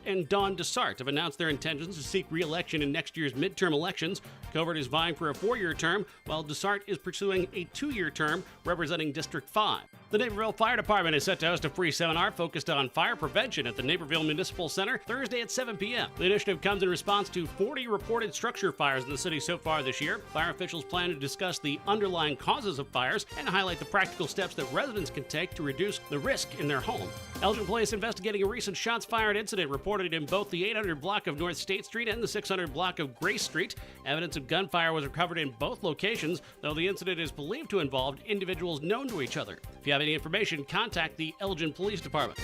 and Dawn Desart have announced their intentions to seek re-election in next year's midterm elections. Covert is vying for a 4-year term, while Desart is pursuing a 2-year term representing District 5. The Naperville Fire Department is set to host a free seminar focused on fire prevention at the Naperville Municipal Center Thursday at 7 p.m. The initiative comes in response to 40 reported structure fires in the city so far this year. Fire officials plan to discuss the underlying causes of fires and highlight the practical steps that residents can take to reduce the risk in their home. Elgin Police investigating a recent shots fired incident reported in both the 800 block of North State Street and the 600 block of Grace Street. Evidence of gunfire was recovered in both locations, though the incident is believed to involve individuals known to each other. If you have any information, contact the Elgin Police Department.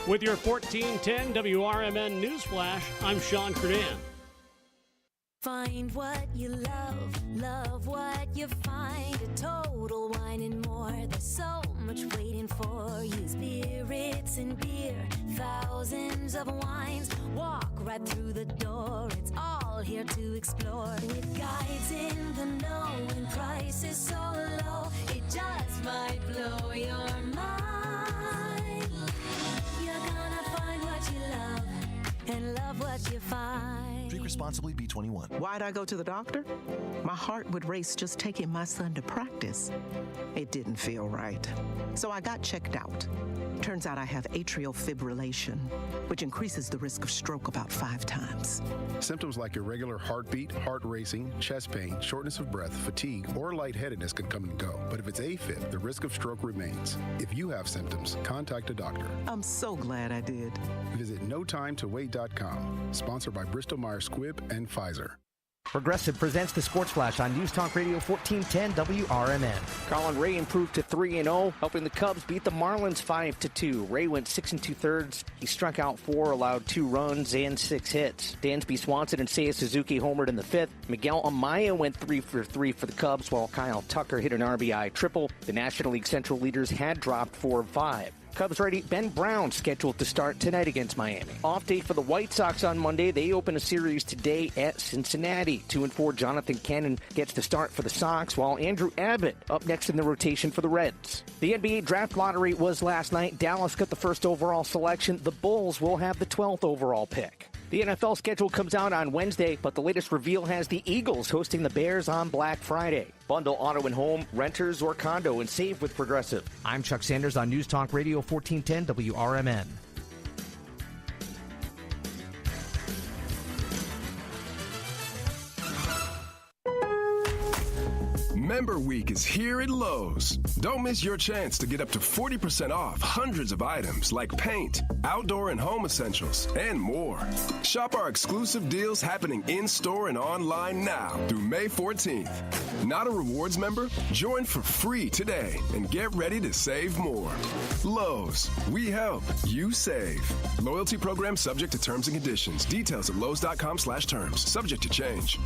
With your 1410 WRMN News Flash, I'm Sean Kernan. Find what you love what you find. A Total Wine and More. There's so much waiting for you. Spirits and beer, thousands of wines. Walk right through the door. It's all here to explore. With guides in the know and prices so low, it just might blow your mind. You're gonna find what you love and love what you find. Drink responsibly, B21. Why'd I go to the doctor? My heart would race just taking my son to practice. It didn't feel right. So I got checked out. Turns out I have atrial fibrillation, which increases the risk of stroke about 5 times. Symptoms like irregular heartbeat, heart racing, chest pain, shortness of breath, fatigue, or lightheadedness can come and go. But if it's AFib, the risk of stroke remains. If you have symptoms, contact a doctor. I'm so glad I did. Visit notimetowait.com. Sponsored by Bristol-Myers Squibb and Pfizer. Progressive presents the Sports Flash on News Talk Radio 1410 WRMN. Colin Ray improved to 3-0, helping the Cubs beat the Marlins 5-2. Ray went 6 2/3. He struck out 4, allowed 2 runs and 6 hits. Dansby Swanson and Seiya Suzuki homered in the 5th. Miguel Amaya went 3 for 3 for the Cubs, while Kyle Tucker hit an RBI triple. The National League Central leaders had dropped 4 of 5. Cubs ready. Ben Brown scheduled to start tonight against Miami. Off day for the White Sox on Monday. They open a series today at Cincinnati. 2-4 Jonathan Cannon gets the start for the Sox, while Andrew Abbott up next in the rotation for the Reds. The NBA draft lottery was last night. Dallas got the first overall selection. The Bulls will have the 12th overall pick. The NFL schedule comes out on Wednesday, but the latest reveal has the Eagles hosting the Bears on Black Friday. Bundle auto and home, renters, or condo, and save with Progressive. I'm Chuck Sanders on News Talk Radio 1410 WRMN. Member Week is here at Lowe's. Don't miss your chance to get up to 40% off hundreds of items like paint, outdoor and home essentials, and more. Shop our exclusive deals happening in-store and online now through May 14th. Not a rewards member? Join for free today and get ready to save more. Lowe's. We help. You save. Loyalty program subject to terms and conditions. Details at lowes.com/terms. Subject to change.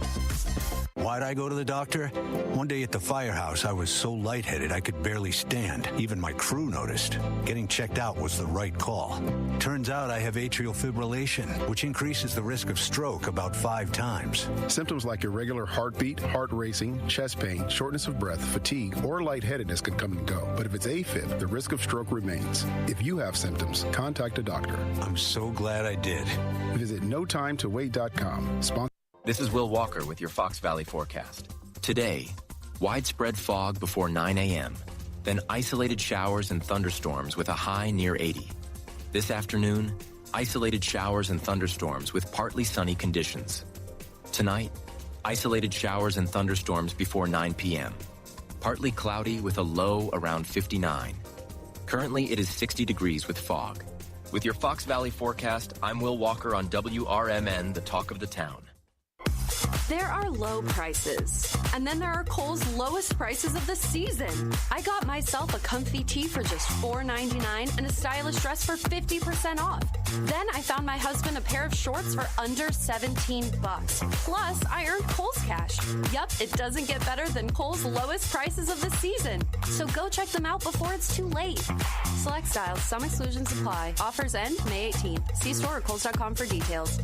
Why'd I go to the doctor? One day at the firehouse, I was so lightheaded I could barely stand. Even my crew noticed. Getting checked out was the right call. Turns out I have atrial fibrillation, which increases the risk of stroke about 5 times. Symptoms like irregular heartbeat, heart racing, chest pain, shortness of breath, fatigue, or lightheadedness can come and go. But if it's AFib, the risk of stroke remains. If you have symptoms, contact a doctor. I'm so glad I did. Visit notimetowait.com. This is Will Walker with your Fox Valley forecast. Today, widespread fog before 9 a.m., then isolated showers and thunderstorms with a high near 80. This afternoon, isolated showers and thunderstorms with partly sunny conditions. Tonight, isolated showers and thunderstorms before 9 p.m. Partly cloudy with a low around 59. Currently, it is 60 degrees with fog. With your Fox Valley forecast, I'm Will Walker on WRMN, the talk of the town. There are low prices, and then there are Kohl's lowest prices of the season. I got myself a comfy tee for just $4.99 and a stylish dress for 50% off. Then I found my husband a pair of shorts for under $17. Plus, I earned Kohl's cash. Yup, it doesn't get better than Kohl's lowest prices of the season. So go check them out before it's too late. Select styles, some exclusions apply. Offers end May 18th. See store or Kohls.com for details.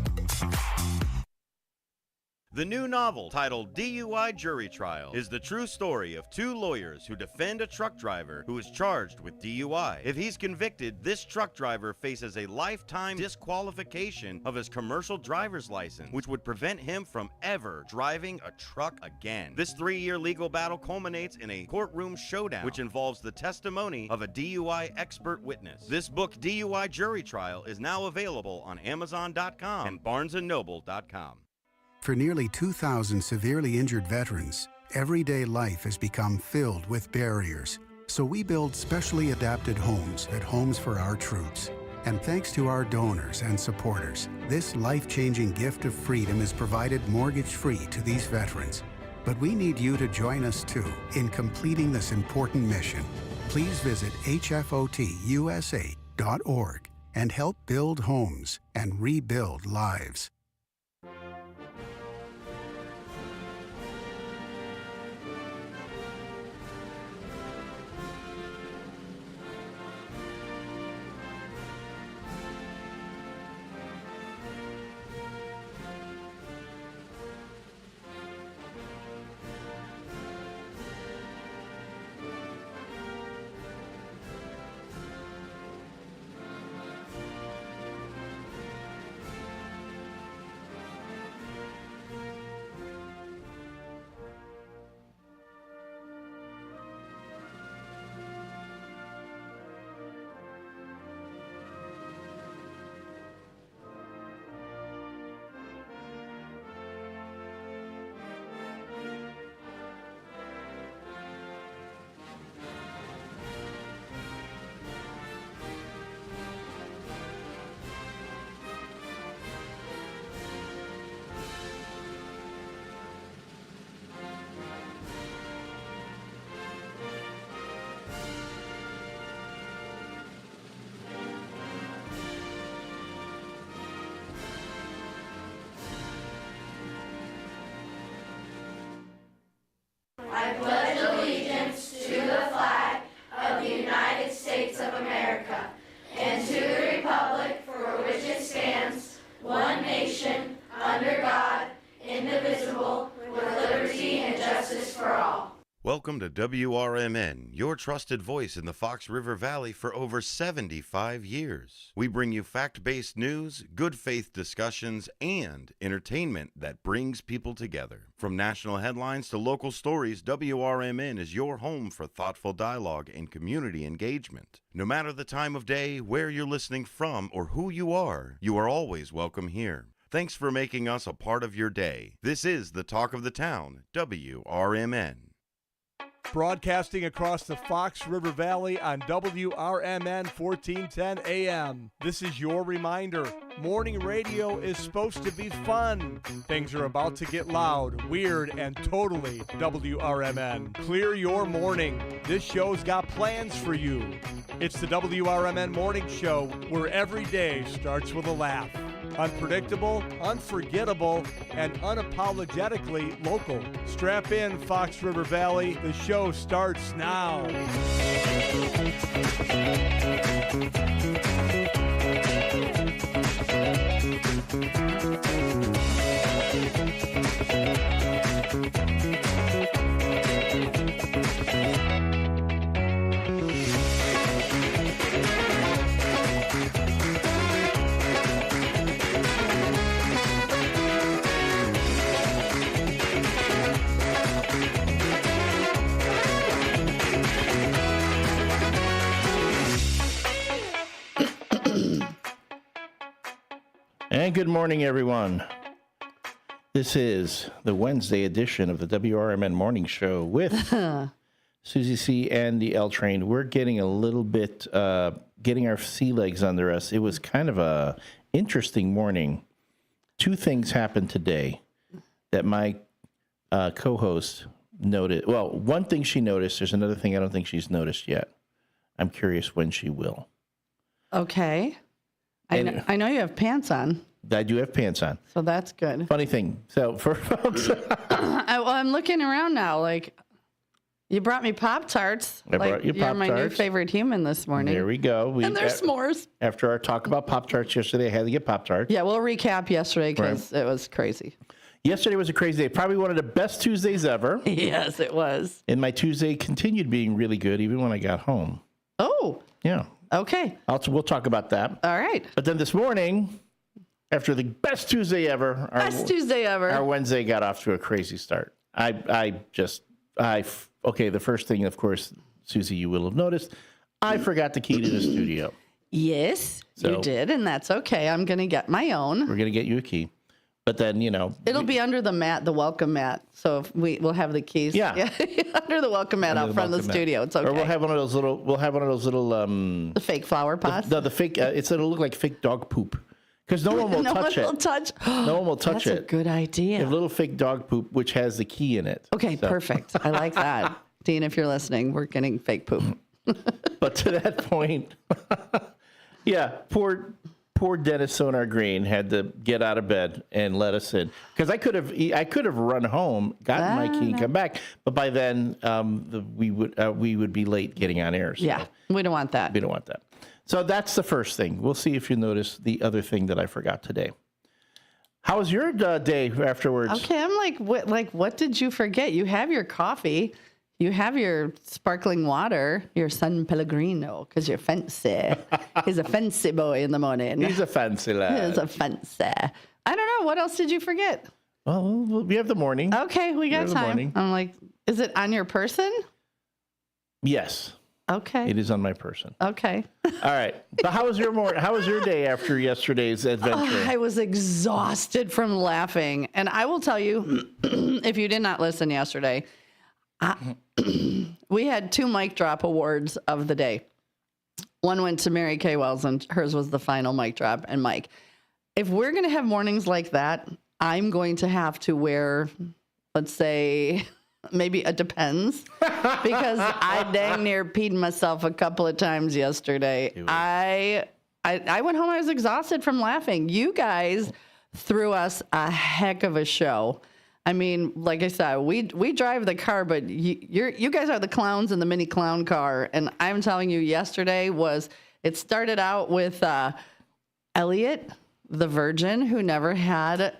The new novel, titled DUI Jury Trial, is the true story of two lawyers who defend a truck driver who is charged with DUI. If he's convicted, this truck driver faces a lifetime disqualification of his commercial driver's license, which would prevent him from ever driving a truck again. This 3-year legal battle culminates in a courtroom showdown, which involves the testimony of a DUI expert witness. This book, DUI Jury Trial, is now available on Amazon.com and BarnesandNoble.com. For nearly 2,000 severely injured veterans, everyday life has become filled with barriers. So we build specially adapted homes at Homes for Our Troops. And thanks to our donors and supporters, this life-changing gift of freedom is provided mortgage-free to these veterans. But we need you to join us too in completing this important mission. Please visit hfotusa.org and help build homes and rebuild lives. I pledge allegiance to the flag of the United States of America and to the republic for which it stands, one nation, under God, indivisible, with liberty and justice for all. Welcome to WRMN, your trusted voice in the Fox River Valley for over 75 years. We bring you fact-based news, good faith discussions, and entertainment that brings people together. From national headlines to local stories, WRMN is your home for thoughtful dialogue and community engagement. No matter the time of day, where you're listening from, or who you are always welcome here. Thanks for making us a part of your day. This is the Talk of the Town, WRMN. Broadcasting across the Fox River Valley on WRMN 1410 AM. This is your reminder. Morning radio is supposed to be fun. Things are about to get loud, weird, and totally WRMN. Clear your morning. This show's got plans for you. It's the WRMN Morning Show, where every day starts with a laugh. Unpredictable, unforgettable, and unapologetically local. Strap in, Fox River Valley. The show starts now. And good morning, everyone. This is the Wednesday edition of the WRMN Morning Show with Susie C. and the L Train. We're getting a little bit, getting our sea legs under us. It was kind of a interesting morning. Two things happened today that my co-host noted. Well, one thing she noticed. There's another thing I don't think she's noticed yet. I'm curious when she will. Okay. I know you have pants on. I do have pants on. So that's good. Funny thing. So for folks, I'm looking around now. Like, you brought me Pop-Tarts. I brought you Pop-Tarts. You're my new favorite human this morning. There we go. And there's s'mores. After our talk about Pop-Tarts yesterday, I had to get Pop-Tarts. Yeah, we'll recap yesterday because it was crazy. Yesterday was a crazy day. Probably one of the best Tuesdays ever. Yes, it was. And my Tuesday continued being really good even when I got home. Oh. Yeah. Okay. We'll talk about that. All right. But then this morning, after the best Tuesday ever, our Wednesday got off to a crazy start. The first thing, of course, Susie, you will have noticed, I forgot the key to the studio. Yes, you did, and that's okay. I'm going to get my own. We're going to get you a key. But then, it'll be under the mat, the welcome mat. So if we'll have the keys. Yeah. Under the welcome mat out front of the studio. It's okay. Or we'll have one of those little, the fake flower pots. The fake, it'll look like fake dog poop. Because no one will touch it. No one will touch it. That's a good idea. You have little fake dog poop, which has the key in it. Okay, perfect. I like that. Dean, if you're listening, we're getting fake poop. But to that point, yeah, poor Dennis Sonar Green had to get out of bed and let us in, because I could have run home, gotten my key, and come back, but by then we would be late getting on air. So yeah, we don't want that. We don't want that. So that's the first thing. We'll see if you notice the other thing that I forgot today. How was your day afterwards? Okay, I'm what did you forget? You have your coffee. You have your sparkling water, your San Pellegrino, because you're fancy. He's a fancy boy in the morning. He's a fancy lad. He's a fancy. I don't know. What else did you forget? Well, we have the morning. Okay, we got time. Morning. I'm like, is it on your person? Yes. Okay. It is on my person. Okay. All right. But how was your morning? How was your day after yesterday's adventure? I was exhausted from laughing. And I will tell you, if you did not listen yesterday, we had 2 mic drop awards of the day. One went to Mary Kay Wells, and hers was the final mic drop. And Mike, if we're going to have mornings like that, I'm going to have to wear, let's say, maybe it depends, because I dang near peed myself a couple of times yesterday. I went home. I was exhausted from laughing. You guys threw us a heck of a show. I mean, like I said, we drive the car, but you guys are the clowns in the mini clown car. And I'm telling you, yesterday it started out with Elliot, the virgin, who never had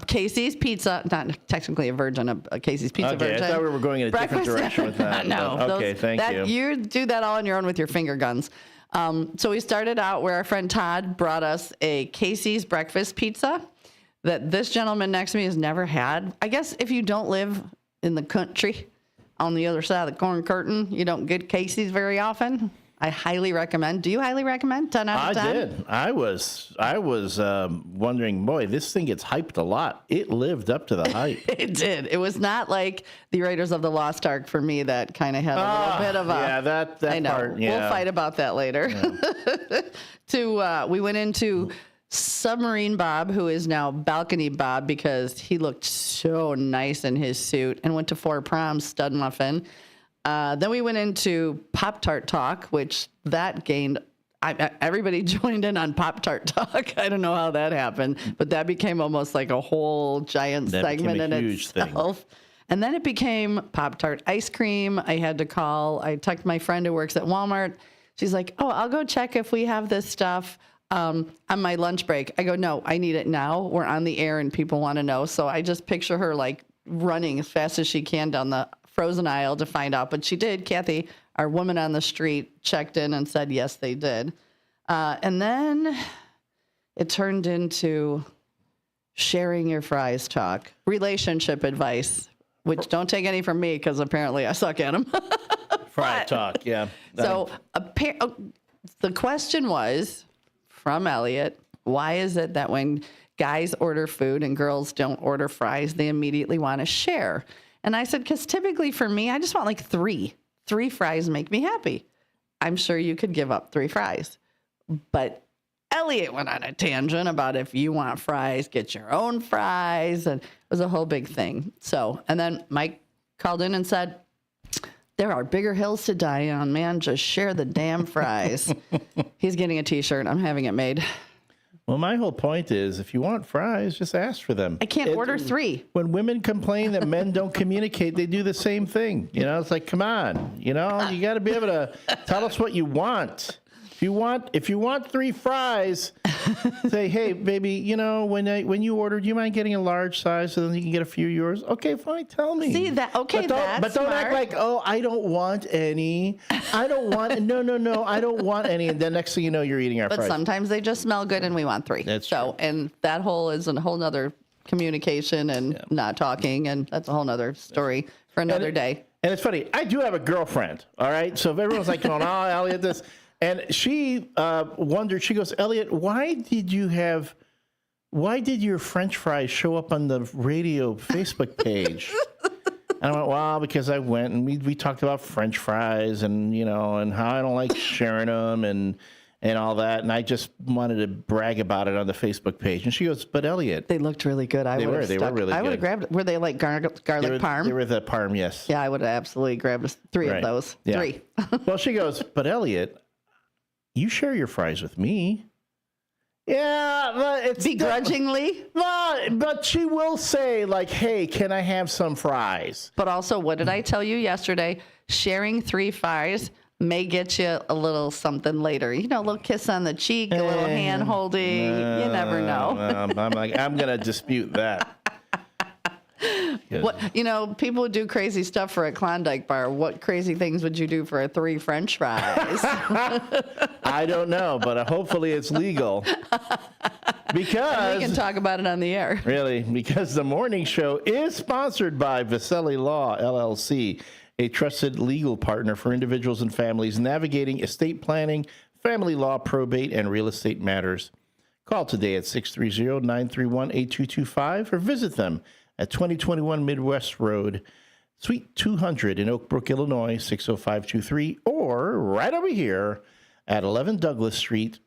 Casey's Pizza. Not technically a virgin, a Casey's Pizza virgin. I thought we were going in a different direction with that. No. Okay, thank you. You do that all on your own with your finger guns. So we started out where our friend Todd brought us a Casey's breakfast pizza that this gentleman next to me has never had. I guess if you don't live in the country on the other side of the corn curtain, you don't get Casey's very often. I highly recommend. Do you highly recommend? 10 out of 10? I did. I was wondering, boy, this thing gets hyped a lot. It lived up to the hype. It did. It was not like the Raiders of the Lost Ark for me that kind of had a little bit of a... Yeah, that I know. part, yeah. We'll fight about that later. Yeah. We went into Submarine Bob, who is now Balcony Bob, because he looked so nice in his suit, and went to 4 Proms Stud Muffin. Then we went into Pop-Tart Talk, which that gained... everybody joined in on Pop-Tart Talk. I don't know how that happened, but that became almost like a whole giant segment in itself. And then it became Pop-Tart ice cream. I had to call. I texted my friend who works at Walmart. She's like, oh, I'll go check if we have this stuff on my lunch break. I go, no, I need it now. We're on the air and people want to know. So I just picture her like running as fast as she can down the frozen aisle to find out. But she did. Kathy, our woman on the street, checked in and said, yes, they did. And then it turned into sharing your fries talk, relationship advice, which don't take any from me because apparently I suck at them. Fry talk, yeah. So the question was from Elliot, why is it that when guys order food and girls don't order fries, they immediately want to share? And I said, because typically for me, I just want like 3. 3 fries make me happy. I'm sure you could give up 3 fries. But Elliot went on a tangent about if you want fries, get your own fries. And it was a whole big thing. So, and then Mike called in and said, there are bigger hills to die on, man. Just share the damn fries. He's getting a T-shirt. I'm having it made. Well, my whole point is, if you want fries, just ask for them. I can't order 3. When women complain that men don't communicate, they do the same thing. You know, it's like, come on. You know, you got to be able to tell us what you want. If you want 3 fries, Say, hey, baby, when you order, do you mind getting a large size so then you can get a few yours? Okay, fine, tell me. See that? Okay, but don't act like, oh, I don't want any. I don't want. No, I don't want any. And then next thing you know, you're eating our But fries. sometimes they just smell good, and we want 3. That's true. And that is a whole nother communication and not talking, and that's a whole nother story for another day. And it's funny, I do have a girlfriend, all right? So if everyone's like going, oh, Elliot, this. And she wondered, she goes, Elliot, why did your French fries show up on the radio Facebook page? And I went, well, because I went and we talked about French fries and, and how I don't like sharing them and all that. And I just wanted to brag about it on the Facebook page. And she goes, but Elliot. They looked really good. They were really good. I would have grabbed it. Were they like garlic parm? They were the parm, yes. Yeah, I would have absolutely grabbed 3 of those. Yeah. 3. Well, she goes, but Elliot, you share your fries with me. Yeah, but it's begrudgingly. But she will say, like, hey, can I have some fries? But also, what did I tell you yesterday? Sharing 3 fries may get you a little something later. A little kiss on the cheek, a little hand holding. You never know. I'm going to dispute that. What people would do crazy stuff for a Klondike bar. What crazy things would you do for 3 French fries? I don't know, but hopefully it's legal. Because and we can talk about it on the air. Really, because the morning show is sponsored by Vasselli Law, LLC, a trusted legal partner for individuals and families navigating estate planning, family law, probate, and real estate matters. Call today at 630-931-8225 or visit them at 2021 Midwest Road, Suite 200 in Oak Brook, Illinois, 60523, or right over here at 11 Douglas Street,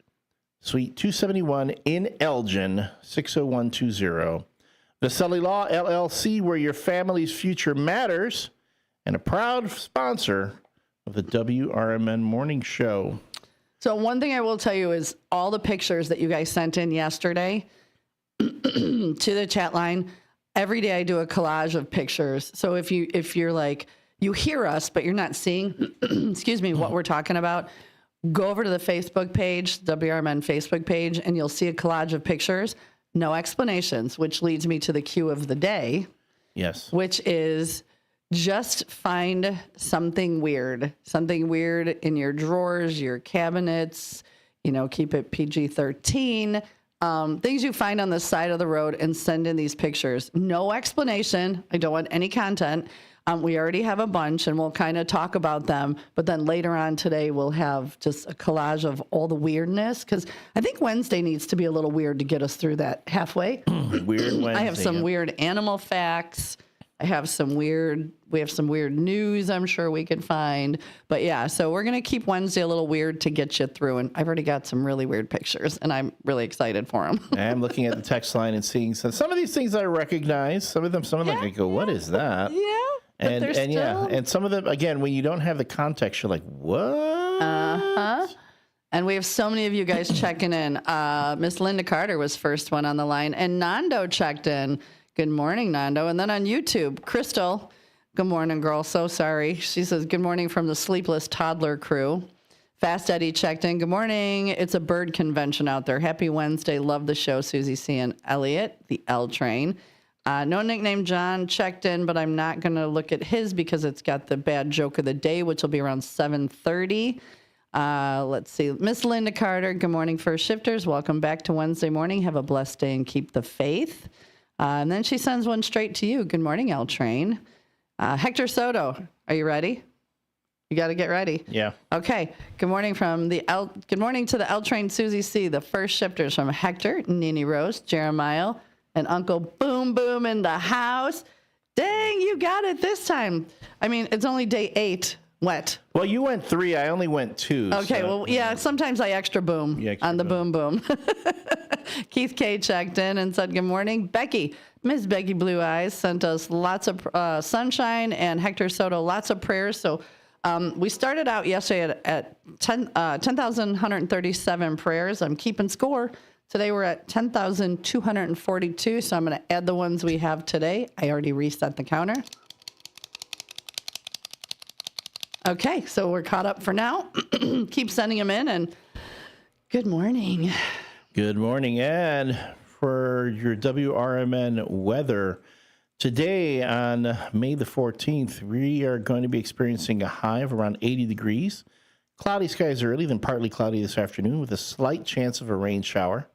Suite 271 in Elgin, 60120. Vasselli Law, LLC, where your family's future matters, and a proud sponsor of the WRMN Morning Show. So one thing I will tell you is all the pictures that you guys sent in yesterday to the chat line. Every day I do a collage of pictures. So if you're like, you hear us, but you're not seeing, excuse me, what we're talking about, go over to the Facebook page, WRMN Facebook page, and you'll see a collage of pictures. No explanations, which leads me to the cue of the day. Yes. Which is just find something weird in your drawers, your cabinets, keep it PG-13. Things you find on the side of the road and send in these pictures. No explanation. I don't want any content. We already have a bunch and we'll kind of talk about them. But then later on today, we'll have just a collage of all the weirdness. Because I think Wednesday needs to be a little weird to get us through that halfway. Weird Wednesday. I have some weird animal facts. We have some weird news I'm sure we could find. But yeah, so we're going to keep Wednesday a little weird to get you through. And I've already got some really weird pictures, and I'm really excited for them. I'm looking at the text line and seeing some of these things I recognize. Some of them I go, what is that? Yeah. And some of them, again, when you don't have the context, you're like, what? Uh-huh. And we have so many of you guys checking in. Miss Linda Carter was first one on the line, and Nando checked in. Good morning, Nando. And then on YouTube, Crystal, good morning, girl. So sorry. She says, good morning from the Sleepless Toddler crew. Fast Eddie checked in. Good morning. It's a bird convention out there. Happy Wednesday. Love the show, Susie C. and Elliot, the L Train. No nickname John checked in, but I'm not going to look at his because it's got the bad joke of the day, which will be around 7:30. Let's see. Miss Linda Carter, good morning, First Shifters. Welcome back to Wednesday morning. Have a blessed day and keep the faith. And then she sends one straight to you. Good morning, L Train. Hector Soto, are you ready? You got to get ready. Yeah. Okay. Good morning from the L. Good morning to the L Train Susie C. The First Shifters from Hector, Nini Rose, Jeremiah, and Uncle Boom Boom in the house. Dang, you got it this time. I mean, it's only day 8. Wet. Well, you went 3. I only went 2. Okay, well, yeah, sometimes I extra boom on the boom boom. Keith K checked in and said, good morning. Becky, Miss Becky Blue Eyes, sent us lots of sunshine, and Hector Soto, lots of prayers. So we started out yesterday at 10,137 prayers. I'm keeping score. Today we're at 10,242, so I'm going to add the ones we have today. I already reset the counter. Okay, so we're caught up for now. Keep sending them in, and good morning. Good morning, and for your WRMN weather, today on May the 14th, we are going to be experiencing a high of around 80 degrees. Cloudy skies early, then partly cloudy this afternoon with a slight chance of a rain shower.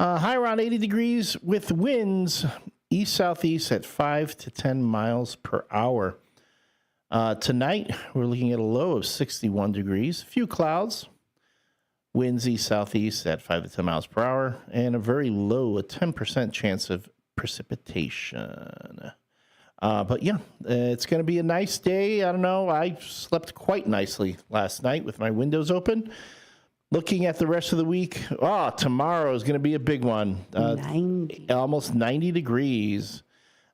High around 80 degrees with winds east-southeast at 5 to 10 miles per hour. Tonight, we're looking at a low of 61 degrees, a few clouds, winds east-southeast at 5 to 10 miles per hour, and a very low, a 10% chance of precipitation. But yeah, it's going to be a nice day. I don't know. I slept quite nicely last night with my windows open. Looking at the rest of the week, tomorrow is going to be a big one. 90. Almost 90 degrees.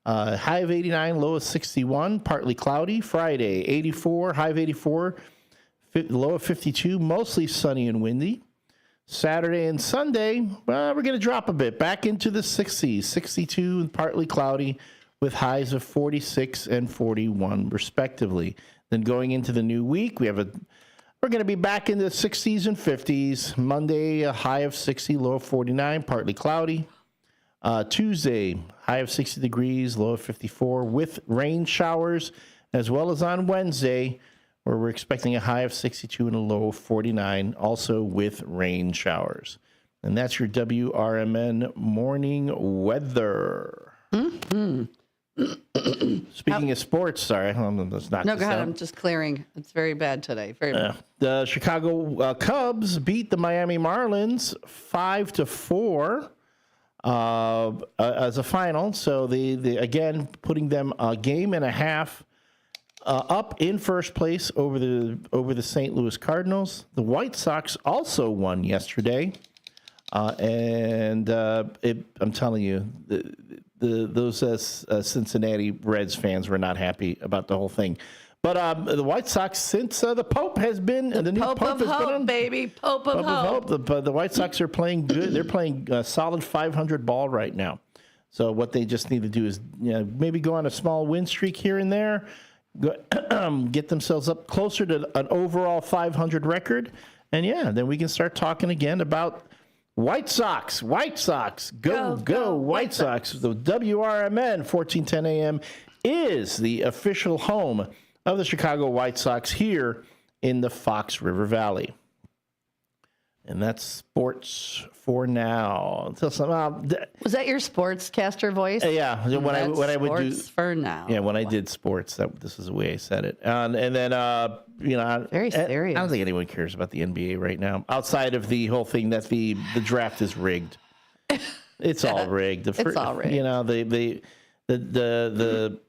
High of 89, low of 61, partly cloudy. Friday, 84, high of 84, low of 52, mostly sunny and windy. Saturday and Sunday, we're going to drop a bit, back into the 60s, 62 and partly cloudy, with highs of 46 and 41, respectively. Then going into the new week, we're going to be back in the 60s and 50s. Monday, a high of 60, low of 49, partly cloudy. Tuesday, high of 60 degrees, low of 54, with rain showers, as well as on Wednesday, where we're expecting a high of 62 and a low of 49, also with rain showers. And that's your WRMN morning weather. Mm-hmm. Speaking of sports, sorry, let's not. No, go ahead. I'm just clearing. It's very bad today. Very bad. The Chicago Cubs beat the Miami Marlins 5-4 as a final. So the again putting them a game and a half up in first place over the St. Louis Cardinals. The White Sox also won yesterday, and I'm telling you. Those Cincinnati Reds fans were not happy about the whole thing. But the White Sox, since the Pope has been... The new Pope of Hope, baby. Pope of Hope. The White Sox are playing good. They're playing solid 500 ball right now. So what they just need to do is maybe go on a small win streak here and there, get themselves up closer to an overall 500 record. And, then we can start talking again about... White Sox, go, White Sox. The WRMN 1410 AM is the official home of the Chicago White Sox here in the Fox River Valley. And that's sports for now. Was that your sportscaster voice? Yeah, when I would do sports for now. Yeah, when I did sports, this is the way I said it. And then very serious. I don't think anyone cares about the NBA right now, outside of the whole thing that the draft is rigged. It's all rigged. It's all rigged. The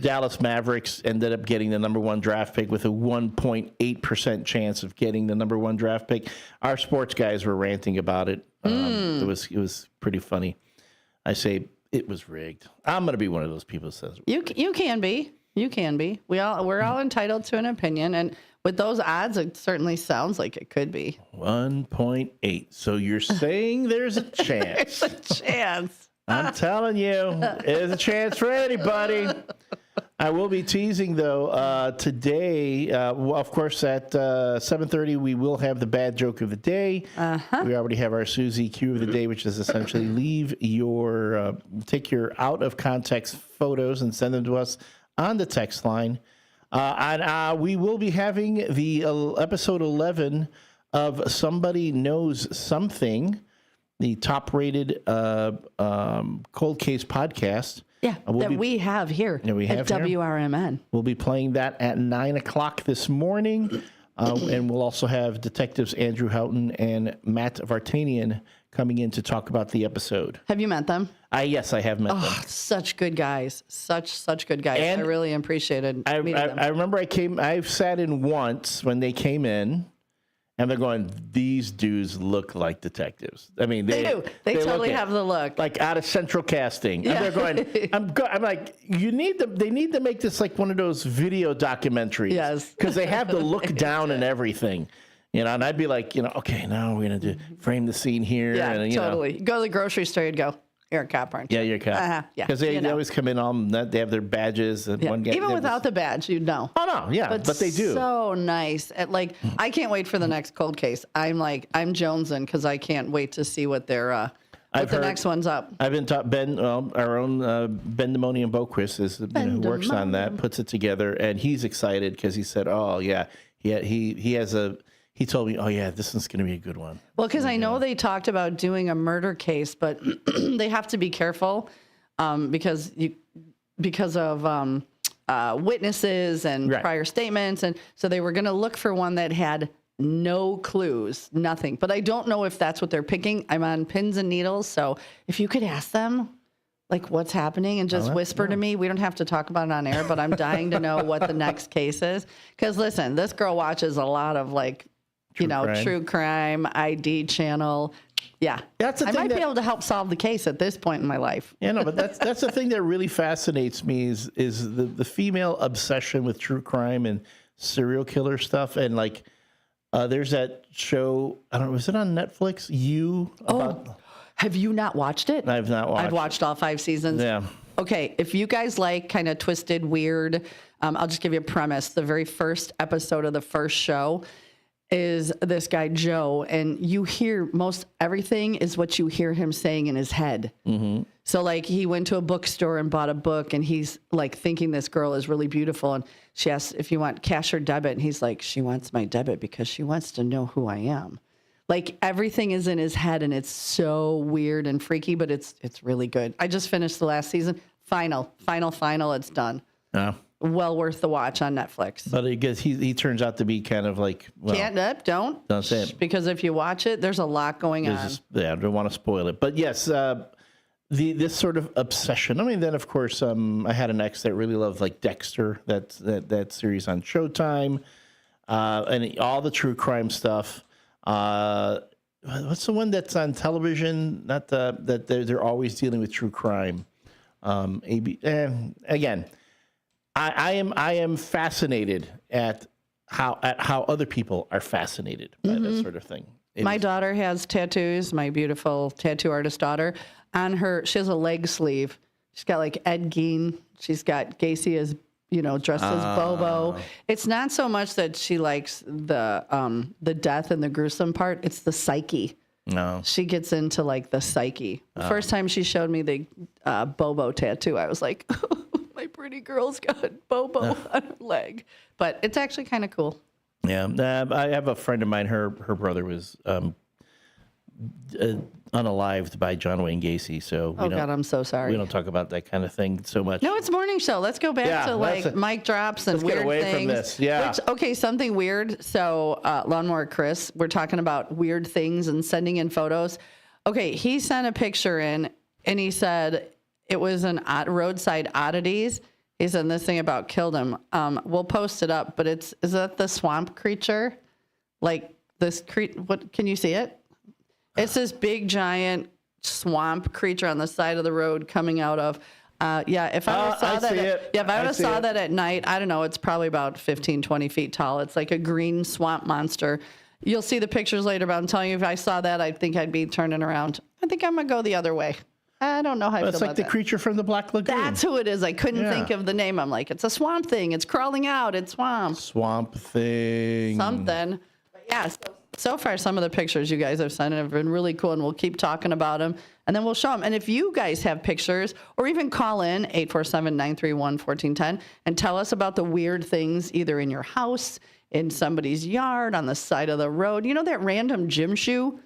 Dallas Mavericks ended up getting the number one draft pick with a 1.8% chance of getting the number one draft pick. Our sports guys were ranting about it. It was pretty funny. I say it was rigged. I'm going to be one of those people who says you can be. You can be. We're all entitled to an opinion, and with those odds, it certainly sounds like it could be 1.8. So you're saying there's a chance? There's a chance. I'm telling you, there's a chance for anybody. I will be teasing, though, today. Of course, at 7:30, we will have the bad joke of the day. We already have our Susie Q of the day, which is essentially take your out-of-context photos and send them to us on the text line. And we will be having the episode 11 of Somebody Knows Something, the top-rated cold case podcast. Yeah, we have here at WRMN. We'll be playing that at 9 o'clock this morning. And we'll also have Detectives Andrew Houghton and Matt Vartanian coming in to talk about the episode. Have you met them? Yes, I have met them. Such good guys. Such good guys. And I really appreciated meeting them. I remember I've sat in once when they came in. And they're going, these dudes look like detectives. I mean, they do. They totally have the look. Like out of Central Casting. Yeah. And they're going, I'm like, they need to make this like one of those video documentaries. Yes. Because they have the look down and everything. And I'd be like, okay, now we're going to frame the scene here. Yeah, and, totally. Go to the grocery store, you'd go, You're a cop, aren't you? Yeah, you're a cop. Yeah. Because they always come in on that. They have their badges. And one guy, even without the badge, you'd know. Oh, no. Yeah, but they do. So nice. I can't wait for the next cold case. I'm jonesing because I can't wait to see what their next one's up. I've been taught our own Ben Demonian Boquist is who works on that, puts it together, and he's excited because he said, "Oh yeah, he told me, oh yeah, this one's going to be a good one." Well, because I know they talked about doing a murder case, but they have to be careful because of witnesses and prior statements, and so they were going to look for one that had no clues, nothing. But I don't know if that's what they're picking. I'm on pins and needles, so if you could ask them what's happening and just whisper to me. We don't have to talk about it on air, but I'm dying to know what the next case is. Because listen, this girl watches a lot of true crime, ID channel. Yeah. That's I might be able to help solve the case at this point in my life. Yeah, no, but that's the thing that really fascinates me is the female obsession with true crime and serial killer stuff. And there's that show, I don't know, was it on Netflix? Have you not watched it? I've not watched it. I've watched all 5 seasons. Yeah. Okay, if you guys like kind of twisted, weird, I'll just give you a premise. The very first episode of the first show is this guy, Joe, and you hear most everything is what you hear him saying in his head. Mm-hmm. So, he went to a bookstore and bought a book, and he's, thinking this girl is really beautiful, and she asks if you want cash or debit, and he's like, she wants my debit because she wants to know who I am. Everything is in his head, and it's so weird and freaky, but it's really good. I just finished the last season. Final. It's done. Yeah. Well worth the watch on Netflix. But I guess he turns out to be kind of don't say it. Because if you watch it, there's a lot going on. I don't want to spoil it. But yes, this sort of obsession. I mean, then of course, I had an ex that really loved Dexter, that series on Showtime, and all the true crime stuff. What's the one that's on television? Not that they're always dealing with true crime. Again, I am fascinated at how other people are fascinated by that sort of thing. My daughter has tattoos. My beautiful tattoo artist daughter on her. She has a leg sleeve. She's got Ed Gein. She's got Gacy as dressed as Bobo. It's not so much that she likes the death and the gruesome part. It's the psyche. No. She gets into the psyche. The first time she showed me the Bobo tattoo, I was like, my pretty girl's got Bobo on her leg. But it's actually kind of cool. Yeah. I have a friend of mine, her brother was unalived by John Wayne Gacy. So God, I'm so sorry. We don't talk about that kind of thing so much. No, it's morning show. Let's go back to mic drops and weird things. Let's get away from this. Yeah. Something weird. So Lawnmower Chris, we're talking about weird things and sending in photos. Okay, he sent a picture in and he said it was an roadside oddities. He said this thing about killed him. We'll post it up, but is that the swamp creature? What can you see it? It's this big, giant swamp creature on the side of the road coming out of. If I would have saw that at night, I don't know, it's probably about 15, 20 feet tall. It's like a green swamp monster. You'll see the pictures later, but I'm telling you, if I saw that, I think I'd be turning around. I think I'm going to go the other way. I don't know how I feel about that. It's like the creature from the Black Lagoon. That's who it is. I couldn't think of the name. I'm like, it's a swamp thing. It's crawling out. It's swamp. Swamp thing. Something. But yeah, so far, some of the pictures you guys have sent have been really cool, and we'll keep talking about them, and then we'll show them. And if you guys have pictures, or even call in 847-931-1410 and tell us about the weird things either in your house, in somebody's yard, on the side of the road. You know that random gym shoe?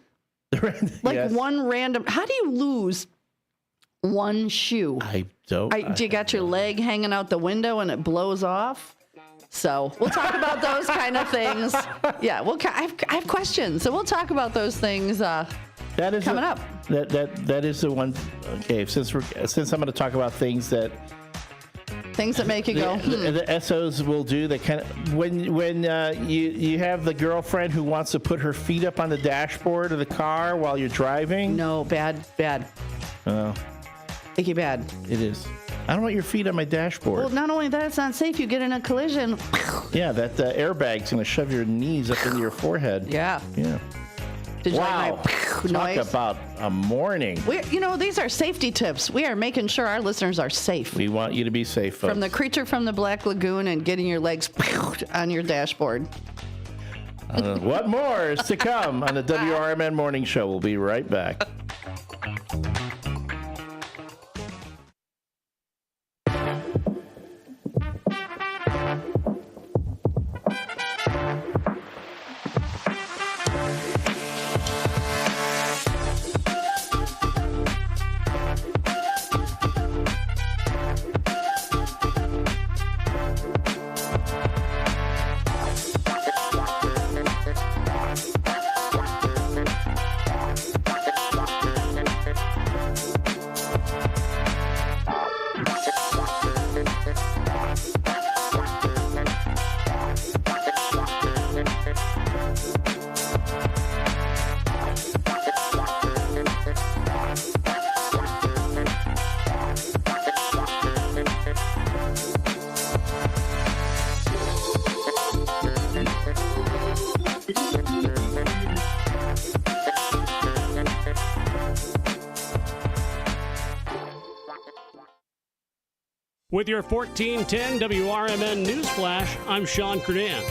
One random. How do you lose one shoe? I don't. Do you got your leg hanging out the window and it blows off? So we'll talk about those kind of things. Yeah, I have questions, so we'll talk about those things coming up. That is the one. Okay, since I'm going to talk about things that make you go. The SOs will do that kind of when you have the girlfriend who wants to put her feet up on the dashboard of the car while you're driving. No, bad. Oh, icky bad. It is. I don't want your feet on my dashboard. Well, not only that, it's not safe. You get in a collision. Yeah, that airbag's going to shove your knees up into your forehead. Yeah. Yeah. Did you like my Talk noise? about a morning. These are safety tips. We are making sure our listeners are safe. We want you to be safe, folks. From the creature from the Black Lagoon and getting your legs on your dashboard. What more is to come on the WRMN Morning Show? We'll be right back. With your 1410 WRMN News Flash, I'm Sean Kernan.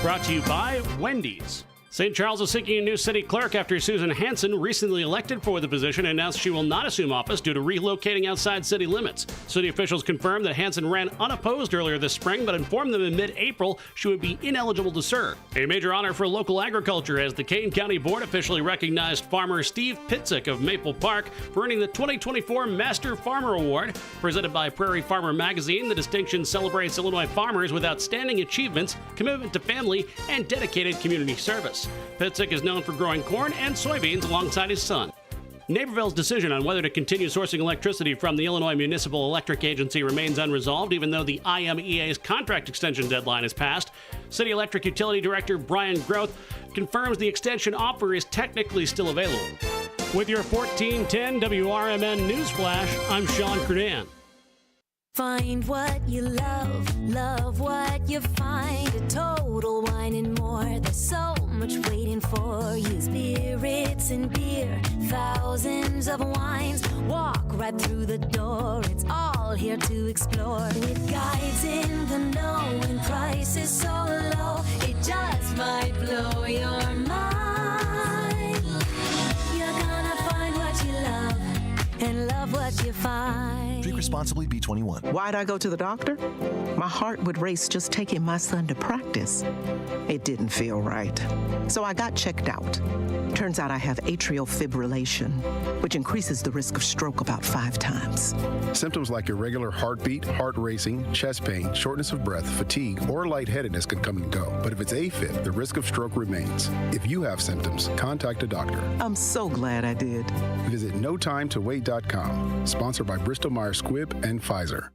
Brought to you by Wendy's. St. Charles is seeking a new city clerk after Susan Hansen, recently elected for the position, announced she will not assume office due to relocating outside city limits. City officials confirmed that Hansen ran unopposed earlier this spring, but informed them in mid-April she would be ineligible to serve. A major honor for local agriculture as the Kane County Board officially recognized farmer Steve Pitzik of Maple Park for earning the 2024 Master Farmer Award. Presented by Prairie Farmer Magazine, the distinction celebrates Illinois farmers with outstanding achievements, commitment to family, and dedicated community service. Pitzik is known for growing corn and soybeans alongside his son. Naperville's decision on whether to continue sourcing electricity from the Illinois Municipal Electric Agency remains unresolved, even though the IMEA's contract extension deadline has passed. City Electric Utility Director Brian Groth confirms the extension offer is technically still available. With your 1410 WRMN News Flash, I'm Sean Kernan. Find what you love what you find. A total wine and more. There's so much waiting for you. Spirits and beer, thousands of wines. Walk right through the door. It's all here to explore. With guides in the know and prices so low, it just might blow your mind. You're gonna find what you love and love what you find. Drink responsibly, B21. Why'd I go to the doctor? My heart would race just taking my son to practice. It didn't feel right. So I got checked out. Turns out I have atrial fibrillation, which increases the risk of stroke about 5 times. Symptoms like irregular heartbeat, heart racing, chest pain, shortness of breath, fatigue, or lightheadedness can come and go. But if it's AFib, the risk of stroke remains. If you have symptoms, contact a doctor. I'm so glad I did. Visit notimetowait.com. Sponsored by Bristol-Myers Squibb and Pfizer.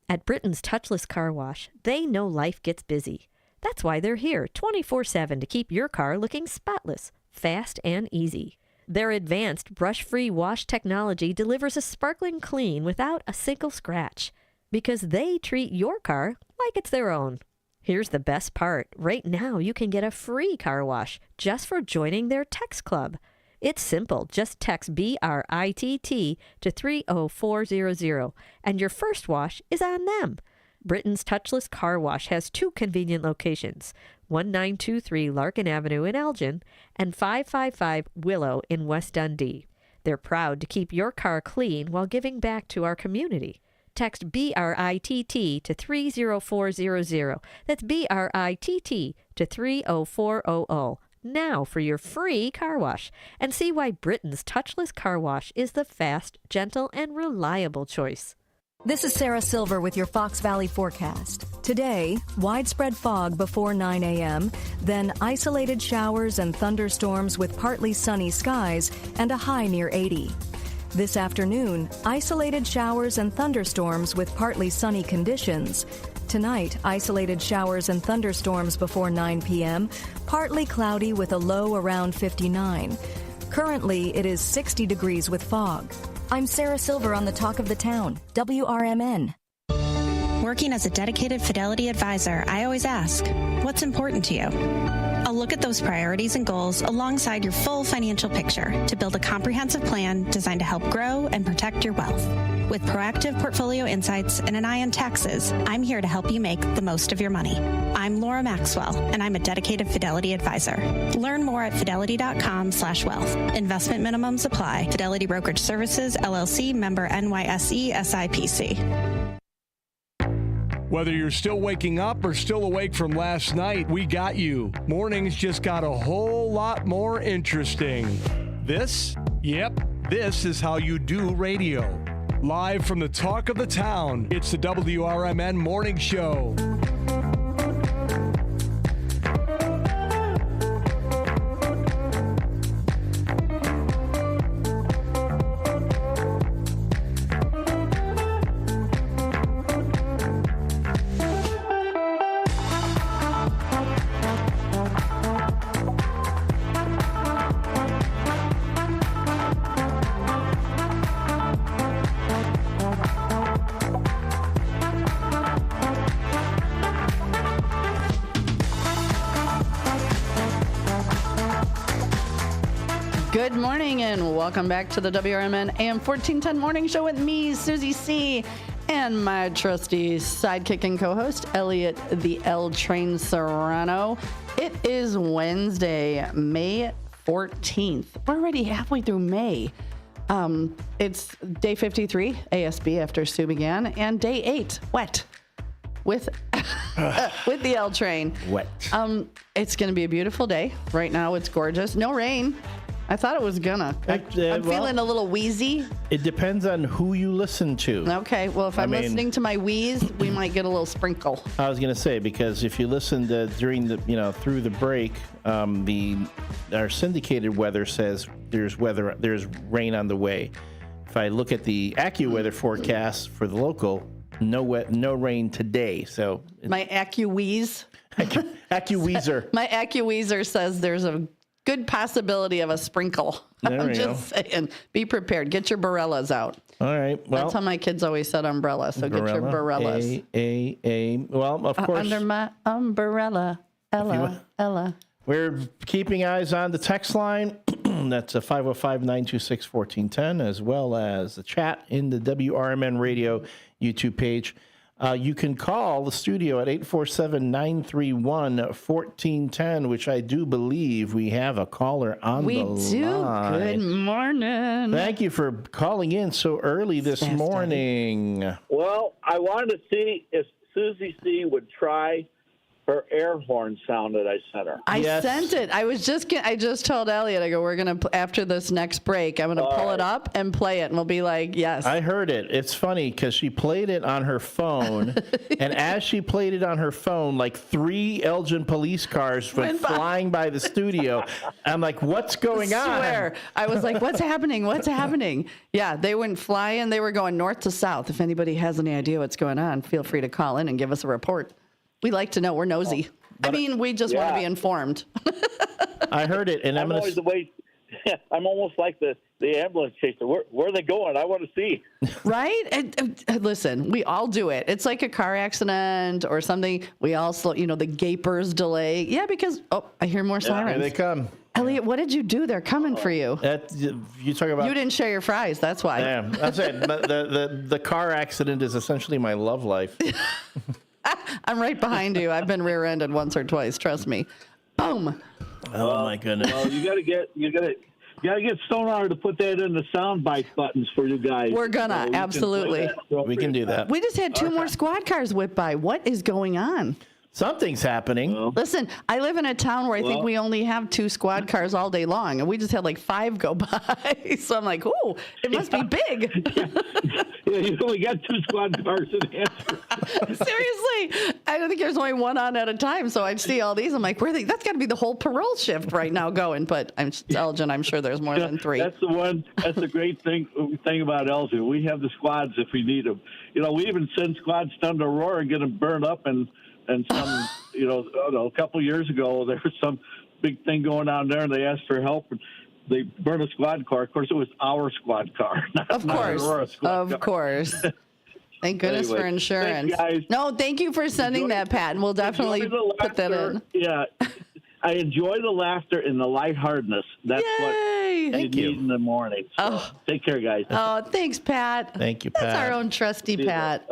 At Britain's Touchless Car Wash, they know life gets busy. That's why they're here 24/7 to keep your car looking spotless, fast, and easy. Their advanced brush-free wash technology delivers a sparkling clean without a single scratch, because they treat your car like it's their own. Here's the best part. Right now, you can get a free car wash just for joining their text club. It's simple. Just text BRITT to 30400, and your first wash is on them. Britain's Touchless Car Wash has 2 convenient locations, 1923 Larkin Avenue in Elgin and 555 Willow in West Dundee. They're proud to keep your car clean while giving back to our community. Text BRITT to 30400. That's BRITT to 30400. Now for your free car wash, and see why Britain's Touchless Car Wash is the fast, gentle, and reliable choice. This is Sarah Silver with your Fox Valley forecast. Today, widespread fog before 9 a.m., then isolated showers and thunderstorms with partly sunny skies and a high near 80. This afternoon, isolated showers and thunderstorms with partly sunny conditions. Tonight, isolated showers and thunderstorms before 9 p.m., partly cloudy with a low around 59. Currently, it is 60 degrees with fog. I'm Sarah Silver on the Talk of the Town, WRMN. Working as a dedicated Fidelity advisor, I always ask, what's important to you? A look at those priorities and goals alongside your full financial picture to build a comprehensive plan designed to help grow and protect your wealth. With proactive portfolio insights and an eye on taxes, I'm here to help you make the most of your money. I'm Laura Maxwell, and I'm a dedicated Fidelity advisor. Learn more at fidelity.com/wealth. Investment minimums apply. Fidelity Brokerage Services, LLC, member NYSE, SIPC. Whether you're still waking up or still awake from last night, we got you. Mornings just got a whole lot more interesting. This? Yep, this is how you do radio. Live from the talk of the town, it's the WRMN Morning Show. Good morning and welcome back to the WRMN AM 1410 Morning Show with me, Susie C., and my trusty sidekick and co-host, Elliot the L Train Serrano. It is Wednesday, May 14th. We're already halfway through May. It's day 53, ASB after Sue began, and day 8, wet. With the L Train. Wet. It's going to be a beautiful day. Right now it's gorgeous. No rain. I thought it was gonna. I'm feeling a little wheezy. It depends on who you listen to. Okay, well, if I'm listening to my wheeze, we might get a little sprinkle. I was gonna say, because if you listen to during the through the break, our syndicated weather says there's rain on the way. If I look at the AccuWeather forecast for the local, no rain today. So my AccuWeeze. AccuWeezer. My AccuWeezer says there's a good possibility of a sprinkle. I'm just saying, be prepared. Get your barellas out. All right. Well, that's how my kids always said umbrella. So get your barellas. Well, of course. Under my umbrella, Ella. We're keeping eyes on the text line. That's a 505-926-1410, as well as the chat in the WRMN Radio YouTube page. You can call the studio at 847-931-1410, which I do believe we have a caller on the line. We do. Good morning. Thank you for calling in so early this morning. Well, I wanted to see if Susie C. would try her air horn sound that I sent her. I sent it. I just told Elliot, I go, we're going to, after this next break, I'm going to pull it up and play it, and we'll be like, yes. I heard it. It's funny because she played it on her phone, and as she played it on her phone, like 3 Elgin police cars went flying by the studio. I'm like, what's going on? I swear. I was like, what's happening? What's happening? Yeah, they went flying. They were going north to south. If anybody has any idea what's going on, feel free to call in and give us a report. We like to know. We're nosy. We just want to be informed. I heard it, and I'm always I'm almost like the ambulance chaser. Where are they going? I want to see. Right? Listen, we all do it. It's like a car accident or something. We all slow, the gapers delay. Yeah, because, I hear more sirens. Here they come. Elliot, what did you do? They're coming for you. You talk about. You didn't share your fries. That's why. Yeah, that's it. The car accident is essentially my love life. I'm right behind you. I've been rear-ended once or twice. Trust me. Boom. Oh my goodness. Well, you got to get Stonehour to put that in the sound bite buttons for you guys. We're gonna absolutely. We can do that. We just had 2 more squad cars whip by. What is going on? Something's happening. Listen, I live in a town where I think we only have 2 squad cars all day long, and we just had like 5 go by. So I'm like, ooh, it must be big. Yeah, you only got 2 squad cars in answer. Seriously, I don't think there's only one on at a time. So I'd see all these. I'm like, that's got to be the whole parole shift right now going. But Elgin, I'm sure there's more than 3. That's the one. That's the great thing about Elgin. We have the squads if we need them. We even send squads down to Aurora and get them burned up and some, a couple of years ago, there was some big thing going on there, and they asked for help, and they burned a squad car. Of course, it was our squad car. Of course. Thank goodness for insurance. Thanks, guys. No, thank you for sending that, Pat, and we'll definitely put that in. Yeah. I enjoy the laughter and the lightheartedness. That's what you need in the morning. So take care, guys. Oh, thanks, Pat. Thank you, Pat. That's our own trusty Pat.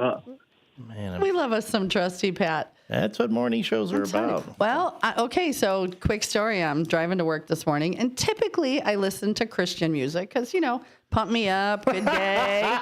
Man, We love us some trusty Pat. That's what morning shows are about. Well, okay, so quick story. I'm driving to work this morning, and typically I listen to Christian music because, pump me up, good day.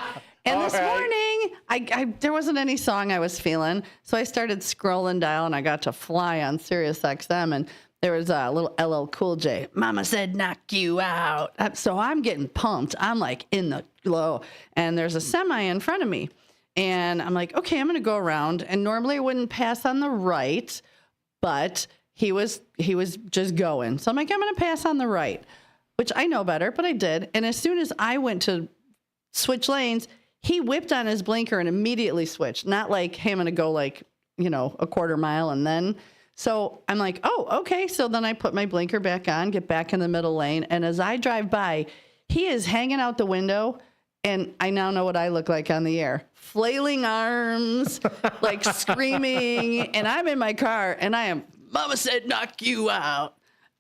And this morning, I there wasn't any song I was feeling, so I started scrolling down, and I got to Fly on Sirius XM, and there was a little LL Cool J. Mama said, knock you out. So I'm getting pumped. I'm like in the glow, and there's a semi in front of me. And I'm like, okay, I'm going to go around. And normally I wouldn't pass on the right, but he was just going. So I'm like, I'm going to pass on the right, which I know better, but I did. And as soon as I went to switch lanes, he whipped on his blinker and immediately switched. Not like, hey, I'm going to go like, a quarter mile and then. So I'm like, oh, okay. So then I put my blinker back on, get back in the middle lane. And as I drive by, he is hanging out the window. And I now know what I look like on the air. Flailing arms, like screaming. And I'm in my car, and I am, Mama said, knock you out.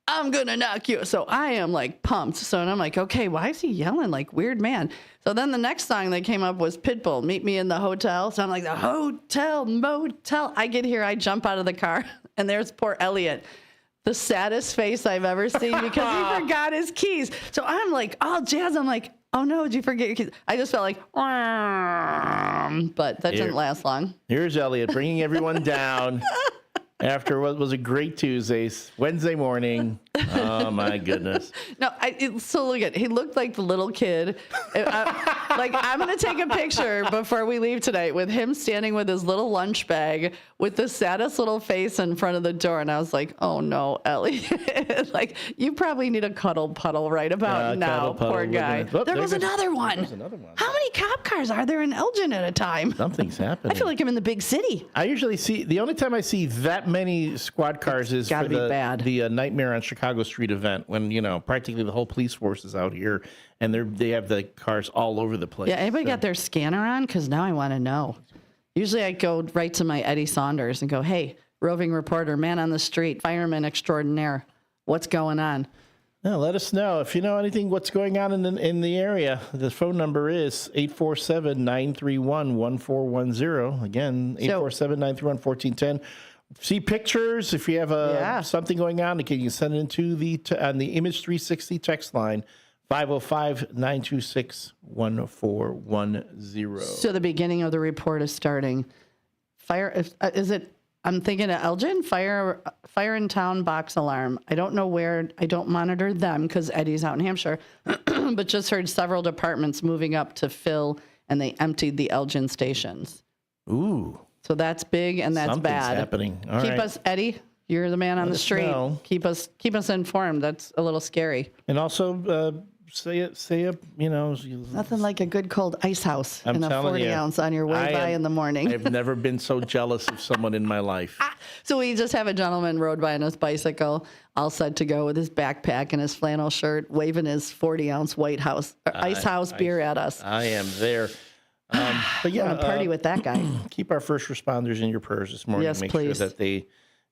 I'm going to knock you. So I am like pumped. So and I'm like, okay, why is he yelling like weird man? So then the next song that came up was Pitbull, Meet Me in the Hotel. So I'm like, the hotel, motel. I get here, I jump out of the car, and there's poor Elliot. The saddest face I've ever seen because he forgot his keys. So I'm like, all jazzed. I'm like, oh no, did you forget your keys? I just felt like, but that didn't last long. Here's Elliot bringing everyone down after what was a great Tuesday, Wednesday morning. Oh my goodness. No, so look at, he looked like the little kid. I'm going to take a picture before we leave tonight with him standing with his little lunch bag with the saddest little face in front of the door. And I was like, oh no, Elliot. Like, you probably need a cuddle puddle right about now, poor guy. There was another one. How many cop cars are there in Elgin at a time? Something's happening. I feel like I'm in the big city. I usually see, the only time I see that many squad cars is for the Nightmare on Chicago Street event when, practically the whole police force is out here and they have the cars all over the place. Yeah, anybody got their scanner on? Because now I want to know. Usually I go right to my Eddie Saunders and go, hey, roving reporter, man on the street, fireman extraordinaire, what's going on? No, let us know if you know anything what's going on in the area. The phone number is 847-931-1410. Again, 847-931-1410. See pictures. If you have something going on, you can send it into on the Image 360 text line, 505-926-1410. So the beginning of the report is starting. Is it? I'm thinking of Elgin, fire in town, box alarm. I don't know where. I don't monitor them because Eddie's out in Hampshire, but just heard several departments moving up to fill, and they emptied the Elgin stations. Ooh. So that's big and that's Something's bad. Happening. All right. Us, Eddie. You're the man on the street. Know. Keep us informed. That's a little scary. And also say nothing like a good cold ice house and a 40 ounce on your way by in the morning. I've never been so jealous of someone in my life. So we just have a gentleman rode by on his bicycle, all set to go with his backpack and his flannel shirt, waving his 40 ounce ice house beer at us. I am there. But yeah, I want to party with that guy. Keep our first responders in your prayers this morning. Yes, Make please. sure that they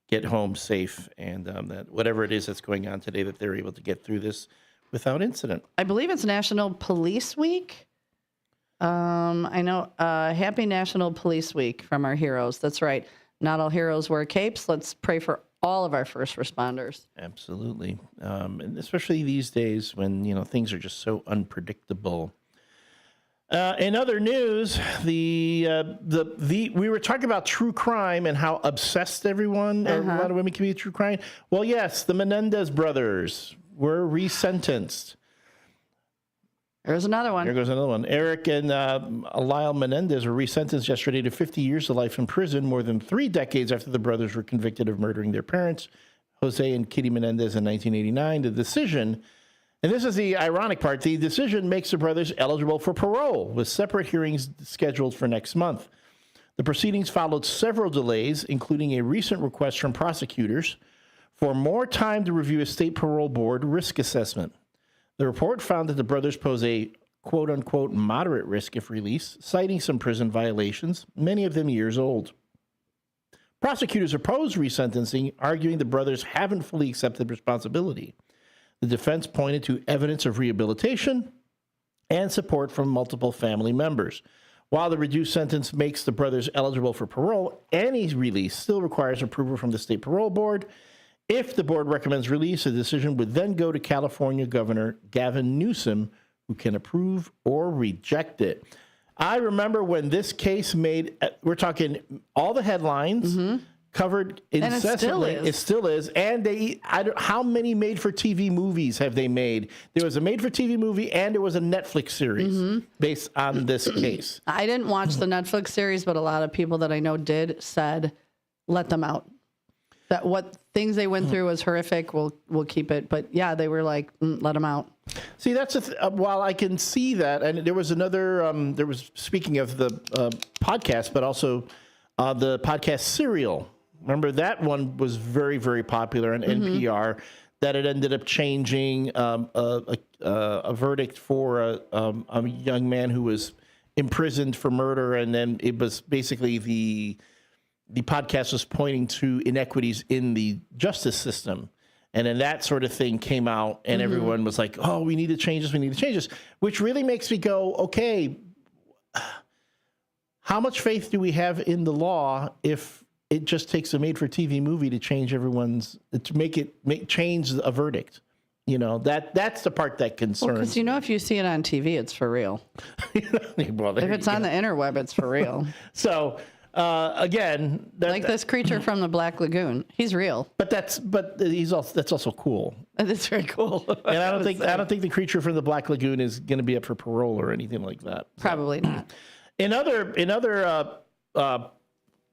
get home safe and that whatever it is that's going on today, that they're able to get through this without incident. I believe it's National Police Week. I know. Happy National Police Week from our heroes. That's right. Not all heroes wear capes. Let's pray for all of our first responders. Absolutely. And especially these days when, things are just so unpredictable. In other news, we were talking about true crime and how obsessed everyone, or a lot of women can be with true crime. Well, yes, the Menendez brothers were resentenced. There's another one. There goes another one. Eric and Lyle Menendez were resentenced yesterday to 50 years to life in prison, more than 3 decades after the brothers were convicted of murdering their parents, Jose and Kitty Menendez, in 1989. The decision. And this is the ironic part. The decision makes the brothers eligible for parole, with separate hearings scheduled for next month. The proceedings followed several delays, including a recent request from prosecutors for more time to review a state parole board risk assessment. The report found that the brothers pose a quote-unquote moderate risk if released, citing some prison violations, many of them years old. Prosecutors opposed resentencing, arguing the brothers haven't fully accepted responsibility. The defense pointed to evidence of rehabilitation and support from multiple family members. While the reduced sentence makes the brothers eligible for parole, any release still requires approval from the state parole board. If the board recommends release, a decision would then go to California Governor Gavin Newsom, who can approve or reject it. I remember when this case made, we're talking all the headlines, covered incessantly. And it still is. And how many made-for-TV movies have they made? There was a made-for-TV movie and there was a Netflix series based on this case. I didn't watch the Netflix series, but a lot of people that I know said, let them out. That what things they went through was horrific. We'll keep it. But yeah, they were like, let them out. See, that's while I can see that, and there was another. There was, speaking of the podcast, but also the podcast Serial. Remember that one was very, very popular on NPR. That it ended up changing a verdict for a young man who was imprisoned for murder, and then it was basically the podcast was pointing to inequities in the justice system. And then that sort of thing came out, and everyone was like, oh, we need to change this, we need to change this, which really makes me go, okay, how much faith do we have in the law if it just takes a made-for-TV movie to change change a verdict? You know, that's the part that concerns. Because if you see it on TV, it's for real. Well, if it's on the interweb, it's for real. So... again, like this creature from the Black Lagoon, he's real. But that's also cool. It's very cool. And I don't think the creature from the Black Lagoon is going to be up for parole or anything like that. Probably not. In other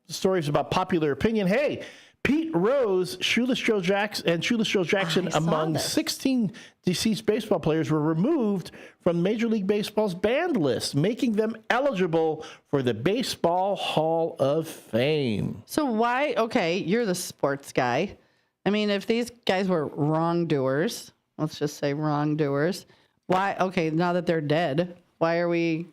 stories about popular opinion, hey, Pete Rose, Shoeless Joe Jackson, among 16 deceased baseball players, were removed from Major League Baseball's banned list, making them eligible for the Baseball Hall of Fame. So why? Okay, you're the sports guy. I mean, if these guys were wrongdoers, let's just say wrongdoers, why? Okay, now that they're dead, why are we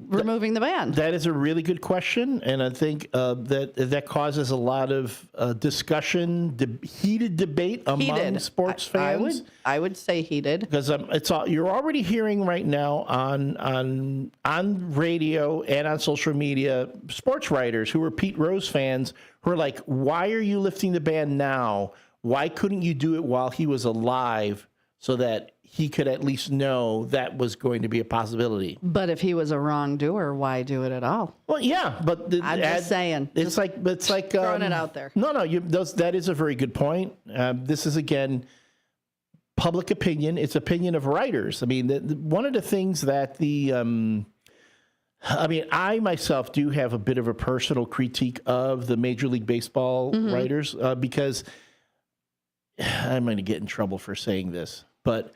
removing the ban? That is a really good question, and I think that causes a lot of discussion, heated debate among sports fans. I would say heated, because you're already hearing right now on radio and on social media sports writers who are Pete Rose fans who are like, "Why are you lifting the ban now? Why couldn't you do it while he was alive so that he could at least know that was going to be a possibility?" But if he was a wrongdoer, why do it at all? Well, yeah, but I'm just saying. It's like throwing it out there. No, that is a very good point. This is again public opinion. It's opinion of writers. I mean, one of the things that I myself do have a bit of a personal critique of the Major League Baseball writers because I'm going to get in trouble for saying this, but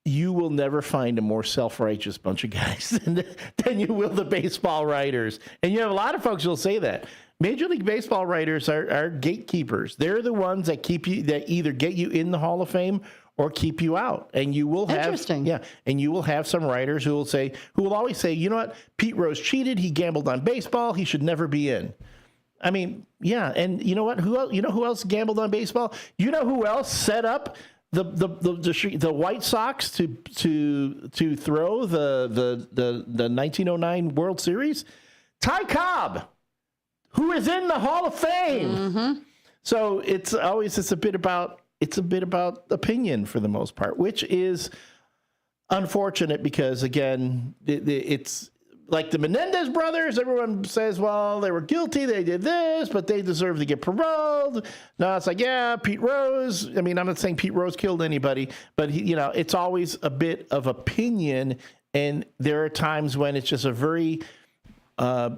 you will never find a more self-righteous bunch of guys than you will the baseball writers. And you have a lot of folks who will say that. Major League Baseball writers are gatekeepers. They're the ones that either get you in the Hall of Fame or keep you out. And you will have and you will have some writers who will always say, you know what, Pete Rose cheated, he gambled on baseball, he should never be in. I mean, yeah, and you know what? Who else gambled on baseball? You know who else set up the White Sox to throw the 1909 World Series? Ty Cobb, who is in the Hall of Fame. So it's a bit about opinion for the most part, which is unfortunate because again, it's like the Menendez brothers. Everyone says, well, they were guilty, they did this, but they deserve to get paroled. No, it's like, yeah, Pete Rose. I mean, I'm not saying Pete Rose killed anybody, but it's always a bit of opinion, and there are times when it's just a very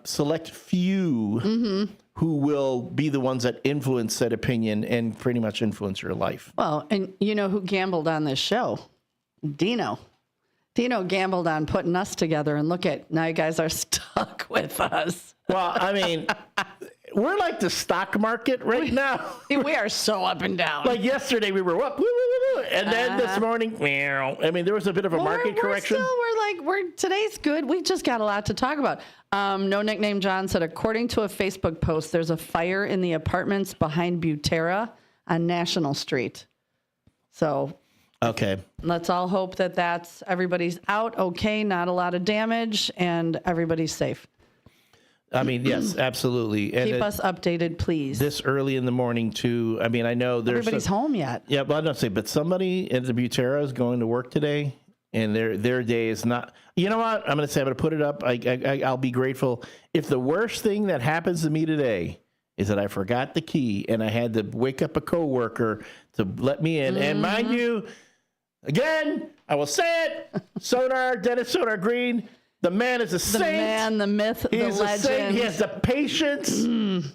select few who will be the ones that influence that opinion and pretty much influence your life. Well, and you know who gambled on this show? Dino. Dino gambled on putting us together, and look at now you guys are stuck with us. Well, I mean, we're like the stock market right now. We are so up and down. Like yesterday, we were up, and then this morning, meow. I mean, there was a bit of a market correction. Today's good. We just got a lot to talk about. No Nickname John said, according to a Facebook post, there's a fire in the apartments behind Butera on National Street. So, okay, let's all hope that everybody's out okay, not a lot of damage, and everybody's safe. I mean, yes, absolutely. And keep us updated, please. This early in the morning, too. I mean, I know everybody's home yet. Yeah, but I don't say, but somebody at the Butera is going to work today, and their day is not. You know what? I'm going to say, I'm going to put it up. I'll be grateful if the worst thing that happens to me today is that I forgot the key and I had to wake up a coworker to let me in. And mind you, again, I will say it, Dennis Sonar Green, the man is a saint. The man, the myth, the legend. He has the patience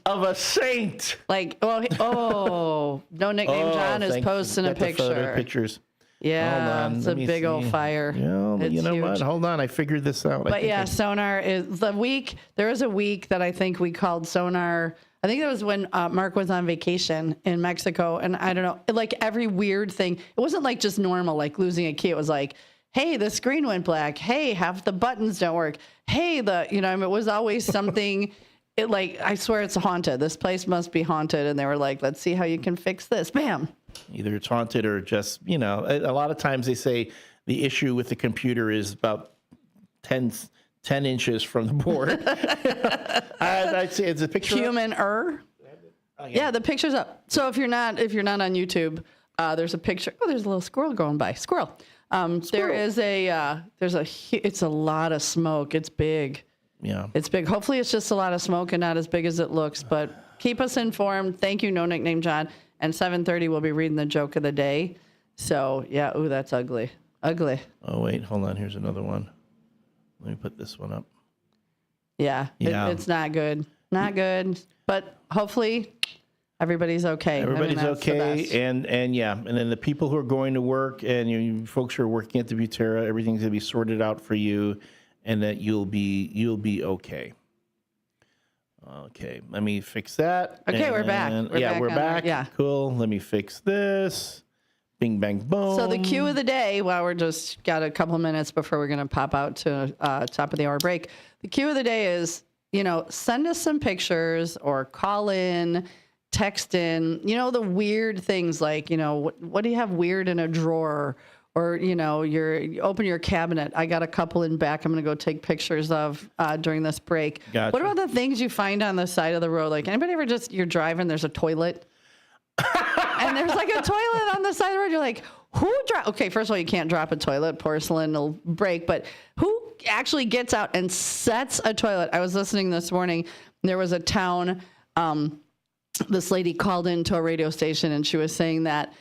of a saint. No Nickname John is posting a picture. Pictures. Yeah, it's a big old fire. Yeah, you know what? Hold on, I figured this out. But Sonar is the week. There was a week that I think we called Sonar. I think it was when Mark was on vacation in Mexico, and I don't know, like every weird thing. It wasn't like just normal, like losing a key. It was like, hey, the screen went black. Hey, half the buttons don't work. Hey, it was always something. I swear it's haunted. This place must be haunted. And they were like, let's see how you can fix this. Bam. Either it's haunted or just, a lot of times they say the issue with the computer is about 10 inches from the board. I'd say it's a picture. Human error. Yeah, the picture's up. So if you're not on YouTube, there's a picture. Oh, there's a little squirrel going by. Squirrel. There is it's a lot of smoke. It's big. Yeah. It's big. Hopefully it's just a lot of smoke and not as big as it looks, but keep us informed. Thank you, No Nickname John. And 7:30 we'll be reading the joke of the day. So, yeah, ooh, that's ugly. Ugly. Oh, wait, hold on. Here's another one. Let me put this one up. Yeah. It's not good. Not good. But hopefully everybody's okay. Everybody's okay. And then the people who are going to work and you folks who are working at the Butera, everything's going to be sorted out for you and that you'll be okay. Okay, let me fix that. Okay, we're back. We're back. Yeah. Cool. Let me fix this. Bing, bang, boom. So the cue of the day, we're just got a couple of minutes before we're going to pop out to top of the hour break. The cue of the day is, send us some pictures or call in, text in, the weird things like, what do you have weird in a drawer? Or, you open your cabinet. I got a couple in back I'm going to go take pictures of during this break. Gotcha. What about the things you find on the side of the road? Like, anybody ever you're driving, there's a toilet? And there's like a toilet on the side of the road. You're like, okay, first of all, you can't drop a toilet. Porcelain will break. But who actually gets out and sets a toilet? I was listening this morning. There was a town. This lady called into a radio station, and she was saying that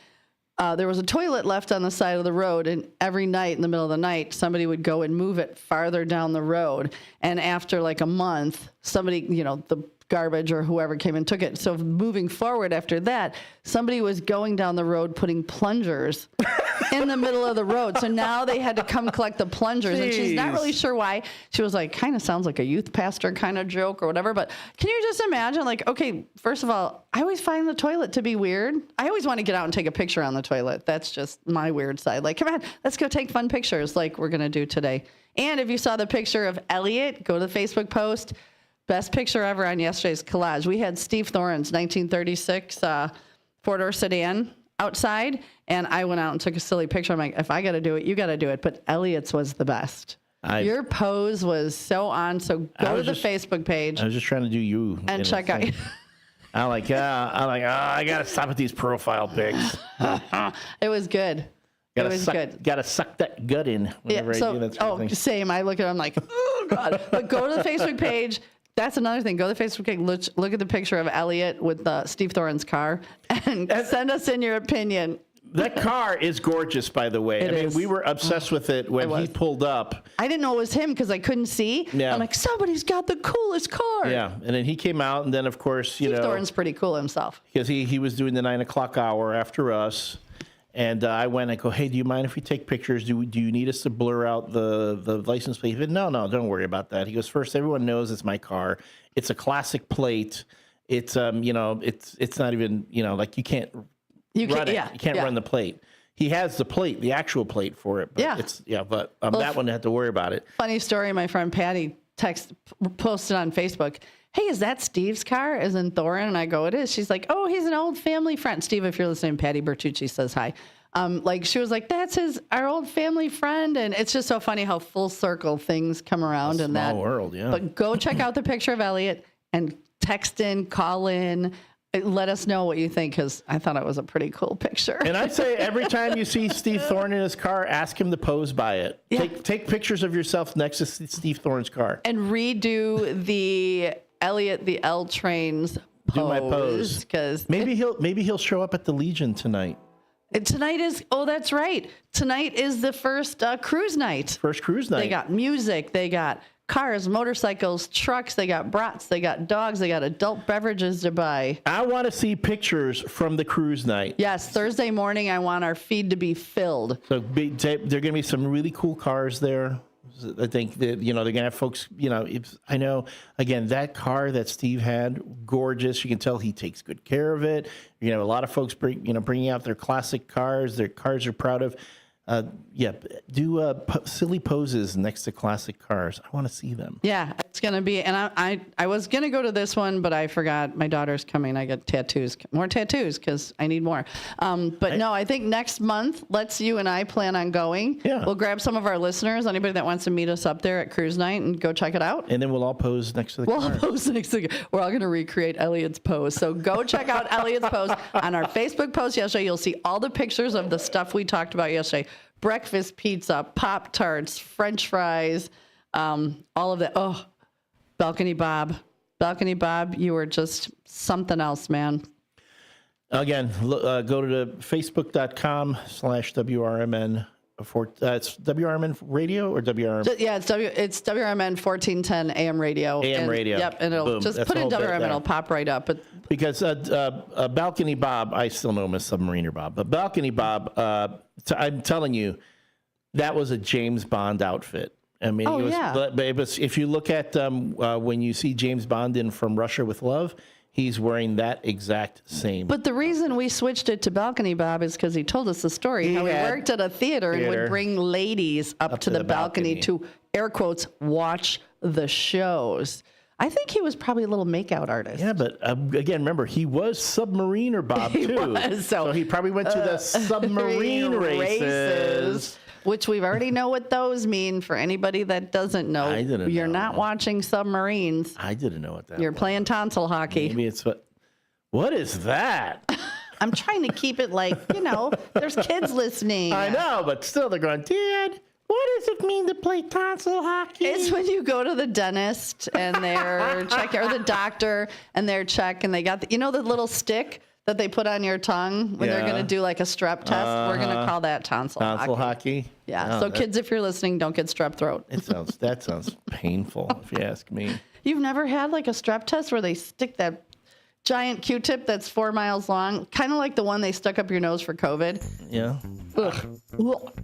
there was a toilet left on the side of the road, and every night in the middle of the night, somebody would go and move it farther down the road. And after like a month, somebody, the garbage or whoever came and took it. So moving forward after that, somebody was going down the road putting plungers in the middle of the road. So now they had to come collect the plungers. Jeez. And she's not really sure why. She was like, kind of sounds like a youth pastor kind of joke or whatever. But can you just imagine, like, okay, first of all, I always find the toilet to be weird. I always want to get out and take a picture on the toilet. That's just my weird side. Like, come on, let's go take fun pictures like we're going to do today. And if you saw the picture of Elliot, go to the Facebook post. Best picture ever on yesterday's collage. We had Steve Thoren's 1936 four-door sedan outside, and I went out and took a silly picture. I'm like, if I got to do it, you got to do it. But Elliot's was the best. Your pose was so on. So go to the Facebook page. I was just trying to do you. And check out. I got to stop with these profile pics. It was good. Good. Got to suck that gut in. Yeah, same. I look at it, I'm like, oh, God. But go to the Facebook page. That's another thing. Go to the Facebook page, look at the picture of Elliot with Steve Thoren's car, and send us in your opinion. That car is gorgeous, by the way. We were obsessed with it when he pulled up. I didn't know it was him because I couldn't see. Yeah. I'm like, somebody's got the coolest car. Yeah, and then he came out, and then, of course, Steve Thoren's pretty cool himself. Because he was doing the 9 o'clock hour after us. And I went and go, hey, do you mind if we take pictures? Do you need us to blur out the license plate? He said, no, don't worry about that. He goes, first, everyone knows it's my car. It's a classic plate. it's it's not even like you can't run it. Yeah, you can't run the plate. He has the plate, the actual plate for it. But that one I have to worry about it. Funny story. My friend Patty posted on Facebook. Hey, is that Steve's car? As in Thorin? And I go, it is. She's like, oh, he's an old family friend. Steve, if you're listening, Patty Bertucci says hi. She was like, that's our old family friend. And it's just so funny how full circle things come around in that world. Yeah. But go check out the picture of Elliot and text in, call in. Let us know what you think, because I thought it was a pretty cool picture. And I'd say every time you see Steve Thorne in his car, ask him to pose by it. Yeah. Take pictures of yourself next to Steve Thorne's car. And redo the Elliot the L Train's pose. Do my pose. Because maybe he'll show up at the Legion tonight. Tonight is, that's right. Tonight is the first cruise night. First cruise night. They got music. They got cars, motorcycles, trucks. They got brats. They got dogs. They got adult beverages to buy. I want to see pictures from the cruise night. Yes, Thursday morning, I want our feed to be filled. So there are going to be some really cool cars there. I think that, they're going to have folks, I know, again, that car that Steve had, gorgeous. You can tell he takes good care of it. A lot of folks bringing out their classic cars, their cars they're proud of. Do silly poses next to classic cars. I want to see them. Yeah, it's going to be, and I was going to go to this one, but I forgot my daughter's coming. I got more tattoos because I need more. I think next month, you and I plan on going. Yeah. We'll grab some of our listeners, anybody that wants to meet us up there at cruise night, and go check it out. And then we'll all pose next to the car. We're all going to recreate Elliot's pose. So go check out Elliot's pose on our Facebook post yesterday. You'll see all the pictures of the stuff we talked about yesterday. Breakfast pizza, Pop-Tarts, French fries, all of that. Oh, Balcony Bob, you were just something else, man. Again, go to facebook.com/WRMN. It's WRMN radio or WRMN? Yeah, it's WRMN 1410 AM radio. Radio. Yep, and it'll just put in WRMN, it'll pop right up. But because Balcony Bob, I still know him as Submariner Bob, but Balcony Bob, I'm telling you, that was a James Bond outfit. I mean, it was, if you look at when you see James Bond in From Russia with Love, he's wearing that exact same. But the reason we switched it to Balcony Bob is because he told us the story how he worked at a theater and would bring ladies up to the balcony to, air quotes, watch the shows. I think he was probably a little makeout artist. Yeah, but again, remember, he was Submariner Bob, too. So he probably went to the submarine races. Which we've already know what those mean. For anybody that doesn't know, you're not watching submarines. I didn't know what that You're playing tonsil hockey. Maybe it's what is that? I'm trying to keep it like, there's kids listening. I know, but still they're going, Dad, what does it mean to play tonsil hockey? It's when you go to the dentist and they're checking, or the doctor, and they're checking, they got the little stick that they put on your tongue when they're going to do like a strep test. We're going to call that tonsil hockey. Yeah. So kids, if you're listening, don't get strep throat. That sounds painful, if you ask me. You've never had like a strep test where they stick that giant Q-tip that's 4 miles long, kind of like the one they stuck up your nose for COVID? Yeah. Ugh.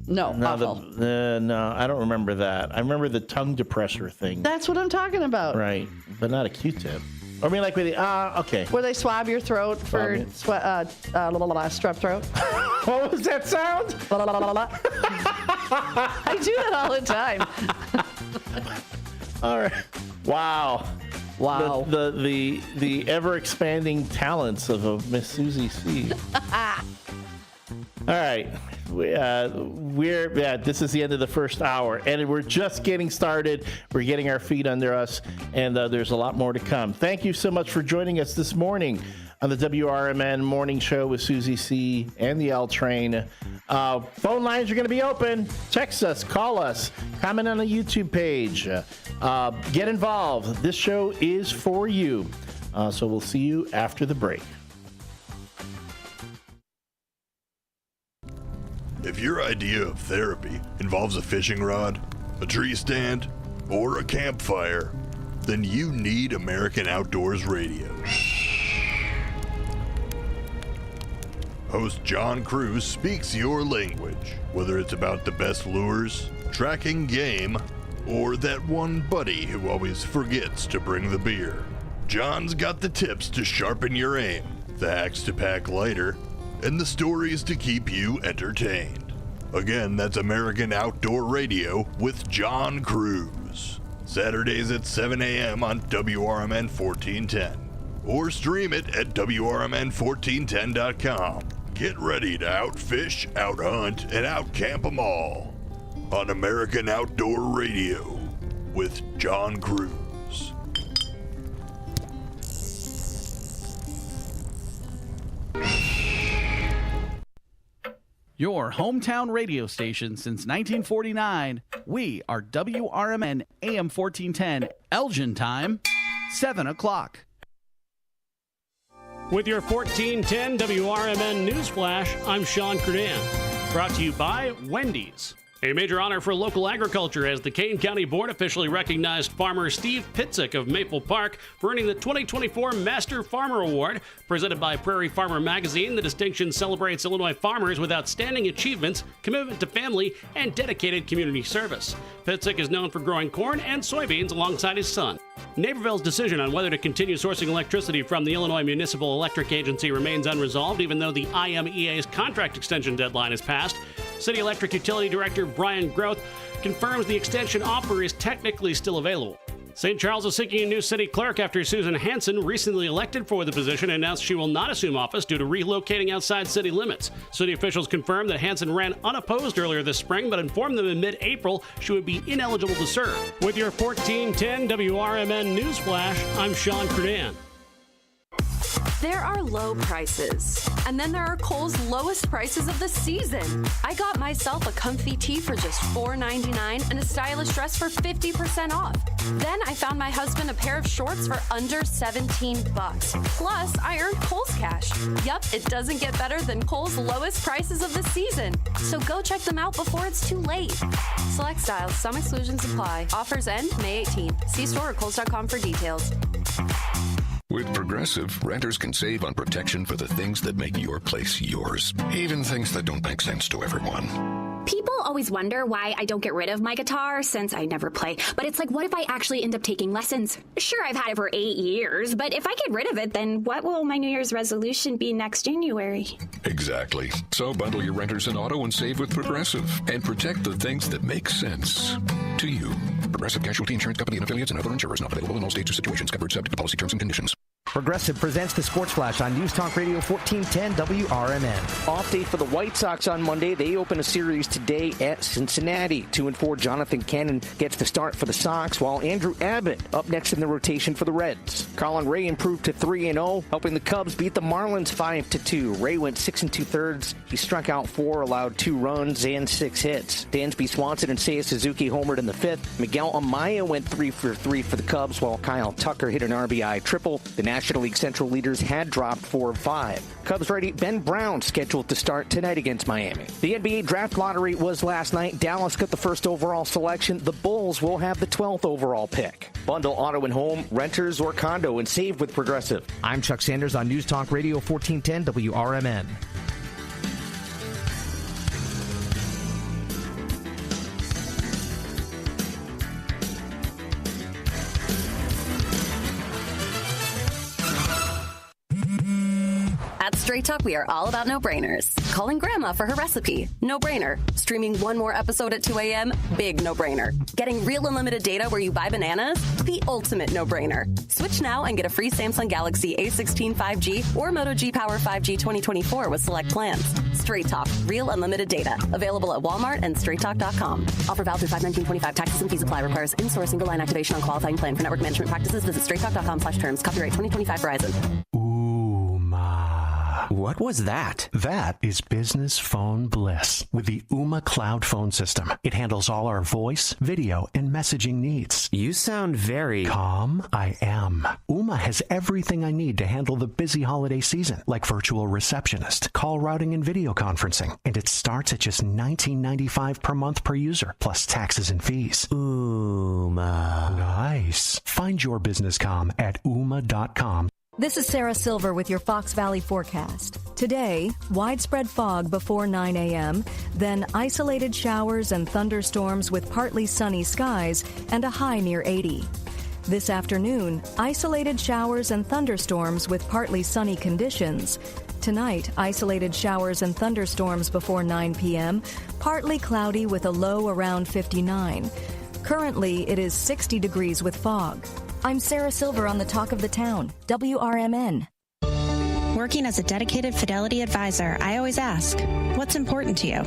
No, awful. No, I don't remember that. I remember the tongue depressor thing. That's what I'm talking about. Right, but not a Q-tip. I mean, like with the okay. Where they swab your throat for strep throat. What was that sound? I do that all the time. All right. Wow. The ever expanding talents of Miss Susie C. All right. This is the end of the first hour, and we're just getting started. We're getting our feet under us, and there's a lot more to come. Thank you so much for joining us this morning on the WRMN Morning Show with Susie C. and the L Train. Phone lines are going to be open. Text us, call us, comment on the YouTube page. Get involved. This show is for you. So we'll see you after the break. If your idea of therapy involves a fishing rod, a tree stand, or a campfire, then you need American Outdoors Radio. Host John Cruz speaks your language, whether it's about the best lures, tracking game, or that one buddy who always forgets to bring the beer. John's got the tips to sharpen your aim, the hacks to pack lighter, and the stories to keep you entertained. Again, that's American Outdoor Radio with John Cruz. Saturdays at 7 a.m. on WRMN 1410. Or stream it at WRMN1410.com. Get ready to outfish, outhunt, and outcamp 'em all on American Outdoor Radio with John Cruz. Your hometown radio station since 1949. We are WRMN AM 1410, Elgin time, 7 o'clock. With your 1410 WRMN News Flash, I'm Sean Kernan. Brought to you by Wendy's. A major honor for local agriculture as the Kane County Board officially recognized farmer Steve Pitzik of Maple Park for earning the 2024 Master Farmer Award. Presented by Prairie Farmer Magazine, the distinction celebrates Illinois farmers with outstanding achievements, commitment to family, and dedicated community service. Pitzik is known for growing corn and soybeans alongside his son. Naperville's decision on whether to continue sourcing electricity from the Illinois Municipal Electric Agency remains unresolved, even though the IMEA's contract extension deadline has passed. City Electric Utility Director Brian Groth confirms the extension offer is technically still available. St. Charles is seeking a new city clerk after Susan Hansen, recently elected for the position, announced she will not assume office due to relocating outside city limits. City officials confirmed that Hansen ran unopposed earlier this spring, but informed them in mid-April she would be ineligible to serve. With your 1410 WRMN News Flash, I'm Sean Kernan. There are low prices, and then there are Kohl's lowest prices of the season. I got myself a comfy tee for just $4.99 and a stylish dress for 50% off. Then I found my husband a pair of shorts for under $17. Plus, I earned Kohl's cash. Yup, it doesn't get better than Kohl's lowest prices of the season. So go check them out before it's too late. Select styles, some exclusions apply. Offers end May 18. See store or Kohls.com for details. With Progressive, renters can save on protection for the things that make your place yours, even things that don't make sense to everyone. People always wonder why I don't get rid of my guitar since I never play. But it's like, what if I actually end up taking lessons? Sure, I've had it for 8 years, but if I get rid of it, then what will my New Year's resolution be next January? Exactly. So bundle your renters and auto and save with Progressive and protect the things that make sense to you. Progressive Casualty Insurance Company and affiliates and other insurers not available in all states or situations. Covered subject to policy terms and conditions. Progressive presents the Sports Flash on News Talk Radio 1410 WRMN. Off day for the White Sox on Monday. They open a series today at Cincinnati. 2-4 Jonathan Cannon gets the start for the Sox, while Andrew Abbott up next in the rotation for the Reds. Colin Ray improved to 3-0, helping the Cubs beat the Marlins 5-2. Ray went 6 2/3. He struck out 4, allowed 2 runs and 6 hits. Dansby Swanson and Seiya Suzuki homered in the 5th. Miguel Amaya went 3 for 3 for the Cubs, while Kyle Tucker hit an RBI triple. The National League Central leaders had dropped 4 of 5. Cubs ready Ben Brown scheduled to start tonight against Miami. The NBA draft lottery was last night. Dallas got the first overall selection. The Bulls will have the 12th overall pick. Bundle auto and home, renters, or condo and save with Progressive. I'm Chuck Sanders on News Talk Radio 1410 WRMN. At Straight Talk, we are all about no-brainers. Calling Grandma for her recipe, no-brainer. Streaming one more episode at 2 a.m., big no-brainer. Getting real unlimited data where you buy bananas, the ultimate no-brainer. Switch now and get a free Samsung Galaxy A16 5G or Moto G Power 5G 2024 with select plans. Straight Talk, real unlimited data. Available at Walmart and StraightTalk.com. Offer valid through 5/19/25. Taxes and fees apply. Requires in-store single line activation on qualifying plan. For network management practices, visit StraightTalk.com/terms. Copyright 2025 Verizon. What was that? That is business phone bliss with the Ooma Cloud Phone System. It handles all our voice, video, and messaging needs. You sound very calm. I am. Ooma has everything I need to handle the busy holiday season, like virtual receptionist, call routing, and video conferencing. And it starts at just $19.95 per month per user, plus taxes and fees. Ooma. Nice. Find your business comm at ooma.com. This is Sarah Silver with your Fox Valley forecast. Today, widespread fog before 9 a.m., then isolated showers and thunderstorms with partly sunny skies and a high near 80. This afternoon, isolated showers and thunderstorms with partly sunny conditions. Tonight, isolated showers and thunderstorms before 9 p.m., partly cloudy with a low around 59. Currently, it is 60 degrees with fog. I'm Sarah Silver on the Talk of the Town, WRMN. Working as a dedicated Fidelity advisor, I always ask, what's important to you?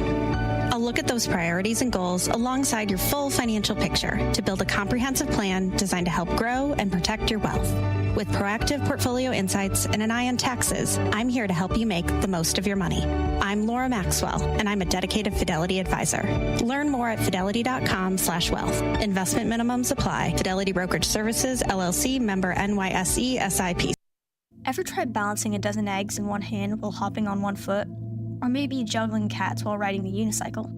I'll look at those priorities and goals alongside your full financial picture to build a comprehensive plan designed to help grow and protect your wealth. With proactive portfolio insights and an eye on taxes, I'm here to help you make the most of your money. I'm Laura Maxwell, and I'm a dedicated Fidelity advisor. Learn more at fidelity.com/wealth. Investment minimums apply. Fidelity Brokerage Services, LLC, member NYSE, SIPC. Ever tried balancing a dozen eggs in one hand while hopping on one foot? Or maybe juggling cats while riding the unicycle?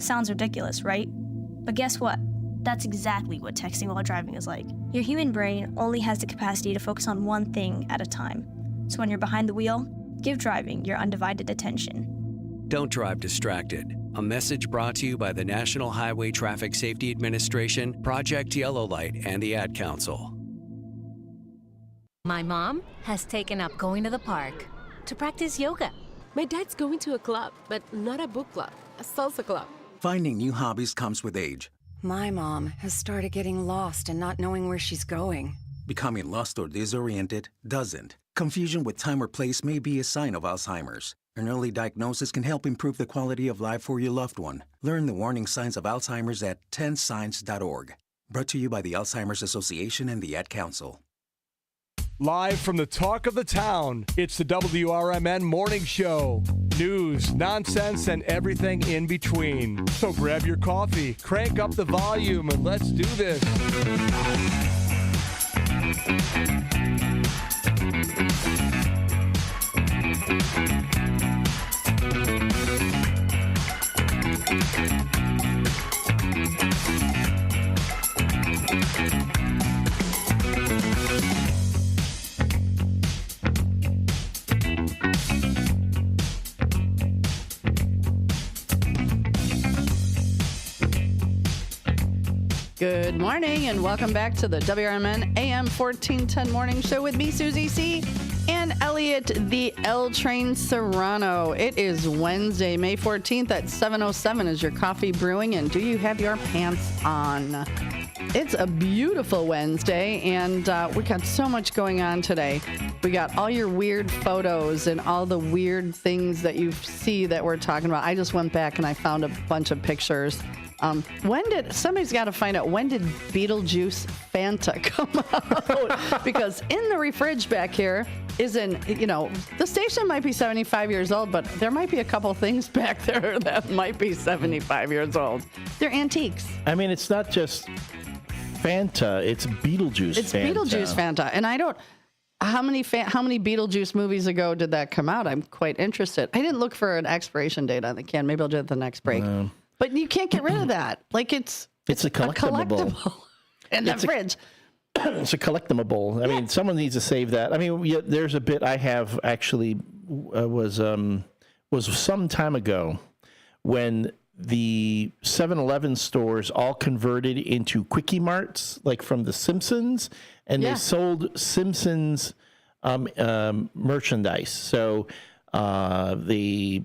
Sounds ridiculous, right? But guess what? That's exactly what texting while driving is like. Your human brain only has the capacity to focus on one thing at a time. So when you're behind the wheel, give driving your undivided attention. Don't drive distracted. A message brought to you by the National Highway Traffic Safety Administration, Project Yellow Light, and the Ad Council. My mom has taken up going to the park to practice yoga. My dad's going to a club, but not a book club, a salsa club. Finding new hobbies comes with age. My mom has started getting lost and not knowing where she's going. Becoming lost or disoriented doesn't. Confusion with time or place may be a sign of Alzheimer's. An early diagnosis can help improve the quality of life for your loved one. Learn the warning signs of Alzheimer's at 10signs.org. Brought to you by the Alzheimer's Association and the Ad Council. Live from the Talk of the Town, it's the WRMN Morning Show. News, nonsense, and everything in between. So grab your coffee, crank up the volume, and let's do this. Good morning and welcome back to the WRMN AM 1410 Morning Show with me, Susie C. and Elliot, the L Train Serrano. It is Wednesday, May 14th at 7:07. Is your coffee brewing and do you have your pants on? It's a beautiful Wednesday and we got so much going on today. We got all your weird photos and all the weird things that you see that we're talking about. I just went back and I found a bunch of pictures. Somebody's got to find out, when did Beetlejuice Fanta come out? Because in the refrige back here the station might be 75 years old, but there might be a couple things back there that might be 75 years old. They're antiques. I mean, it's not just Fanta, it's Beetlejuice Fanta. It's Beetlejuice Fanta. And I don't... How many Beetlejuice movies ago did that come out? I'm quite interested. I didn't look for an expiration date on the can. Maybe I'll do it the next break. But you can't get rid of that. Like it's a collectible. In the fridge. It's a collectible. I mean, someone needs to save that. I mean, there's a bit I have actually was some time ago when the 7-Eleven stores all converted into Quickie Marts, like from The Simpsons, and they sold Simpsons merchandise. So they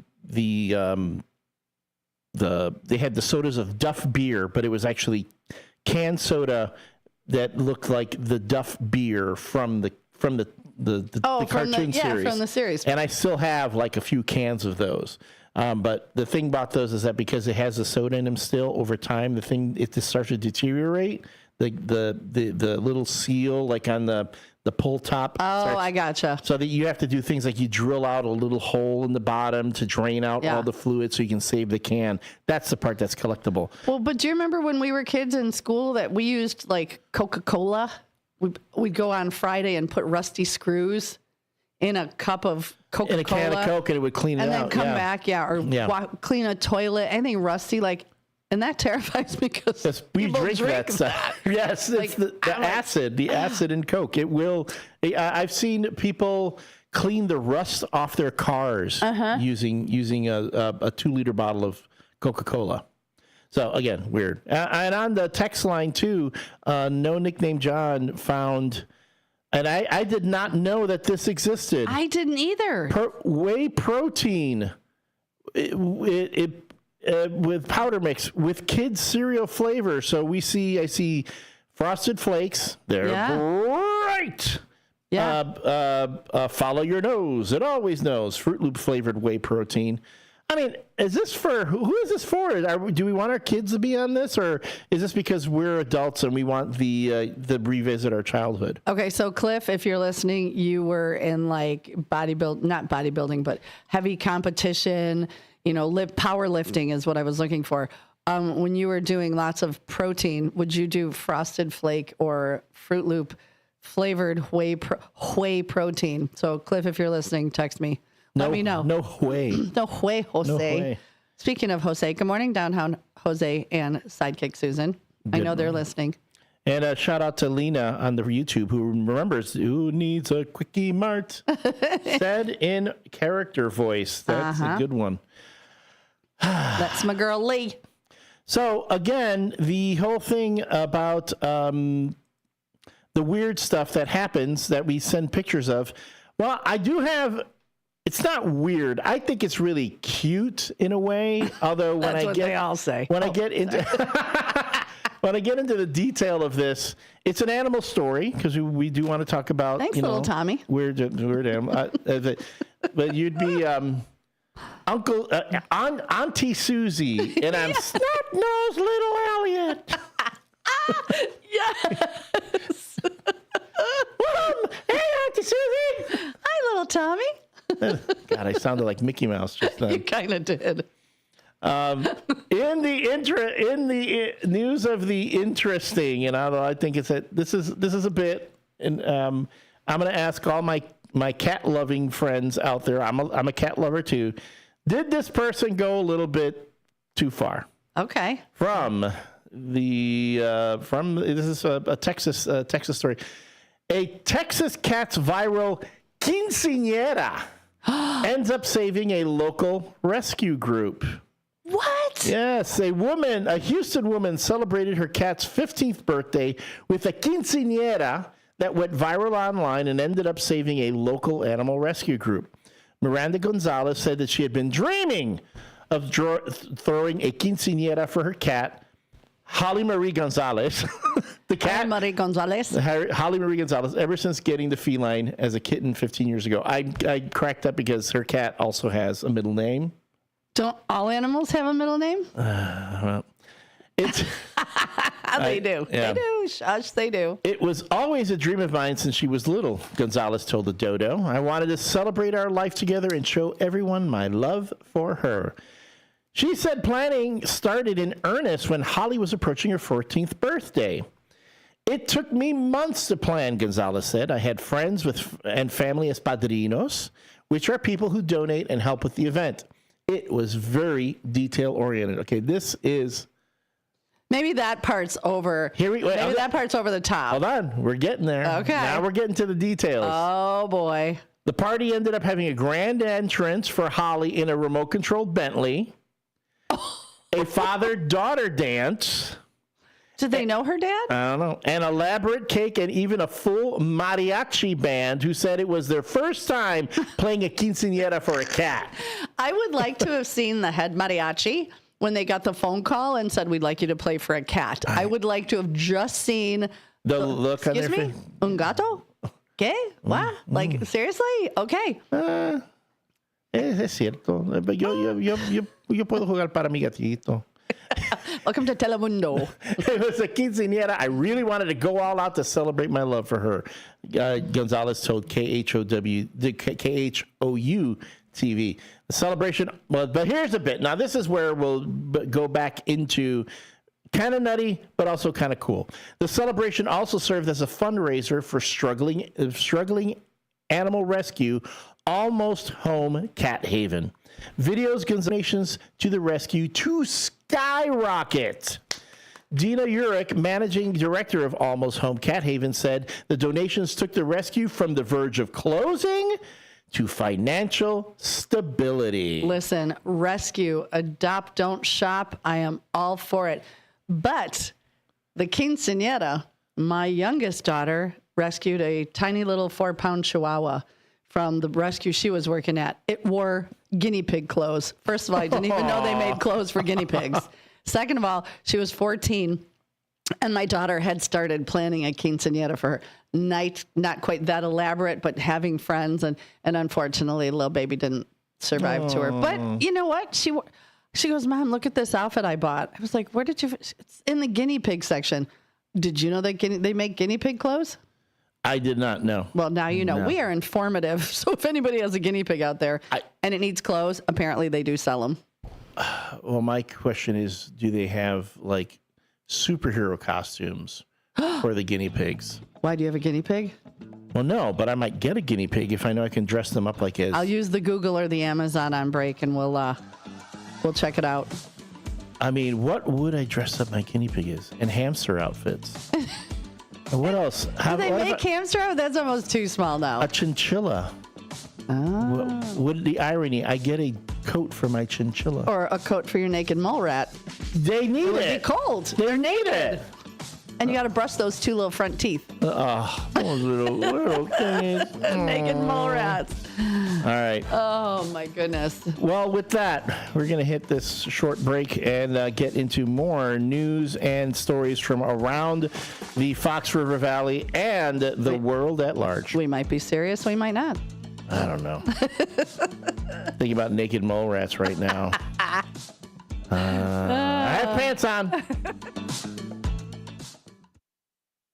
had the sodas of Duff beer, but it was actually canned soda that looked like the Duff beer from the cartoon series. Yeah, from the series. And I still have like a few cans of those. But the thing about those is that because it has the soda in them still, over time it just starts to deteriorate. The little seal like on the pull top. Oh, I gotcha. So that you have to do things like you drill out a little hole in the bottom to drain out all the fluid so you can save the can. That's the part that's collectible. Well, but do you remember when we were kids in school that we used like Coca-Cola? We'd go on Friday and put rusty screws in a cup of Coca-Cola. In a can of Coke, and it would clean it out. And then come back, clean a toilet, anything rusty, and that terrifies me because we drink that stuff. Yes, it's the acid in Coke. It will. I've seen people clean the rust off their cars using a 2-liter bottle of Coca-Cola. So, again, weird. And on the text line, too, No Nickname John found, and I did not know that this existed. I didn't either. Whey protein with powder mix with kids cereal flavor. So I see Frosted Flakes. They're great. Yeah. Follow your nose. It always knows. Fruit Loop flavored whey protein. I mean, is this for who is this for? Do we want our kids to be on this, or is this because we're adults and we want the revisit our childhood? Okay, so Cliff, if you're listening, you were in like not bodybuilding, but heavy competition. Powerlifting is what I was looking for. When you were doing lots of protein, would you do Frosted Flake or Fruit Loop flavored whey protein? So Cliff, if you're listening, text me. Let me know. No way. No way, Jose. No way. Speaking of Jose, good morning, Downtown Jose and Sidekick Susan. I know they're listening. And a shout out to Lena on the YouTube, who remembers who needs a Quickie Mart. Said in character voice. That's a good one. That's my girl Lee. So again, the whole thing about the weird stuff that happens that we send pictures of. Well, I do have. It's not weird. I think it's really cute in a way. Although when they all say. When I get into the detail of this, it's an animal story because we do want to talk about. Thanks, little Tommy. Weird animal. But you'd be Auntie Susie, and I'm Snot Nose Little Elliot. Yes. Hey, Auntie Susie. Hi, little Tommy. God, I sounded like Mickey Mouse just then. You kind of did. In the news of the interesting, and although I think this is a bit, and I'm going to ask all my cat loving friends out there. I'm a cat lover too. Did this person go a little bit too far? Okay. From this is a Texas story. A Texas cat's viral quinceañera ends up saving a local rescue group. What? Yes, a Houston woman celebrated her cat's 15th birthday with a quinceañera that went viral online and ended up saving a local animal rescue group. Miranda Gonzalez said that she had been dreaming of throwing a quinceañera for her cat, Holly Marie Gonzalez. The cat, Holly Marie Gonzalez, ever since getting the feline as a kitten 15 years ago. I cracked up because her cat also has a middle name. Don't all animals have a middle name? Well, it's they do. Yeah. They do. Shush, they do. It was always a dream of mine since she was little, Gonzalez told the Dodo. I wanted to celebrate our life together and show everyone my love for her. She said planning started in earnest when Holly was approaching her 14th birthday. It took me months to plan, Gonzalez said. I had friends and family as padrinos, which are people who donate and help with the event. It was very detail-oriented. Okay, this is... Maybe that part's over. That part's over the top. Hold on. We're getting there. Okay. Now we're getting to the details. Oh, boy. The party ended up having a grand entrance for Holly in a remote-controlled Bentley. A father-daughter dance. Did they know her dad? I don't know. An elaborate cake and even a full mariachi band who said it was their first time playing a quinceañera for a cat. I would like to have seen the head mariachi when they got the phone call and said, we'd like you to play for a cat. I would like to have just seen the look on their face. Excuse me? Un gato? ¿Qué? What? Like, seriously? Okay. Es cierto. Yo puedo jugar para mi gatito. Welcome to Telemundo. It was a quinceañera. I really wanted to go all out to celebrate my love for her. Gonzalez told KHOU TV. The celebration, but here's a bit. Now, this is where we'll go back into kind of nutty, but also kind of cool. The celebration also served as a fundraiser for struggling animal rescue, Almost Home Cat Haven. Videos donations to the rescue to skyrocket. Dina Urich, managing director of Almost Home Cat Haven, said the donations took the rescue from the verge of closing to financial stability. Listen, rescue, adopt, don't shop. I am all for it. But the quinceañera, my youngest daughter, rescued a tiny little 4-pound chihuahua from the rescue she was working at. It wore guinea pig clothes. First of all, I didn't even know they made clothes for guinea pigs. Second of all, she was 14, and my daughter had started planning a quinceañera for her. Not quite that elaborate, but having friends, and unfortunately, little baby didn't survive to her. But you know what? She goes, Mom, look at this outfit I bought. I was like, where did you? It's in the guinea pig section. Did you know that they make guinea pig clothes? I did not know. Well, now you know. No. We are informative. So if anybody has a guinea pig out there and it needs clothes, apparently they do sell them. Well, my question is, do they have like superhero costumes for the guinea pigs? Why do you have a guinea pig? Well, no, but I might get a guinea pig if I know I can dress them up like as. I'll use the Google or the Amazon on break, and we'll check it out. I mean, what would I dress up my guinea pig as? In hamster outfits. And what else? Do they make hamster outfits? That's almost too small now. A chinchilla. Oh. What the irony? I get a coat for my chinchilla. Or a coat for your naked mole rat. They need it. It would be cold. They need it. And you got to brush those 2 little front teeth. Those little things. Naked mole rats. All right. Oh, my goodness. Well, with that, we're going to hit this short break and get into more news and stories from around the Fox River Valley and the world at large. We might be serious. We might not. I don't know. Thinking about naked mole rats right now. I have pants on.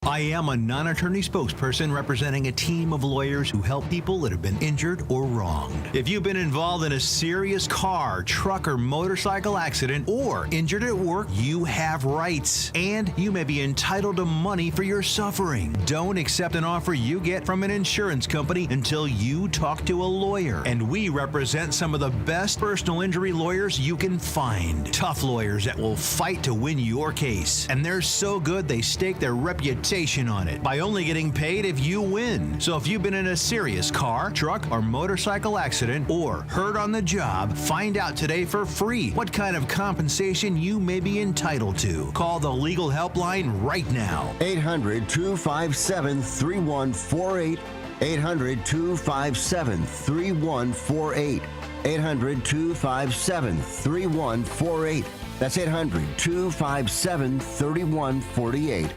I am a non-attorney spokesperson representing a team of lawyers who help people that have been injured or wronged. If you've been involved in a serious car, truck, or motorcycle accident or injured at work, you have rights, and you may be entitled to money for your suffering. Don't accept an offer you get from an insurance company until you talk to a lawyer. And we represent some of the best personal injury lawyers you can find. Tough lawyers that will fight to win your case. And they're so good they stake their reputation on it by only getting paid if you win. So if you've been in a serious car, truck, or motorcycle accident or hurt on the job, find out today for free what kind of compensation you may be entitled to. Call the legal helpline right now. 800-257-3148. 800-257-3148. 800-257-3148. That's 800-257-3148.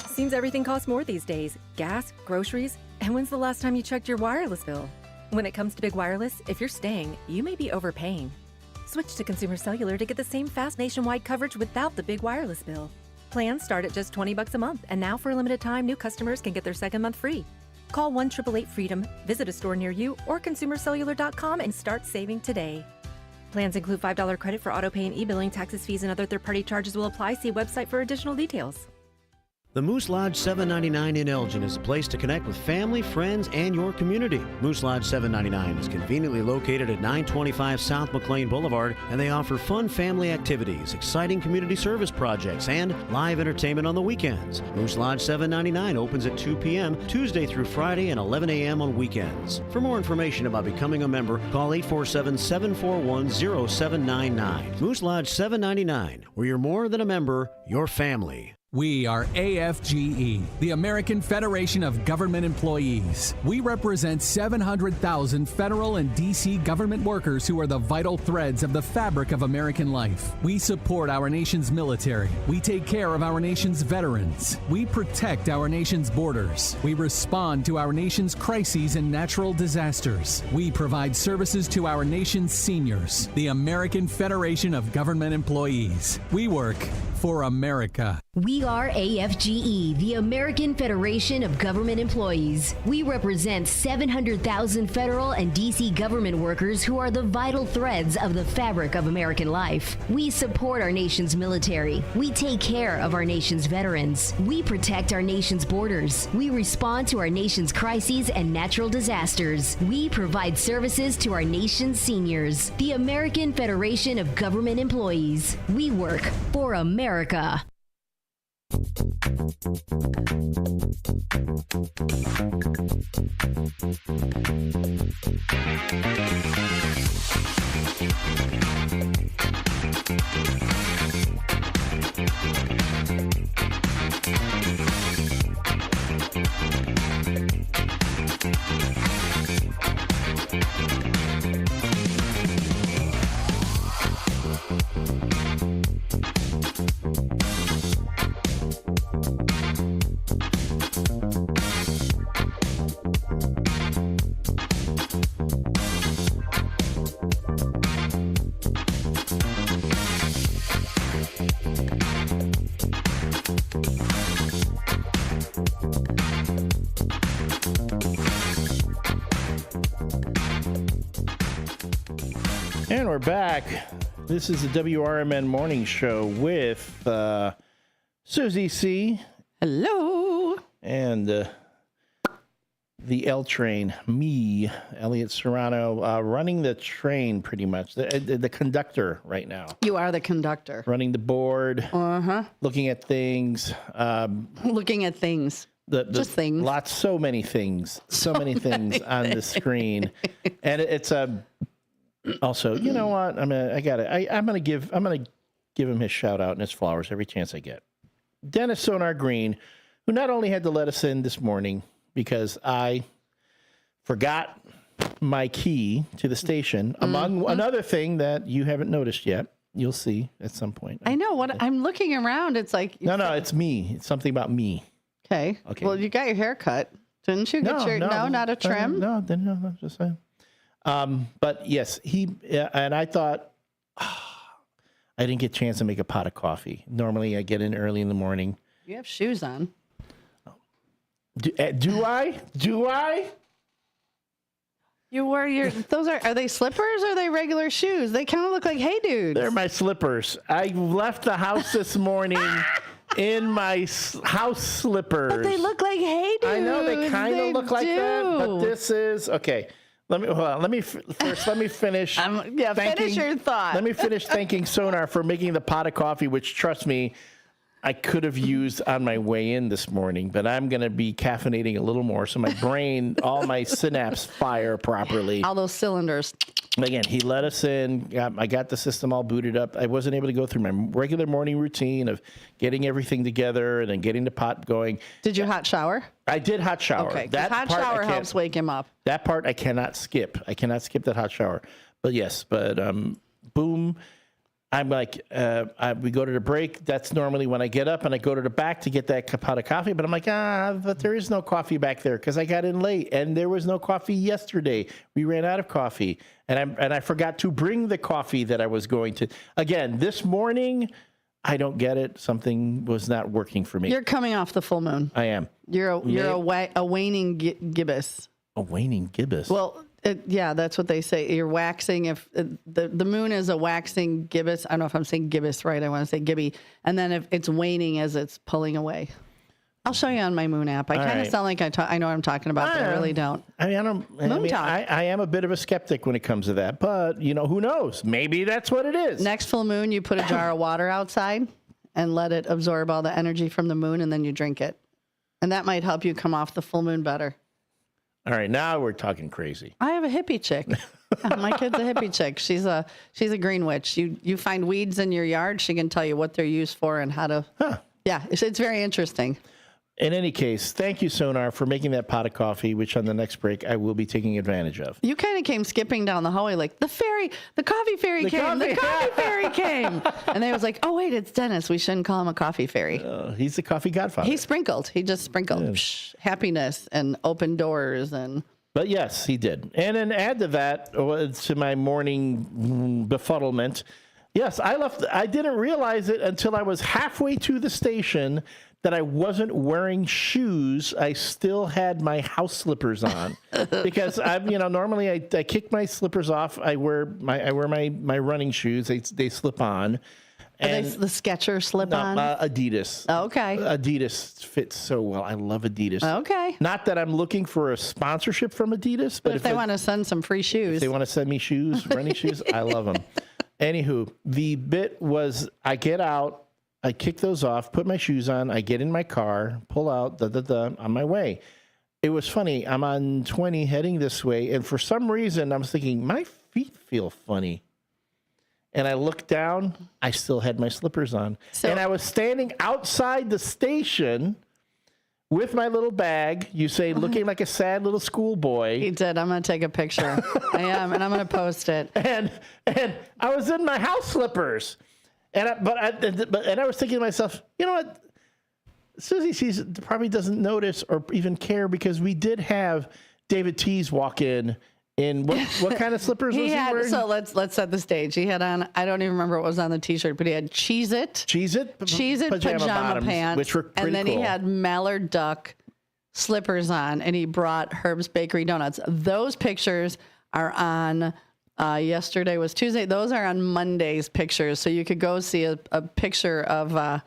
Seems everything costs more these days. Gas, groceries, and when's the last time you checked your wireless bill? When it comes to big wireless, if you're staying, you may be overpaying. Switch to Consumer Cellular to get the same fast nationwide coverage without the big wireless bill. Plans start at just $20 a month, and now for a limited time, new customers can get their second month free. Call 1-888-FREEDOM, visit a store near you, or consumercellular.com and start saving today. Plans include $5 credit for autopay and e-billing. Taxes, fees, and other third-party charges will apply. See website for additional details. The Moose Lodge 799 in Elgin is a place to connect with family, friends, and your community. Moose Lodge 799 is conveniently located at 925 South McLean Boulevard, and they offer fun family activities, exciting community service projects, and live entertainment on the weekends. Moose Lodge 799 opens at 2 p.m. Tuesday through Friday and 11 a.m. on weekends. For more information about becoming a member, call 847-741-0799. Moose Lodge 799, where you're more than a member, you're family. We are AFGE, the American Federation of Government Employees. We represent 700,000 federal and D.C. government workers who are the vital threads of the fabric of American life. We support our nation's military. We take care of our nation's veterans. We protect our nation's borders. We respond to our nation's crises and natural disasters. We provide services to our nation's seniors. The American Federation of Government Employees. We work for America. We are AFGE, the American Federation of Government Employees. We represent 700,000 federal and D.C. government workers who are the vital threads of the fabric of American life. We support our nation's military. We take care of our nation's veterans. We protect our nation's borders. We respond to our nation's crises and natural disasters. We provide services to our nation's seniors. The American Federation of Government Employees. We work for America. And we're back. This is the WRMN Morning Show with Susie C. Hello. And the L train, me, Elliot Serrano, running the train pretty much. The conductor right now. You are the conductor. Running the board. Uh-huh. Looking at things. Looking at things. Just things. So many things. So many things on the screen. And it's a... Also, you know what? I'm gonna give him his shout out and his flowers every chance I get. Dennis Sonar Green, who not only had to let us in this morning because I forgot my key to the station, among another thing that you haven't noticed yet. You'll see at some point. I know what I'm looking around. It's like no, it's me. It's something about me. Okay. Well, you got your hair cut, didn't you? Not a trim. No, just saying. But yes, and I thought, I didn't get a chance to make a pot of coffee. Normally I get in early in the morning. You have shoes on. Do I? You wear are they slippers or are they regular shoes? They kind of look like Hey Dudes. They're my slippers. I left the house this morning in my house slippers. But they look like Hey Dudes. I know they kind of look like that, but this is, okay. Let me finish. Finish your thought. Let me finish thanking Sonar for making the pot of coffee, which, trust me, I could have used on my way in this morning, but I'm going to be caffeinating a little more so my brain, all my synapses fire properly. All those cylinders. Again, he let us in. I got the system all booted up. I wasn't able to go through my regular morning routine of getting everything together and then getting the pot going. Did you hot shower? I did hot shower. Okay, that hot shower helps wake him up. That part I cannot skip. I cannot skip that hot shower. But yes, boom. I'm like, we go to the break. That's normally when I get up and I go to the back to get that pot of coffee. But I'm like, but there is no coffee back there because I got in late and there was no coffee yesterday. We ran out of coffee and I forgot to bring the coffee that I was going to. Again, this morning, I don't get it. Something was not working for me. You're coming off the full moon. I am. You're a waning gibbous. A waning gibbous. Well. Yeah, that's what they say. You're waxing. If the moon is a waxing gibbous, I don't know if I'm saying gibbous right. I want to say gibby. And then if it's waning as it's pulling away. I'll show you on my moon app. I kind of sound like I know what I'm talking about, but I really don't. I am a bit of a skeptic when it comes to that, but who knows? Maybe that's what it is. Next full moon, you put a jar of water outside and let it absorb all the energy from the moon, and then you drink it. And that might help you come off the full moon better. All right, now we're talking crazy. I have a hippie chick. My kid's a hippie chick. She's a green witch. You find weeds in your yard, she can tell you what they're used for and how to. Yeah, it's very interesting. In any case, thank you, Sonar, for making that pot of coffee, which on the next break I will be taking advantage of. You kind of came skipping down the hallway like, the coffee fairy came. And they was like, oh, wait, it's Dennis. We shouldn't call him a coffee fairy. He's the coffee godfather. He just sprinkled happiness and open doors. But yes, he did. And then add to that, to my morning befuddlement, yes, I didn't realize it until I was halfway to the station that I wasn't wearing shoes. I still had my house slippers on because normally I kick my slippers off. I wear my running shoes. They slip on. Are they the Skechers slip on? Adidas. Oh, okay. Adidas fits so well. I love Adidas. Okay. Not that I'm looking for a sponsorship from Adidas, but if they want to send some free shoes, if they want to send me shoes, running shoes, I love them. Anywho, the bit was I get out. I kick those off, put my shoes on, I get in my car, pull out, on my way. it was funny. I'm on 20 heading this way, and for some reason, I was thinking, my feet feel funny. And I looked down, I still had my slippers on. And I was standing outside the station with my little bag, you say, looking like a sad little schoolboy. He did. I'm going to take a picture. I am, and I'm going to post it. And I was in my house slippers. And I was thinking to myself, you know what? Susie probably doesn't notice or even care because we did have David Tease walk in what kind of slippers was he wearing? So let's set the stage. He had on, I don't even remember what was on the T-shirt, but he had Cheez-It pajama pants, which were pretty and then cool. He had Mallard Duck slippers on, and he brought Herb's Bakery donuts. Those pictures are on. Yesterday was Tuesday. Those are on Monday's pictures, so you could go see a picture of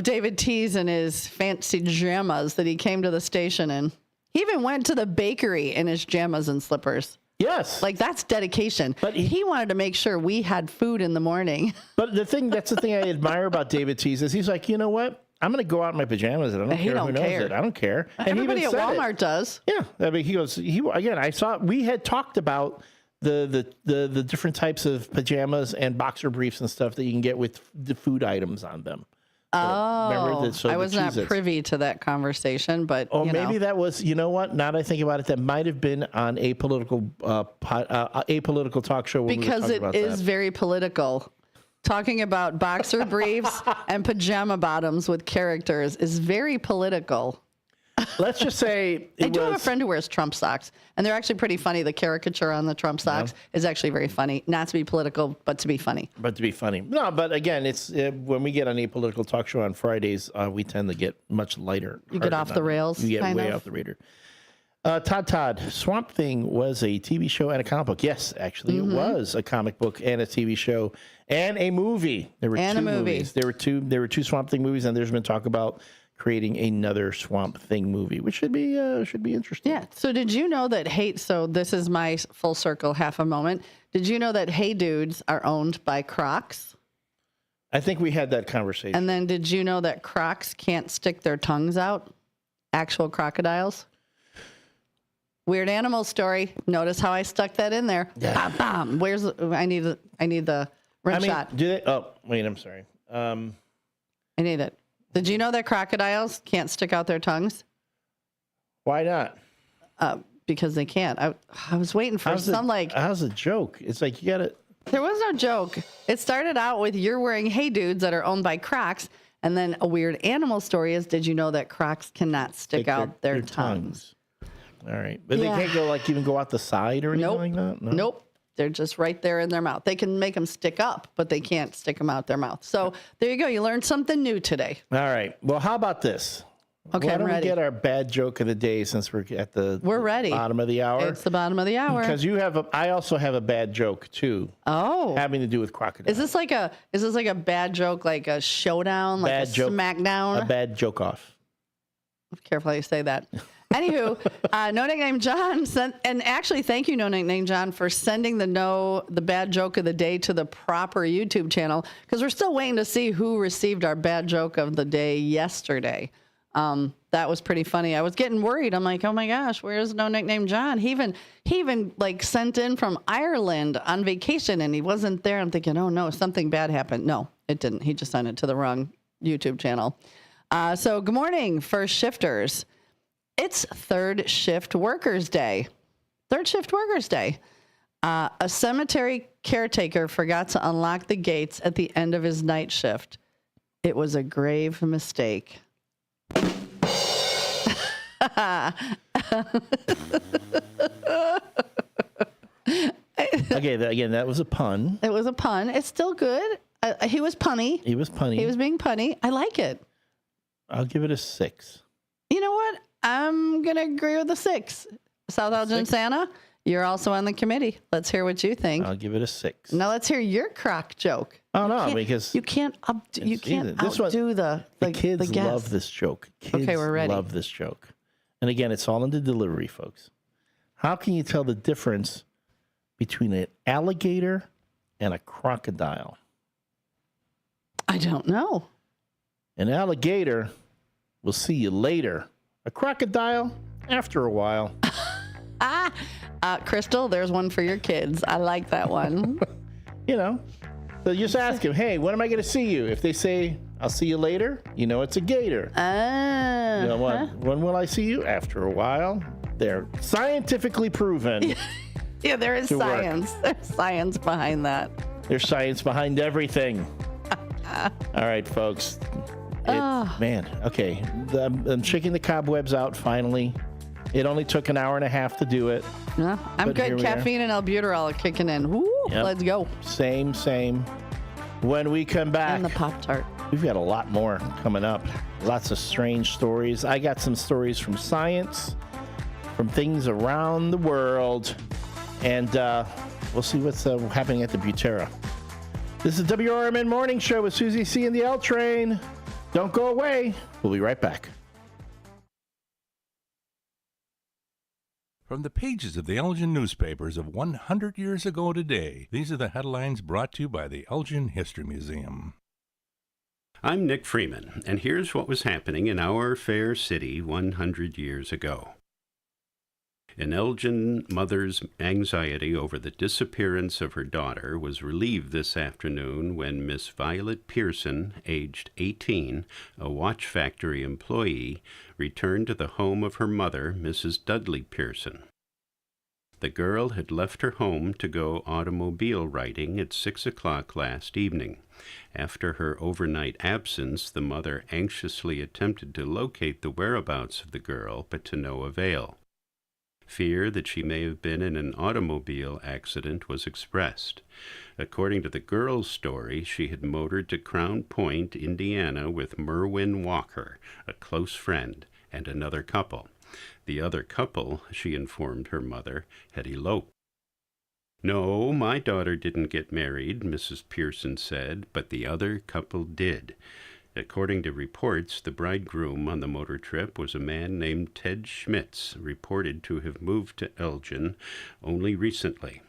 David Tease in his fancy jammas that he came to the station in. He even went to the bakery in his jammas and slippers. Yes. Like, that's dedication. But he wanted to make sure we had food in the morning. But that's the thing I admire about David Tease is he's like, you know what? I'm going to go out in my pajamas and I don't care who knows it. I don't care. And everybody at Walmart does. Yeah. I mean, I saw, we had talked about the different types of pajamas and boxer briefs and stuff that you can get with the food items on them. I was not privy to that conversation, but maybe that was, you know what? Now that I think about it, that might have been on a political talk show. Because it is very political. Talking about boxer briefs and pajama bottoms with characters is very political. Let's just say I do have a friend who wears Trump socks, and they're actually pretty funny. The caricature on the Trump socks is actually very funny. Not to be political, but to be funny. No, but again, it's when we get on a political talk show on Fridays, we tend to get much lighter. You get off the rails. You get way off the radar. Todd, Swamp Thing was a TV show and a comic book. Yes, actually, it was a comic book and a TV show and a movie. There were two movies. There were two Swamp Thing movies, and there's been talk about creating another Swamp Thing movie, which should be interesting. Yeah. So did you know that so this is my full circle half a moment. Did you know that Hey Dudes are owned by Crocs? I think we had that conversation. And then did you know that Crocs can't stick their tongues out? Actual crocodiles? Weird animal story. Notice how I stuck that in there. Yeah. Bam, bam. I need the rim shot. Do they? Oh, wait. I'm sorry. I need it. Did you know that crocodiles can't stick out their tongues? Why not? Because they can't. I was waiting for how's a joke? It's like you got to. There was no joke. It started out with you're wearing Hey Dudes that are owned by Crocs, and then a weird animal story is did you know that Crocs cannot stick out their tongues? All right, but they can't go even go out the side or anything like that. Nope. They're just right there in their mouth. They can make them stick up, but they can't stick them out their mouth. So there you go. You learned something new today. All right. Well, how about this? Okay, Why I'm don't ready. we get our bad joke of the day since we're at the ready. Bottom of the hour? It's the bottom of the hour. Because I also have a bad joke too. Oh, having to do with crocodiles. Is this like a bad joke, like a showdown, like a smackdown? A bad joke off. Careful how you say that. Anywho, No Nickname John sent, and actually thank you, No Nickname John, for sending the bad joke of the day to the proper YouTube channel, because we're still waiting to see who received our bad joke of the day yesterday. That was pretty funny. I was getting worried. I'm like, oh my gosh, where's No Nickname John? He even like sent in from Ireland on vacation, and he wasn't there. I'm thinking, oh no, something bad happened. No, it didn't. He just sent it to the wrong YouTube channel. So good morning, first shifters. It's Third Shift Workers Day. Third Shift Workers Day. A cemetery caretaker forgot to unlock the gates at the end of his night shift. It was a grave mistake. Okay, again, that was a pun. It was a pun. It's still good. He was punny. He was punny. He was being punny. I like it. I'll give it a 6. You know what? I'm going to agree with the 6. South Elgin Santa, you're also on the committee. Let's hear what you think. I'll give it a 6. Now let's hear your croc joke. Oh, no, because you can't outdo the kids guest. love this joke. Kids okay, we're ready. Love this joke. And again, it's all in the delivery, folks. How can you tell the difference between an alligator and a crocodile? I don't know. An alligator will see you later. A crocodile After a while. Crystal, there's one for your kids. I like that one. You know, so just ask them, hey, when am I going to see you? If they say, I'll see you later, you know it's a gator. You know what? When will I see you? After a while. They're scientifically proven. Yeah, there is science. There's science behind that. There's science behind everything. All right, folks. Man, okay. I'm shaking the cobwebs out finally. It only took an hour and a half to do it. Yeah, I'm good. Caffeine and albuterol are kicking in. Woo, yep. Let's go. Same. When we come back. And the Pop-Tart. We've got a lot more coming up. Lots of strange stories. I got some stories from science, from things around the world. And we'll see what's happening at the Butera. This is WRMN Morning Show with Susie C. and the L Train. Don't go away. We'll be right back. From the pages of the Elgin newspapers of 100 years ago today, these are the headlines brought to you by the Elgin History Museum. I'm Nick Freeman, and here's what was happening in our fair city 100 years ago. An Elgin mother's anxiety over the disappearance of her daughter was relieved this afternoon when Miss Violet Pearson, aged 18, a watch factory employee, returned to the home of her mother, Mrs. Dudley Pearson. The girl had left her home to go automobile riding at 6 o'clock last evening. After her overnight absence, the mother anxiously attempted to locate the whereabouts of the girl, but to no avail. Fear that she may have been in an automobile accident was expressed. According to the girl's story, she had motored to Crown Point, Indiana, with Merwin Walker, a close friend, and another couple. The other couple, she informed her mother, had eloped. "No, my daughter didn't get married," Mrs. Pearson said, "but the other couple did." According to reports, the bridegroom on the motor trip was a man named Ted Schmitz, reported to have moved to Elgin only recently.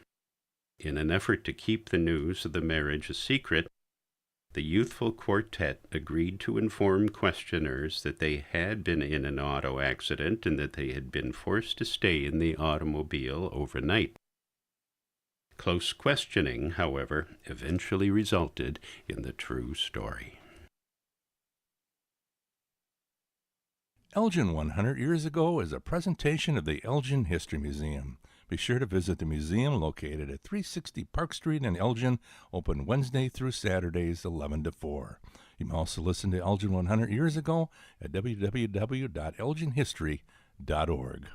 In an effort to keep the news of the marriage a secret, the youthful quartet agreed to inform questioners that they had been in an auto accident and that they had been forced to stay in the automobile overnight. Close questioning, however, eventually resulted in the true story. Elgin 100 Years Ago is a presentation of the Elgin History Museum. Be sure to visit the museum located at 360 Park Street in Elgin, open Wednesday through Saturdays 11 to 4. You can also listen to Elgin 100 Years Ago at www.elginhistory.org.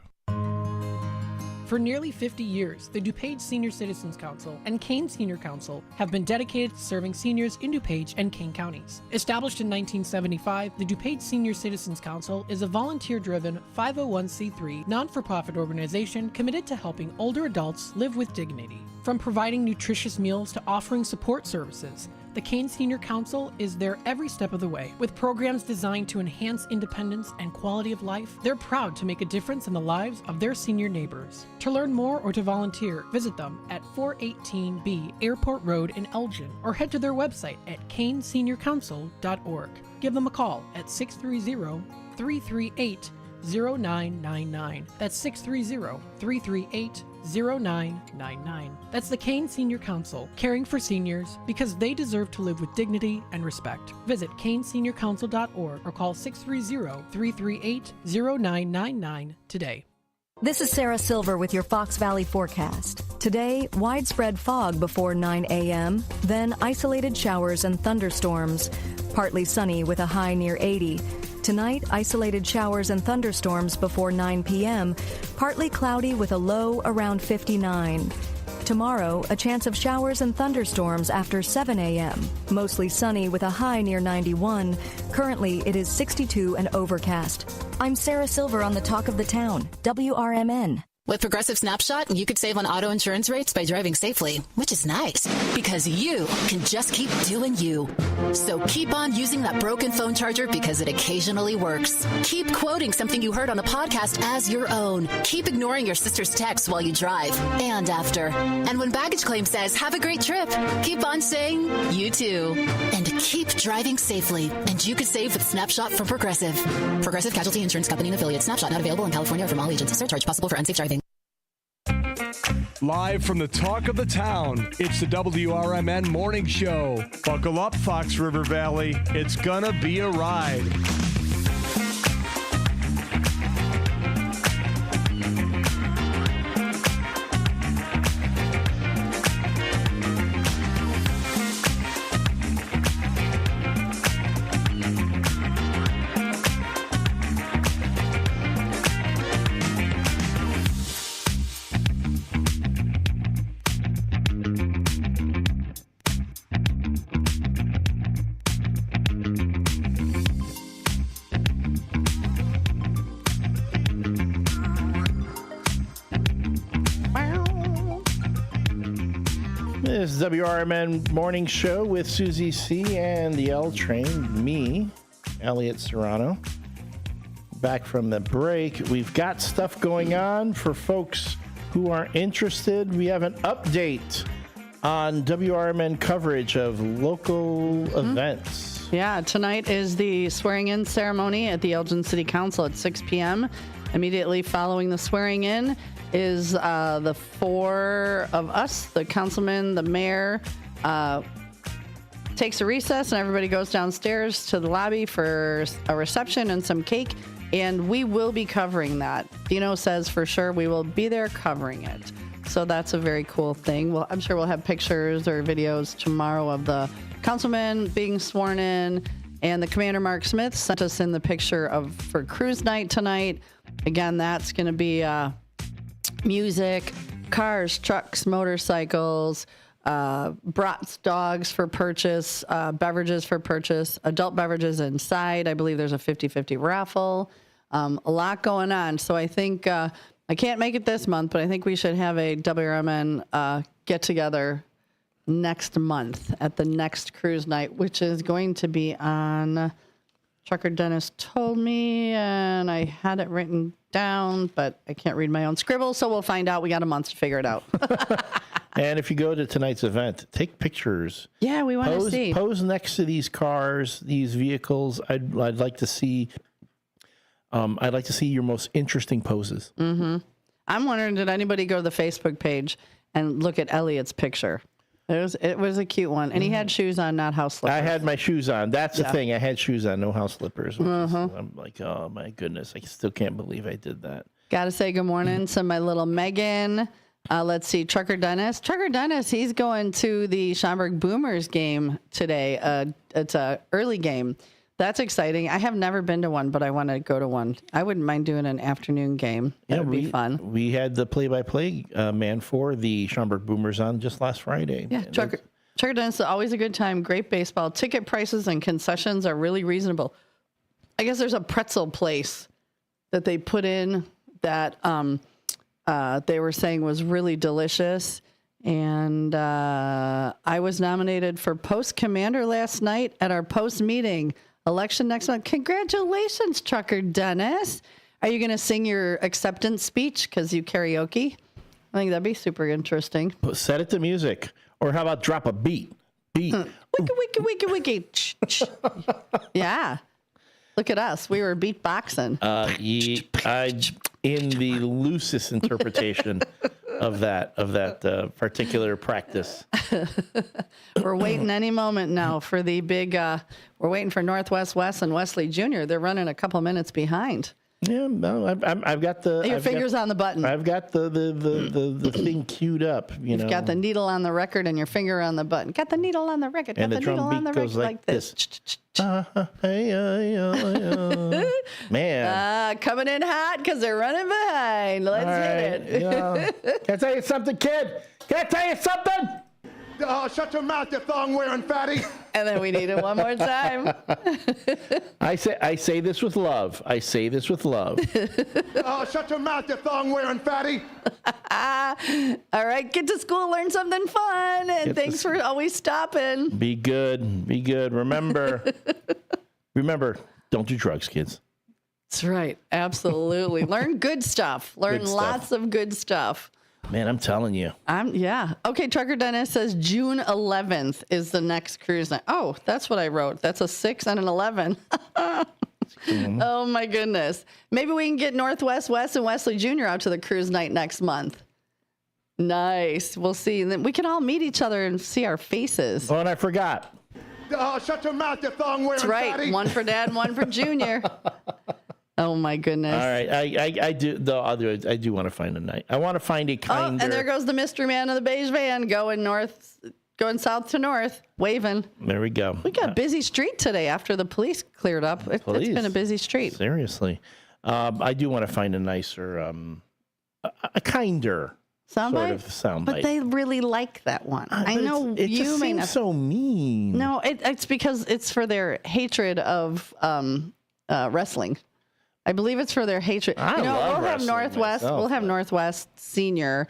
For nearly 50 years, the DuPage Senior Citizens Council and Kane Senior Council have been dedicated to serving seniors in DuPage and Kane counties. Established in 1975, the DuPage Senior Citizens Council is a volunteer-driven 501c3 non-for-profit organization committed to helping older adults live with dignity. From providing nutritious meals to offering support services, the Kane Senior Council is there every step of the way. With programs designed to enhance independence and quality of life, they're proud to make a difference in the lives of their senior neighbors. To learn more or to volunteer, visit them at 418B Airport Road in Elgin or head to their website at caneseniorcouncil.org. Give them a call at 630-338-0999. That's 630-338-0999. That's the Kane Senior Council, caring for seniors because they deserve to live with dignity and respect. Visit caneseniorcouncil.org or call 630-338-0999 today. This is Sarah Silver with your Fox Valley forecast. Today, widespread fog before 9 a.m., then isolated showers and thunderstorms. Partly sunny with a high near 80. Tonight, isolated showers and thunderstorms before 9 p.m., partly cloudy with a low around 59. Tomorrow, a chance of showers and thunderstorms after 7 a.m., mostly sunny with a high near 91. Currently, it is 62 and overcast. I'm Sarah Silver on the Talk of the Town, WRMN. With Progressive Snapshot, you could save on auto insurance rates by driving safely, which is nice because you can just keep doing you. So keep on using that broken phone charger because it occasionally works. Keep quoting something you heard on a podcast as your own. Keep ignoring your sister's texts while you drive and after. And when baggage claim says, have a great trip, keep on saying, you too. And keep driving safely. And you could save with Snapshot from Progressive. Progressive Casualty Insurance Company and affiliates. Snapshot not available in California or from all agents. Surcharge possible for unsafe driving. Live from the talk of the town, it's the WRMN Morning Show. Buckle up, Fox River Valley. It's gonna be a ride. This is WRMN Morning Show with Susie C. and the L Train. Me, Elliot Serrano. Back from the break. We've got stuff going on for folks who are interested. We have an update on WRMN coverage of local events. Yeah, tonight is the swearing-in ceremony at the Elgin City Council at 6 p.m. Immediately following the swearing-in is the four of us, the councilman, the mayor, takes a recess and everybody goes downstairs to the lobby for a reception and some cake, and we will be covering that. Dino says for sure we will be there covering it. So that's a very cool thing. Well, I'm sure we'll have pictures or videos tomorrow of the councilman being sworn in, and the Commander Mark Smith sent us in the picture for cruise night tonight. Again, that's going to be music, cars, trucks, motorcycles, brats, dogs for purchase, beverages for purchase, adult beverages inside. I believe there's a 50-50 raffle. A lot going on. So I think I can't make it this month, but I think we should have a WRMN get-together next month at the next cruise night, which is going to be on, Trucker Dennis told me, and I had it written down, but I can't read my own scribble, so we'll find out. We got a month to figure it out. And if you go to tonight's event, take pictures. Yeah, we want to see. Pose next to these cars, these vehicles. I'd like to see. I'd like to see your most interesting poses. Mm-hmm. I'm wondering, did anybody go to the Facebook page and look at Elliot's picture? It was a cute one, and he had shoes on, not house slippers. I had my shoes on. That's the thing. I had shoes on, no house slippers. I'm like, oh my goodness, I still can't believe I did that. Got to say good morning to my little Megan. Let's see, Trucker Dennis. Trucker Dennis, he's going to the Schaumburg Boomers game today. It's a early game. That's exciting. I have never been to one, but I want to go to one. I wouldn't mind doing an afternoon game. That would be fun. We had the play-by-play man for the Schaumburg Boomers on just last Friday. Yeah, Trucker Dennis is always a good time. Great baseball. Ticket prices and concessions are really reasonable. I guess there's a pretzel place that they put in that they were saying was really delicious. And I was nominated for Post Commander last night at our post meeting. Election next month. Congratulations, Trucker Dennis. Are you going to sing your acceptance speech because you karaoke? I think that'd be super interesting. Set it to music. Or how about drop a beat? Wiki, wiki, wiki, wiki. Yeah. Look at us. We were beatboxing. In the loosest interpretation of that particular practice. We're waiting any moment now for the big, we're waiting for Northwest Wes and Wesley Jr. They're running a couple minutes behind. Yeah, no, I've got the... Your finger's on the button. I've got the thing queued up, You've got the needle on the record and your finger on the button. Got the needle on the record. And got the drum beat goes like this. Man. Coming in hot because they're running behind. Let's hit it. Can I tell you something, kid? Can I tell you something? Shut your mouth, you thong-wearing fatty. And then we need it one more time. I say this with love. I say this with love. Shut your mouth, you thong-wearing fatty. All right, get to school, learn something fun, and thanks for always stopping. Be good. Be good. Remember, don't do drugs, kids. That's right. Absolutely. Learn good stuff. Learn lots of good stuff. Man, I'm telling you. Yeah. Okay, Trucker Dennis says June 11th is the next cruise night. Oh, that's what I wrote. That's a 6 and an 11. Oh, my goodness. Maybe we can get Northwest West and Wesley Jr. out to the cruise night next month. Nice. We'll see. And then we can all meet each other and see our faces. Oh, and I forgot. Shut your mouth, you thong-wearing That's right. fatty. One for Dad, one for Junior. Oh my goodness! All right, I do. Though I do want to find a night. I want to find a kinder. Oh, and there goes the mystery man of the beige van going south to north, waving. There we go. We got a busy street today after the police cleared up. It's been a busy street. Seriously, I do want to find a nicer, a kinder sort of soundbite. But they really like that one. I know it you just may seems not. so mean. No, it's because it's for their hatred of wrestling. I believe it's for their hatred. We'll have Northwest. We'll have Northwest Senior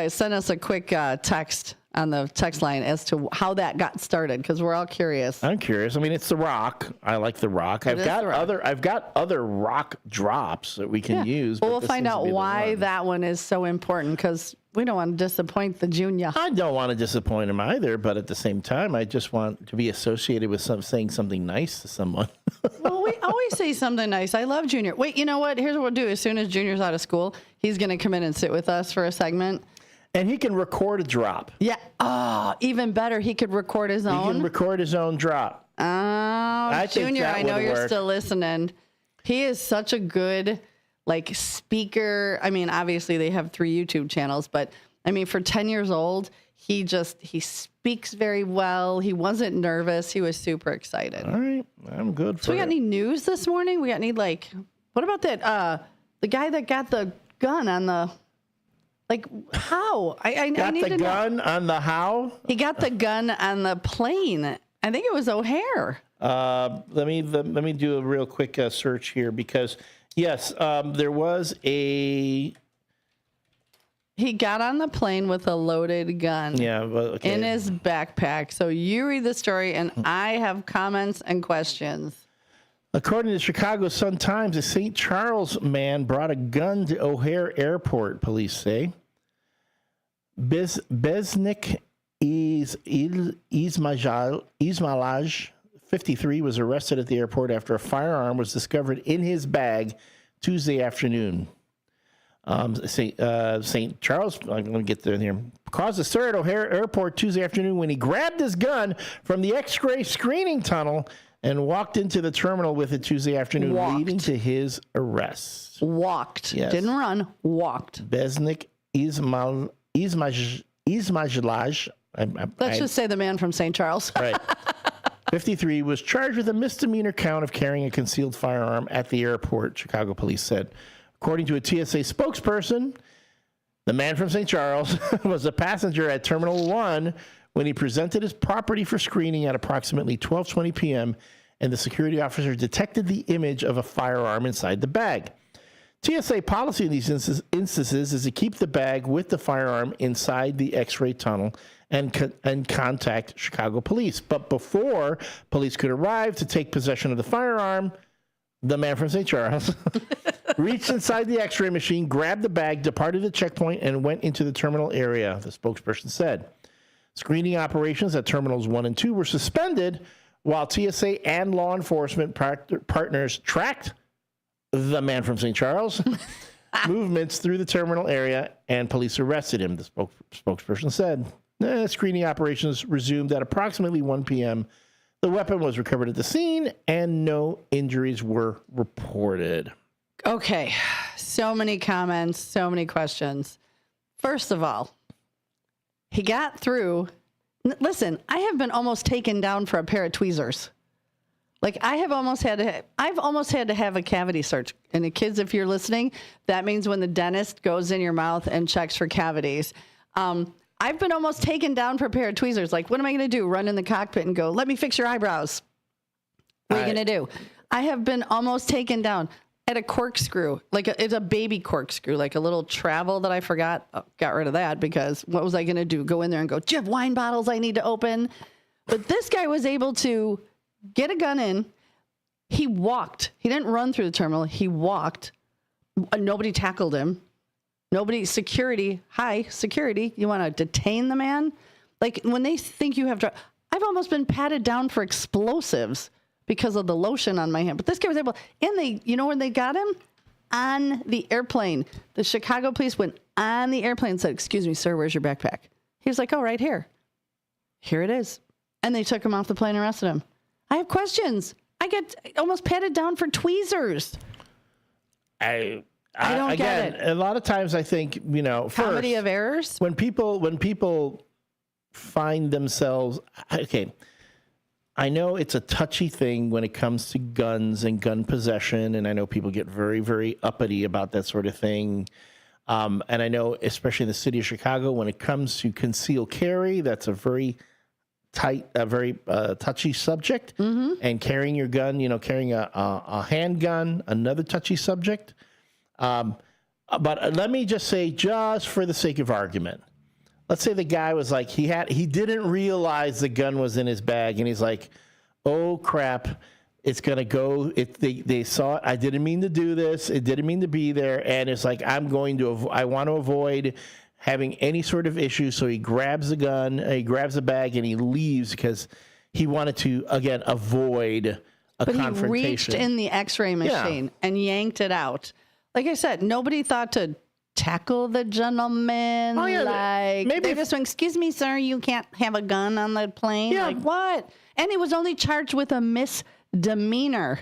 send us a quick text on the text line as to how that got started, because we're all curious. I'm curious. I mean, it's The Rock. I like The Rock. I've got other rock drops that we can use. Well, we'll find out why that one is so important, because we don't want to disappoint the junior. I don't want to disappoint him either, but at the same time, I just want to be associated with saying something nice to someone. Well, we always say something nice. I love Junior. Wait, you know what? Here's what we'll do. As soon as Junior's out of school, he's going to come in and sit with us for a segment. And he can record a drop. Yeah. Oh, even better. He could record his own. He can record his own drop. Oh, Junior, I know you're still listening. He is such a good, speaker. I mean, obviously they have 3 YouTube channels, but I mean, for 10 years old, he speaks very well. He wasn't nervous. He was super excited. All right. I'm good for So we got any news this morning? We got any, what about that, the guy that got the gun on the... how? I need to know. Gun on the how? He got the gun on the plane. I think it was O'Hare. Let me do a real quick search here, because yes, there was a. He got on the plane with a loaded gun. Yeah, okay. In his backpack. So you read the story, and I have comments and questions. According to the Chicago Sun-Times, a St. Charles man brought a gun to O'Hare Airport, police say. Besnik Ismailaj, 53, was arrested at the airport after a firearm was discovered in his bag Tuesday afternoon. St. Charles, I'm going to get there here, caused a stir at O'Hare Airport Tuesday afternoon when he grabbed his gun from the X-ray screening tunnel and walked into the terminal with it Tuesday afternoon, leading to his arrest. Walked. Yes. Didn't run. Walked. Besnik Ismailaj. Let's just say the man from St. Charles. Right. 53 was charged with a misdemeanor count of carrying a concealed firearm at the airport, Chicago police said. According to a TSA spokesperson, the man from St. Charles was a passenger at Terminal 1 when he presented his property for screening at approximately 12:20 p.m., and the security officer detected the image of a firearm inside the bag. TSA policy in these instances is to keep the bag with the firearm inside the X-ray tunnel and contact Chicago police. But before police could arrive to take possession of the firearm, the man from St. Charles reached inside the X-ray machine, grabbed the bag, departed the checkpoint, and went into the terminal area, the spokesperson said. Screening operations at Terminals 1 and 2 were suspended while TSA and law enforcement partners tracked the man from St. Charles movements through the terminal area, and police arrested him, the spokesperson said. Screening operations resumed at approximately 1 p.m. The weapon was recovered at the scene, and no injuries were reported. Okay, so many comments, so many questions. First of all, he got through. Listen, I have been almost taken down for a pair of tweezers. I've almost had to have a cavity search. And the kids, if you're listening, that means when the dentist goes in your mouth and checks for cavities. I've been almost taken down for a pair of tweezers. Like, what am I going to do? Run in the cockpit and go, let me fix your eyebrows. What are you going to do? I have been almost taken down at a corkscrew. It's a baby corkscrew, like a little travel that I forgot. Oh, got rid of that because what was I going to do? Go in there and go, do you have wine bottles I need to open? But this guy was able to get a gun in. He walked. He didn't run through the terminal. He walked. Nobody tackled him. Security. Hi, security. You want to detain the man? Like when they think you have I've almost been patted down for explosives because of the lotion on my hand. But this guy was able, and you know where they got him? On the airplane. The Chicago police went on the airplane and said, excuse me, sir, where's your backpack? He was like, oh, right here. Here it is. And they took him off the plane and arrested him. I have questions. I get almost patted down for tweezers. I don't again, get it. A lot of times I think, Comedy of errors. When people find themselves, okay, I know it's a touchy thing when it comes to guns and gun possession, and I know people get very, very uppity about that sort of thing. And I know, especially in the city of Chicago, when it comes to concealed carry, that's a very touchy subject. Mm-hmm. And carrying your gun, carrying a handgun, another touchy subject. But let me just say, just for the sake of argument, let's say the guy was like, he didn't realize the gun was in his bag, and he's like, oh crap, it's gonna go. They saw it. I didn't mean to do this. It didn't mean to be there. And it's like, I want to avoid having any sort of issue. So he grabs the gun, he grabs the bag, and he leaves because he wanted to, again, avoid a confrontation. He reached in the x-ray machine and yanked it out. Like I said, nobody thought to tackle the gentleman. Oh, yeah, maybe they just went, excuse me, sir, you can't have a gun on the plane. Yeah. Like what? And he was only charged with a misdemeanor.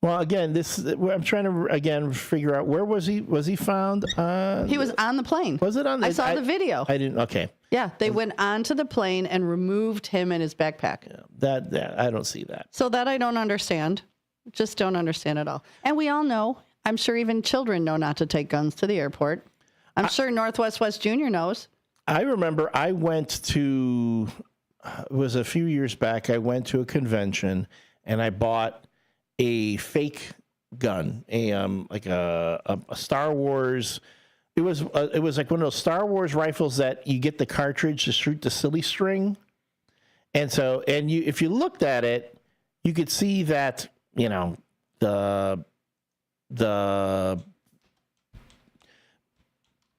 Well, again, I'm trying to figure out where was he? Was he found? He was on the plane. Was it on? I saw the video. I didn't. Okay. Yeah, they went onto the plane and removed him and his backpack. Yeah, that I don't see that. So that I don't understand. Just don't understand at all. And we all know. I'm sure even children know not to take guns to the airport. I'm sure Northwest West Junior knows. I remember I went to. It was a few years back. I went to a convention and I bought a fake gun, like a Star Wars. It was like one of those Star Wars rifles that you get the cartridge to shoot the silly string, and if you looked at it, you could see that the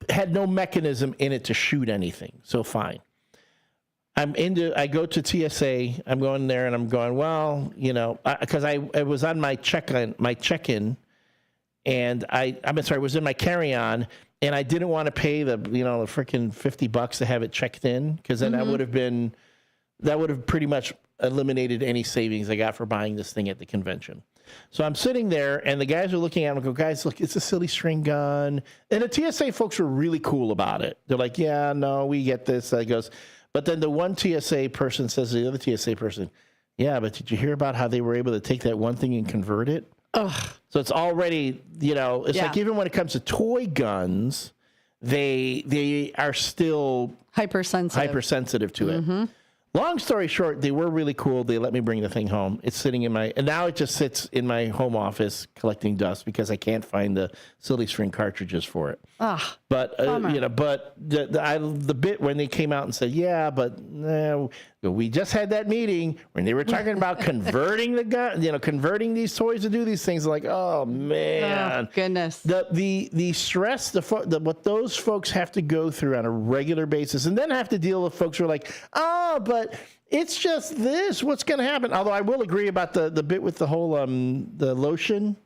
had no mechanism in it to shoot anything. So fine. I go to TSA, I'm going there and I'm going, well, because I was on my check-in, and I was in my carry-on, and I didn't want to pay the freaking $50 to have it checked in, because then that would have pretty much eliminated any savings I got for buying this thing at the convention. So I'm sitting there, and the guys are looking at me and go, guys, look, it's a silly string gun. And the TSA folks were really cool about it. They're like, yeah, no, we get this. I goes, but then the one TSA person says to the other TSA person, yeah, but did you hear about how they were able to take that one thing and convert it? Ugh. So it's already, it's like even when it comes to toy guns, they are still hypersensitive to it. Mm-hmm. Long story short, they were really cool. They let me bring the thing home. It's sitting and now it just sits in my home office collecting dust because I can't find the silly string cartridges for it. Ah, but but the bit when they came out and said, yeah, but we just had that meeting when they were talking about converting the gun, converting these toys to do these things. Like, oh man, oh, goodness, the stress, what those folks have to go through on a regular basis, and then have to deal with folks who are like, oh, but it's just this. What's going to happen? Although I will agree about the bit with the whole the lotion.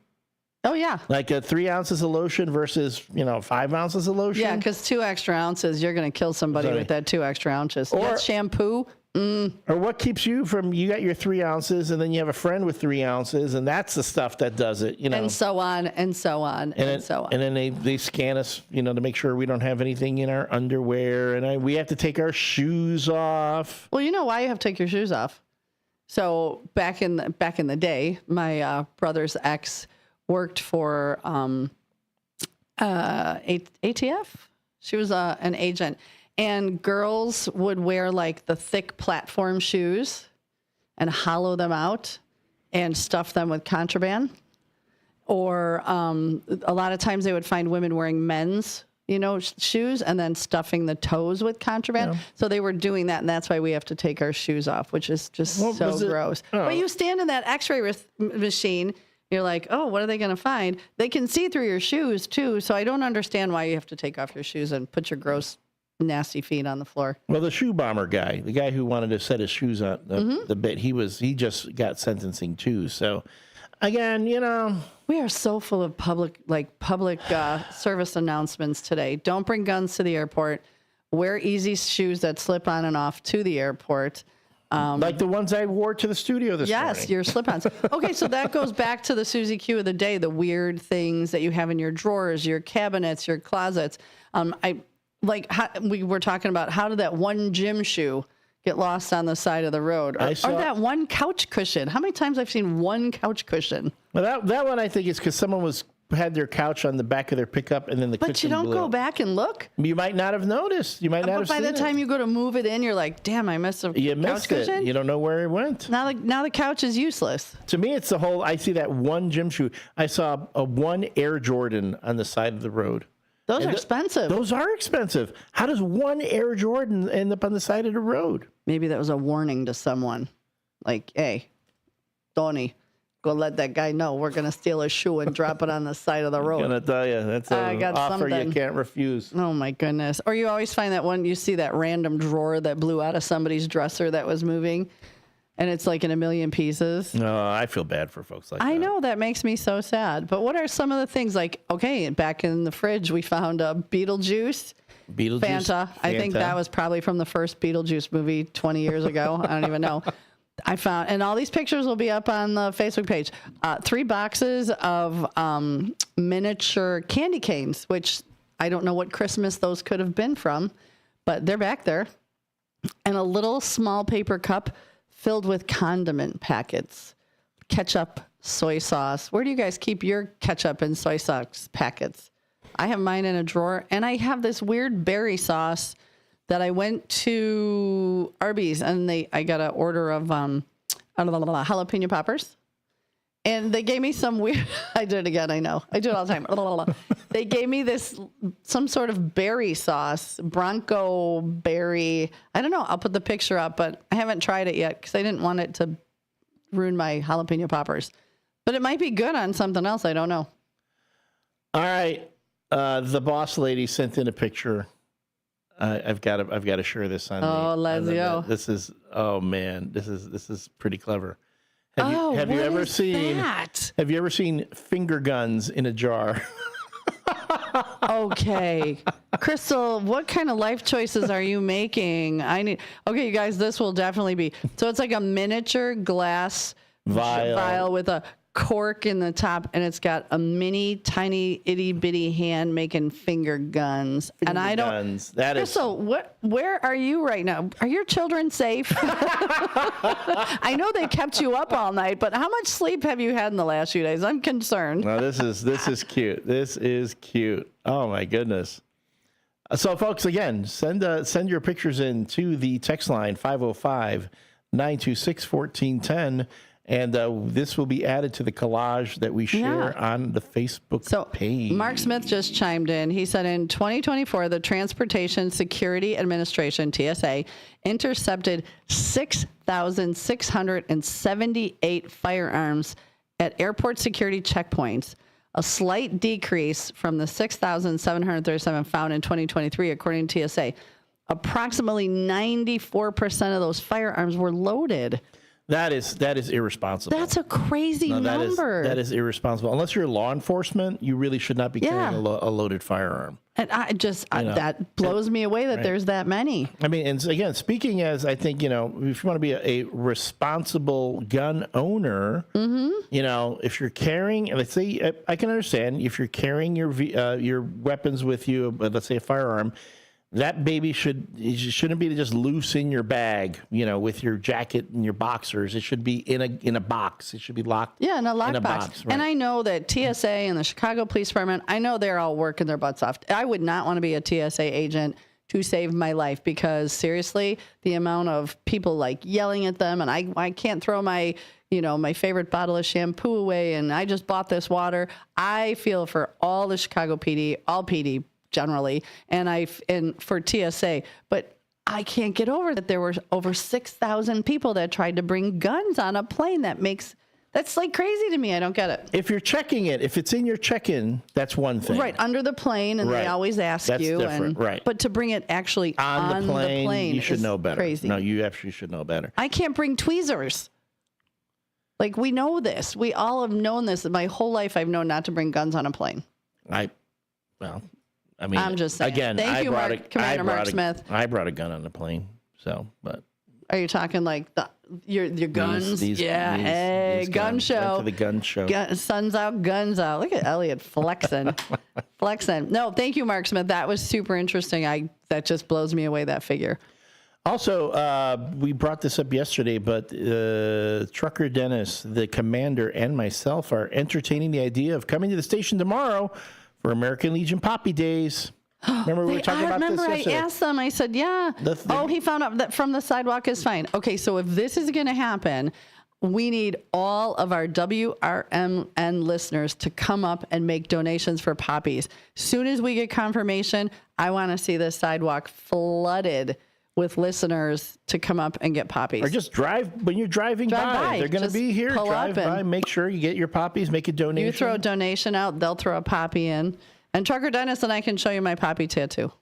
Oh, yeah. Like 3 ounces of lotion versus, 5 ounces of lotion. Yeah, because 2 extra ounces, you're going to kill somebody with that 2 extra ounces. Or that's shampoo. Or what keeps you got your 3 ounces, and then you have a friend with 3 ounces, and that's the stuff that does it, And so on, and so on, and so on. And then they scan us, to make sure we don't have anything in our underwear, and we have to take our shoes off. Well, you know why you have to take your shoes off? So back in the day, my brother's ex worked for ATF. She was an agent. And girls would wear like the thick platform shoes and hollow them out and stuff them with contraband. Or a lot of times they would find women wearing men's, shoes and then stuffing the toes with contraband. Yeah. So they were doing that, and that's why we have to take our shoes off, which is just so gross. Oh. But you stand in that x-ray machine, you're like, oh, what are they going to find? They can see through your shoes, too. So I don't understand why you have to take off your shoes and put your gross, nasty feet on the floor. Well, the shoe bomber guy, the guy who wanted to set his shoes on the bit, he just got sentencing, too. So, again, we are so full of public service announcements today. Don't bring guns to the airport. Wear easy shoes that slip on and off to the airport. Like the ones I wore to the studio this morning. Yes, your slip-ons. Okay, so that goes back to the Susie Q of the day, the weird things that you have in your drawers, your cabinets, your closets. We were talking about, how did that one gym shoe get lost on the side of the road? Or that one couch cushion. How many times I've seen one couch cushion? Well, that one I think is because someone had their couch on the back of their pickup, and then the But you don't go back and look? You might not have noticed. You might not have seen it. By the time you go to move it in, you're like, damn, I missed a couch cushion. You don't know where it went. Now the couch is useless. To me, it's I see that one gym shoe. I saw a one Air Jordan on the side of the road. Those are expensive. Those are expensive. How does one Air Jordan end up on the side of the road? Maybe that was a warning to someone. Like, hey, Tony, go let that guy know we're going to steal a shoe and drop it on the side of the road. I'm going to tell you, that's an offer you can't refuse. Oh, my goodness. Or you always find that one, you see that random drawer that blew out of somebody's dresser that was moving, and it's like in a million pieces. No, I feel bad for folks like that. I know, that makes me so sad. But what are some of the things? Like, okay, back in the fridge, we found a Beetlejuice. Fanta. I think that was probably from the first Beetlejuice movie 20 years ago. I don't even know. I found, and all these pictures will be up on the Facebook page, 3 boxes of miniature candy canes, which I don't know what Christmas those could have been from, but they're back there. And a little small paper cup filled with condiment packets, ketchup, soy sauce. Where do you guys keep your ketchup and soy sauce packets? I have mine in a drawer, and I have this weird berry sauce that I went to Arby's, and I got an order of jalapeno poppers, and they gave me some weird. I did it again. I know. I do it all the time. They gave me some sort of berry sauce, Bronco berry. I don't know. I'll put the picture up, but I haven't tried it yet because I didn't want it to ruin my jalapeno poppers. But it might be good on something else. I don't know. All right. The boss lady sent in a picture. I've got to share this on. Oh, let's go. This is this is pretty clever. Have you ever seen finger guns in a jar? Okay, Crystal, what kind of life choices are you making? Okay, you guys, this will definitely be. So it's like a miniature glass vial with a cork in the top, and it's got a mini tiny itty bitty hand making finger guns. Crystal, where are you right now? Are your children safe? I know they kept you up all night, but how much sleep have you had in the last few days? I'm concerned. No, this is cute. This is cute. Oh my goodness. So folks, again, send your pictures in to the text line 505-926-1410. And this will be added to the collage that we share on the Facebook page. Mark Smith just chimed in. He said in 2024, the Transportation Security Administration, TSA, intercepted 6,678 firearms at airport security checkpoints, a slight decrease from the 6,737 found in 2023, according to TSA. Approximately 94% of those firearms were loaded. That is irresponsible. That's a crazy number. That is irresponsible. Unless you're law enforcement, you really should not be carrying a loaded firearm. And that blows me away that there's that many. I mean, and again, speaking as I think, if you want to be a responsible gun owner, if you're carrying, let's say, I can understand if you're carrying your weapons with you, let's say a firearm. That baby shouldn't be just loose in your bag, with your jacket and your boxers. It should be in a box. It should be locked. Yeah, in a locked box. Right. And I know that TSA and the Chicago Police Department, I know they're all working their butts off. I would not want to be a TSA agent to save my life, because seriously, the amount of people like yelling at them, and I can't throw my favorite bottle of shampoo away, and I just bought this water. I feel for all the Chicago PD, all PD generally, and for TSA, but I can't get over that there were over 6,000 people that tried to bring guns on a plane. That's like crazy to me. I don't get it. If you're checking it, if it's in your check-in, that's one thing. Right, under the plane, and they always ask that's you. Different. Right. But to bring it actually on the plane you should know better. Crazy. No, you actually should know better. I can't bring tweezers. Like, we know this. We all have known this. My whole life, I've known not to bring guns on a plane. I'm just saying. Again, Thank you, Commander Mark Smith. I brought a gun on the plane, but. Are you talking like your guns? These gun guns. show. Went to the gun show. Sun's out, guns out. Look at Elliot flexing. No, thank you, Mark Smith. That was super interesting. That just blows me away, that figure. Also, we brought this up yesterday, but Trucker Dennis, the commander, and myself are entertaining the idea of coming to the station tomorrow for American Legion Poppy Days. Remember we were talking about this yesterday? I asked them. I said, yeah. He found out that from the sidewalk is fine. Okay, so if this is going to happen, we need all of our WRMN listeners to come up and make donations for poppies. Soon as we get confirmation, I want to see the sidewalk flooded with listeners to come up and get poppies. Or just when you're driving by. They're going to be here. Drive by, make sure you get your poppies, make a donation. You throw a donation out, they'll throw a poppy in. And Trucker Dennis and I can show you my poppy tattoo.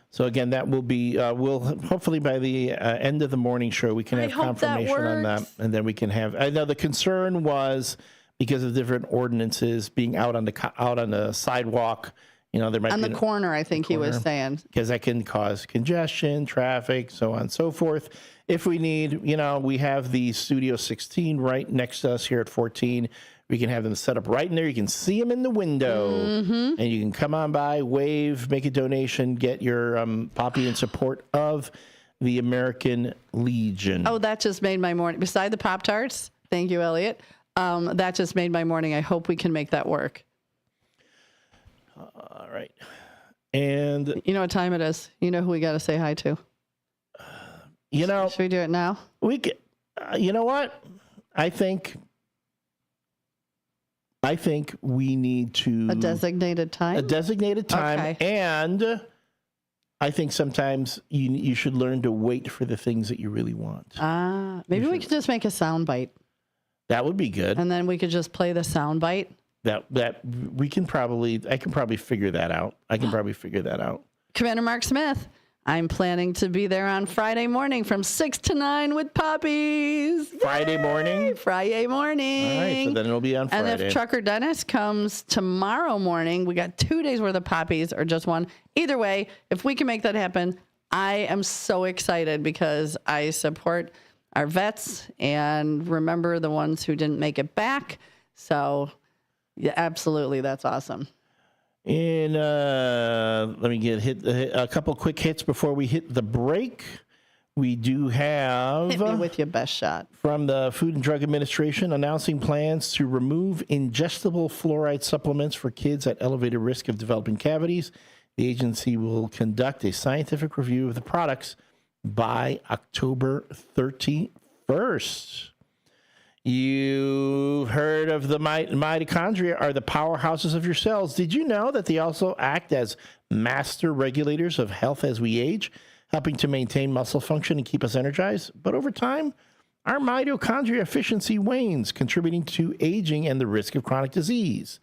So again, that will be, we'll hopefully by the end of the morning show, we can have confirmation on that. And then we can have, I know the concern was because of different ordinances being out on the sidewalk, there might be. On the corner, I think he was saying. Because that can cause congestion, traffic, so on and so forth. If we need, we have the Studio 16 right next to us here at 14. We can have them set up right in there. You can see them in the window, and you can come on by, wave, make a donation, get your poppy in support of the American Legion. Oh, that just made my morning. Beside the Pop-Tarts, thank you, Elliot. That just made my morning. I hope we can make that work. All right. And you know what time it is. You know who we got to say hi to. Should we do it now? We can. You know what? I think we need to... A designated time? Okay. And I think sometimes you should learn to wait for the things that you really want. Maybe we could just make a sound bite. That would be good. And then we could just play the sound bite. I can probably figure that out. Commander Mark Smith, I'm planning to be there on Friday morning from 6 to 9 with poppies. Friday morning? Friday morning. All right, so then it'll be on Friday. And if Trucker Dennis comes tomorrow morning, we got 2 days worth of poppies or just one. Either way, if we can make that happen, I am so excited because I support our vets and remember the ones who didn't make it back. So, yeah, absolutely. That's awesome. And let me hit a couple quick hits before we hit the break. We do have... Hit me with your best shot. From the Food and Drug Administration announcing plans to remove ingestible fluoride supplements for kids at elevated risk of developing cavities. The agency will conduct a scientific review of the products by October 31st. You've heard of the mitochondria are the powerhouses of your cells. Did you know that they also act as master regulators of health as we age, helping to maintain muscle function and keep us energized? But over time, our mitochondria efficiency wanes, contributing to aging and the risk of chronic disease.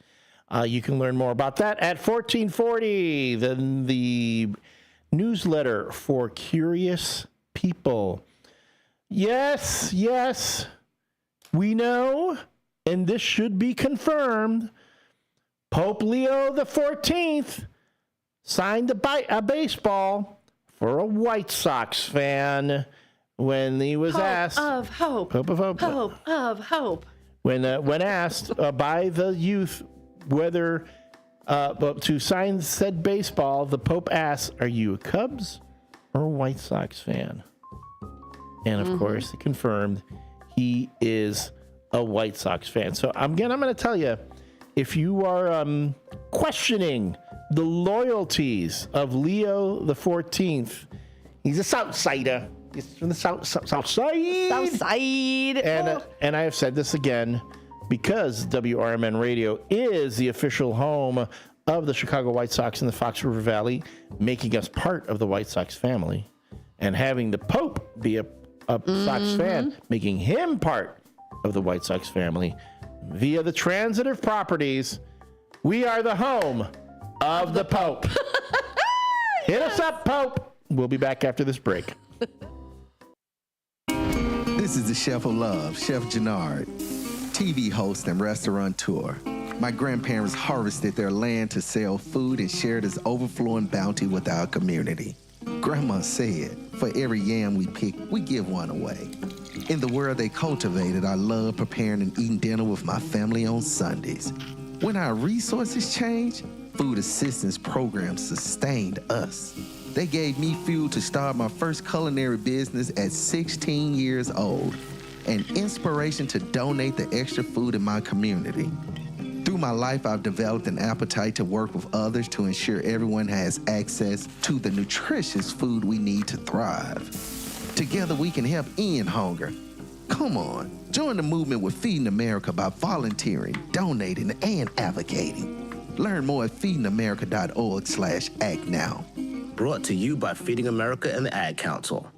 You can learn more about that at 1440, the newsletter for curious people. Yes. We know, and this should be confirmed, Pope Leo XIV signed a baseball for a White Sox fan when he was asked... Pope of Hope. When asked by the youth whether to sign said baseball, the Pope asked, "Are you a Cubs or a White Sox fan?" And of course, he confirmed he is a White Sox fan. So I'm going to tell you, if you are questioning the loyalties of Leo the 14th. He's a Southsider. He's from the South Side. Southside. And I have said this again, because WRMN Radio is the official home of the Chicago White Sox in the Fox River Valley, making us part of the White Sox family, and having the Pope be a Sox fan, making him part of the White Sox family via the transitive properties. We are the home of the Pope. Hit us up, Pope. We'll be back after this break. This is the Chef of Love, Chef Jannard, TV host and restaurateur. My grandparents harvested their land to sell food and share this overflowing bounty with our community. Grandma said, for every yam we pick, we give one away. In the world they cultivated, I love preparing and eating dinner with my family on Sundays. When our resources changed, food assistance programs sustained us. They gave me fuel to start my first culinary business at 16 years old, and inspiration to donate the extra food in my community. Through my life, I've developed an appetite to work with others to ensure everyone has access to the nutritious food we need to thrive. Together, we can help end hunger. Come on, join the movement with Feeding America by volunteering, donating, and advocating. Learn more at feedingamerica.org/act now. Brought to you by Feeding America and the Ad Council.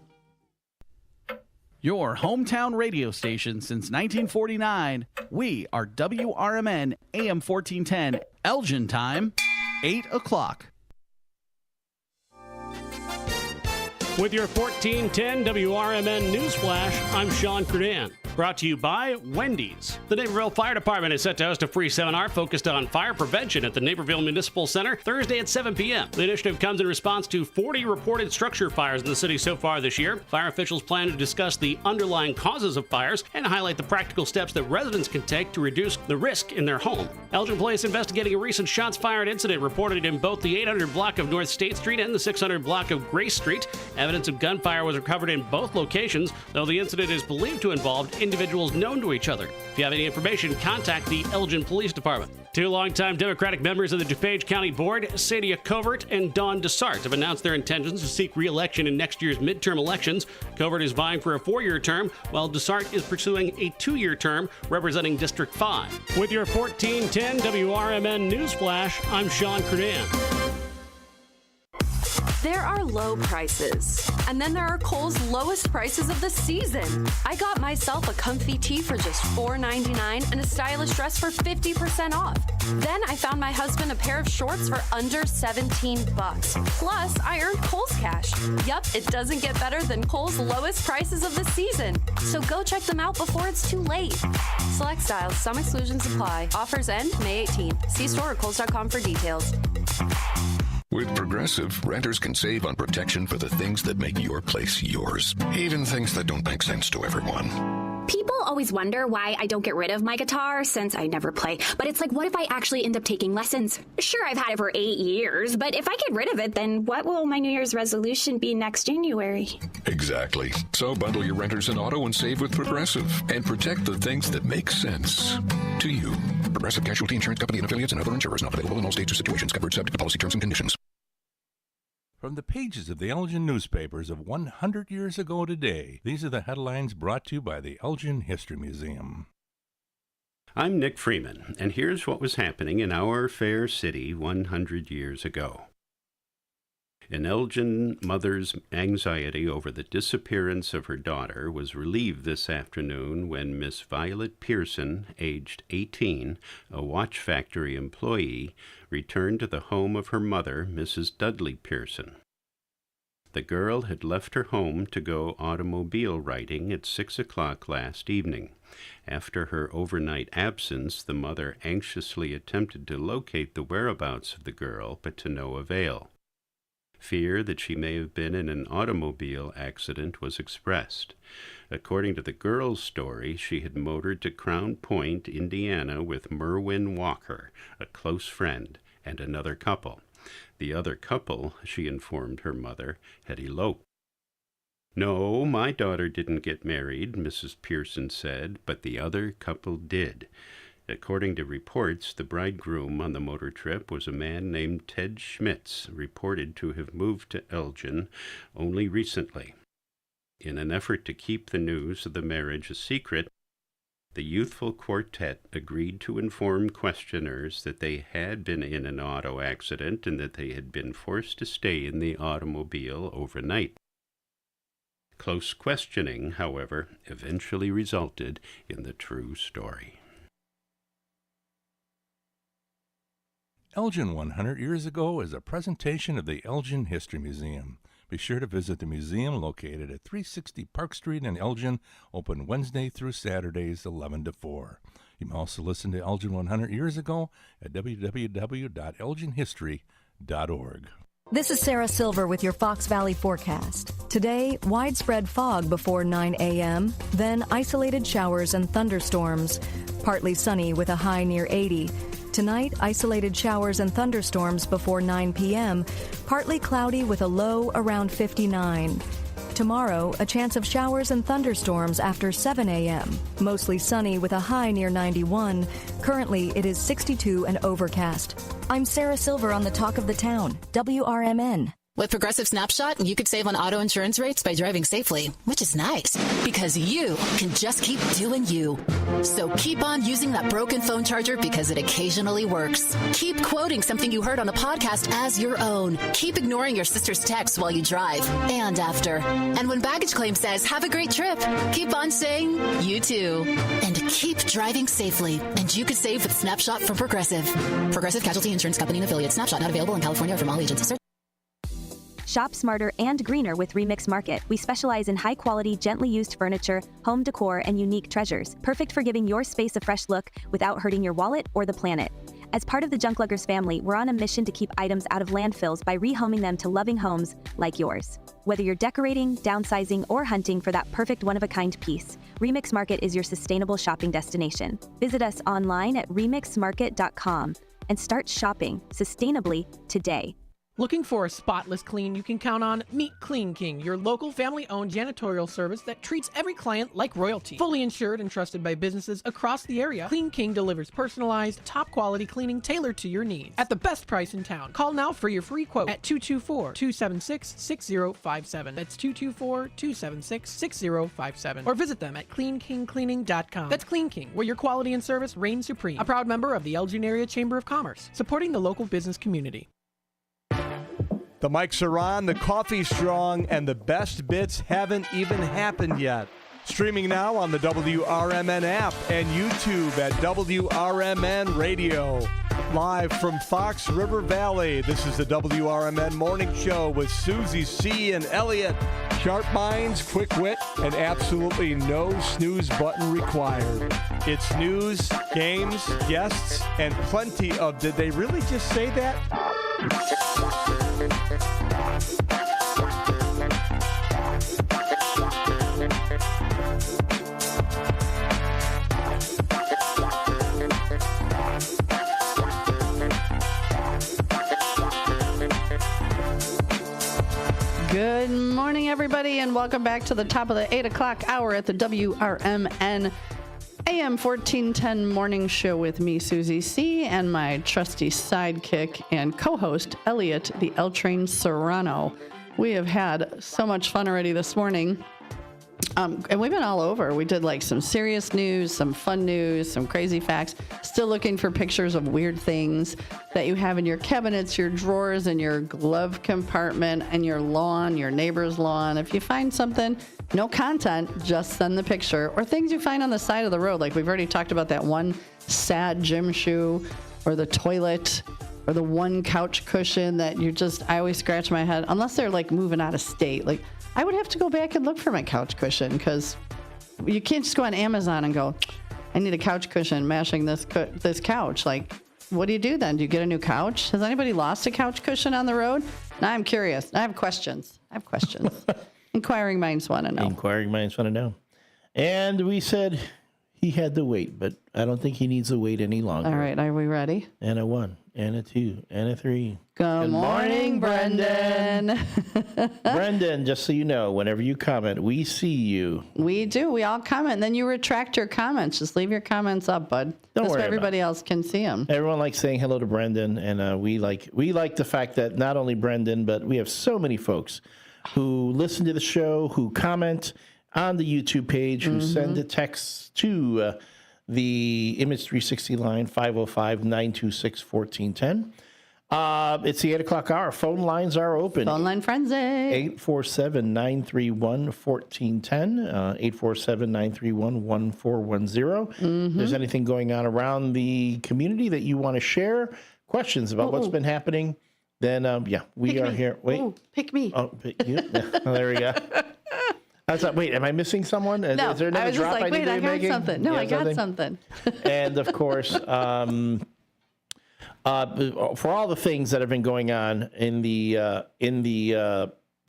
Your hometown radio station since 1949. We are WRMN AM 1410, Elgin time, 8 o'clock. With your 1410 WRMN Newsflash, I'm Sean Curdan. Brought to you by Wendy's. The Naperville Fire Department is set to host a free seminar focused on fire prevention at the Naperville Municipal Center Thursday at 7 p.m. The initiative comes in response to 40 reported structure fires in the city so far this year. Fire officials plan to discuss the underlying causes of fires and highlight the practical steps that residents can take to reduce the risk in their home. Elgin Police investigating a recent shots fired incident reported in both the 800 block of North State Street and the 600 block of Grace Street. Evidence of gunfire was recovered in both locations, though the incident is believed to involve individuals known to each other. If you have any information, contact the Elgin Police Department. Two longtime Democratic members of the DuPage County Board, Sadia Covert and Dawn Dessart, have announced their intentions to seek re-election in next year's midterm elections. Covert is vying for a 4-year term, while Dessart is pursuing a 2-year term representing District 5. With your 1410 WRMN Newsflash, I'm Sean Curdan. There are low prices, and then there are Kohl's lowest prices of the season. I got myself a comfy tee for just $4.99 and a stylish dress for 50% off. Then I found my husband a pair of shorts for under $17. Plus, I earned Kohl's cash. Yup, it doesn't get better than Kohl's lowest prices of the season. So go check them out before it's too late. Select styles, some exclusions apply. Offers end May 18th. See store at Kohls.com for details. With Progressive, renters can save on protection for the things that make your place yours, even things that don't make sense to everyone. People always wonder why I don't get rid of my guitar since I never play. But it's like, what if I actually end up taking lessons? Sure, I've had it for 8 years, but if I get rid of it, then what will my New Year's resolution be next January? Exactly. So bundle your renters and auto and save with Progressive and protect the things that make sense to you. Progressive Casualty Insurance Company and affiliates and other insurers not available in all states or situations, covered subject to policy terms and conditions. From the pages of the Elgin newspapers of 100 years ago today, these are the headlines brought to you by the Elgin History Museum. I'm Nick Freeman, and here's what was happening in our fair city 100 years ago. An Elgin mother's anxiety over the disappearance of her daughter was relieved this afternoon when Miss Violet Pearson, aged 18, a watch factory employee, returned to the home of her mother, Mrs. Dudley Pearson. The girl had left her home to go automobile riding at 6 o'clock last evening. After her overnight absence, the mother anxiously attempted to locate the whereabouts of the girl, but to no avail. Fear that she may have been in an automobile accident was expressed. According to the girl's story, she had motored to Crown Point, Indiana, with Merwin Walker, a close friend, and another couple. The other couple, she informed her mother, had eloped. "No, my daughter didn't get married," Mrs. Pearson said, "but the other couple did. According to reports, the bridegroom on the motor trip was a man named Ted Schmitz, reported to have moved to Elgin only recently. In an effort to keep the news of the marriage a secret, the youthful quartet agreed to inform questioners that they had been in an auto accident and that they had been forced to stay in the automobile overnight. Close questioning, however, eventually resulted in the true story. Elgin 100 Years Ago is a presentation of the Elgin History Museum. Be sure to visit the museum located at 360 Park Street in Elgin, open Wednesday through Saturdays 11 to 4. You can also listen to Elgin 100 Years Ago at www.elginhistory.org. This is Sarah Silver with your Fox Valley forecast. Today, widespread fog before 9 a.m., then isolated showers and thunderstorms. Partly sunny with a high near 80. Tonight, isolated showers and thunderstorms before 9 p.m., partly cloudy with a low around 59. Tomorrow, a chance of showers and thunderstorms after 7 a.m., mostly sunny with a high near 91. Currently, it is 62 and overcast. I'm Sarah Silver on the Talk of the Town, WRMN. With Progressive Snapshot, you could save on auto insurance rates by driving safely, which is nice because you can just keep doing you. So keep on using that broken phone charger because it occasionally works. Keep quoting something you heard on a podcast as your own. Keep ignoring your sister's texts while you drive and after. And when baggage claim says, have a great trip, keep on saying, you too. And keep driving safely. And you could save with Snapshot from Progressive. Progressive Casualty Insurance Company and Affiliates. Snapshot not available in California or from all agents. Shop smarter and greener with Remix Market. We specialize in high-quality, gently used furniture, home decor, and unique treasures. Perfect for giving your space a fresh look without hurting your wallet or the planet. As part of the Junk Luggers family, we're on a mission to keep items out of landfills by rehoming them to loving homes like yours. Whether you're decorating, downsizing, or hunting for that perfect one-of-a-kind piece, Remix Market is your sustainable shopping destination. Visit us online at remixmarket.com and start shopping sustainably today. Looking for a spotless clean you can count on? Meet Clean King, your local family-owned janitorial service that treats every client like royalty. Fully insured and trusted by businesses across the area, Clean King delivers personalized, top-quality cleaning tailored to your needs at the best price in town. Call now for your free quote at 224-276-6057. That's 224-276-6057. Or visit them at cleankingcleaning.com. That's Clean King, where your quality and service reign supreme. A proud member of the Elgin Area Chamber of Commerce, supporting the local business community. The mics are on, the coffee's strong, and the best bits haven't even happened yet. Streaming now on the WRMN app and YouTube at WRMN Radio. Live from Fox River Valley, this is the WRMN Morning Show with Susie C. and Elliot. Sharp minds, quick wit, and absolutely no snooze button required. It's news, games, guests, and plenty of did they really just say that? Good morning, everybody, and welcome back to the top of the 8 o'clock hour at the WRMN AM 1410 morning show with me, Susie C., and my trusty sidekick and co-host, Elliot, the L-Train Serrano. We have had so much fun already this morning. And we've been all over. We did like some serious news, some fun news, some crazy facts. Still looking for pictures of weird things that you have in your cabinets, your drawers, and your glove compartment, and your lawn, your neighbor's lawn. If you find something, no content, just send the picture. Or things you find on the side of the road. Like we've already talked about that one sad gym shoe, or the toilet, or the one couch cushion that I always scratch my head, unless they're like moving out of state. Like, I would have to go back and look for my couch cushion because you can't just go on Amazon and go, I need a couch cushion matching this couch. Like, what do you do then? Do you get a new couch? Has anybody lost a couch cushion on the road? Now I'm curious. I have questions. Inquiring minds want to know. Inquiring minds want to know. And we said he had to wait, but I don't think he needs to wait any longer. All right. Are we ready? And I won. and a 2 and a 3. Good morning, Brendan. Brendan, just so you know, whenever you comment, we see you. We do. We all comment. Then you retract your comments. Just leave your comments up, bud. Don't worry so everybody else can see them. Everyone likes saying hello to Brendan, and we like the fact that not only Brendan, but we have so many folks who listen to the show, who comment on the YouTube page, who send a text to the Image 360 line, 505-926-1410. It's the 8 o'clock hour. Phone lines are open. Phone line frenzy. 847-931-1410. 847-931-1410. If there's anything going on around the community that you want to share, questions about what's been happening, then, we are here. Wait. Ooh, pick me. Oh, pick you. Oh, there we go. Wait, am I missing someone? No, is there another I was drop just like, I need wait, to I be got making? something. No, I got something. And of course, for all the things that have been going on in the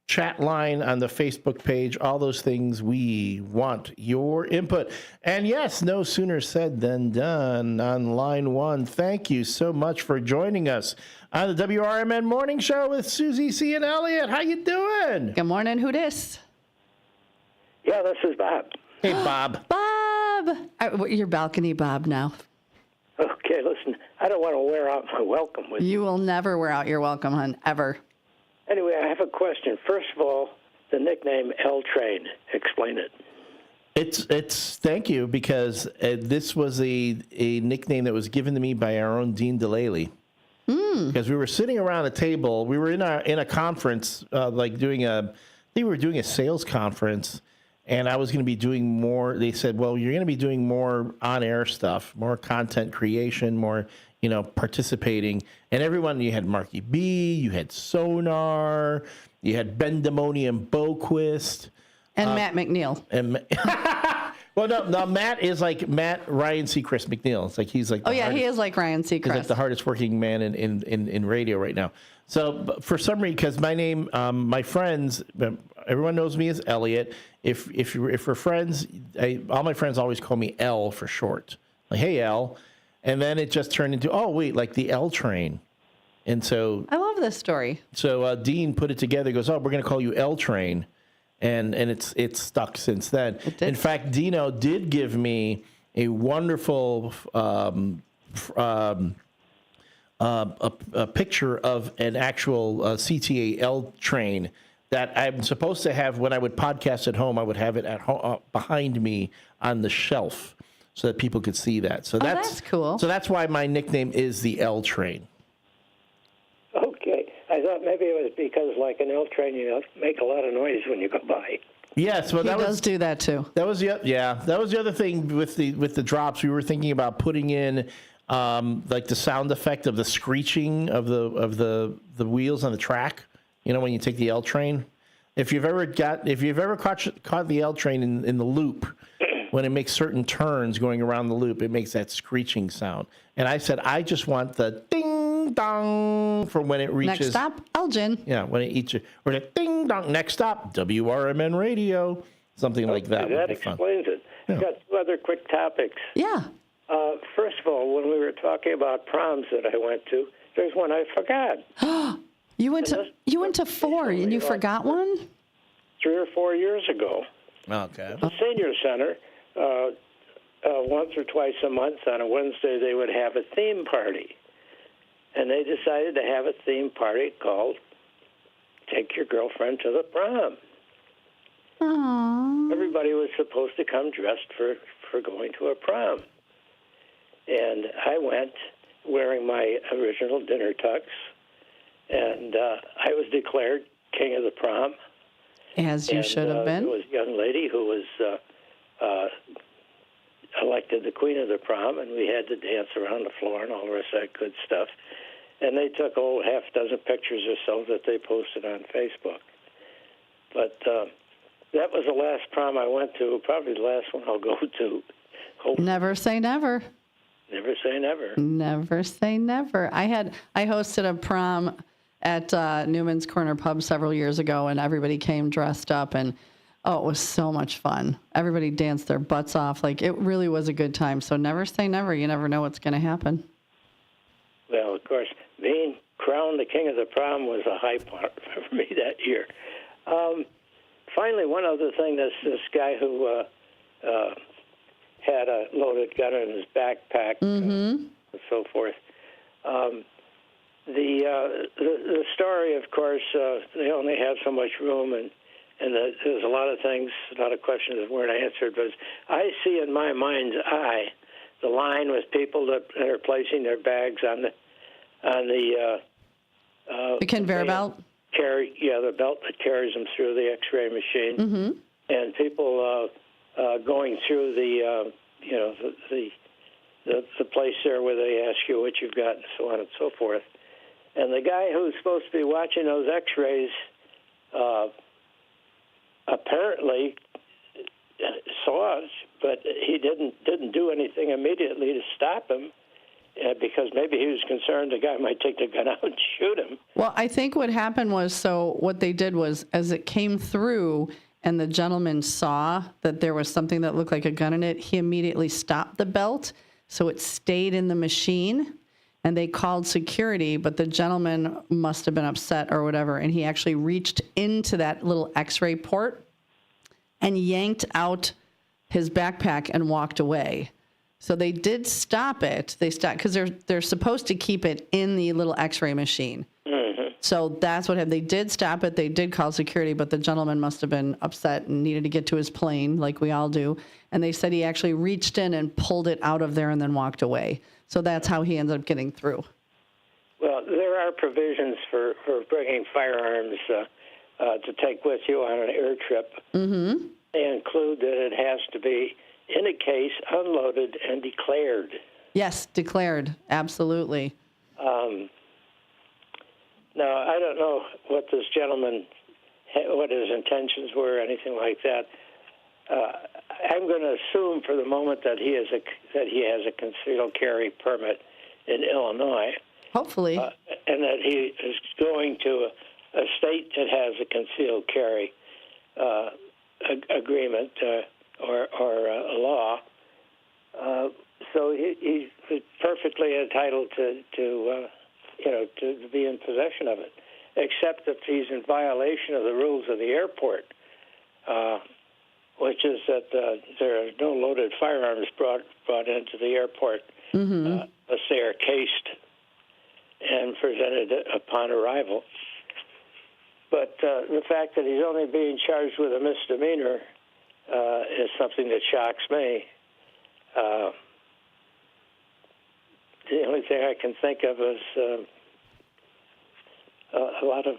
chat line on the Facebook page, all those things, we want your input. And yes, no sooner said than done on line one. Thank you so much for joining us on the WRMN Morning Show with Susie C. and Elliot. How you doing? Good morning. Who dis? Yeah, this is Bob. Hey, Bob. Bob. Your balcony Bob now. Okay, listen, I don't want to wear out my welcome with you. You will never wear out your welcome, hon, ever. Anyway, I have a question. First of all, the nickname L Train. Explain it. It's thank you, because this was a nickname that was given to me by our own Dean Delaley. Because we were sitting around a table, we were in a conference, we were doing a sales conference, and I was going to be doing more. They said, well, you're going to be doing more on-air stuff, more content creation, more, participating. And everyone, you had Marky B, you had Sonar, you had Ben Demoni and Boquist. And Matt McNeil. Well, no, Matt is like Ryan Seacrest McNeil. It's like he's like he is like Ryan Seacrest. He's like the hardest working man in radio right now. So for some reason, because my name, my friends, everyone knows me as Elliot. If we're friends, all my friends always call me L for short. Like, hey, L. And then it just turned into, like the L train. And so I love this story. So Dean put it together, goes, we're going to call you L Train. And it's stuck since then. In fact, Dino did give me a wonderful a picture of an actual CTA L train that I'm supposed to have when I would podcast at home. I would have it at home, behind me on the shelf so that people could see that. So that's cool. So that's why my nickname is the L Train. Okay. I thought maybe it was because, like an L train, you make a lot of noise when you go by. Yes, well, he does do that too. That was the other thing with the drops. We were thinking about putting in like the sound effect of the screeching of the wheels on the track. When you take the L train. If you've ever caught the L train in the loop, when it makes certain turns going around the loop, it makes that screeching sound. And I said, I just want the ding dong for when it reaches. Next stop, Elgin. Yeah, when it eats it. Or the ding dong, next stop, WRMN radio. Something like that. That explains it. Yeah. I've got two other quick topics. Yeah. First of all, when we were talking about proms that I went to, there's one I forgot. You went to 4 and you forgot one? 3 or 4 years ago. Okay. The senior center, once or twice a month on a Wednesday, they would have a theme party. And they decided to have a theme party called Take Your Girlfriend to the Prom. Aww. Everybody was supposed to come dressed for going to a prom. And I went wearing my original dinner tux, and I was declared king of the prom. As you should have been. There was a young lady who was elected the queen of the prom, and we had to dance around the floor and all the rest of that good stuff. And they took half a dozen pictures or so that they posted on Facebook. But that was the last prom I went to, probably the last one I'll go to. Hopefully. Never say never. Never say never. Never say never. I hosted a prom at Newman's Corner Pub several years ago, and everybody came dressed up, and it was so much fun. Everybody danced their butts off. Like, it really was a good time. So never say never. You never know what's going to happen. Well, of course, crowned the king of the prom was a high point for me that year. Finally, one other thing, this guy who had a loaded gun in his backpack and so forth. The story, of course, they only have so much room, and there's a lot of things, a lot of questions that weren't answered. But I see in my mind's eye the line with people that are placing their bags on the conveyor belt. The belt that carries them through the X-ray machine, and people going through the place there where they ask you what you've got and so on and so forth. And the guy who's supposed to be watching those X-rays apparently saw us, but he didn't do anything immediately to stop him. Because maybe he was concerned the guy might take the gun out and shoot him. Well, I think what happened was, so what they did was, as it came through and the gentleman saw that there was something that looked like a gun in it, he immediately stopped the belt, so it stayed in the machine, and they called security, but the gentleman must have been upset or whatever, and he actually reached into that little X-ray port and yanked out his backpack and walked away. So they did stop it. They stopped because they're supposed to keep it in the little X-ray machine. So that's what happened. They did stop it. They did call security, but the gentleman must have been upset and needed to get to his plane, like we all do. And they said he actually reached in and pulled it out of there and then walked away. So that's how he ended up getting through. Well, there are provisions for bringing firearms to take with you on an air trip. They include that it has to be in a case, unloaded, and declared. Yes, declared. Absolutely. Now, I don't know what this gentleman, what his intentions were, or anything like that. I'm going to assume for the moment that he has a concealed carry permit in Illinois. Hopefully. And that he is going to a state that has a concealed carry agreement. Or a law, so he's perfectly entitled to be in possession of it, except if he's in violation of the rules of the airport, which is that there are no loaded firearms brought into the airport unless they are cased and presented upon arrival. But the fact that he's only being charged with a misdemeanor is something that shocks me. The only thing I can think of is a lot of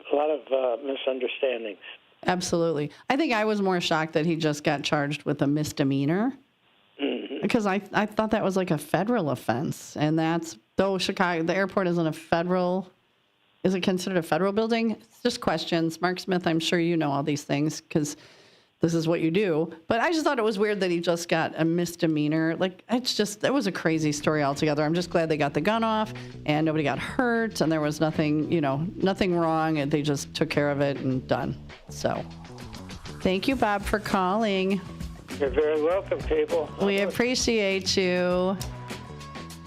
misunderstandings. Absolutely. I think I was more shocked that he just got charged with a misdemeanor because I thought that was like a federal offense, and though Chicago, the airport isn't a federal. Is it considered a federal building? It's just questions. Mark Smith, I'm sure you know all these things because this is what you do. But I just thought it was weird that he just got a misdemeanor. Like, it was a crazy story altogether. I'm just glad they got the gun off and nobody got hurt and there was nothing wrong, and they just took care of it and done. So thank you, Bob, for calling. You're very welcome, people. We appreciate you.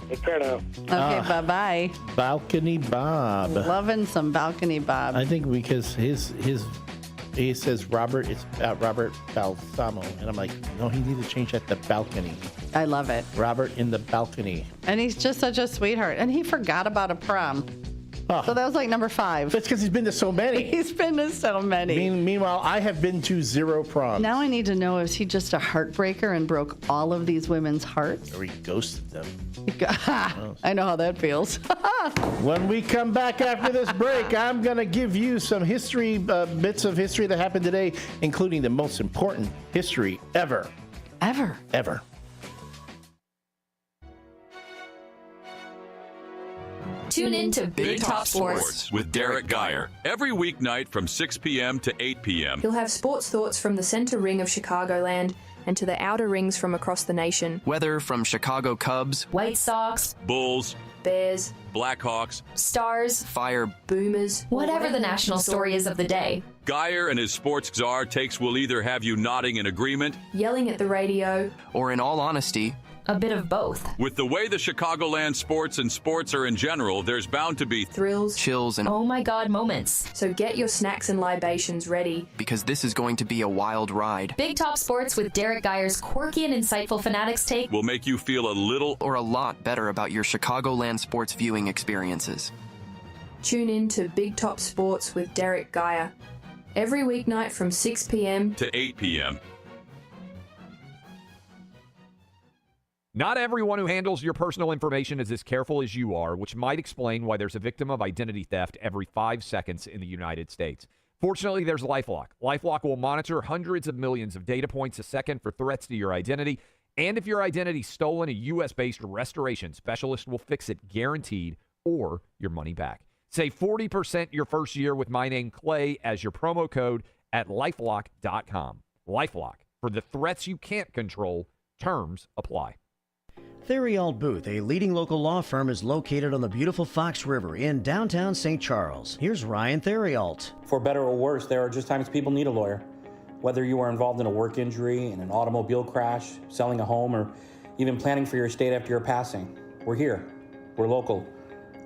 Take care now. Okay, bye-bye. Balcony Bob. Loving some Balcony Bob. I think because he says Robert, it's Robert Balsamo. And I'm like, no, he needs to change that to balcony. I love it. Robert in the balcony. And he's just such a sweetheart. And he forgot about a prom. Oh. So that was like number 5. That's because he's been to so many. He's been to so many. Meanwhile, I have been to 0 proms. Now I need to know, is he just a heartbreaker and broke all of these women's hearts? Or he ghosted them. I know how that feels. When we come back after this break, I'm going to give you some history, bits of history that happened today, including the most important history ever. Ever. Tune in to Big Top Sports with Derek Geyer every weeknight from 6 p.m. to 8 p.m. You'll have sports thoughts from the center ring of Chicagoland and to the outer rings from across the nation. Weather from Chicago Cubs, White Sox, Bulls, Bears, Blackhawks, Stars, Fire, Boomers, whatever the national story is of the day. Geyer and his sports czar takes will either have you nodding in agreement, yelling at the radio, or in all honesty, a bit of both. With the way the Chicagoland sports and sports are in general, there's bound to be thrills, chills, and oh my God moments. So get your snacks and libations ready, because this is going to be a wild ride. Big Top Sports with Derek Geyer's quirky and insightful Fanatics take will make you feel a little or a lot better about your Chicagoland sports viewing experiences. Tune in to Big Top Sports with Derek Geyer every weeknight from 6 p.m. to 8 p.m. Not everyone who handles your personal information is as careful as you are, which might explain why there's a victim of identity theft every 5 seconds in the United States. Fortunately, there's LifeLock. LifeLock will monitor hundreds of millions of data points a second for threats to your identity. And if your identity's stolen, a U.S.-based restoration specialist will fix it guaranteed or your money back. Save 40% your first year with my name, Clay, as your promo code at LifeLock.com. LifeLock. For the threats you can't control, terms apply. Theriault Booth, a leading local law firm, is located on the beautiful Fox River in downtown St. Charles. Here's Ryan Theriault. For better or worse, there are just times people need a lawyer. Whether you are involved in a work injury, in an automobile crash, selling a home, or even planning for your estate after your passing, we're here. We're local.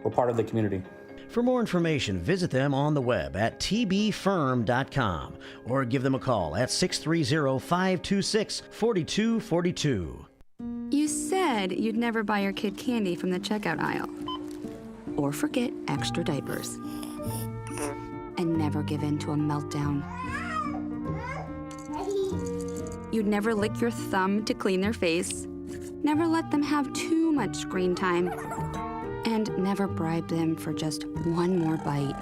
We're part of the community. For more information, visit them on the web at tbfirm.com or give them a call at 630-526-4242. You said you'd never buy your kid candy from the checkout aisle. Or forget extra diapers. And never give in to a meltdown. You'd never lick your thumb to clean their face. Never let them have too much screen time. And never bribe them for just one more bite.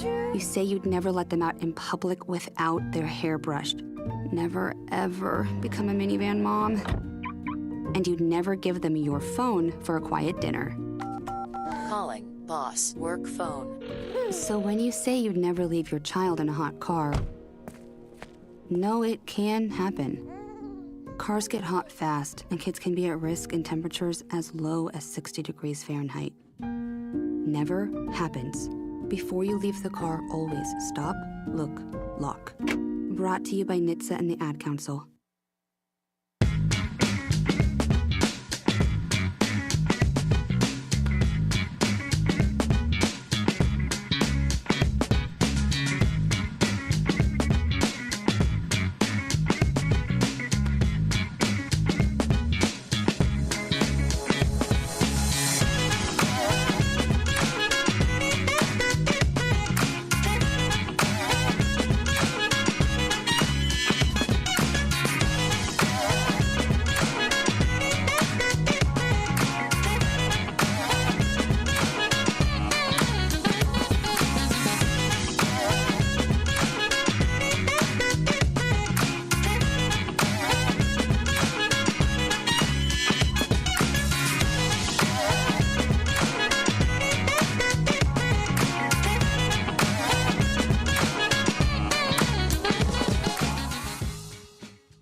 You say you'd never let them out in public without their hair brushed. Never, ever become a minivan mom. And you'd never give them your phone for a quiet dinner. Calling boss work phone. So when you say you'd never leave your child in a hot car, no, it can happen. Cars get hot fast, and kids can be at risk in temperatures as low as 60 degrees Fahrenheit. Never happens. Before you leave the car, always stop, look, lock. Brought to you by NHTSA and the Ad Council.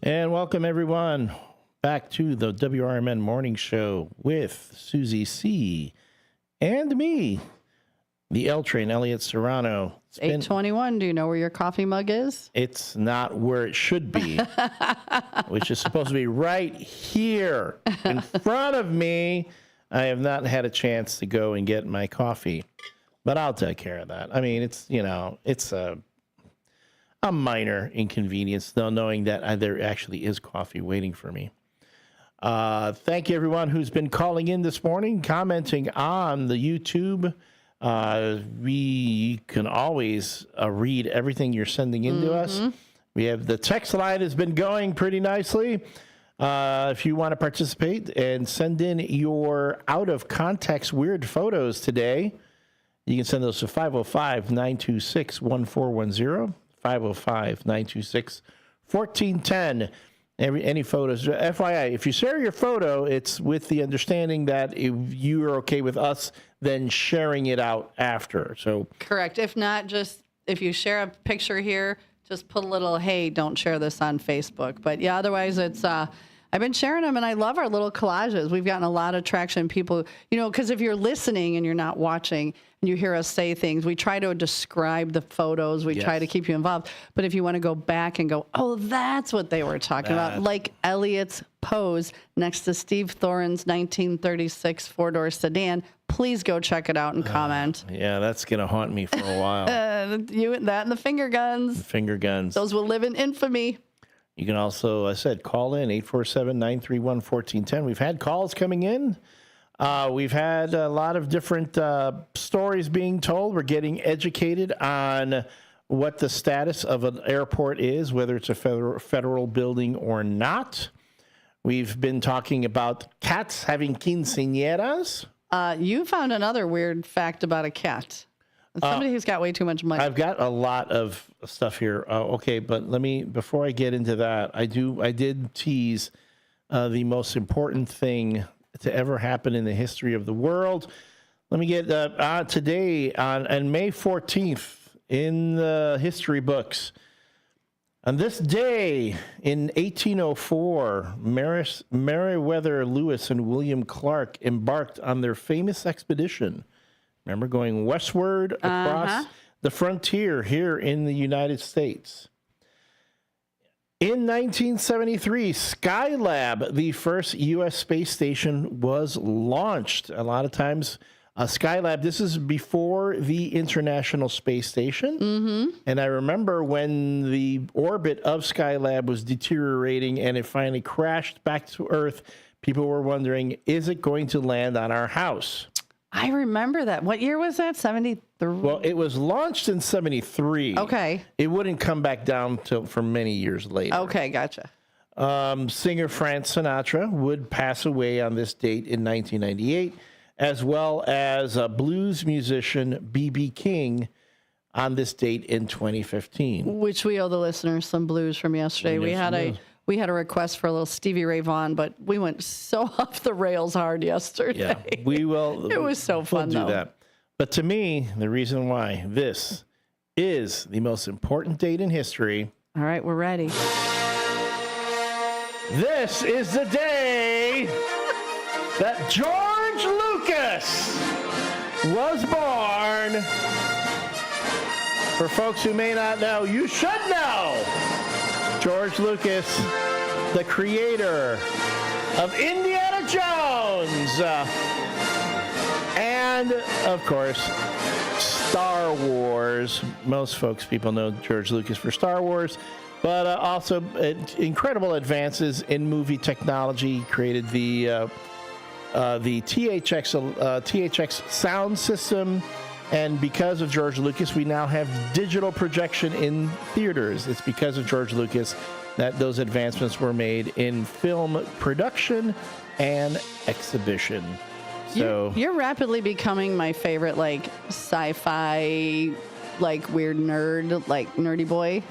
And welcome, everyone, back to the WRMN Morning Show with Susie C. and me, the L Train, Elliot Serrano. It's 8:21. Do you know where your coffee mug is? It's not where it should be, which is supposed to be right here in front of me. I have not had a chance to go and get my coffee, but I'll take care of that. I mean, it's a minor inconvenience, though, knowing that there actually is coffee waiting for me. Thank you, everyone who's been calling in this morning, commenting on the YouTube. We can always read everything you're sending in to us. We have the text line has been going pretty nicely. If you want to participate and send in your out-of-context weird photos today, you can send those to 505-926-1410. 505-926-1410. Any photos. FYI, if you share your photo, it's with the understanding that if you are okay with us then sharing it out after. So correct. If not, just if you share a picture here, just put a little, hey, don't share this on Facebook. But yeah, otherwise it's I I've been sharing them, and I love our little collages. We've gotten a lot of traction. People, because if you're listening and you're not watching and you hear us say things, we try to describe the photos. We try to keep you involved. But if you want to go back and go, oh, that's what they were talking about, like Elliot's pose next to Steve Thoren's 1936 four-door sedan, please go check it out and comment. Yeah, that's going to haunt me for a while. You and that and the finger guns. The finger guns. Those will live in infamy. You can also, I said, call in 847-931-1410. We've had calls coming in. We've had a lot of different stories being told. We're getting educated on what the status of an airport is, whether it's a federal building or not. We've been talking about cats having quinceañeras. You found another weird fact about a cat. Somebody who's got way too much money. I've got a lot of stuff here. Okay, but before I get into that, I did tease the most important thing to ever happen in the history of the world. Let me get today on May 14th in the history books. On this day in 1804, Meriwether Lewis and William Clark embarked on their famous expedition. Remember, going westward across the frontier here in the United States. In 1973, Skylab, the first U.S. space station, was launched. A lot of times, Skylab, this is before the International Space Station. Mm-hmm. And I remember when the orbit of Skylab was deteriorating and it finally crashed back to Earth, people were wondering, is it going to land on our house? I remember that. What year was that? 73? Well, it was launched in 73. Okay. It wouldn't come back down for many years later. Okay, gotcha. Singer Frank Sinatra would pass away on this date in 1998, as well as blues musician B.B. King on this date in 2015. Which we owe the listeners some blues from yesterday. We had a request for a little Stevie Ray Vaughan, but we went so off the rails hard yesterday. Yeah, we will. It was so fun, we'll do that. But to me, the reason why this is the most important date in history. All right, we're ready. This is the day that George Lucas was born. For folks who may not know, you should know. George Lucas, the creator of Indiana Jones, and, of course, Star Wars. Most people know George Lucas for Star Wars, but also incredible advances in movie technology. Created the THX sound system. And because of George Lucas, we now have digital projection in theaters. It's because of George Lucas that those advancements were made in film production and exhibition. So you're rapidly becoming my favorite, sci-fi, weird nerd, nerdy boy.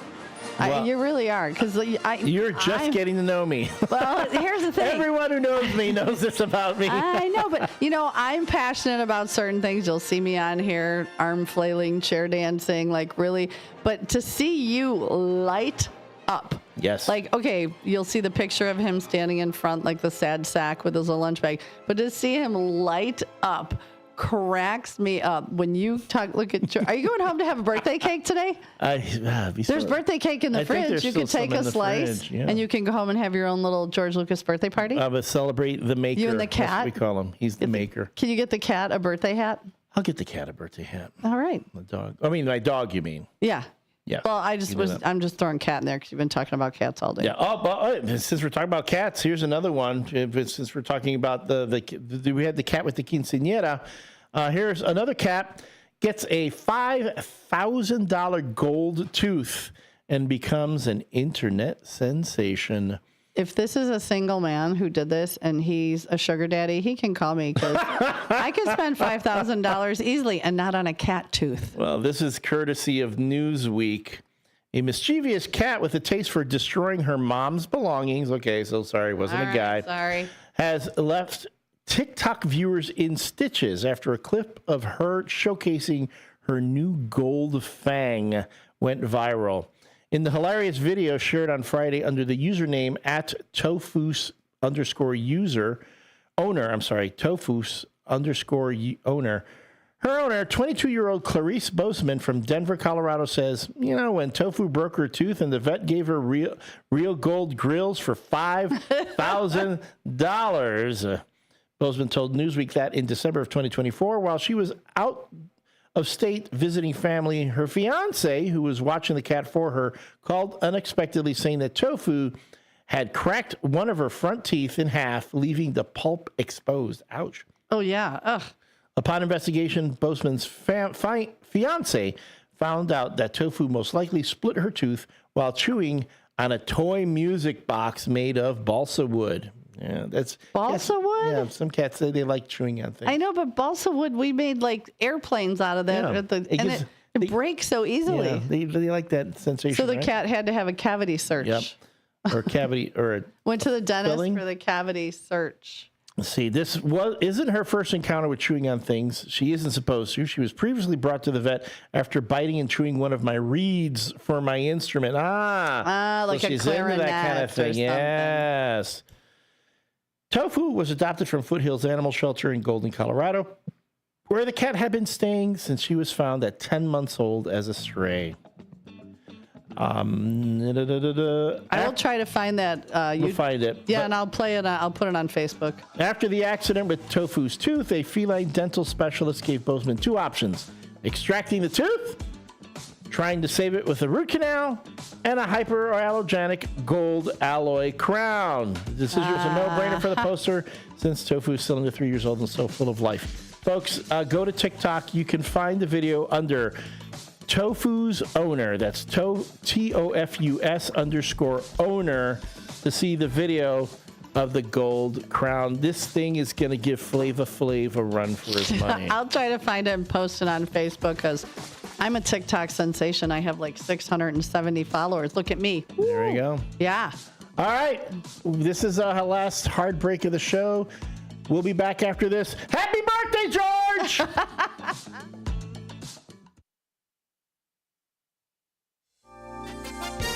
Well, you really are, because you're just getting to know me. Well, here's the thing. Everyone who knows me knows this about me. I know, but I'm passionate about certain things. You'll see me on here, arm flailing, chair dancing, really. But to see you light up. Yes. Okay, you'll see the picture of him standing in front, the sad sack with his little lunch bag. But to see him light up cracks me up when you talk. Look at. Are you going home to have a birthday cake today? There's birthday cake in the fridge. You can take a slice, and you can go home and have your own little George Lucas birthday party. But celebrate the maker. You and the cat. That's what we call him. He's the maker. Can you get the cat a birthday hat? I'll get the cat a birthday hat. All right. The dog. I mean, my dog. You mean? Yeah. Yeah. Well, I'm just throwing cat in there because you've been talking about cats all day. Yeah. Oh, since we're talking about cats, here's another one. Since we're talking about we had the cat with the quinceañera. Here's another cat gets a $5,000 gold tooth and becomes an internet sensation. If this is a single man who did this and he's a sugar daddy, he can call me because I can spend $5,000 easily and not on a cat tooth. Well, this is courtesy of Newsweek. A mischievous cat with a taste for destroying her mom's belongings. Okay, so sorry, wasn't a guy. Sorry. Has left TikTok viewers in stitches after a clip of her showcasing her new gold fang went viral. In the hilarious video shared on Friday under the username @Tofu's owner. Her owner, 22-year-old Clarice Boseman from Denver, Colorado, says, when Tofu broke her tooth and the vet gave her real gold grills for $5,000. Boseman told Newsweek that in December of 2024, while she was out of state visiting family, her fiance, who was watching the cat for her, called unexpectedly saying that Tofu had cracked one of her front teeth in half, leaving the pulp exposed. Ouch. Oh, yeah. Ugh. Upon investigation, Boseman's fiance found out that Tofu most likely split her tooth while chewing on a toy music box made of balsa wood. Yeah, that's balsa wood. Yeah, some cats say they like chewing on things. I know, but balsa wood, we made like airplanes out of that, Yeah. It breaks so easily. Yeah, they like that sensation. So the right? cat had to have a cavity search. Yep. Or cavity, or went to the dentist filling. for the cavity search. Let's see, this isn't her first encounter with chewing on things. She isn't supposed to. She was previously brought to the vet after biting and chewing one of my reeds for my instrument. Like so a she's clarinet into that kind of thing. Yes. Tofu was adopted from Foothills Animal Shelter in Golden, Colorado, where the cat had been staying since she was found at 10 months old as a stray. I will try to find that. You'll find it. Yeah, and I'll play it. I'll put it on Facebook. After the accident with Tofu's tooth, a feline dental specialist gave Boseman two options: extracting the tooth, trying to save it with a root canal, and a hyperallergenic gold alloy crown. The decision was a no-brainer for the poster since Tofu is still under 3 years old and so full of life. Folks, go to TikTok. You can find the video under Tofu's owner. That's TOFUS_owner to see the video of the gold crown. This thing is going to give Flava Flav a run for his money. I'll try to find it and post it on Facebook because I'm a TikTok sensation. I have like 670 followers. Look at me. There we go. Yeah. All right. This is our last hard break of the show. We'll be back after this. Happy birthday, George!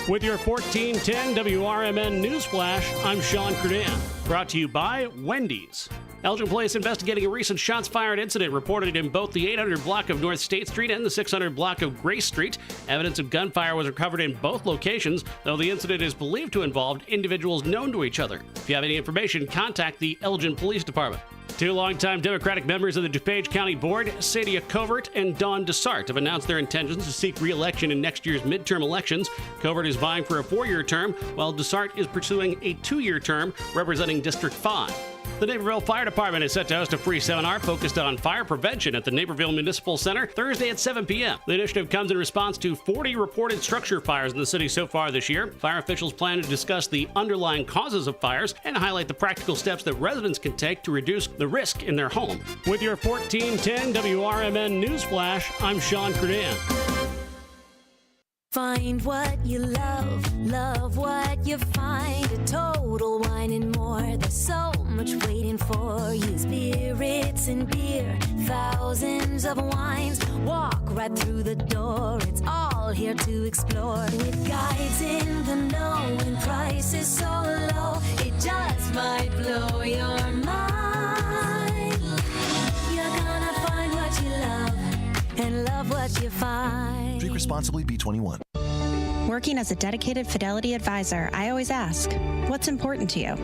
With your 1410 WRMN Newsflash, I'm Sean Curdan. Brought to you by Wendy's. Elgin Police investigating a recent shots fired incident reported in both the 800 block of North State Street and the 600 block of Grace Street. Evidence of gunfire was recovered in both locations, though the incident is believed to involve individuals known to each other. If you have any information, contact the Elgin Police Department. Two longtime Democratic members of the DuPage County Board, Sadia Covert and Dawn Dessart, have announced their intentions to seek re-election in next year's midterm elections. Covert is vying for a 4-year term, while Dessart is pursuing a 2-year term representing District 5. The Naperville Fire Department is set to host a free seminar focused on fire prevention at the Naperville Municipal Center Thursday at 7 p.m. The initiative comes in response to 40 reported structure fires in the city so far this year. Fire officials plan to discuss the underlying causes of fires and highlight the practical steps that residents can take to reduce the risk in their home. With your 1410 WRMN Newsflash, I'm Sean Curdan. Find what you love, love what you find. A Total Wine and More. There's so much waiting for you. Spirits and beer, thousands of wines. Walk right through the door. It's all here to explore. With guides in the know and prices so low, it just might blow your mind. You're gonna find what you love and love what you find. Drink responsibly, B21. Working as a dedicated Fidelity advisor, I always ask, what's important to you?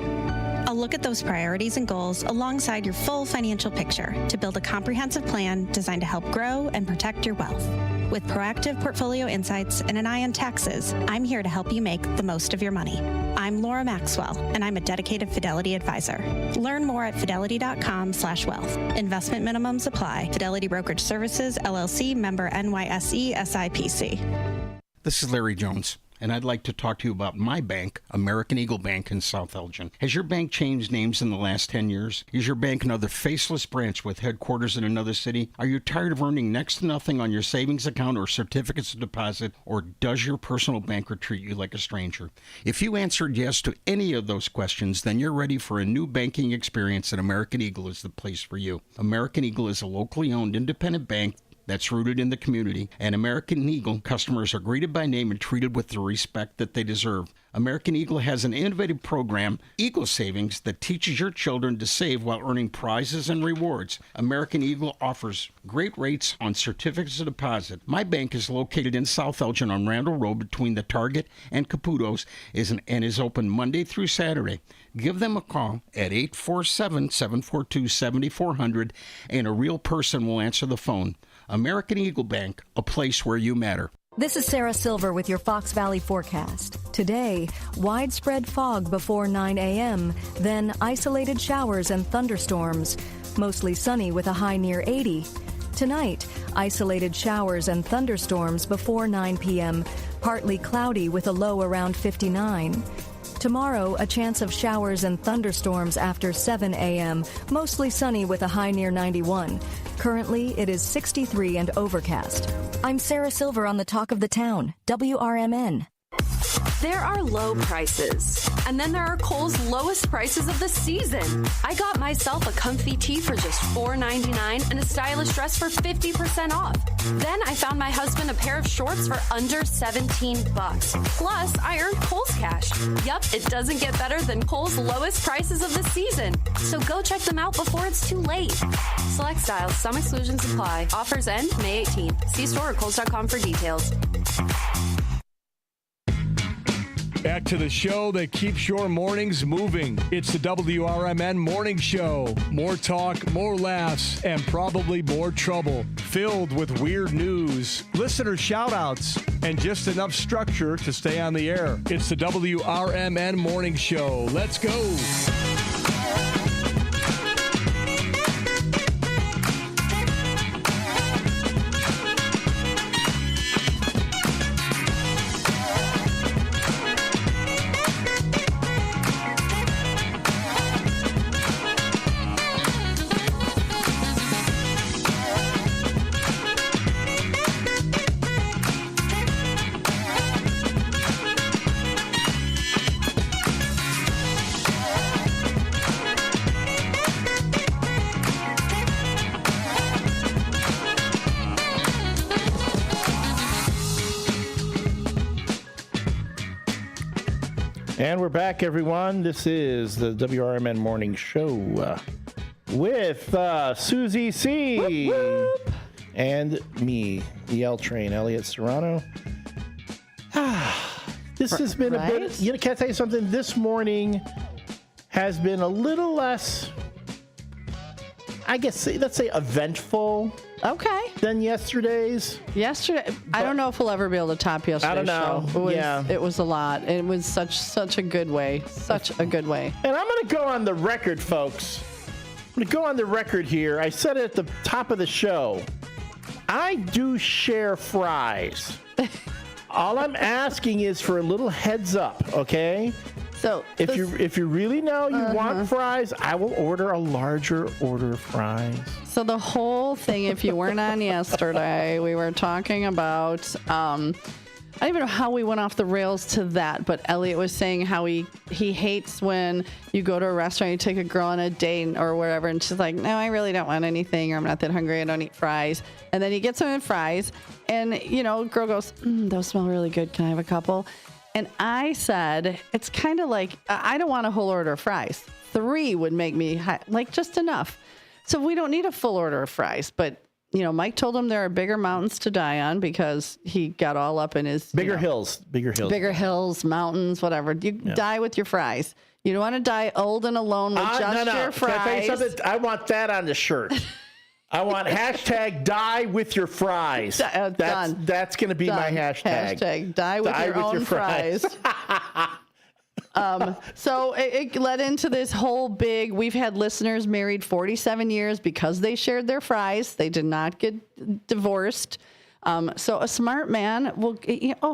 I'll look at those priorities and goals alongside your full financial picture to build a comprehensive plan designed to help grow and protect your wealth. With proactive portfolio insights and an eye on taxes, I'm here to help you make the most of your money. I'm Laura Maxwell, and I'm a dedicated Fidelity advisor. Learn more at fidelity.com/wealth. Investment minimums apply. Fidelity Brokerage Services, LLC, member NYSE, SIPC. This is Larry Jones, and I'd like to talk to you about my bank, American Eagle Bank in South Elgin. Has your bank changed names in the last 10 years? Is your bank another faceless branch with headquarters in another city? Are you tired of earning next to nothing on your savings account or certificates of deposit, or does your personal banker treat you like a stranger? If you answered yes to any of those questions, then you're ready for a new banking experience, and American Eagle is the place for you. American Eagle is a locally owned independent bank that's rooted in the community. And American Eagle customers are greeted by name and treated with the respect that they deserve. American Eagle has an innovative program, Eagle Savings, that teaches your children to save while earning prizes and rewards. American Eagle offers great rates on certificates of deposit. My bank is located in South Elgin on Randall Road between the Target and Caputo's and is open Monday through Saturday. Give them a call at 847-742-7400 and a real person will answer the phone. American Eagle Bank, a place where you matter. This is Sarah Silver with your Fox Valley forecast. Today, widespread fog before 9 a.m., then isolated showers and thunderstorms. Mostly sunny with a high near 80. Tonight, isolated showers and thunderstorms before 9 p.m., partly cloudy with a low around 59. Tomorrow, a chance of showers and thunderstorms after 7 a.m., mostly sunny with a high near 91. Currently, it is 63 and overcast. I'm Sarah Silver on the Talk of the Town, WRMN. There are low prices, and then there are Kohl's lowest prices of the season. I got myself a comfy tee for just $4.99 and a stylish dress for 50% off. Then I found my husband a pair of shorts for under $17. Plus, I earned Kohl's cash. Yup, it doesn't get better than Kohl's lowest prices of the season. So go check them out before it's too late. Select styles, some exclusions apply. Offers end May 18th. See store or Kohls.com for details. Back to the show that keeps your mornings moving. It's the WRMN Morning Show. More talk, more laughs, and probably more trouble. Filled with weird news, listener shout-outs, and just enough structure to stay on the air. It's the WRMN Morning Show. Let's go. And we're back, everyone. This is the WRMN Morning Show with Susie C. Whoop, whoop. And me, the L Train, Elliot Serrano. This has been a bit, can I tell you something? This morning has been a little less, I guess, let's say eventful. Okay. Than yesterday's. I don't know if we'll ever be able to top yesterday's I don't know. show. Yeah. It was a lot. It was such a good way. Such a good way. And I'm going to go on the record, folks. I'm going to go on the record here. I said it at the top of the show. I do share fries. All I'm asking is for a little heads up, okay? So if you really know you want fries, I will order a larger order of fries. So the whole thing, if you weren't on yesterday, we were talking about, I don't even know how we went off the rails to that, but Elliot was saying how he hates when you go to a restaurant, you take a girl on a date or whatever, and she's like, no, I really don't want anything, or I'm not that hungry, I don't eat fries. And then he gets some fries, and, girl goes, those smell really good, can I have a couple? And I said, it's kind of like, I don't want a whole order of fries. 3 would make me, just enough. So we don't need a full order of fries. But, Mike told him there are bigger mountains to die on because he got all up in his... Bigger hills, mountains, whatever. You die with your fries. You don't want to die old and alone with just your fries. Can I tell you something? I want that on the shirt. I want hashtag die with your fries. That's going to be my hashtag. Hashtag die with your own fries. So it led into this whole big, we've had listeners married 47 years because they shared their fries. They did not get divorced. So a smart man will,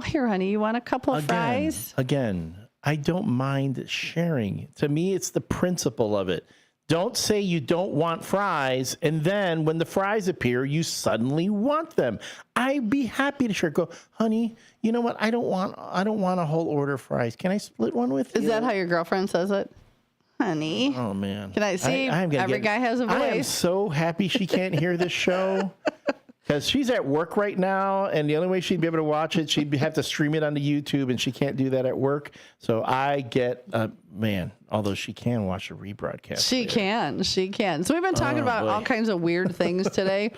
here, honey, you want a couple of fries? Again, I don't mind sharing. To me, it's the principle of it. Don't say you don't want fries, and then when the fries appear, you suddenly want them. I'd be happy to share. Go, honey, you know what? I don't want a whole order of fries. Can I split one with you? Is that how your girlfriend says it? Honey. Oh, man. Can I see? Every guy has a voice. I am so happy she can't hear this show. Because she's at work right now, and the only way she'd be able to watch it, she'd have to stream it onto YouTube, and she can't do that at work. So I get, although she can watch a rebroadcast. She can. So we've been talking about all kinds of weird things today.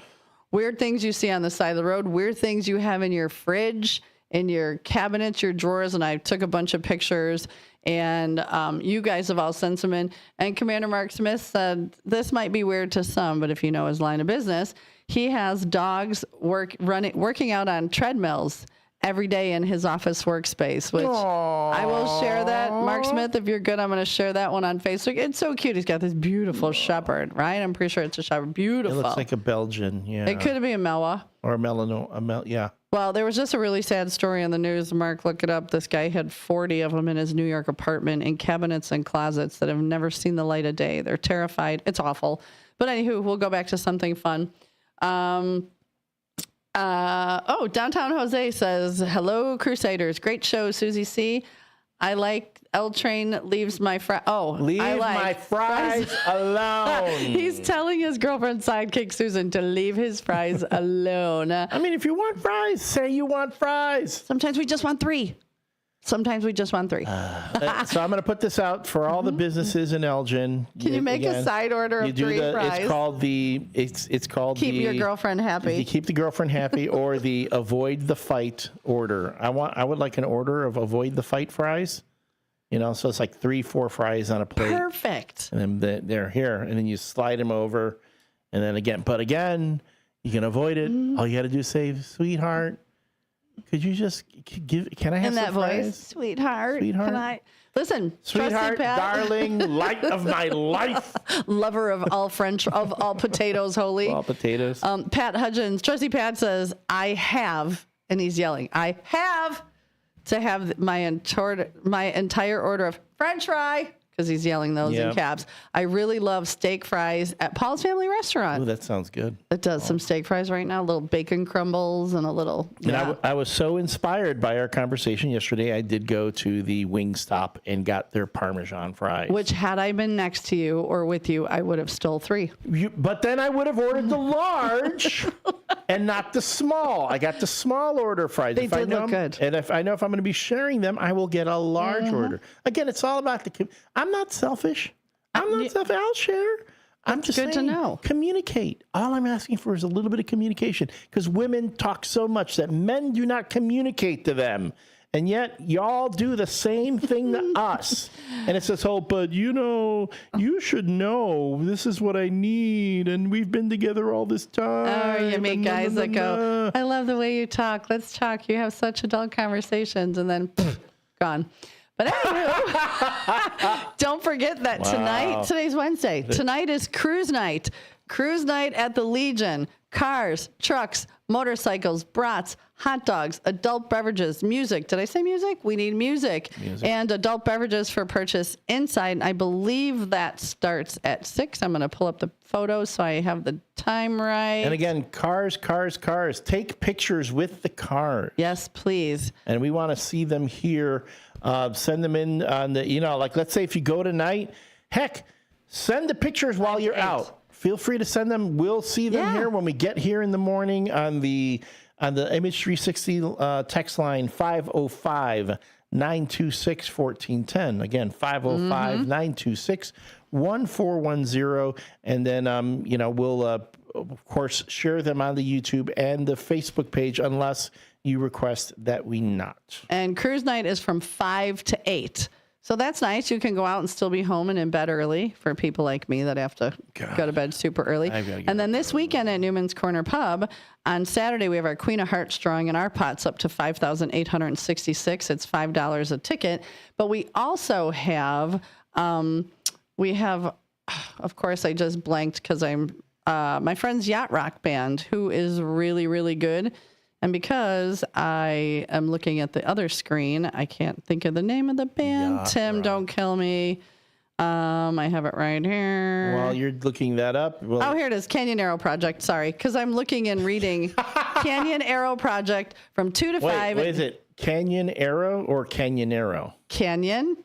Weird things you see on the side of the road, weird things you have in your fridge, in your cabinets, your drawers, and I took a bunch of pictures, and you guys have all sent them in. And Commander Mark Smith said, this might be weird to some, but if you know his line of business, he has dogs working out on treadmills every day in his office workspace, which I will share that. Mark Smith, if you're good, I'm going to share that one on Facebook. It's so cute. He's got this beautiful shepherd, right? I'm pretty sure it's a shepherd. Beautiful. It looks like a Belgian, yeah. It could be a Melwa. Or a Melano, yeah. Well, there was just a really sad story in the news. Mark, look it up. This guy had 40 of them in his New York apartment in cabinets and closets that have never seen the light of day. They're terrified. It's awful. But anywho, we'll go back to something fun. Downtown Jose says, hello, Crusaders. Great show, Susie C. I like L Train leaves my fries. My fries alone. He's telling his girlfriend sidekick Susan to leave his fries alone. I mean, if you want fries, say you want fries. Sometimes we just want 3. So I'm going to put this out for all the businesses in Elgin. Can you make a side order of 3 fries? It's called keep your girlfriend happy. Keep the girlfriend happy, or the avoid the fight order. I would like an order of avoid the fight fries. So it's like 3-4 fries on a plate. Perfect. And then they're here, and then you slide them over, and then again, you can avoid it. All you got to do is say, sweetheart. Could you just can I have in that fries? Voice, sweetheart? Can I listen, sweetheart, darling, light of my life, lover of all French, of all potatoes, holy, all potatoes. Pat Hudgens, Trusty Pat says, I have, and he's yelling, I have to have my entire order of French fry. Because he's yelling those in caps. I really love steak fries at Paul's Family Restaurant. Oh, that sounds good. It does. Some steak fries right now, little bacon crumbles and a little. Yeah. And I was so inspired by our conversation yesterday. I did go to the Wingstop and got their Parmesan fries. Which, had I been next to you or with you, I would have stole 3. But then I would have ordered the large and not the small. I got the small order fries. They did look good. And if I'm going to be sharing them, I will get a large order. Again, it's all about I'm not selfish. I'll share. I'm just saying, good to know. Communicate. All I'm asking for is a little bit of communication, because women talk so much that men do not communicate to them. And yet y'all do the same thing to us. And it's this whole, but you should know this is what I need. And we've been together all this time. Oh, you meet guys that go, I love the way you talk. Let's talk. You have such adult conversations. And then gone. But anywho, don't forget that today's Wednesday. Tonight is cruise night. Cruise night at the Legion. Cars, trucks, motorcycles, brats, hot dogs, adult beverages, music. Did I say music? We need music. And adult beverages for purchase inside. I believe that starts at 6. I'm going to pull up the photos so I have the time right. And again, cars. Take pictures with the car. Yes, please. And we want to see them here. Send them in on the, let's say if you go tonight, heck, send the pictures while you're out. Feel free to send them. We'll see them here when we get here in the morning on the Image 360 text line 505-926-1410. Again, 505-926-1410. And then, we'll, of course, share them on the YouTube and the Facebook page unless you request that we not. And cruise night is from 5 to 8. So that's nice. You can go out and still be home and in bed early for people like me that have to go to bed super early. And then this weekend at Newman's Corner Pub, on Saturday, we have our Queen of Hearts drawing, and our pot's up to $5,866. It's $5 a ticket. But we also have, of course, I just blanked because I'm my friend's Yacht Rock Band, who is really, really good. And because I am looking at the other screen, I can't think of the name of the band. Yacht Tim, Rock. Don't kill me. I have it right here. While you're looking that up. Here it is. Canyon Arrow Project. Sorry, because I'm looking and reading. Canyon Arrow Project from 2 to 5. Wait, is it Canyon Arrow or Canyon Arrow? Canyon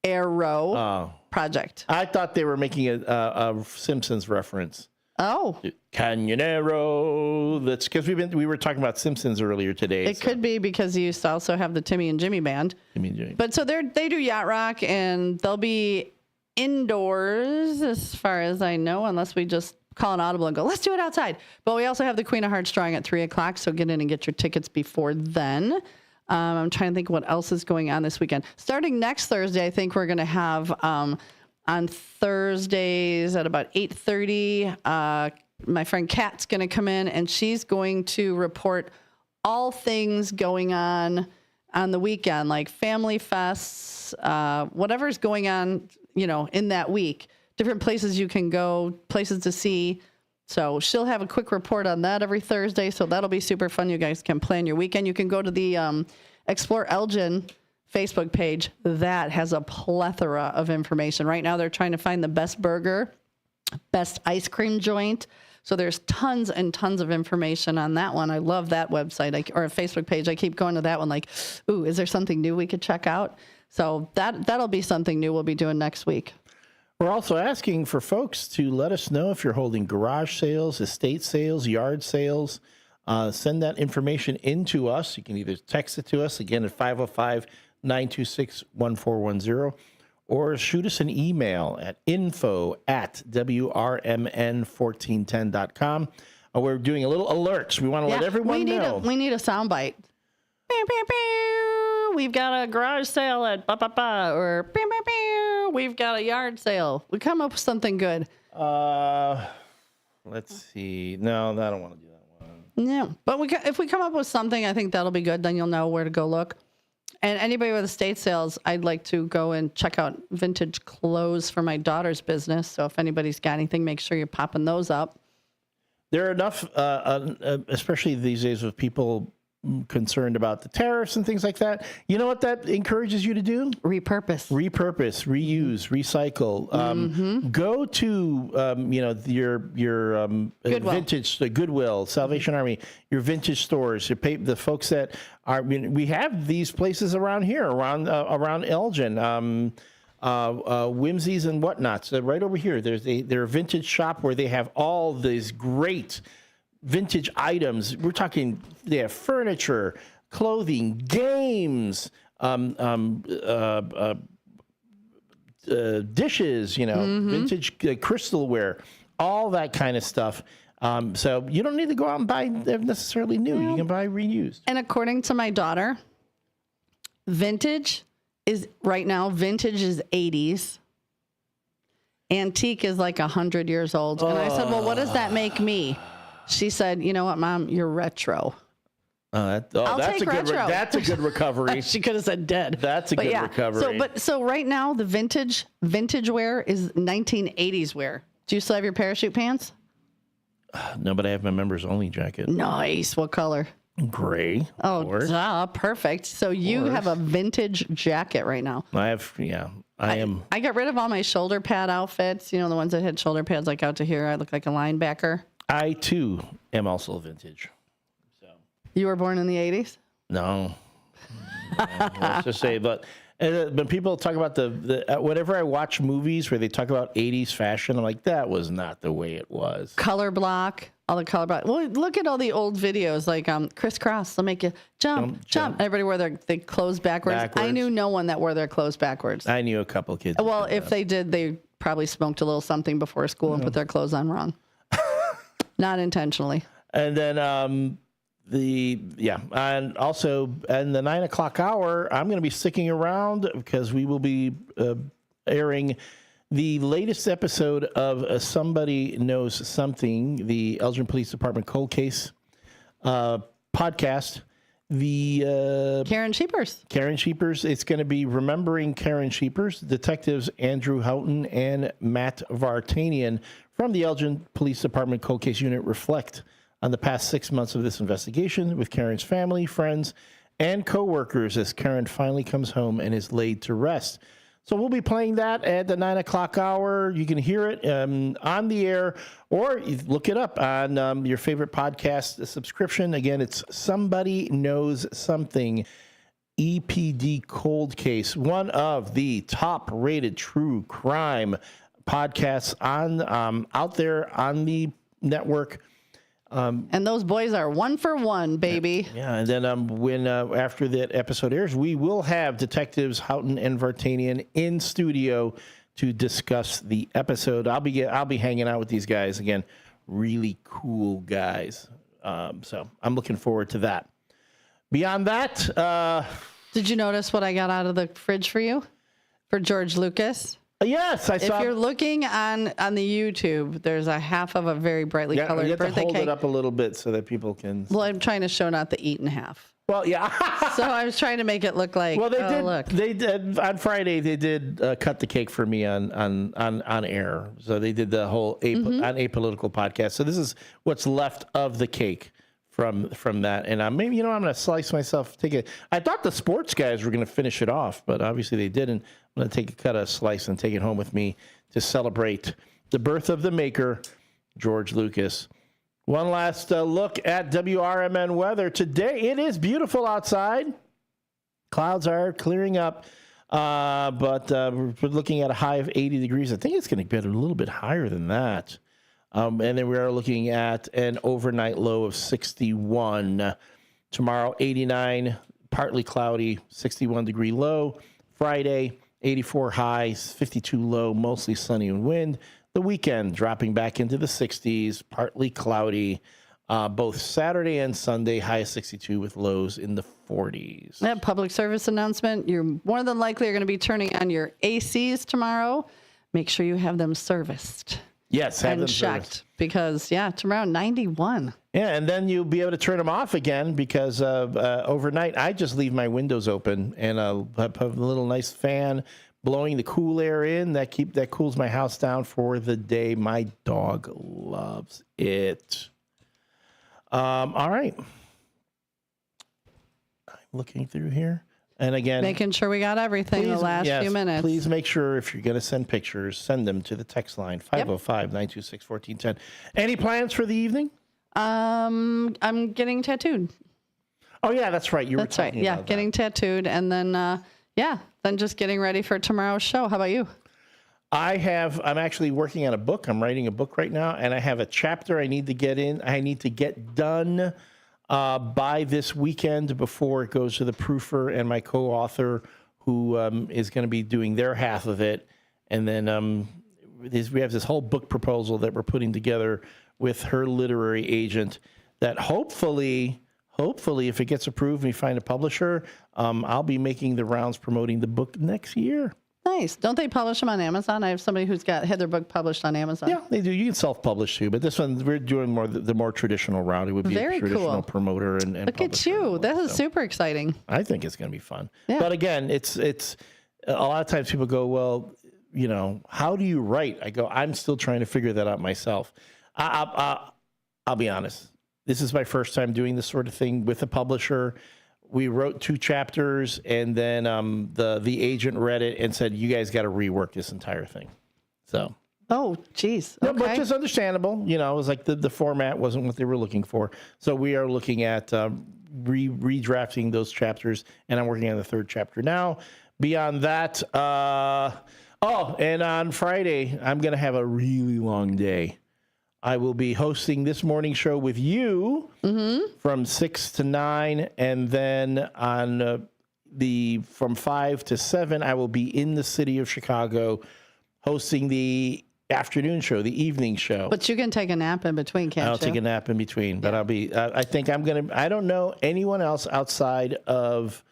Arrow Project. I thought they were making a Simpsons reference. Oh. Canyonero. That's because we were talking about Simpsons earlier today. It could be because you also have the Timmy and Jimmy band. Timmy and Jimmy. But so they do yacht rock, and they'll be indoors as far as I know, unless we just call an audible and go, let's do it outside. But we also have the Queen of Hearts drawing at 3:00, so get in and get your tickets before then. I'm trying to think what else is going on this weekend. Starting next Thursday, I think we're going to have on Thursdays at about 8:30, my friend Kat's going to come in, and she's going to report all things going on the weekend, like family fests, whatever's going on, in that week. Different places you can go, places to see. So she'll have a quick report on that every Thursday. So that'll be super fun. You guys can plan your weekend. You can go to the Explore Elgin Facebook page. That has a plethora of information. Right now they're trying to find the best burger, best ice cream joint. So there's tons and tons of information on that one. I love that website or a Facebook page. I keep going to that one like, ooh, is there something new we could check out? So that'll be something new we'll be doing next week. We're also asking for folks to let us know if you're holding garage sales, estate sales, yard sales. Send that information in to us. You can either text it to us, again, at 505-926-1410, or shoot us an email at info@WRMN1410.com. We're doing a little alerts. We want to let everyone know. We need a soundbite. Pew, pew, pew. We've got a garage sale at ba-ba-ba, or pew, pew, pew. We've got a yard sale. We come up with something good. Let's see. No, I don't want to do that one. No, but if we come up with something, I think that'll be good. Then you'll know where to go look. And anybody with estate sales, I'd like to go and check out vintage clothes for my daughter's business. So if anybody's got anything, make sure you're popping those up. There are enough, especially these days with people concerned about the tariffs and things like that. You know what that encourages you to do? Repurpose, reuse, recycle. Go to your Goodwill. Vintage, the Goodwill, Salvation Army, your vintage stores. The folks that are. We have these places around here, around Elgin. Whimsies and whatnot. So right over here, there's their vintage shop where they have all these great vintage items. We're talking, they have furniture, clothing, games, dishes, vintage crystalware, all that kind of stuff. So you don't need to go out and buy necessarily new. You can buy reused. And according to my daughter, vintage is 80s. Antique is like 100 years old. And I said, well, what does that make me? She said, you know what, Mom, you're retro. That's a good recovery. She could have said dead. That's a good recovery. So right now, the vintage wear is 1980s wear. Do you still have your parachute pants? No, but I have my members only jacket. Nice. What color? Gray. Oh, perfect. So you have a vintage jacket right now. I have, I am. I got rid of all my shoulder pad outfits. The ones that had shoulder pads like out to here. I look like a linebacker. I, too, am also vintage. So you were born in the 80s? No. Let's just say, but when people talk about whenever I watch movies where they talk about 80s fashion, I'm like, that was not the way it was. Color block, all the color block. Well, look at all the old videos, like crisscross. They'll make you jump. Everybody wear their clothes backwards. I knew no one that wore their clothes backwards. I knew a couple kids. Well, if they did, they probably smoked a little something before school and put their clothes on wrong. Not intentionally. And then and also in the 9 o'clock hour, I'm going to be sticking around because we will be airing the latest episode of Somebody Knows Something, the Elgin Police Department cold case podcast. The Karen Sheepers. It's going to be Remembering Karen Sheepers. Detectives Andrew Houghton and Matt Vartanian from the Elgin Police Department Cold Case Unit reflect on the past 6 months of this investigation with Karen's family, friends, and coworkers as Karen finally comes home and is laid to rest. So we'll be playing that at the 9 o'clock hour. You can hear it on the air, or you look it up on your favorite podcast subscription. Again, it's Somebody Knows Something, EPD Cold Case, one of the top-rated true crime podcasts out there on the Network. And those boys are 1 for 1, baby. Yeah, and then when after that episode airs, we will have Detectives Houghton and Vartanian in studio to discuss the episode. I'll be hanging out with these guys again. Really cool guys. So I'm looking forward to that. Beyond that, did you notice what I got out of the fridge for you? For George Lucas? Yes, I saw. If you're looking on the YouTube, there's a half of a very brightly colored you have birthday to hold cake. it up a little bit so that people can. Well, I'm trying to show not the eaten half. Well, yeah. So I was trying to make it look like. Well, they did. Look. They did on Friday. They did cut the cake for me on air. So they did the whole on Apolitical podcast. So this is what's left of the cake from that. And maybe I'm going to slice myself. I thought the sports guys were going to finish it off, but obviously they didn't. I'm going to cut a slice and take it home with me to celebrate the birth of the maker, George Lucas. One last look at WRMN weather. Today, it is beautiful outside. Clouds are clearing up, but we're looking at a high of 80 degrees. I think it's going to get a little bit higher than that. And then we are looking at an overnight low of 61. Tomorrow, 89, partly cloudy, 61-degree low. Friday, 84 high, 52 low, mostly sunny and wind. The weekend dropping back into the 60s, partly cloudy. Both Saturday and Sunday, high of 62 with lows in the 40s. That public service announcement, you're more than likely are going to be turning on your ACs tomorrow. Make sure you have them serviced. Yes, have them checked serviced. Because, tomorrow, 91. Yeah, and then you'll be able to turn them off again because overnight, I just leave my windows open and I'll have a little nice fan blowing the cool air in. That cools my house down for the day. My dog loves it. All right. I'm looking through here. And again, making sure we got everything the last few minutes. Please make sure if you're going to send pictures, send them to the text line, 505-926-1410. Any plans for the evening? I'm getting tattooed. Oh, yeah, that's right. That's right. Yeah, getting tattooed. And then, then just getting ready for tomorrow's show. How about you? I'm actually working on a book. I'm writing a book right now, and I have a chapter I need to get in. I need to get done by this weekend before it goes to the proofer and my co-author, who is going to be doing their half of it. And then we have this whole book proposal that we're putting together with her literary agent that hopefully, if it gets approved and we find a publisher, I'll be making the rounds promoting the book next year. Nice. Don't they publish them on Amazon? I have somebody who's had their book published on Amazon. Yeah, they do. You can self-publish too, but this one we're doing the more traditional route. It would be very a traditional cool promoter and look at you. This is super exciting. I think it's going to be fun. Yeah. But again, it's a lot of times people go, well, how do you write? I go, I'm still trying to figure that out myself. I'll be honest. This is my first time doing this sort of thing with a publisher. We wrote 2 chapters, and then the agent read it and said, "You guys got to rework this entire thing." So. Oh, geez. Okay. No, but just understandable. It was like the format wasn't what they were looking for. So we are looking at redrafting those chapters, and I'm working on the 3rd chapter now. Beyond that, and on Friday, I'm going to have a really long day. I will be hosting this morning show with you from 6 to 9, and then on from 5 to 7, I will be in the city of Chicago hosting the afternoon show, the evening show. But you can take a nap in between, can't you? I'll take a nap in between, but I'll be. I think I'm gonna. I don't know anyone else outside of.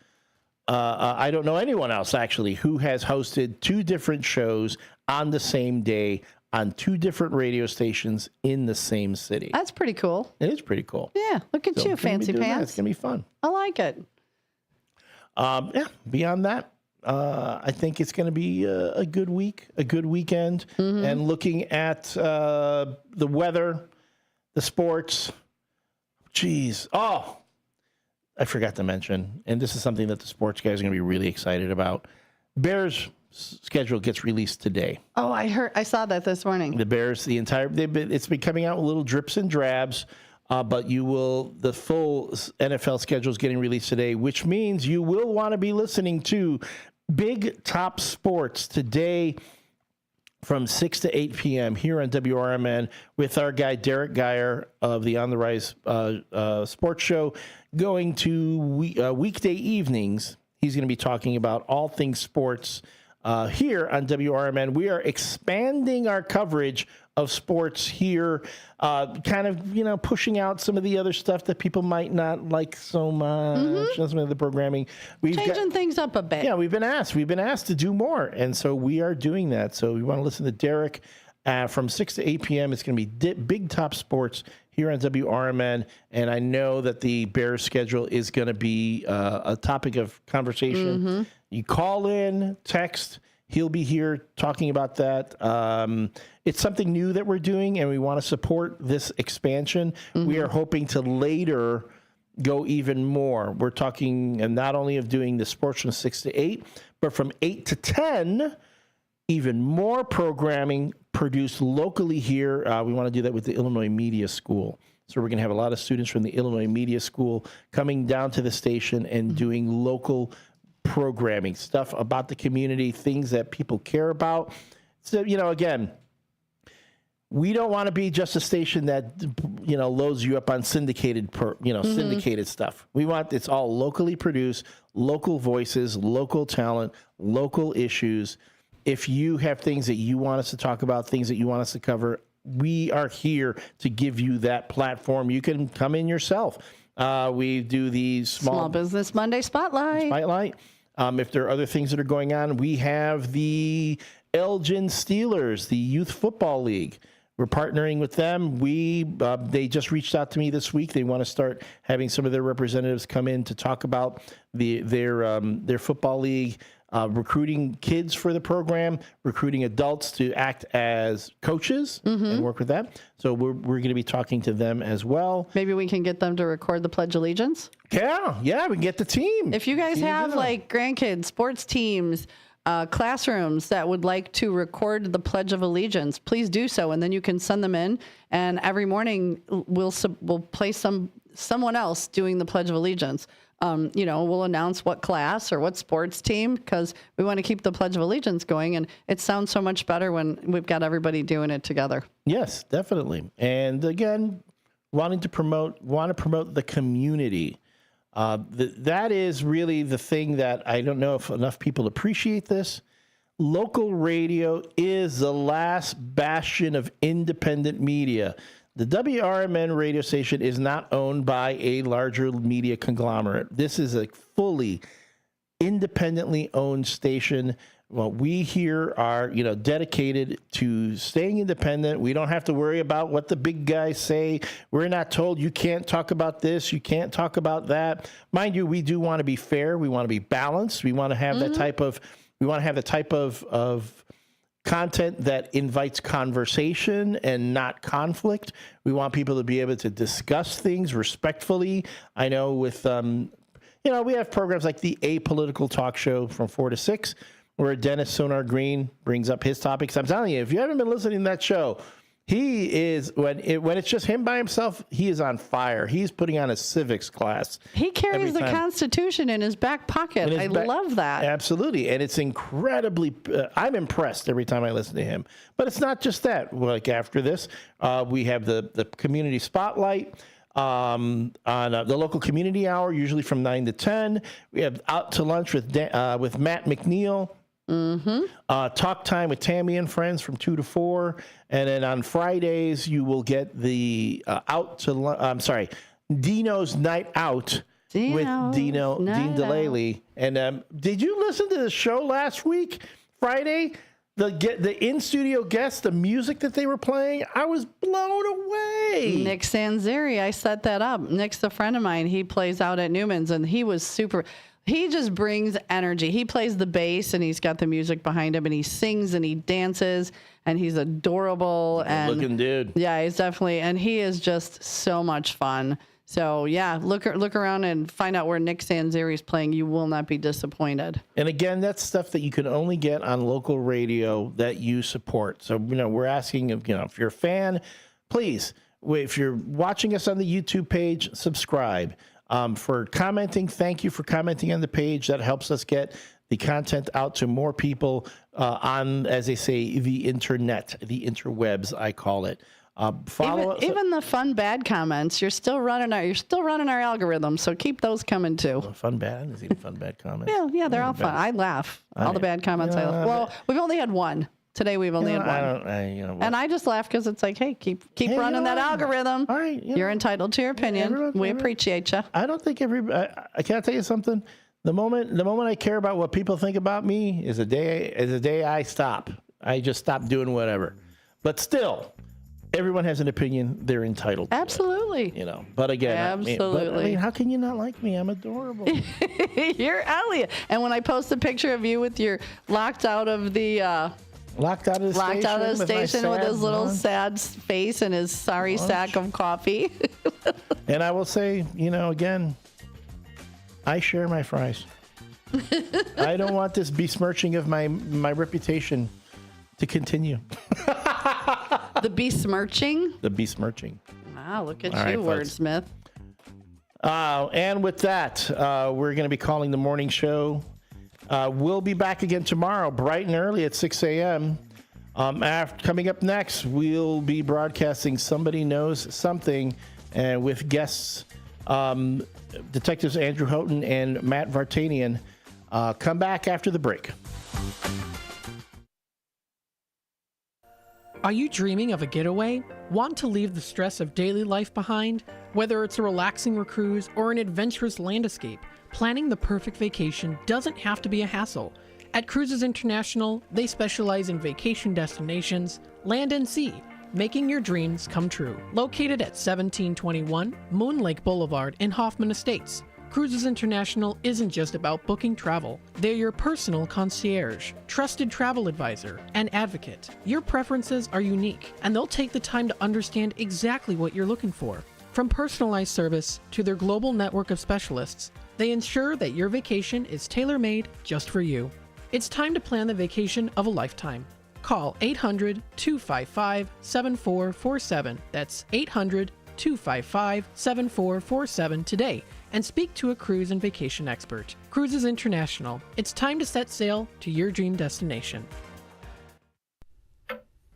I don't know anyone else actually who has hosted 2 different shows on the same day on 2 different radio stations in the same city. That's pretty cool. It is pretty cool. Yeah, look at you, fancy pants. It's going to be fun. I like it. Beyond that, I think it's going to be a good week, a good weekend. And looking at the weather, the sports, I forgot to mention, and this is something that the sports guys are going to be really excited about. Bears schedule gets released today. Oh, I saw that this morning. The Bears, it's been coming out with little drips and drabs, but the full NFL schedule is getting released today, which means you will want to be listening to Big Top Sports today from 6 to 8 p.m. here on WRMN with our guy Derek Geyer of the On the Rise Sports Show, going to weekday evenings. He's going to be talking about all things sports here on WRMN. We are expanding our coverage of sports here, kind of, pushing out some of the other stuff that people might not like so much. Some of the programming. Changing things up a bit. Yeah, we've been asked to do more, and so we are doing that. So we want to listen to Derek from 6 to 8 p.m. It's going to be Big Top Sports here on WRMN, and I know that the Bears schedule is going to be a topic of conversation. You call in, text. He'll be here talking about that. It's something new that we're doing, and we want to support this expansion. We are hoping to later go even more. We're talking not only of doing the sports from 6 to 8, but from 8 to 10, even more programming produced locally here. We want to do that with the Illinois Media School. So we're going to have a lot of students from the Illinois Media School coming down to the station and doing local programming, stuff about the community, things that people care about. So, again, we don't want to be just a station that, loads you up on syndicated stuff. We want it's all locally produced, local voices, local talent, local issues. If you have things that you want us to talk about, things that you want us to cover, we are here to give you that platform. You can come in yourself. We do the Small Business Monday Spotlight. If there are other things that are going on, we have the Elgin Steelers, the Youth Football League. We're partnering with them. They just reached out to me this week. They want to start having some of their representatives come in to talk about their football league, recruiting kids for the program, recruiting adults to act as coaches and work with that. So we're going to be talking to them as well. Maybe we can get them to record the Pledge of Allegiance. Yeah, we can get the team. If you guys have grandkids, sports teams, classrooms that would like to record the Pledge of Allegiance, please do so, and then you can send them in. And every morning we'll play someone else doing the Pledge of Allegiance. We'll announce what class or what sports team, because we want to keep the Pledge of Allegiance going, and it sounds so much better when we've got everybody doing it together. Yes, definitely. And again, want to promote the community. That is really the thing that I don't know if enough people appreciate this. Local radio is the last bastion of independent media. The WRMN radio station is not owned by a larger media conglomerate. This is a fully independently owned station. Well, we here are, dedicated to staying independent. We don't have to worry about what the big guys say. We're not told you can't talk about this, you can't talk about that. Mind you, we do want to be fair. We want to be balanced. We want to have that type of content that invites conversation and not conflict. We want people to be able to discuss things respectfully. I know with, we have programs like the Apolitical Talk Show from 4 to 6, where Dennis Sonar Green brings up his topics. I'm telling you, if you haven't been listening to that show, he is, when it's just him by himself, he is on fire. He's putting on a civics class. He carries the Constitution in his back pocket. I love that. Absolutely. And it's incredibly, I'm impressed every time I listen to him. But it's not just that. Like after this, we have the community spotlight on the local community hour, usually from 9 to 10. We have Out to Lunch with Matt McNeil. Talk Time with Tammy and Friends from 2 to 4. And then on Fridays, you will get the Dino's Night Out with Dean Delaley. And did you listen to the show last week, Friday? The in-studio guests, the music that they were playing, I was blown away. Nick Sanzeri, I set that up. Nick's a friend of mine. He plays out at Newman's, and he was super. He just brings energy. He plays the bass, and he's got the music behind him, and he sings and he dances, and he's adorable. And looking dude. Yeah, he's definitely, and he is just so much fun. So, yeah, look around and find out where Nick Sanzeri is playing. You will not be disappointed. And again, that's stuff that you can only get on local radio that you support. So, we're asking, if you're a fan, please, if you're watching us on the YouTube page, subscribe. For commenting, thank you for commenting on the page. That helps us get the content out to more people on, as they say, the internet, the interwebs, I call it. Follow us. Even the fun bad comments, you're still running our algorithm, so keep those coming too. Fun bad? Is even fun bad comments? Yeah, they're all fun. I laugh. All the bad comments. I laugh. Well, we've only had one. Today we've only had one. And I just laugh because it's like, hey, keep running that algorithm. All right, you're entitled to your opinion. We appreciate you. I don't think I can't tell you something. The moment I care about what people think about me is the day I stop. I just stop doing whatever. But still, everyone has an opinion. They're entitled to Absolutely. it, But again, absolutely. I mean, how can you not like me? I'm adorable. You're Elliot. And when I post a picture of you with your locked out of the station with his little sad face and his sorry sack of coffee. And I will say, again, I share my fries. I don't want this besmirching of my reputation to continue. The besmirching? The besmirching. Wow, look at All you, right, wordsmith. And with that, we're going to be calling the morning show. We'll be back again tomorrow, bright and early at 6 a.m. Coming up next, we'll be broadcasting Somebody Knows Something with guests, Detectives Andrew Houghton and Matt Vartanian. Come back after the break. Are you dreaming of a getaway? Want to leave the stress of daily life behind? Whether it's a relaxing cruise or an adventurous land escape, planning the perfect vacation doesn't have to be a hassle. At Cruises International, they specialize in vacation destinations, land and sea, making your dreams come true. Located at 1721 Moon Lake Boulevard in Hoffman Estates, Cruises International isn't just about booking travel. They're your personal concierge, trusted travel advisor, and advocate. Your preferences are unique, and they'll take the time to understand exactly what you're looking for. From personalized service to their global network of specialists, they ensure that your vacation is tailor-made just for you. It's time to plan the vacation of a lifetime. Call 800-255-7447. That's 800-255-7447 today and speak to a cruise and vacation expert. Cruises International. It's time to set sail to your dream destination.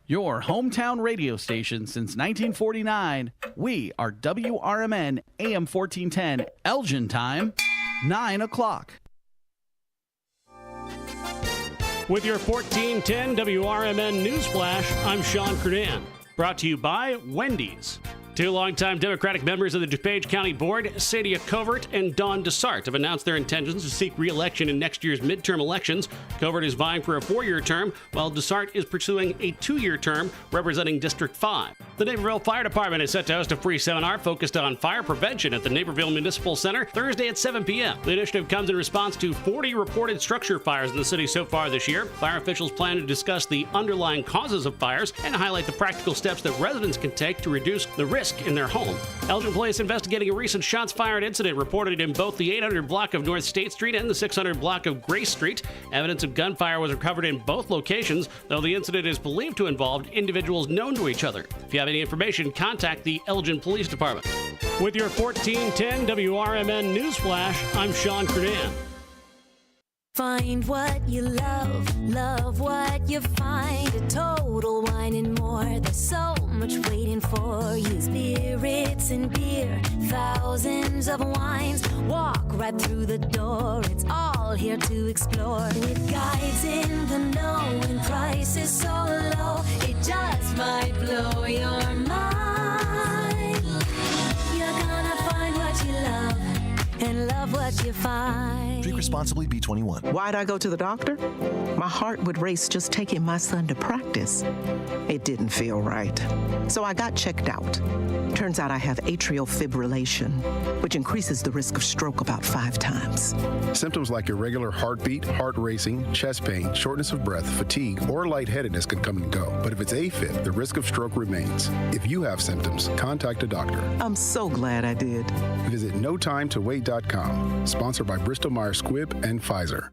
Your hometown radio station since 1949. We are WRMN AM 1410, Elgin time, 9 o'clock. With your 1410 WRMN News Flash, I'm Sean Curdan. Brought to you by Wendy's. Two longtime Democratic members of the DuPage County Board, Sadia Covert and Dawn Dessart, have announced their intentions to seek re-election in next year's midterm elections. Covert is vying for a 4-year term, while Dessart is pursuing a 2-year term representing District 5. The Naperville Fire Department is set to host a free seminar focused on fire prevention at the Naperville Municipal Center Thursday at 7 p.m. The initiative comes in response to 40 reported structure fires in the city so far this year. Fire officials plan to discuss the underlying causes of fires and highlight the practical steps that residents can take to reduce the risk in their home. Elgin Police investigating a recent shots fired incident reported in both the 800 block of North State Street and the 600 block of Grace Street. Evidence of gunfire was recovered in both locations, though the incident is believed to involve individuals known to each other. If you have any information, contact the Elgin Police Department. With your 1410 WRMN News Flash, I'm Sean Curdan. Find what you love what you find. A Total Wine and More. There's so much waiting for you. Spirits and beer, thousands of wines. Walk right through the door. It's all here to explore. With guides in the know and prices so low, it just might blow your mind. You're gonna find what you love and love what you find. Drink responsibly, B21. Why'd I go to the doctor? My heart would race just taking my son to practice. It didn't feel right. So I got checked out. Turns out I have atrial fibrillation, which increases the risk of stroke about 5 times. Symptoms like irregular heartbeat, heart racing, chest pain, shortness of breath, fatigue, or lightheadedness can come and go. But if it's AFib, the risk of stroke remains. If you have symptoms, contact a doctor. I'm so glad I did. Visit notimetowait.com. Sponsored by Bristol Myers Squibb and Pfizer.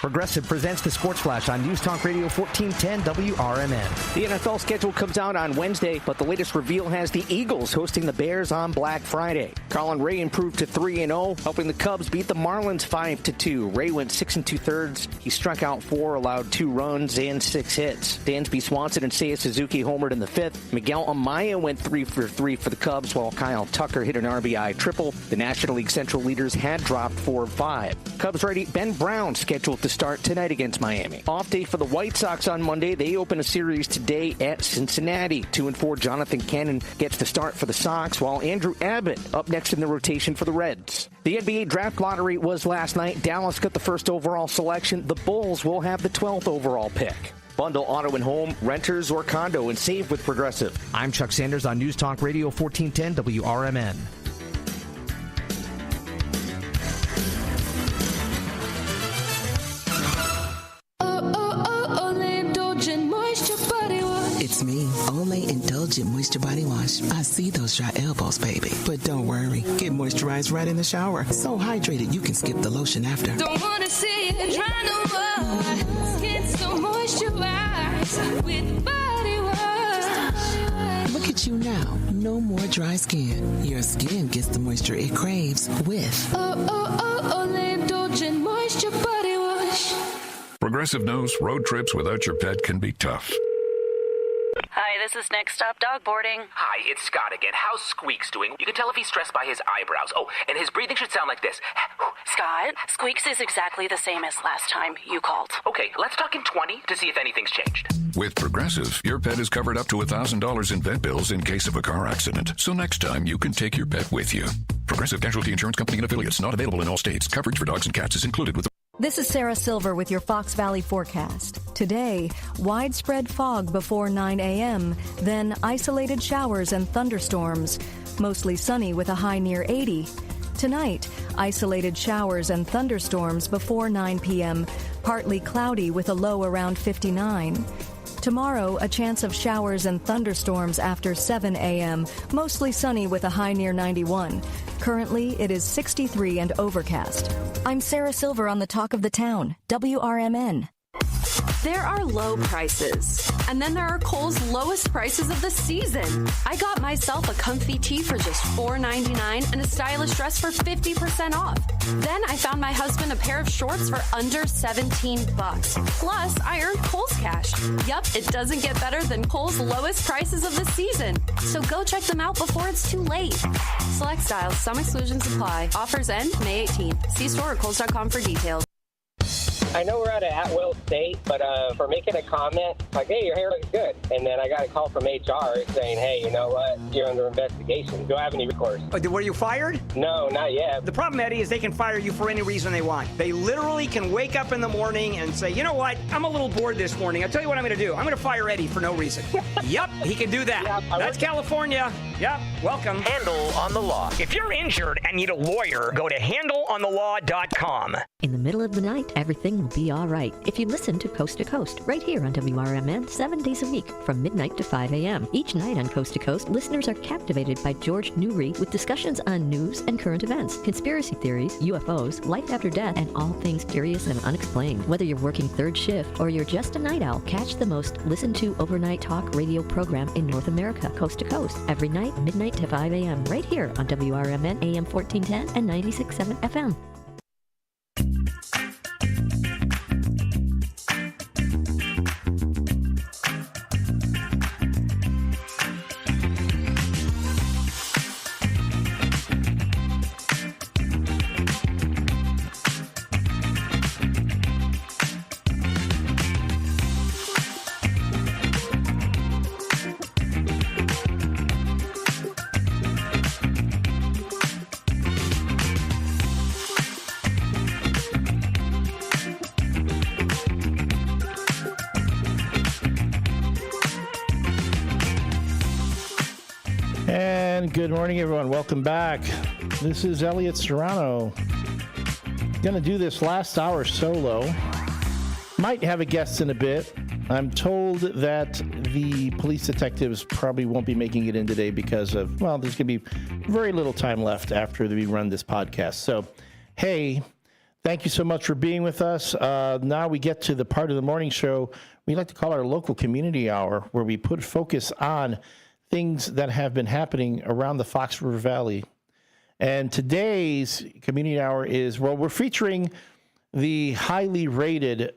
Progressive presents the Sports Flash on News Talk Radio 1410 WRMN. The NFL schedule comes out on Wednesday, but the latest reveal has the Eagles hosting the Bears on Black Friday. Colin Ray improved to 3-0, helping the Cubs beat the Marlins 5-2. Ray went 6 2/3. He struck out 4, allowed 2 runs and 6 hits. Dansby Swanson and Seiya Suzuki homered in the 5th. Miguel Amaya went 3 for 3 for the Cubs, while Kyle Tucker hit an RBI triple. The National League Central leaders had dropped 4 of 5. Cubs righty Ben Brown scheduled to start tonight against Miami. Off day for the White Sox on Monday. They open a series today at Cincinnati. 2-4 Jonathan Cannon gets the start for the Sox, while Andrew Abbott up next in the rotation for the Reds. The NBA draft lottery was last night. Dallas got the first overall selection. The Bulls will have the 12th overall pick. Bundle auto and home, renters, or condo and save with Progressive. I'm Chuck Sanders on News Talk Radio 1410 WRMN. It's me, Olay Indulgent Moisture Body Wash. I see those dry elbows, baby. But don't worry, get moisturized right in the shower. So hydrated you can skip the lotion after. Don't wanna see it dry no more. Skin so moisturized with body wash. Look at you now, no more dry skin. Your skin gets the moisture it craves with Olay Indulgent Moisture Body Wash. Progressive knows road trips without your pet can be tough. Hi, this is Next Stop Dog Boarding. Hi, it's Scott again. How's Squeaks doing? You can tell if he's stressed by his eyebrows. Oh, and his breathing should sound like this. Scott, Squeaks is exactly the same as last time you called. Okay, let's talk in 20 to see if anything's changed. With Progressive, your pet is covered up to $1,000 in vet bills in case of a car accident. So next time, you can take your pet with you. Progressive Casualty Insurance Company and affiliates. Not available in all states. Coverage for dogs and cats is included with the... This is Sarah Silver with your Fox Valley forecast. Today, widespread fog before 9 a.m., then isolated showers and thunderstorms. Mostly sunny with a high near 80. Tonight, isolated showers and thunderstorms before 9 p.m., partly cloudy with a low around 59. Tomorrow, a chance of showers and thunderstorms after 7 a.m., mostly sunny with a high near 91. Currently, it is 63 and overcast. I'm Sarah Silver on the Talk of the Town, WRMN. There are low prices, and then there are Kohl's lowest prices of the season. I got myself a comfy tee for just $4.99 and a stylish dress for 50% off. Then I found my husband a pair of shorts for under $17. Plus, I earned Kohl's cash. Yup, it doesn't get better than Kohl's lowest prices of the season. So go check them out before it's too late. Select styles, some exclusions apply. Offers end May 18th. See store or Kohls.com for details. I know we're at an at-will state, but for making a comment, like, hey, your hair looks good. And then I got a call from HR saying, hey, you know what? You're under investigation. Do I have any recourse? Were you fired? No, not yet. The problem, Eddie, is they can fire you for any reason they want. They literally can wake up in the morning and say, you know what? I'm a little bored this morning. I'll tell you what I'm going to do. I'm going to fire Eddie for no reason. Yep, he can do that. Yeah, that's California. Yep, welcome. Handle on the Law. If you're injured and need a lawyer, go to handleonthelaw.com. In the middle of the night, everything will be all right if you listen to Coast, right here on WRMN 7 days a week from midnight to 5 a.m. Each night on Coast to Coast, listeners are captivated by George Newry with discussions on news and current events, conspiracy theories, UFOs, life after death, and all things curious and unexplained. Whether you're working third shift or you're just a night owl, catch the most listened to overnight talk radio program in North America, Coast to Coast, every night, midnight to 5 a.m. right here on WRMN AM 1410 and 96.7 FM. Good morning, everyone. Welcome back. This is Elliot Serrano. Going to do this last hour solo. Might have a guest in a bit. I'm told that the police detectives probably won't be making it in today because of, well, there's going to be very little time left after we run this podcast. So, hey, Thank you so much for being with us. Now we get to the part of the morning show we like to call our local community hour, where we put focus on things that have been happening around the Fox River Valley. And today's community hour is, well, we're featuring the highly rated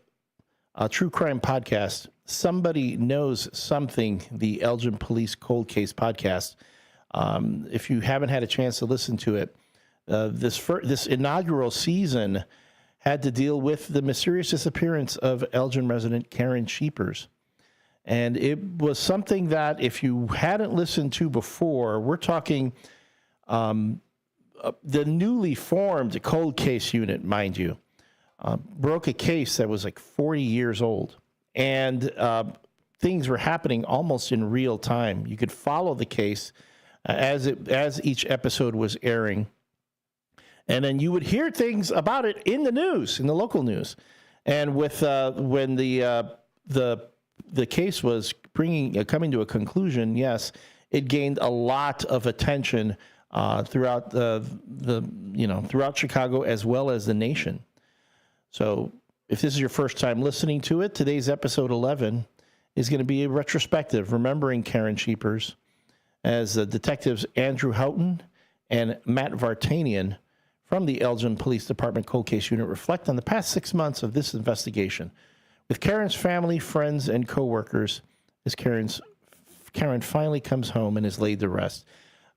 true crime podcast, Somebody Knows Something, the Elgin Police Cold Case podcast. If you haven't had a chance to listen to it, this inaugural season had to deal with the mysterious disappearance of Elgin resident Karen Scheepers. And it was something that if you hadn't listened to before, we're talking the newly formed cold case unit, mind you, broke a case that was like 40 years old. And things were happening almost in real time. You could follow the case as each episode was airing. And then you would hear things about it in the news, in the local news. And with when the case was coming to a conclusion, yes, it gained a lot of attention throughout throughout Chicago as well as the nation. So if this is your first time listening to it, today's episode 11 is going to be a retrospective remembering Karen Scheepers as detectives Andrew Houghton and Matt Vartanian from the Elgin Police Department Cold Case Unit reflect on the past 6 months of this investigation with Karen's family, friends, and coworkers as Karen finally comes home and is laid to rest.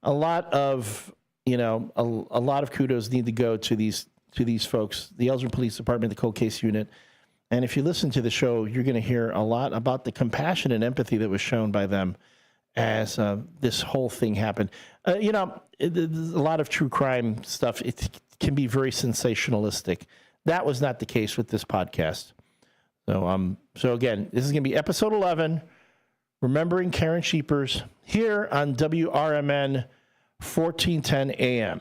A lot of kudos need to go to these folks, the Elgin Police Department, the Cold Case Unit. And if you listen to the show, you're going to hear a lot about the compassion and empathy that was shown by them as this whole thing happened. A lot of true crime stuff, it can be very sensationalistic. That was not the case with this podcast. So again, this is going to be episode 11, Remembering Karen Scheepers, here on WRMN 1410 AM.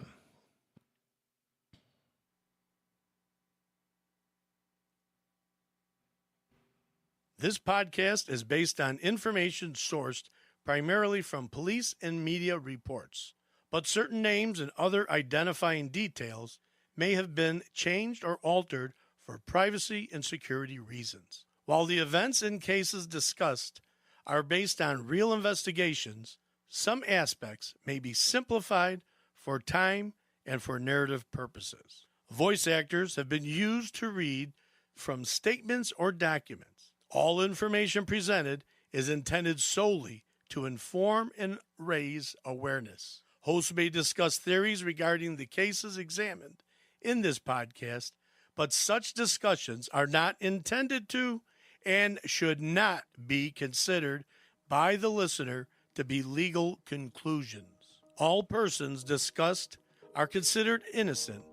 This podcast is based on information sourced primarily from police and media reports, but certain names and other identifying details may have been changed or altered for privacy and security reasons. While the events and cases discussed are based on real investigations, some aspects may be simplified for time and for narrative purposes. Voice actors have been used to read from statements or documents. All information presented is intended solely to inform and raise awareness. Hosts may discuss theories regarding the cases examined in this podcast, but such discussions are not intended to and should not be considered by the listener to be legal conclusions. All persons discussed are considered innocent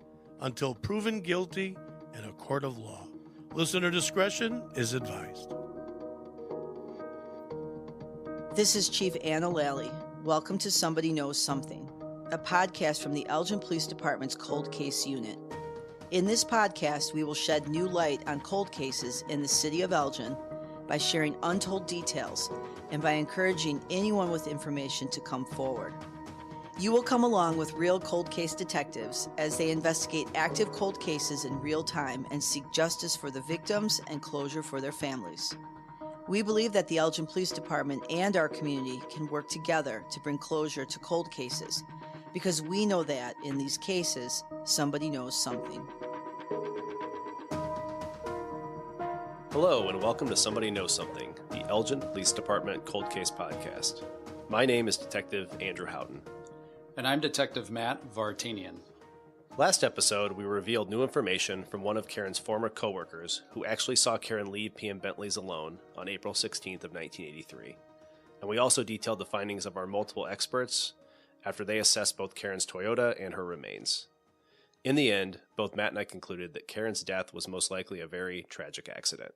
until proven guilty in a court of law. Listener discretion is advised. This is Chief Anna Lally. Welcome to Somebody Knows Something, a podcast from the Elgin Police Department's Cold Case Unit. In this podcast, we will shed new light on cold cases in the city of Elgin by sharing untold details and by encouraging anyone with information to come forward. You will come along with real cold case detectives as they investigate active cold cases in real time and seek justice for the victims and closure for their families. We believe that the Elgin Police Department and our community can work together to bring closure to cold cases, because we know that, in these cases, somebody knows something. Hello, and welcome to Somebody Knows Something, the Elgin Police Department Cold Case Podcast. My name is Detective Andrew Houghton. And I'm Detective Matt Vartanian. Last episode, we revealed new information from one of Karen's former coworkers who actually saw Karen leave PM Bentley's alone on April 16th of 1983. And we also detailed the findings of our multiple experts after they assessed both Karen's Toyota and her remains. In the end, both Matt and I concluded that Karen's death was most likely a very tragic accident.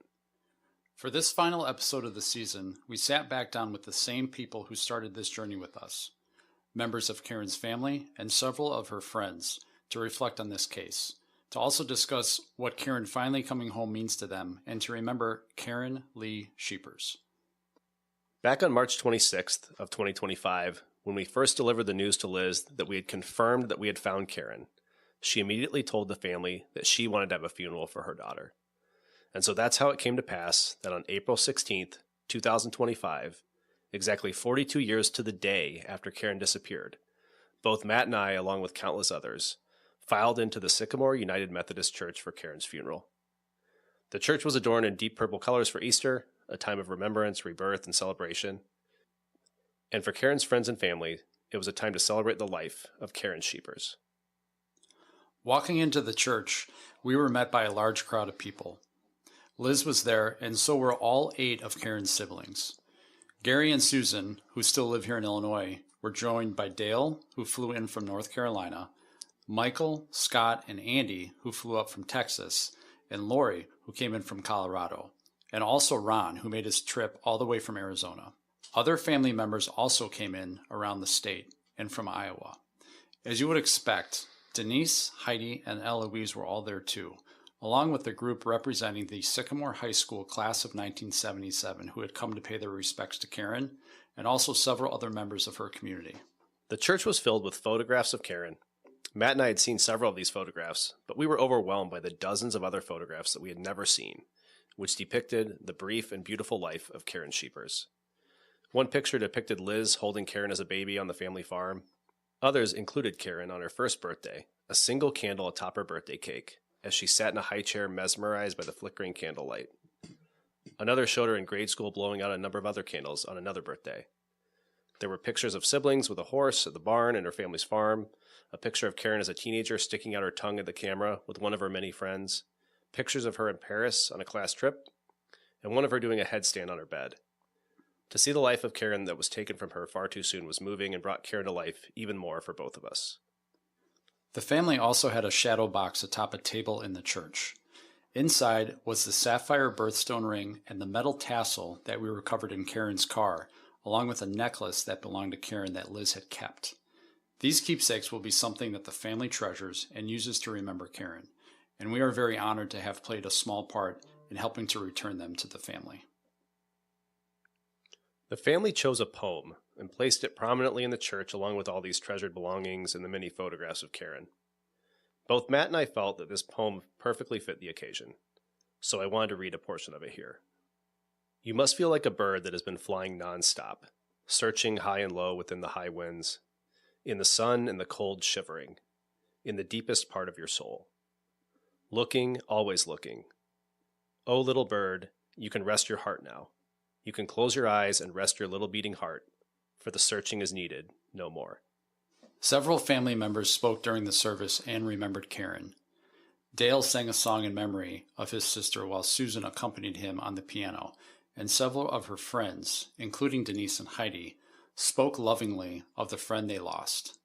For this final episode of the season, we sat back down with the same people who started this journey with us, members of Karen's family and several of her friends, to reflect on this case, to also discuss what Karen finally coming home means to them, and to remember Karen Lee Scheepers. Back on March 26th of 2025, when we first delivered the news to Liz that we had confirmed that we had found Karen, she immediately told the family that she wanted to have a funeral for her daughter. And so that's how it came to pass that on April 16th, 2025, exactly 42 years to the day after Karen disappeared, both Matt and I, along with countless others, filed into the Sycamore United Methodist Church for Karen's funeral. The church was adorned in deep purple colors for Easter, a time of remembrance, rebirth, and celebration. And for Karen's friends and family, it was a time to celebrate the life of Karen Scheepers. Walking into the church, we were met by a large crowd of people. Liz was there, and so were all 8 of Karen's siblings. Gary and Susan, who still live here in Illinois, were joined by Dale, who flew in from North Carolina, Michael, Scott, and Andy, who flew up from Texas, and Lori, who came in from Colorado, and also Ron, who made his trip all the way from Arizona. Other family members also came in around the state and from Iowa. As you would expect, Denise, Heidi, and Eloise were all there too, along with the group representing the Sycamore High School class of 1977 who had come to pay their respects to Karen, and also several other members of her community. The church was filled with photographs of Karen. Matt and I had seen several of these photographs, but we were overwhelmed by the dozens of other photographs that we had never seen, which depicted the brief and beautiful life of Karen Scheepers. One picture depicted Liz holding Karen as a baby on the family farm. Others included Karen on her first birthday, a single candle atop her birthday cake, as she sat in a high chair mesmerized by the flickering candlelight. Another showed her in grade school blowing out a number of other candles on another birthday. There were pictures of siblings with a horse at the barn and her family's farm, a picture of Karen as a teenager sticking out her tongue at the camera with one of her many friends, pictures of her in Paris on a class trip, and one of her doing a headstand on her bed. To see the life of Karen that was taken from her far too soon was moving and brought Karen to life even more for both of us. The family also had a shadow box atop a table in the church. Inside was the sapphire birthstone ring and the metal tassel that we recovered in Karen's car, along with a necklace that belonged to Karen that Liz had kept. These keepsakes will be something that the family treasures and uses to remember Karen, and we are very honored to have played a small part in helping to return them to the family. The family chose a poem and placed it prominently in the church along with all these treasured belongings and the many photographs of Karen. Both Matt and I felt that this poem perfectly fit the occasion, so I wanted to read a portion of it here. You must feel like a bird that has been flying nonstop, searching high and low within the high winds, in the sun and the cold shivering, in the deepest part of your soul. Looking, always looking. Oh, little bird, you can rest your heart now. You can close your eyes and rest your little beating heart, for the searching is needed no more. Several family members spoke during the service and remembered Karen. Dale sang a song in memory of his sister while Susan accompanied him on the piano, and several of her friends, including Denise and Heidi, spoke lovingly of the friend they lost.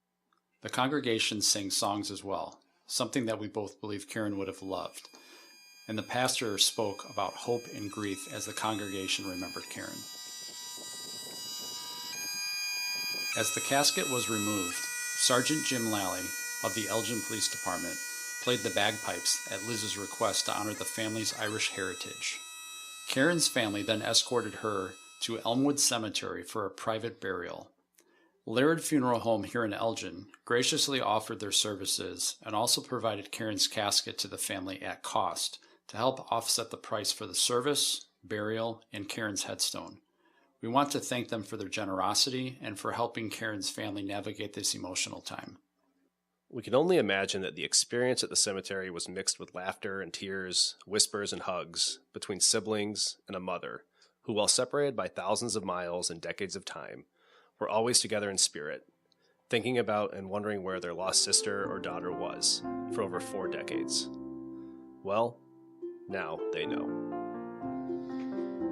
The congregation sang songs as well, something that we both believe Karen would have loved, and the pastor spoke about hope and grief as the congregation remembered Karen. As the casket was removed, Sergeant Jim Lally of the Elgin Police Department played the bagpipes at Liz's request to honor the family's Irish heritage. Karen's family then escorted her to Elmwood Cemetery for a private burial. Laird Funeral Home here in Elgin graciously offered their services and also provided Karen's casket to the family at cost to help offset the price for the service, burial, and Karen's headstone. We want to thank them for their generosity and for helping Karen's family navigate this emotional time. We can only imagine that the experience at the cemetery was mixed with laughter and tears, whispers and hugs between siblings and a mother who, while separated by thousands of miles and decades of time, were always together in spirit, thinking about and wondering where their lost sister or daughter was for over 4 decades. Well, now they know.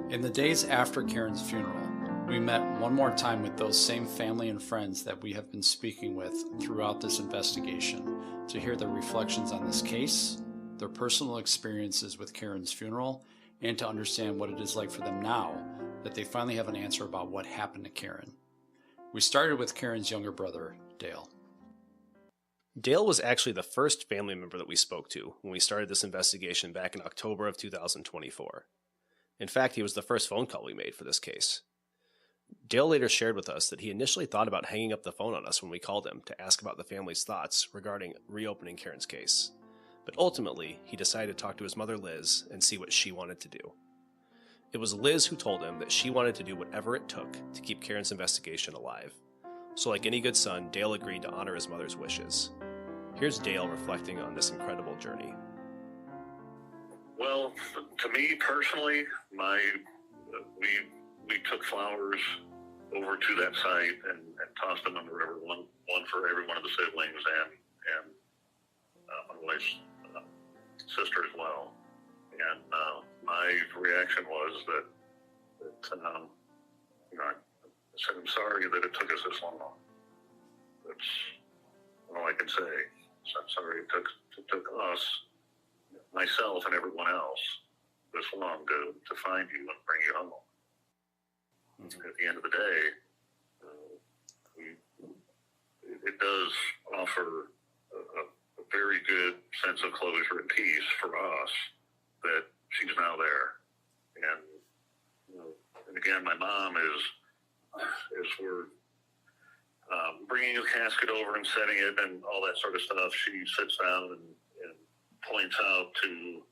In the days after Karen's funeral, we met one more time with those same family and friends that we have been speaking with throughout this investigation to hear their reflections on this case, their personal experiences with Karen's funeral, and to understand what it is like for them now that they finally have an answer about what happened to Karen. We started with Karen's younger brother, Dale. Dale was actually the first family member that we spoke to when we started this investigation back in October of 2024. In fact, he was the first phone call we made for this case. Dale later shared with us that he initially thought about hanging up the phone on us when we called him to ask about the family's thoughts regarding reopening Karen's case. But ultimately, he decided to talk to his mother Liz and see what she wanted to do. It was Liz who told him that she wanted to do whatever it took to keep Karen's investigation alive. So like any good son, Dale agreed to honor his mother's wishes. Here's Dale reflecting on this incredible journey. Well, to me personally, we took flowers over to that site and tossed them in the river, one for every one of the siblings and my wife's sister as well. And my reaction was that I said, I'm sorry that it took us this long. That's all I can say. So I'm sorry it took us, myself and everyone else, this long to find you and bring you home. At the end of the day, it does offer a very good sense of closure and peace for us that she's now there. And again, my mom is we're bringing a casket over and setting it and all that sort of stuff, she sits down and points out to,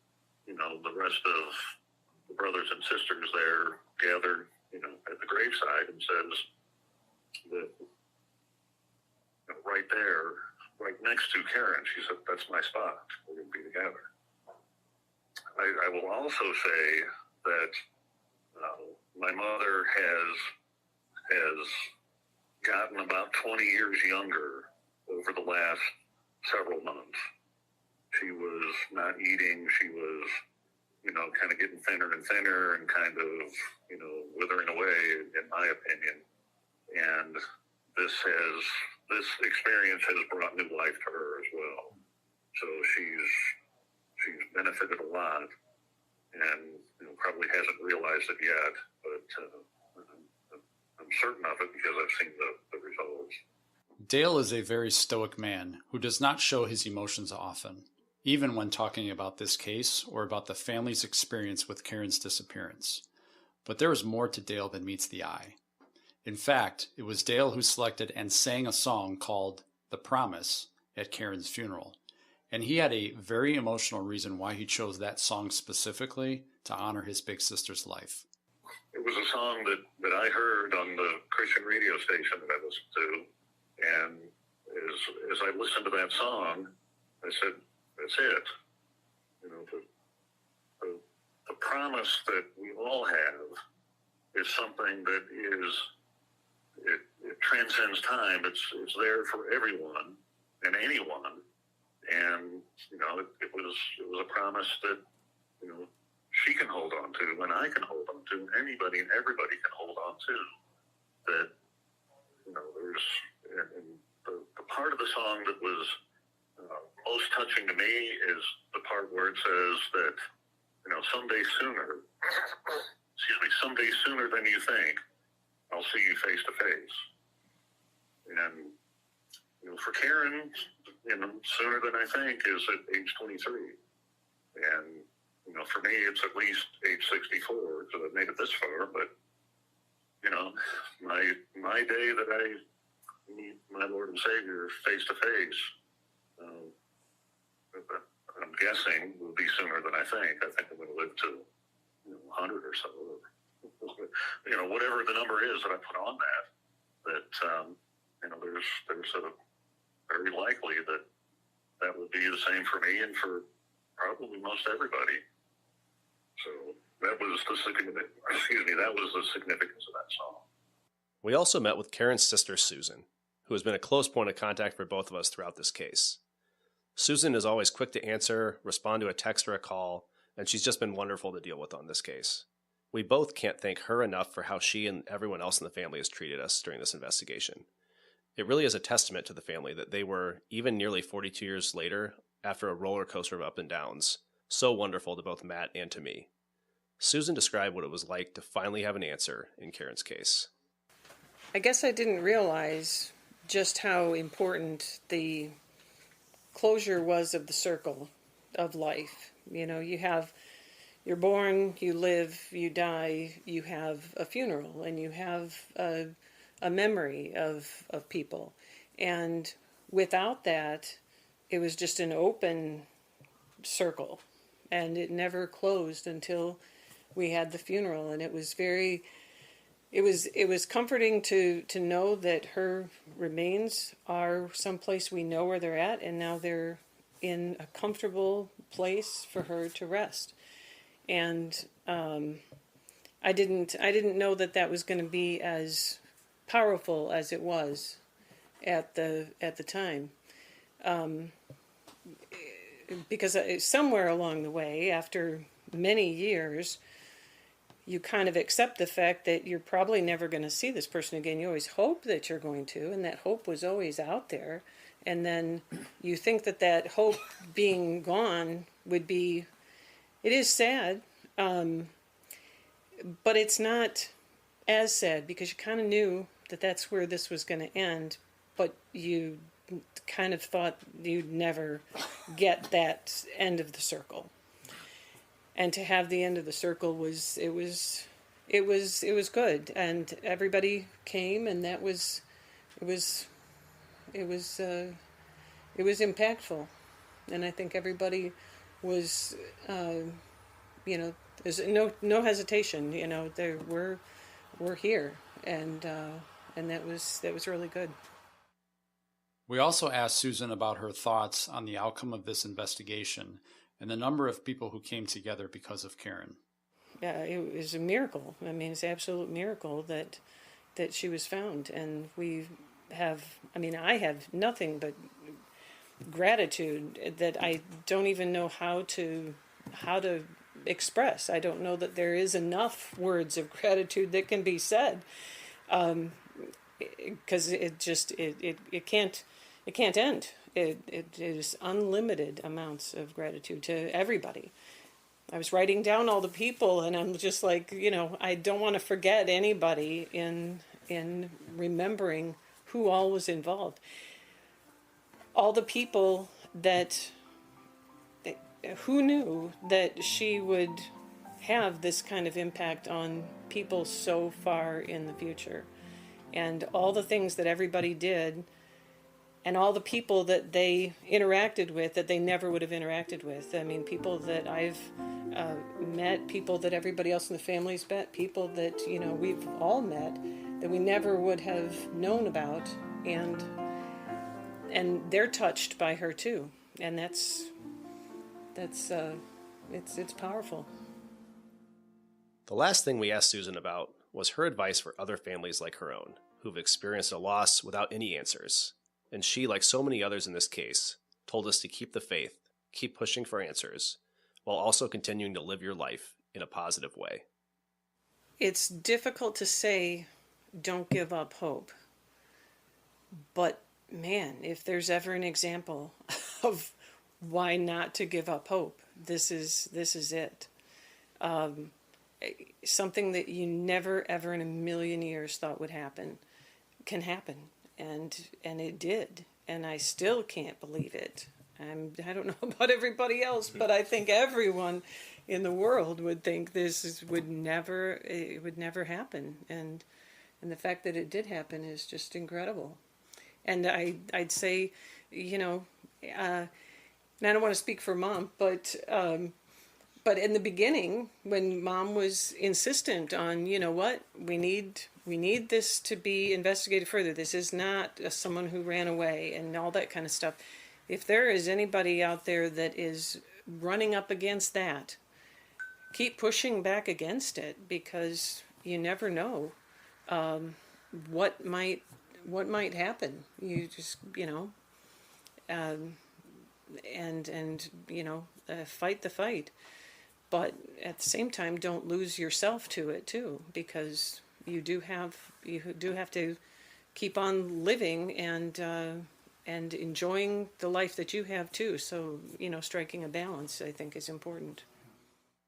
the rest of the brothers and sisters there gathered, at the graveside and says that right there, right next to Karen, she said, that's my spot. We're going to be together. I will also say that my mother has gotten about 20 years younger over the last several months. She was not eating. She was, kind of getting thinner and thinner and kind of, withering away, in my opinion. And this experience has brought new life to her as well. So she's benefited a lot and probably hasn't realized it yet, but I'm certain of it because I've seen the results. Dale is a very stoic man who does not show his emotions often, even when talking about this case or about the family's experience with Karen's disappearance. But there is more to Dale than meets the eye. In fact, it was Dale who selected and sang a song called The Promise at Karen's funeral. And he had a very emotional reason why he chose that song specifically to honor his big sister's life. It was a song that I heard on the Christian radio station that I listened to. And as I listened to that song, I said, that's it. The promise that we all have is something that it transcends time. It's there for everyone and anyone. And, it was a promise that, she can hold on to and I can hold on to, and anybody and everybody can hold on to. That, there's, and the part of the song that was most touching to me is the part where it says that, someday sooner than you think, I'll see you face to face. And, for Karen, sooner than I think is at age 23. And, for me, it's at least age 64, so I've made it this far. But, my day that I meet my Lord and Savior face to face, I'm guessing will be sooner than I think. I think I'm going to live to 100 or so. Whatever the number is that I put on that there's a very likely that will be the same for me and for probably most everybody. So that was the significance of that song. We also met with Karen's sister, Susan, who has been a close point of contact for both of us throughout this case. Susan is always quick to answer, respond to a text or a call, and she's just been wonderful to deal with on this case. We both can't thank her enough for how she and everyone else in the family has treated us during this investigation. It really is a testament to the family that they were, even nearly 42 years later, after a roller coaster of up and downs, so wonderful to both Matt and to me. Susan described what it was like to finally have an answer in Karen's case. I guess I didn't realize just how important the closure was of the circle of life. You have you're born, you live, you die, you have a funeral, and you have a memory of people. And without that, it was just an open circle, and it never closed until we had the funeral. And it was comforting to know that her remains are someplace we know where they're at, and now they're in a comfortable place for her to rest. And I didn't know that was going to be as powerful as it was at the time, because somewhere along the way, after many years, you kind of accept the fact that you're probably never going to see this person again. You always hope that you're going to, and that hope was always out there. And then you think that hope being gone would be, it is sad, but it's not as sad, because you kind of knew that that's where this was going to end, but you kind of thought you'd never get that end of the circle. And to have the end of the circle was good, and everybody came, and it was impactful, and I think everybody was, there's no hesitation, we're here, and that was really good. We also asked Susan about her thoughts on the outcome of this investigation and the number of people who came together because of Karen. Yeah, it was a miracle. I mean, it's an absolute miracle that she was found, and I have nothing but gratitude that I don't even know how to express. I don't know that there is enough words of gratitude that can be said, because it can't end. It is unlimited amounts of gratitude to everybody. I was writing down all the people, and I'm just like, I don't want to forget anybody in remembering who all was involved. All the people who knew that she would have this kind of impact on people so far in the future, and all the things that everybody did, and all the people that they interacted with that they never would have interacted with. I mean, people that I've met, people that everybody else in the family's met, people that, we've all met that we never would have known about, and they're touched by her too. And it's powerful. The last thing we asked Susan about was her advice for other families like her own, who've experienced a loss without any answers. And she, like so many others in this case, told us to keep the faith, keep pushing for answers, while also continuing to live your life in a positive way. It's difficult to say, don't give up hope. But man, if there's ever an example of why not to give up hope, this is it. Something that you never, ever in a million years thought would happen can happen. And it did, and I still can't believe it. I don't know about everybody else, but I think everyone in the world would think would never happen, and the fact that it did happen is just incredible. And I'd say, and I don't want to speak for Mom, but in the beginning, when Mom was insistent on, we need this to be investigated further. This is not someone who ran away and all that kind of stuff. If there is anybody out there that is running up against that, keep pushing back against it, because you never know what might happen. You just, fight the fight. But at the same time, don't lose yourself to it too, because you do have to keep on living and enjoying the life that you have too. So, striking a balance, I think, is important.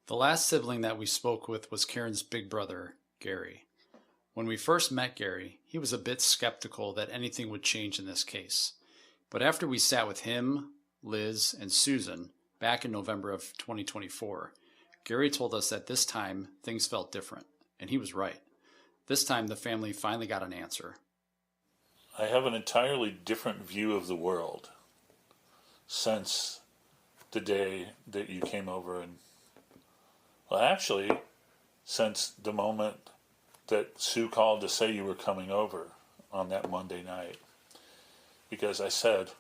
The last sibling that we spoke with was Karen's big brother, Gary. When we first met Gary, he was a bit skeptical that anything would change in this case. But after we sat with him, Liz, and Susan back in November of 2024, Gary told us that this time things felt different, and he was right. This time the family finally got an answer. I have an entirely different view of the world since the day that you came over and, well, actually, since the moment that Sue called to say you were coming over on that Monday night. Because I said,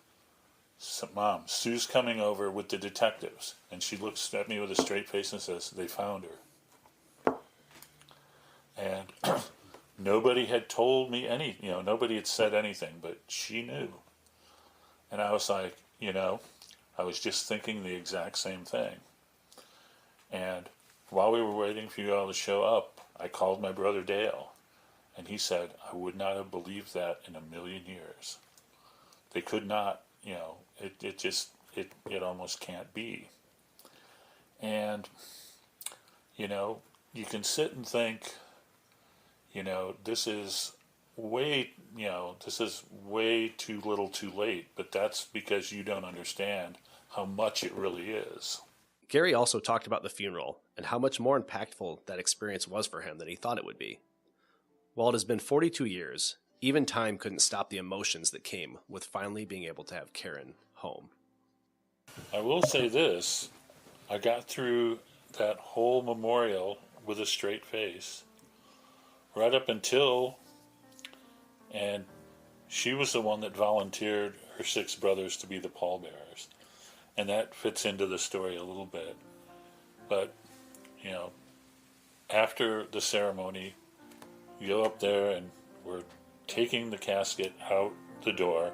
Mom, Sue's coming over with the detectives. And she looks at me with a straight face and says, they found her. And nobody had told me nobody had said anything, but she knew. And I was like, I was just thinking the exact same thing. And while we were waiting for you all to show up, I called my brother Dale, and he said, I would not have believed that in a million years. They could not, it almost can't be. And, you can sit and think, this is way too little too late, but that's because you don't understand how much it really is. Gary also talked about the funeral and how much more impactful that experience was for him than he thought it would be. While it has been 42 years, even time couldn't stop the emotions that came with finally being able to have Karen home. I will say this, I got through that whole memorial with a straight face, right up until, and she was the one that volunteered her 6 brothers to be the pallbearers. And that fits into the story a little bit. But, after the ceremony, you go up there and we're taking the casket out the door.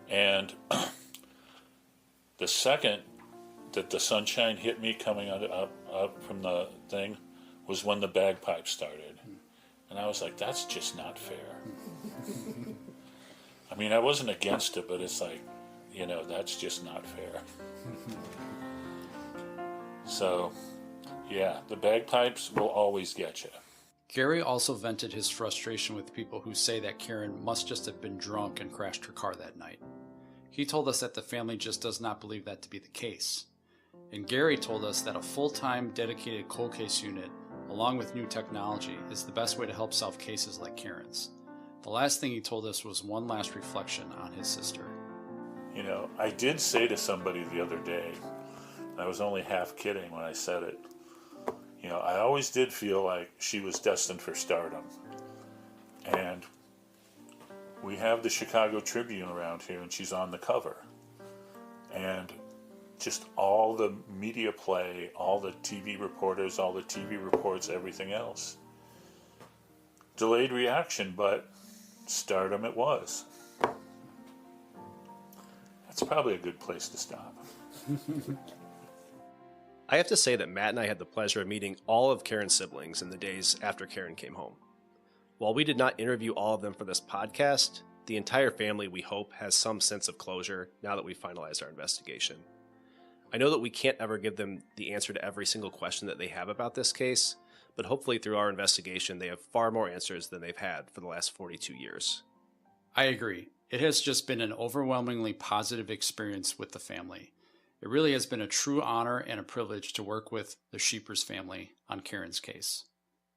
And the second that the sunshine hit me coming up from the thing was when the bagpipes started. And I was like, that's just not fair. I mean, I wasn't against it, but it's like, that's just not fair. So, yeah, the bagpipes will always get you. Gary also vented his frustration with people who say that Karen must just have been drunk and crashed her car that night. He told us that the family just does not believe that to be the case. And Gary told us that a full-time dedicated cold case unit, along with new technology, is the best way to help solve cases like Karen's. The last thing he told us was one last reflection on his sister. I did say to somebody the other day, and I was only half kidding when I said it, I always did feel like she was destined for stardom. And we have the Chicago Tribune around here, and she's on the cover. And just all the media play, all the TV reporters, all the TV reports, everything else. Delayed reaction, but stardom it was. That's probably a good place to stop. I have to say that Matt and I had the pleasure of meeting all of Karen's siblings in the days after Karen came home. While we did not interview all of them for this podcast, the entire family, we hope, has some sense of closure now that we've finalized our investigation. I know that we can't ever give them the answer to every single question that they have about this case, but hopefully through our investigation, they have far more answers than they've had for the last 42 years. I agree. It has just been an overwhelmingly positive experience with the family. It really has been a true honor and a privilege to work with the Sheepers family on Karen's case.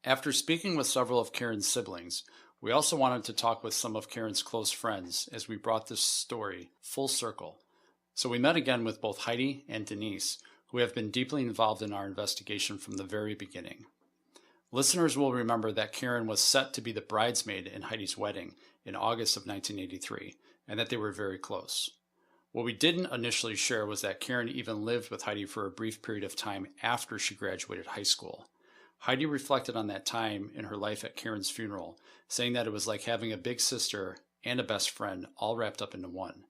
After speaking with several of Karen's siblings, we also wanted to talk with some of Karen's close friends as we brought this story full circle. So we met again with both Heidi and Denise, who have been deeply involved in our investigation from the very beginning. Listeners will remember that Karen was set to be the bridesmaid in Heidi's wedding in August of 1983, and that they were very close. What we didn't initially share was that Karen even lived with Heidi for a brief period of time after she graduated high school. Heidi reflected on that time in her life at Karen's funeral, saying that it was like having a big sister and a best friend all wrapped up into one.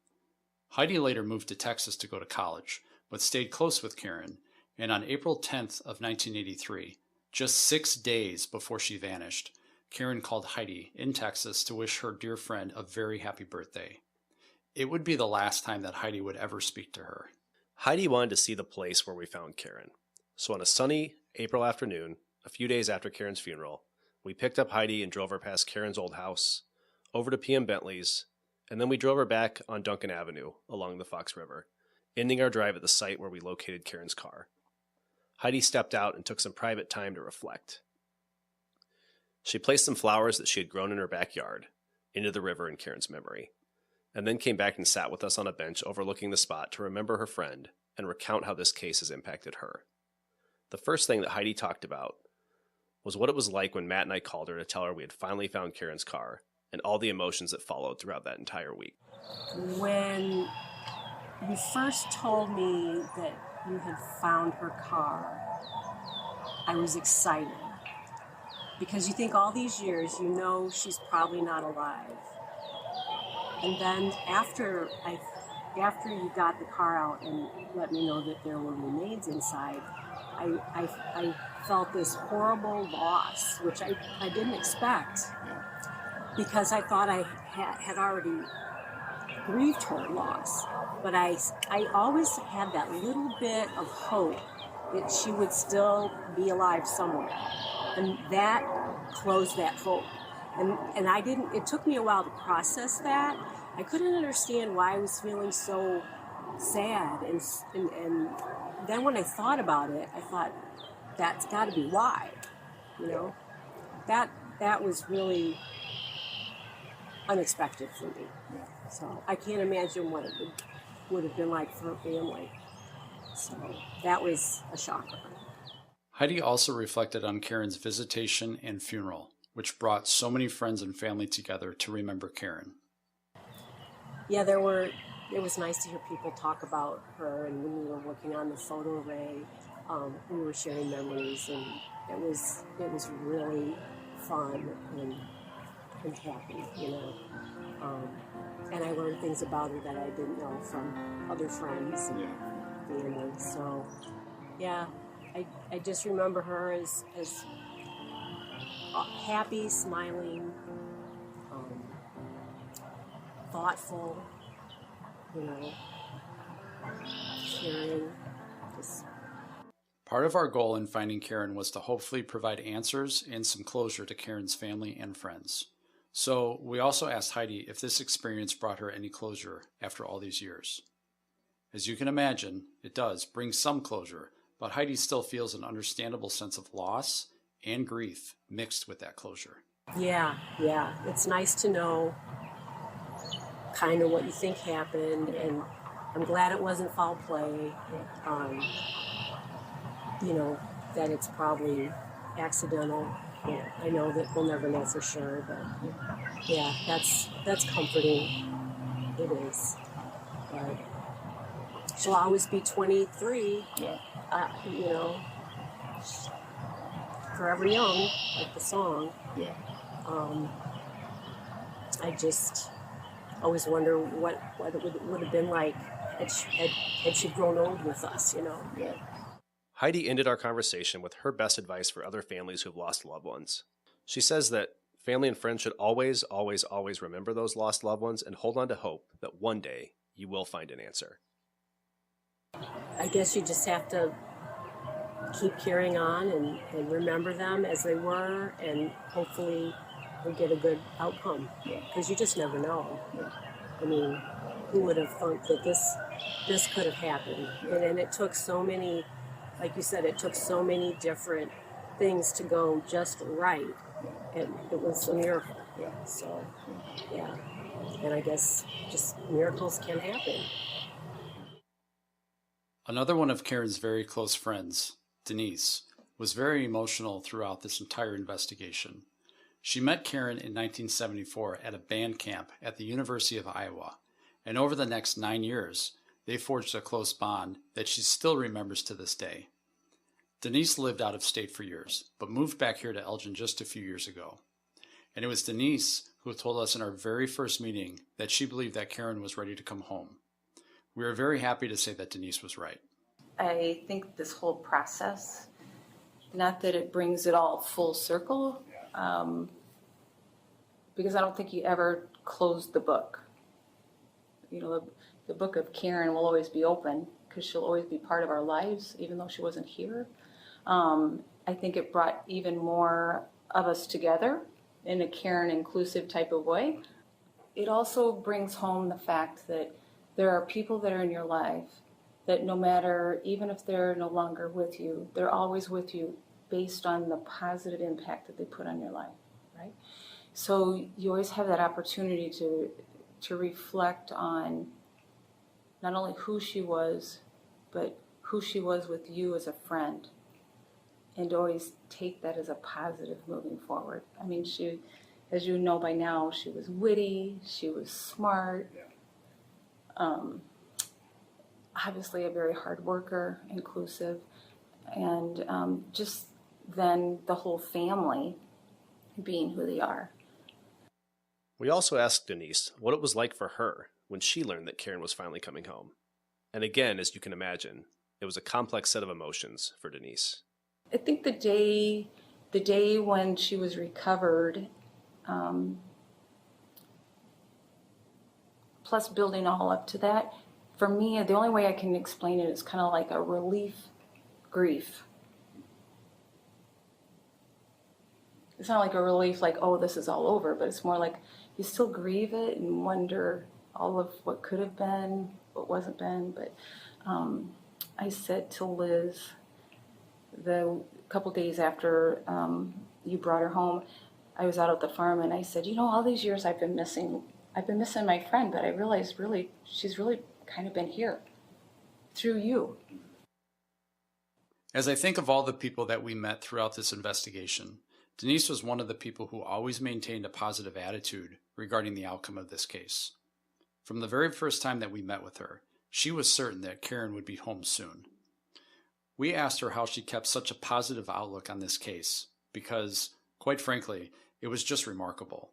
Heidi later moved to Texas to go to college, but stayed close with Karen, and on April 10th of 1983, just 6 days before she vanished, Karen called Heidi in Texas to wish her dear friend a very happy birthday. It would be the last time that Heidi would ever speak to her. Heidi wanted to see the place where we found Karen. So on a sunny April afternoon, a few days after Karen's funeral, we picked up Heidi and drove her past Karen's old house, over to PM Bentley's, and then we drove her back on Duncan Avenue along the Fox River, ending our drive at the site where we located Karen's car. Heidi stepped out and took some private time to reflect. She placed some flowers that she had grown in her backyard into the river in Karen's memory, and then came back and sat with us on a bench overlooking the spot to remember her friend and recount how this case has impacted her. The first thing that Heidi talked about was what it was like when Matt and I called her to tell her we had finally found Karen's car, and all the emotions that followed throughout that entire week. When you first told me that you had found her car, I was excited. Because you think all these years, you know she's probably not alive. And then after you got the car out and let me know that there were remains inside, I felt this horrible loss, which I didn't expect, because I thought I had already grieved her loss. But I always had that little bit of hope that she would still be alive somewhere. And that closed that hope. And I didn't, it took me a while to process that. I couldn't understand why I was feeling so sad. And then when I thought about it, I thought, that's got to be why, you know? That was really unexpected for me. So I can't imagine what it would have been like for her family. So that was a shocker. Heidi also reflected on Karen's visitation and funeral, which brought so many friends and family together to remember Karen. Yeah, it was nice to hear people talk about her, and when we were working on the photo array, we were sharing memories, and it was really fun and happy, you know. And I learned things about her that I didn't know from other friends and family. So, yeah, I just remember her as happy, smiling, thoughtful, you know, caring. Part of our goal in finding Karen was to hopefully provide answers and some closure to Karen's family and friends. So we also asked Heidi if this experience brought her any closure after all these years. As you can imagine, it does bring some closure, but Heidi still feels an understandable sense of loss and grief mixed with that closure. Yeah. It's nice to know kind of what you think happened, and I'm glad it wasn't foul play. You know, that it's probably accidental. Yeah, I know that we'll never know for sure, but yeah, that's comforting. It is. But she'll always be 23. You know, forever young, like the song. Yeah. I just always wonder what it would have been like had she grown old with us, you know. Yeah. Heidi ended our conversation with her best advice for other families who've lost loved ones. She says that family and friends should always, always, always remember those lost loved ones and hold on to hope that one day you will find an answer. I guess you just have to keep carrying on and remember them as they were, and hopefully we'll get a good outcome, because you just never know. I mean, who would have thought that this could have happened? And it took so many, like you said, it took so many different things to go just right. And it was a miracle. So, yeah. And I guess just miracles can happen. Another one of Karen's very close friends, Denise, was very emotional throughout this entire investigation. She met Karen in 1974 at a band camp at the University of Iowa, and over the next 9 years, they forged a close bond that she still remembers to this day. Denise lived out of state for years, but moved back here to Elgin just a few years ago. And it was Denise who told us in our very first meeting that she believed that Karen was ready to come home. We are very happy to say that Denise was right. I think this whole process, not that it brings it all full circle, because I don't think you ever close the book. You know, the book of Karen will always be open because she'll always be part of our lives, even though she wasn't here. I think it brought even more of us together in a Karen inclusive type of way. It also brings home the fact that there are people that are in your life that no matter, even if they're no longer with you, they're always with you based on the positive impact that they put on your life, right? So you always have that opportunity to reflect on not only who she was, but who she was with you as a friend, and always take that as a positive moving forward. I mean, she, as you know by now, she was witty, she was smart, obviously a very hard worker, inclusive, and just then the whole family being who they are. We also asked Denise what it was like for her when she learned that Karen was finally coming home. And again, as you can imagine, it was a complex set of emotions for Denise. I think the day when she was recovered, plus building all up to that, for me, the only way I can explain it is kind of like a relief grief. It's not like a relief like, oh, this is all over, but it's more like you still grieve it and wonder all of what could have been, what wasn't been. But I said to Liz the couple days after you brought her home, I was out at the farm and I said, you know, all these years I've been missing my friend, but I realized really she's really kind of been here through you. As I think of all the people that we met throughout this investigation, Denise was one of the people who always maintained a positive attitude regarding the outcome of this case. From the very first time that we met with her, she was certain that Karen would be home soon. We asked her how she kept such a positive outlook on this case because, quite frankly, it was just remarkable.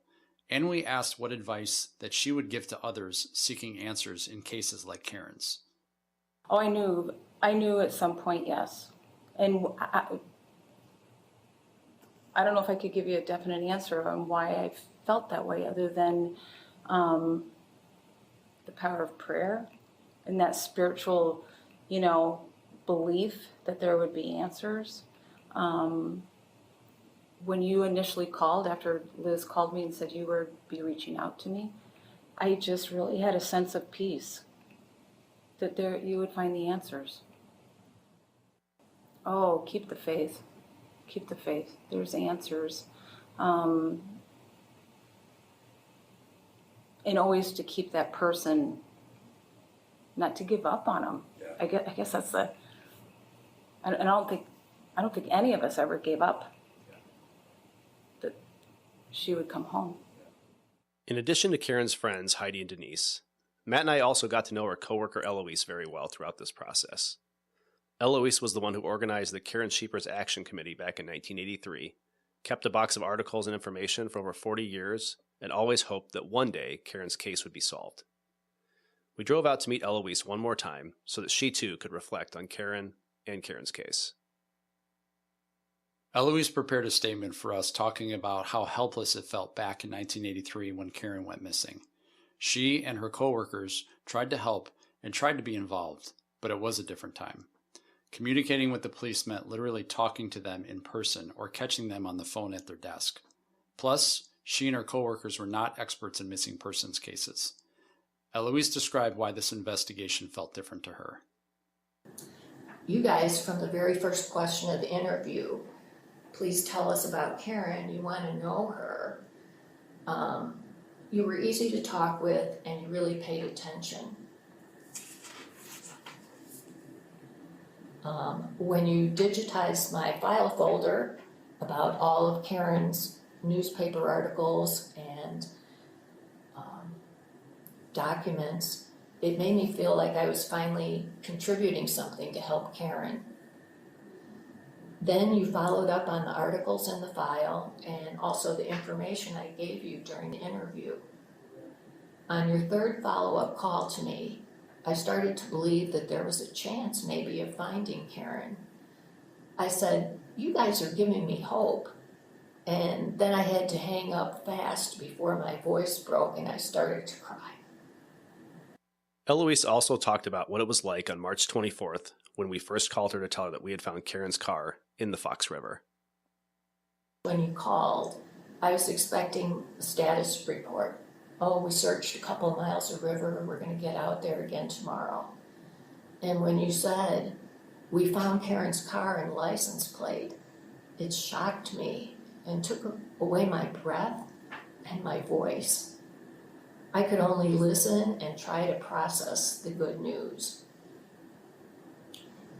And we asked what advice that she would give to others seeking answers in cases like Karen's. Oh, I knew at some point, yes. And I don't know if I could give you a definite answer on why I felt that way other than the power of prayer and that spiritual, belief that there would be answers. When you initially called, after Liz called me and said you would be reaching out to me, I just really had a sense of peace that you would find the answers. Oh, keep the faith. Keep the faith. There's answers. And always to keep that person, not to give up on them. Yeah. I guess that's I don't think any of us ever gave up that she would come home. In addition to Karen's friends, Heidi and Denise, Matt and I also got to know her coworker Eloise very well throughout this process. Eloise was the one who organized the Karen Sheepers Action Committee back in 1983, kept a box of articles and information for over 40 years, and always hoped that one day Karen's case would be solved. We drove out to meet Eloise one more time so that she too could reflect on Karen and Karen's case. Eloise prepared a statement for us talking about how helpless it felt back in 1983 when Karen went missing. She and her coworkers tried to help and tried to be involved, but it was a different time. Communicating with the police meant literally talking to them in person or catching them on the phone at their desk. Plus, she and her coworkers were not experts in missing persons cases. Eloise described why this investigation felt different to her. You guys, from the very first question of the interview, please tell us about Karen. You want to know her. You were easy to talk with and you really paid attention. When you digitized my file folder about all of Karen's newspaper articles and documents, it made me feel like I was finally contributing something to help Karen. Then you followed up on the articles in the file and also the information I gave you during the interview. On your third follow-up call to me, I started to believe that there was a chance maybe of finding Karen. I said, you guys are giving me hope. And then I had to hang up fast before my voice broke and I started to cry. Eloise also talked about what it was like on March 24th when we first called her to tell her that we had found Karen's car in the Fox River. When you called, I was expecting a status report. Oh, we searched a couple miles of river, we're going to get out there again tomorrow. And when you said, we found Karen's car and license plate, it shocked me and took away my breath and my voice. I could only listen and try to process the good news.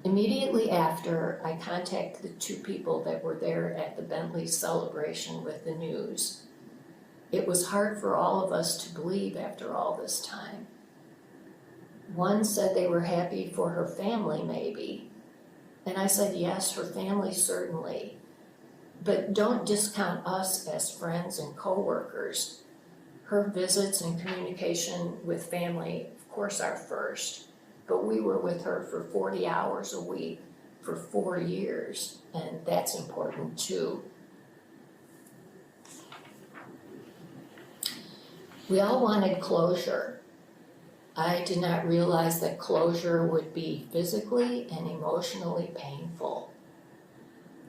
Immediately after, I contacted the two people that were there at the Bentley celebration with the news. It was hard for all of us to believe after all this time. One said they were happy for her family, maybe. And I said, yes, her family certainly. But don't discount us as friends and co-workers. Her visits and communication with family, of course, are first. But we were with her for 40 hours a week for 4 years, and that's important too. We all wanted closure. I did not realize that closure would be physically and emotionally painful.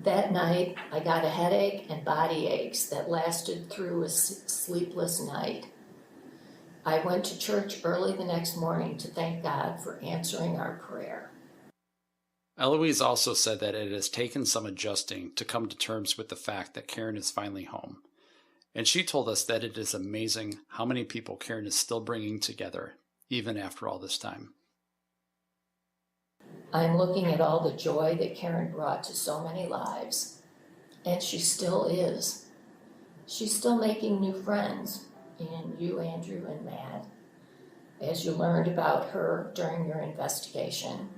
That night, I got a headache and body aches that lasted through a sleepless night. I went to church early the next morning to thank God for answering our prayer. Eloise also said that it has taken some adjusting to come to terms with the fact that Karen is finally home. And she told us that it is amazing how many people Karen is still bringing together, even after all this time. I'm looking at all the joy that Karen brought to so many lives, and she still is. She's still making new friends in you, Andrew, and Matt, as you learned about her during your investigation.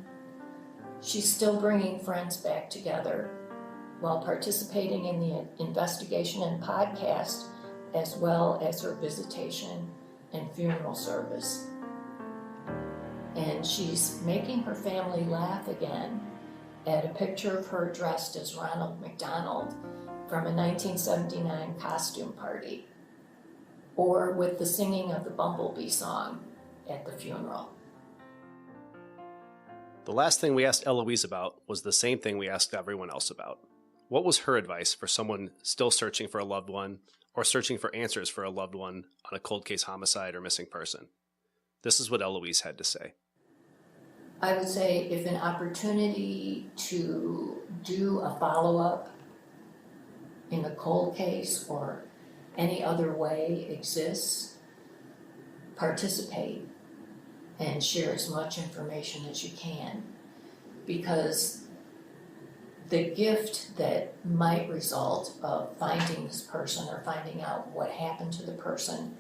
She's still bringing friends back together while participating in the investigation and podcast, as well as her visitation and funeral service. And she's making her family laugh again at a picture of her dressed as Ronald McDonald from a 1979 costume party, or with the singing of the Bumblebee song at the funeral. The last thing we asked Eloise about was the same thing we asked everyone else about. What was her advice for someone still searching for a loved one or searching for answers for a loved one on a cold case homicide or missing person? This is what Eloise had to say. I would say if an opportunity to do a follow-up in a cold case or any other way exists, participate and share as much information as you can, because the gift that might result of finding this person or finding out what happened to the person,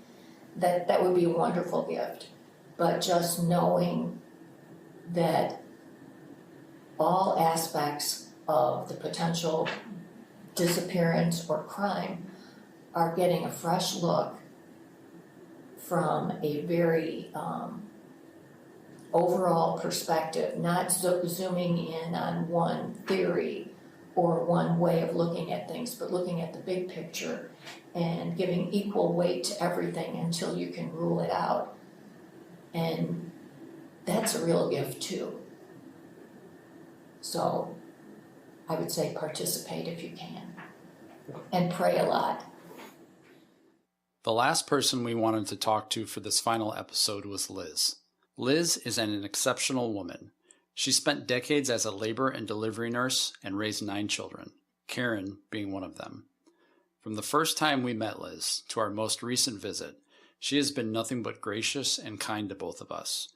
that would be a wonderful gift. But just knowing that all aspects of the potential disappearance or crime are getting a fresh look from a very overall perspective, not zooming in on one theory or one way of looking at things, but looking at the big picture and giving equal weight to everything until you can rule it out. And that's a real gift too. So I would say participate if you can, and pray a lot. The last person we wanted to talk to for this final episode was Liz. Liz is an exceptional woman. She spent decades as a labor and delivery nurse and raised 9 children, Karen being one of them. From the first time we met Liz to our most recent visit, she has been nothing but gracious and kind to both of us.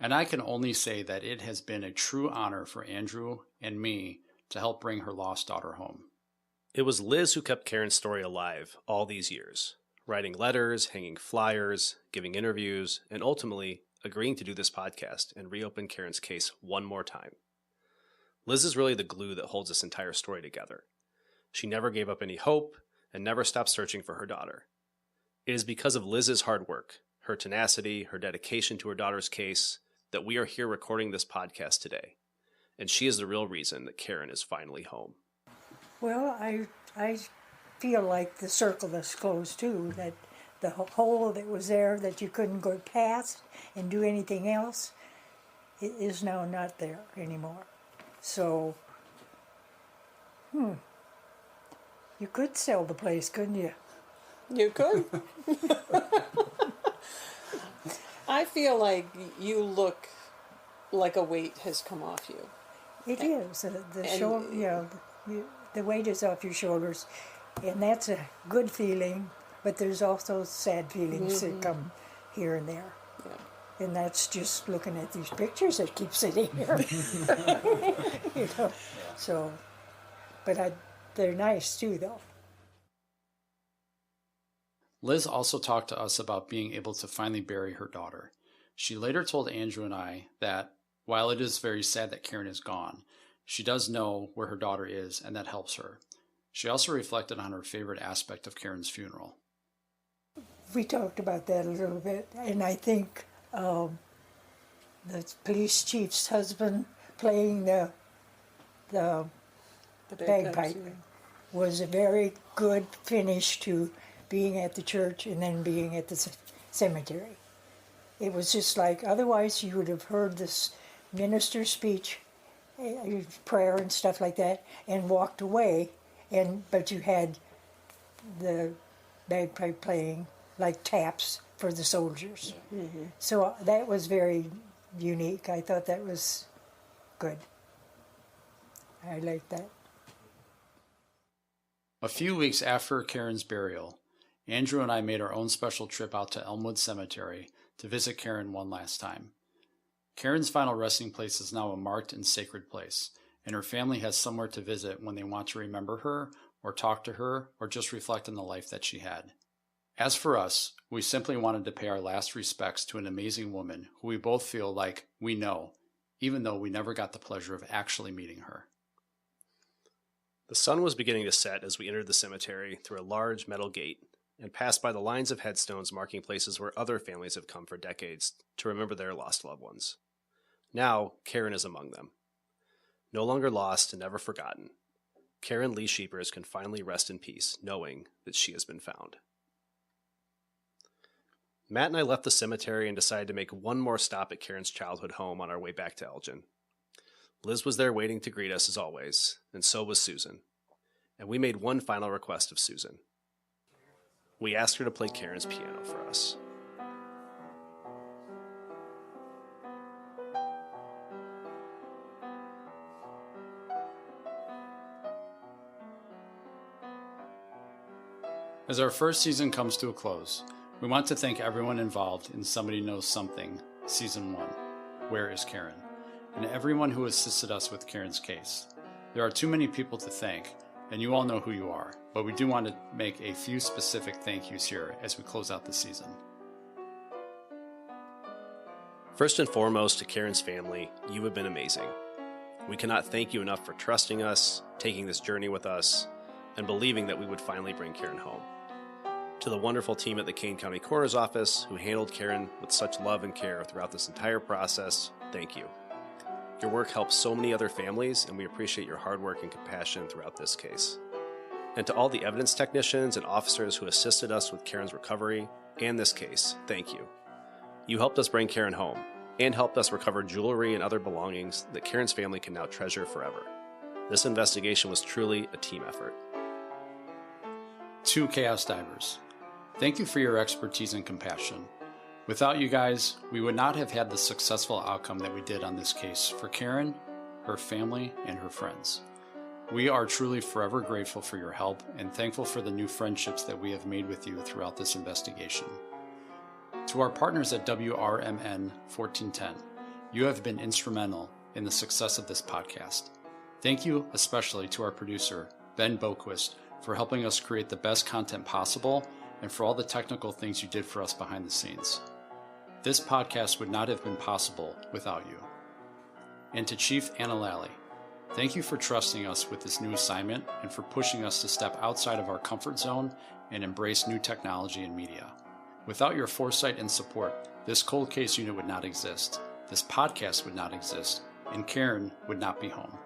And I can only say that it has been a true honor for Andrew and me to help bring her lost daughter home. It was Liz who kept Karen's story alive all these years, writing letters, hanging flyers, giving interviews, and ultimately agreeing to do this podcast and reopen Karen's case one more time. Liz is really the glue that holds this entire story together. She never gave up any hope and never stopped searching for her daughter. It is because of Liz's hard work, her tenacity, her dedication to her daughter's case, that we are here recording this podcast today. And she is the real reason that Karen is finally home. Well, I feel like the circle is closed too, that the hole that was there that you couldn't go past and do anything else, it is now not there anymore. So, you could sell the place, couldn't you? You could. I feel like you look like a weight has come off you. It is. The weight is off your shoulders, and that's a good feeling, but there's also sad feelings that come here and there. Yeah. And that's just looking at these pictures that keep sitting here. So, but they're nice too, though. Liz also talked to us about being able to finally bury her daughter. She later told Andrew and I that while it is very sad that Karen is gone, she does know where her daughter is, and that helps her. She also reflected on her favorite aspect of Karen's funeral. We talked about that a little bit, and I think the police chief's husband playing the bagpipe was a very good finish to being at the church and then being at the cemetery. It was just like, otherwise you would have heard this minister's speech, prayer and stuff like that, and walked away, but you had the bagpipe playing like taps for the soldiers. Mm-hmm. So that was very unique. I thought that was good. I liked that. A few weeks after Karen's burial, Andrew and I made our own special trip out to Elmwood Cemetery to visit Karen one last time. Karen's final resting place is now a marked and sacred place, and her family has somewhere to visit when they want to remember her, or talk to her, or just reflect on the life that she had. As for us, we simply wanted to pay our last respects to an amazing woman who we both feel like we know, even though we never got the pleasure of actually meeting her. The sun was beginning to set as we entered the cemetery through a large metal gate and passed by the lines of headstones marking places where other families have come for decades to remember their lost loved ones. Now, Karen is among them. No longer lost and never forgotten, Karen Lee Sheepers can finally rest in peace, knowing that she has been found. Matt and I left the cemetery and decided to make one more stop at Karen's childhood home on our way back to Elgin. Liz was there waiting to greet us as always, and so was Susan. And we made one final request of Susan. We asked her to play Karen's piano for us. As our first season comes to a close, we want to thank everyone involved in Somebody Knows Something, Season 1, Where is Karen? And everyone who assisted us with Karen's case. There are too many people to thank, and you all know who you are, but we do want to make a few specific thank yous here as we close out the season. First and foremost, to Karen's family, you have been amazing. We cannot thank you enough for trusting us, taking this journey with us, and believing that we would finally bring Karen home. To the wonderful team at the Kane County Coroner's Office who handled Karen with such love and care throughout this entire process, thank you. Your work helps so many other families, and we appreciate your hard work and compassion throughout this case. And to all the evidence technicians and officers who assisted us with Karen's recovery and this case, thank you. You helped us bring Karen home and helped us recover jewelry and other belongings that Karen's family can now treasure forever. This investigation was truly a team effort. To Chaos Divers, thank you for your expertise and compassion. Without you guys, we would not have had the successful outcome that we did on this case for Karen, her family, and her friends. We are truly forever grateful for your help and thankful for the new friendships that we have made with you throughout this investigation. To our partners at WRMN 1410, you have been instrumental in the success of this podcast. Thank you especially to our producer, Ben Boquist, for helping us create the best content possible and for all the technical things you did for us behind the scenes. This podcast would not have been possible without you. And to Chief Anna Lally, thank you for trusting us with this new assignment and for pushing us to step outside of our comfort zone and embrace new technology and media. Without your foresight and support, this cold case unit would not exist, this podcast would not exist, and Karen would not be home.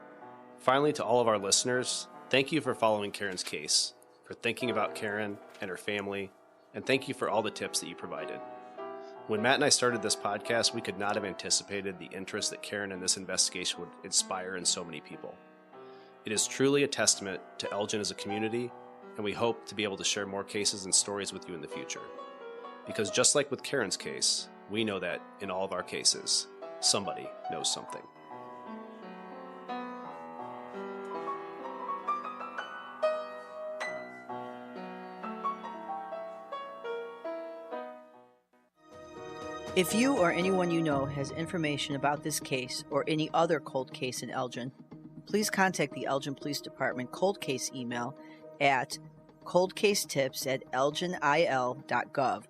Finally, to all of our listeners, thank you for following Karen's case, for thinking about Karen and her family, and thank you for all the tips that you provided. When Matt and I started this podcast, we could not have anticipated the interest that Karen and this investigation would inspire in so many people. It is truly a testament to Elgin as a community, and we hope to be able to share more cases and stories with you in the future. Because just like with Karen's case, we know that in all of our cases, somebody knows something. If you or anyone you know has information about this case or any other cold case in Elgin, please contact the Elgin Police Department cold case email at coldcasetips@elginil.gov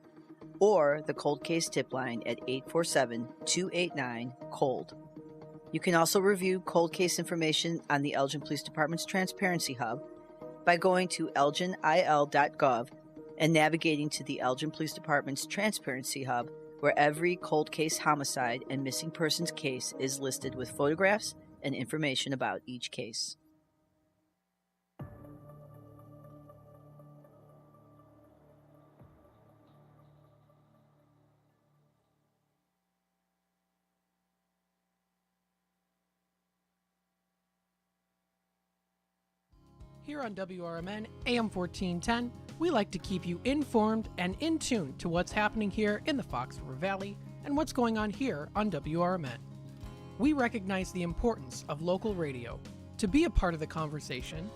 or the cold case tip line at 847-289-COLD. You can also review cold case information on the Elgin Police Department's Transparency Hub by going to elginil.gov and navigating to the Elgin Police Department's Transparency Hub, where every cold case homicide and missing persons case is listed with photographs and information about each case. Here on WRMN AM 1410, we like to keep you informed and in tune to what's happening here in the Fox River Valley and what's going on here on WRMN. We recognize the importance of local radio to be a part of the conversation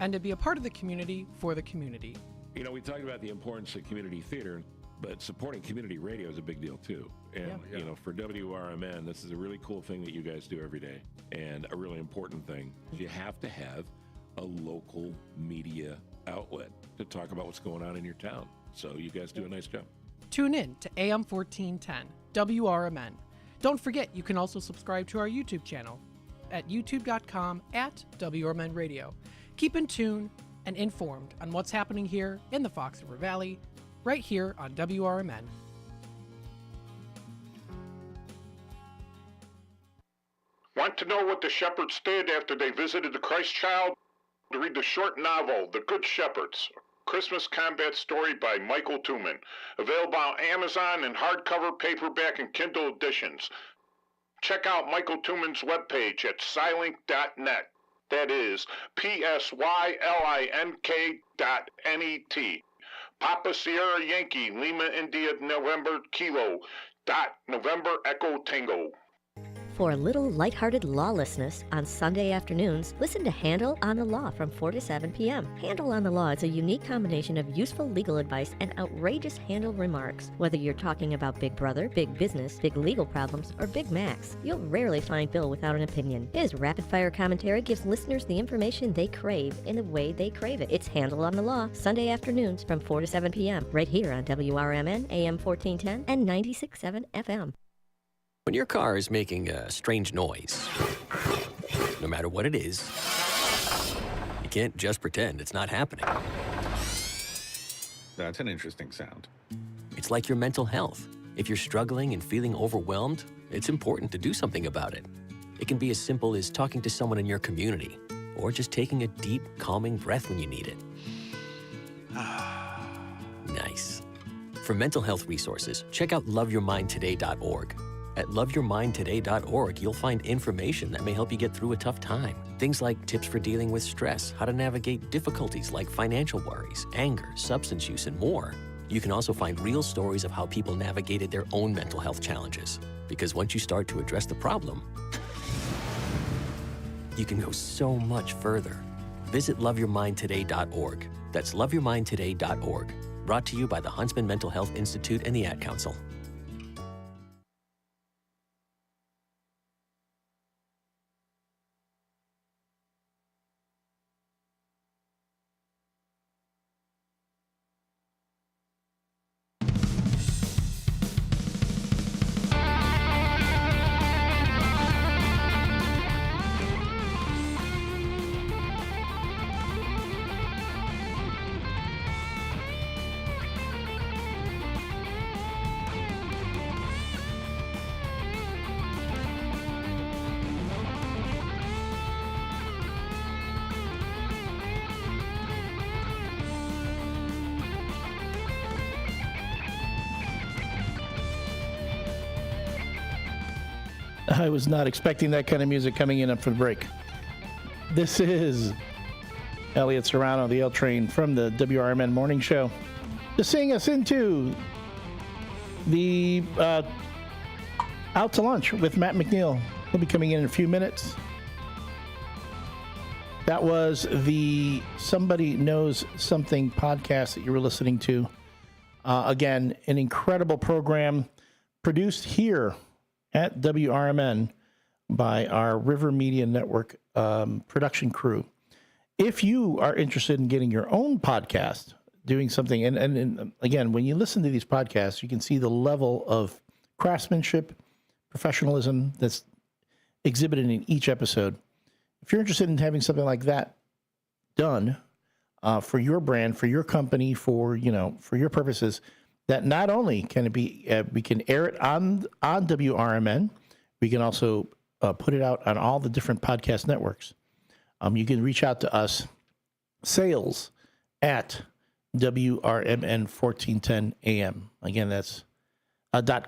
and to be a part of the community for the community. You know, we talked about the importance of community theater, but supporting community radio is a big deal too. And, you know, for WRMN, this is a really cool thing that you guys do every day, and a really important thing. You have to have a local media outlet to talk about what's going on in your town. So you guys do a nice job. Tune in to AM 1410, WRMN. Don't forget, you can also subscribe to our YouTube channel at youtube.com/WRMN Radio. Keep in tune and informed on what's happening here in the Fox River Valley, right here on WRMN. Want to know what the shepherds did after they visited the Christ child? To read the short novel, The Good Shepherds, a Christmas combat story by Michael Tooman. Available on Amazon in hardcover, paperback, and Kindle editions. Check out Michael Tooman's webpage at Silink.net. That is PSYLINK.net. Papa Sierra Yankee, Lima India November Kilo, November Echo Tango. For a little lighthearted lawlessness on Sunday afternoons, listen to Handle on the Law from 4 to 7 p.m. Handle on the Law is a unique combination of useful legal advice and outrageous handle remarks. Whether you're talking about Big Brother, big business, big legal problems, or Big Macs, you'll rarely find Bill without an opinion. His rapid-fire commentary gives listeners the information they crave in the way they crave it. It's Handle on the Law, Sunday afternoons from 4 to 7 p.m. right here on WRMN, AM 1410 and 96.7 FM. When your car is making a strange noise, no matter what it is, you can't just pretend it's not happening. That's an interesting sound. It's like your mental health. If you're struggling and feeling overwhelmed, it's important to do something about it. It can be as simple as talking to someone in your community, or just taking a deep, calming breath when you need it. Nice. For mental health resources, check out loveyourmindtoday.org. At loveyourmindtoday.org, you'll find information that may help you get through a tough time. Things like tips for dealing with stress, how to navigate difficulties like financial worries, anger, substance use, and more. You can also find real stories of how people navigated their own mental health challenges. Because once you start to address the problem, you can go so much further. Visit loveyourmindtoday.org. That's loveyourmindtoday.org. Brought to you by the Huntsman Mental Health Institute and the Ad Council. I was not expecting that kind of music coming in up for the break. This is Elliot Serrano, the L Train from the WRMN Morning Show, to sing us into the Out to Lunch with Matt McNeil. He'll be coming in a few minutes. That was the Somebody Knows Something podcast that you were listening to. Again, an incredible program produced here at WRMN by our River Media Network production crew. If you are interested in getting your own podcast, doing something, and again, when you listen to these podcasts, you can see the level of craftsmanship, professionalism that's exhibited in each episode. If you're interested in having something like that done for your brand, for your company, for your purposes, that not only can it be, we can air it on WRMN, we can also put it out on all the different podcast networks. You can reach out to us, sales at WRMN1410AM. Again, that's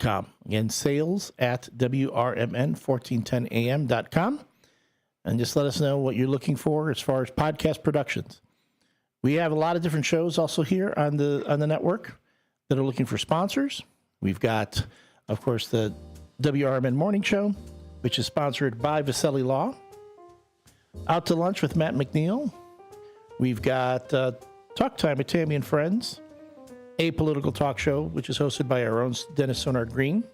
.com. Again, sales at WRMN1410AM.com. And just let us know what you're looking for as far as podcast productions. We have a lot of different shows also here on the network that are looking for sponsors. We've got, of course, the WRMN Morning Show, which is sponsored by Vasselli Law. Out to Lunch with Matt McNeil. We've got Talk Time with Tammy and Friends, a political talk show, which is hosted by our own Dennis Sonard Green.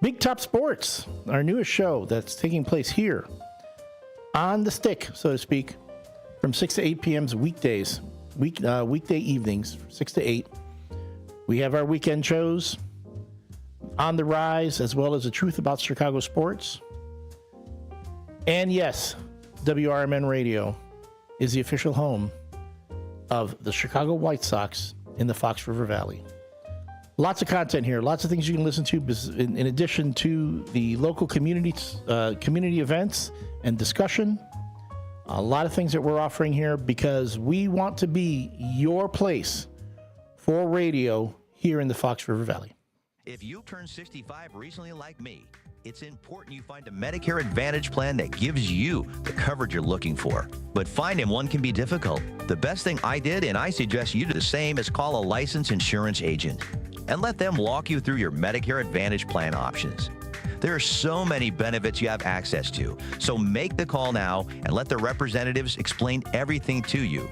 Big Top Sports, our newest show that's taking place here on the stick, so to speak, from 6 to 8 p.m. weekdays, weekday evenings, 6 to 8. We have our weekend shows on the rise, as well as the truth about Chicago sports. And yes, WRMN Radio is the official home of the Chicago White Sox in the Fox River Valley. Lots of content here, lots of things you can listen to in addition to the local community events and discussion. A lot of things that we're offering here because we want to be your place for radio here in the Fox River Valley. If you turned 65 recently like me, it's important you find a Medicare Advantage plan that gives you the coverage you're looking for. But finding one can be difficult. The best thing I did, and I suggest you do the same, is call a licensed insurance agent and let them walk you through your Medicare Advantage plan options. There are so many benefits you have access to, so make the call now and let the representatives explain everything to you.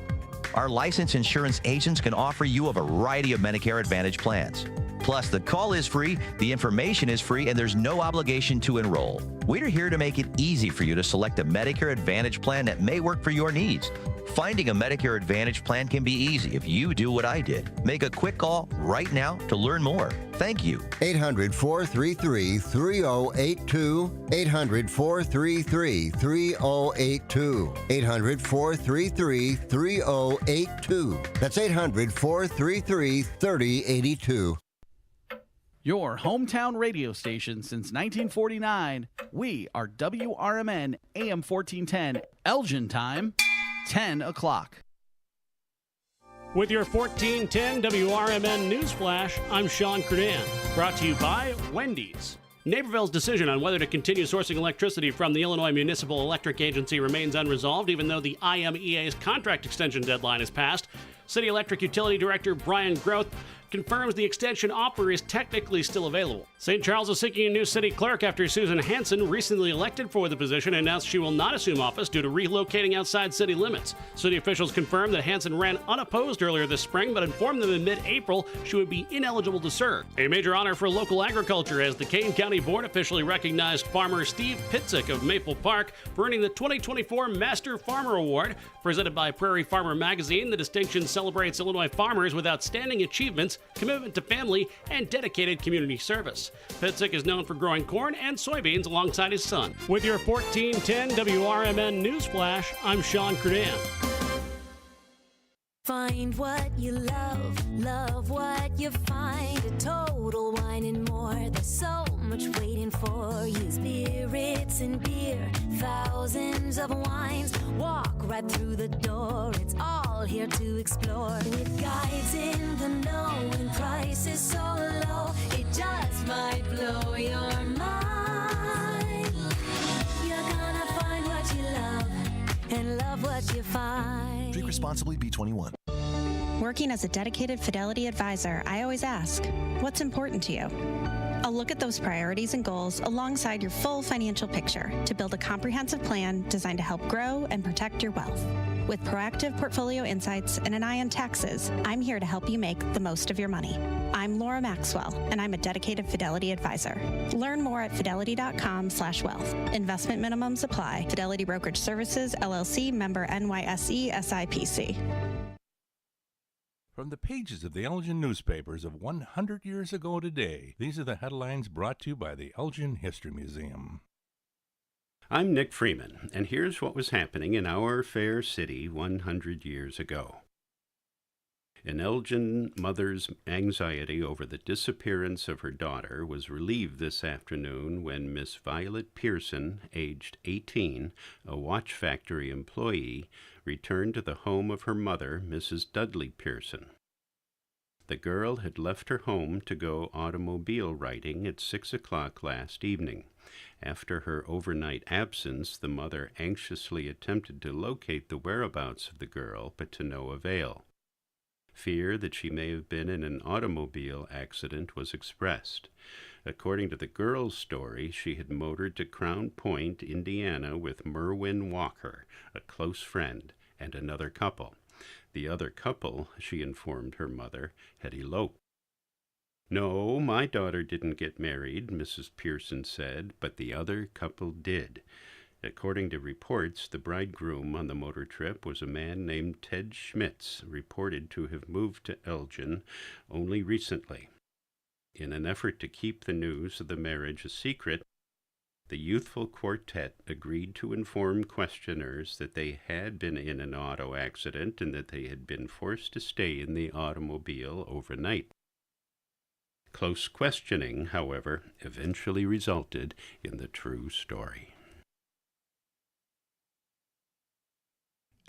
Our licensed insurance agents can offer you a variety of Medicare Advantage plans. Plus, the call is free, the information is free, and there's no obligation to enroll. We're here to make it easy for you to select a Medicare Advantage plan that may work for your needs. Finding a Medicare Advantage plan can be easy if you do what I did. Make a quick call right now to learn more. Thank you. 800-433-3082. 800-433-3082. 800-433-3082. That's 800-433-3082. Your hometown radio station since 1949. We are WRMN AM 1410, Elgin time, 10 o'clock. With your 1410 WRMN Newsflash, I'm Sean Curdan. Brought to you by Wendy's. Naperville's decision on whether to continue sourcing electricity from the Illinois Municipal Electric Agency remains unresolved, even though the IMEA's contract extension deadline is passed. City Electric Utility Director Brian Groth confirms the extension offer is technically still available. St. Charles is seeking a new city clerk after Susan Hansen, recently elected for the position, announced she will not assume office due to relocating outside city limits. City officials confirmed that Hansen ran unopposed earlier this spring, but informed them in mid-April she would be ineligible to serve. A major honor for local agriculture as the Kane County Board officially recognized farmer Steve Pitzik of Maple Park for earning the 2024 Master Farmer Award. Presented by Prairie Farmer Magazine, the distinction celebrates Illinois farmers with outstanding achievements, commitment to family, and dedicated community service. Pitzik is known for growing corn and soybeans alongside his son. With your 1410 WRMN Newsflash, I'm Sean Curdan. Find what you love, love what you find. A Total Wine and More. There's so much waiting for you. Spirits and beer, thousands of wines. Walk right through the door. It's all here to explore. With guides in the know and prices so low, it just might blow your mind. You're gonna find what you love and love what you find. Drink responsibly, B21. Working as a dedicated Fidelity advisor, I always ask, what's important to you? A look at those priorities and goals alongside your full financial picture to build a comprehensive plan designed to help grow and protect your wealth. With proactive portfolio insights and an eye on taxes, I'm here to help you make the most of your money. I'm Laura Maxwell, and I'm a dedicated Fidelity advisor. Learn more at fidelity.com/wealth. Investment minimums apply. Fidelity Brokerage Services, LLC, member NYSE, SIPC. From the pages of the Elgin newspapers of 100 years ago today, these are the headlines brought to you by the Elgin History Museum. I'm Nick Freeman, and here's what was happening in our fair city 100 years ago. An Elgin mother's anxiety over the disappearance of her daughter was relieved this afternoon when Miss Violet Pearson, aged 18, a watch factory employee, returned to the home of her mother, Mrs. Dudley Pearson. The girl had left her home to go automobile riding at 6 o'clock last evening. After her overnight absence, the mother anxiously attempted to locate the whereabouts of the girl, but to no avail. Fear that she may have been in an automobile accident was expressed. According to the girl's story, she had motored to Crown Point, Indiana, with Merwin Walker, a close friend, and another couple. The other couple, she informed her mother, had eloped. "No, my daughter didn't get married," Mrs. Pearson said, "but the other couple did." According to reports, the bridegroom on the motor trip was a man named Ted Schmitz, reported to have moved to Elgin only recently. In an effort to keep the news of the marriage a secret, the youthful quartet agreed to inform questioners that they had been in an auto accident and that they had been forced to stay in the automobile overnight. Close questioning, however, eventually resulted in the true story.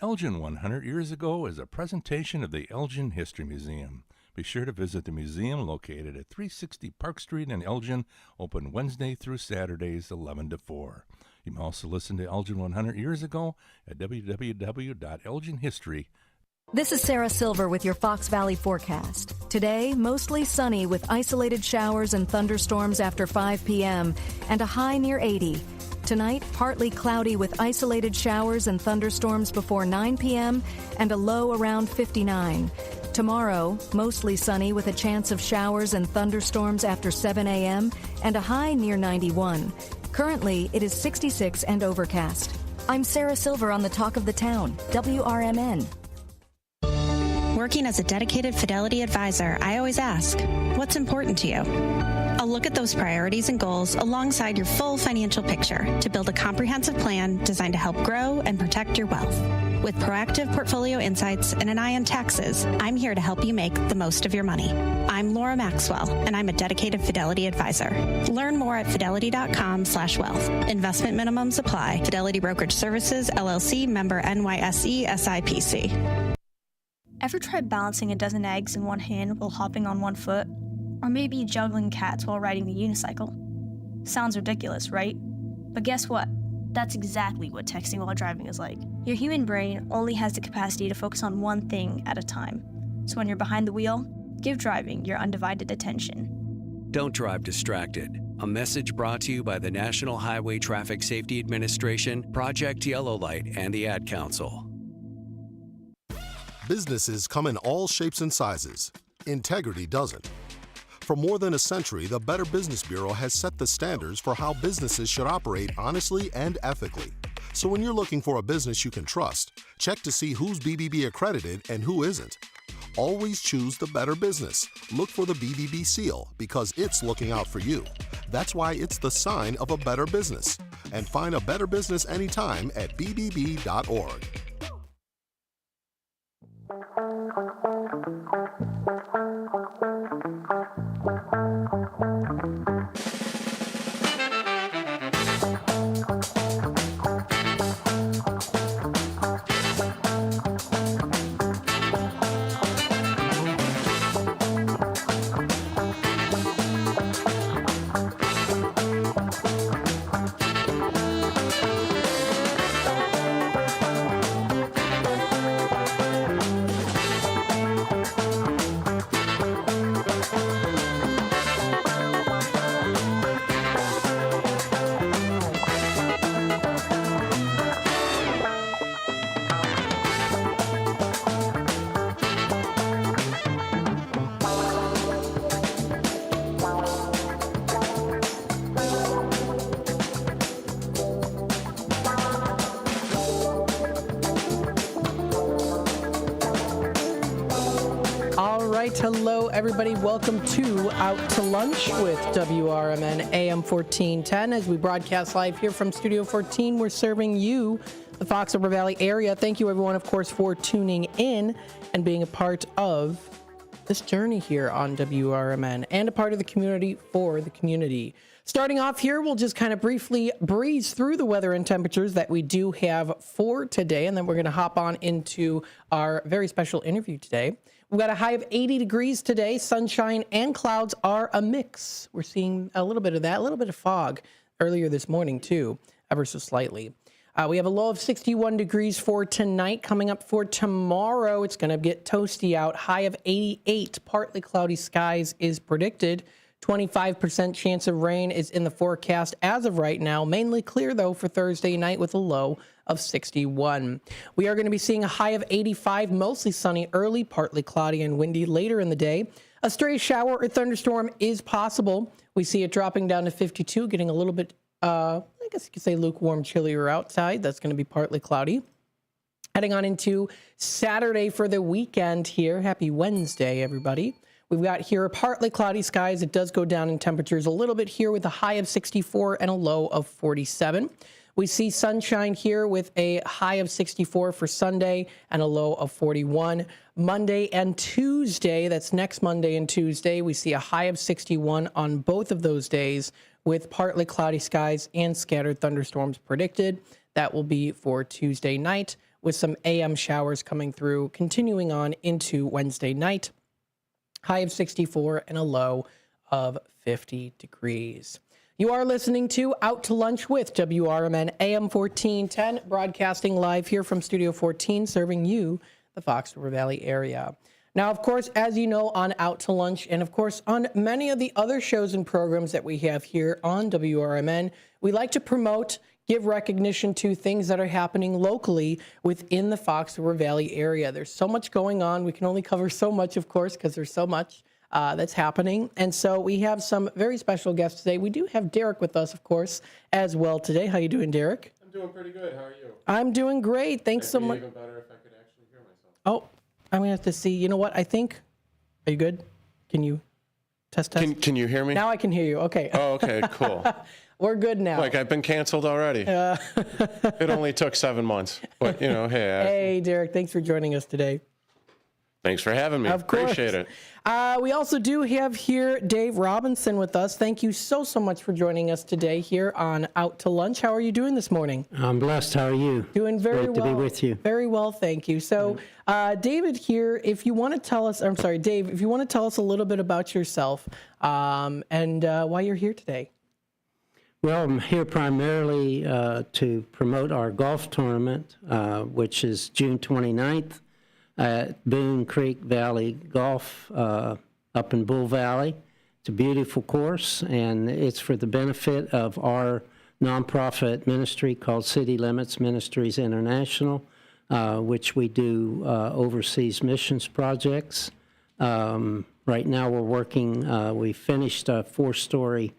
Elgin 100 years ago is a presentation of the Elgin History Museum. Be sure to visit the museum located at 360 Park Street in Elgin, open Wednesday through Saturdays 11 to 4. You can also listen to Elgin 100 years ago at www.elginhistory.com. This is Sarah Silver with your Fox Valley forecast. Today, mostly sunny with isolated showers and thunderstorms after 5 p.m. and a high near 80. Tonight, partly cloudy with isolated showers and thunderstorms before 9 p.m. and a low around 59. Tomorrow, mostly sunny with a chance of showers and thunderstorms after 7 a.m. and a high near 91. Currently, it is 66 and overcast. I'm Sarah Silver on the Talk of the Town, WRMN. Working as a dedicated Fidelity advisor, I always ask, what's important to you? A look at those priorities and goals alongside your full financial picture to build a comprehensive plan designed to help grow and protect your wealth. With proactive portfolio insights and an eye on taxes, I'm here to help you make the most of your money. I'm Laura Maxwell, and I'm a dedicated Fidelity advisor. Learn more at fidelity.com/wealth. Investment minimums apply. Fidelity Brokerage Services, LLC, member NYSE, SIPC. Ever tried balancing a dozen eggs in one hand while hopping on one foot? Or maybe juggling cats while riding the unicycle? Sounds ridiculous, right? But guess what? That's exactly what texting while driving is like. Your human brain only has the capacity to focus on one thing at a time. So when you're behind the wheel, give driving your undivided attention. Don't drive distracted. A message brought to you by the National Highway Traffic Safety Administration, Project Yellow Light, and the Ad Council. Businesses come in all shapes and sizes. Integrity doesn't. For more than a century, the Better Business Bureau has set the standards for how businesses should operate honestly and ethically. So when you're looking for a business you can trust, check to see who's BBB accredited and who isn't. Always choose the Better Business. Look for the BBB seal because it's looking out for you. That's why it's the sign of a better business. And find a better business anytime at bbb.org. All right, hello everybody. Welcome to Out to Lunch with WRMN AM 1410. As we broadcast live here from Studio 14, we're serving you, the Fox River Valley area. Thank you everyone, of course, for tuning in and being a part of this journey here on WRMN and a part of the community for the community. Starting off here, we'll just kind of briefly breeze through the weather and temperatures that we do have for today, and then we're going to hop on into our very special interview today. We've got a high of 80 degrees today. Sunshine and clouds are a mix. We're seeing a little bit of that, a little bit of fog earlier this morning too, ever so slightly. We have a low of 61 degrees for tonight. Coming up for tomorrow, it's going to get toasty out. High of 88. Partly cloudy skies is predicted. 25% chance of rain is in the forecast as of right now. Mainly clear, though, for Thursday night with a low of 61. We are going to be seeing a high of 85, mostly sunny early, partly cloudy and windy later in the day. A stray shower or thunderstorm is possible. We see it dropping down to 52, getting a little bit, I guess you could say lukewarm, chillier outside. That's going to be partly cloudy. Heading on into Saturday for the weekend here. Happy Wednesday, everybody. We've got here partly cloudy skies. It does go down in temperatures a little bit here with a high of 64 and a low of 47. We see sunshine here with a high of 64 for Sunday and a low of 41. Monday and Tuesday, that's next Monday and Tuesday, we see a high of 61 on both of those days with partly cloudy skies and scattered thunderstorms predicted. That will be for Tuesday night with some AM showers coming through, continuing on into Wednesday night. High of 64 and a low of 50 degrees. You are listening to Out to Lunch with WRMN AM 1410, broadcasting live here from Studio 14, serving you, the Fox River Valley area. Now, of course, as you know, on Out to Lunch, and of course, on many of the other shows and programs that we have here on WRMN, we like to promote, give recognition to things that are happening locally within the Fox River Valley area. There's so much going on. We can only cover so much, of course, because there's so much that's happening. And so we have some very special guests today. We do have Derek with us, of course, as well today. How you doing, Derek? I'm doing pretty good. How are you? I'm doing great. Thanks so much. Even better if I could actually hear myself. Oh, I'm going to have to see. You know what? I think, are you good? Can you test? Can you hear me? Now I can hear you. Okay. Oh, okay, cool. We're good now. Like, I've been canceled already. It only took 7 months. But, you know, hey. Hey, Derek, thanks for joining us today. Thanks for having me. Of course. Appreciate it. We also do have here Dave Robinson with us. Thank you so much for joining us today here on Out to Lunch. How are you doing this morning? I'm blessed. How are you? Doing very Great well. to be with you. Very well, thank you. So, David here, if you want to tell us, I'm sorry, Dave, if you want to tell us a little bit about yourself and why you're here today. Well, I'm here primarily to promote our golf tournament, which is June 29th at Boone Creek Valley Golf up in Bull Valley. It's a beautiful course, and it's for the benefit of our nonprofit ministry called City Limits Ministries International, which we do overseas missions projects. Right now we're working, we finished a 4-story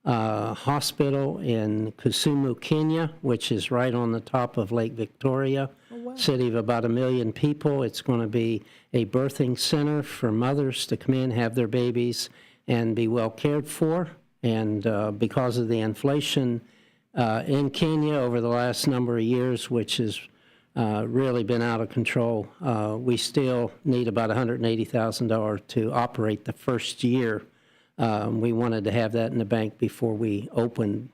hospital in Kisumu, Kenya, which is right on the top of Lake Victoria, city of about 1 million people. It's going to be a birthing center for mothers to come in, have their babies, and be well cared for. And because of the inflation in Kenya over the last number of years, which has really been out of control, we still need about $180,000 to operate the first year. We wanted to have that in the bank before we open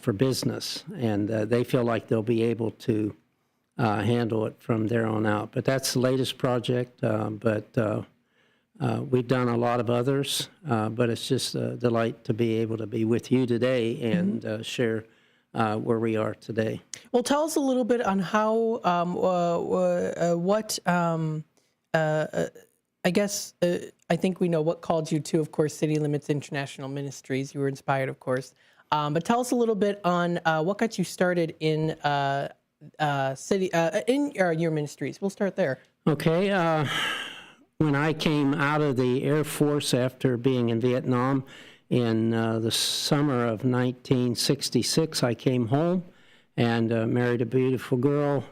for business, and they feel like they'll be able to handle it from there on out. But that's the latest project, but we've done a lot of others, but it's just a delight to be able to be with you today and share where we are today. Well, tell us a little bit on how, I guess, I think we know what called you to, of course, City Limits International Ministries. You were inspired, of course. But tell us a little bit on what got you started in your ministries. We'll start there. Okay. When I came out of the Air Force after being in Vietnam in the summer of 1966, I came home and married a beautiful girl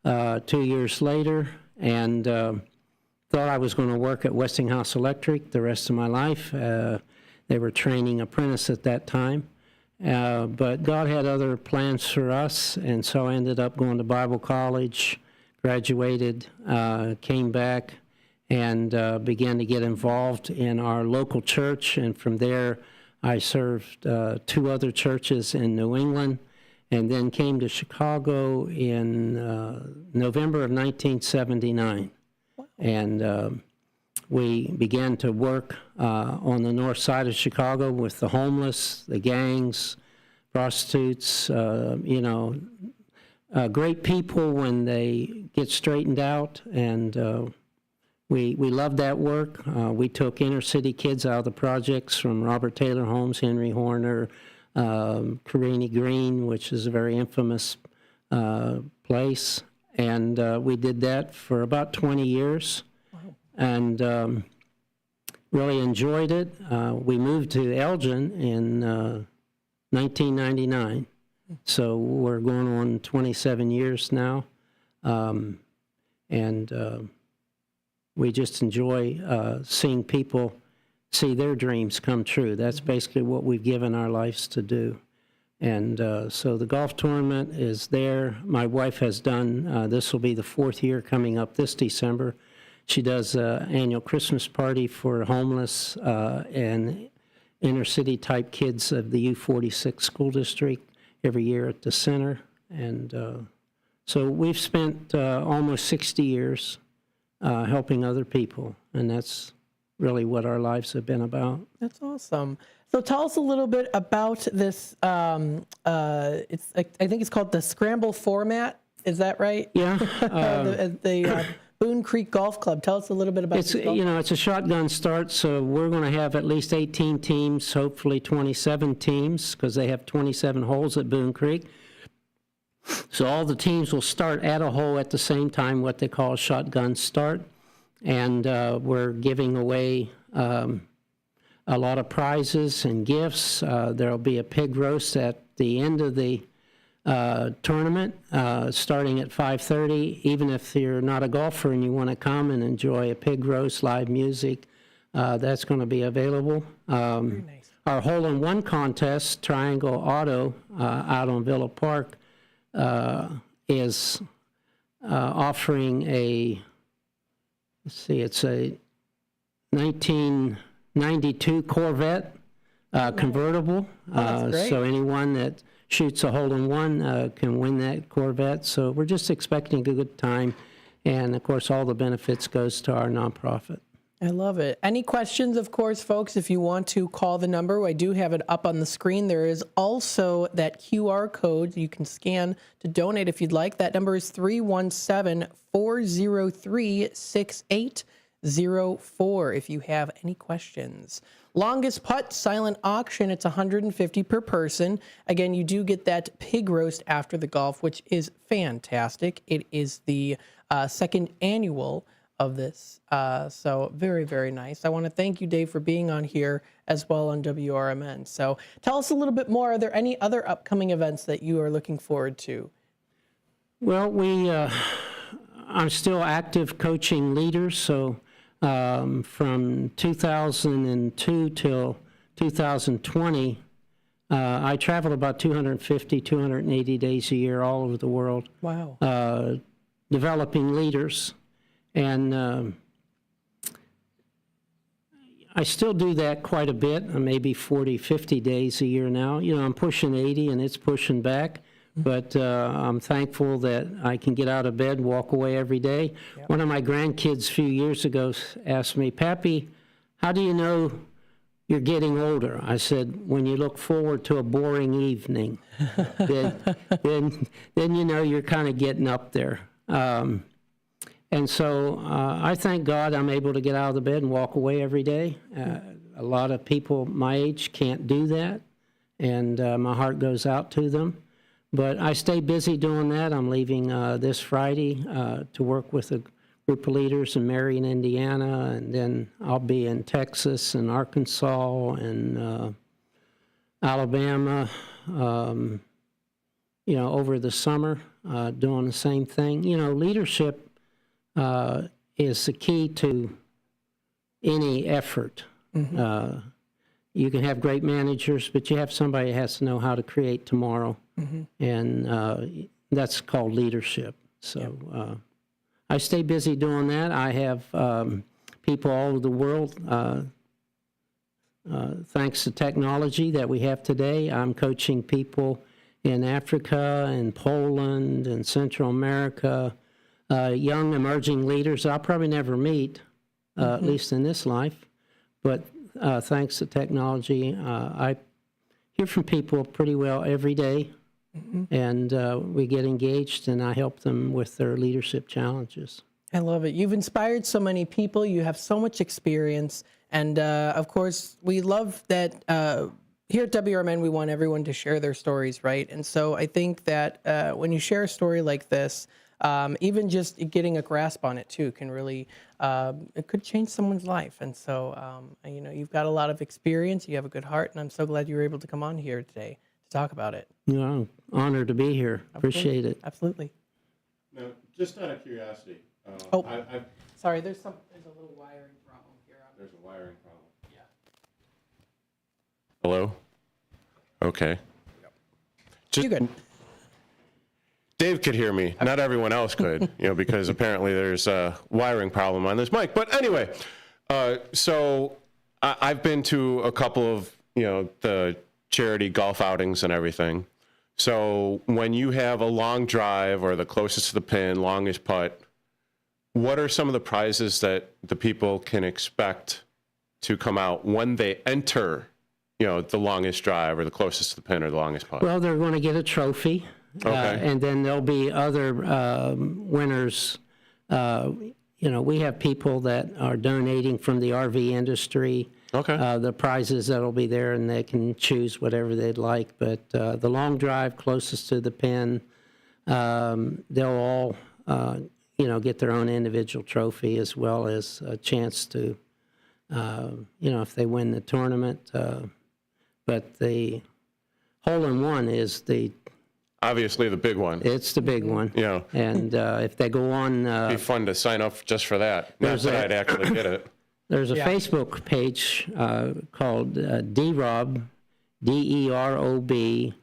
2 years later, and thought I was going to work at Westinghouse Electric the rest of my life. They were training apprentice at that time. But God had other plans for us, and so I ended up going to Bible college, graduated, came back, and began to get involved in our local church. And from there, I served 2 other churches in New England, and then came to Chicago in November of 1979. Wow. And we began to work on the north side of Chicago with the homeless, the gangs, prostitutes, great people when they get straightened out, and we loved that work. We took inner city kids out of the projects from Robert Taylor Homes, Henry Horner, Carini Green, which is a very infamous place, and we did that for about 20 years. And really enjoyed it. We moved to Elgin in 1999, so we're going on 27 years now, and we just enjoy seeing people see their dreams come true. That's basically what we've given our lives to do. And so the golf tournament is there. My wife has done, this will be the 4th year coming up this December. She does an annual Christmas party for homeless and inner city type kids of the U46 school district every year at the center. And so we've spent almost 60 years helping other people, and that's really what our lives have been about. That's awesome. So tell us a little bit about this. I think it's called the Scramble Format. Is that right? Yeah. the Boone Creek Golf Club. Tell us a little bit about it's. It's a shotgun start, so we're going to have at least 18 teams, hopefully 27 teams, because they have 27 holes at Boone Creek. So all the teams will start at a hole at the same time, what they call a shotgun start, and we're giving away a lot of prizes and gifts. There'll be a pig roast at the end of the tournament, starting at 5:30. Even if you're not a golfer and you want to come and enjoy a pig roast, live music, that's going to be available. Very nice. Our hole-in-one contest, Triangle Auto, out on Villa Park, is offering it's a 1992 Corvette convertible. So anyone that shoots a hole-in-one can win that Corvette. So we're just expecting a good time. And, of course, all the benefits goes to our nonprofit. I love it. Any questions, of course, folks, if you want to call the number, I do have it up on the screen. There is also that QR code you can scan to donate if you'd like. That number is 317-403-6804 if you have any questions. Longest putt, silent auction, it's $150 per person. Again, you do get that pig roast after the golf, which is fantastic. It is the second annual of this. So very, very nice. I want to thank you, Dave, for being on here as well on WRMN. So tell us a little bit more. Are there any other upcoming events that you are looking forward to? Well, I'm still active coaching leaders, so from 2002 till 2020, I traveled about 250, 280 days a year all over the world. Wow. Developing leaders. And I still do that quite a bit, maybe 40, 50 days a year now. I'm pushing 80 and it's pushing back. But I'm thankful that I can get out of bed, walk away every day. Yep. One of my grandkids a few years ago asked me, "Pappy, how do you know you're getting older?" I said, "When you look forward to a boring evening, then you know you're kind of getting up there." And so I thank God I'm able to get out of the bed and walk away every day. A lot of people my age can't do that, and my heart goes out to them. But I stay busy doing that. I'm leaving this Friday to work with a group of leaders in Marion, Indiana, and then I'll be in Texas and Arkansas and Alabama, over the summer doing the same thing. Leadership is the key to any effort. You can have great managers, but you have somebody that has to know how to create tomorrow, and that's called leadership. So I stay busy doing that. I have people all over the world. Thanks to technology that we have today, I'm coaching people in Africa and Poland and Central America, young emerging leaders I'll probably never meet, at least in this life. But thanks to technology, I hear from people pretty well every day, and we get engaged, and I help them with their leadership challenges. I love it. You've inspired so many people. You have so much experience. And, of course, we love that here at WRMN, we want everyone to share their stories, right? And so I think that when you share a story like this, even just getting a grasp on it, too, can really, it could change someone's life. And so, you know, you've got a lot of experience. You have a good heart. And I'm so glad you were able to come on here today to talk about it. You know, I'm honored to be here. Appreciate it. Absolutely. Now, just out of curiosity. Sorry, there's a little wiring problem here. There's a wiring problem. Yeah. Hello? Okay. You're good. Dave could hear me. Not everyone else could, you know, because apparently there's a wiring problem on this mic. But anyway, so I've been to a couple of, you know, the charity golf outings and everything. So when you have a long drive or the closest to the pin, longest putt, what are some of the prizes that the people can expect to come out when they enter, you know, the longest drive or the closest to the pin or the longest putt? Well, they're going to get a trophy. Okay. And then there'll be other winners. You know, we have people that are donating from the RV industry. Okay. The prizes that'll be there, and they can choose whatever they'd like. But the long drive closest to the pin, they'll all, you know, get their own individual trophy, as well as a chance to, you know, if they win the tournament. But the hole-in-one is obviously the big one. It's the big one. Yeah. And if they go on... It'd be fun to sign up just for that. Not that I'd actually get it. There's a Facebook page called DROB, DEROB,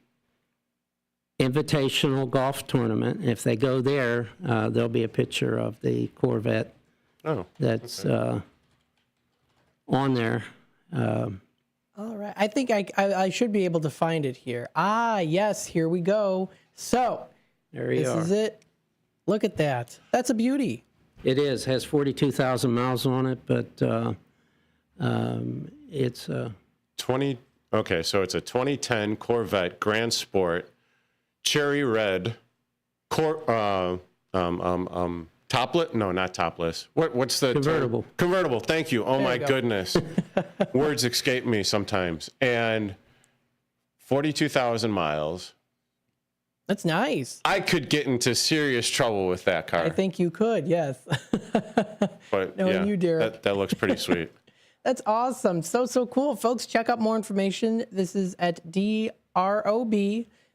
Invitational Golf Tournament. If they go there, there'll be a picture of the Corvette that's on there. All right. I think I should be able to find it here. Ah, yes. Here we go. So there you are. This is it. Look at that. That's a beauty. It is. Has 42,000 miles on it, but it's 20. Okay, so it's a 2010 Corvette Grand Sport, cherry red, toplet? No, not topless. What's the convertible? Convertible. Thank you. Oh There my you go. goodness, words escape me sometimes. And 42,000 miles. That's nice. I could get into serious trouble with that car. I think you could, yes. But Knowing yeah, you, Derek. that looks pretty sweet. That's awesome. So cool. Folks, check out more information. This is at DROB.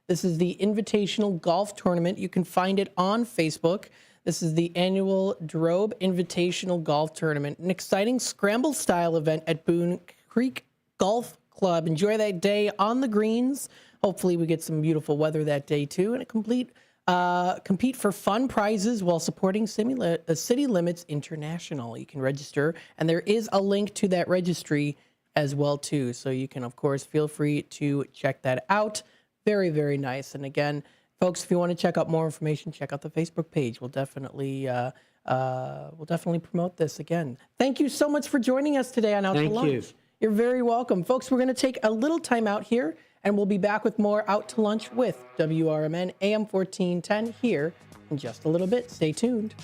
This is the Invitational Golf Tournament. You can find it on Facebook. This is the annual Drobe Invitational Golf Tournament, an exciting scramble-style event at Boone Creek Golf Club. Enjoy that day on the greens. Hopefully we get some beautiful weather that day, too, and compete for fun prizes while supporting City Limits International. You can register, and there is a link to that registry as well, too. So you can, of course, feel free to check that out. Very, very nice. And again, folks, if you want to check out more information, check out the Facebook page. We'll definitely promote this again. Thank you so much for joining us today on Out to Lunch. Thank you. You're very welcome. Folks, we're going to take a little time out here, and we'll be back with more Out to Lunch with WRMN AM 1410 here in just a little bit. Stay tuned.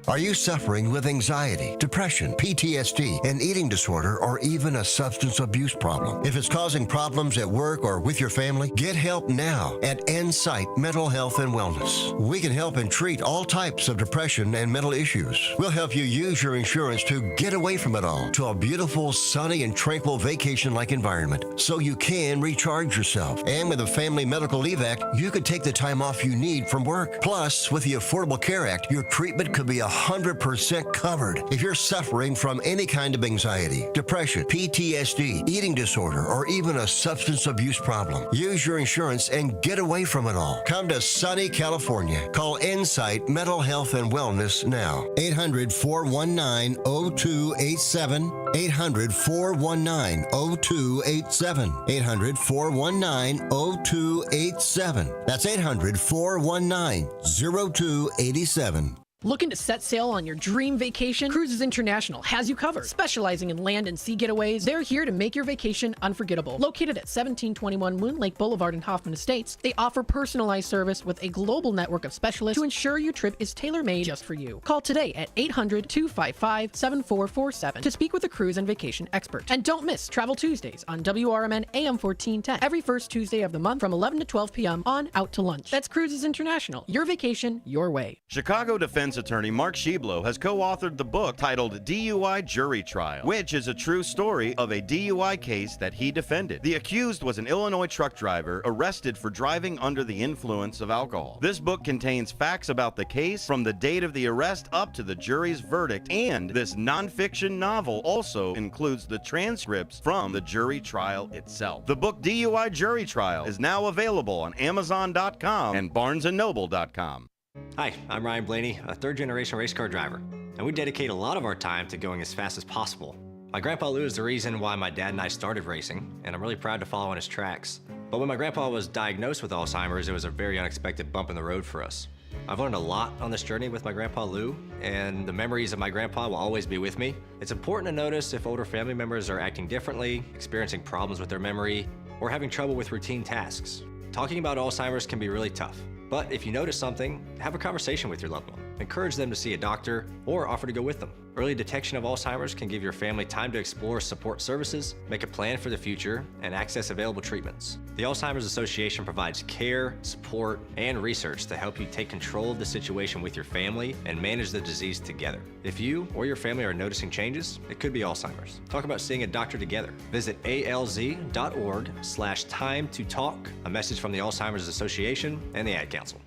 Are you suffering with anxiety, depression, PTSD, an eating disorder, or even a substance abuse problem? If it's causing problems at work or with your family, get help now at Insight Mental Health and Wellness. We can help and treat all types of depression and mental issues. We'll help you use your insurance to get away from it all to a beautiful, sunny, and tranquil vacation-like environment so you can recharge yourself. And with the Family Medical Leave Act, you could take the time off you need from work. Plus, with the Affordable Care Act, your treatment could be 100% covered. If you're suffering from any kind of anxiety, depression, PTSD, eating disorder, or even a substance abuse problem, use your insurance and get away from it all. Come to sunny California. Call Insight Mental Health and Wellness now. 800-419-0287. 800-419-0287. 800-419-0287. That's 800-419-0287. Looking to set sail on your dream vacation? Cruises International has you covered. Specializing in land and sea getaways, they're here to make your vacation unforgettable. Located at 1721 Moon Lake Boulevard in Hoffman Estates, they offer personalized service with a global network of specialists to ensure your trip is tailor-made just for you. Call today at 800-255-7447 to speak with a cruise and vacation expert. And don't miss Travel Tuesdays on WRMN AM 1410 every first Tuesday of the month from 11 to 12 p.m. on Out to Lunch. That's Cruises International. Your vacation, your way. Chicago defense attorney Mark Schieblo has co-authored the book titled DUI Jury Trial, which is a true story of a DUI case that he defended. The accused was an Illinois truck driver arrested for driving under the influence of alcohol. This book contains facts about the case from the date of the arrest up to the jury's verdict, and this nonfiction novel also includes the transcripts from the jury trial itself. The book DUI Jury Trial is now available on Amazon.com and BarnesandNoble.com. Hi, I'm Ryan Blaney, a third-generation race car driver, and we dedicate a lot of our time to going as fast as possible. My grandpa Lou is the reason why my dad and I started racing, and I'm really proud to follow in his tracks. But when my grandpa was diagnosed with Alzheimer's, it was a very unexpected bump in the road for us. I've learned a lot on this journey with my grandpa Lou, and the memories of my grandpa will always be with me. It's important to notice if older family members are acting differently, experiencing problems with their memory, or having trouble with routine tasks. Talking about Alzheimer's can be really tough. But if you notice something, have a conversation with your loved one. Encourage them to see a doctor or offer to go with them. Early detection of Alzheimer's can give your family time to explore support services, make a plan for the future, and access available treatments. The Alzheimer's Association provides care, support, and research to help you take control of the situation with your family and manage the disease together. If you or your family are noticing changes, it could be Alzheimer's. Talk about seeing a doctor together. Visit alz.org/time to talk. A message from the Alzheimer's Association and the Ad Council.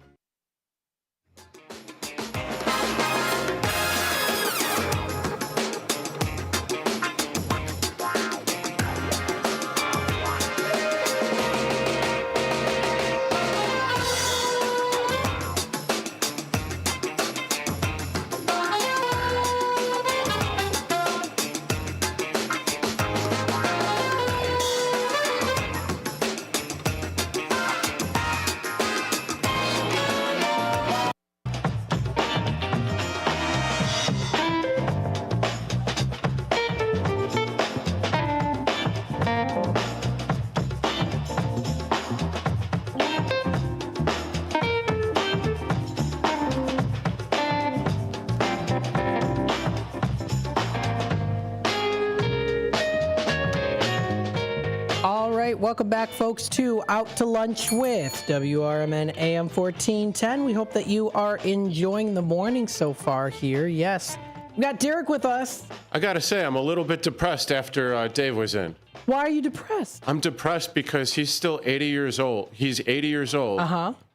Welcome back, folks, to Out to Lunch with WRMN AM 1410. We hope that you are enjoying the morning so far here. Yes, we got Derek with us. I gotta say, I'm a little bit depressed after Dave was in. Why are you depressed? I'm depressed because he's still 80 years old. He's 80 years old.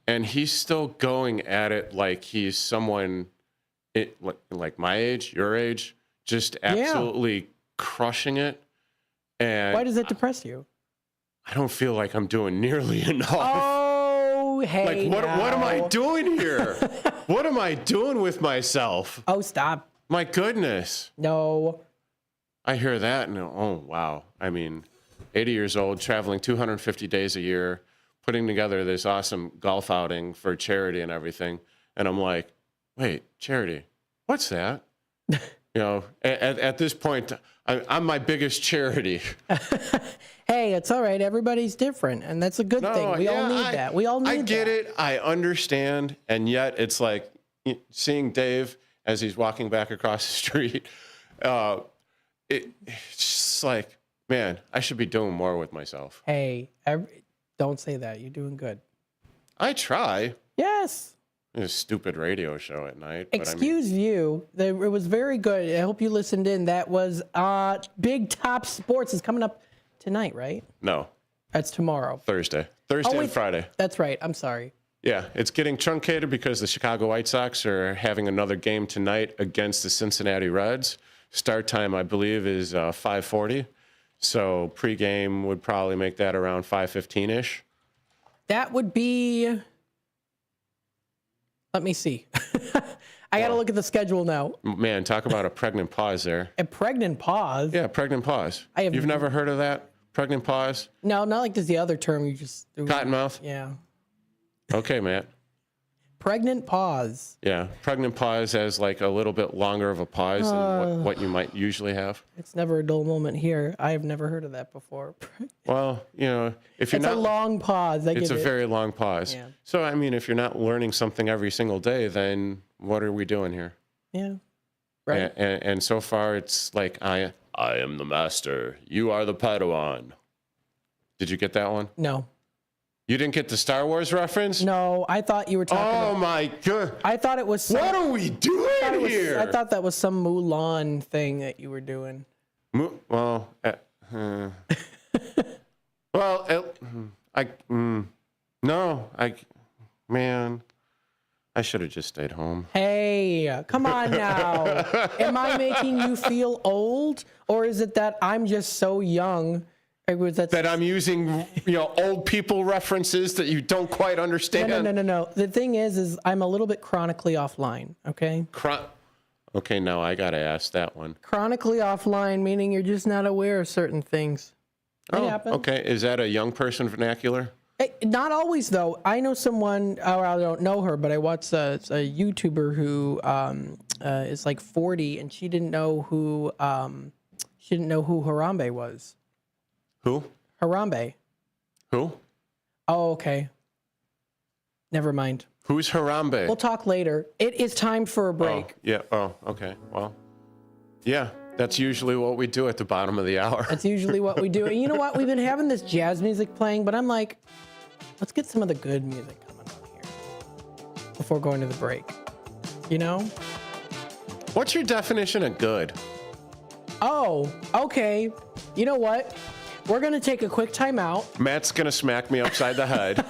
And he's still going at it like he's someone like my age, your age, just absolutely crushing it. And why does that depress you? I don't feel like I'm doing nearly enough. Oh, hey. Like, what am I doing here? What am I doing with myself? Oh, stop. My goodness. No. I hear that and oh, wow. I mean, 80 years old, traveling 250 days a year, putting together this awesome golf outing for charity and everything. And I'm like, wait, charity? What's that? You know, at this point, I'm my biggest charity. Hey, it's all right. Everybody's different, and that's a good thing. We all need that. We all need that. I get it. I understand. And yet it's like seeing Dave as he's walking back across the street. It's just like, man, I should be doing more with myself. Hey, don't say that. You're doing good. I try. Yes. A stupid radio show at night. But Excuse you. It was very good. I hope you listened in. That was Big Top Sports is coming up tonight, right? No. That's tomorrow. Thursday and Friday. That's right. I'm sorry. Yeah, it's getting truncated because the Chicago White Sox are having another game tonight against the Cincinnati Reds. Start time, I believe, is 5:40. So pregame would probably make that around 5:15-ish. That would be... Let me see. I got to look at the schedule now. Man, talk about a pregnant pause there. A pregnant pause? Yeah, pregnant pause. You've never heard of that? Pregnant pause? No, not like there's the other term you just... Cottonmouth? Yeah. Okay, Matt. Pregnant pause. Yeah, pregnant pause has like a little bit longer of a pause than what you might usually have. It's never a dull moment here. I have never heard of that before. Well, you know, if you're it's not... a long pause. It's a very long pause. Yeah. So, I mean, if you're not learning something every single day, then what are we doing here? Yeah. Right. And so far, it's like, I am the master. You are the Padawan. Did you get that one? No. You didn't get the Star Wars reference? No, I thought you were talking about... my God. I thought it was... What are we doing here? I thought that was some Mulan thing that you were doing. Well, man, I should have just stayed home. Hey, come on now. Am I making you feel old? Or is it that I'm just so young... That I'm using, old people references that you don't quite understand. No. The thing is I'm a little bit chronically offline. Okay. Okay, now I gotta ask that one. Chronically offline, meaning you're just not aware of certain things. It happens. Okay. Is that a young person vernacular? Not always, though. I know someone, or I don't know her, but I watched a YouTuber who is like 40, and she didn't know who Harambe was. Who? Harambe. Who? Oh, okay. Never mind. Who's Harambe? We'll talk later. It is time for a break. Oh, yeah. Oh, okay. Well, yeah, that's usually what we do at the bottom of the hour. That's usually what we do. And you know what? We've been having this jazz music playing, but I'm like, let's get some of the good music coming on here before going to the break. You know? What's your definition of good? Oh, okay. You know what? We're going to take a quick time out. Matt's going to smack me upside the head.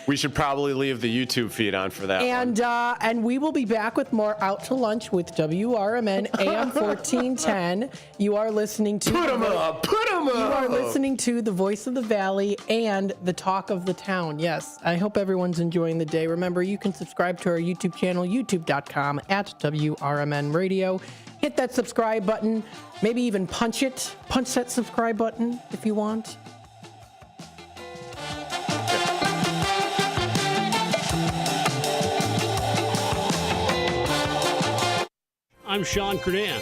We should probably leave the YouTube feed on for that one. And we will be back with more Out to Lunch with WRMN AM 1410. You are listening to... Put 'em up! You are listening to the Voice of the Valley and the Talk of the Town. Yes, I hope everyone's enjoying the day. Remember, you can subscribe to our YouTube channel, youtube.com/WRMN Radio. Hit that subscribe button. Maybe even punch it. Punch that subscribe button if you want. I'm Sean Kernan.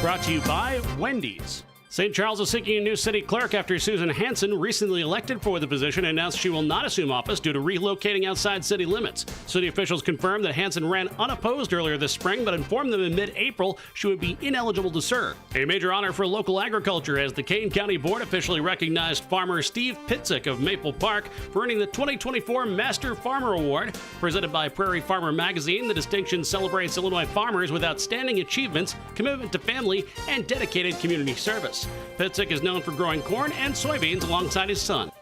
Brought to you by Wendy's. St. Charles is seeking a new city clerk after Susan Hansen, recently elected for the position, announced she will not assume office due to relocating outside city limits. City officials confirmed that Hansen ran unopposed earlier this spring, but informed them in mid-April she would be ineligible to serve. A major honor for local agriculture, as the Kane County Board officially recognized farmer Steve Pitzik of Maple Park for earning the 2024 Master Farmer Award. Presented by Prairie Farmer Magazine, the distinction celebrates Illinois farmers with outstanding achievements, commitment to family, and dedicated community service. Pitzik is known for growing corn and soybeans alongside his son.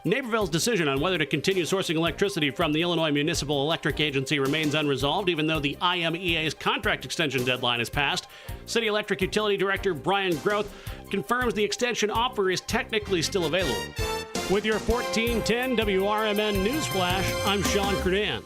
Naperville's decision on whether to continue sourcing electricity from the Illinois Municipal Electric Agency remains unresolved, even though the IMEA's contract extension deadline has passed. City Electric Utility Director Brian Groth confirms the extension offer is technically still available. With your 1410 WRMN News Flash, I'm Sean Kernan.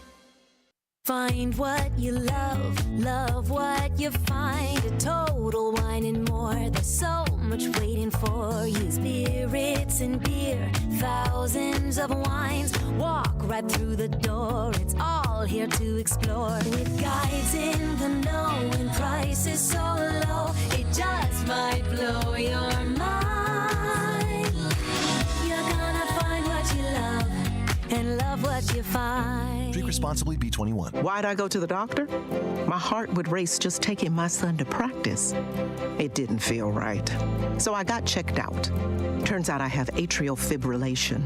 Find what you love what you find. A total wine and more. There's so much waiting for you. Spirits and beer, thousands of wines. Walk right through the door. It's all here to explore. With guides in the know and prices so low, it just might blow your mind. You're gonna find what you love and love what you find. responsibly, B21. Why'd I go to the doctor? My heart would race just taking my son to practice. It didn't feel right. So I got checked out. Turns out I have atrial fibrillation,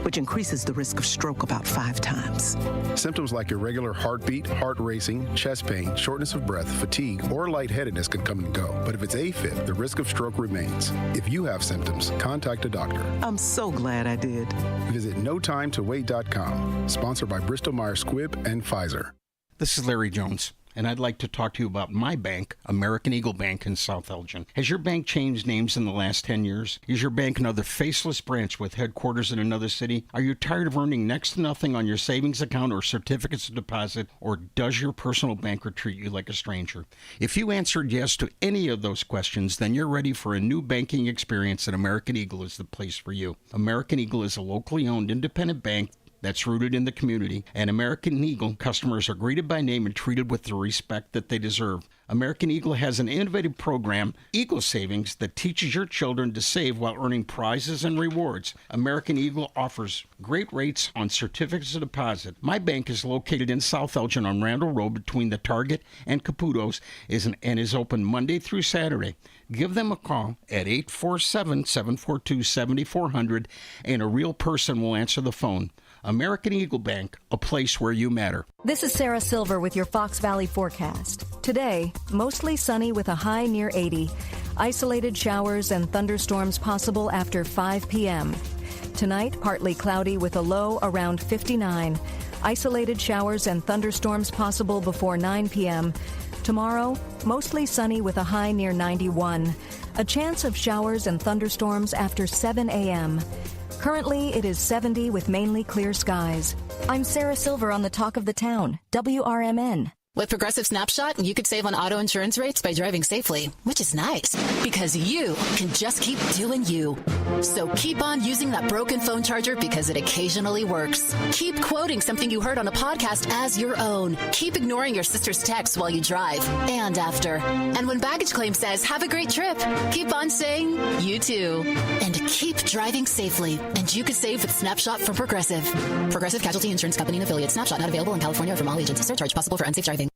which increases the risk of stroke about 5 times. Symptoms like irregular heartbeat, heart racing, chest pain, shortness of breath, fatigue, or lightheadedness can come and go. But if it's AFib, the risk of stroke remains. If you have symptoms, contact a doctor. I'm so glad I did. Visit notimetowait.com. Sponsored by Bristol-Myers Squibb and Pfizer. This is Larry Jones, and I'd like to talk to you about my bank, American Eagle Bank in South Elgin. Has your bank changed names in the last 10 years? Is your bank another faceless branch with headquarters in another city? Are you tired of earning next to nothing on your savings account or certificates of deposit, or does your personal banker treat you like a stranger? If you answered yes to any of those questions, then you're ready for a new banking experience, and American Eagle is the place for you. American Eagle is a locally owned independent bank that's rooted in the community, and American Eagle customers are greeted by name and treated with the respect that they deserve. American Eagle has an innovative program, Eagle Savings, that teaches your children to save while earning prizes and rewards. American Eagle offers great rates on certificates of deposit. My bank is located in South Elgin on Randall Road between the Target and Caputo's and is open Monday through Saturday. Give them a call at 847-742-7400, and a real person will answer the phone. American Eagle Bank, a place where you matter. This is Sarah Silver with your Fox Valley forecast. Today, mostly sunny with a high near 80. Isolated showers and thunderstorms possible after 5 p.m. Tonight, partly cloudy with a low around 59. Isolated showers and thunderstorms possible before 9 p.m. Tomorrow, mostly sunny with a high near 91. A chance of showers and thunderstorms after 7 a.m. Currently, it is 70 with mainly clear skies. I'm Sarah Silver on the Talk of the Town, WRMN. With Progressive Snapshot, you could save on auto insurance rates by driving safely, which is nice because you can just keep doing you. So keep on using that broken phone charger because it occasionally works. Keep quoting something you heard on a podcast as your own. Keep ignoring your sister's texts while you drive and after. And when baggage claim says, have a great trip, keep on saying, you too. And keep driving safely. And you could save with Snapshot from Progressive. Progressive Casualty Insurance Company and Affiliates. Snapshot not available in California or from all agents. Surcharge possible for unsafe driving.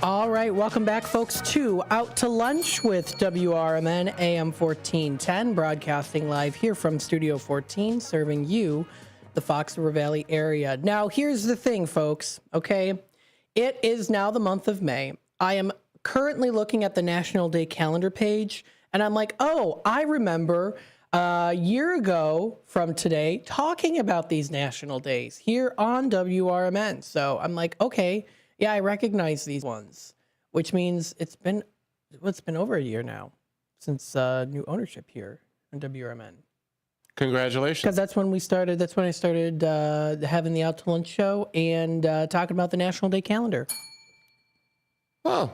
All right, welcome back, folks, to Out to Lunch with WRMN AM 1410, broadcasting live here from Studio 14, serving you, the Fox River Valley area. Now, here's the thing, folks, okay? It is now the month of May. I am currently looking at the National Day calendar page, and I'm like, oh, I remember a year ago from today talking about these national days here on WRMN. So I'm like, okay, yeah, I recognize these ones, which means it's been over a year now since new ownership here on WRMN. Congratulations. Because that's when we started. That's when I started having the Out to Lunch show and talking about the National Day calendar. Oh,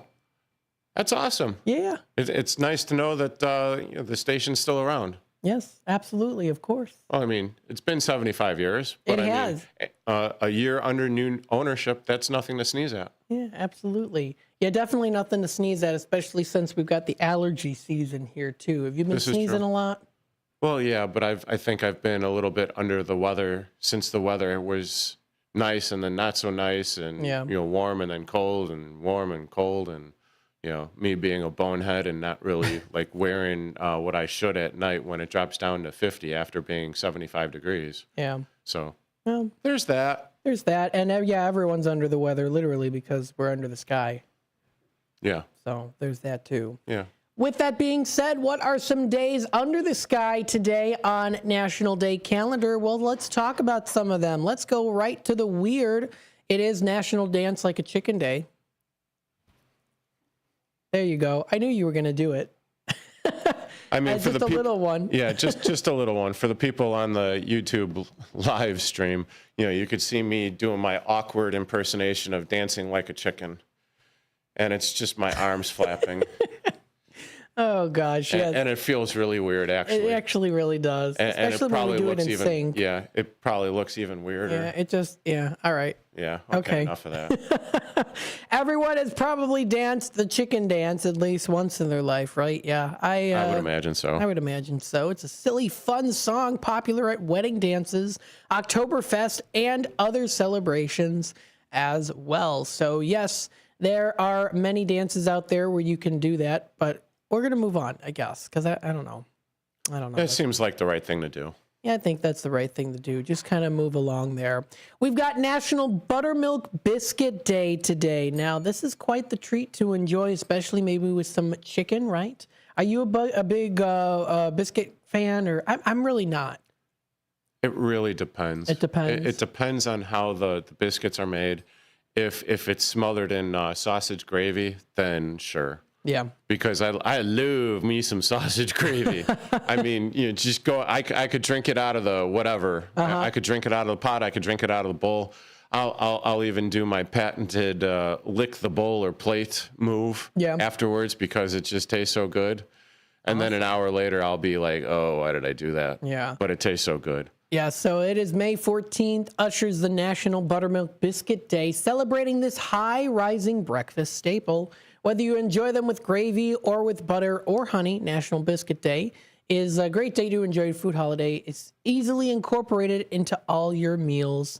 that's awesome. Yeah. It's nice to know that the station's still around. Yes, absolutely, of course. Well, I mean, it's been 75 years. But it has. A year under new ownership, that's nothing to sneeze at. Yeah, absolutely. Yeah, definitely nothing to sneeze at, especially since we've got the allergy season here, too. Have you been sneezing a lot? Well, yeah, but I think I've been a little bit under the weather since the weather was nice and then not so nice and, warm and then cold and warm and cold and, me being a bonehead and not really like wearing what I should at night when it drops down to 50 after being 75 degrees. Yeah. So well, there's that. There's that. And everyone's under the weather, literally, because we're under the sky. Yeah. So there's that, too. Yeah. With that being said, what are some days under the sky today on National Day calendar? Well, let's talk about some of them. Let's go right to the weird. It is National Dance Like a Chicken Day. There you go. I knew you were going to do it. I mean, for just a little one. Yeah, just a little one. For the people on the YouTube live stream, you could see me doing my awkward impersonation of dancing like a chicken. and it's just my arms flapping. Oh gosh, yeah. And it feels really weird, actually. It actually really does, especially when we do it in sync. Yeah, it probably looks even weirder. Yeah, all right. Yeah, okay. Enough of that. Everyone has probably danced the chicken dance at least once in their life, right? Yeah, I would imagine so. I would imagine so. It's a silly, fun song popular at wedding dances, Oktoberfest, and other celebrations as well. So yes, there are many dances out there where you can do that, but we're going to move on, I guess, because I don't know. It seems like the right thing to do. Yeah, I think that's the right thing to do. Just kind of move along there. We've got National Buttermilk Biscuit Day today. Now, this is quite the treat to enjoy, especially maybe with some chicken, right? Are you a big biscuit fan, or I'm really not? It really depends. It depends. It depends on how the biscuits are made. If it's smothered in sausage gravy, then sure. Yeah. Because I love me some sausage gravy. I mean, just go. I could drink it out of the whatever. I could drink it out of the pot. I could drink it out of the bowl. I'll even do my patented lick the bowl or plate move afterwards because it just tastes so good. And then an hour later, I'll be like, oh, why did I do that? Yeah. But it tastes so good. Yeah, so it is May 14th, ushers the National Buttermilk Biscuit Day, celebrating this high-rising breakfast staple. Whether you enjoy them with gravy or with butter or honey, National Biscuit Day is a great day to enjoy a food holiday. It's easily incorporated into all your meals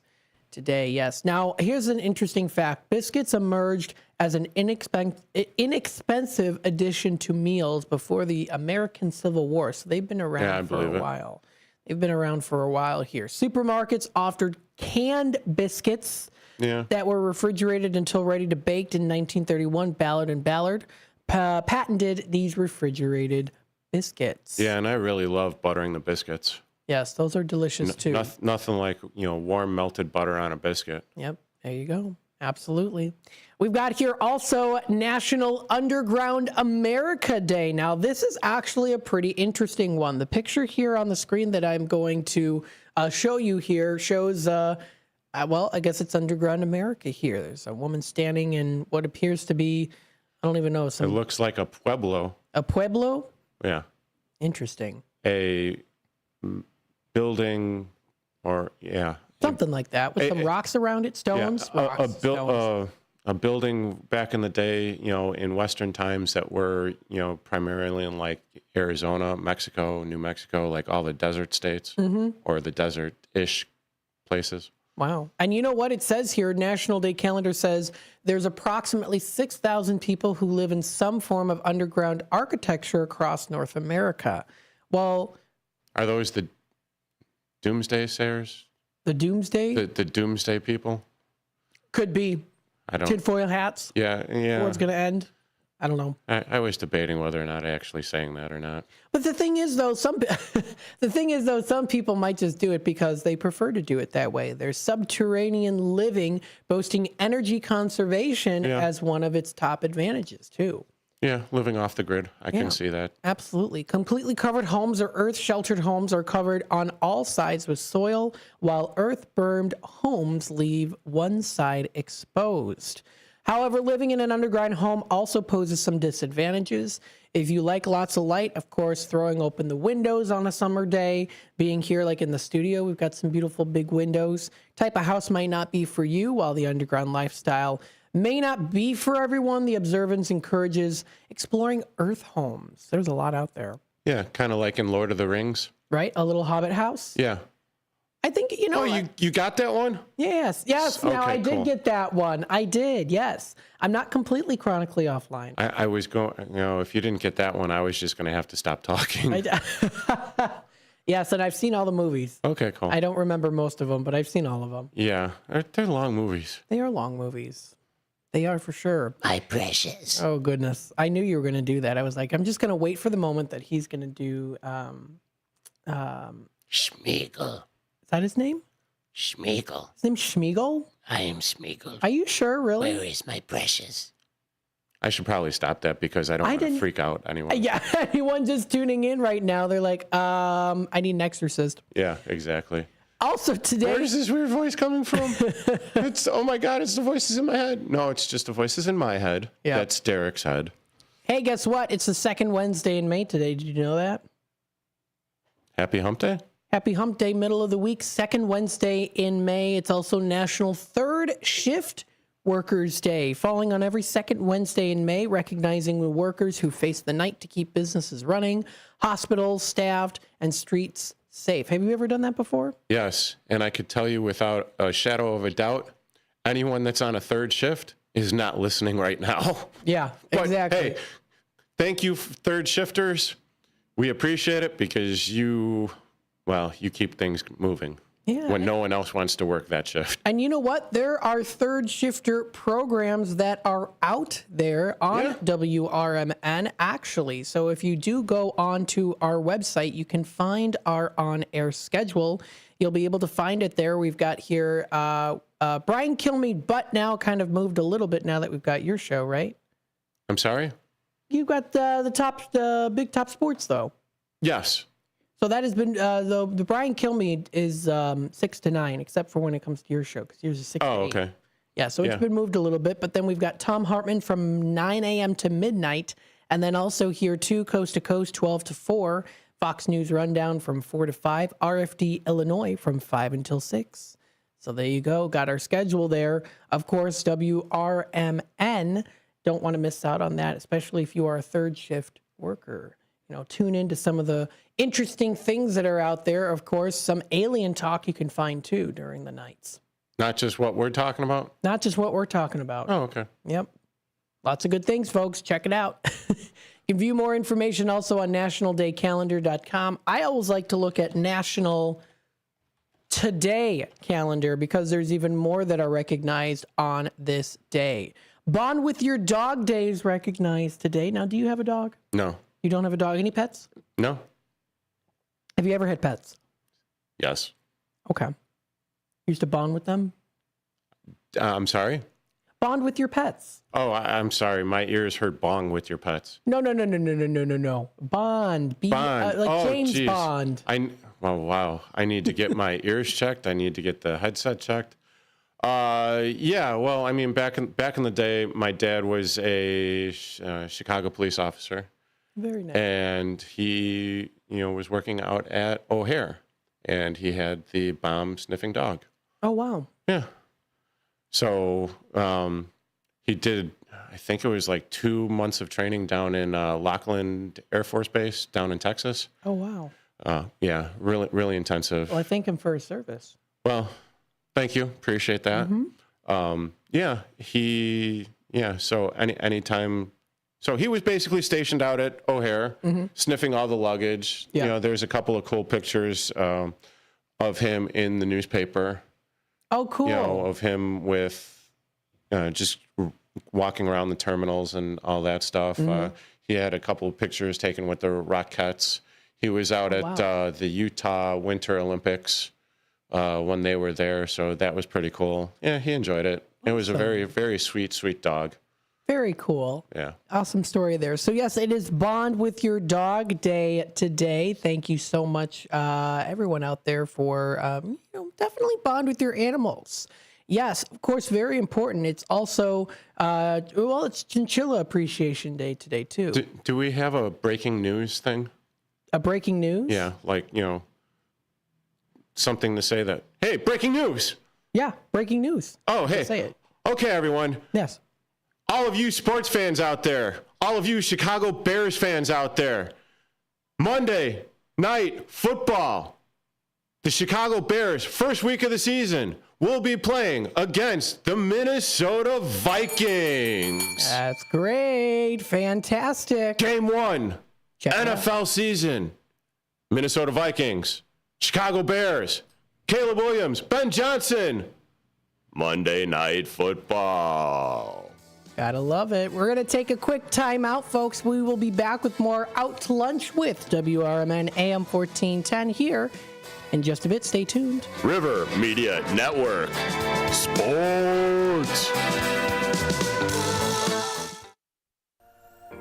today, yes. Now, here's an interesting fact. Biscuits emerged as an inexpensive addition to meals before the American Civil War, so they've been around for a while. They've been around for a while here. Supermarkets offered canned biscuits that were refrigerated until ready to bake in 1931. Ballard & Ballard patented these refrigerated biscuits. Yeah, and I really love buttering the biscuits. Yes, those are delicious too. Nothing like, warm melted butter on a biscuit. Yep, there you go. Absolutely. We've got here also National Underground America Day. Now, this is actually a pretty interesting one. The picture here on the screen that I'm going to show you here shows, well, I guess it's Underground America here. There's a woman standing in what appears to be, I don't even know. It looks like a pueblo. A pueblo? Yeah. Interesting. A building or, something like that with some rocks around it, stones. Yeah, a building back in the day, in Western times that were, primarily in like Arizona, Mexico, New Mexico, like all the desert states or the desert-ish places. Wow. And you know what it says here? National Day calendar says there's approximately 6,000 people who live in some form of underground architecture across North America. Well, are those the doomsday sayers? The doomsday? The doomsday people? Could be. I don't. Tinfoil hats? Yeah. What's going to end? I don't know. I was debating whether or not actually saying that or not. But the thing is, though, some people might just do it because they prefer to do it that way. There's subterranean living boasting energy conservation as one of its top advantages, too. Yeah, living off the grid. I can see that. Absolutely. Completely covered homes or earth-sheltered homes are covered on all sides with soil, while earth-bermed homes leave one side exposed. However, living in an underground home also poses some disadvantages. If you like lots of light, of course, throwing open the windows on a summer day, being here like in the studio, we've got some beautiful big windows. Type of house might not be for you, while the underground lifestyle may not be for everyone. The observance encourages exploring earth homes. There's a lot out there. Yeah, kind of like in Lord of the Rings. Right? A little hobbit house? Yeah. I think, you got that one? Yes. Now, I did get that one. I did, yes. I'm not completely chronically offline. I was going, if you didn't get that one, I was just going to have to stop talking. Yes, and I've seen all the movies. Okay, cool. I don't remember most of them, but I've seen all of them. Yeah, they're long movies. They are long movies. They are for sure. My precious. Oh, goodness. I knew you were going to do that. I was like, I'm just going to wait for the moment that he's going to do... Schmeagol. Is that his name? Schmeagol. His name's Schmeagol? I am Schmeagol. Are you sure, really? Where is my precious? I should probably stop that because I don't want to freak out anyone. Yeah, anyone just tuning in right now, they're like, I need an exorcist. Yeah, exactly. Also today... Where is this weird voice coming from? Oh my God, it's the voices in my head. No, it's just the voices in my head. Yeah. That's Derek's head. Hey, guess what? It's the second Wednesday in May today. Did you know that? Happy Hump Day? Happy Hump Day, middle of the week, second Wednesday in May. It's also National Third Shift Workers Day, falling on every second Wednesday in May, recognizing the workers who face the night to keep businesses running, hospitals staffed, and streets safe. Have you ever done that before? Yes, and I could tell you without a shadow of a doubt, anyone that's on a third shift is not listening right now. Yeah, exactly. Hey, thank you, third shifters. We appreciate it because you keep things moving when no one else wants to work that shift. And you know what? There are third shifter programs that are out there on WRMN, actually. So if you do go on to our website, you can find our on-air schedule. You'll be able to find it there. We've got here Brian Kilmeade, but now kind of moved a little bit now that we've got your show, right? I'm sorry? You've got the Big Top Sports, though. Yes. So that has been, the Brian Kilmeade is 6 to 9, except for when it comes to your show, because yours is 6 to 8. Oh, okay. Yeah, so it's been moved a little bit, but then we've got Tom Hartman from 9 a.m. to midnight, and then also here, too, Coast to Coast, 12 to 4, Fox News Rundown from 4 to 5, RFD Illinois from 5 until 6. So there you go, got our schedule there. Of course, WRMN, don't want to miss out on that, especially if you are a third shift worker. You know, tune into some of the interesting things that are out there. Of course, some alien talk you can find, too, during the nights. Not just what we're talking about? Not just what we're talking about. Oh, okay. Yep. Lots of good things, folks. Check it out. You can view more information also on nationaldaycalendar.com. I always like to look at National Today calendar because there's even more that are recognized on this day. Bond with Your Dog Day is recognized today. Now, do you have a dog? No. You don't have a dog? Any pets? No. Have you ever had pets? Yes. Okay. Used to bond with them? I'm sorry? Bond with your pets. Oh, I'm sorry. My ears heard bong with your pets. No. Bond. Bond. Like James geez. Bond. Wow. I need to get my ears checked. I need to get the headset checked. Yeah. Well, I mean, back in the day, my dad was a Chicago police officer. Very nice. And he, was working out at O'Hare, and he had the bomb sniffing dog. Oh, wow. Yeah. So he did, I think it was like 2 months of training down in Lockland Air Force Base down in Texas. Oh, wow. Yeah, really, really intensive. Well, I thank him for his service. Well, thank you. Appreciate that. Mm-hmm. So anytime. So he was basically stationed out at O'Hare, sniffing all the luggage. Yeah. There's a couple of cool pictures of him in the newspaper. Oh, cool. Of him with just walking around the terminals and all that stuff. He had a couple of pictures taken with the Rockettes. He was out at the Utah Winter Olympics when they were there, so that was pretty cool. Yeah, he enjoyed it. It was a very, very sweet dog. Very cool. Yeah. Awesome story there. So, yes, it is Bond with Your Dog Day today. Thank you so much, everyone out there, for definitely bond with your animals. Yes, of course, very important. It's also, it's Chinchilla Appreciation Day today, too. Do we have a breaking news thing? A breaking news? Yeah, like, something to say that, hey, breaking news! Yeah, breaking news. Oh, hey. Say it. Okay, everyone. Yes. All of you sports fans out there, all of you Chicago Bears fans out there, Monday Night Football, the Chicago Bears, first week of the season, will be playing against the Minnesota Vikings. That's great. Fantastic. Game 1, NFL season, Minnesota Vikings, Chicago Bears, Caleb Williams, Ben Johnson, Monday Night Football. Gotta love it. We're going to take a quick time out, folks. We will be back with more Out to Lunch with WRMN AM 1410 here in just a bit. Stay tuned. River Media Network. Sports.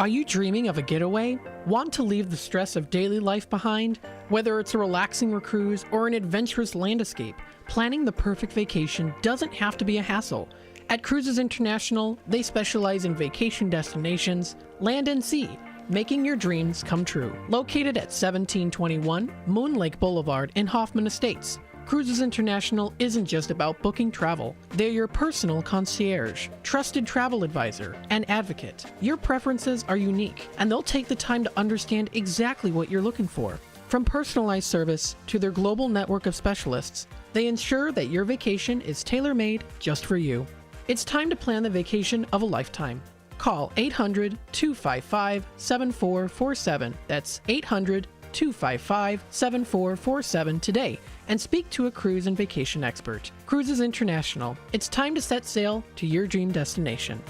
Are you dreaming of a getaway? Want to leave the stress of daily life behind? Whether it's a relaxing cruise or an adventurous land escape, planning the perfect vacation doesn't have to be a hassle. At Cruises International, they specialize in vacation destinations, land and sea, making your dreams come true. Located at 1721 Moon Lake Boulevard in Hoffman Estates, Cruises International isn't just about booking travel. They're your personal concierge, trusted travel advisor, and advocate. Your preferences are unique, and they'll take the time to understand exactly what you're looking for. From personalized service to their global network of specialists, they ensure that your vacation is tailor-made just for you. It's time to plan the vacation of a lifetime. Call 800-255-7447. That's 800-255-7447 today and speak to a cruise and vacation expert. Cruises International. It's time to set sail to your dream destination.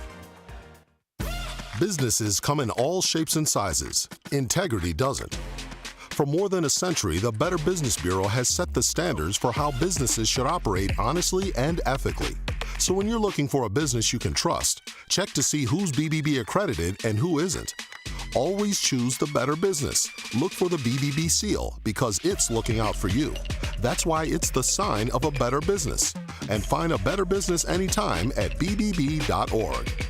Businesses come in all shapes and sizes. Integrity doesn't. For more than a century, the Better Business Bureau has set the standards for how businesses should operate honestly and ethically. So when you're looking for a business you can trust, check to see who's BBB accredited and who isn't. Always choose the better business. Look for the BBB seal because it's looking out for you. That's why it's the sign of a better business. And find a better business anytime at bbb.org.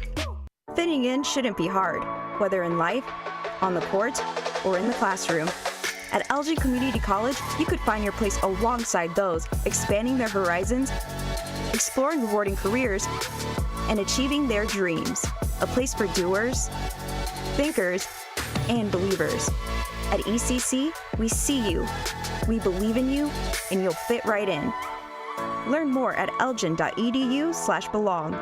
Fitting in shouldn't be hard, whether in life, on the court, or in the classroom. At Elgin Community College, you could find your place alongside those expanding their horizons, exploring rewarding careers, and achieving their dreams. A place for doers, thinkers, and believers. At ECC, we see you, we believe in you, and you'll fit right in. Learn more at elgin.edu/belong.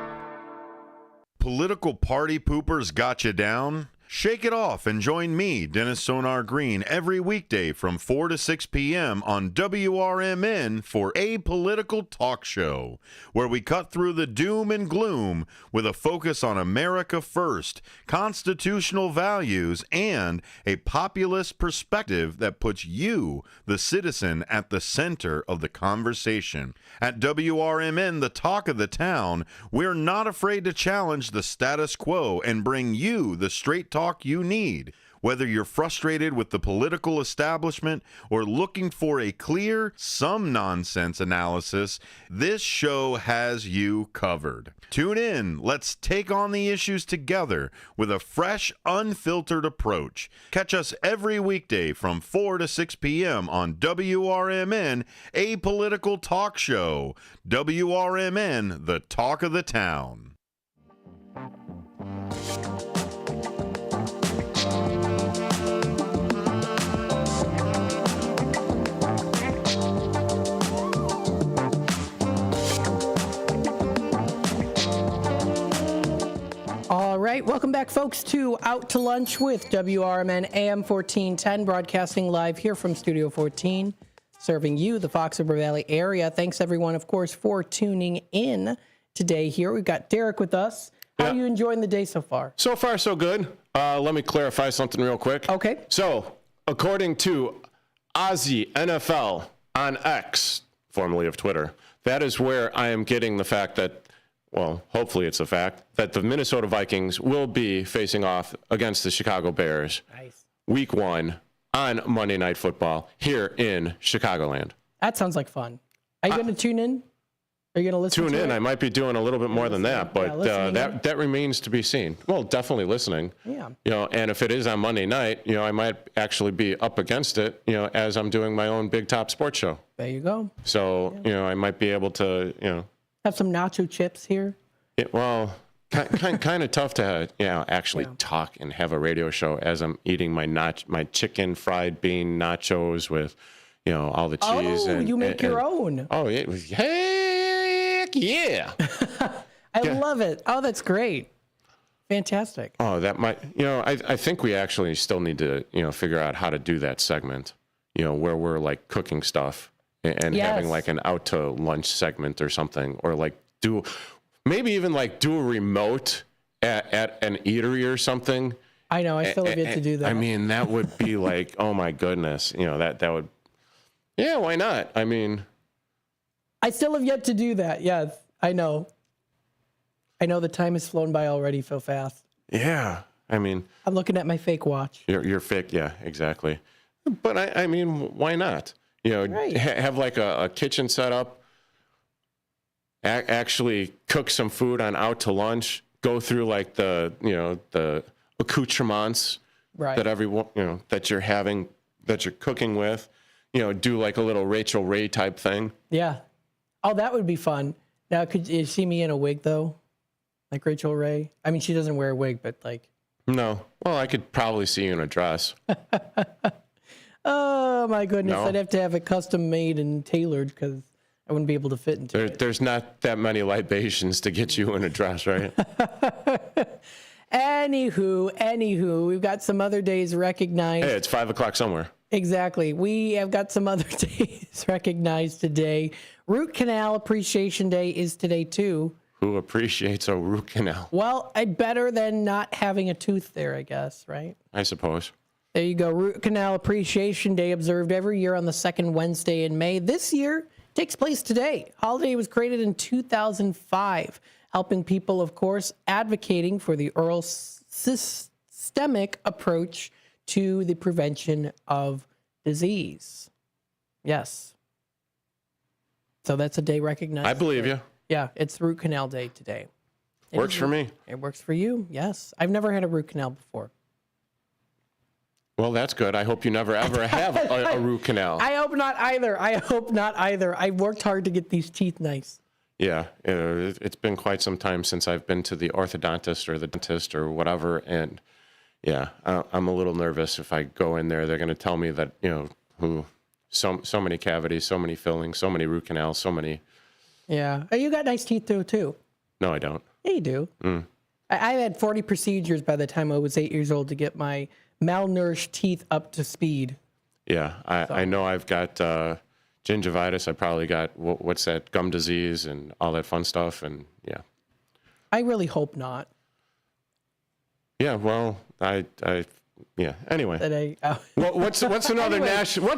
Political party poopers got you down? Shake it off and join me, Dennis Sonar Green, every weekday from 4 to 6 p.m. on WRMN for A Political Talk Show, where we cut through the doom and gloom with a focus on America first, constitutional values, and a populist perspective that puts you, the citizen, at the center of the conversation. At WRMN, the talk of the town, we're not afraid to challenge the status quo and bring you the straight talk you need. Whether you're frustrated with the political establishment or looking for a clear, some nonsense analysis, this show has you covered. Tune in. Let's take on the issues together with a fresh, unfiltered approach. Catch us every weekday from 4 to 6 p.m. on WRMN, A Political Talk Show. WRMN, the talk of the town. All right, welcome back, folks, to Out to Lunch with WRMN AM 1410, broadcasting live here from Studio 14, serving you, the Fox River Valley area. Thanks, everyone, of course, for tuning in today here. We've got Derek with us. How are you enjoying the day so far? So far, so good. Let me clarify something real quick. Okay. So, according to Aussie NFL on X, formerly of Twitter, that is where I am getting the fact that, well, hopefully it's a fact, that the Minnesota Vikings will be facing off against the Chicago Bears week 1 on Monday Night Football here in Chicagoland. That sounds like fun. Are you going to tune in? Are you going to listen Tune to in. it? I might be doing a little bit more than that, but that remains to be seen. Well, definitely listening. Yeah. And if it is on Monday night, I might actually be up against it, as I'm doing my own Big Top Sports Show. There you go. So, I might be able to, have some nacho chips here. Well, kind of tough to, actually talk and have a radio show as I'm eating my chicken fried bean nachos with, all the cheese. Oh, you make your own. Oh, yeah. Heck yeah. I love it. Oh, that's great. Fantastic. Oh, that might, I think we actually still need to, figure out how to do that segment, where we're like cooking stuff and having like an out to lunch segment or something, or like maybe even like do a remote at an eatery or something. I know. I still have yet to do that. I mean, that would be like, oh my goodness, that would, why not? I mean, I still have yet to do that. Yes, I know. I know the time has flown by already so fast. Yeah. I mean, I'm looking at my fake watch. you're fake. Yeah, exactly. But I mean, why not? You know, Right. have like a kitchen set up, actually cook some food on out to lunch, go through like the accoutrements Right. that everyone, that you're having, that you're cooking with, do like a little Rachel Ray type thing. Yeah. Oh, that would be fun. Now, could you see me in a wig though? Like Rachel Ray? I mean, she doesn't wear a wig, but like. No. Well, I could probably see you in a dress. Oh my goodness. No. I'd have to have it custom made and tailored because I wouldn't be able to fit into it. There's not that many libations to get you in a dress, right? Anywho, we've got some other days recognized. Hey, it's 5 o'clock somewhere. Exactly. We have got some other days recognized today. Root Canal Appreciation Day is today too. Who appreciates a root canal? Well, better than not having a tooth there, I guess, right? I suppose. There you go. Root Canal Appreciation Day observed every year on the second Wednesday in May. This year takes place today. Holiday was created in 2005, helping people, of course, advocating for the oral systemic approach to the prevention of disease. Yes. So that's a day recognized. I believe you. Yeah, it's Root Canal Day today. Works for me. It works for you, yes. I've never had a root canal before. Well, that's good. I hope you never, ever have a root canal. I hope not either. I've worked hard to get these teeth nice. Yeah, it's been quite some time since I've been to the orthodontist or the dentist or whatever, and yeah, I'm a little nervous if I go in there. They're going to tell me that so many cavities, so many fillings, so many root canals, so many. Yeah, you got nice teeth too. No, I don't. Yeah, you do. I had 40 procedures by the time I was 8 years old to get my malnourished teeth up to speed. Yeah, I know I've got gingivitis. I probably got what's that, gum disease and all that fun stuff, and yeah. I really hope not. Yeah, well, yeah. Anyway, well, what's another national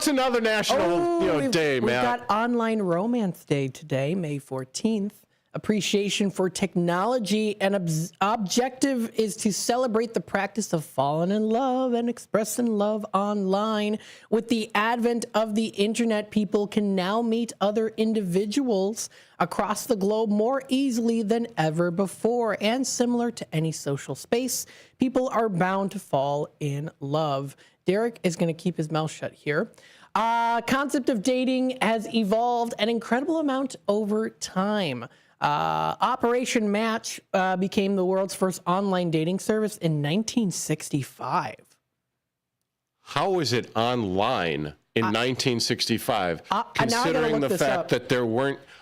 day, Matt? We've got Online Romance Day today, May 14th. Appreciation for technology and objective is to celebrate the practice of falling in love and expressing love online. With the advent of the internet, people can now meet other individuals across the globe more easily than ever before. And similar to any social space, people are bound to fall in love. Derek is going to keep his mouth shut here. Concept of dating has evolved an incredible amount over time. Operation Match became the world's first online dating service in 1965. How was it online in 1965? Considering the fact that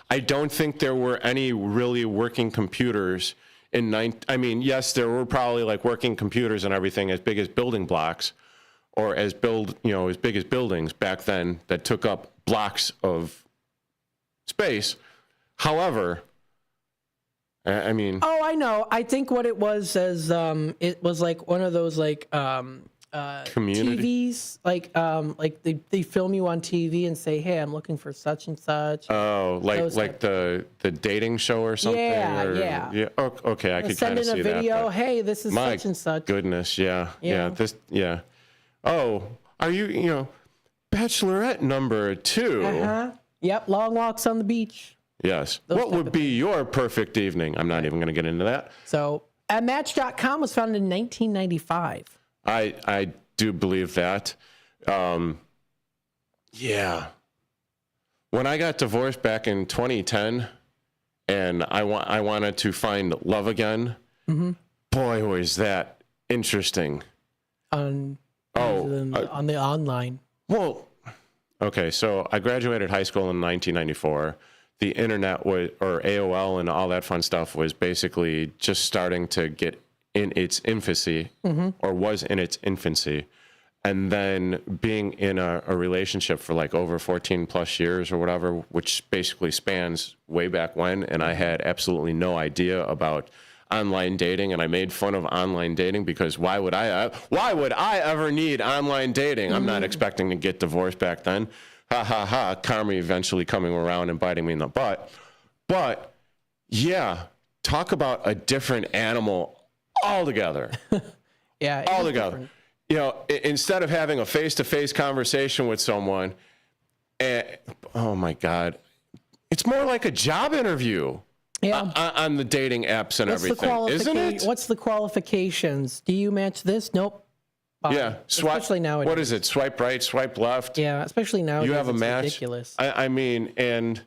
I don't think there were any really working computers I mean, yes, there were probably like working computers and everything as big as building blocks, or as big as buildings back then that took up blocks of space. However, I mean. Oh, I know. I think what it was is it was like one of those like community TVs, like they film you on TV and say, "Hey, I'm looking for such and such." Oh, like the dating show or something. Yeah. Oh, okay, I could send kind of in see a video. that. Hey, this is such and such. Goodness, yeah. Oh, are you Bachelorette number 2? Yep, long walks on the beach. Yes. What would be your perfect evening? I'm not even going to get into that. So, Match.com was founded in 1995. I do believe that. Yeah. When I got divorced back in 2010 and I wanted to find love again, boy, was that interesting. On the online. Well, okay, so I graduated high school in 1994. The internet or AOL and all that fun stuff was basically just starting to get in its infancy, or was in its infancy. And then being in a relationship for like over 14 plus years or whatever, which basically spans way back when, and I had absolutely no idea about online dating, and I made fun of online dating because why would I ever need online dating? I'm not expecting to get divorced back then. Ha ha ha, karma eventually coming around and biting me in the butt. But yeah, talk about a different animal altogether. Yeah, all together. You know, instead of having a face-to-face conversation with someone, oh my God, it's more like a job interview. Yeah. On the dating apps and everything, isn't it? What's the qualifications? Do you match this? Nope. Yeah, especially nowadays. What is it? Swipe right, swipe left. Yeah, especially nowadays. You have a it's match. Ridiculous. I mean, and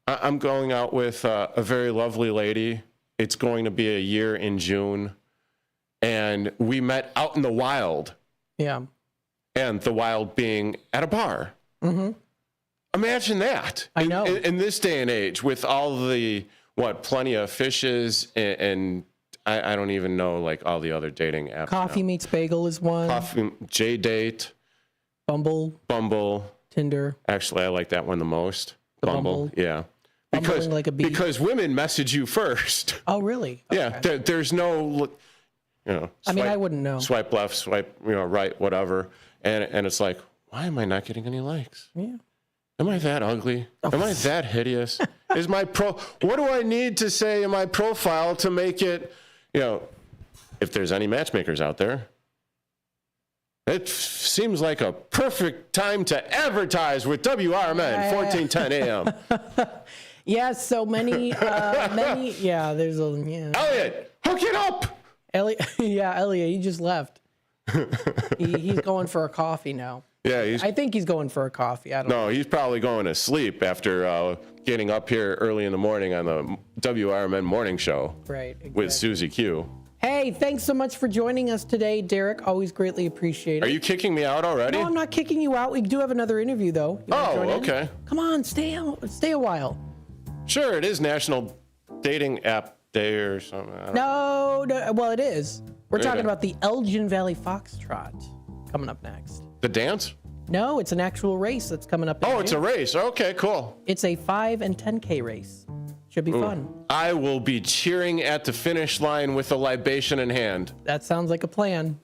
I'm going out with a very lovely lady. It's going to be a year in June, and we met out in the wild. Yeah. And the wild being at a bar. Mm-hmm. Imagine that. I know. In this day and age, with all the plenty of fishes and I don't even know like all the other dating apps. Coffee Meets Bagel is one. J-Date. Bumble. Tinder. Actually, I like that one the most. Bumble. Yeah. Bumbling like a bee. Because women message you first. Oh, really? Okay. Yeah. There's no, I mean, I wouldn't know. Swipe left, swipe right, whatever. And it's like, why am I not getting any likes? Yeah. Am I that ugly? Am I that hideous? Is my what do I need to say in my profile to make it, if there's any matchmakers out there, it seems like a perfect time to advertise with WRMN 1410 AM. Yeah, so many, there's Elliot, hook it up! Elliot, he just left. He's going for a coffee now. Yeah, I think he's going for a coffee. I don't know. No, he's probably going to sleep after getting up here early in the morning on the WRMN morning show. Right, exactly. With Susie Q. Hey, thanks so much for joining us today, Derek. Always greatly appreciated. Are you kicking me out already? No, I'm not kicking you out. We do have another interview, though. Okay. Come on, stay a while. Sure, it is National Dating App Day or something. No, well, it is. We're talking about the Elgin Valley Foxtrot coming up next. The dance? No, it's an actual race that's coming up. It's a race. Okay, cool. It's a 5 and 10K race. Should be fun. I will be cheering at the finish line with a libation in hand. That sounds like a plan.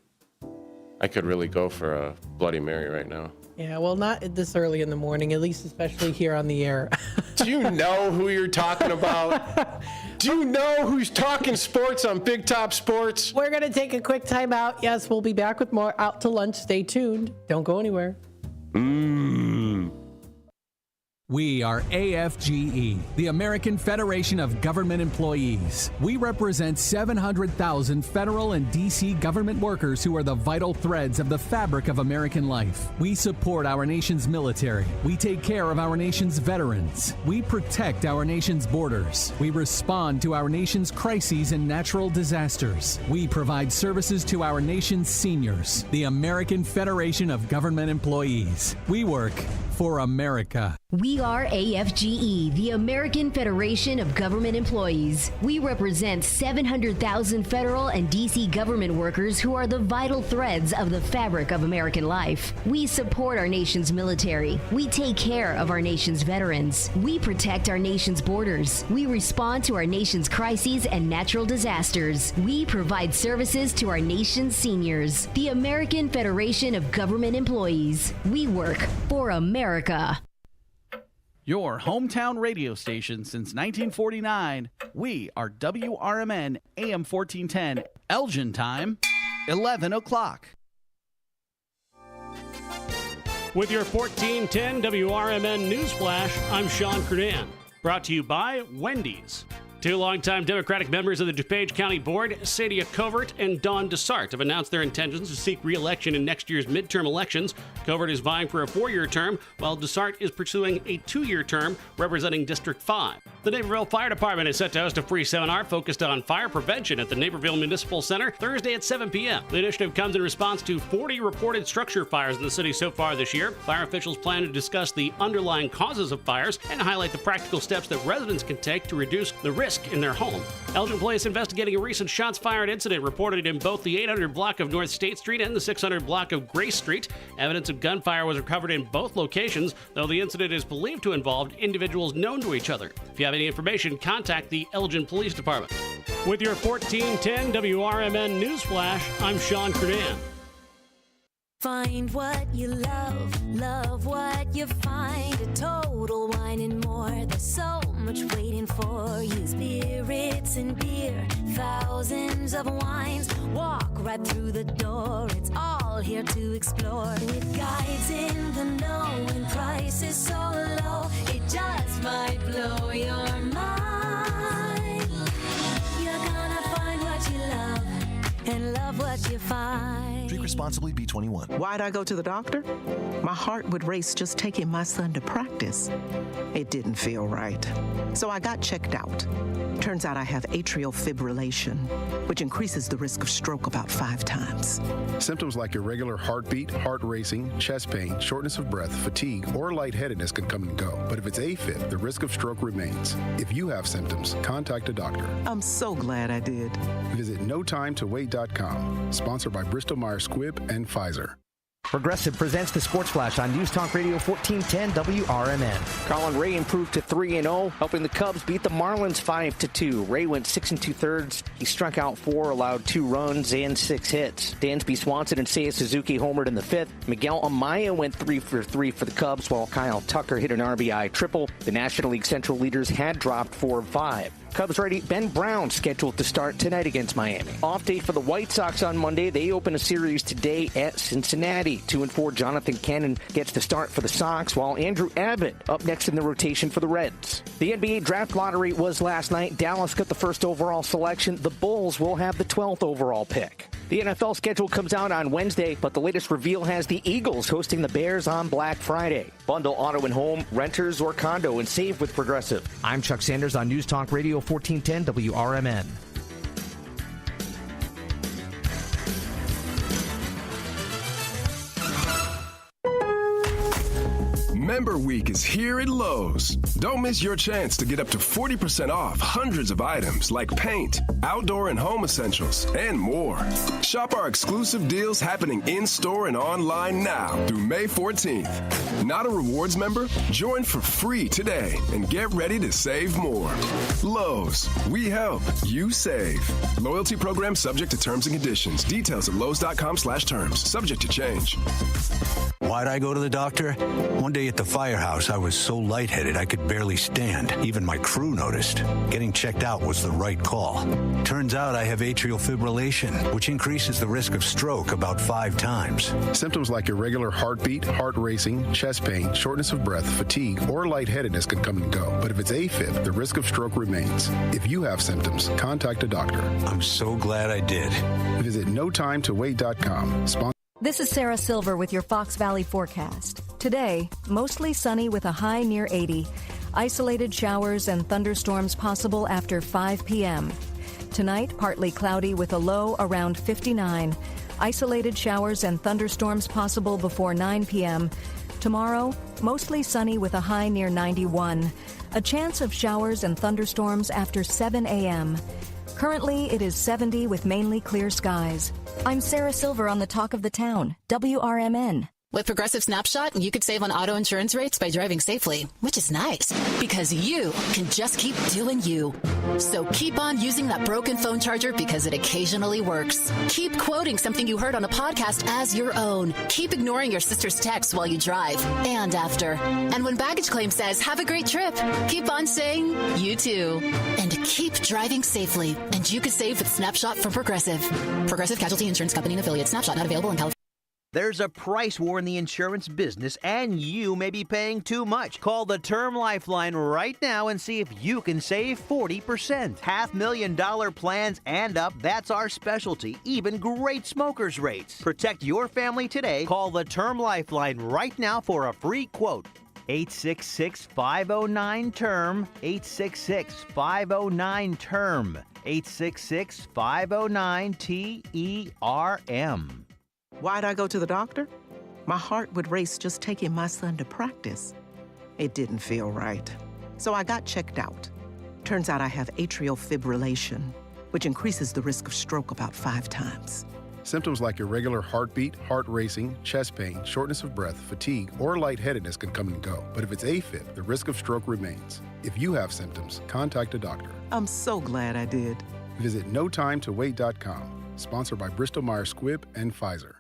I could really go for a Bloody Mary right now. Yeah, well, not this early in the morning, at least especially here on the air. Do you know who you're talking about? Do you know who's talking sports on Big Top Sports? We're going to take a quick time out. Yes, we'll be back with more Out to Lunch. Stay tuned. Don't go anywhere. We are AFGE, the American Federation of Government Employees. We represent 700,000 federal and D.C. government workers who are the vital threads of the fabric of American life. We support our nation's military. We take care of our nation's veterans. We protect our nation's borders. We respond to our nation's crises and natural disasters. We provide services to our nation's seniors. The American Federation of Government Employees. We work for America. We are AFGE, the American Federation of Government Employees. We represent 700,000 federal and D.C. government workers who are the vital threads of the fabric of American life. We support our nation's military. We take care of our nation's veterans. We protect our nation's borders. We respond to our nation's crises and natural disasters. We provide services to our nation's seniors. The American Federation of Government Employees. We work for America. Your hometown radio station since 1949. We are WRMN AM 1410. Elgin time, 11 o'clock. With your 1410 WRMN News Flash, I'm Sean Kernan. Brought to you by Wendy's. Two longtime Democratic members of the DuPage County Board, Sadia Covert and Dawn Dessart, have announced their intentions to seek re-election in next year's midterm elections. Covert is vying for a 4-year term, while Dessart is pursuing a 2-year term representing District 5. The Naperville Fire Department is set to host a free seminar focused on fire prevention at the Naperville Municipal Center Thursday at 7 p.m. The initiative comes in response to 40 reported structure fires in the city so far this year. Fire officials plan to discuss the underlying causes of fires and highlight the practical steps that residents can take to reduce the risk in their home. Elgin Police investigating a recent shots fired incident reported in both the 800 block of North State Street and the 600 block of Grace Street. Evidence of gunfire was recovered in both locations, though the incident is believed to involve individuals known to each other. If you have any information, contact the Elgin Police Department. With your 1410 WRMN News Flash, I'm Sean Kernan. Find what you love, love what you find. A total wine and more. There's so much waiting for you. Spirits and beer, thousands of wines. Walk right through the door. It's all here to explore. With guides in the know and prices so low, it just might blow your mind. You're gonna find what you love and love what you find. Drink responsibly, B21. Why'd I go to the doctor? My heart would race just taking my son to practice. It didn't feel right. So I got checked out. Turns out I have atrial fibrillation, which increases the risk of stroke about 5 times. Symptoms like irregular heartbeat, heart racing, chest pain, shortness of breath, fatigue, or lightheadedness can come and go. But if it's AFib, the risk of stroke remains. If you have symptoms, contact a doctor. I'm so glad I did. Visit notimetowait.com. Sponsored by Bristol-Myers Squibb and Pfizer. Progressive presents the Sports Flash on News Talk Radio 1410 WRMN. Colin Ray improved to 3-0, helping the Cubs beat the Marlins 5-2. Ray went 6 2/3. He struck out 4, allowed 2 runs and 6 hits. Dansby Swanson and Seiya Suzuki homered in the 5th. Miguel Amaya went 3 for 3 for the Cubs, while Kyle Tucker hit an RBI triple. The National League Central leaders had dropped 4 of 5. Cubs righty Ben Brown scheduled to start tonight against Miami. Off day for the White Sox on Monday. They open a series today at Cincinnati. 2-4 Jonathan Cannon gets the start for the Sox, while Andrew Abbott up next in the rotation for the Reds. The NBA draft lottery was last night. Dallas got the first overall selection. The Bulls will have the 12th overall pick. The NFL schedule comes out on Wednesday, but the latest reveal has the Eagles hosting the Bears on Black Friday. Bundle auto and home, renters, or condo, and save with Progressive. I'm Chuck Sanders on News Talk Radio 1410 WRMN. Member Week is here at Lowe's. Don't miss your chance to get up to 40% off hundreds of items like paint, outdoor and home essentials, and more. Shop our exclusive deals happening in-store and online now through May 14th. Not a rewards member? Join for free today and get ready to save more. Lowe's, we help, you save. Loyalty program subject to terms and conditions. Details at lowes.com/terms. Subject to change. Why'd I go to the doctor? One day at the firehouse, I was so lightheaded I could barely stand. Even my crew noticed. Getting checked out was the right call. Turns out I have atrial fibrillation, which increases the risk of stroke about 5 times. Symptoms like irregular heartbeat, heart racing, chest pain, shortness of breath, fatigue, or lightheadedness can come and go. But if it's AFib, the risk of stroke remains. If you have symptoms, contact a doctor. I'm so glad I did. Visit notimetowait.com. This is Sarah Silver with your Fox Valley forecast. Today, mostly sunny with a high near 80. Isolated showers and thunderstorms possible after 5 p.m. Tonight, partly cloudy with a low around 59. Isolated showers and thunderstorms possible before 9 p.m. Tomorrow, mostly sunny with a high near 91. A chance of showers and thunderstorms after 7 a.m. Currently, it is 70 with mainly clear skies. I'm Sarah Silver on the Talk of the Town, WRMN. With Progressive Snapshot, you could save on auto insurance rates by driving safely, which is nice because you can just keep doing you. So keep on using that broken phone charger because it occasionally works. Keep quoting something you heard on a podcast as your own. Keep ignoring your sister's texts while you drive and after. And when baggage claim says, have a great trip, keep on saying, you too. And keep driving safely. And you could save with Snapshot from Progressive. Progressive Casualty Insurance Company and Affiliates. Snapshot not available in California. There's a price war in the insurance business, and you may be paying too much. Call the Term Lifeline right now and see if you can save 40%. $500,000 plans and up, that's our specialty. Even great smokers' rates. Protect your family today. Call the Term Lifeline right now for a free quote. 866-509-TERM. 866-509-TERM. 866-509-TERM. Why'd I go to the doctor? My heart would race just taking my son to practice. It didn't feel right. So I got checked out. Turns out I have atrial fibrillation, which increases the risk of stroke about 5 times. Symptoms like irregular heartbeat, heart racing, chest pain, shortness of breath, fatigue, or lightheadedness can come and go. But if it's AFib, the risk of stroke remains. If you have symptoms, contact a doctor. I'm so glad I did. Visit notimetowait.com. Sponsored by Bristol-Myers Squibb and Pfizer.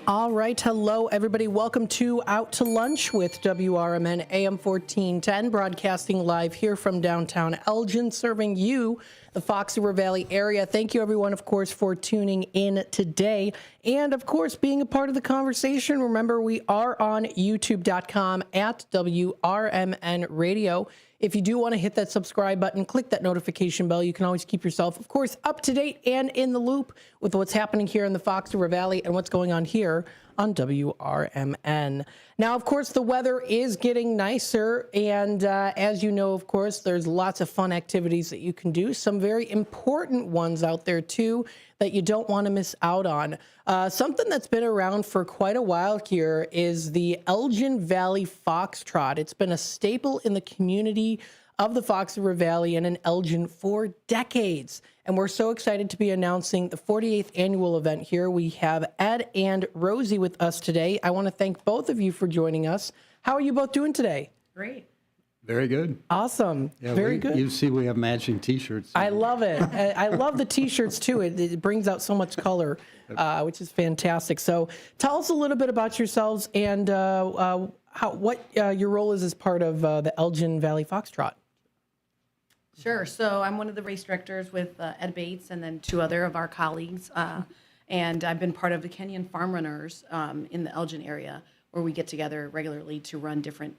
All right. Hello, everybody. Welcome to Out to Lunch with WRMN AM 1410, broadcasting live here from downtown Elgin, serving you, the Fox River Valley area. Thank you, everyone, of course, for tuning in today. And, of course, being a part of the conversation. Remember, we are on youtube.com at WRMN Radio. If you do want to hit that subscribe button, click that notification bell. You can always keep yourself, of course, up to date and in the loop with what's happening here in the Fox River Valley and what's going on here on WRMN. Now, of course, the weather is getting nicer. And as you know, of course, there's lots of fun activities that you can do. Some very important ones out there, too, that you don't want to miss out on. Something that's been around for quite a while here is the Elgin Valley Foxtrot. It's been a staple in the community of the Fox River Valley and in Elgin for decades. And we're so excited to be announcing the 48th annual event here. We have Ed and Rosie with us today. I want to thank both of you for joining us. How are you both doing today? Great. Very good. Awesome. Yeah, Very good. You see, we have matching T-shirts. I love it. I love the T-shirts too. It brings out so much color, which is fantastic. So, tell us a little bit about yourselves and what your role is as part of the Elgin Valley Foxtrot. Sure. So I'm one of the race directors with Ed Bates and then two other of our colleagues. And I've been part of the Kenyan Farm Runners in the Elgin area, where we get together regularly to run different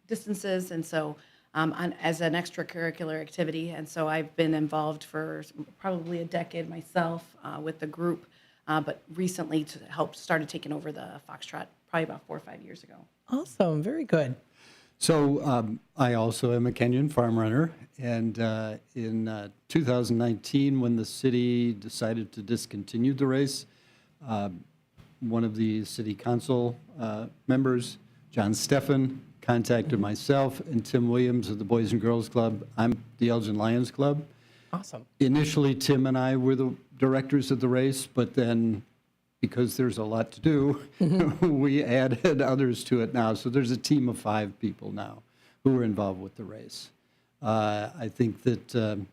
distances. And so as an extracurricular activity. And so I've been involved for probably a decade myself with the group, but recently started taking over the Foxtrot probably about 4 or 5 years ago. Awesome. Very good. So I also am a Kenyan farm runner, and in 2019, when the city decided to discontinue the race, one of the city council members, John Steffen, contacted myself and Tim Williams of the Boys and Girls Club. I'm the Elgin Lions Club. Awesome. Initially, Tim and I were the directors of the race, but then because there's a lot to do, we added others to it now. So there's a team of 5 people now who are involved with the race. I think that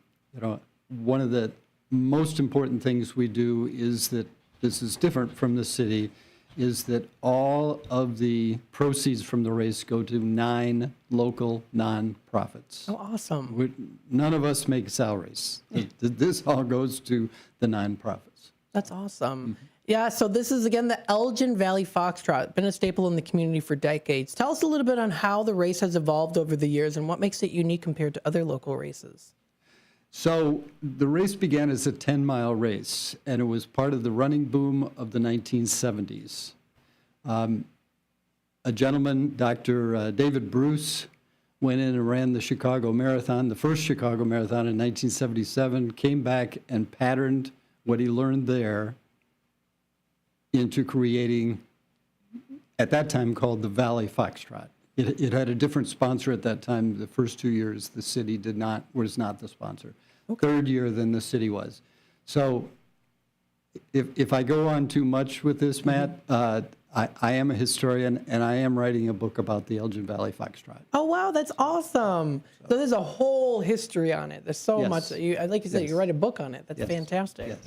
one of the most important things we do is that this is different from the city, is that all of the proceeds from the race go to 9 local nonprofits. Oh, awesome. None of us make salaries. This all goes to the nonprofits. That's awesome. Yeah, so this is, again, the Elgin Valley Foxtrot, been a staple in the community for decades. Tell us a little bit on how the race has evolved over the years and what makes it unique compared to other local races. So the race began as a 10-mile race, and it was part of the running boom of the 1970s. A gentleman, Dr. David Bruce, went in and ran the Chicago Marathon, the first Chicago Marathon in 1977, came back and patterned what he learned there into creating, at that time called the Valley Foxtrot. It had a different sponsor at that time. The first 2 years, the city was not the sponsor. Okay. Third year, then the city was. So if I go on too much with this, Matt, I am a historian, and I am writing a book about the Elgin Valley Foxtrot. Oh, wow, that's awesome. So there's a whole history on it. There's so much. Like you said, you write a book on it. That's fantastic. Yes.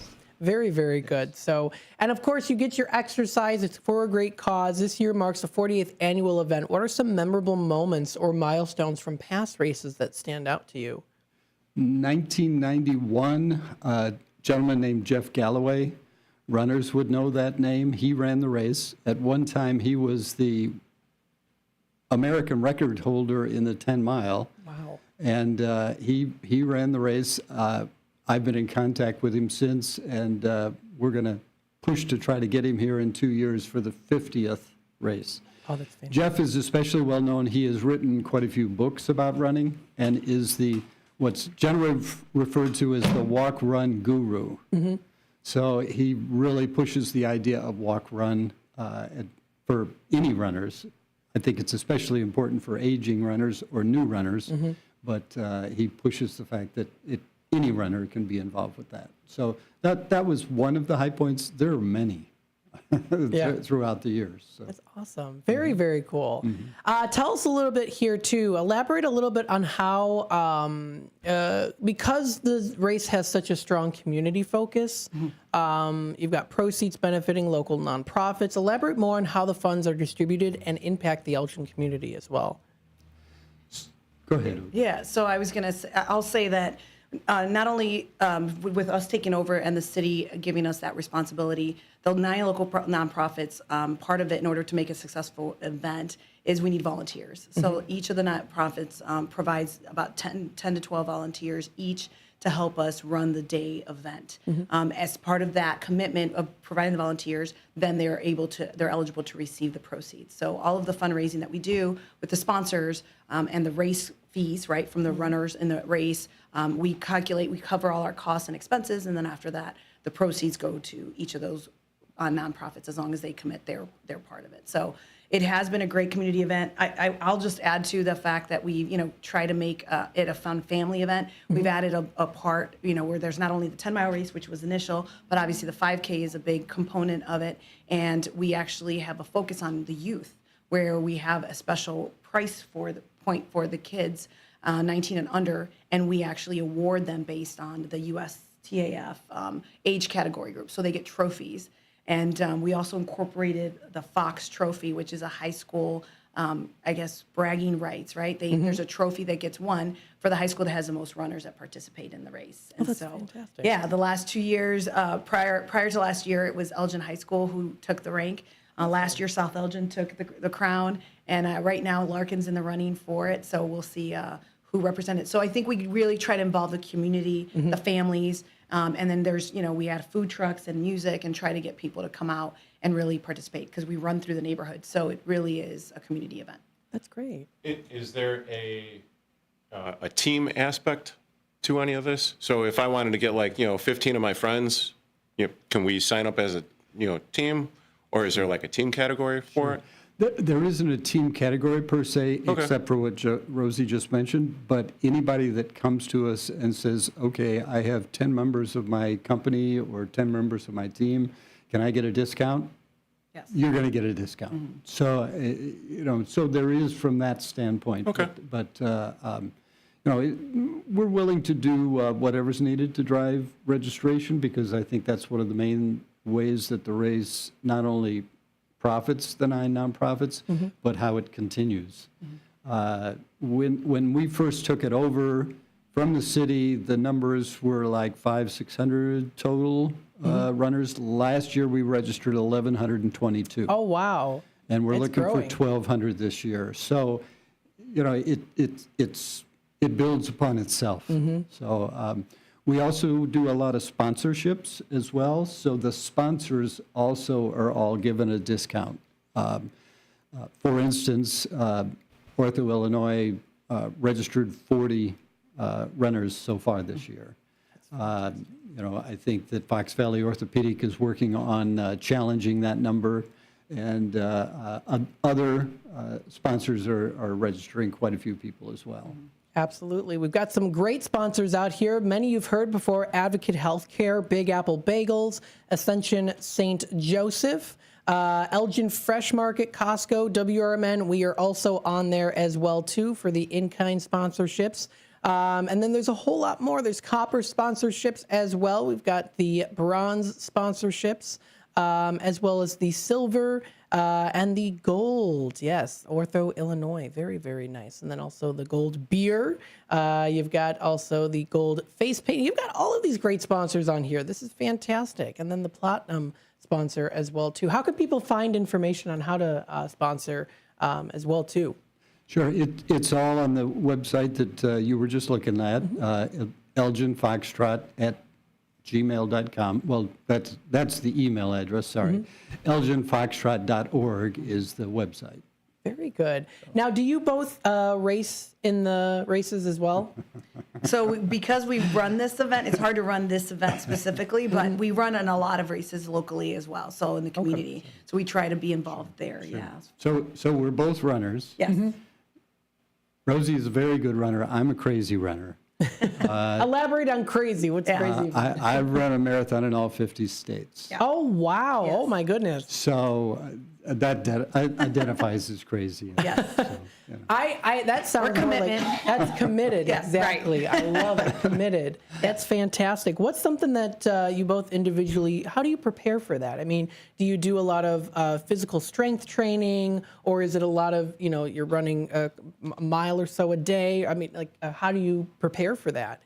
Very, very good. So, and of course, you get your exercise. It's for a great cause. This year marks the 40th annual event. What are some memorable moments or milestones from past races that stand out to you? 1991, a gentleman named Jeff Galloway. Runners would know that name. He ran the race. At one time, he was the American record holder in the 10-mile. Wow. And he ran the race. I've been in contact with him since, and we're going to push to try to get him here in 2 years for the 50th race. Oh, that's fantastic. Jeff is especially well known. He has written quite a few books about running and is what's generally referred to as the walk-run guru. Mm-hmm. So he really pushes the idea of walk-run for any runners. I think it's especially important for aging runners or new runners, but he pushes the fact that any runner can be involved with that. So that was one of the high points. There are many. throughout the years. So. That's awesome. Very, very cool. Tell us a little bit here, too. Elaborate a little bit on how, because the race has such a strong community focus, you've got proceeds benefiting local nonprofits. Elaborate more on how the funds are distributed and impact the Elgin community as well. Go ahead. Yeah, so I was going to say, I'll say that not only with us taking over and the city giving us that responsibility, the 9 local nonprofits, part of it in order to make a successful event is we need volunteers. So each of the nonprofits provides about 10 to 12 volunteers each to help us run the day event. As part of that commitment of providing the volunteers, then they're eligible to receive the proceeds. So all of the fundraising that we do with the sponsors and the race fees, right, from the runners in the race, we cover all our costs and expenses, and then after that, the proceeds go to each of those nonprofits as long as they commit their part of it. So it has been a great community event. I'll just add to the fact that we, try to make it a fun family event. We've added a part, where there's not only the 10-mile race, which was initial, but obviously the 5K is a big component of it. And we actually have a focus on the youth, where we have a special price for the kids, 19 and under, and we actually award them based on the USTAF age category group. So they get trophies. And we also incorporated the Fox Trophy, which is a high school, bragging rights, right? There's a trophy that gets won for the high school that has the most runners that participate in the race. And that's fantastic. Yeah, the last 2 years, prior to last year, it was Elgin High School who took the rank. Last year, South Elgin took the crown. And right now, Larkin's in the running for it. So we'll see who represented. So I think we really try to involve the community, the families, and then there's, we add food trucks and music and try to get people to come out and really participate because we run through the neighborhood. So it really is a community event. That's great. Is there a team aspect to any of this? So if I wanted to get 15 of my friends, can we sign up as a, team, or is there a team category for it? There isn't a team category per se, except for what Rosie just mentioned, but anybody that comes to us and says, okay, I have 10 members of my company or 10 members of my team, can I get a discount? Yes. You're going to get a discount. So, so there is from that standpoint. Okay. But we're willing to do whatever's needed to drive registration, because I think that's one of the main ways that the race not only profits the 9 nonprofits, but how it continues. When we first took it over from the city, the numbers were like 500-600 total runners. Last year we registered 1,122. Oh, wow. And we're It's looking growing. for 1,200 this year. So, it builds upon itself. So we also do a lot of sponsorships as well. So the sponsors also are all given a discount. For instance, Ortho, Illinois registered 40 runners so far this year. I think that Fox Valley Orthopedic is working on challenging that number, and other sponsors are registering quite a few people as well. Absolutely. We've got some great sponsors out here. Many you've heard before: Advocate Healthcare, Big Apple Bagels, Ascension St. Joseph, Elgin Fresh Market, Costco, WRMN. We are also on there as well, too, for the in-kind sponsorships. And then there's a whole lot more. There's copper sponsorships as well. We've got the bronze sponsorships, as well as the silver and the gold. Yes, Ortho, Illinois. Very, very nice. And then also the gold beer. You've got also the gold face paint. You've got all of these great sponsors on here. This is fantastic. And then the platinum sponsor as well, too. How can people find information on how to sponsor as well, too? Sure. It's all on the website that you were just looking at, elginfoxtrot@gmail.com. Well, that's the email address, sorry. elginfoxtrot.org is the website. Very good. Now, do you both race in the races as well? So because we run this event, it's hard to run this event specifically, but we run in a lot of races locally as well, so in the community. So we try to be involved there, yeah. So we're both runners. Yes. Rosie is a very good runner. I'm a crazy runner. Elaborate on crazy. What's crazy? I've run a marathon in all 50 states. Oh, wow. Oh, my goodness. So that identifies as crazy. Yes. That sounds more like that's committed. Yes, exactly. I love it. Committed. That's fantastic. What's something that you both individually, how do you prepare for that? I mean, do you do a lot of physical strength training, or is it a lot of, you're running a mile or so a day? I mean, how do you prepare for that?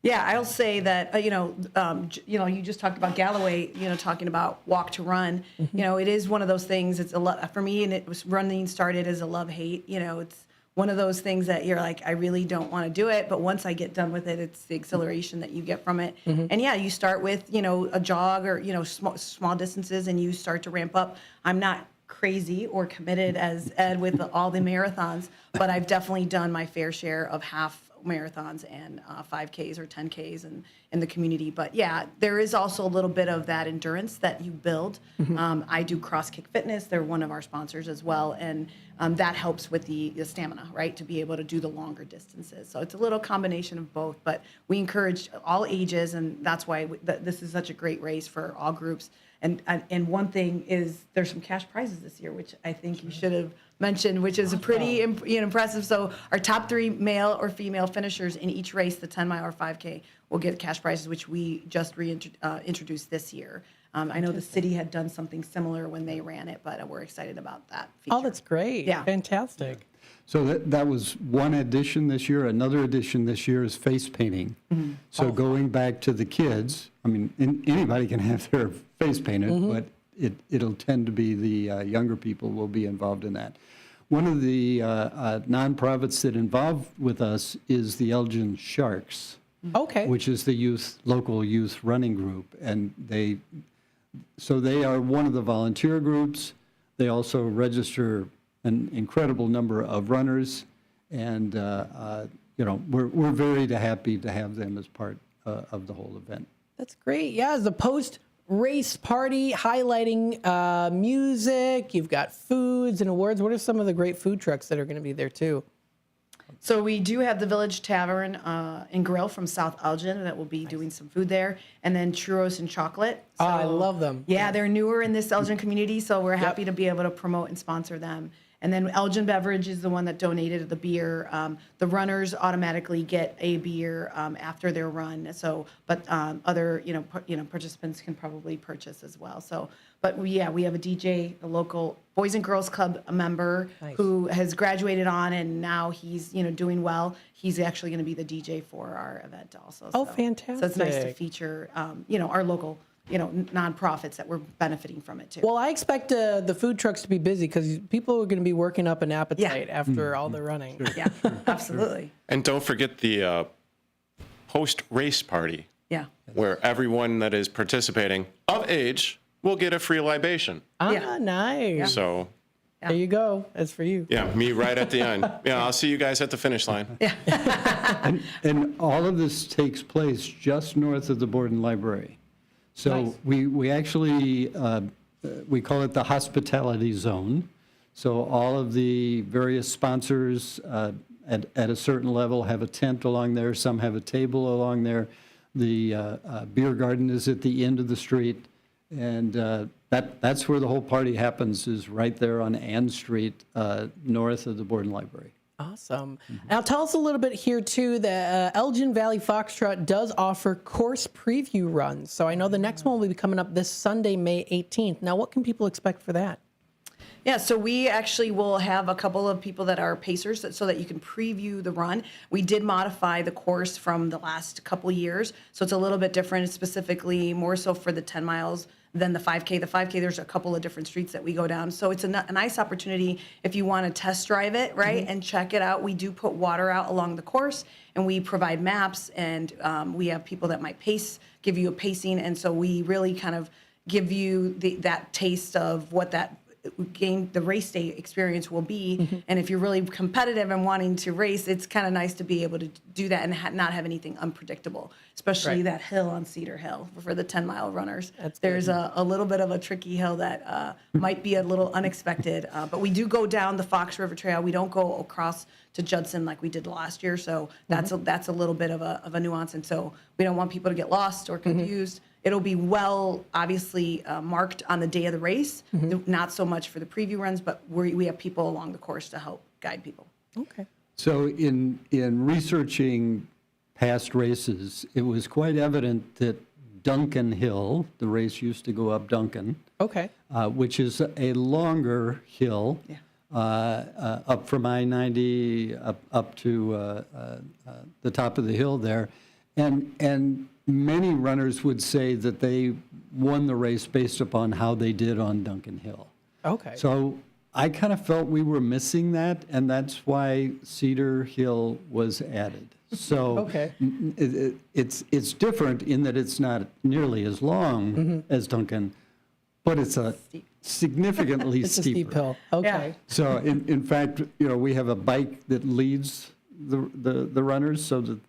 Yeah, I'll say that, you just talked about Galloway, talking about walk to run. It is one of those things, it's a lot for me, and it was running started as a love-hate. It's one of those things that you're like, I really don't want to do it, but once I get done with it, it's the exhilaration that you get from it. And yeah, you start with, a jog or, small distances, and you start to ramp up. I'm not crazy or committed as Ed with all the marathons, but I've definitely done my fair share of half marathons and 5Ks or 10Ks in the community. But yeah, there is also a little bit of that endurance that you build. I do Cross Kick Fitness. They're one of our sponsors as well. And that helps with the stamina, right, to be able to do the longer distances. So it's a little combination of both. But we encourage all ages, and that's why this is such a great race for all groups. And one thing is there's some cash prizes this year, which I think you should have mentioned, which is a pretty impressive. So our top 3 male or female finishers in each race, the 10 mile or 5K, will get cash prizes, which we just introduced this year. I know the city had done something similar when they ran it, but we're excited about that feature. Oh, that's great. Yeah. Fantastic. So that was one addition this year. Another addition this year is face painting. So going back to the kids, I mean, anybody can have their face painted, but it'll tend to be the younger people will be involved in that. One of the nonprofits that involved with us is the Elgin Sharks. Okay. Which is the local youth running group, and they are one of the volunteer groups. They also register an incredible number of runners, and we're very happy to have them as part of the whole event. That's great. Yeah, as a post-race party highlighting music, you've got foods and awards. What are some of the great food trucks that are going to be there too? So we do have the Village Tavern and Grill from South Elgin that will be doing some food there, and then Churros and Chocolate. So, I love them. Yeah, they're newer in this Elgin community, so we're happy to be able to promote and sponsor them. And then Elgin Beverage is the one that donated the beer. The runners automatically get a beer after their run. So, but other participants can probably purchase as well. So, but we have a DJ, a local Boys and Girls Club member who has graduated on, and now he's doing well. He's actually going to be the DJ for our event also. Oh, fantastic! So it's nice to feature our local nonprofits that were benefiting from it too. Well, I expect the food trucks to be busy because people are going to be working up an appetite after all the running. Sure. Yeah, absolutely. And don't forget the post-race party. Yeah. Where everyone that is participating of age will get a free libation. Nice. Yeah. So there you go. That's for you. Yeah, me right at the end. Yeah, I'll see you guys at the finish line. Yeah. and all of this takes place just north of the Borden Library. So we actually, we call it the hospitality zone. So all of the various sponsors at a certain level have a tent along there. Some have a table along there. The beer garden is at the end of the street. And that's where the whole party happens, is right there on Ann Street, north of the Borden Library. Awesome. Now tell us a little bit here too, the Elgin Valley Foxtrot does offer course preview runs. So I know the next one will be coming up this Sunday, May 18th. Now what can people expect for that? Yeah, so we actually will have a couple of people that are pacers so that you can preview the run. We did modify the course from the last couple years, so it's a little bit different, specifically more so for the 10 miles than the 5K. The 5K, there's a couple of different streets that we go down. So it's a nice opportunity if you want to test drive it, right, and check it out. We do put water out along the course, and we provide maps, and we have people that might give you a pacing, and so we really kind of give you that taste of what that gain the race day experience will be. And if you're really competitive and wanting to race, it's kind of nice to be able to do that and not have anything unpredictable, especially that hill on Cedar Hill for the 10-mile runners. There's a little bit of a tricky hill that might be a little unexpected, but we do go down the Fox River Trail. We don't go across to Judson like we did last year, so that's a little bit of a nuance, and so we don't want people to get lost or confused. It'll be obviously marked on the day of the race, not so much for the preview runs, but we have people along the course to help guide people. Okay. So in researching past races, it was quite evident that Duncan Hill, the race used to go up Duncan, which is a longer hill, up from I-90 up to the top of the hill there, and many runners would say that they won the race based upon how they did on Duncan Hill. Okay. So I kind of felt we were missing that, and that's why Cedar Hill was added. So it's different in that it's not nearly as long as Duncan, but it's a significantly it's steeper. a steep hill. Okay. So in fact, we have a bike that leads the runners so that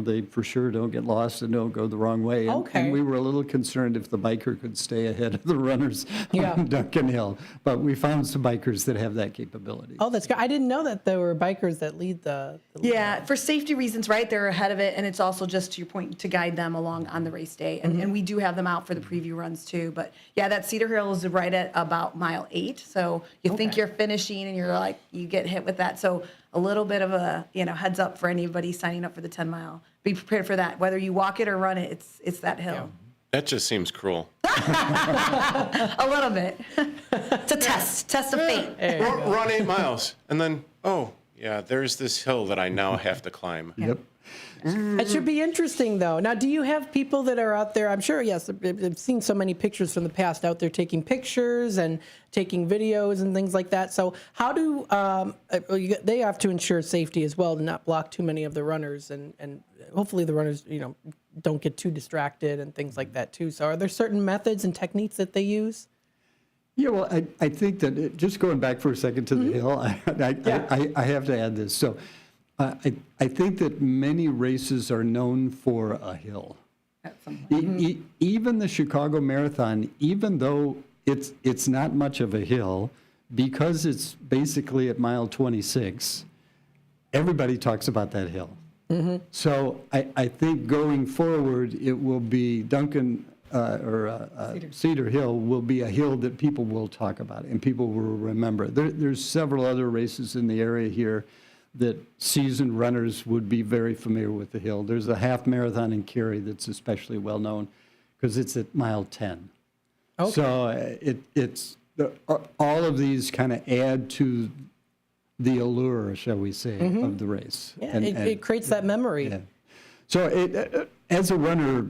they for sure don't get lost and don't go the wrong way. And we were a little concerned if the biker could stay ahead of the runners on Duncan Hill. But we found some bikers that have that capability. Oh, that's good. I didn't know that there were bikers that lead the for safety reasons, right? They're ahead of it, and it's also just to your point to guide them along on the race day. And we do have them out for the preview runs too. But that Cedar Hill is right at about mile 8. So you think you're finishing, and you're like you get hit with that. So a little bit of a heads up for anybody signing up for the 10-mile. Be prepared for that. Whether you walk it or run it, it's that hill. That just seems cruel. A little bit. It's a test of fate. Run 8 miles, and then there's this hill that I now have to climb. Yep. It should be interesting, though. Now, do you have people that are out there? I'm sure, yes, I've seen so many pictures from the past out there taking pictures and taking videos and things like that. So how do they have to ensure safety as well to not block too many of the runners and hopefully the runners, don't get too distracted and things like that, too. So are there certain methods and techniques that they use? Yeah, well, I think that just going back for a second to the hill, I have to add this. So I think that many races are known for a hill. Even the Chicago Marathon, even though it's not much of a hill, because it's basically at mile 26, everybody talks about that hill. So I think going forward, it will be Duncan Cedar Hill will be a hill that people will talk about and people will remember. There's several other races in the area here that seasoned runners would be very familiar with the hill. There's a half marathon in Cary that's especially well known because it's at mile 10. Okay. So it's all of these kind of add to the allure, shall we say, of the race. Yeah, it creates that memory. Yeah. So as a runner,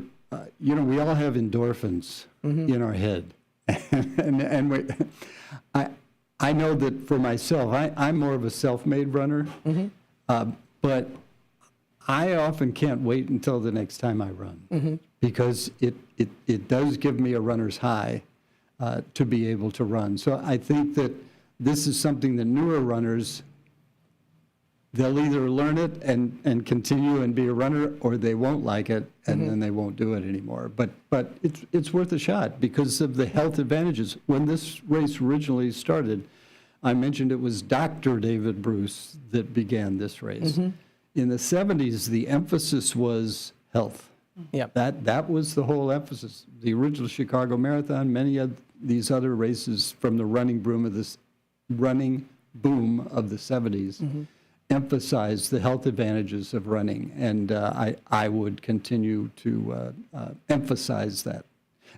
we all have endorphins in our head, and I know that for myself, I'm more of a self-made runner, but I often can't wait until the next time I run because it does give me a runner's high to be able to run. So I think that this is something that newer runners, they'll either learn it and continue and be a runner, or they won't like it and then they won't do it anymore. But it's worth a shot because of the health advantages. When this race originally started, I mentioned it was Dr. David Bruce that began this race. In the 70s, the emphasis was health. Yep. That was the whole emphasis. The original Chicago Marathon, many of these other races from the running boom of the 70s emphasized the health advantages of running, and I would continue to emphasize that.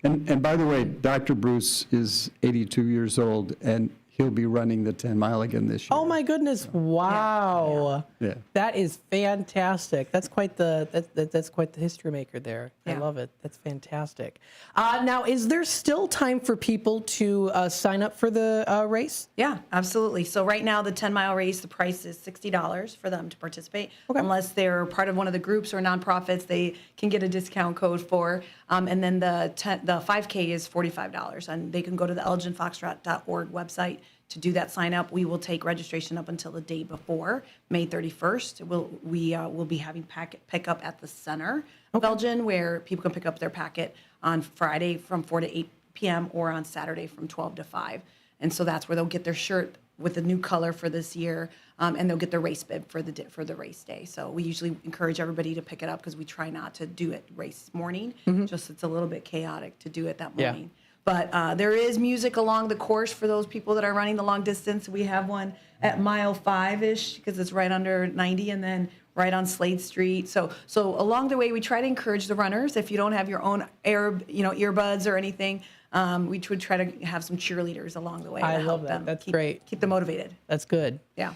And by the way, Dr. Bruce is 82 years old, and he'll be running the 10 mile again this year. Oh my goodness! Wow, Yeah. that is fantastic. That's quite the that's quite the history maker there. I love it. That's fantastic. Now, is there still time for people to sign up for the race? Yeah, absolutely. So right now, the 10-mile race, the price is $60 for them to participate. Unless they're part of one of the groups or nonprofits, they can get a discount code for. And then the 5K is $45, and they can go to the elginfoxtrot.org website to do that sign up. We will take registration up until the day before, May 31st. We'll be having packet pickup at the center of Elgin, where people can pick up their packet on Friday from 4 to 8 p.m. or on Saturday from 12 to 5. And so that's where they'll get their shirt with the new color for this year, and they'll get their race bib for the race day. So we usually encourage everybody to pick it up because we try not to do it race morning. Just it's a little bit chaotic to do it that morning. But there is music along the course for those people that are running the long distance. We have one at mile 5-ish because it's right under 90, and then right on Slade Street. So along the way, we try to encourage the runners. If you don't have your own earbuds or anything, we would try to have some cheerleaders along the way to help them. That's great. Keep them motivated. That's good. Yeah.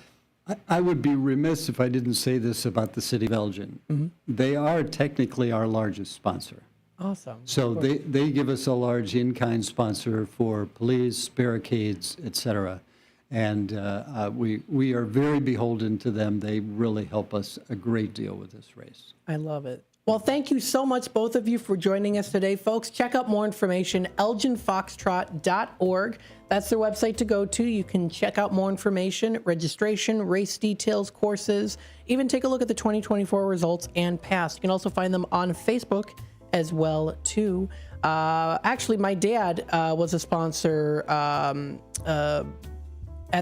I would be remiss if I didn't say this about the City of Elgin. They are technically our largest sponsor. Awesome. So they give us a large in-kind sponsor for police, barricades, et cetera. And we are very beholden to them. They really help us a great deal with this race. I love it. Well, thank you so much, both of you, for joining us today, folks. Check out more information, elginfoxtrot.org. That's their website to go to. You can check out more information, registration, race details, courses, even take a look at the 2024 results and past. You can also find them on Facebook as well, too. Actually, my dad was a sponsor at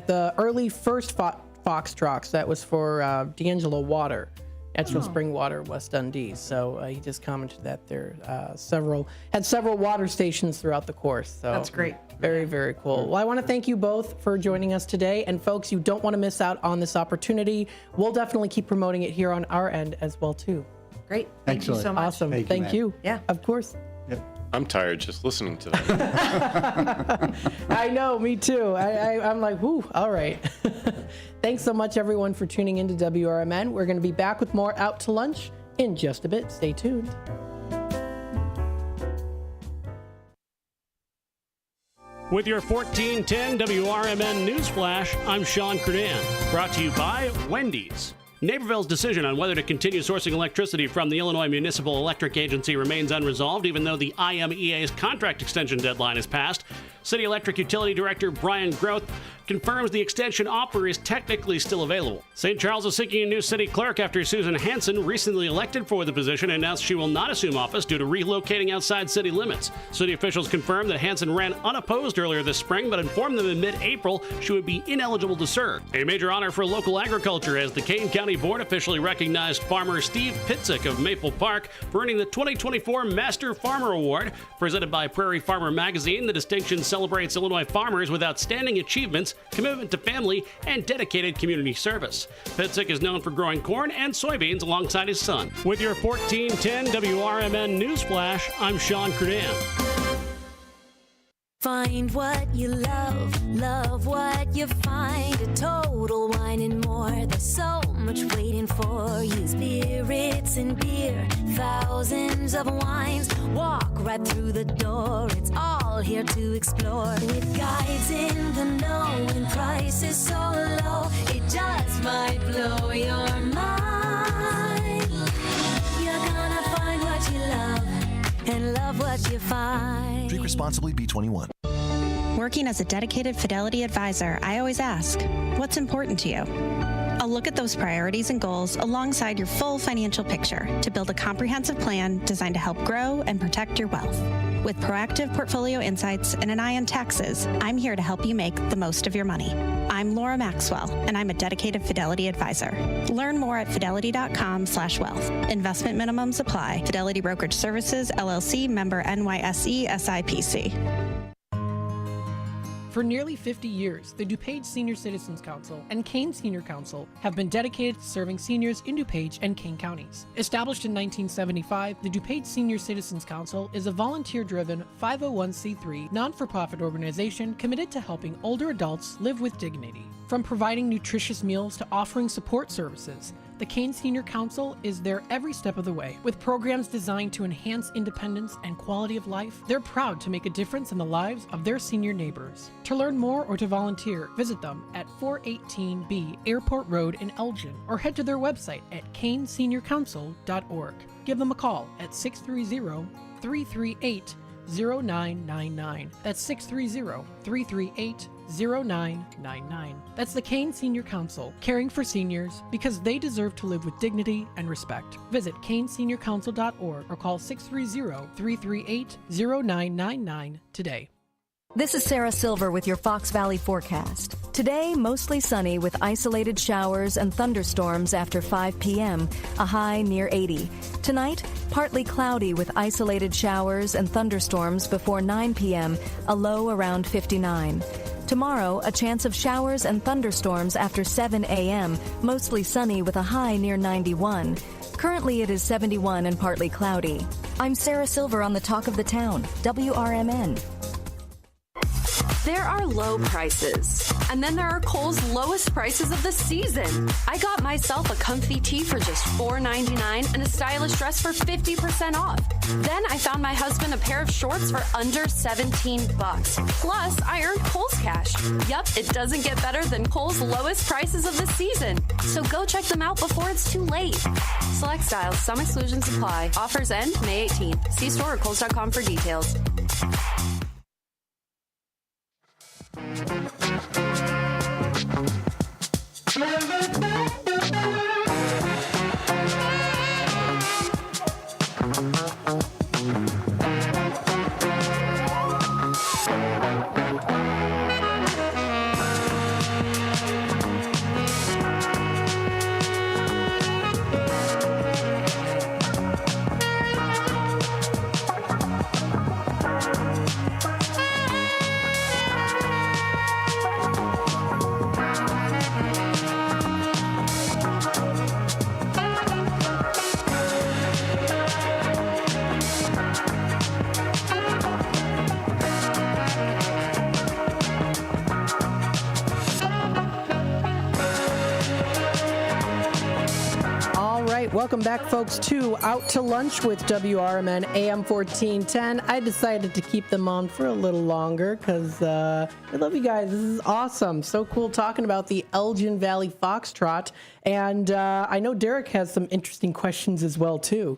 the early first Foxtrots. That was for D'Angelo Water. Natural Spring Water, West Dundee. So he just commented that there had several water stations throughout the course. So that's great. Very, very cool. Well, I want to thank you both for joining us today. And folks, you don't want to miss out on this opportunity. We'll definitely keep promoting it here on our end as well, too. Great. Thank you so much. Awesome. Thank you. Yeah. Of course. I'm tired just listening to that. I know, me too. I'm like, whoo, all right. Thanks so much, everyone, for tuning into WRMN. We're going to be back with more Out to Lunch in just a bit. Stay tuned. With your 1410 WRMN Newsflash, I'm Sean Kernan. Brought to you by Wendy's. Naperville's decision on whether to continue sourcing electricity from the Illinois Municipal Electric Agency remains unresolved, even though the IMEA's contract extension deadline is passed. City Electric Utility Director Brian Groth confirms the extension offer is technically still available. St. Charles is seeking a new city clerk after Susan Hansen, recently elected for the position, announced she will not assume office due to relocating outside city limits. City officials confirmed that Hansen ran unopposed earlier this spring, but informed them in mid-April she would be ineligible to serve. A major honor for local agriculture as the Kane County Board officially recognized farmer Steve Pitzik of Maple Park for earning the 2024 Master Farmer Award. Presented by Prairie Farmer Magazine, the distinction celebrates Illinois farmers with outstanding achievements, commitment to family, and dedicated community service. Pitzik is known for growing corn and soybeans alongside his son. With your 1410 WRMN Newsflash, I'm Sean Kernan. Find what you love, love what you find. A Total Wine and More. There's so much waiting for you. Spirits and beer, thousands of wines. Walk right through the door. It's all here to explore. With guides in the know and prices so low, it just might blow your mind. You're gonna find what you love and love what you find. Drink responsibly, B21. Working as a dedicated Fidelity advisor, I always ask, what's important to you? I'll look at those priorities and goals alongside your full financial picture to build a comprehensive plan designed to help grow and protect your wealth. With proactive portfolio insights and an eye on taxes, I'm here to help you make the most of your money. I'm Laura Maxwell, and I'm a dedicated Fidelity advisor. Learn more at fidelity.com/wealth. Investment minimums apply. Fidelity Brokerage Services, LLC, member NYSE, SIPC. For nearly 50 years, the DuPage Senior Citizens Council and Kane Senior Council have been dedicated to serving seniors in DuPage and Kane counties. Established in 1975, the DuPage Senior Citizens Council is a volunteer-driven 501c3 non-for-profit organization committed to helping older adults live with dignity. From providing nutritious meals to offering support services, the Kane Senior Council is there every step of the way. With programs designed to enhance independence and quality of life, they're proud to make a difference in the lives of their senior neighbors. To learn more or to volunteer, visit them at 418B Airport Road in Elgin or head to their website at caneseniorcouncil.org. Give them a call at 630-338-0999. That's 630-338-0999. That's the Kane Senior Council, caring for seniors because they deserve to live with dignity and respect. Visit caneseniorcouncil.org or call 630-338-0999 today. This is Sarah Silver with your Fox Valley forecast. Today, mostly sunny with isolated showers and thunderstorms after 5 p.m., a high near 80. Tonight, partly cloudy with isolated showers and thunderstorms before 9 p.m., a low around 59. Tomorrow, a chance of showers and thunderstorms after 7 a.m., mostly sunny with a high near 91. Currently, it is 71 and partly cloudy. I'm Sarah Silver on the Talk of the Town, WRMN. There are low prices, and then there are Kohl's lowest prices of the season. I got myself a comfy tee for just $4.99 and a stylish dress for 50% off. Then I found my husband a pair of shorts for under $17. Plus, I earned Kohl's cash. Yup, it doesn't get better than Kohl's lowest prices of the season. So go check them out before it's too late. Select styles, some exclusions apply. Offers end May 18th. See store or Kohls.com for details. Welcome back, folks, to Out to Lunch with WRMN AM 1410. I decided to keep them on for a little longer because I love you guys. This is awesome. So cool talking about the Elgin Valley Foxtrot. And I know Derek has some interesting questions as well, too.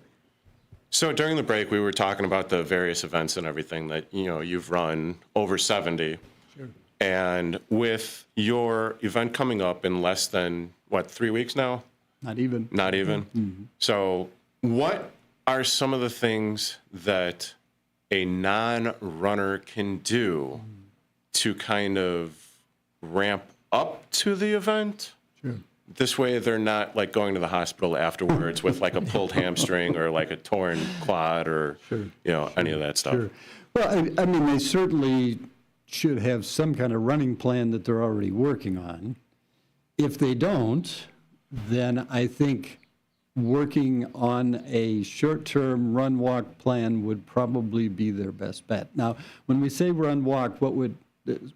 So during the break, we were talking about the various events and everything that, you've run over 70. Sure. And with your event coming up in less than, 3 weeks now? Not even. Not even? Mm-hmm. So what are some of the things that a non-runner can do to kind of ramp up to the event? Sure. This way they're not like going to the hospital afterwards with like a pulled hamstring or like a torn quad or, any of that stuff. Sure. Well, I mean, they certainly should have some kind of running plan that they're already working on. If they don't, then I think working on a short-term run-walk plan would probably be their best bet. Now, when we say run-walk,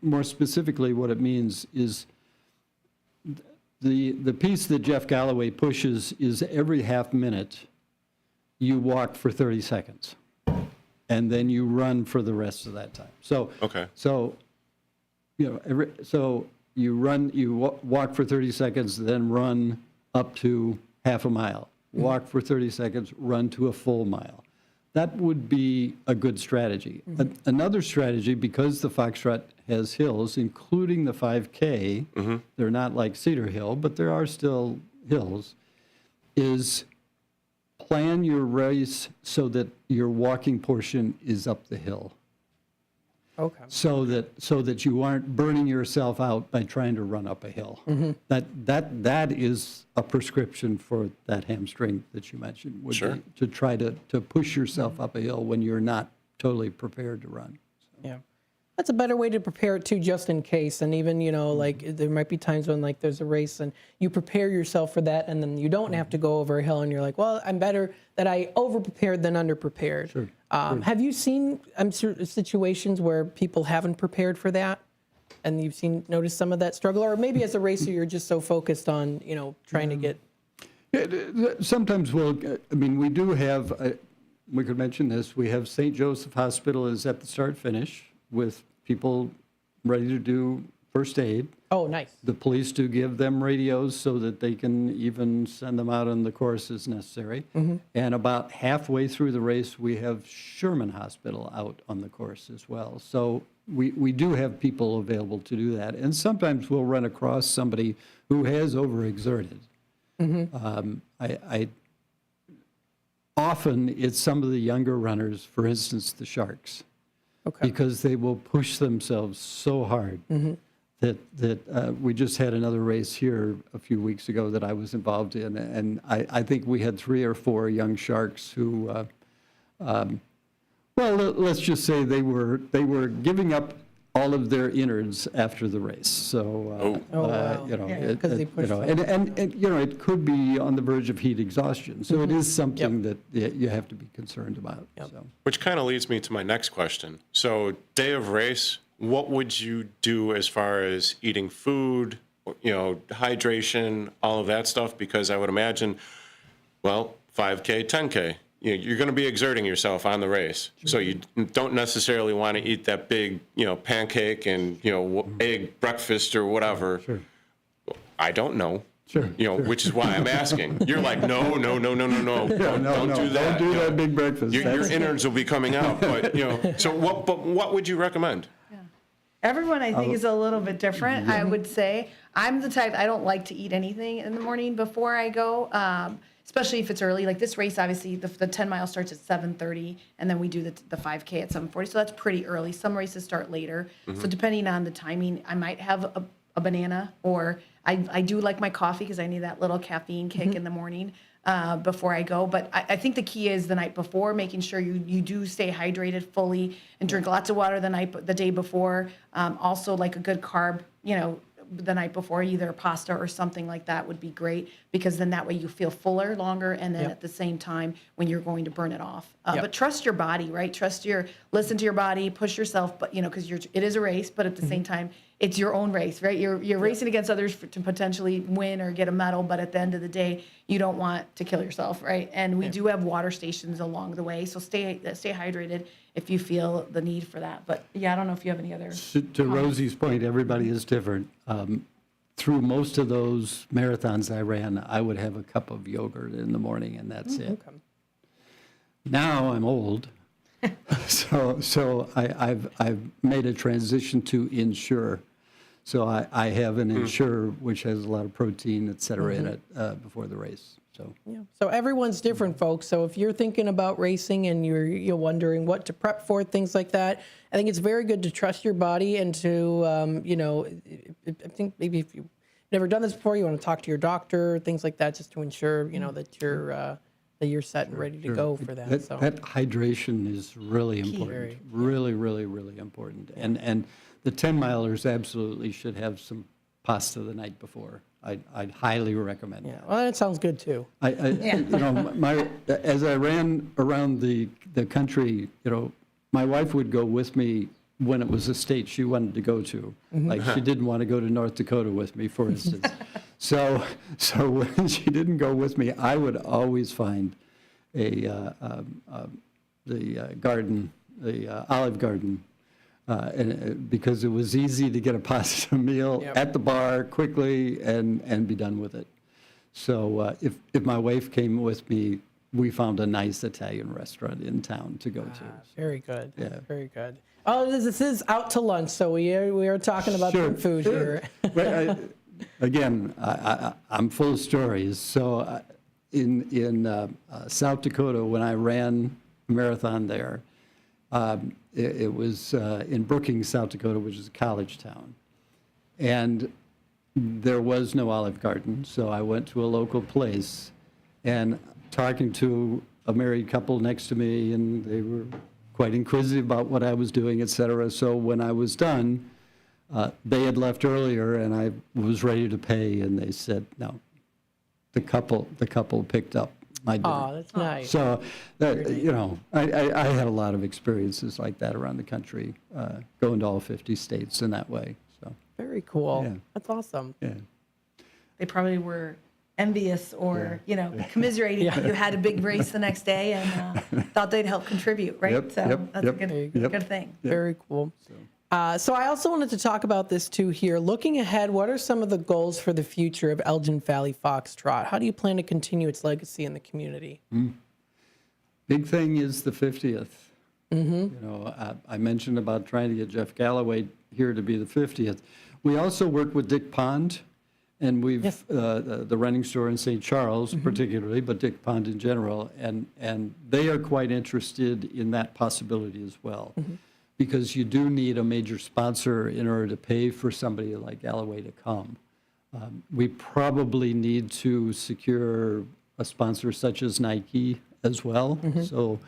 more specifically what it means is the piece that Jeff Galloway pushes is every half minute you walk for 30 seconds, and then you run for the rest of that time. So, okay. So, you walk for 30 seconds, then run up to half a mile. Walk for 30 seconds, run to a full mile. That would be a good strategy. Another strategy, because the Foxtrot has hills, including the 5K, they're not like Cedar Hill, but there are still hills, is plan your race so that your walking portion is up the hill. Okay. So that you aren't burning yourself out by trying to run up a hill. That is a prescription for that hamstring that you mentioned. Would Sure. be to try to push yourself up a hill when you're not totally prepared to run. Yeah. that's a better way to prepare it too, just in case. And even, like there might be times when like there's a race and you prepare yourself for that, and then you don't have to go over a hill, and you're like, well, I'm better that I over prepared than under prepared. Sure. Have you seen situations where people haven't prepared for that, and you've noticed some of that struggle, or maybe as a racer you're just so focused on trying to get? Yeah, sometimes we do have. We could mention this. We have St. Joseph Hospital is at the start-finish with people ready to do first aid. Oh, nice. The police do give them radios so that they can even send them out on the course as necessary. Mm-hmm. And about halfway through the race, we have Sherman Hospital out on the course as well. So we do have people available to do that. And sometimes we'll run across somebody who has overexerted. Mm-hmm. Often it's some of the younger runners, for instance, the Sharks, because they will push themselves so hard that we just had another race here a few weeks ago that I was involved in, and I think we had 3 or 4 young Sharks who, let's just say they were giving up all of their innards after the race. So, it could be on the verge of heat exhaustion. So it is something that you have to be concerned about. So. Which kind of leads me to my next question. So, day of race, what would you do as far as eating food, hydration, all of that stuff? Because I would imagine, 5K, 10K. You're going to be exerting yourself on the race. So you don't necessarily want to eat that big, pancake and, egg breakfast or whatever. Sure. I don't know. Sure. Which is why I'm asking. You're like, no. Don't do that. Don't do that big breakfast. Your innards will be coming out. But, so what would you recommend? Everyone, I think, is a little bit different. I would say I'm the type, I don't like to eat anything in the morning before I go, especially if it's early. Like this race, obviously, the 10 mile starts at 7:30, and then we do the 5K at 7:40. So that's pretty early. Some races start later. So depending on the timing, I might have a banana, or I do like my coffee because I need that little caffeine kick in the morning before I go. But I think the key is the night before, making sure you do stay hydrated fully and drink lots of water the day before. Also, like a good carb, the night before, either pasta or something like that would be great, because then that way you feel fuller longer, and then at the same time when you're going to burn it off. But trust your body, right? Listen to your body, push yourself, but because it is a race, but at the same time, it's your own race, right? You're racing against others to potentially win or get a medal, but at the end of the day, you don't want to kill yourself, right? And we do have water stations along the way, so stay hydrated if you feel the need for that. But I don't know if you have any other. To Rosie's point, everybody is different. Through most of those marathons I ran, I would have a cup of yogurt in the morning, and that's it. Okay. Now I'm old, so I've made a transition to Ensure. So I have an Ensure which has a lot of protein, et cetera, in it before the race. So everyone's different, folks. So if you're thinking about racing and you're wondering what to prep for, things like that, I think it's very good to trust your body and to, I think maybe if you've never done this before, you want to talk to your doctor, things like that, just to ensure, that you're set and ready to go for that. That hydration is really important, really, really, really important. And the 10-milers absolutely should have some pasta the night before. I'd highly recommend that. Well, that sounds good too. As I ran around the country, my wife would go with me when it was a state she wanted to go to. Like she didn't want to go to North Dakota with me, for instance. So when she didn't go with me, I would always find the Olive Garden. Because it was easy to get a pasta meal at the bar quickly and be done with it. So if my wife came with me, we found a nice Italian restaurant in town to go to. Very good. Yeah. Very good. Oh, this is out to lunch, so we are talking about food here. Again, I'm full of stories. So in South Dakota, when I ran a marathon there, it was in Brookings, South Dakota, which is a college town. And there was no Olive Garden, so I went to a local place and talking to a married couple next to me, and they were quite inquisitive about what I was doing, et cetera. So when I was done, they had left earlier, and I was ready to pay, and they said no. The couple picked up my dinner. Oh, that's nice. So, you know, I had a lot of experiences like that around the country, going to all 50 states in that way. So very cool. Yeah. That's awesome. Yeah. They probably were envious or, you know, commiserating that you had a big race the next day and thought they'd help contribute, right? Yep, So yep, that's yep, a good thing. Very cool. So I also wanted to talk about this too here. Looking ahead, what are some of the goals for the future of Elgin Valley Foxtrot? How do you plan to continue its legacy in the community? Big thing is the 50th. Mm-hmm. You know, I mentioned about trying to get Jeff Galloway here to be the 50th. We also work with Dick Pond, and we've the running store in St. Charles particularly, but Dick Pond in general, and they are quite interested in that possibility as well. Because you do need a major sponsor in order to pay for somebody like Galloway to come. We probably need to secure a sponsor such as Nike as well. So,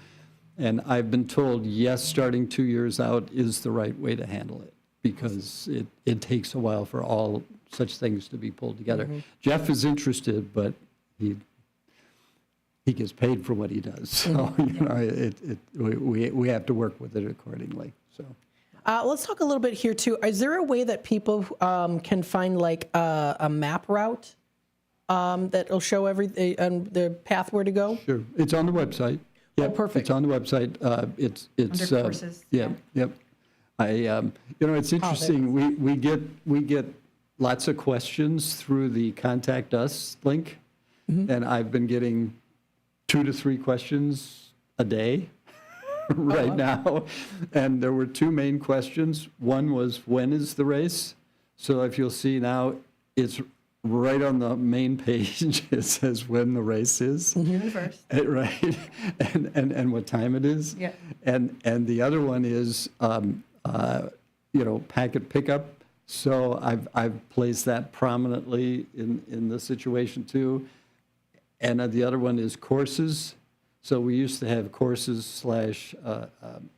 and I've been told, yes, starting 2 years out is the right way to handle it, because it takes a while for all such things to be pulled together. Jeff is interested, but he gets paid for what he does. So, you know, we have to work with it accordingly. So, let's talk a little bit here too. Is there a way that people can find like a map route that will show everything and the path where to go? Sure, it's on the website. Yep, perfect. It's on the website. It's Under courses. Yep. You know, it's interesting. We get lots of questions through the Contact Us link, and I've been getting 2 to 3 questions a day right now. And there were 2 main questions. One was, when is the race? So if you'll see now, it's right on the main page. It says when the race is. June 1st. Right. And what time it is. Yeah. And the other one is, you know, packet pickup. So I've placed that prominently in the situation too. And the other one is courses. So we used to have courses /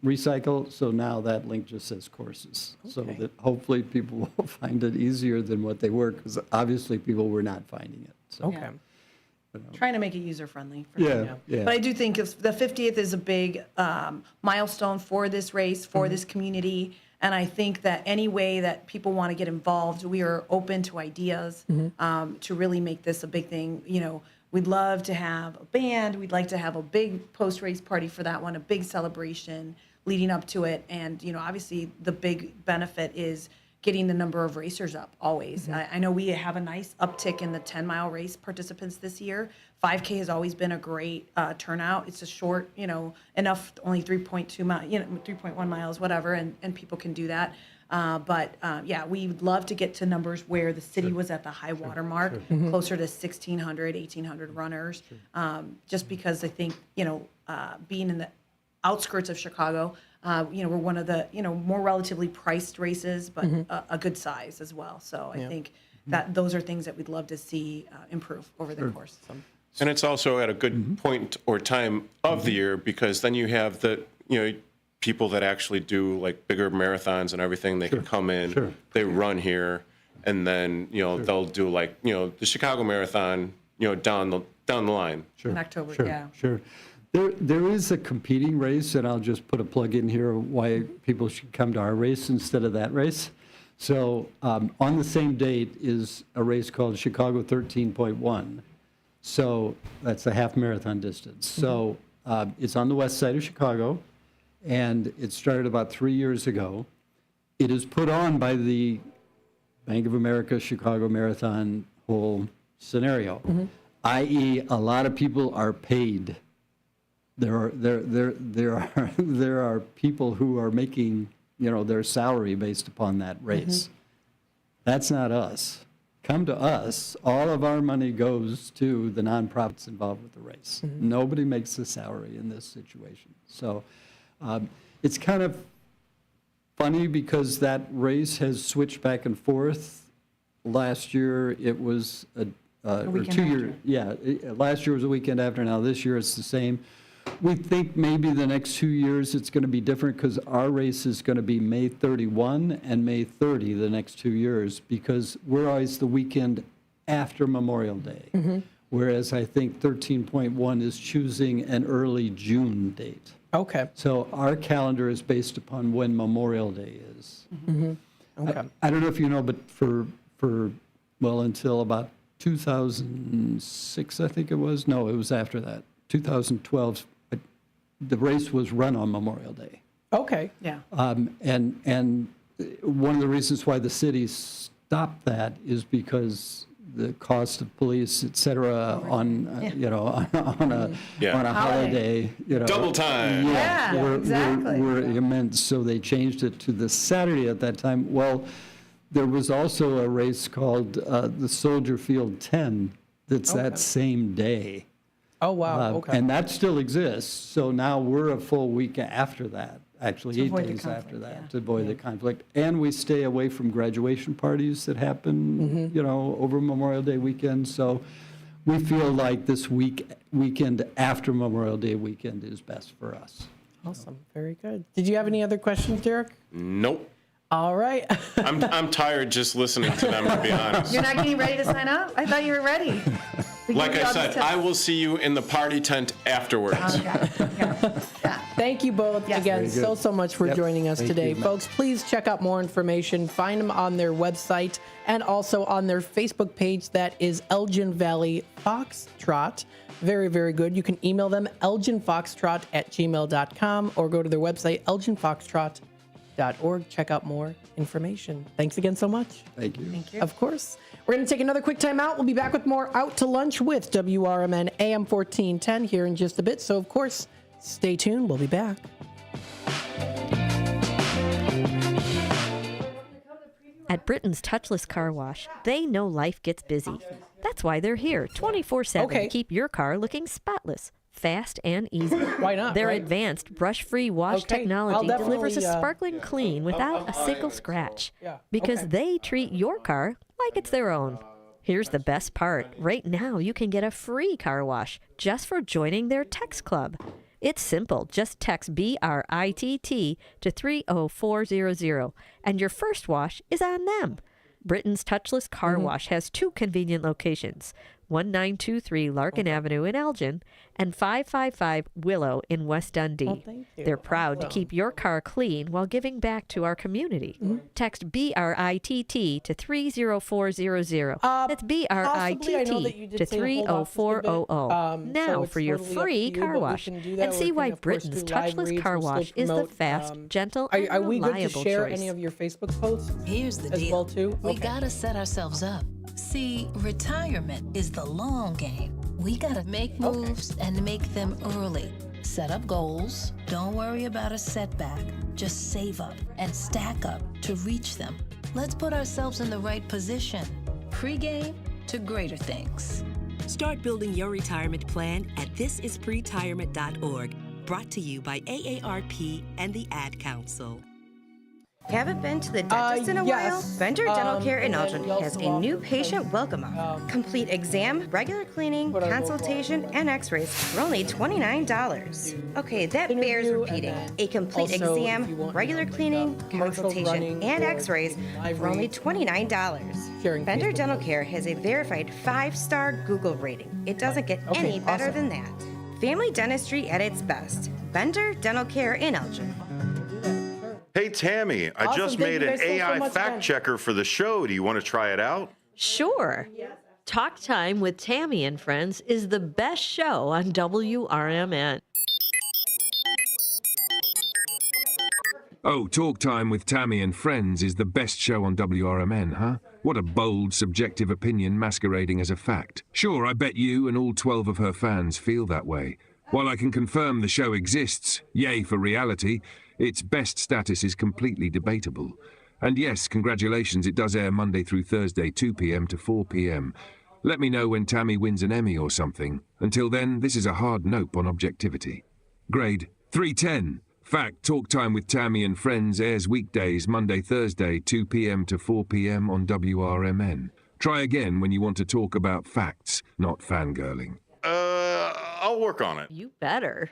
recycle. So now that link just says courses. So that hopefully people will find it easier than what they were, because obviously people were not finding it. So, Okay. Trying to make it user-friendly. Yeah. But I do think the 50th is a big milestone for this race, for this community. And I think that any way that people want to get involved, we are open to ideas to really make this a big thing. You know, we'd love to have a band. We'd like to have a big post-race party for that one, a big celebration leading up to it. And, you know, obviously the big benefit is getting the number of racers up always. I know we have a nice uptick in the 10-mile race participants this year. 5K has always been a great turnout. It's a short, you know, enough, only 3.2 miles, you know, 3.1 miles, whatever, and people can do that. But yeah, we would love to get to numbers where the city was at the high water mark, closer to 1,600, 1,800 runners, just because I think, you know, being in the outskirts of Chicago, you know, we're one of the, you know, more relatively priced races, but a good size as well. So I think that those are things that we'd love to see improve over the course. And it's also at a good point or time of the year, because then you have the, you know, people that actually do like bigger marathons and everything. They can come in, they run here, and then, you know, they'll do like, you know, the Chicago Marathon, you know, down the line. In October, Sure. There is a competing race, and I'll just put a plug in here why people should come to our race instead of that race. So on the same date is a race called Chicago 13.1. So that's a half marathon distance. So it's on the west side of Chicago, and it started about 3 years ago. It is put on by the Bank of America Chicago Marathon whole scenario, i.e. a lot of people are paid. There are people who are making, you know, their salary based upon that race. That's not us. Come to us. All of our money goes to the nonprofits involved with the race. Nobody makes a salary in this situation. So it's kind of funny because that race has switched back and forth. Last year it was or 2 years. Yeah, last year was a weekend after. Now this year it's the same. We think maybe the next 2 years it's going to be different because our race is going to be May 31 and May 30 the next 2 years, because we're always the weekend after Memorial Day. Whereas I think 13.1 is choosing an early June date. Okay. So our calendar is based upon when Memorial Day is. Okay. I don't know if you know, but for until about 2006, I think it was. No, it was after that. 2012, the race was run on Memorial Day. Okay. Yeah. And one of the reasons why the city stopped that is because the cost of police, et cetera, on on a holiday, double time. Were immense. So they changed it to the Saturday at that time. Well, there was also a race called the Soldier Field 10 that's that same day. Oh, wow. Okay. And that still exists. So now we're a full week after that, actually 8 avoid the days conflict, after that, to avoid the conflict. And we stay away from graduation parties that happen, over Memorial Day weekend. So we feel like this weekend after Memorial Day weekend is best for us. Awesome. Very good. Did you have any other questions, Derek? Nope. All right. I'm tired just listening to them, to be honest. You're not getting ready to sign up? I thought you were ready. Like I said, I will see you in the party tent afterwards. Thank you both again so much for joining us today. Folks, please check out more information. Find them on their website and also on their Facebook page. That is Elgin Valley Foxtrot. Very, very good. You can email them elginfoxtrot@gmail.com or go to their website, elginfoxtrot.org. Check out more information. Thanks again so much. Thank you. Thank you. Of course. We're going to take another quick time out. We'll be back with more Out to Lunch with WRMN AM 1410 here in just a bit. So, of course, stay tuned. We'll be back. At Britain's Touchless Car Wash, they know life gets busy. That's why they're here 24/7 to keep your car looking spotless, fast, and easy. Why not? Their right? advanced brush-free wash technology delivers a sparkling clean without a single scratch. Because they treat your car like it's their own. Here's the best part. Right now, you can get a free car wash just for joining their text club. It's simple. Just text BRITT to 30400, and your first wash is on them. Britain's Touchless Car Wash has 2 convenient locations, 1923 Larkin Avenue in Elgin and 555 Willow in West Dundee. They're proud to keep your car clean while giving back to our community. Text BRITT to 30400. That's BRITT to 30400. Now for your free car wash. And see why Britain's Touchless Car Wash is the fast, gentle, and Are we good to reliable share choice. any of your Facebook posts? Here's the as deal. well too? We gotta set ourselves up. See, retirement is the long game. We gotta make moves and make them early. Set up goals. Don't worry about a setback. Just save up and stack up to reach them. Let's put ourselves in the right position. Pre-game to greater things. Start building your retirement plan at thisispretirement.org. Brought to you by AARP and the Ad Council. Haven't been to the dentist in a while? Bender Dental Care in Elgin has a new patient welcome offer. Complete exam, regular cleaning, consultation, and x-rays for only $29. Okay, that bears repeating. A complete exam, regular cleaning, consultation, and x-rays for only $29. Bender Dental Care has a verified 5-star Google rating. It doesn't get any better than that. Family dentistry at its best. Bender Dental Care in Elgin. Hey, Tammy, I just made an AI fact checker for the show. Do you want to try it out? Sure. Talk Time with Tammy and Friends is the best show on WRMN. Oh, Talk Time with Tammy and Friends is the best show on WRMN, huh? What a bold, subjective opinion masquerading as a fact. Sure, I bet you and all 12 of her fans feel that way. While I can confirm the show exists, yay for reality, its best status is completely debatable. And yes, congratulations, it does air Monday through Thursday, 2 p.m. to 4 p.m. Let me know when Tammy wins an Emmy or something. Until then, this is a hard nope on objectivity. Grade 310. Fact, Talk Time with Tammy and Friends airs weekdays, Monday, Thursday, 2 p.m. to 4 p.m. on WRMN. Try again when you want to talk about facts, not fangirling. I'll work on it. You better.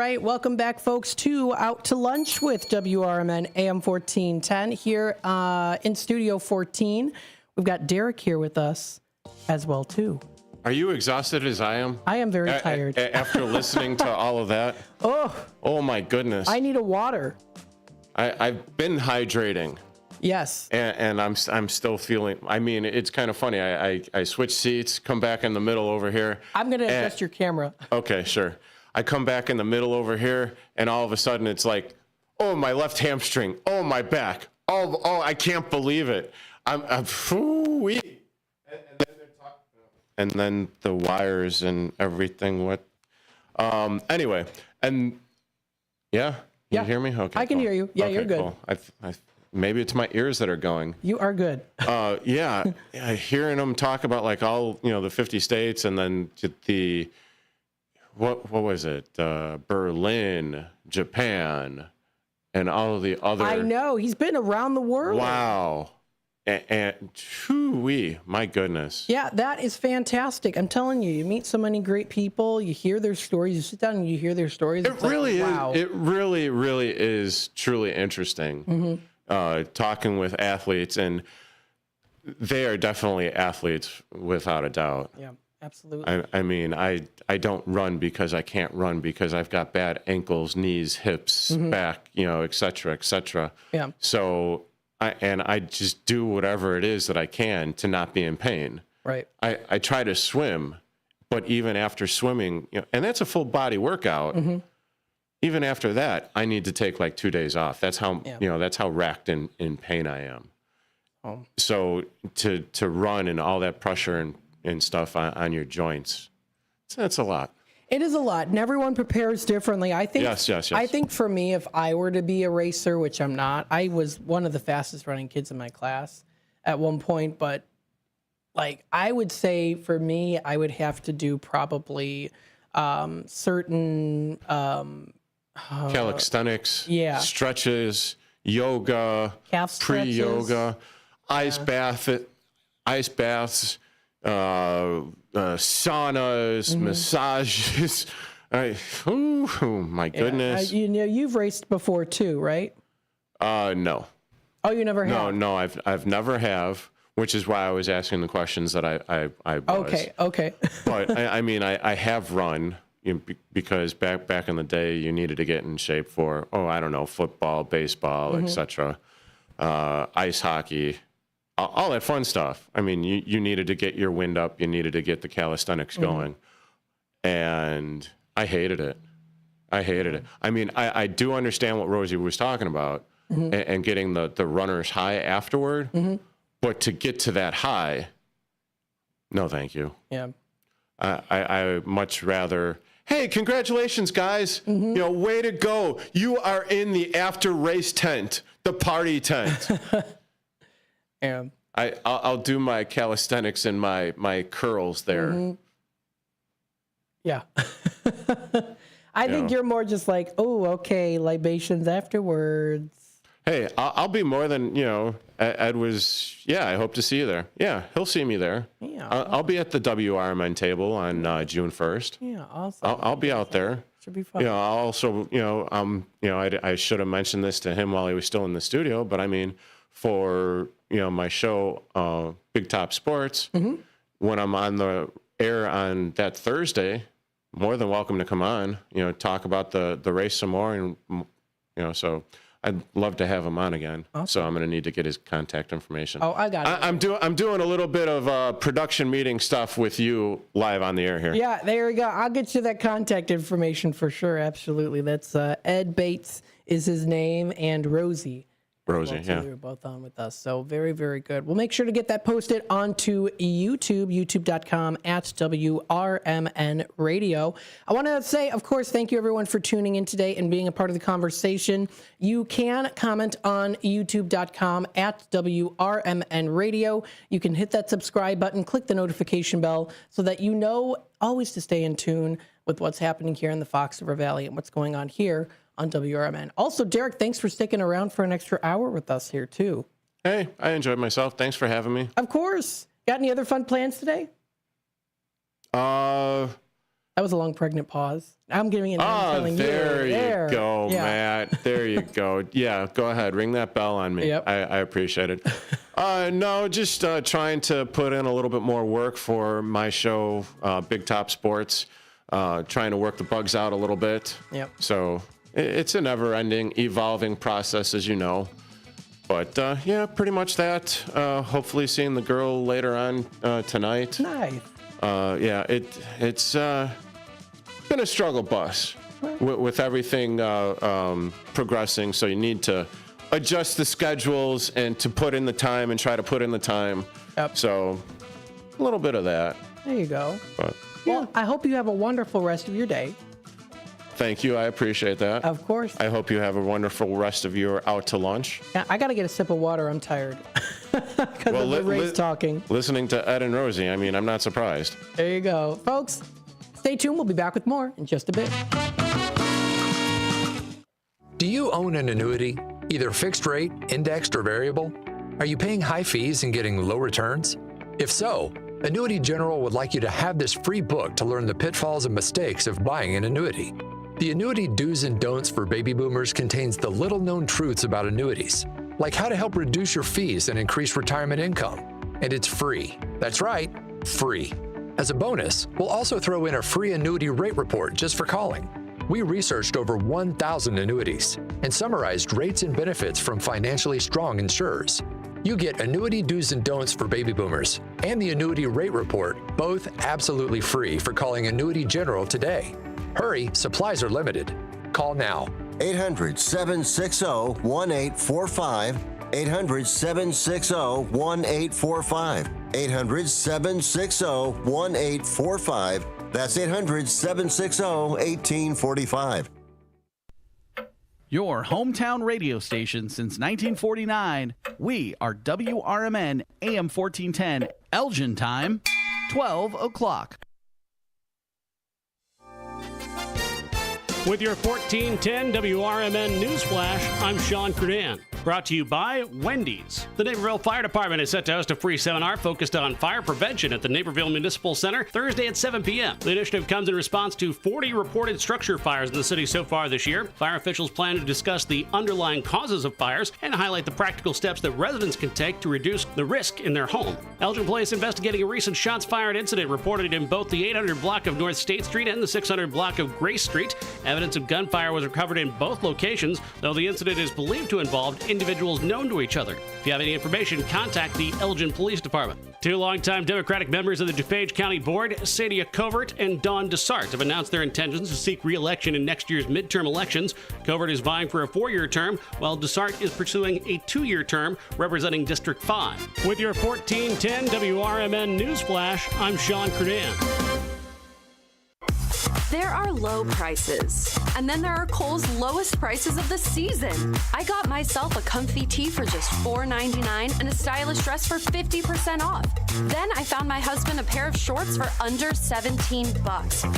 right, welcome back, folks, to Out to Lunch with WRMN AM 1410 here in Studio 14. We've got Derek here with us as well, too. Are you exhausted as I am? I am very tired. After listening to all of that? Oh, my goodness. I need a water. I've been hydrating. Yes. And I'm still feeling, I mean, it's kind of funny. I switch seats, come back in the middle over here. I'm going to adjust your camera. Okay, sure. I come back in the middle over here, and all of a sudden it's like, oh, my left hamstring. Oh, my back. Oh, I can't believe it. I'm foo-wee. And then the wires and everything. What? Anyway, and yeah, you hear me? Okay, I can hear you. Yeah, okay, you're good. Cool. Maybe it's my ears that are going. You are good. Yeah, hearing them talk about like all the 50 states, and then the what was it? Berlin, Japan, and all of the other. I know he's been around the world. Wow. And my goodness. Yeah, that is fantastic. I'm telling you, you meet so many great people. You hear their stories. You sit down and you hear their stories. It really is. Wow. It really, really is truly interesting. Talking with athletes, and they are definitely athletes without a doubt. Yeah, absolutely. I mean, I don't run because I can't run because I've got bad ankles, knees, hips, back, et cetera, et cetera. Yeah. So. I just do whatever it is that I can to not be in pain. Right. I try to swim, but even after swimming, and that's a full body workout. Even after that, I need to take like 2 days off. That's how that's how racked in pain I am. So to run and all that pressure and stuff on your joints, that's a lot. It is a lot, and everyone prepares differently. I think. Yes. I think for me, if I were to be a racer, which I'm not, I was one of the fastest running kids in my class at one point. But like, I would say for me, I would have to do probably certain calisthenics, stretches, yoga, calf stretches, pre-yoga, ice baths. Saunas, massages. My goodness. You've raced before too, right? No. Oh, you never have? No, I've never have, which is why I was asking the questions that I was. Okay. But I mean, I have run because back in the day, you needed to get in shape for, I don't know, football, baseball, etc., ice hockey. All that fun stuff. I mean, you needed to get your wind up. You needed to get the calisthenics going. And I hated it. I mean, I do understand what Rosie was talking about and getting the runner's high afterward. But to get to that high, no, thank you. Yeah. I much rather, hey, congratulations, guys. Way to go. You are in the after race tent, the party tent. Yeah. I'll do my calisthenics and my curls there. Yeah. I think you're more just like, okay, libations afterwards. Hey, I'll be more than, Ed was, I hope to see you there. Yeah, he'll see me there. Yeah. I'll be at the WRMN table on June 1st. Yeah, awesome. I'll be out there. Should be fun. I'll also, I should have mentioned this to him while he was still in the studio, but I mean, for my show, Big Top Sports, when I'm on the air on that Thursday, more than welcome to come on, talk about the race some more, and so I'd love to have him on again. Awesome. So I'm going to need to get his contact information. Oh, I got it. I'm doing a little bit of production meeting stuff with you live on the air here. Yeah, there we go. I'll get you that contact information for sure. Absolutely. That's Ed Bates is his name, and Rosie. Yeah. They were both on with us. So very, very good. We'll make sure to get that posted onto YouTube, youtube.com/WRMN Radio. I want to say, of course, thank you everyone for tuning in today and being a part of the conversation. You can comment on youtube.com/WRMN Radio. You can hit that subscribe button, click the notification bell so that you know always to stay in tune with what's happening here in the Fox River Valley and what's going on here on WRMN. Also, Derek, thanks for sticking around for an extra hour with us here, too. Hey, I enjoyed myself. Thanks for having me. Of course. Got any other fun plans today? That was a long pregnant pause. I'm giving it. There you go, Matt. There you go. Yeah, go ahead. Ring that bell on me. Yep. I appreciate it. No, just trying to put in a little bit more work for my show, Big Top Sports. Trying to work the bugs out a little bit. Yep. So it's a never-ending, evolving process, as you know. But yeah, pretty much that. Hopefully, seeing the girl later on tonight. Nice. Yeah, it's been a struggle bus with everything progressing. So you need to adjust the schedules and to put in the time and try to put in the time. Yep. So a little bit of that. There you go. But, well, I hope you have a wonderful rest of your day. Thank you. I appreciate that. Of course. I hope you have a wonderful rest of your out to lunch. Yeah, I got to get a sip of water. I'm tired because of the race talking. Listening to Ed and Rosie, I mean, I'm not surprised. There you go. Folks, stay tuned. We'll be back with more in just a bit. Do you own an annuity, either fixed rate, indexed, or variable? Are you paying high fees and getting low returns? If so, Annuity General would like you to have this free book to learn the pitfalls and mistakes of buying an annuity. The Annuity Do's and Don'ts for Baby Boomers contains the little-known truths about annuities, like how to help reduce your fees and increase retirement income. And it's free. That's right, free. As a bonus, we'll also throw in a free annuity rate report just for calling. We researched over 1,000 annuities and summarized rates and benefits from financially strong insurers. You get Annuity Do's and Don'ts for Baby Boomers and the Annuity Rate Report, both absolutely free for calling Annuity General today. Hurry, supplies are limited. Call now. 800-760-1845. 800-760-1845. 800-760-1845. That's 800-760-1845. Your hometown radio station since 1949. We are WRMN AM 1410, Elgin time, 12 o'clock. With your 1410 WRMN Newsflash, I'm Sean Curdan. Brought to you by Wendy's. The Naperville Fire Department is set to host a free seminar focused on fire prevention at the Naperville Municipal Center Thursday at 7 p.m. The initiative comes in response to 40 reported structure fires in the city so far this year. Fire officials plan to discuss the underlying causes of fires and highlight the practical steps that residents can take to reduce the risk in their home. Elgin Police investigating a recent shots fired incident reported in both the 800 block of North State Street and the 600 block of Grace Street. Evidence of gunfire was recovered in both locations, though the incident is believed to involve individuals known to each other. If you have any information, contact the Elgin Police Department. Two longtime Democratic members of the DuPage County Board, Sadia Covert and Dawn Dessart, have announced their intentions to seek re-election in next year's midterm elections. Covert is vying for a 4-year term, while Dessart is pursuing a 2-year term representing District 5. With your 1410 WRMN Newsflash, I'm Sean Curdan. There are low prices, and then there are Kohl's lowest prices of the season. I got myself a comfy tee for just $4.99 and a stylish dress for 50% off. Then I found my husband a pair of shorts for under $17.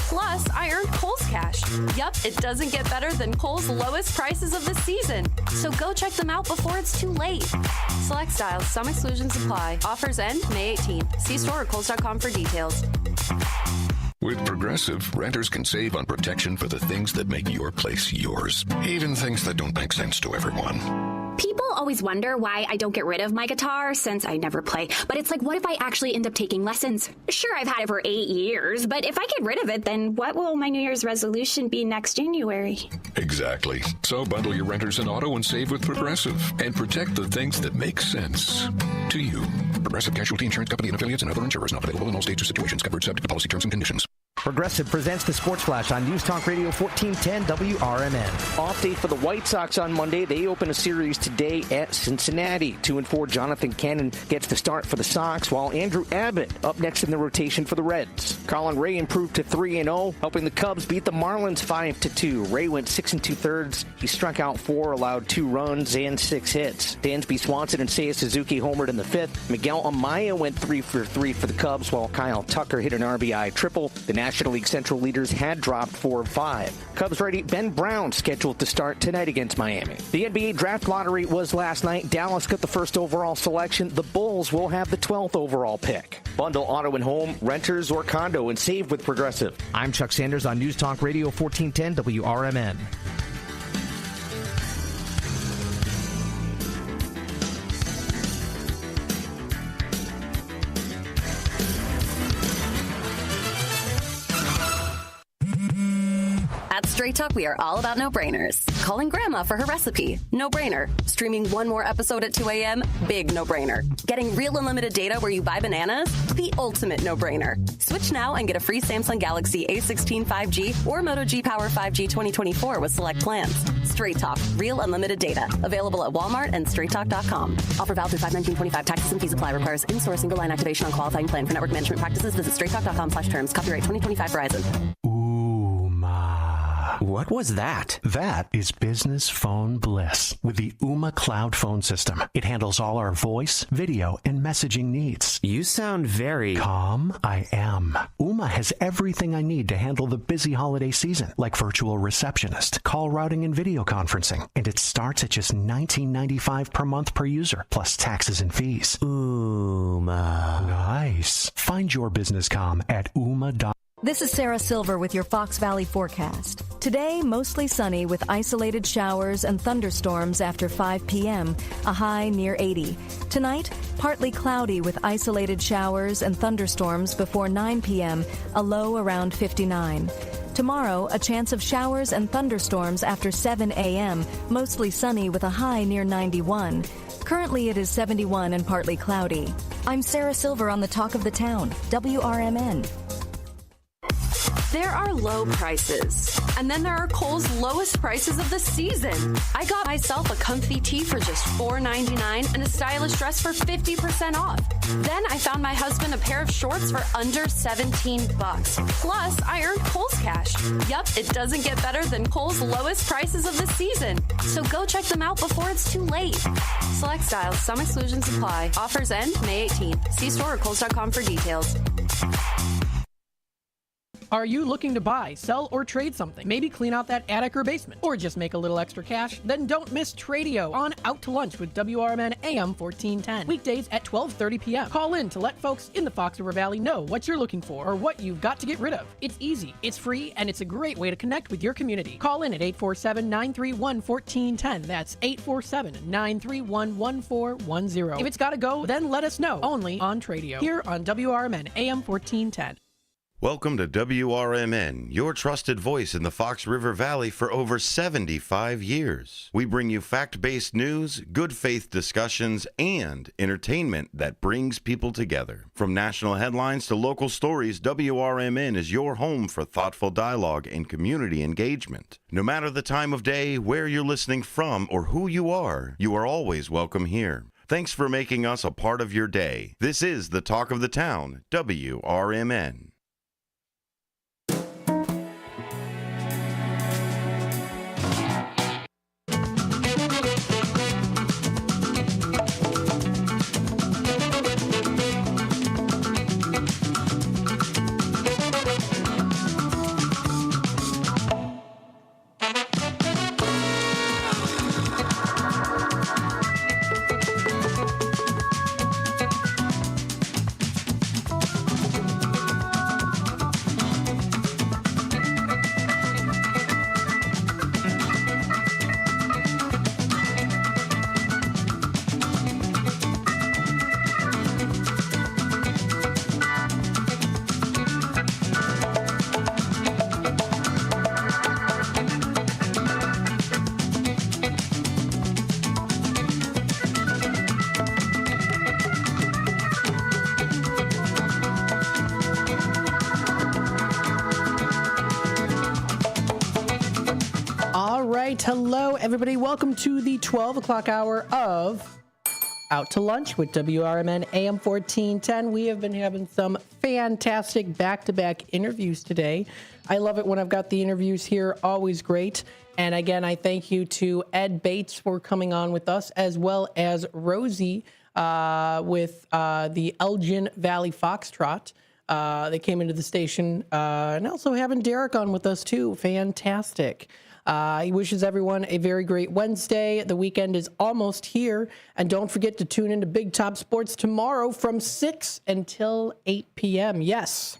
Plus, I earned Kohl's cash. Yup, it doesn't get better than Kohl's lowest prices of the season. So go check them out before it's too late. Select styles, some exclusions apply. Offers end May 18th. See store or Kohls.com for details. With Progressive, renters can save on protection for the things that make your place yours, even things that don't make sense to everyone. People always wonder why I don't get rid of my guitar since I never play. But it's like, what if I actually end up taking lessons? Sure, I've had it for 8 years, but if I get rid of it, then what will my New Year's resolution be next January? Exactly. So bundle your renters in auto and save with Progressive and protect the things that make sense to you. Progressive Casualty Insurance Company and affiliates and other insurers not available in all states or situations, covered subject to policy terms and conditions. Progressive presents the Sports Flash on News Talk Radio 1410 WRMN. Off day for the White Sox on Monday. They open a series today at Cincinnati. 2-4 Jonathan Cannon gets the start for the Sox, while Andrew Abbott up next in the rotation for the Reds. Colin Ray improved to 3-0, helping the Cubs beat the Marlins 5-2. Ray went 6 2/3. He struck out 4, allowed 2 runs and 6 hits. Dansby Swanson and Seiya Suzuki homered in the 5th. Miguel Amaya went 3 for 3 for the Cubs, while Kyle Tucker hit an RBI triple. The Nationals National League Central leaders had dropped 4-5. Cubs righty Ben Brown scheduled to start tonight against Miami. The NBA draft lottery was last night. Dallas got the first overall selection. The Bulls will have the 12th overall pick. Bundle auto and home, renters, or condo and save with Progressive. I'm Chuck Sanders on News Talk Radio 1410 WRMN. At Straight Talk, we are all about no-brainers. Calling Grandma for her recipe? No-brainer. Streaming one more episode at 2 a.m.? Big no-brainer. Getting real unlimited data where you buy bananas? The ultimate no-brainer. Switch now and get a free Samsung Galaxy A16 5G or Moto G Power 5G 2024 with select plans. Straight Talk. Real unlimited data. Available at Walmart and straighttalk.com. Offer valid through 5/19/25. Taxes and fees apply. Requires in-store single line activation on qualifying plan. For network management practices, visit straighttalk.com/terms. Copyright 2025 Verizon. What was that? That is business phone bliss with the Ooma Cloud Phone System. It handles all our voice, video, and messaging needs. You sound very calm. I am. Ooma has everything I need to handle the busy holiday season, like virtual receptionist, call routing, and video conferencing. And it starts at just $19.95 per month per user, plus taxes and fees. Ooma. Nice. Find your business comm at ooma.com. This is Sarah Silver with your Fox Valley forecast. Today, mostly sunny with isolated showers and thunderstorms after 5 p.m., a high near 80. Tonight, partly cloudy with isolated showers and thunderstorms before 9 p.m., a low around 59. Tomorrow, a chance of showers and thunderstorms after 7 a.m., mostly sunny with a high near 91. Currently, it is 71 and partly cloudy. I'm Sarah Silver on the Talk of the Town, WRMN. There are low prices, and then there are Kohl's lowest prices of the season. I got myself a comfy tee for just $4.99 and a stylish dress for 50% off. Then I found my husband a pair of shorts for under $17. Plus, I earned Kohl's cash. Yup, it doesn't get better than Kohl's lowest prices of the season. So go check them out before it's too late. Select styles, some exclusions apply. Offers end May 18th. See store or Kohls.com for details. Are you looking to buy, sell, or trade something? Maybe clean out that attic or basement, or just make a little extra cash? Then don't miss Tradio on Out to Lunch with WRMN AM 1410. Weekdays at 12:30 p.m. Call in to let folks in the Fox River Valley know what you're looking for or what you've got to get rid of. It's easy, it's free, and it's a great way to connect with your community. Call in at 847-931-1410. That's 847-931-1410. If it's got to go, then let us know. Only on Tradio. Here on WRMN AM 1410. Welcome to WRMN, your trusted voice in the Fox River Valley for over 75 years. We bring you fact-based news, good faith discussions, and entertainment that brings people together. From national headlines to local stories, WRMN is your home for thoughtful dialogue and community engagement. No matter the time of day, where you're listening from, or who you are always welcome here. Thanks for making us a part of your day. This is the Talk of the Town, WRMN. Hello, everybody. Welcome to the 12 o'clock hour of Out to Lunch with WRMN AM 1410. We have been having some fantastic back-to-back interviews today. I love it when I've got the interviews here. Always great. And again, I thank you to Ed Bates for coming on with us, as well as Rosie with the Elgin Valley Foxtrot. They came into the station, and also having Derek on with us too. Fantastic. He wishes everyone a very great Wednesday. The weekend is almost here. And don't forget to tune into Big Top Sports tomorrow from 6 until 8 p.m. Yes,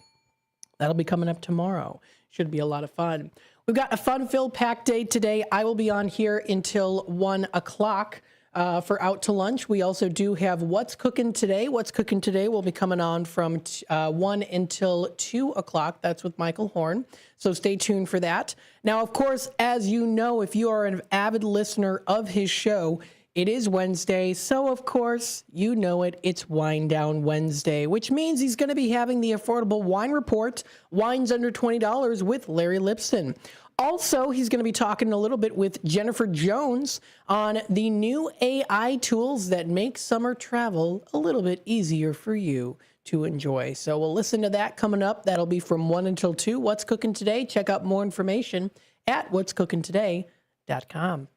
that'll be coming up tomorrow. Should be a lot of fun. We've got a fun-filled packed day today. I will be on here until 1 o'clock for Out to Lunch. We also do have What's Cooking Today. What's Cooking Today will be coming on from 1 until 2 o'clock. That's with Michael Horn. So stay tuned for that. Now, of course, as you know, if you are an avid listener of his show, it is Wednesday. So, of course, you know it. It's Wine Down Wednesday, which means he's going to be having the Affordable Wine Report, Wines Under $20 with Larry Lipson. Also, he's going to be talking a little bit with Jennifer Jones on the new AI tools that make summer travel a little bit easier for you to enjoy. So we'll listen to that coming up. That'll be from 1 until 2. What's Cooking Today? Check out more information at what'scookingtoday.com.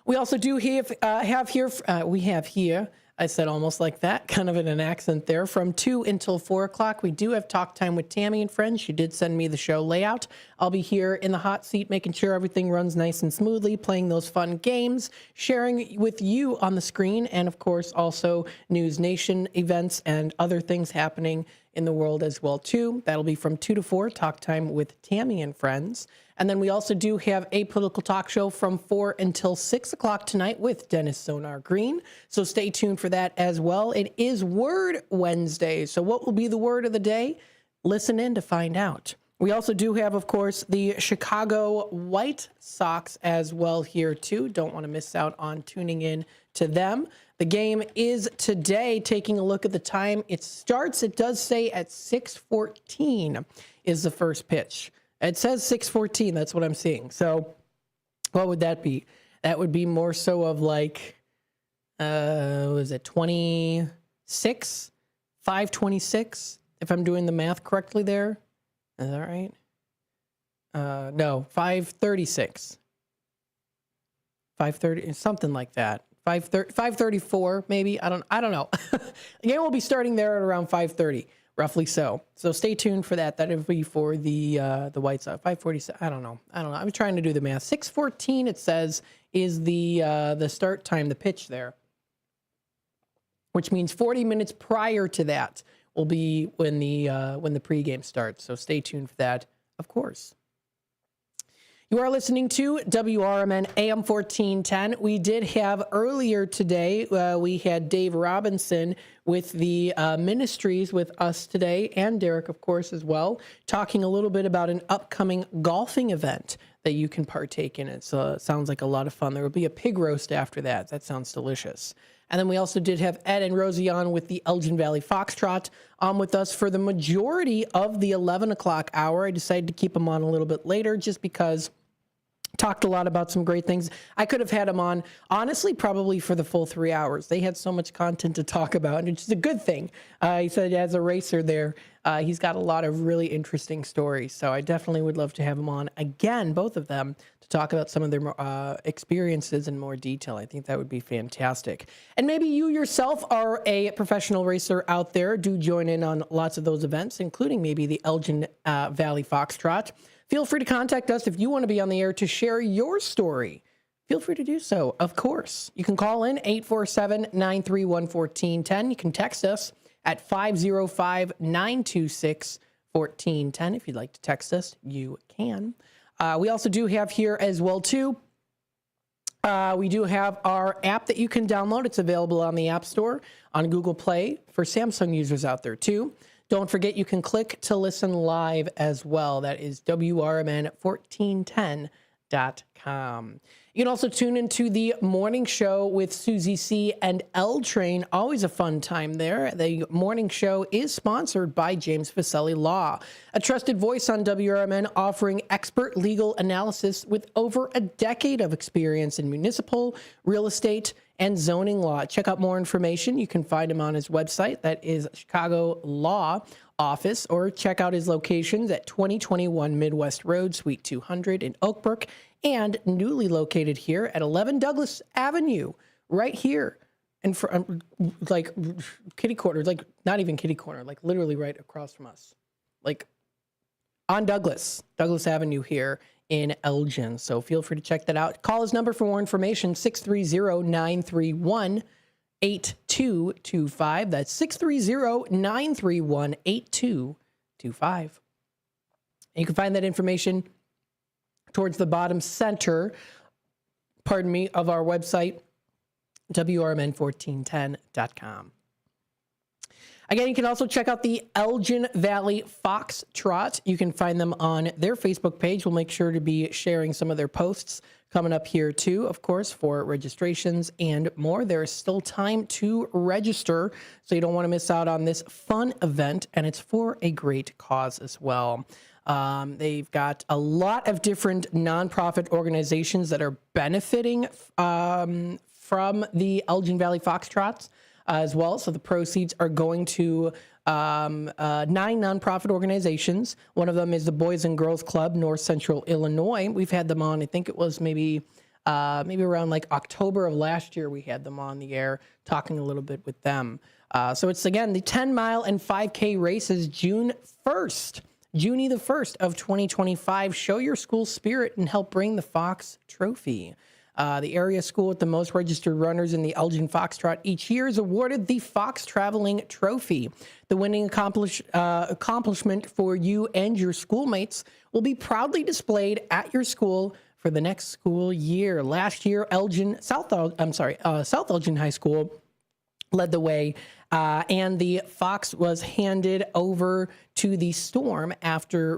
We also do have here, I said almost like that, kind of in an accent there, from 2 until 4 o'clock. We do have Talk Time with Tammy and Friends. She did send me the show layout. I'll be here in the hot seat, making sure everything runs nice and smoothly, playing those fun games, sharing with you on the screen, and of course also News Nation events and other things happening in the world as well too. That'll be from 2 to 4, Talk Time with Tammy and Friends. And then we also do have a political talk show from 4 until 6 o'clock tonight with Dennis Sonar Green. So stay tuned for that as well. It is Word Wednesday. So what will be the word of the day? Listen in to find out. We also do have, of course, the Chicago White Sox as well here too. Don't want to miss out on tuning in to them. The game is today. Taking a look at the time, it starts, it does say at 6:14 is the first pitch. It says 6:14. That's what I'm seeing. So what would that be? That would be more so of like, was it 26? 5:26, if I'm doing the math correctly there. Is that right? No, 5:36. 5:30, something like that. 5:34 maybe. I don't know. The game will be starting there at around 5:30. Roughly so. So stay tuned for that. That'll be for the White Sox. 5:47. I don't know. I'm trying to do the math. 6:14 it says is the start time, the pitch there, which means 40 minutes prior to that will be when the pregame starts. So stay tuned for that, of course. You are listening to WRMN AM 1410. We did have earlier today, we had Dave Robinson with the ministries with us today, and Derek, of course, as well, talking a little bit about an upcoming golfing event that you can partake in. It sounds like a lot of fun. There will be a pig roast after that. That sounds delicious. And then we also did have Ed and Rosie on with the Elgin Valley Foxtrot on with us for the majority of the 11 o'clock hour. I decided to keep them on a little bit later just because talked a lot about some great things. I could have had them on, honestly, probably for the full 3 hours. They had so much content to talk about, and it's a good thing. He said as a racer there, he's got a lot of really interesting stories. So I definitely would love to have them on again, both of them, to talk about some of their experiences in more detail. I think that would be fantastic. And maybe you yourself are a professional racer out there. Do join in on lots of those events, including maybe the Elgin Valley Foxtrot. Feel free to contact us if you want to be on the air to share your story. Feel free to do so, of course. You can call in 847-931-1410. You can text us at 505-926-1410. If you'd like to text us, you can. We also do have here as well, too, we do have our app that you can download. It's available on the App Store, on Google Play, for Samsung users out there, too. Don't forget, you can click to listen live as well. That is WRMN1410.com. You can also tune into the morning show with Susie C. and L Train. Always a fun time there. The morning show is sponsored by James Facelli Law, a trusted voice on WRMN offering expert legal analysis with over a decade of experience in municipal, real estate, and zoning law. Check out more information. You can find him on his website. That is Chicago Law Office, or check out his locations at 2021 Midwest Road, Suite 200 in Oak Brook, and newly located here at 11 Douglas Avenue, right here and for like kitty corner, like not even kitty corner, like literally right across from us, like on Douglas Avenue here in Elgin. So feel free to check that out. Call his number for more information, 630-931-8225. That's 630-931-8225. And you can find that information towards the bottom center, of our website, WRMN1410.com. Again, you can also check out the Elgin Valley Foxtrot. You can find them on their Facebook page. We'll make sure to be sharing some of their posts coming up here too, of course, for registrations and more. There is still time to register, so you don't want to miss out on this fun event, and it's for a great cause as well. They've got a lot of different nonprofit organizations that are benefiting from the Elgin Valley Foxtrots as well. So the proceeds are going to 9 nonprofit organizations. One of them is the Boys and Girls Club, North Central Illinois. We've had them on, I think it was maybe around like October of last year, we had them on the air talking a little bit with them. So it's, again, the 10-mile and 5K races June the 1st of 2025. Show your school spirit and help bring the Fox Trophy. The area school with the most registered runners in the Elgin Foxtrot each year is awarded the Fox Traveling Trophy. The winning accomplishment for you and your schoolmates will be proudly displayed at your school for the next school year. Last year, South Elgin High School led the way, and the Fox was handed over to the Storm after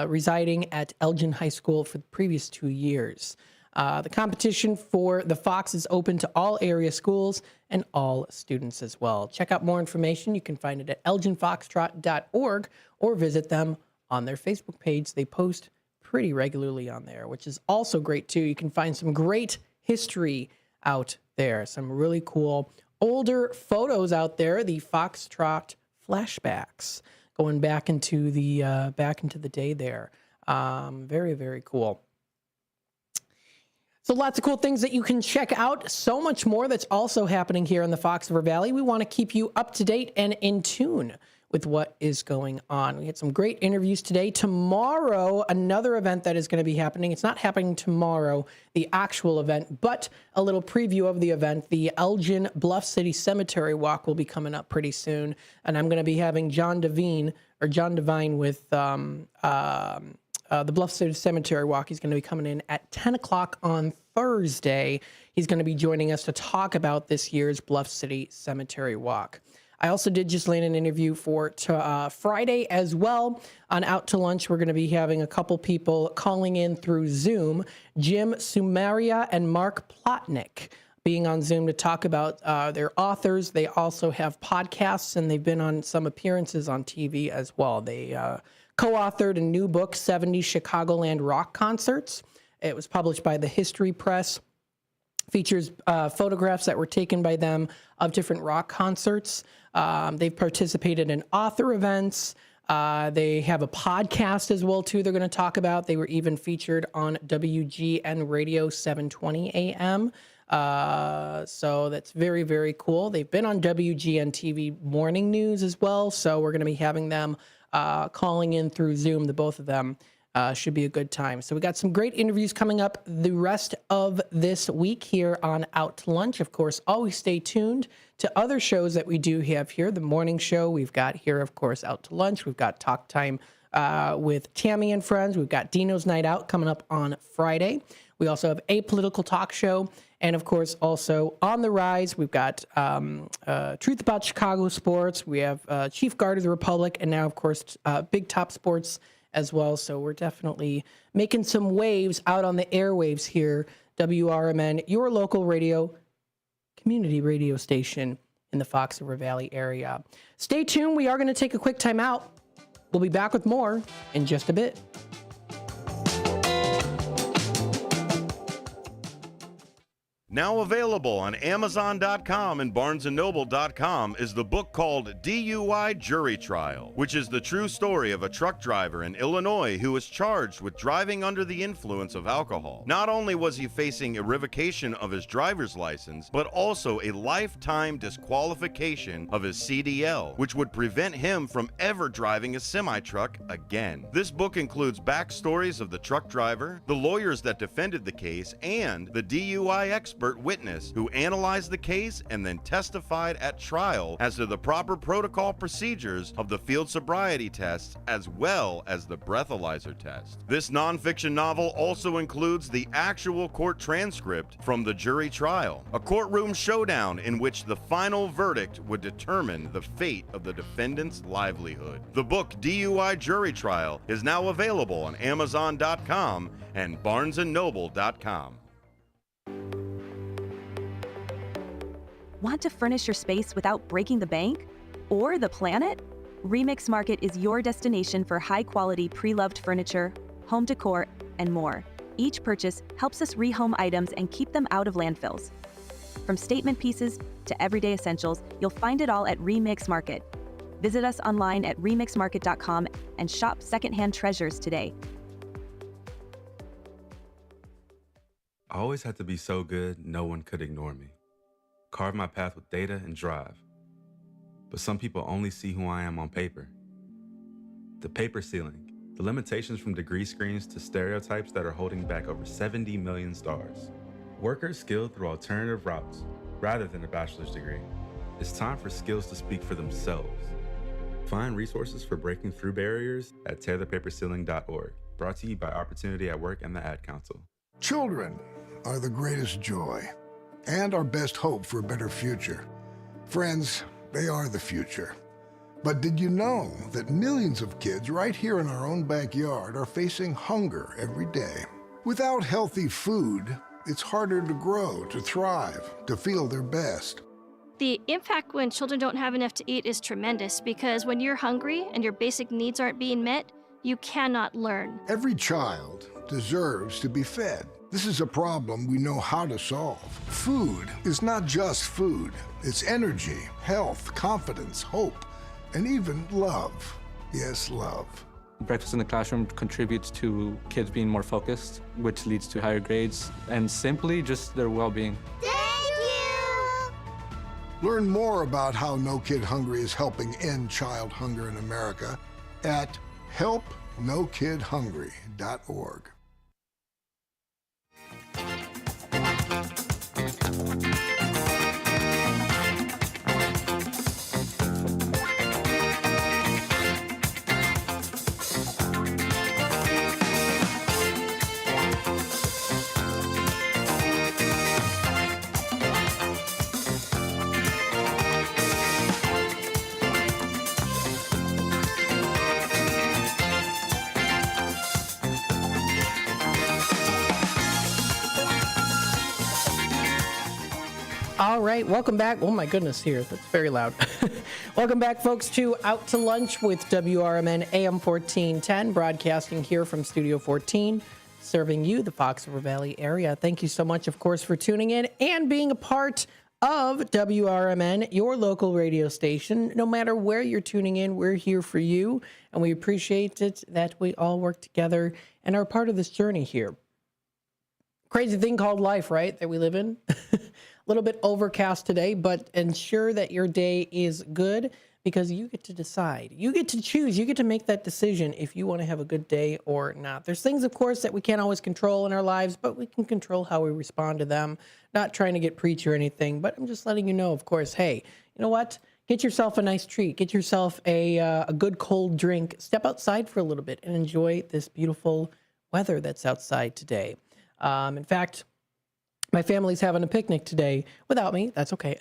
residing at Elgin High School for the previous 2 years. The competition for the Fox is open to all area schools and all students as well. Check out more information. You can find it at elginfoxtrot.org or visit them on their Facebook page. They post pretty regularly on there, which is also great too. You can find some great history out there, some really cool older photos out there, the Foxtrot flashbacks going back into the day there. Very, very cool. So lots of cool things that you can check out. So much more that's also happening here in the Fox River Valley. We want to keep you up to date and in tune with what is going on. We had some great interviews today. Tomorrow, another event that is going to be happening. It's not happening tomorrow, the actual event, but a little preview of the event. The Elgin Bluff City Cemetery Walk will be coming up pretty soon. And I'm going to be having John Devine with the Bluff City Cemetery Walk. He's going to be coming in at 10 o'clock on Thursday. He's going to be joining us to talk about this year's Bluff City Cemetery Walk. I also did just land an interview for Friday as well. On Out to Lunch, we're going to be having a couple people calling in through Zoom. Jim Sumaria and Mark Plotnick being on Zoom to talk about their authors. They also have podcasts, and they've been on some appearances on TV as well. They co-authored a new book, 70 Chicagoland Rock Concerts. It was published by the History Press. Features photographs that were taken by them of different rock concerts. They've participated in author events. They have a podcast as well, too, they're going to talk about. They were even featured on WGN Radio 720 AM. So that's very, very cool. They've been on WGN TV Morning News as well. So we're going to be having them calling in through Zoom, the both of them. Should be a good time. So we got some great interviews coming up the rest of this week here on Out to Lunch. Of course, always stay tuned to other shows that we do have here. The morning show we've got here, of course, Out to Lunch. We've got Talk Time with Tammy and Friends. We've got Dino's Night Out coming up on Friday. We also have a political talk show. And, of course, also on the rise, we've got Truth About Chicago Sports. We have Chief Guard of the Republic. And now, of course, Big Top Sports as well. So we're definitely making some waves out on the airwaves here. WRMN, your local community radio station in the Fox River Valley area. Stay tuned. We are going to take a quick time out. We'll be back with more in just a bit. Now available on Amazon.com and BarnesandNoble.com is the book called DUI Jury Trial, which is the true story of a truck driver in Illinois who was charged with driving under the influence of alcohol. Not only was he facing a revocation of his driver's license, but also a lifetime disqualification of his CDL, which would prevent him from ever driving a semi-truck again. This book includes backstories of the truck driver, the lawyers that defended the case, and the DUI expert witness who analyzed the case and then testified at trial as to the proper protocol procedures of the field sobriety tests as well as the breathalyzer test. This nonfiction novel also includes the actual court transcript from the jury trial, a courtroom showdown in which the final verdict would determine the fate of the defendant's livelihood. The book DUI Jury Trial is now available on Amazon.com and BarnesandNoble.com. Want to furnish your space without breaking the bank or the planet? Remix Market is your destination for high-quality pre-loved furniture, home decor, and more. Each purchase helps us rehome items and keep them out of landfills. From statement pieces to everyday essentials, you'll find it all at Remix Market. Visit us online at remixmarket.com and shop secondhand treasures today. I always had to be so good, no one could ignore me. Carve my path with data and drive. But some people only see who I am on paper. The paper ceiling, the limitations from degree screens to stereotypes that are holding back over 70 million stars. Workers skilled through alternative routes, rather than a bachelor's degree. It's time for skills to speak for themselves. Find resources for breaking through barriers at tearthepaperceiling.org. Brought to you by Opportunity at Work and the Ad Council. Children are the greatest joy and our best hope for a better future. Friends, they are the future. But did you know that millions of kids right here in our own backyard are facing hunger every day? Without healthy food, it's harder to grow, to thrive, to feel their best. The impact when children don't have enough to eat is tremendous because when you're hungry and your basic needs aren't being met, you cannot learn. Every child deserves to be fed. This is a problem we know how to solve. Food is not just food. It's energy, health, confidence, hope, and even love. Yes, love. Breakfast in the classroom contributes to kids being more focused, which leads to higher grades, and simply just their well-being. Learn more about how No Kid Hungry is helping end child hunger in America at helpnokidhungry.org. All right, welcome back. Oh my goodness, here, that's very loud. Welcome back, folks, to Out to Lunch with WRMN AM 1410, broadcasting here from Studio 14, serving you, the Fox River Valley area. Thank you so much, of course, for tuning in and being a part of WRMN, your local radio station. No matter where you're tuning in, we're here for you, and we appreciate it that we all work together and are part of this journey here. Crazy thing called life, right, that we live in? A little bit overcast today, but ensure that your day is good because you get to decide. You get to choose. You get to make that decision if you want to have a good day or not. There's things, of course, that we can't always control in our lives, but we can control how we respond to them. Not trying to get preachy or anything, but I'm just letting you know, of course, hey, you know what? Get yourself a nice treat. Get yourself a good cold drink. Step outside for a little bit and enjoy this beautiful weather that's outside today. In fact, my family's having a picnic today without me. That's okay.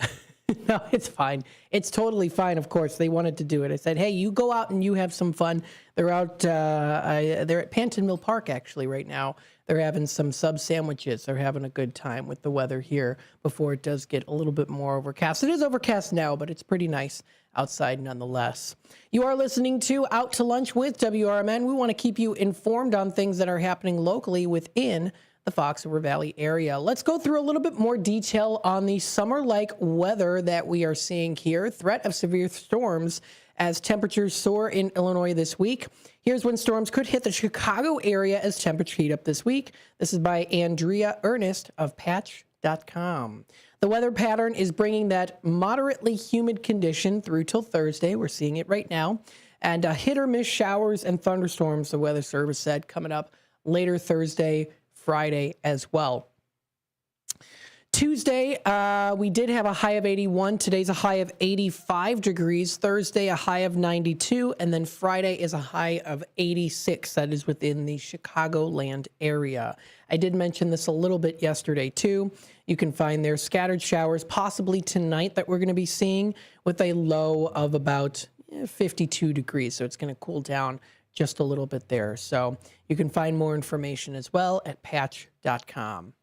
No, it's fine. It's totally fine, of course. They wanted to do it. I said, hey, you go out and you have some fun. They're out, they're at Panton Mill Park, actually, right now. They're having some sub sandwiches. They're having a good time with the weather here before it does get a little bit more overcast. It is overcast now, but it's pretty nice outside nonetheless. You are listening to Out to Lunch with WRMN. We want to keep you informed on things that are happening locally within the Fox River Valley area. Let's go through a little bit more detail on the summer-like weather that we are seeing here. Threat of severe storms as temperatures soar in Illinois this week. Here's when storms could hit the Chicago area as temperatures heat up this week. This is by Andrea Ernest of Patch.com. The weather pattern is bringing that moderately humid condition through till Thursday. We're seeing it right now. And hit or miss showers and thunderstorms, the Weather Service said, coming up later Thursday, Friday as well. Tuesday, we did have a high of 81. Today's a high of 85 degrees. Thursday, a high of 92. And then Friday is a high of 86. That is within the Chicagoland area. I did mention this a little bit yesterday, too. You can find there scattered showers possibly tonight that we're going to be seeing with a low of about 52 degrees. So it's going to cool down just a little bit there. So you can find more information as well at patch.com.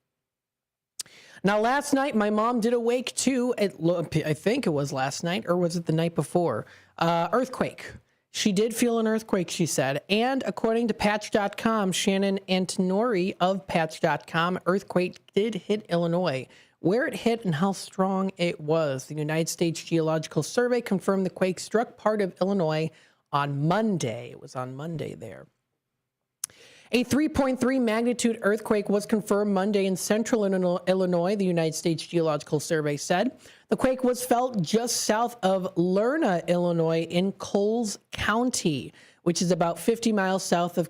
Now, last night, my mom did awake to, I think it was last night, or was it the night before? Earthquake. She did feel an earthquake, she said. And according to Patch.com, Shannon Antonori of Patch.com, earthquake did hit Illinois. Where it hit and how strong it was. The United States Geological Survey confirmed the quake struck part of Illinois on Monday. It was on Monday there. A 3.3 magnitude earthquake was confirmed Monday in central Illinois, the United States Geological Survey said. The quake was felt just south of Lerna, Illinois, in Coles County, which is about 50 miles south of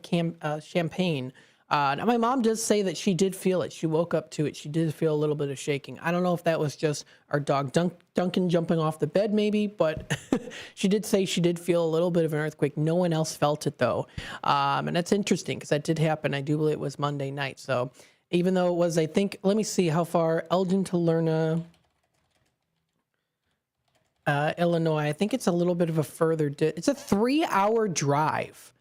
Champaign. Now, my mom does say that she did feel it. She woke up to it. She did feel a little bit of shaking. I don't know if that was just our dog Duncan jumping off the bed maybe, but she did say she did feel a little bit of an earthquake. No one else felt it, though. And that's interesting because that did happen. I do believe it was Monday night. So even though it was, I think, let me see how far, Elgin to Lerna, Illinois. I think it's a little bit of a further, it's a 3-hour drive.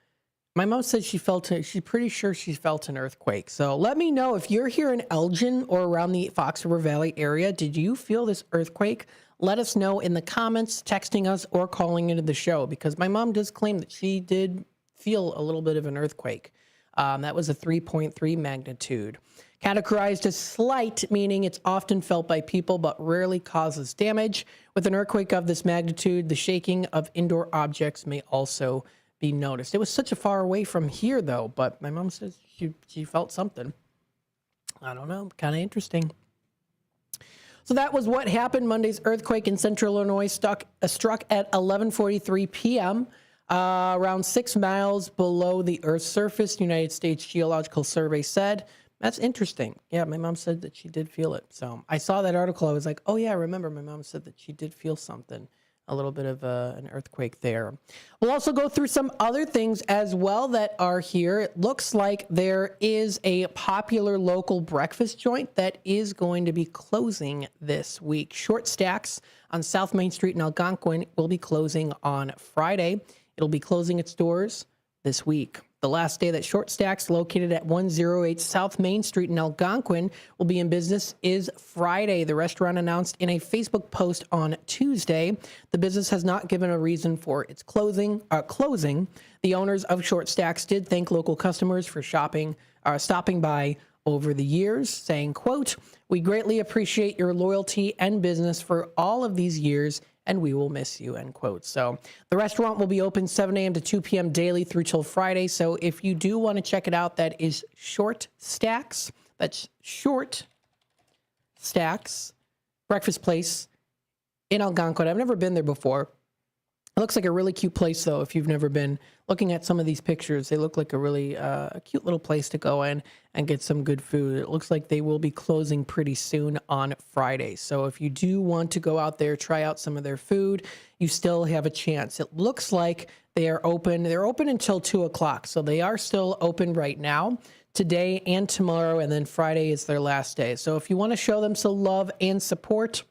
My mom said she's pretty sure she felt an earthquake. So let me know if you're here in Elgin or around the Fox River Valley area. Did you feel this earthquake? Let us know in the comments, texting us, or calling into the show, because my mom does claim that she did feel a little bit of an earthquake. That was a 3.3 magnitude. Categorized as slight, meaning it's often felt by people but rarely causes damage. With an earthquake of this magnitude, the shaking of indoor objects may also be noticed. It was such a far away from here, though, but my mom says she felt something. I don't know, kind of interesting. So that was what happened. Monday's earthquake in central Illinois struck at 11:43 p.m., around 6 miles below the Earth's surface, United States Geological Survey said. That's interesting. Yeah, my mom said that she did feel it. So I saw that article. I was like, oh, yeah, I remember my mom said that she did feel something. A little bit of an earthquake there. We'll also go through some other things as well that are here. It looks like there is a popular local breakfast joint that is going to be closing this week. Short Stacks on South Main Street in Algonquin will be closing on Friday. It'll be closing its doors this week. The last day that Short Stacks, located at 108 South Main Street in Algonquin, will be in business is Friday. The restaurant announced in a Facebook post on Tuesday. The business has not given a reason for its closing. The owners of Short Stacks did thank local customers for stopping by over the years, saying, quote, "We greatly appreciate your loyalty and business for all of these years, and we will miss you," end quote. So the restaurant will be open 7 a.m. to 2 p.m. daily through till Friday. So if you do want to check it out, that is Short Stacks. That's Short Stacks Breakfast Place in Algonquin. I've never been there before. It looks like a really cute place, though, if you've never been. Looking at some of these pictures, they look like a really cute little place to go in and get some good food. It looks like they will be closing pretty soon on Friday. So if you do want to go out there, try out some of their food, you still have a chance. It looks like they are open. They're open until 2 o'clock. So they are still open right now, today and tomorrow, and then Friday is their last day. So if you want to show them some love and support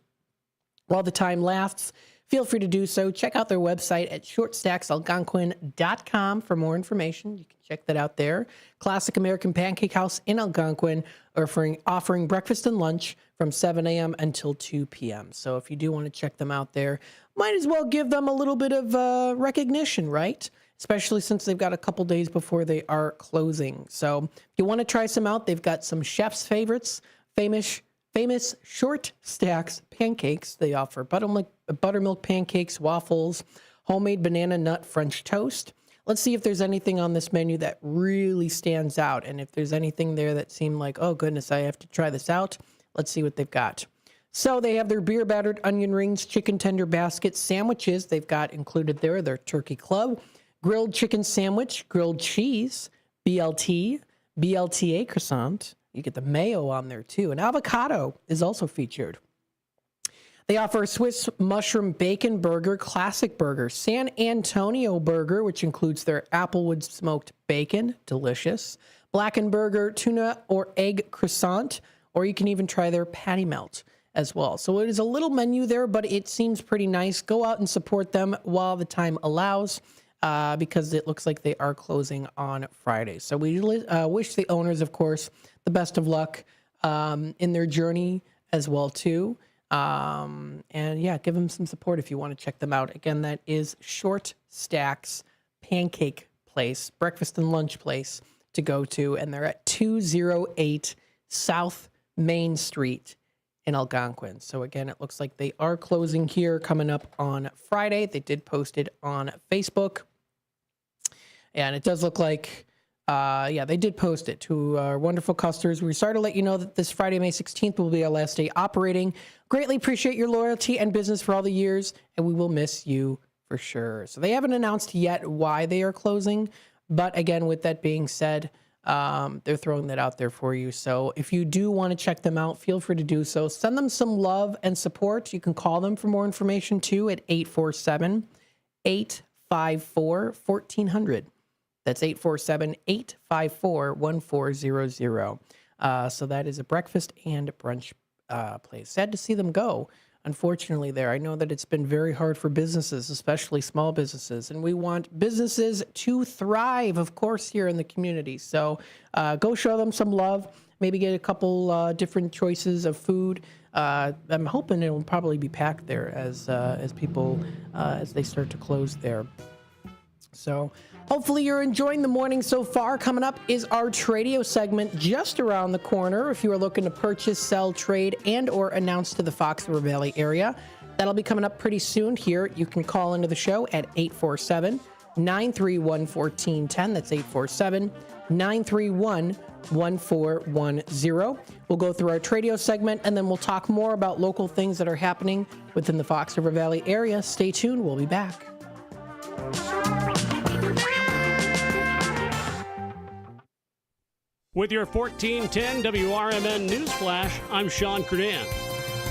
while the time lasts, feel free to do so. Check out their website at shortstacksalgonquin.com for more information. You can check that out there. Classic American Pancake House in Algonquin, offering breakfast and lunch from 7 a.m. until 2 p.m. So if you do want to check them out there, might as well give them a little bit of recognition, right? especially since they've got a couple days before they are closing. So if you want to try some out, they've got some chef's favorites, famous short stacks pancakes. They offer buttermilk pancakes, waffles, homemade banana nut French toast. Let's see if there's anything on this menu that really stands out. And if there's anything there that seemed like, oh goodness, I have to try this out. Let's see what they've got. So they have their beer battered onion rings, chicken tender basket sandwiches. They've got included there their turkey club, grilled chicken sandwich, grilled cheese, BLT, BLTA croissant. You get the mayo on there too. And avocado is also featured. They offer a Swiss mushroom bacon burger, classic burger, San Antonio burger, which includes their applewood smoked bacon, delicious, blackened burger, tuna or egg croissant, or you can even try their patty melt as well. So it is a little menu there, but it seems pretty nice. Go out and support them while the time allows, because it looks like they are closing on Friday. So we wish the owners, of course, the best of luck in their journey as well too. And yeah, give them some support if you want to check them out. Again, that is Short Stacks Pancake Place, breakfast and lunch place to go to. And they're at 208 South Main Street in Algonquin. So again, it looks like they are closing here coming up on Friday. They did post it on Facebook. And it does look like they did post it to our wonderful customers. We're sorry to let you know that this Friday, May 16th, will be our last day operating. Greatly appreciate your loyalty and business for all the years, and we will miss you for sure. So they haven't announced yet why they are closing, but again, with that being said, they're throwing that out there for you. So if you do want to check them out, feel free to do so. Send them some love and support. You can call them for more information too at 847-854-1400. That's 847-854-1400. So that is a breakfast and brunch place. Sad to see them go, unfortunately, there. I know that it's been very hard for businesses, especially small businesses, and we want businesses to thrive, of course, here in the community. So go show them some love. Maybe get a couple different choices of food. I'm hoping it will probably be packed there as people as they start to close there. So hopefully you're enjoying the morning so far. Coming up is our Tradio segment just around the corner. If you are looking to purchase, sell, trade, and or announce to the Fox River Valley area, that'll be coming up pretty soon here. You can call into the show at 847-931-1410. That's 847-931-1410. We'll go through our Tradio segment, and then we'll talk more about local things that are happening within the Fox River Valley area. Stay tuned. We'll be back. With your 1410 WRMN News Flash, I'm Sean Kernan.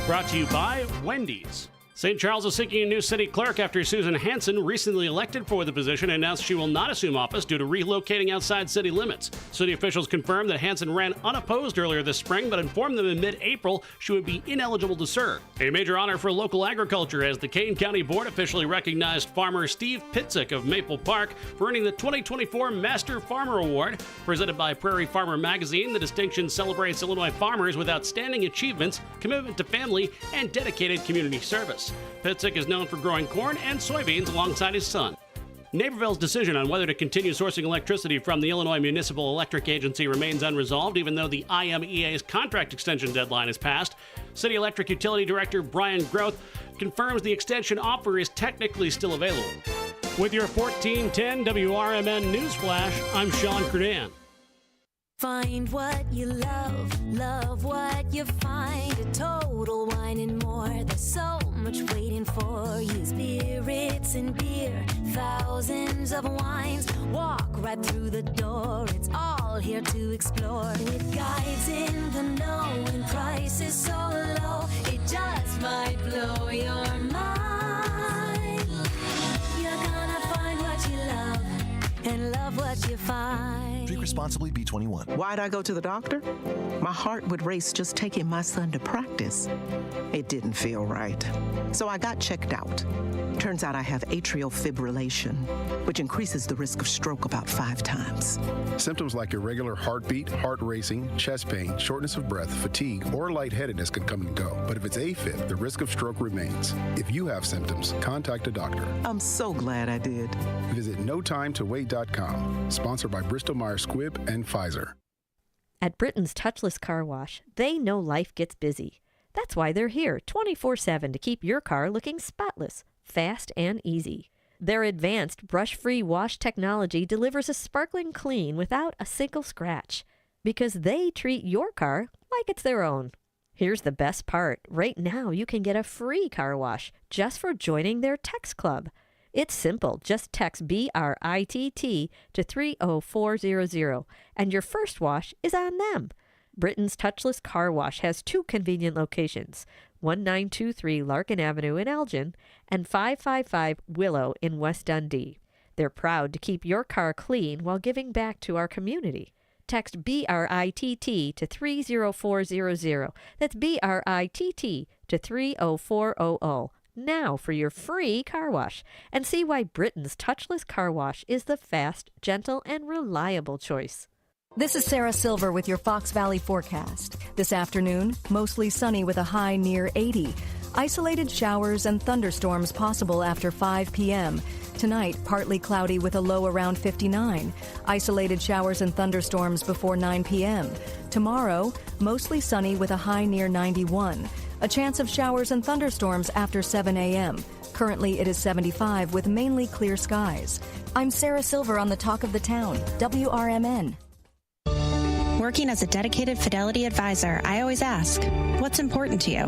Brought to you by Wendy's. St. Charles is seeking a new city clerk after Susan Hansen, recently elected for the position, announced she will not assume office due to relocating outside city limits. City officials confirmed that Hansen ran unopposed earlier this spring, but informed them in mid-April she would be ineligible to serve. A major honor for local agriculture, as the Kane County Board officially recognized farmer Steve Pitzik of Maple Park for earning the 2024 Master Farmer Award. Presented by Prairie Farmer Magazine, the distinction celebrates Illinois farmers with outstanding achievements, commitment to family, and dedicated community service. Pitzik is known for growing corn and soybeans alongside his son. Naperville's decision on whether to continue sourcing electricity from the Illinois Municipal Electric Agency remains unresolved, even though the IMEA's contract extension deadline has passed. City Electric Utility Director Brian Groth confirms the extension offer is technically still available. With your 1410 WRMN News Flash, I'm Sean Kernan. Find what you love, love what you find. A Total Wine and More. There's so much waiting for you. Spirits and beer, thousands of wines. Walk right through the door. It's all here to explore. With guides in the know and prices so low, it just might blow your mind. You're gonna find what you love and love what you find. Drink responsibly. Beach 2021. Why'd I go to the doctor? My heart would race just taking my son to practice. It didn't feel right. So I got checked out. Turns out I have atrial fibrillation, which increases the risk of stroke about 5 times. Symptoms like irregular heartbeat, heart racing, chest pain, shortness of breath, fatigue, or lightheadedness can come and go. But if it's AFib, the risk of stroke remains. If you have symptoms, contact a doctor. I'm so glad I did. Visit notimetowait.com. Sponsored by Bristol-Myers Squibb and Pfizer. At Britain's Touchless Car Wash, they know life gets busy. That's why they're here 24/7 to keep your car looking spotless, fast, and easy. Their advanced brush-free wash technology delivers a sparkling clean without a single scratch, because they treat your car like it's their own. Here's the best part. Right now, you can get a free car wash just for joining their text club. It's simple. Just text BRITT to 30400, and your first wash is on them. Britain's Touchless Car Wash has 2 convenient locations, 1923 Larkin Avenue in Elgin and 555 Willow in West Dundee. They're proud to keep your car clean while giving back to our community. Text BRITT to 30400. That's BRITT to 30400. Now for your free car wash, and see why Britain's Touchless Car Wash is the fast, gentle, and reliable choice. This is Sarah Silver with your Fox Valley forecast. This afternoon, mostly sunny with a high near 80. Isolated showers and thunderstorms possible after 5 p.m. Tonight, partly cloudy with a low around 59. Isolated showers and thunderstorms before 9 p.m. Tomorrow, mostly sunny with a high near 91. A chance of showers and thunderstorms after 7 a.m. Currently, it is 75 with mainly clear skies. I'm Sarah Silver on the Talk of the Town, WRMN. Working as a dedicated Fidelity advisor, I always ask, what's important to you?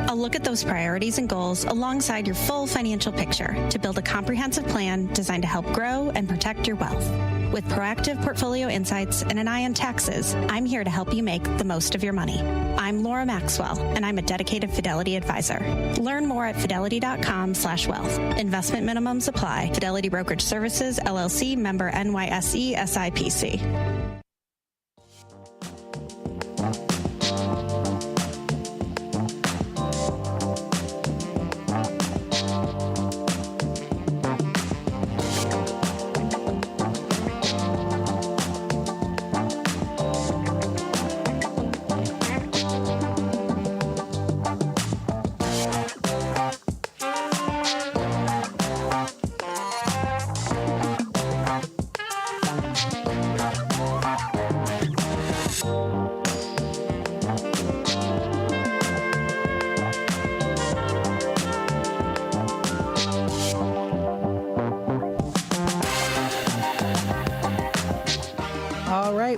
I'll look at those priorities and goals alongside your full financial picture to build a comprehensive plan designed to help grow and protect your wealth. With proactive portfolio insights and an eye on taxes, I'm here to help you make the most of your money. I'm Laura Maxwell, and I'm a dedicated Fidelity advisor. Learn more at fidelity.com/wealth. Investment minimums apply. Fidelity Brokerage Services, LLC, member NYSE, SIPC.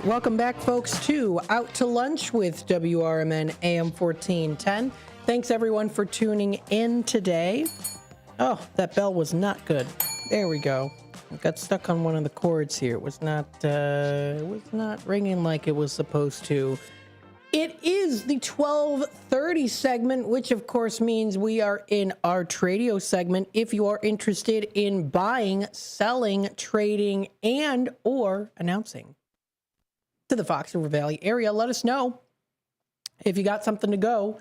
Welcome back, folks, to Out to Lunch with WRMN AM 1410. Thanks, everyone, for tuning in today. Oh, that bell was not good. There we go. It got stuck on one of the cords here. It was not ringing like it was supposed to. It is the 12:30 segment, which, of course, means we are in our Tradio segment. If you are interested in buying, selling, trading, and or announcing to the Fox River Valley area, let us know. If you got something to go,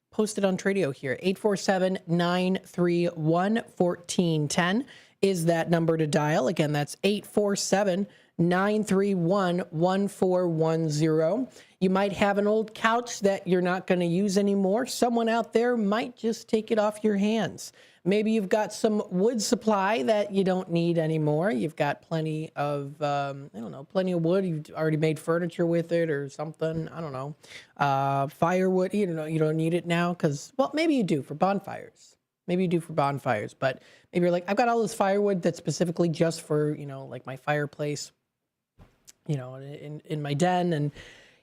post it on Tradio here. 847-931-1410 is that number to dial. Again, that's 847-931-1410. You might have an old couch that you're not going to use anymore. Someone out there might just take it off your hands. Maybe you've got some wood supply that you don't need anymore. You've got plenty of, plenty of wood. You've already made furniture with it or something. I don't know. Firewood, you don't need it now because, well, maybe you do for bonfires. Maybe you do for bonfires, but maybe you're like, I've got all this firewood that's specifically just for, like my fireplace, in my den. And,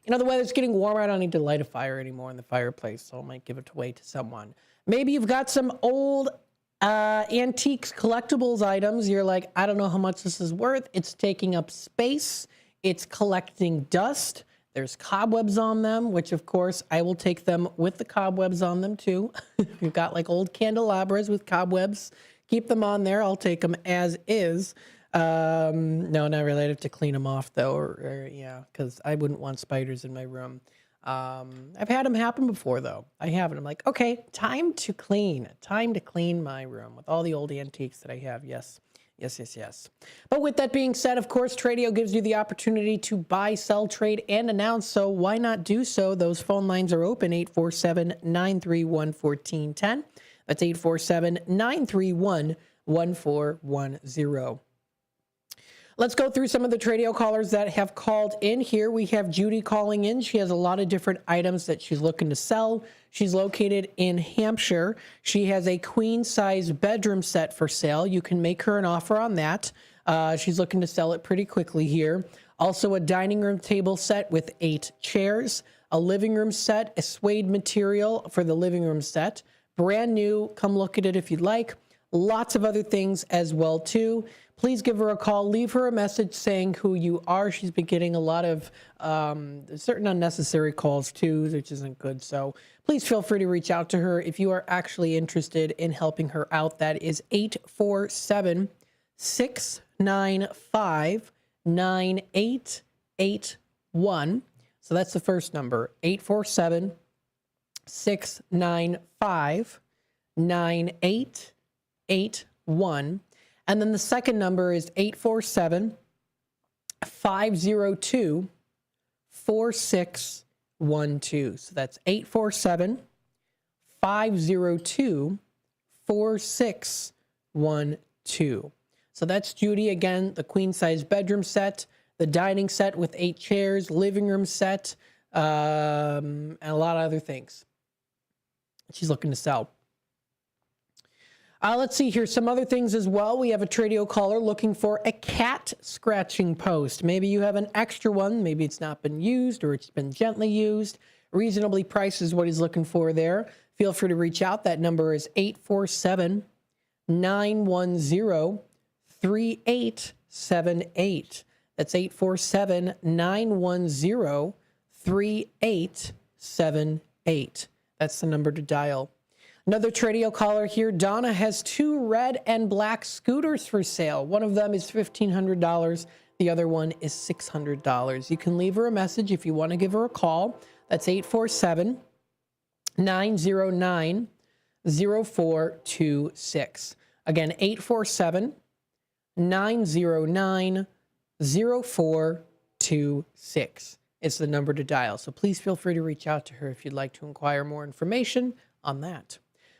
the weather's getting warmer. I don't need to light a fire anymore in the fireplace, so I might give it away to someone. Maybe you've got some old antiques, collectibles items. You're like, I don't know how much this is worth. It's taking up space. It's collecting dust. There's cobwebs on them, which, of course, I will take them with the cobwebs on them, too. If you've got, like, old candelabras with cobwebs, keep them on there. I'll take them as is. No, not really. I'd have to clean them off though, or yeah, because I wouldn't want spiders in my room. I've had them happen before though. I haven't. I'm like, okay, time to clean my room with all the old antiques that I have. Yes. But with that being said, of course, Tradio gives you the opportunity to buy, sell, trade, and announce. So why not do so? Those phone lines are open, 847-931-1410. That's 847-931-1410. Let's go through some of the Tradio callers that have called in here. We have Judy calling in. She has a lot of different items that she's looking to sell. She's located in Hampshire. She has a queen-size bedroom set for sale. You can make her an offer on that. She's looking to sell it pretty quickly here. Also, a dining room table set with 8 chairs, a living room set, a suede material for the living room set. Brand new. Come look at it if you'd like. Lots of other things as well, too. Please give her a call. Leave her a message saying who you are. She's been getting a lot of certain unnecessary calls, too, which isn't good. So please feel free to reach out to her if you are actually interested in helping her out. That is 847-695-9881. So that's the first number, 847-695-9881. And then the second number is 847-502-4612. So that's 847-502-4612. So that's Judy again, the queen size bedroom set, the dining set with 8 chairs, living room set, and a lot of other things she's looking to sell. Let's see here, some other things as well. We have a Tradio caller looking for a cat scratching post. Maybe you have an extra one. Maybe it's not been used or it's been gently used. Reasonably priced is what he's looking for there. Feel free to reach out. That number is 847-910-3878. That's 847-910-3878. That's the number to dial. Another Tradio caller here. Donna has 2 red and black scooters for sale. One of them is $1,500. The other one is $600. You can leave her a message if you want to give her a call. That's 847-909-0426. Again, 847-909-0426 is the number to dial. So please feel free to reach out to her if you'd like to inquire more information on that.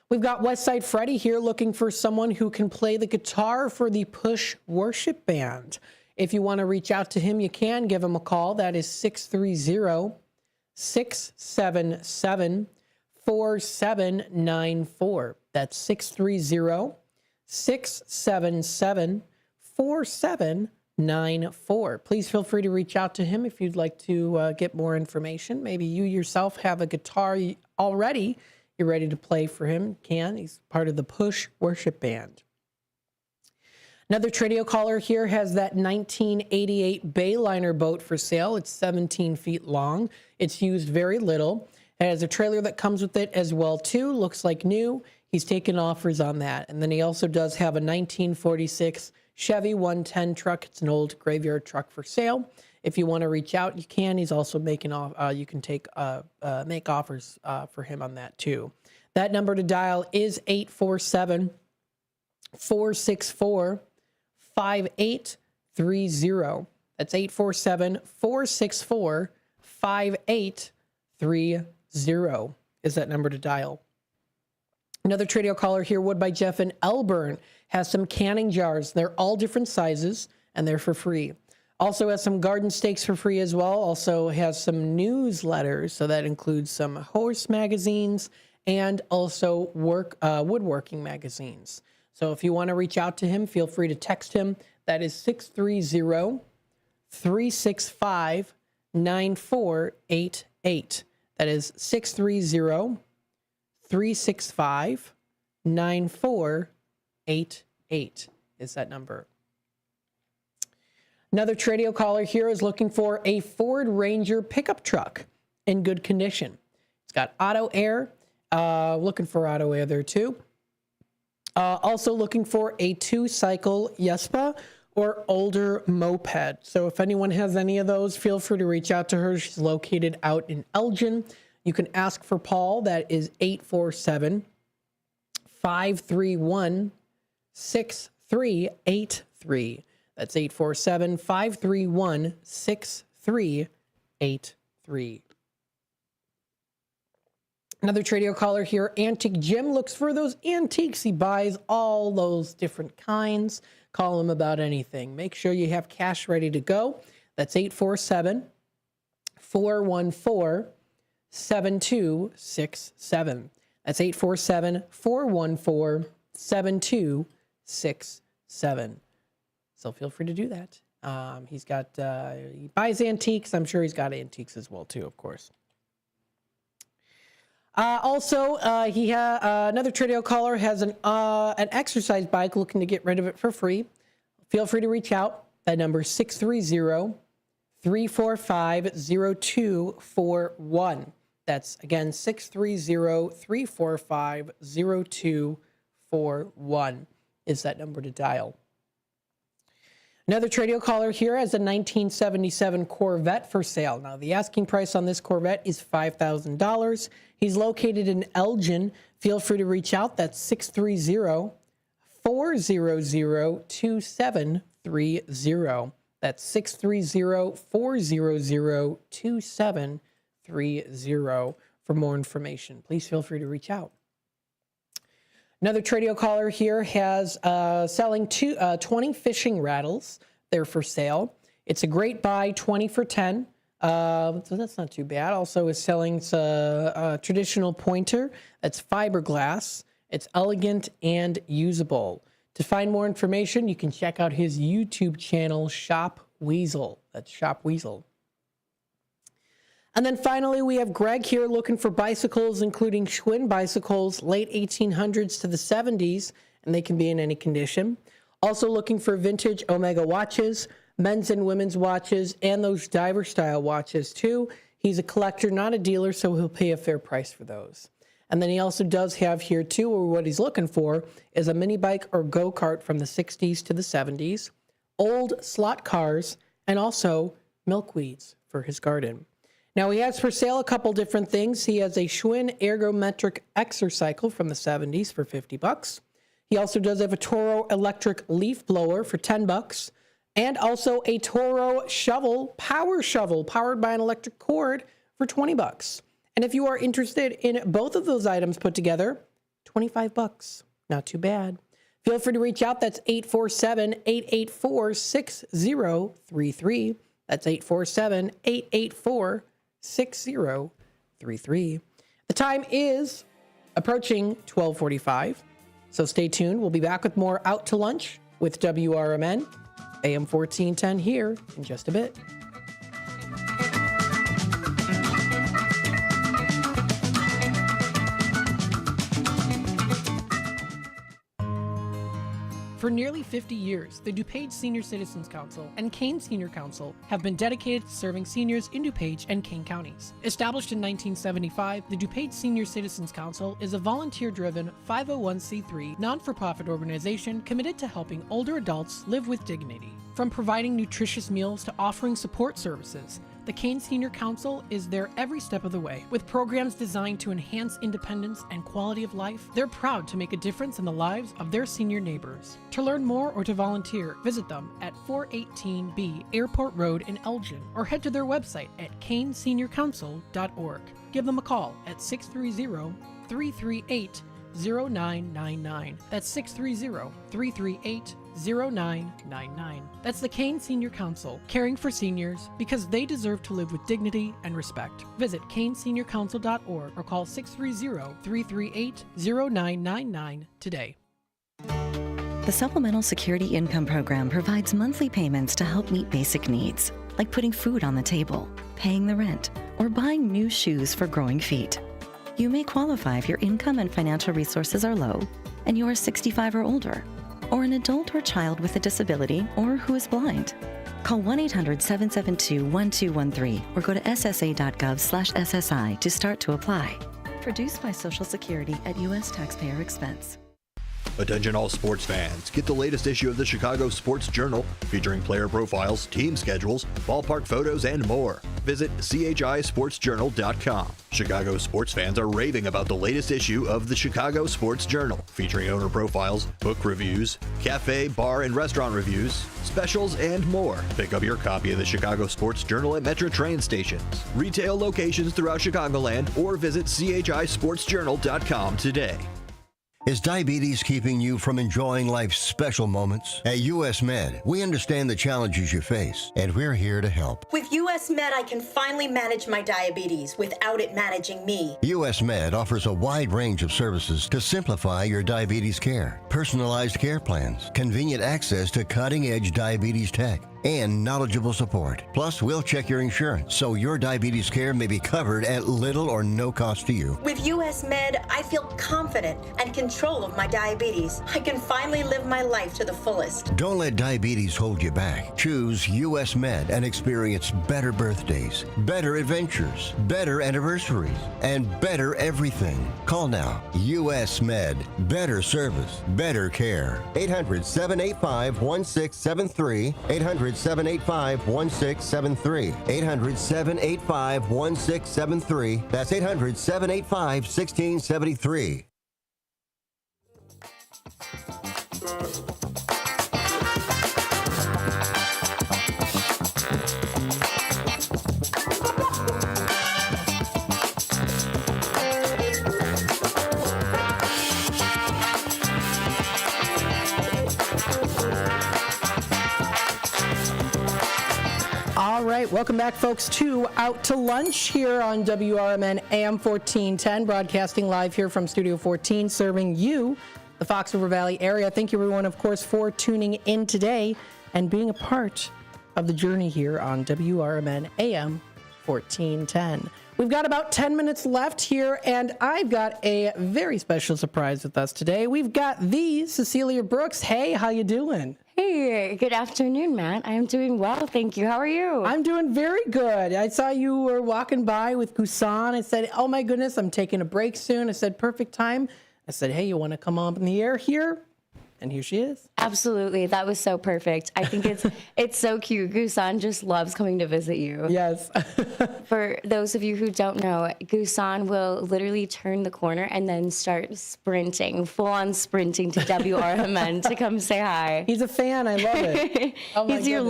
We've got Westside Freddy here looking for someone who can play the guitar for the Push Worship Band. If you want to reach out to him, you can give him a call. That is 630-677-4794. That's 630-677-4794. Please feel free to reach out to him if you'd like to get more information. Maybe you yourself have a guitar already. You're ready to play for him. He's part of the Push Worship Band. Another Tradio caller here has that 1988 Bayliner boat for sale. It's 17 feet long. It's used very little. It has a trailer that comes with it as well, too. Looks like new. He's taking offers on that. And then he also does have a 1946 Chevy 110 truck. It's an old graveyard truck for sale. If you want to reach out, you can. He's also making you can make offers for him on that too. That number to dial is 847-464-5830. That's 847-464-5830 is that number to dial. Another Tradio caller here, Wood by Jeff in Elburn, has some canning jars. They're all different sizes and they're for free. Also has some garden stakes for free as well. Also has some newsletters. So that includes some horse magazines and also woodworking magazines. So if you want to reach out to him, feel free to text him. That is 630-365-9488. That is 630-365-9488 is that number. Another Tradio caller here is looking for a Ford Ranger pickup truck in good condition. It's got auto air, looking for auto air there too. Also looking for a 2-cycle Yespa or older moped. So if anyone has any of those, feel free to reach out to her. She's located out in Elgin. You can ask for Paul. That is 847-531-6383. That's 847-531-6383. Another Tradio caller here. Antique Jim looks for those antiques. He buys all those different kinds. Call him about anything. Make sure you have cash ready to go. That's 847-414-7267. That's 847-414-7267. So feel free to do that. He buys antiques. I'm sure he's got antiques as well, too, of course. Also, another Tradio caller has an exercise bike looking to get rid of it for free. Feel free to reach out. That number is 630-345-0241. That's, again, 630-345-0241 is that number to dial. Another Tradio caller here has a 1977 Corvette for sale. Now, the asking price on this Corvette is $5,000. He's located in Elgin. Feel free to reach out. That's 630-400-2730. That's 630-400-2730 for more information. Please feel free to reach out. Another Tradio caller here has selling 20 fishing rattles. They're for sale. It's a great buy, 20 for 10. So that's not too bad. Also is selling a traditional pointer that's fiberglass. It's elegant and usable. To find more information, you can check out his YouTube channel, Shop Weasel. That's Shop Weasel. And then finally, we have Greg here looking for bicycles, including Schwinn bicycles, late 1800s to the 70s, and they can be in any condition. Also looking for vintage Omega watches, men's and women's watches, and those diver-style watches, too. He's a collector, not a dealer, so he'll pay a fair price for those. And then he also does have here, too, or what he's looking for is a mini bike or go-kart from the 60s to the 70s, old slot cars, and also milkweeds for his garden. Now, he has for sale a couple different things. He has a Schwinn ergometric exercycle from the 70s for $50. He also does have a Toro electric leaf blower for $10, and also a Toro power shovel powered by an electric cord for $20. And if you are interested in both of those items put together, $25. Not too bad. Feel free to reach out. That's 847-884-6033. That's 847-884-6033. The time is approaching 12:45, so stay tuned. We'll be back with more Out to Lunch with WRMN, AM 1410 here in just a bit. For nearly 50 years, the DuPage Senior Citizens Council and Kane Senior Council have been dedicated to serving seniors in DuPage and Kane counties. Established in 1975, the DuPage Senior Citizens Council is a volunteer-driven 501c3 non-for-profit organization committed to helping older adults live with dignity. From providing nutritious meals to offering support services, the Kane Senior Council is there every step of the way. With programs designed to enhance independence and quality of life, they're proud to make a difference in the lives of their senior neighbors. To learn more or to volunteer, visit them at 418B Airport Road in Elgin or head to their website at caneseniorcouncil.org. Give them a call at 630-338-0999. That's 630-338-0999. That's the Kane Senior Council, caring for seniors because they deserve to live with dignity and respect. Visit caneseniorcouncil.org or call 630-338-0999 today. The Supplemental Security Income Program provides monthly payments to help meet basic needs, like putting food on the table, paying the rent, or buying new shoes for growing feet. You may qualify if your income and financial resources are low and you are 65 or older, or an adult or child with a disability or who is blind. Call 1-800-772-1213 or go to ssa.gov/SSI to start to apply. Produced by Social Security at U.S. taxpayer expense. Attention all sports fans. Get the latest issue of the Chicago Sports Journal featuring player profiles, team schedules, ballpark photos, and more. Visit CHISportsJournal.com. Chicago sports fans are raving about the latest issue of the Chicago Sports Journal featuring owner profiles, book reviews, cafe, bar, and restaurant reviews, specials, and more. Pick up your copy of the Chicago Sports Journal at Metro train stations, retail locations throughout Chicagoland, or visit CHISportsJournal.com today. Is diabetes keeping you from enjoying life's special moments? At US Med, we understand the challenges you face, and we're here to help. With US Med, I can finally manage my diabetes without it managing me. US Med offers a wide range of services to simplify your diabetes care. Personalized care plans, convenient access to cutting-edge diabetes tech, and knowledgeable support. Plus, we'll check your insurance so your diabetes care may be covered at little or no cost to you. With US Med, I feel confident and control of my diabetes. I can finally live my life to the fullest. Don't let diabetes hold you back. Choose US Med and experience better birthdays, better adventures, better anniversaries, and better everything. Call now. US Med. Better service, better care. 800-785-1673. 800-785-1673. 800-785-1673. That's 800-785-1673. All right, welcome back, folks, to Out to Lunch here on WRMN AM 1410, broadcasting live here from Studio 14, serving you, the Fox River Valley area. Thank you, everyone, of course, for tuning in today and being a part of the journey here on WRMN AM 1410. We've got about 10 minutes left here, and I've got a very special surprise with us today. We've got the Cecilia Brooks. Hey, how you doing? Hey, good afternoon, Matt. I'm doing well, thank you. How are you? I'm doing very good. I saw you were walking by with Gusan. I said, oh my goodness, I'm taking a break soon. I said, perfect time. I said, hey, you want to come on in the air here? And here she is. Absolutely. That was so perfect. I think it's so cute. Gusan just loves coming to visit you. Yes. For those of you who don't know, Gusan will literally turn the corner and then start sprinting, full-on sprinting to WRMN to come say hi. He's a fan. I love it. Oh my he's your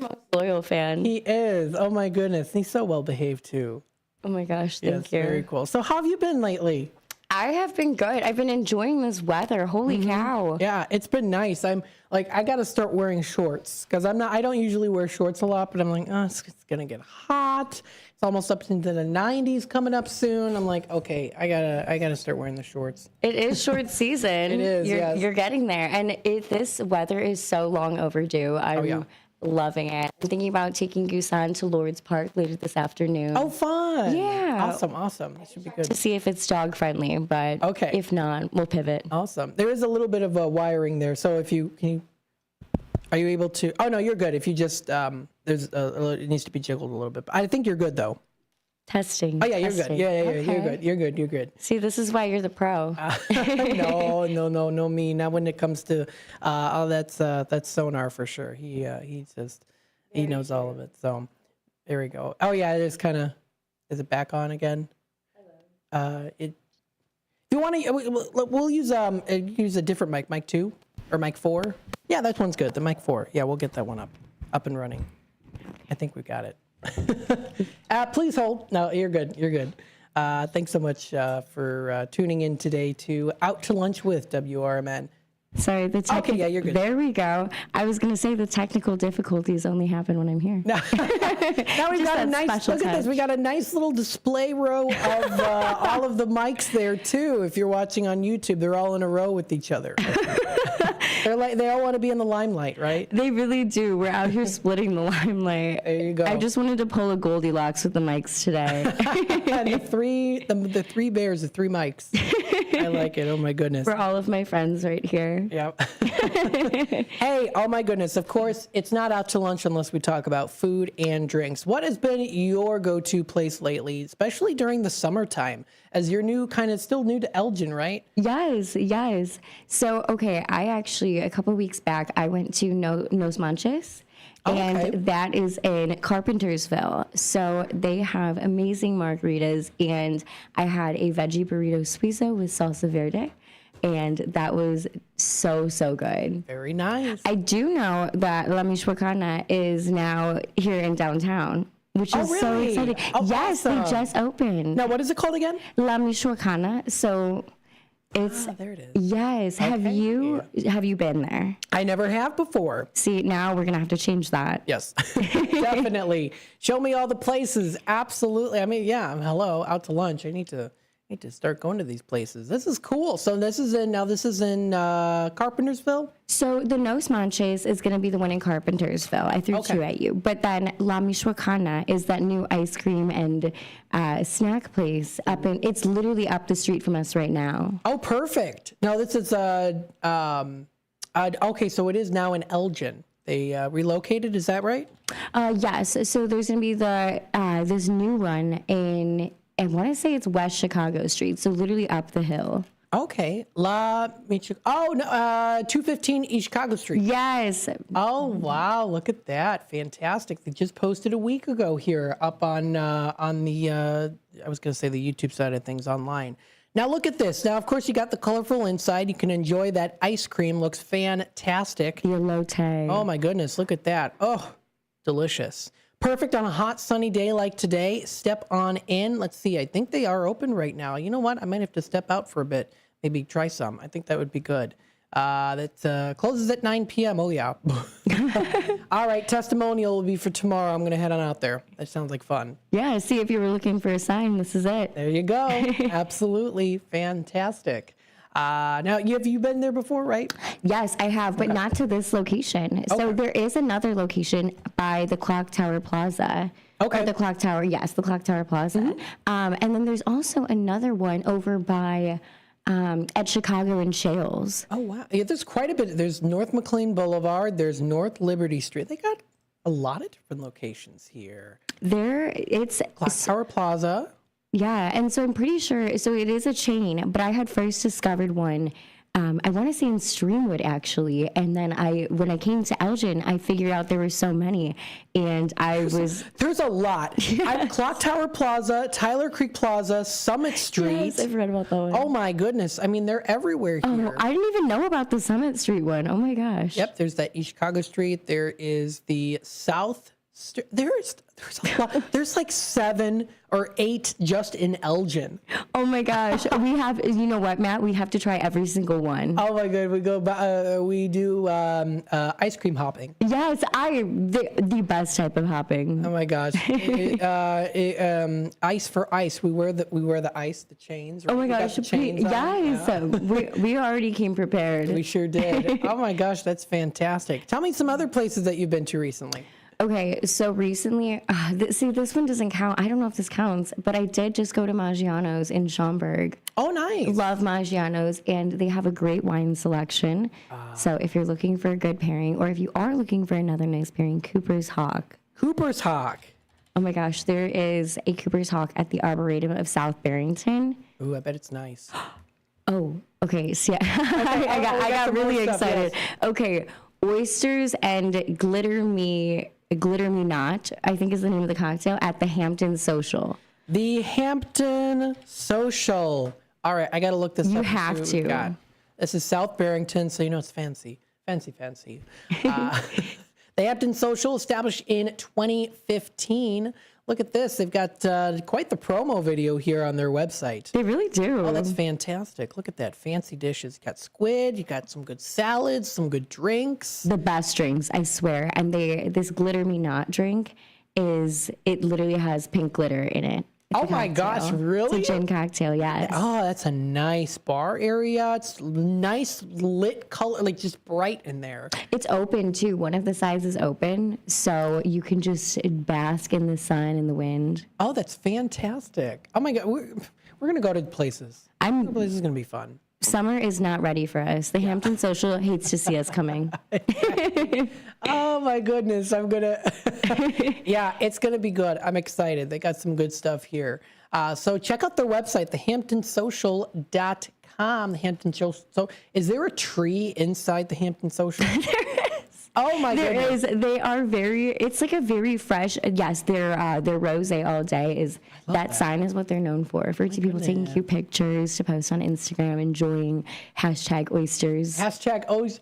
most loyal fan. He is. Oh, my goodness. He's so well-behaved, too. Oh, my gosh. Thank you. Very cool. So how have you been lately? I have been good. I've been enjoying this weather. Holy cow. Yeah, it's been nice. I'm like, I got to start wearing shorts because I don't usually wear shorts a lot, but I'm like, oh, it's going to get hot. It's almost up into the 90s coming up soon. I'm like, okay, I gotta start wearing the shorts. It is short season. It is, You're getting there. And this weather is so long overdue. I'm loving it. I'm thinking about taking Gusan to Lord's Park later this afternoon. Oh, fun. Yeah. Awesome. That should be good. To see if it's dog friendly, but if not, we'll pivot. Awesome. There is a little bit of a wiring there. So are you able to, oh no, you're good. If you just, it needs to be jiggled a little bit. I think you're good though. Testing. Oh yeah, you're testing. good. Yeah, Okay. You're good. See, this is why you're the pro. No, me. Not when it comes to, that's sonar for sure. He knows all of it. So there we go. Oh yeah, it is kind of, is it back on again? Hello. If you want to, we'll use a different mic 2 or mic 4. Yeah, that one's good. The mic 4. Yeah, we'll get that one up and running. I think we got it. Please hold. No, you're good. Thanks so much for tuning in today to Out to Lunch with WRMN. Sorry, okay, yeah, you're good. There we go. I was going to say the technical difficulties only happen when I'm here. Now we've got a nice, look at this. We got a nice little display row of all of the mics there too. If you're watching on YouTube, they're all in a row with each other. They all want to be in the limelight, right? They really do. We're out here splitting the limelight. There you go. I just wanted to pull a Goldilocks with the mics today. And the three bears, the three mics. I like it. Oh, my goodness. For all of my friends right here. Yep. Hey, oh, my goodness. Of course, it's not out to lunch unless we talk about food and drinks. What has been your go-to place lately, especially during the summertime, as you're still new to Elgin, right? Yes. So, okay, I actually, a couple weeks back, I went to Nos Manches. And that is in Carpentersville. So they have amazing margaritas. And I had a veggie burrito suizo with salsa verde. And that was so good. Very nice. I do know that La Michoacana is now here in downtown, which is really? so exciting. Oh, yes, awesome. they just opened. Now, what is it called again? La Michoacana. So it's there it is. Yes. Okay. Have you been there? I never have before. See, now we're gonna have to change that. Yes, definitely. Show me all the places. Absolutely. I mean, yeah. Hello, out to lunch. I need to start going to these places. This is cool. So this is in Carpentersville. So the Nos Manches is going to be the one in Carpentersville. I threw two at you. But then La Michoacana is that new ice cream and snack place it's literally up the street from us right now. Oh, perfect. No, this is okay. So it is now in Elgin. They relocated. Is that right? Yes. So there's going to be this new one in. I want to say it's West Chicago Street, so literally up the hill. Okay. 215 East Chicago Street. Yes. Oh, wow. Look at that. Fantastic. They just posted a week ago here up on the, I was going to say the YouTube side of things online. Now, look at this. Now, of course, you got the colorful inside. You can enjoy that ice cream. Looks fantastic. The elote. Oh, my goodness. Look at that. Oh, delicious. Perfect on a hot, sunny day like today. Step on in. Let's see. I think they are open right now. You know what? I might have to step out for a bit. Maybe try some. I think that would be good. That closes at 9 p.m. Oh, yeah. All right. Testimonial will be for tomorrow. I'm going to head on out there. That sounds like fun. Yeah. See, if you were looking for a sign, this is it. There you go. Absolutely. Fantastic. Now, have you been there before, right? Yes, I have, but not to this location. So there is another location by the Clock Tower Plaza. Okay. Or the Clock Tower, yes, the Clock Tower Plaza. And then there's also another one over by at Chicago and Shales. Oh, wow. Yeah, there's quite a bit. There's North McLean Boulevard. There's North Liberty Street. They got a lot of different locations here. It's Clock Tower Plaza. Yeah, and so I'm pretty sure, so it is a chain, but I had first discovered one, I want to say in Streamwood, actually, and then when I came to Elgin, I figured out there were so many, and There's a lot. Clock Tower Plaza, Tyler Creek Plaza, Summit Street. Yes, I've read about that one. Oh, my goodness. I mean, they're everywhere here. I didn't even know about the Summit Street one. Oh, my gosh. Yep, there's that East Chicago Street. There is the South There's a lot. There's like 7 or 8 just in Elgin. Oh my gosh, we have. You know what, Matt? We have to try every single one. Oh my god, we do ice cream hopping. Yes, the best type of hopping. Oh my gosh, ice for ice. We wear the ice, the chains. Right? Oh my gosh, we already came prepared. We sure did. Oh my gosh, that's fantastic. Tell me some other places that you've been to recently. Okay, so recently, this one doesn't count. I don't know if this counts, but I did just go to Maggiano's in Schaumburg. Oh, nice. Love Maggiano's, and they have a great wine selection. So if you're looking for a good pairing, or if you are looking for another nice pairing, Cooper's Hawk. Cooper's Hawk. Oh my gosh, there is a Cooper's Hawk at the Arboretum of South Barrington. Ooh, I bet it's nice. Oh, okay. So yeah, I got really excited. Yes. Okay, oysters and Glitter Me Not, I think is the name of the cocktail, at the Hampton Social. The Hampton Social. All right, I got to look this up. You have to. This is South Barrington, so you know it's fancy. Fancy. The Hampton Social, established in 2015. Look at this. They've got quite the promo video here on their website. They really do. Oh, that's fantastic. Look at that. Fancy dishes. You got squid. You got some good salads, some good drinks. The best drinks, I swear. And this Glitter Me Not drink it literally has pink glitter in it. Oh my gosh, really? It's a gin cocktail, yes. Oh, that's a nice bar area. It's nice lit color, like just bright in there. It's open too. One of the sides is open, so you can just bask in the sun and the wind. Oh, that's fantastic. Oh my God, we're gonna go to places. This is gonna be fun. Summer is not ready for us. The Hampton Social hates to see us coming. Oh my goodness, I'm gonna. Yeah, it's gonna be good. I'm excited. They got some good stuff here. So check out their website, thehamptonsocial.com. The Hampton Social. So, is there a tree inside the Hampton Social? Oh my goodness. There is. They are very. It's like a very fresh. Yes, their rosé all day is. That sign is what they're known for people taking cute pictures to post on Instagram, enjoying #oysters.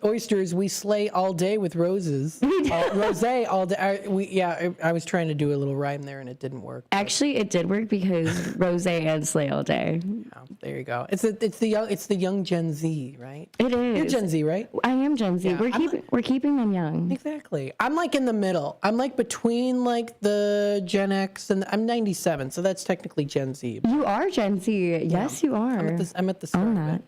#oysters. We slay all day with roses. Rosé all day. I was trying to do a little rhyme there and it didn't work. Actually, it did work because rosé and slay all day. Oh, there you go. It's the young Gen Z, right? It is. You're Gen Z, right? I am Gen Z. Yeah, we're keeping them young. Exactly. I'm like in the middle. I'm like between like the Gen X and I'm 97, so that's technically Gen Z. You are Gen Z. Yes, you are. I'm at the start. Own that.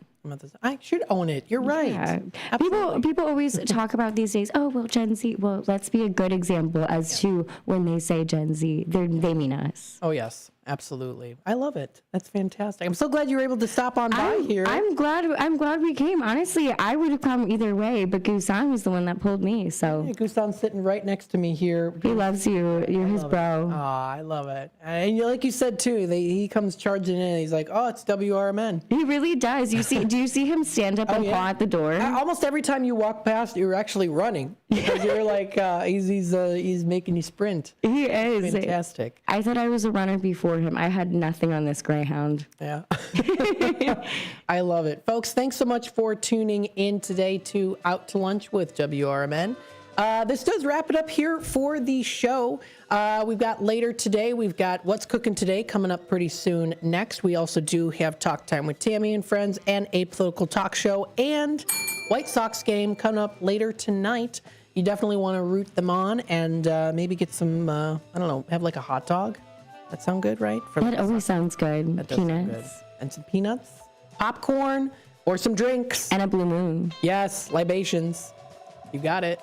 I should own it. You're right. Yeah. People always talk about these days, oh, well, Gen Z. Well, let's be a good example as to when they say Gen Z, they mean us. Oh, yes. Absolutely. I love it. That's fantastic. I'm so glad you were able to stop on by here. I'm glad we came. Honestly, I would have come either way, but Gusan was the one that pulled me. So Gusan's sitting right next to me here. He loves you. You're his bro. Oh, I love it. And like you said too, he comes charging in. He's like, "Oh, it's WRMN." He really does. Do you see him stand up and paw at the door? Almost every time you walk past, you're actually running because you're like he's making you sprint. He is fantastic. I thought I was a runner before him. I had nothing on this Greyhound. Yeah. I love it. Folks, thanks so much for tuning in today to Out to Lunch with WRMN. This does wrap it up here for the show. We've got later today, we've got What's Cooking Today coming up pretty soon next. We also do have Talk Time with Tammy and Friends and a political talk show and White Sox game coming up later tonight. You definitely want to root them on and maybe get some, have like a hot dog. That sound good, right? That always sounds good. That does sound good. And some peanuts, popcorn, or some drinks. And a Blue Moon. Yes, libations. You got it.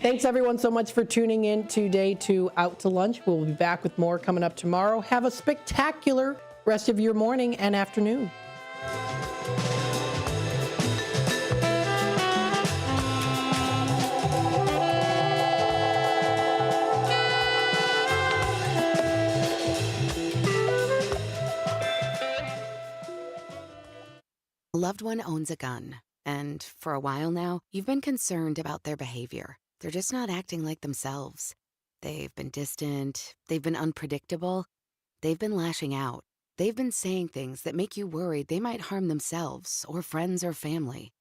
Thanks, everyone, so much for tuning in today to Out to Lunch. We'll be back with more coming up tomorrow. Have a spectacular rest of your morning and afternoon. A loved one owns a gun, and for a while now, you've been concerned about their behavior. They're just not acting like themselves. They've been distant, they've been unpredictable, they've been lashing out. They've been saying things that make you worried they might harm themselves or friends or family.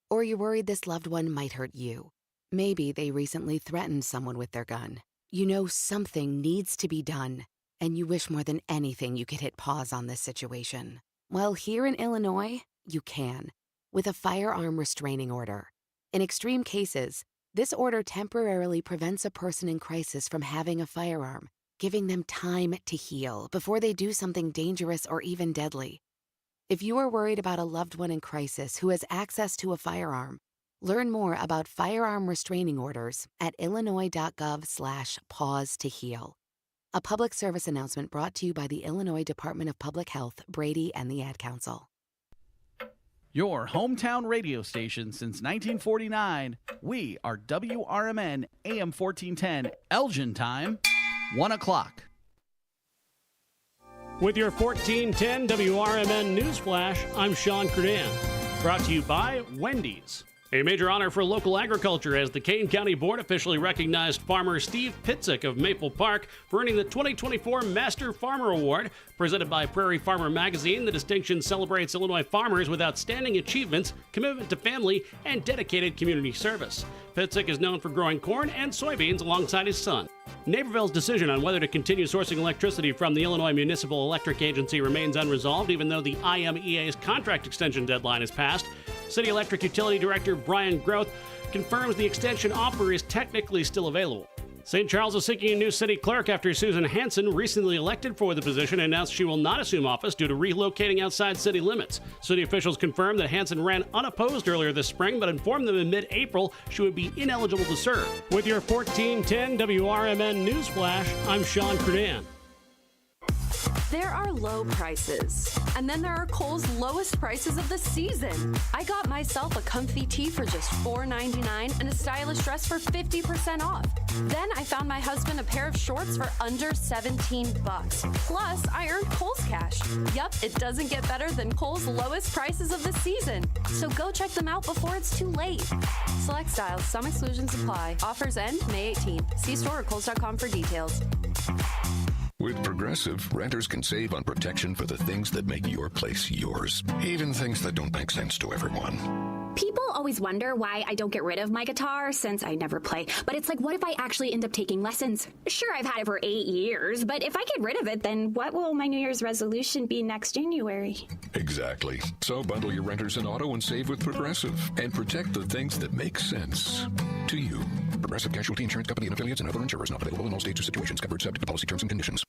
Or you're worried this loved one might hurt you. Maybe they recently threatened someone with their gun. You know something needs to be done, and you wish more than anything you could hit pause on this situation. Well, here in Illinois, you can, with a firearm restraining order. In extreme cases, this order temporarily prevents a person in crisis from having a firearm, giving them time to heal before they do something dangerous or even deadly. If you are worried about a loved one in crisis who has access to a firearm, learn more about firearm restraining orders at illinois.gov/pause to heal. A public service announcement brought to you by the Illinois Department of Public Health, Brady, and the Ad Council. Your hometown radio station since 1949. We are WRMN AM 1410, Elgin time, 1 o'clock. With your 1410 WRMN Newsflash, I'm Sean Curdan. Brought to you by Wendy's. A major honor for local agriculture as the Kane County Board officially recognized farmer Steve Pitzik of Maple Park for earning the 2024 Master Farmer Award. Presented by Prairie Farmer Magazine, the distinction celebrates Illinois farmers with outstanding achievements, commitment to family, and dedicated community service. Pitzik is known for growing corn and soybeans alongside his son. Naperville's decision on whether to continue sourcing electricity from the Illinois Municipal Electric Agency remains unresolved, even though the IMEA's contract extension deadline is passed. City Electric Utility Director Brian Groth confirms the extension offer is technically still available. St. Charles is seeking a new city clerk after Susan Hansen, recently elected for the position, announced she will not assume office due to relocating outside city limits. City officials confirmed that Hansen ran unopposed earlier this spring, but informed them in mid-April she would be ineligible to serve. With your 1410 WRMN Newsflash, I'm Sean Kernan. There are low prices, and then there are Kohl's lowest prices of the season. I got myself a comfy tee for just $4.99 and a stylish dress for 50% off. Then I found my husband a pair of shorts for under $17. Plus, I earned Kohl's cash. Yup, it doesn't get better than Kohl's lowest prices of the season. So go check them out before it's too late. Select styles, some exclusions apply. Offers end May 18th. See store or Kohls.com for details. With Progressive, renters can save on protection for the things that make your place yours, even things that don't make sense to everyone. People always wonder why I don't get rid of my guitar since I never play, but it's like, what if I actually end up taking lessons? Sure, I've had it for 8 years, but if I get rid of it, then what will my New Year's resolution be next January? Exactly. So bundle your renters and auto and save with Progressive and protect the things that make sense to you. Progressive Casualty Insurance Company and affiliates and other insurers not available in all states or situations. Covered subject to policy terms and conditions.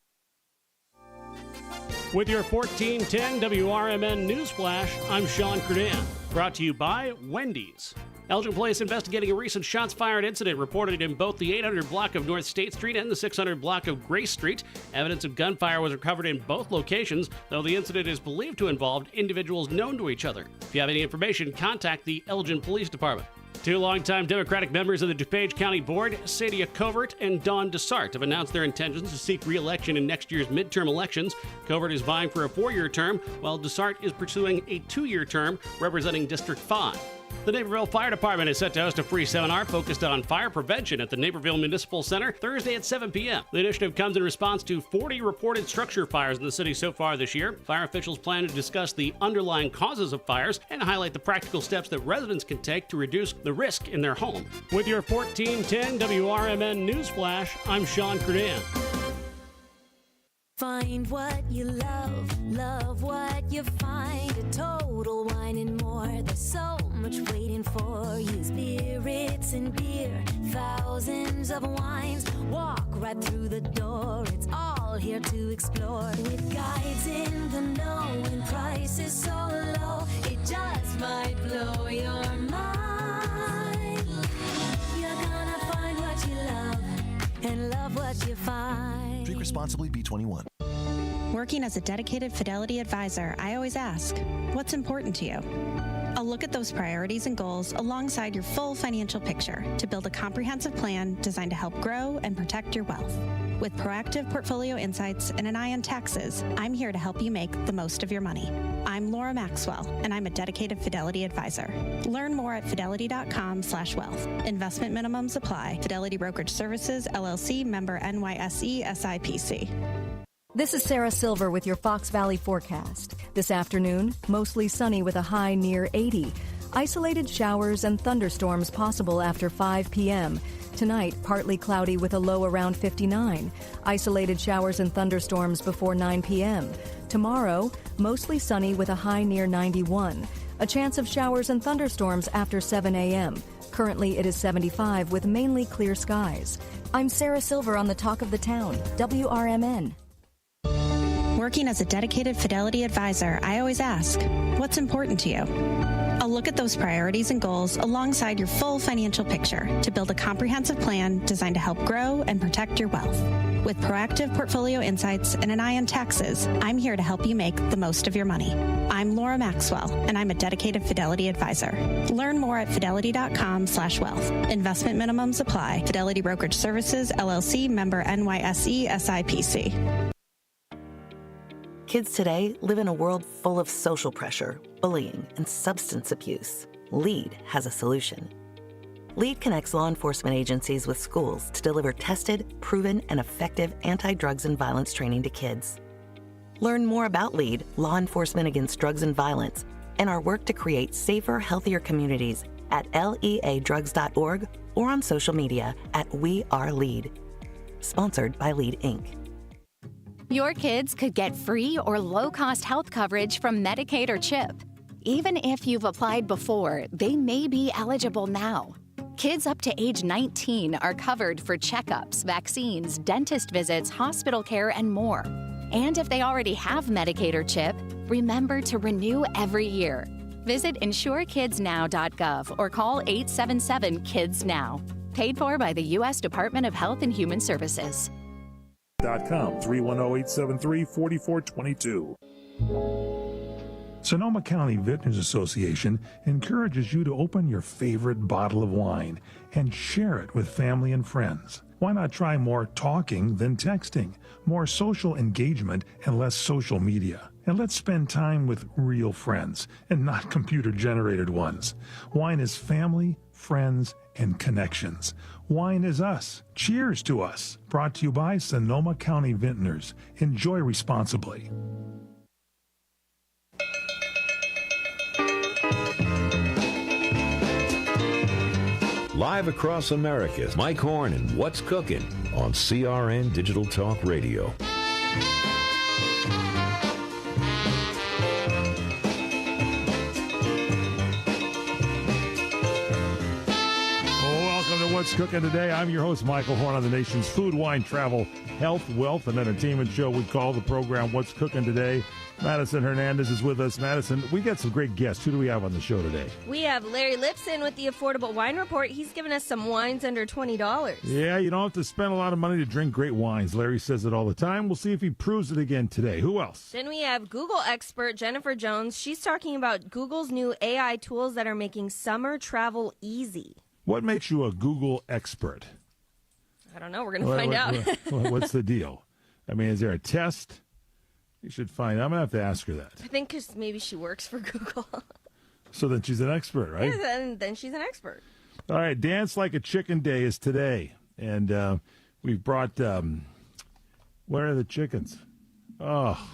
With your 1410 WRMN Newsflash, I'm Sean Kernan. Brought to you by Wendy's. Elgin Police investigating a recent shots fired incident reported in both the 800 block of North State Street and the 600 block of Grace Street. Evidence of gunfire was recovered in both locations, though the incident is believed to involve individuals known to each other. If you have any information, contact the Elgin Police Department. Two longtime Democratic members of the DuPage County Board, Sadia Covert and Dawn Dessart, have announced their intentions to seek re-election in next year's midterm elections. Covert is vying for a 4-year term, while Dessart is pursuing a 2-year term representing District 5. The Naperville Fire Department is set to host a free seminar focused on fire prevention at the Naperville Municipal Center Thursday at 7 p.m. The initiative comes in response to 40 reported structure fires in the city so far this year. Fire officials plan to discuss the underlying causes of fires and highlight the practical steps that residents can take to reduce the risk in their home. With your 1410 WRMN Newsflash, I'm Sean Kernan. Find what you love what you find. A Total Wine and More. There's so much waiting for you. Spirits and beer, thousands of wines. Walk right through the door. It's all here to explore. With guides in the know and prices so low, it just might blow your mind. You're gonna find what you love and love what you find. Drink responsibly, B21. Working as a dedicated Fidelity advisor, I always ask, what's important to you? I'll look at those priorities and goals alongside your full financial picture to build a comprehensive plan designed to help grow and protect your wealth. With proactive portfolio insights and an eye on taxes, I'm here to help you make the most of your money. I'm Laura Maxwell, and I'm a dedicated Fidelity advisor. Learn more at fidelity.com/wealth. Investment minimums apply. Fidelity Brokerage Services, LLC, member NYSE, SIPC. This is Sarah Silver with your Fox Valley forecast. This afternoon, mostly sunny with a high near 80. Isolated showers and thunderstorms possible after 5 p.m. Tonight, partly cloudy with a low around 59. Isolated showers and thunderstorms before 9 p.m. Tomorrow, mostly sunny with a high near 91. A chance of showers and thunderstorms after 7 a.m. Currently, it is 75 with mainly clear skies. I'm Sarah Silver on the Talk of the Town, WRMN. Working as a dedicated Fidelity advisor, I always ask, what's important to you? I'll look at those priorities and goals alongside your full financial picture to build a comprehensive plan designed to help grow and protect your wealth. With proactive portfolio insights and an eye on taxes, I'm here to help you make the most of your money. I'm Laura Maxwell, and I'm a dedicated Fidelity advisor. Learn more at fidelity.com/wealth. Investment minimums apply. Fidelity Brokerage Services, LLC, member NYSE, SIPC. Kids today live in a world full of social pressure, bullying, and substance abuse. LEAD has a solution. LEAD connects law enforcement agencies with schools to deliver tested, proven, and effective anti-drugs and violence training to kids. Learn more about LEAD, Law Enforcement Against Drugs and Violence, and our work to create safer, healthier communities at leadrugs.org or on social media at We Are LEAD. Sponsored by LEAD, Inc. Your kids could get free or low-cost health coverage from Medicaid or CHIP. Even if you've applied before, they may be eligible now. Kids up to age 19 are covered for checkups, vaccines, dentist visits, hospital care, and more. And if they already have Medicaid or CHIP, remember to renew every year. Visit insurekidsnow.gov or call 877-KIDS-NOW. Paid for by the U.S. Department of Health and Human Services. .com, 310-873-4422. Sonoma County Vintners Association encourages you to open your favorite bottle of wine and share it with family and friends. Why not try more talking than texting, more social engagement and less social media? And let's spend time with real friends and not computer-generated ones. Wine is family, friends, and connections. Wine is us. Cheers to us. Brought to you by Sonoma County Vintners. Enjoy responsibly. Live across America, Mike Horn and What's Cooking on CRN Digital Talk Radio. Welcome to What's Cooking Today. I'm your host, Michael Horn, on the nation's food, wine, travel, health, wealth, and entertainment show. We call the program What's Cooking Today. Madison Hernandez is with us. Madison, we got some great guests. Who do we have on the show today? We have Larry Lipson with the Affordable Wine Report. He's given us some wines under $20. Yeah, you don't have to spend a lot of money to drink great wines. Larry says it all the time. We'll see if he proves it again today. Who else? Then we have Google expert Jennifer Jones. She's talking about Google's new AI tools that are making summer travel easy. What makes you a Google expert? I don't know. We're going to find out. What's the deal? I mean, is there a test? You should find out. I'm going to have to ask her that. I think because maybe she works for Google. So then she's an expert, right? Yeah, then she's an expert. All right, Dance Like a Chicken Day is today. And we've brought, where are the chickens? Oh,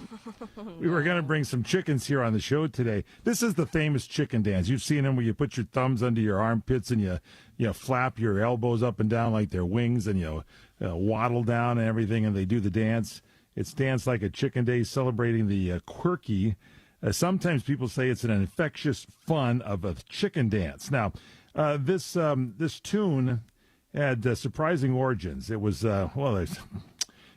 we were going to bring some chickens here on the show today. This is the famous chicken dance. You've seen them where you put your thumbs under your armpits and you flap your elbows up and down like they're wings and you waddle down and everything, and they do the dance. It's Dance Like a Chicken Day, celebrating the quirky. Sometimes people say it's an infectious fun of a chicken dance. Now, this tune had surprising origins. It was, there's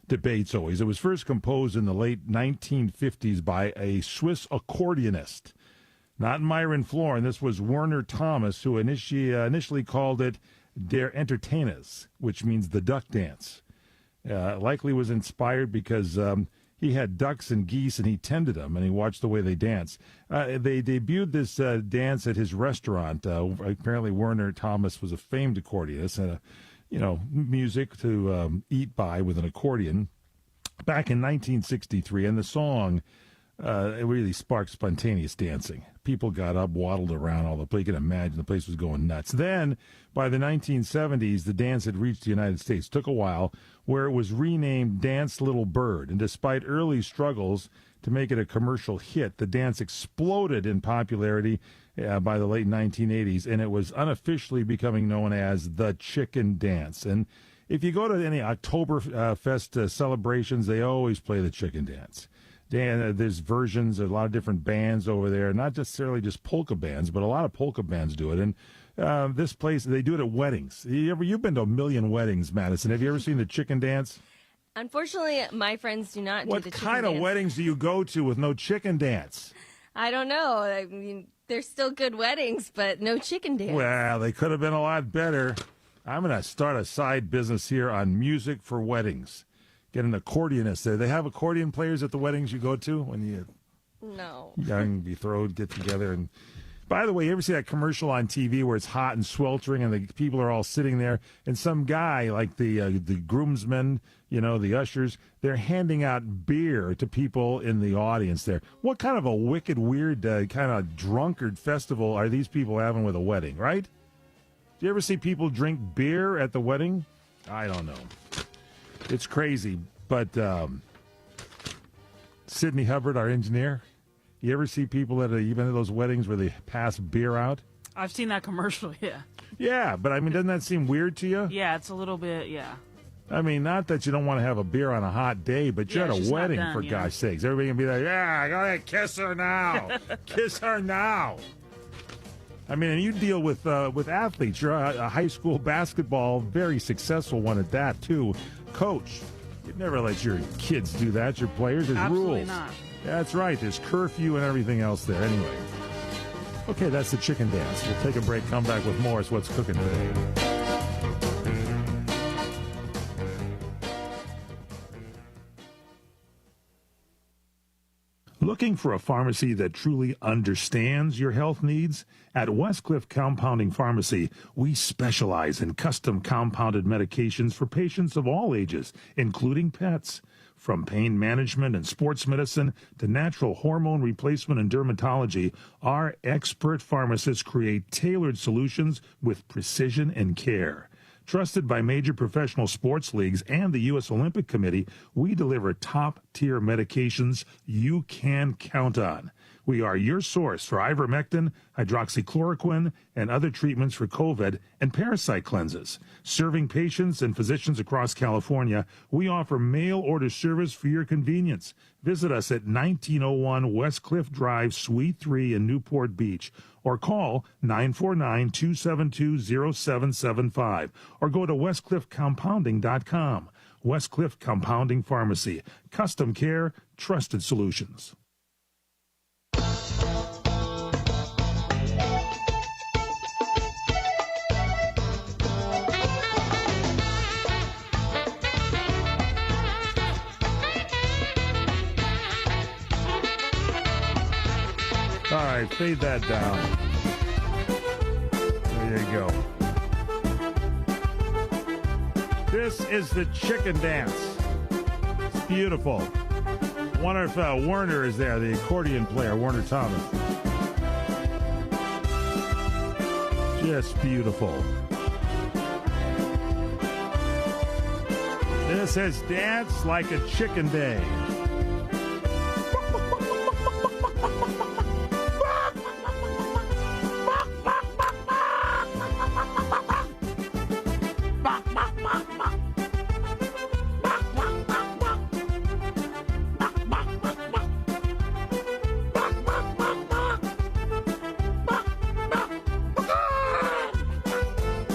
debates always. It was first composed in the late 1950s by a Swiss accordionist, not Myron Florin. This was Werner Thomas, who initially called it Der Entertainers, which means the duck dance. Likely was inspired because he had ducks and geese and he tended them and he watched the way they dance. They debuted this dance at his restaurant. Apparently Werner Thomas was a famed accordionist and music to eat by with an accordion back in 1963. And the song it really sparked spontaneous dancing. People got up, waddled around all the place. You can imagine the place was going nuts. Then, by the 1970s, the dance had reached the United States. Took a while, where it was renamed Dance Little Bird. And despite early struggles to make it a commercial hit, the dance exploded in popularity by the late 1980s, and it was unofficially becoming known as the Chicken Dance. And if you go to any Oktoberfest celebrations, they always play the Chicken Dance. There's versions of a lot of different bands over there, not necessarily just polka bands, but a lot of polka bands do it. And this place, they do it at weddings. You've been to a million weddings, Madison. Have you ever seen the Chicken Dance? Unfortunately, my friends do not do the chicken dance. What kind of weddings do you go to with no chicken dance? I don't know. I mean, they're still good weddings, but no chicken dance. Well, they could have been a lot better. I'm going to start a side business here on music for weddings. Get an accordionist there. They have accordion players at the weddings you go to when you young betrothed get together. And by the way, you ever see that commercial on TV where it's hot and sweltering and the people are all sitting there and some guy like the groomsmen, the ushers, they're handing out beer to people in the audience there. What kind of a wicked, weird, kind of drunkard festival are these people having with a wedding, right? Do you ever see people drink beer at the wedding? I don't know. It's crazy, but Sidney Hubbard, our engineer, you ever see people at even at those weddings where they pass beer out? I've seen that commercial, yeah. Yeah, but I mean, doesn't that seem weird to you? Yeah, it's a little bit, yeah. I mean, not that you don't want to have a beer on a hot day, but you're at a wedding, for gosh sakes. Everybody can be like, yeah, go ahead, kiss her now. Kiss her now. I mean, and you deal with athletes. You're a high school basketball, very successful one at that, too. Coach, you'd never let your kids do that, your players. There's Absolutely rules. not. That's right. There's curfew and everything else there. Anyway. Okay, that's the chicken dance. We'll take a break, come back with more. It's What's Cooking Today. Looking for a pharmacy that truly understands your health needs? At Westcliff Compounding Pharmacy, we specialize in custom compounded medications for patients of all ages, including pets. From pain management and sports medicine to natural hormone replacement and dermatology, our expert pharmacists create tailored solutions with precision and care. Trusted by major professional sports leagues and the U.S. Olympic Committee, we deliver top-tier medications you can count on. We are your source for ivermectin, hydroxychloroquine, and other treatments for COVID and parasite cleanses. Serving patients and physicians across California, we offer mail order service for your convenience. Visit us at 1901 West Cliff Drive, Suite 3 in Newport Beach, or call 949-272-0775, or go to westcliffcompounding.com. Westcliff Compounding Pharmacy. Custom care, trusted solutions. All right, fade that down. There you go. This is the chicken dance. It's beautiful. I wonder if Werner is there, the accordion player, Werner Thomas. Just beautiful. This is Dance Like a Chicken Day.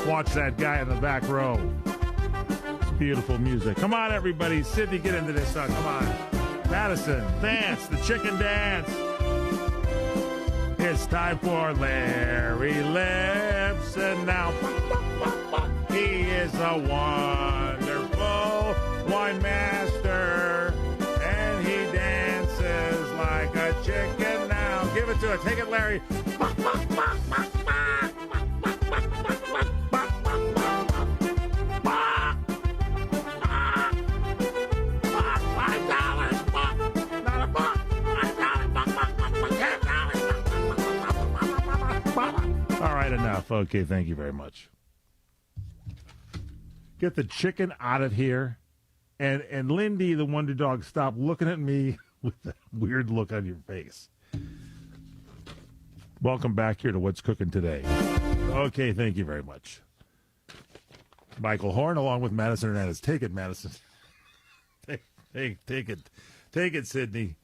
Watch that guy in the back row. It's beautiful music. Come on, everybody. Sydney, get into this song. Come on. Madison, dance. The chicken dance. It's time for Larry Lipson now. He is a wonderful wine master, and he dances like a chicken now. Give it to it. Take it, Larry. Enough. Okay, thank you very much. Get the chicken out of here. And Lindy, the Wonder Dog, stop looking at me with that weird look on your face. Welcome back here to What's Cooking Today. Okay, thank you very much. Michael Horn along with Madison Hernandez. Take it, Madison. Take it. Take it, Sydney.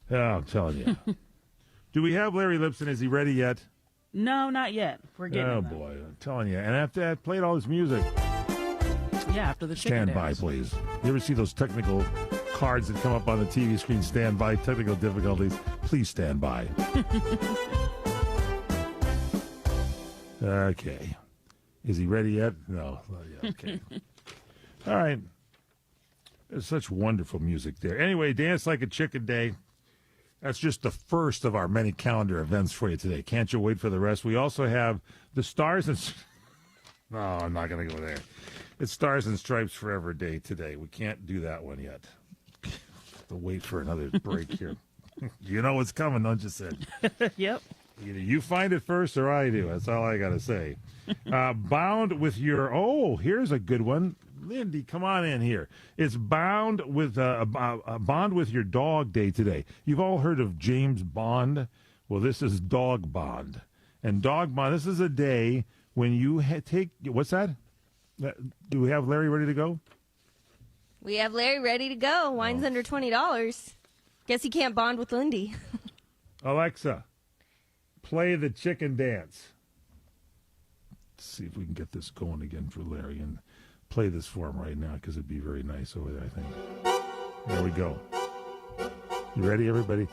Oh, I'm telling you. Do we have Larry Lipson? Is he ready yet? No, not yet. We're getting Oh, boy. I'm telling you. And after I played all this music. Yeah, after the chicken Stand by, dance. please. You ever see those technical cards that come up on the TV screen? Stand by, technical difficulties. Please stand by. Okay. Is he ready yet? No. Okay. All right. There's such wonderful music there. Anyway, Dance Like a Chicken Day. That's just the first of our many calendar events for you today. Can't you wait for the rest? We also have the Stars and... No, I'm not going to go there. It's Stars and Stripes Forever Day today. We can't do that one yet. Have to wait for another break here. You know what's coming, don't you, Sid? Yep. Either you find it first or I do. That's all I got to say. Bound with your... Oh, here's a good one. Lindy, come on in here. It's Bound with a Bond with Your Dog Day today. You've all heard of James Bond. Well, this is Dog Bond. And Dog Bond, this is a day when you take... What's that? Do we have Larry ready to go? We have Larry ready to go. Wine's under $20. Guess he can't bond with Lindy. Alexa, play the chicken dance. Let's see if we can get this going again for Larry and play this for him right now because it'd be very nice over there, I think. There we go. You ready, everybody?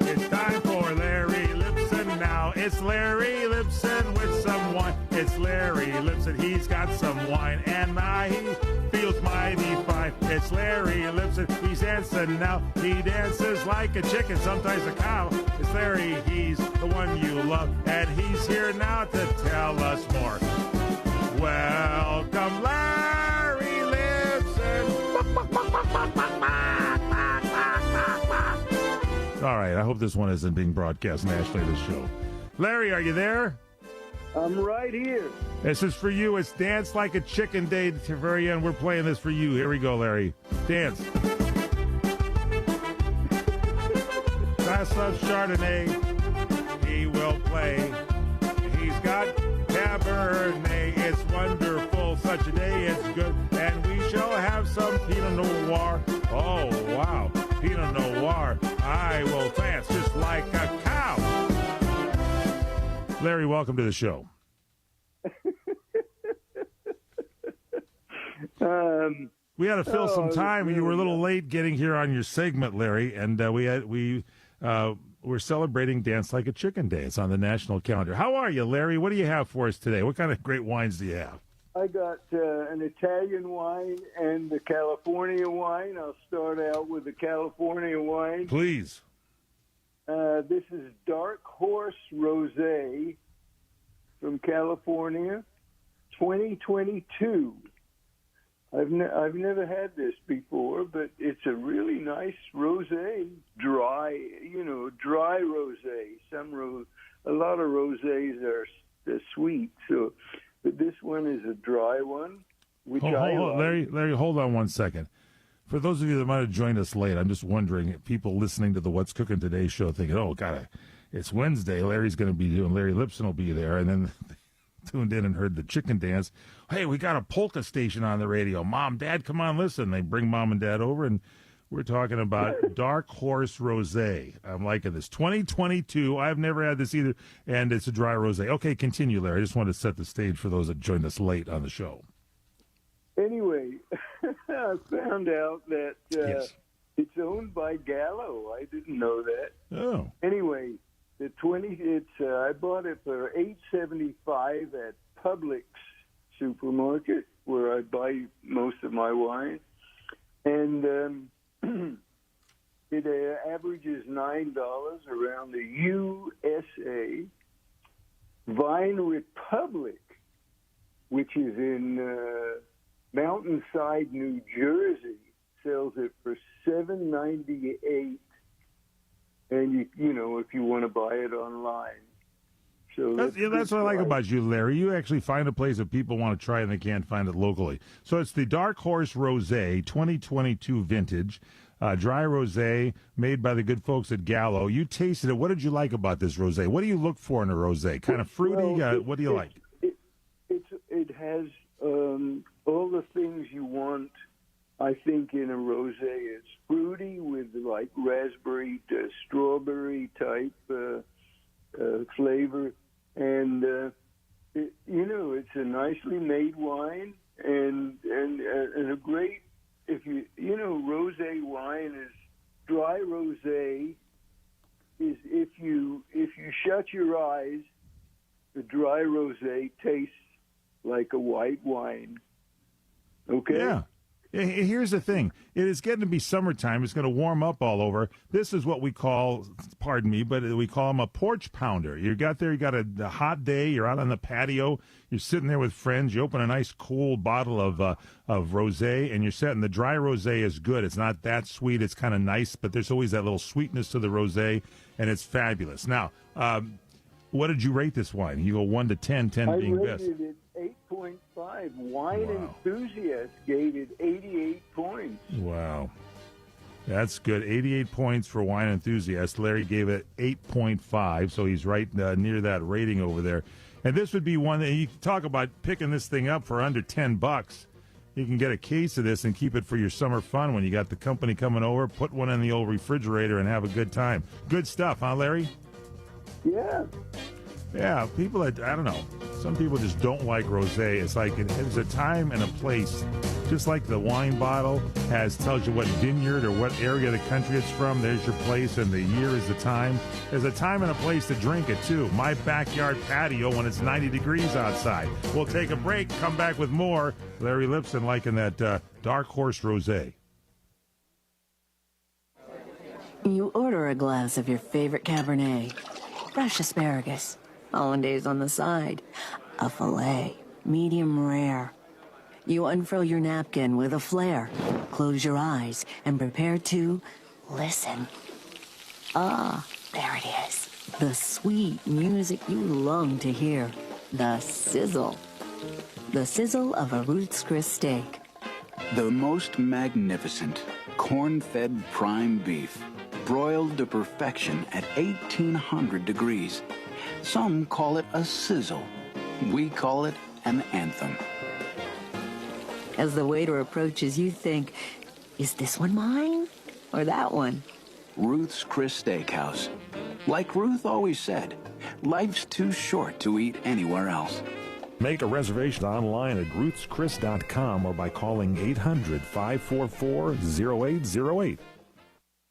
It's time for Larry Lipson now. It's Larry Lipson with some wine. It's Larry Lipson. He's got some wine, and he feels mighty fine. It's Larry Lipson. He's dancing now. He dances like a chicken, sometimes a cow. It's Larry. He's the one you love, and he's here now to tell us more. Welcome, Larry Lipson. All right, I hope this one isn't being broadcast nationally, this show. Larry, are you there? I'm right here. This is for you. It's Dance Like a Chicken Day. At the very end, we're playing this for you. Here we go, Larry. Dance. Glass of Chardonnay, he will play. He's got Cabernet. It's wonderful. Such a day, it's good. And we shall have some Pinot Noir. Oh, wow. Pinot Noir. I will dance just like a cow. Larry, welcome to the show. We had to fill some time. You were a little late getting here on your segment, Larry, and we're celebrating Dance Like a Chicken Day. It's on the national calendar. How are you, Larry? What do you have for us today? What kind of great wines do you have? I got an Italian wine and the California wine. I'll start out with the California wine. Please. This is Dark Horse Rosé from California, 2022. I've never had this before, but it's a really nice rosé, dry rosé. A lot of rosés are sweet, so but this one is a dry one, which I like. Larry, hold on one second. For those of you that might have joined us late, I'm just wondering if people listening to the What's Cooking Today show thinking, oh, God, it's Wednesday. Larry Lipson will be there. And then tuned in and heard the chicken dance. Hey, we got a polka station on the radio. Mom, Dad, come on, listen. They bring Mom and Dad over, and we're talking about Dark Horse Rosé. I'm liking this. 2022. I've never had this either, and it's a dry rosé. Okay, continue, Larry. I just wanted to set the stage for those that joined us late on the show. Anyway, I found out that it's owned by Gallo. I didn't know that. Oh. Anyway, I bought it for $8.75 at Publix supermarket, where I buy most of my wine, and it averages $9 around the USA. Vine Republic, which is in Mountainside, New Jersey, sells it for $7.98, and you know if you want to buy it online. So that's what I like about you, Larry. You actually find a place that people want to try and they can't find it locally. So it's the Dark Horse Rosé 2022 vintage, dry rosé made by the good folks at Gallo. You tasted it. What did you like about this rosé? What do you look for in a rosé? Kind of fruity? What do you like? It has all the things you want, I think, in a rosé. It's fruity with like raspberry to strawberry type flavor, and it's a nicely made wine and a great, rosé wine is dry rosé is if you shut your eyes, the dry rosé tastes like a white wine. Okay? Yeah. Here's the thing. It is getting to be summertime. It's going to warm up all over. This is what we call, pardon me, but we call them a porch pounder. You got a hot day. You're out on the patio. You're sitting there with friends. You open a nice cool bottle of rosé, and you're setting. The dry rosé is good. It's not that sweet. It's kind of nice, but there's always that little sweetness to the rosé, and it's fabulous. Now, what did you rate this wine? You go 1 to 10, 10 being best. I rated it 8.5. Wine Enthusiast gave it 88 points. Wow. That's good. 88 points for Wine Enthusiast. Larry gave it 8.5, so he's right near that rating over there. And this would be one that you talk about picking this thing up for under $10. You can get a case of this and keep it for your summer fun when you got the company coming over. Put one in the old refrigerator and have a good time. Good stuff, huh, Larry? Yeah. Yeah, people that, I don't know, some people just don't like rosé. It's like there's a time and a place. Just like the wine bottle tells you what vineyard or what area of the country it's from, there's your place, and the year is the time. There's a time and a place to drink it, too. My backyard patio when it's 90 degrees outside. We'll take a break, come back with more. Larry Lipson liking that Dark Horse Rosé. You order a glass of your favorite Cabernet, fresh asparagus, hollandaise on the side, a filet, medium rare. You unfurl your napkin with a flair, close your eyes, and prepare to listen. Ah, there it is. The sweet music you long to hear. The sizzle. The sizzle of a Ruth's Chris steak. The most magnificent corn-fed prime beef, broiled to perfection at 1800 degrees. Some call it a sizzle. We call it an anthem. As the waiter approaches, you think, is this one mine or that one? Ruth's Chris Steakhouse. Like Ruth always said, life's too short to eat anywhere else. Make a reservation online at ruthschris.com or by calling 800-544-0808.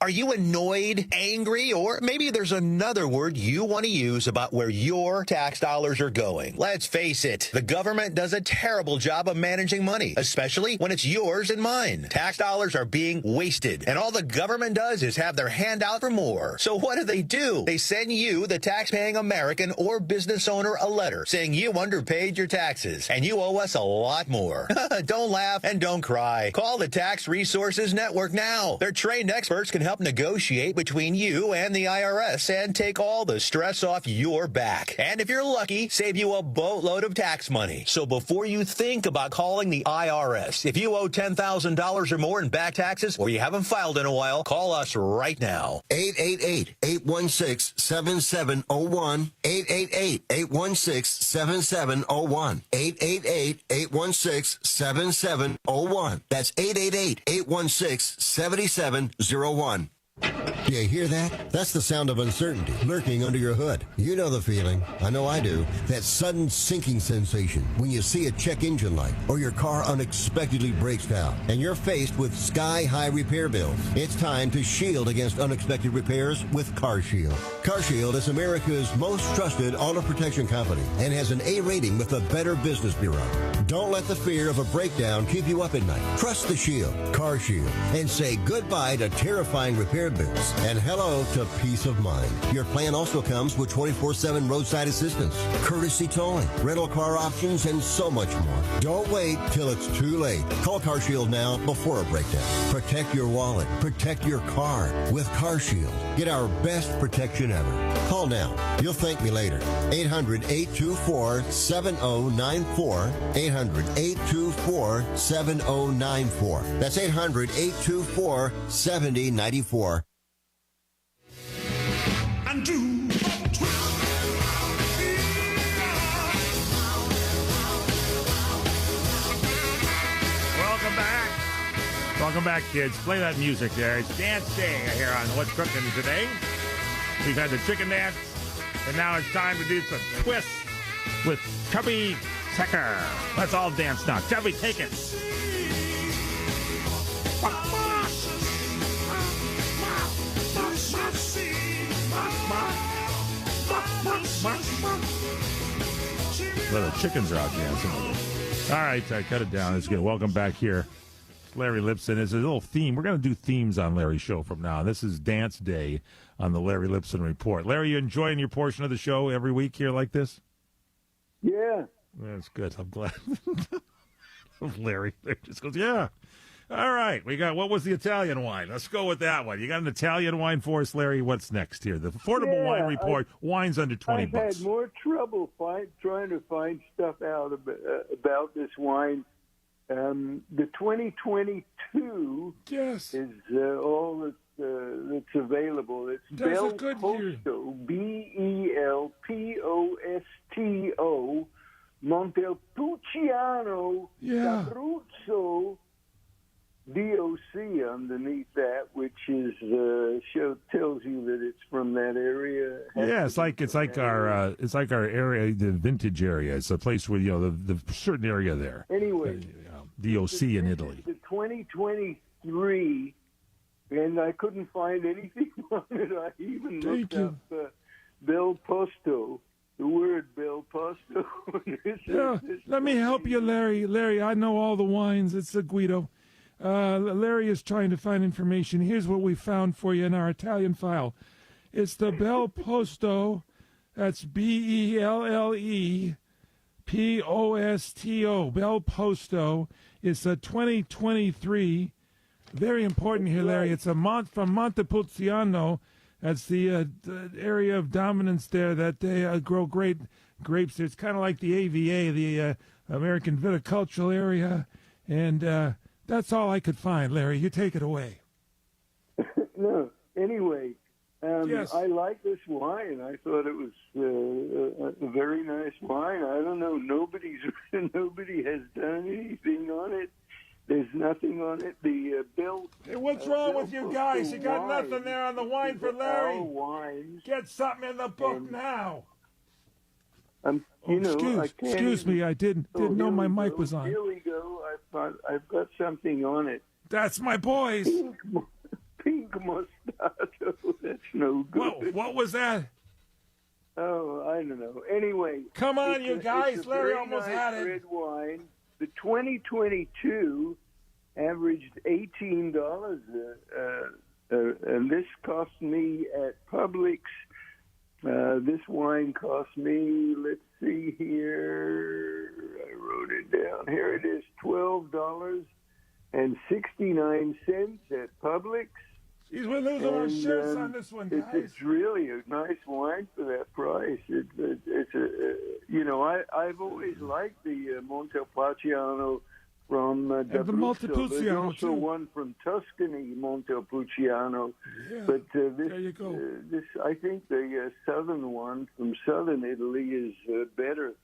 Are you annoyed, angry, or maybe there's another word you want to use about where your tax dollars are going? Let's face it, the government does a terrible job of managing money, especially when it's yours and mine. Tax dollars are being wasted, and all the government does is have their hand out for more. So what do? They send you, the tax-paying American or business owner, a letter saying you underpaid your taxes, and you owe us a lot more. Don't laugh and don't cry. Call the Tax Resources Network now. Their trained experts can help negotiate between you and the IRS and take all the stress off your back. And if you're lucky, save you a boatload of tax money. So before you think about calling the IRS, if you owe $10,000 or more in back taxes or you haven't filed in a while, call us right now. 888-816-7701. 888-816-7701. 888-816-7701. That's 888-816-7701. Do you hear that? That's the sound of uncertainty lurking under your hood. You know the feeling. I know I do. That sudden sinking sensation when you see a check engine light or your car unexpectedly breaks down and you're faced with sky-high repair bills. It's time to shield against unexpected repairs with CarShield. CarShield is America's most trusted auto protection company and has an A rating with the Better Business Bureau. Don't let the fear of a breakdown keep you up at night. Trust the Shield, CarShield, and say goodbye to terrifying repair bills and hello to peace of mind. Your plan also comes with 24/7 roadside assistance, courtesy towing, rental car options, and so much more. Don't wait till it's too late. Call CarShield now before a breakdown. Protect your wallet. Protect your car with CarShield. Get our best protection ever. Call now. You'll thank me later. 800-824-7094. 800-824-7094. That's 800-824-7094. And do Welcome back. Welcome back, kids. Play that music there. It's Dance Day here on What's Cooking Today. We've had the chicken dance, and now it's time to do some twists with Chubby Checker. Let's all dance now. Chubby, take it. Well, the chickens are out dancing. All right, cut it down. It's good. Welcome back here. Larry Lipson. It's a little theme. We're going to do themes on Larry's show from now. This is Dance Day on the Larry Lipson Report. Larry, you enjoying your portion of the show every week here like this? Yeah. That's good. I'm glad. Larry just goes, yeah. All right. We got, what was the Italian wine? Let's go with that one. You got an Italian wine for us, Larry? What's next here? The Affordable Wine Report. Wine's under $20. I've had more trouble trying to find stuff out about this wine. The 2022 is all that's available. It's Belposto, Belposto, Montepulciano, Abruzzo, DOC underneath that, which is tells you that it's from that area. Yeah, it's like our area, the vintage area. It's a place where the certain area there. Anyway, DOC in Italy. The 2023, and I couldn't find anything on it. I even looked up Bel Posto. The word Bel Posto. Let me help you, Larry. Larry, I know all the wines. It's a Guido. Larry is trying to find information. Here's what we found for you in our Italian file. It's the Bel Posto. That's BELLEPOSTO. Bel Posto. It's a 2023. Very important here, Larry. It's from Montepulciano. That's the area of dominance there that they grow great grapes there. It's kind of like the AVA, the American Viticultural Area. And that's all I could find, Larry. You take it away. No, anyway, yes. I like this wine. I thought it was a very nice wine. I don't know. Nobody has done anything on it. There's nothing on it. The Bill. Hey, what's wrong with you guys? You got nothing there on the wine for Larry. Wines. Get something in the book now. Excuse me. I didn't know my mic was on. Here we go. I've got something on it. That's my boys. Pink Moscato. That's no good. What was that? Oh, I don't know. Anyway. Come on, you guys. Larry almost had it. Red wine. The 2022 averaged $18, and this cost me at Publix. This wine cost me, let's see here, I wrote it down. Here it is, $12.69 at Publix. We're losing our shirts on this one, guys. It's really a nice wine for that price. I've always liked the Montepulciano from the Montepulciano. There's also one from Tuscany, Montepulciano. Yeah. But there you go. I think the southern one from southern Italy is better.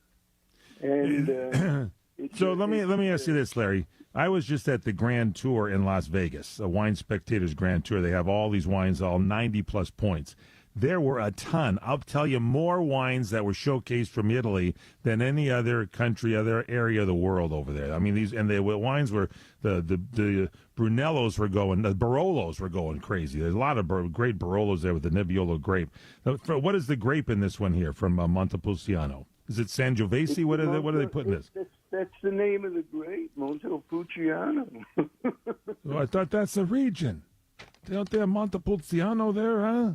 And so let me ask you this, Larry. I was just at the Grand Tour in Las Vegas, a Wine Spectators Grand Tour. They have all these wines, all 90-plus points. There were a ton. I'll tell you, more wines that were showcased from Italy than any other country, other area of the world over there. I mean, the wines were, the Brunellos were going, the Barolos were going crazy. There's a lot of great Barolos there with the Nebbiolo grape. What is the grape in this one here from Montepulciano? Is it Sangiovese? What are they putting this? That's the name of the grape, Montepulciano. Oh, I thought that's a region. Don't they have Montepulciano there, huh?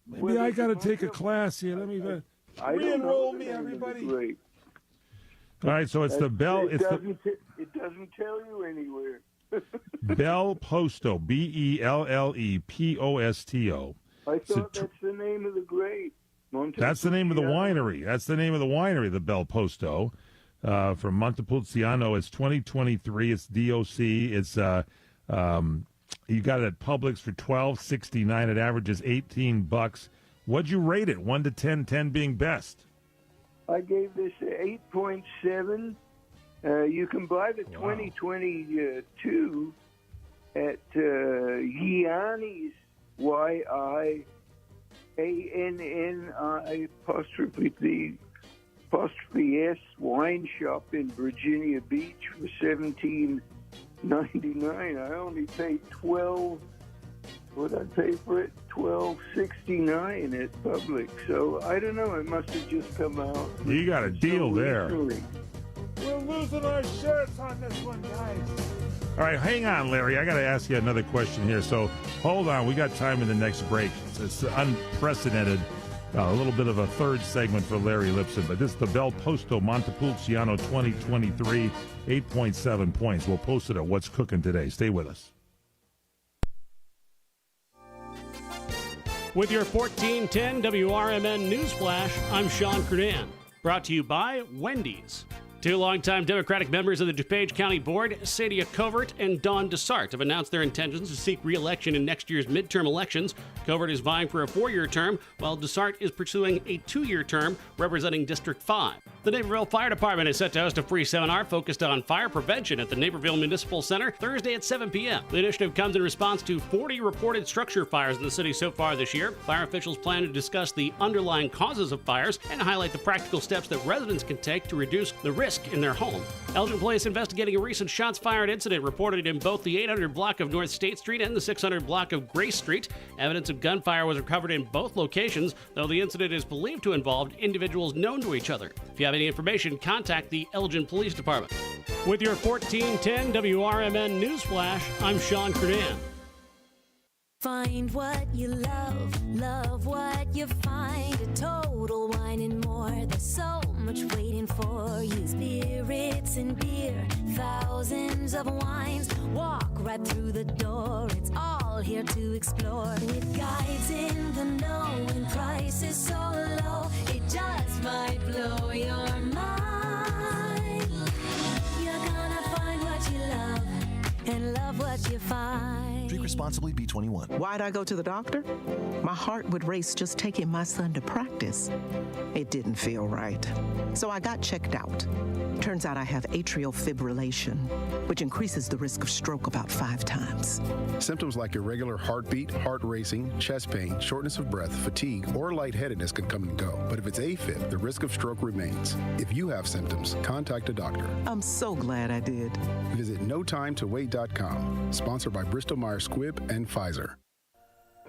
Maybe I got to take a class here. Let me re-enroll me, everybody. Great. All right, so it's the Bel. It doesn't tell you anywhere. Bel Posto, BELLEPOSTO. I thought that's the name of the grape. That's the name of the winery. That's the name of the winery, the Bel Posto. From Montepulciano, it's 2023. It's DOC. It's you got it at Publix for $12.69. It averages $18. What'd you rate it? 1 to 10, 10 being best. I gave this 8.7. You can buy the 2022 at Gianni's, YIANNI''S wine shop in Virginia Beach for $17.99. I only paid $12.69 at Publix. So I don't know. It must have just come out. You got a deal there. Recently. We're losing our shirts on this one, guys. All right, hang on, Larry. I got to ask you another question here. So hold on. We got time in the next break. It's unprecedented. A little bit of a third segment for Larry Lipson, but this is the Bel Posto Montepulciano 2023, 8.7 points. We'll post it at What's Cooking Today. Stay with us. With your 1410 WRMN News Flash, I'm Sean Kernan. Brought to you by Wendy's. Two longtime Democratic members of the DuPage County Board, Sadia Covert and Dawn Dessart, have announced their intentions to seek re-election in next year's midterm elections. Covert is vying for a 4-year term, while Dessart is pursuing a 2-year term representing District 5. The Naperville Fire Department is set to host a free seminar focused on fire prevention at the Naperville Municipal Center Thursday at 7 p.m. The initiative comes in response to 40 reported structure fires in the city so far this year. Fire officials plan to discuss the underlying causes of fires and highlight the practical steps that residents can take to reduce the risk in their home. Elgin Police investigating a recent shots fired incident reported in both the 800 block of North State Street and the 600 block of Grace Street. Evidence of gunfire was recovered in both locations, though the incident is believed to involve individuals known to each other. If you have any information, contact the Elgin Police Department. With your 1410 WRMN News Flash, I'm Sean Curdan. Find what you love, love what you find. A Total Wine and More. There's so much waiting for you. Spirits and beer, thousands of wines. Walk right through the door. It's all here to explore. With guides in the know and prices so low, it just might blow your mind. You're gonna find what you love and love what you find. Drink responsibly, B21. Why'd I go to the doctor? My heart would race just taking my son to practice. It didn't feel right. So I got checked out. Turns out I have atrial fibrillation, which increases the risk of stroke about 5 times. Symptoms like irregular heartbeat, heart racing, chest pain, shortness of breath, fatigue, or lightheadedness can come and go. But if it's AFib, the risk of stroke remains. If you have symptoms, contact a doctor. I'm so glad I did. Visit notimetowait.com. Sponsored by Bristol-Myers Squibb and Pfizer.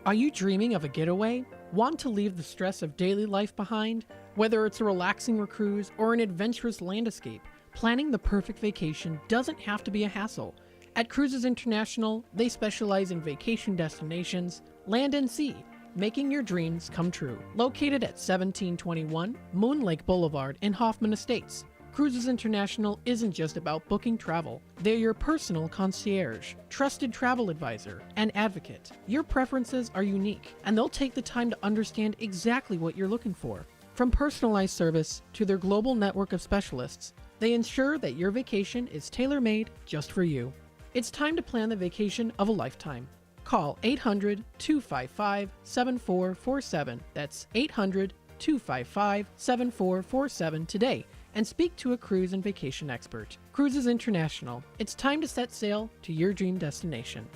Are you dreaming of a getaway? Want to leave the stress of daily life behind? Whether it's a relaxing cruise or an adventurous land escape, planning the perfect vacation doesn't have to be a hassle. At Cruises International, they specialize in vacation destinations, land and sea, making your dreams come true. Located at 1721 Moon Lake Boulevard in Hoffman Estates, Cruises International isn't just about booking travel. They're your personal concierge, trusted travel advisor, and advocate. Your preferences are unique, and they'll take the time to understand exactly what you're looking for. From personalized service to their global network of specialists, they ensure that your vacation is tailor-made just for you. It's time to plan the vacation of a lifetime. Call 800-255-7447. That's 800-255-7447 today and speak to a cruise and vacation expert. Cruises International. It's time to set sail to your dream destination.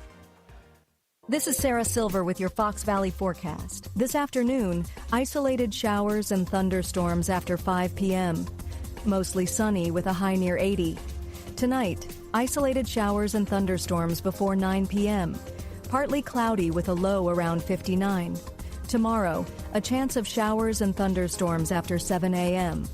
This is Sarah Silver with your Fox Valley forecast. This afternoon, isolated showers and thunderstorms after 5 p.m. Mostly sunny with a high near 80. Tonight, isolated showers and thunderstorms before 9 p.m. Partly cloudy with a low around 59. Tomorrow, a chance of showers and thunderstorms after 7 a.m.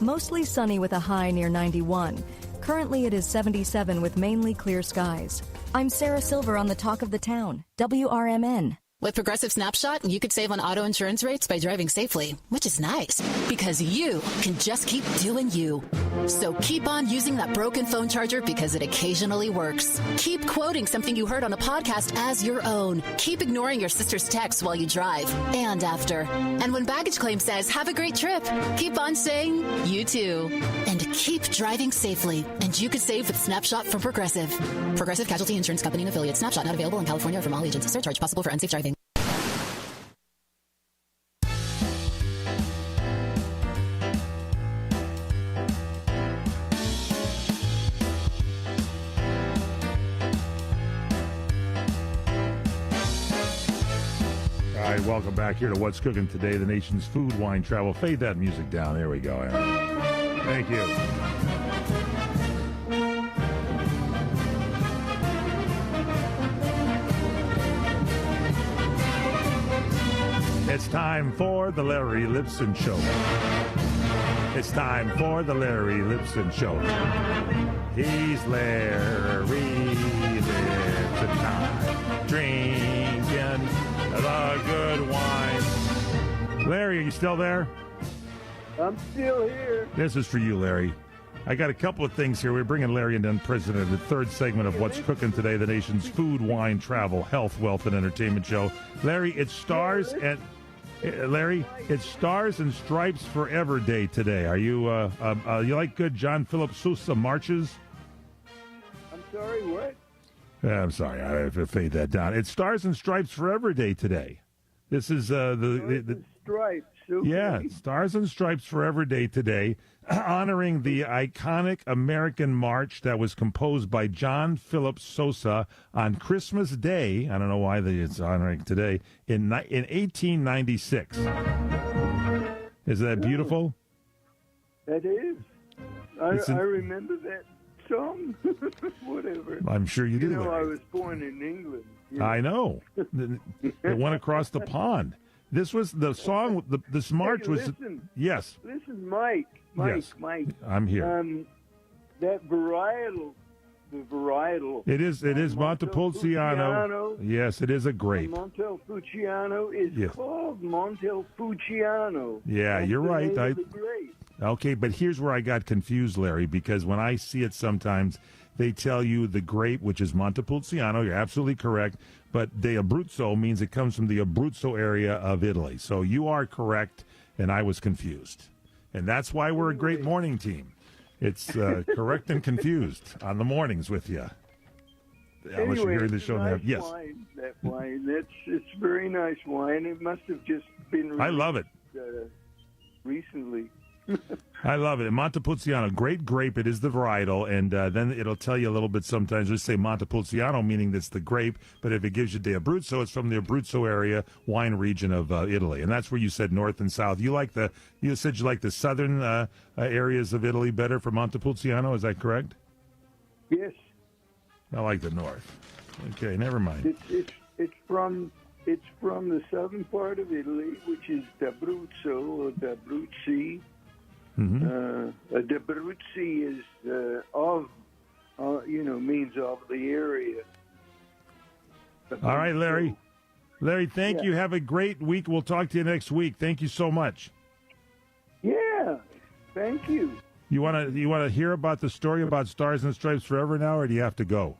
Mostly sunny with a high near 91. Currently it is 77 with mainly clear skies. I'm Sarah Silver on the Talk of the Town, WRMN. With Progressive Snapshot, you could save on auto insurance rates by driving safely, which is nice because you can just keep doing you. So keep on using that broken phone charger because it occasionally works. Keep quoting something you heard on a podcast as your own. Keep ignoring your sister's texts while you drive and after. And when baggage claim says, have a great trip, keep on saying, you too. And keep driving safely. And you could save with Snapshot from Progressive. Progressive Casualty Insurance Company and Affiliates. Snapshot not available in California or from all agents. Surcharge possible for unsafe driving. All right, welcome back here to What's Cooking Today, the nation's food, wine, travel. Fade that music down. There we go, Aaron. Thank you. It's time for the Larry Lipson Show. It's time for the Larry Lipson Show. He's Larry Lipson time, drinking the good wine. Larry, are you still there? I'm still here. This is for you, Larry. I got a couple of things here. We're bringing Larry in, President of the third segment of What's Cooking Today, the nation's food, wine, travel, health, wealth, and entertainment show. Larry, it stars and... Larry, it's Stars and Stripes Forever Day today. Are you you like good John Philip Sousa marches? I'm sorry, what? I'm sorry, I have to fade that down. It's Stars and Stripes Forever Day today. This is the Stripes. Okay. Yeah, Stars and Stripes Forever Day today, honoring the iconic American march that was composed by John Philip Sousa on Christmas Day. I don't know why it's honoring today, in 1896. Isn't that beautiful? That is. I remember that song. Whatever. I'm sure you do. You know, Larry. I was born in England. I know. It went across the pond. This was the song. This march was. Listen, yes. Listen, Mike. Yes. Mike. I'm here. That varietal. The varietal. It is Montepulciano. Yes, it is a grape. Montepulciano is called Montepulciano. Yeah, That's you're the right. name of the grape. Okay, but here's where I got confused, Larry, because when I see it sometimes, they tell you the grape, which is Montepulciano. You're absolutely correct. But de Abruzzo means it comes from the Abruzzo area of Italy. So you are correct, and I was confused. And that's why we're a great morning team. It's correct and confused on the mornings with you. Unless you're hearing the show now. Yes. Wine, that wine, it's very nice wine. It must have just been released, I love it. Recently. I love it. Montepulciano, great grape. It is the varietal, and then it'll tell you a little bit sometimes. Just say Montepulciano, meaning that's the grape, but if it gives you de Abruzzo, it's from the Abruzzo area, wine region of Italy, and that's where you said north and south. You said you like the southern areas of Italy better for Montepulciano. Is that correct? Yes. I like the north. Okay, never mind. It's from the southern part of Italy, which is d'Abruzzo or d'Abruzzi. D'Abruzzi is means of the area. All right, Larry. Larry, thank you. Have a great week. We'll talk to you next week. Thank you so much. Yeah, thank you. You want to hear about the story about Stars and Stripes Forever now, or do you have to go?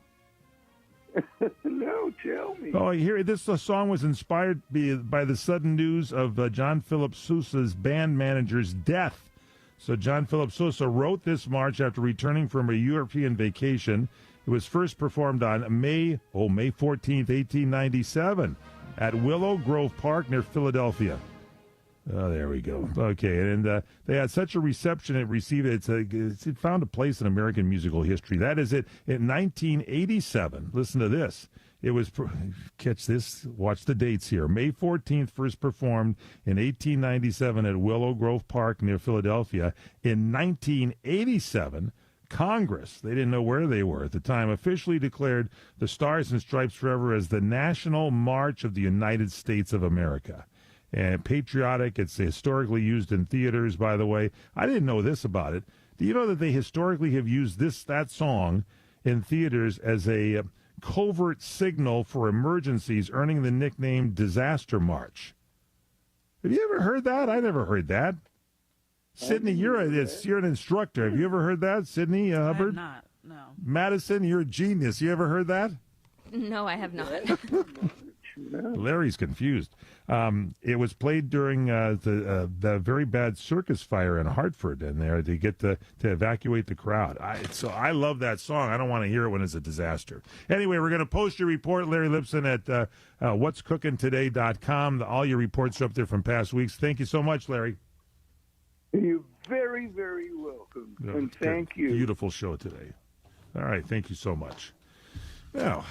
No, tell me. Oh, this song was inspired by the sudden news of John Philip Sousa's band manager's death. So John Philip Sousa wrote this march after returning from a European vacation. It was first performed on May 14th, 1897 at Willow Grove Park near Philadelphia. Oh, there we go. Okay, and they had such a reception it received. It found a place in American musical history. That is it. In 1987, listen to this. It was, catch this, watch the dates here. May 14th, first performed in 1897 at Willow Grove Park near Philadelphia. In 1987, Congress, they didn't know where they were at the time, officially declared the Stars and Stripes Forever as the National March of the United States of America. And patriotic, it's historically used in theaters, by the way. I didn't know this about it. Do you know that they historically have used that song in theaters as a covert signal for emergencies, earning the nickname Disaster March? Have you ever heard that? I never heard that. Sydney, you're an instructor. Have you ever heard that, Sydney Hubbard? I have not, no. Madison, you're a genius. You ever heard that? No, I have not. Larry's confused. It was played during the very bad circus fire in Hartford, and there to get to evacuate the crowd. So I love that song. I don't want to hear it when it's a disaster. Anyway, we're going to post your report, Larry Lipson, at what'scookingtoday.com. All your reports are up there from past weeks. Thank you so much, Larry. You're very, very welcome, and thank you. Beautiful show today. All right, thank you so much. Now,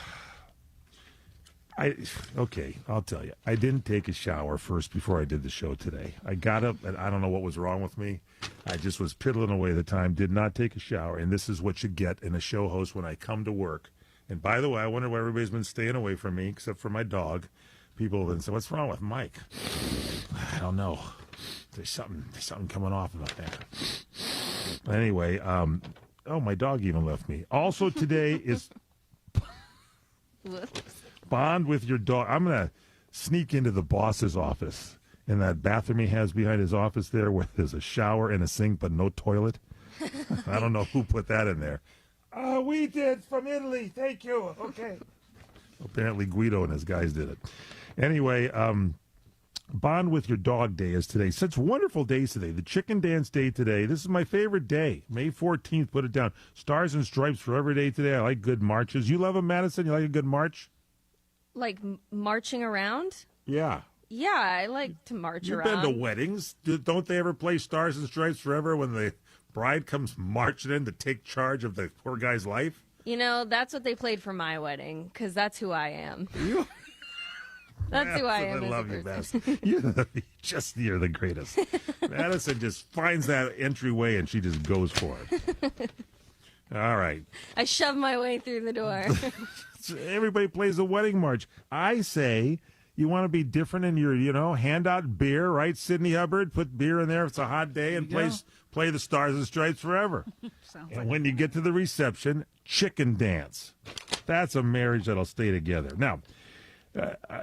I'll tell you. I didn't take a shower first before I did the show today. I got up, and I don't know what was wrong with me. I just was piddling away the time, did not take a shower, and this is what you get in a show host when I come to work. And by the way, I wonder why everybody's been staying away from me, except for my dog. People have been saying, what's wrong with Mike? I don't know. There's something coming off about that. Anyway, my dog even left me. Also today is bond with your dog. I'm going to sneak into the boss's office in that bathroom he has behind his office there where there's a shower and a sink but no toilet. I don't know who put that in there. We did from Italy. Thank you. Okay. Apparently Guido and his guys did it. Anyway, Bond with Your Dog Day is today. Such wonderful days today. The Chicken Dance Day today. This is my favorite day. May 14th, put it down. Stars and Stripes for every day today. I like good marches. You love them, Madison? You like a good march? Like marching around? Yeah. Yeah, I like to march You've around. been to weddings. Don't they ever play Stars and Stripes Forever when the bride comes marching in to take charge of the poor guy's life? You know, that's what they played for my wedding, because that's who I am. That's who I am. I love you best. You're the greatest. Madison just finds that entryway and she just goes for it. All right. I shove my way through the door. Everybody plays the wedding march. I say you want to be different in your, hand out beer, right, Sidney Hubbard? Put beer in there if it's a hot day and play the Stars and Stripes Forever. And when you get to the reception, chicken dance. That's a marriage that'll stay together. Now,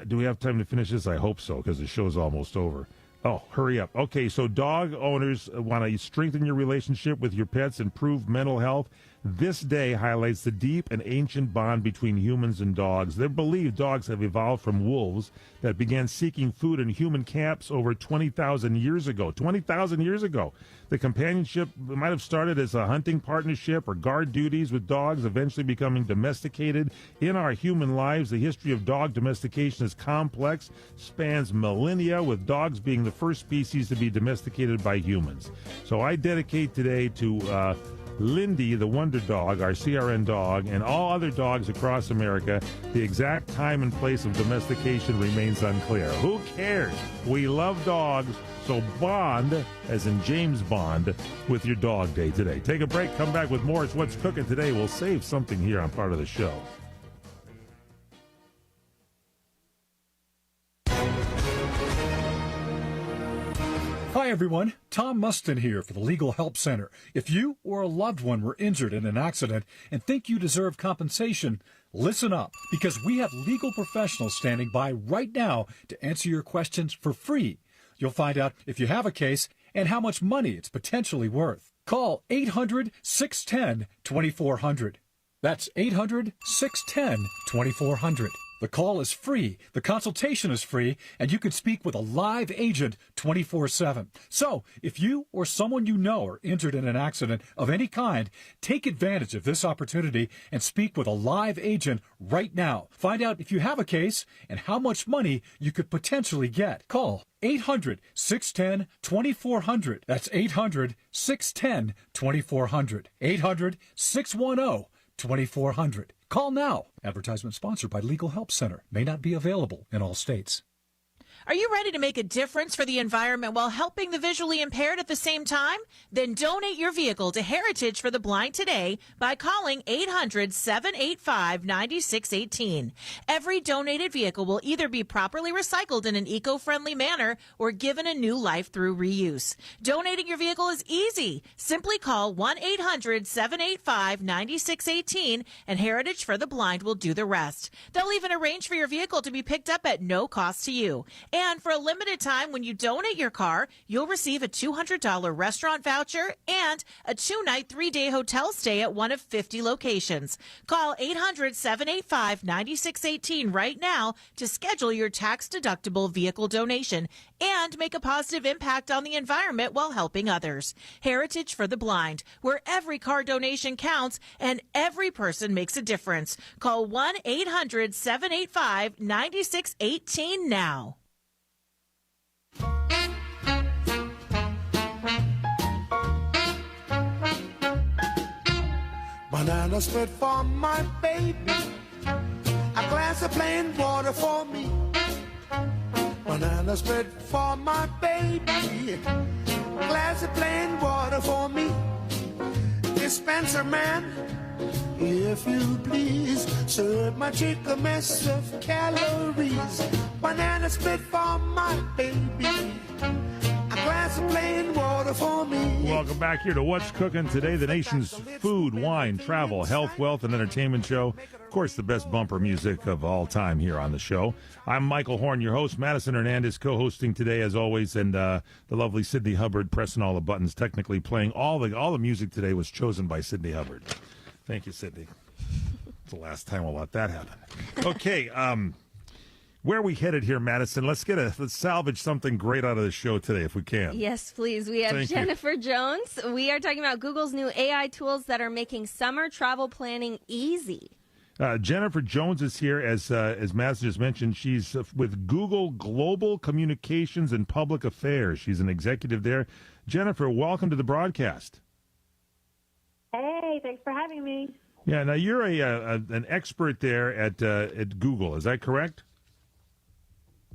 do we have time to finish this? I hope so, because the show's almost over. Oh, hurry up. Okay, so dog owners want to strengthen your relationship with your pets, improve mental health. This day highlights the deep and ancient bond between humans and dogs. They believe dogs have evolved from wolves that began seeking food in human camps over 20,000 years ago. 20,000 years ago. The companionship might have started as a hunting partnership or guard duties with dogs, eventually becoming domesticated. In our human lives, the history of dog domestication is complex, spans millennia, with dogs being the first species to be domesticated by humans. So I dedicate today to Lindy, the Wonder Dog, our CRN dog, and all other dogs across America. The exact time and place of domestication remains unclear. Who cares? We love dogs, so bond, as in James Bond, with your dog day today. Take a break, come back with more. It's What's Cooking Today. We'll save something here on part of the show. Hi, everyone. Tom Mustin here for the Legal Help Center. If you or a loved one were injured in an accident and think you deserve compensation, listen up, because we have legal professionals standing by right now to answer your questions for free. You'll find out if you have a case and how much money it's potentially worth. Call 800-610-2400. That's 800-610-2400. The call is free, the consultation is free, and you can speak with a live agent 24/7. So, if you or someone you know are injured in an accident of any kind, take advantage of this opportunity and speak with a live agent right now. Find out if you have a case and how much money you could potentially get. Call 800-610-2400. That's 800-610-2400. 800-610-2400. Call now. Advertisement sponsored by Legal Help Center. May not be available in all states. Are you ready to make a difference for the environment while helping the visually impaired at the same time? Then donate your vehicle to Heritage for the Blind today by calling 800-785-9618. Every donated vehicle will either be properly recycled in an eco-friendly manner or given a new life through reuse. Donating your vehicle is easy. Simply call 1-800-785-9618 and Heritage for the Blind will do the rest. They'll even arrange for your vehicle to be picked up at no cost to you. And for a limited time, when you donate your car, you'll receive a $200 restaurant voucher and a 2-night, 3-day hotel stay at one of 50 locations. Call 800-785-9618 right now to schedule your tax-deductible vehicle donation and make a positive impact on the environment while helping others. Heritage for the Blind, where every car donation counts and every person makes a difference. Call 1-800-785-9618 now. Banana split for my baby, a glass of plain water for me. Banana split for my baby, a glass of plain water for me. Dispenser man, if you please, serve my chick a mess of calories. Banana split for my baby, a glass of plain water for me. Welcome back here to What's Cooking Today, the nation's food, wine, travel, health, wealth, and entertainment show. Of course, the best bumper music of all time here on the show. I'm Michael Horn, your host. Madison Hernandez co-hosting today, as always, and the lovely Sidney Hubbard pressing all the buttons, technically playing all the music today was chosen by Sidney Hubbard. Thank you, Sidney. It's the last time we'll let that happen. Okay, Where are we headed here, Madison? Let's salvage something great out of the show today, if we can. Yes, please. We have Jennifer Jones. We are talking about Google's new AI tools that are making summer travel planning easy. Jennifer Jones is here, as Madison just mentioned. She's with Google Global Communications and Public Affairs. She's an executive there. Jennifer, welcome to the broadcast. Hey, thanks for having me. Yeah, now you're an expert there at Google. Is that correct?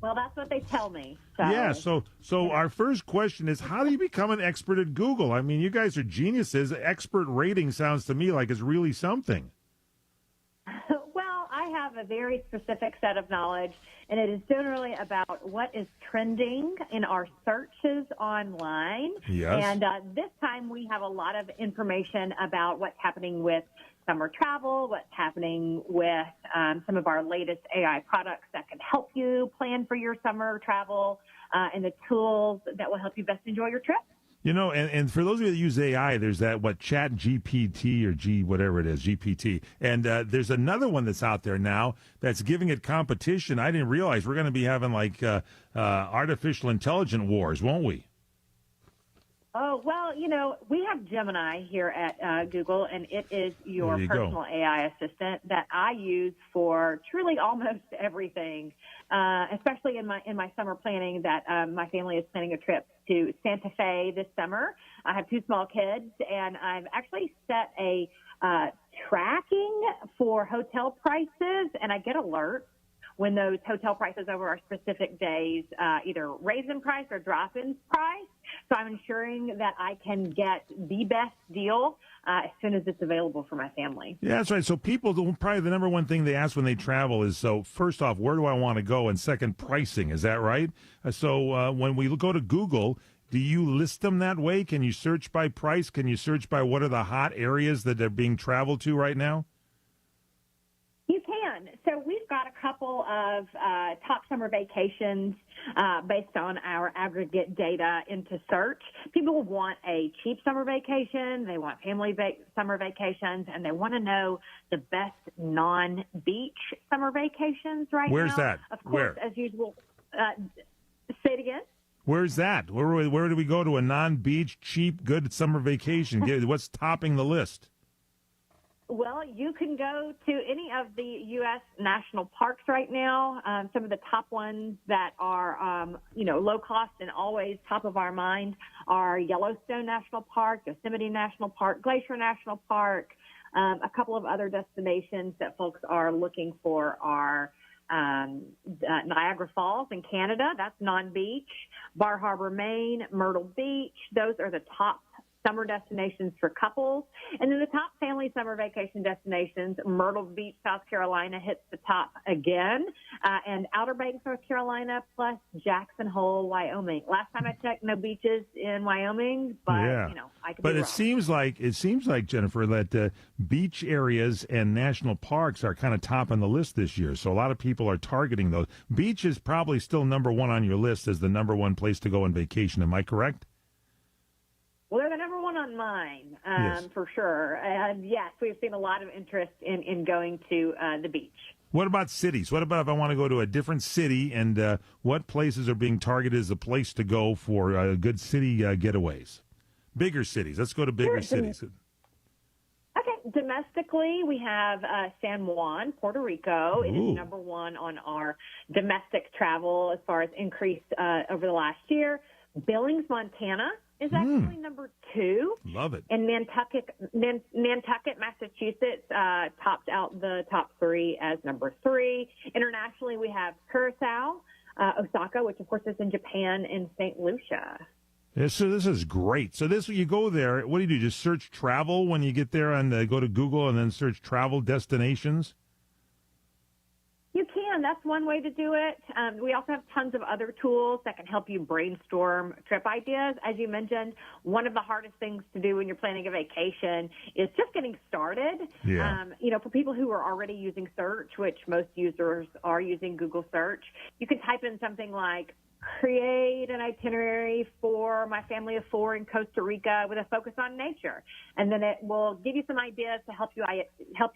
Well, that's what they tell me. So. Yeah, so our first question is, how do you become an expert at Google? I mean, you guys are geniuses. Expert rating sounds to me like it's really something. Well, I have a very specific set of knowledge, and it is generally about what is trending in our searches online. Yes. And this time we have a lot of information about what's happening with summer travel, what's happening with some of our latest AI products that can help you plan for your summer travel, and the tools that will help you best enjoy your trip. You know, and for those of you that use AI, there's that, Chat GPT or whatever it is, GPT. And there's another one that's out there now that's giving it competition. I didn't realize we're going to be having artificial intelligence wars, won't we? Oh, well, we have Gemini here at Google, and it is your personal AI assistant that I use for truly almost everything, especially in my summer planning that my family is planning a trip to Santa Fe this summer. I have 2 small kids, and I've actually set a tracking for hotel prices, and I get alerts when those hotel prices over our specific days either raise in price or drop in price. So I'm ensuring that I can get the best deal as soon as it's available for my family. Yeah, that's right. So people, probably the number one thing they ask when they travel is, so first off, where do I want to go? And second, pricing. Is that right? So when we go to Google, do you list them that way? Can you search by price? Can you search by what are the hot areas that are being traveled to right now? You can. So we've got a couple of top summer vacations based on our aggregate data into search. People want a cheap summer vacation, they want family summer vacations, and they want to know the best non-beach summer vacations right Where's now. that? Of course, Where? as usual. Say it again. Where's that? Where do we go to a non-beach, cheap, good summer vacation? What's topping the list? Well, you can go to any of the U.S. national parks right now. Some of the top ones that are, low cost and always top of our mind are Yellowstone National Park, Yosemite National Park, Glacier National Park. A couple of other destinations that folks are looking for are Niagara Falls in Canada. That's non-beach. Bar Harbor, Maine, Myrtle Beach. Those are the top summer destinations for couples. And then the top family summer vacation destinations, Myrtle Beach, South Carolina hits the top again, and Outer Banks, North Carolina, plus Jackson Hole, Wyoming. Last time I checked, no beaches in Wyoming, but, yeah. I could But be it wrong. seems like, Jennifer, that beach areas and national parks are kind of top on the list this year. So a lot of people are targeting those. Beach is probably still number one on your list as the number one place to go on vacation. Am I correct? Well, they're the number one on mine, Yes. for sure. And yes, we've seen a lot of interest in going to the beach. What about cities? What about if I want to go to a different city, and what places are being targeted as a place to go for good city getaways? Bigger cities. Let's go to bigger cities. Okay, domestically, we have San Juan, Puerto Rico. It is number one on our domestic travel as far as increase over the last year. Billings, Montana is actually number 2. Love it. And Nantucket, Massachusetts topped out the top 3 as number 3. Internationally, we have Curacao, Osaka, which of course is in Japan, and St. Lucia. Yeah, so this is great. So you go there. What do? Just search travel when you get there and go to Google and then search travel destinations? You can. That's one way to do it. We also have tons of other tools that can help you brainstorm trip ideas. As you mentioned, one of the hardest things to do when you're planning a vacation is just getting started. Yeah. For people who are already using search, which most users are using Google search, you can type in something like, create an itinerary for my family of 4 in Costa Rica with a focus on nature. And then it will give you some ideas to help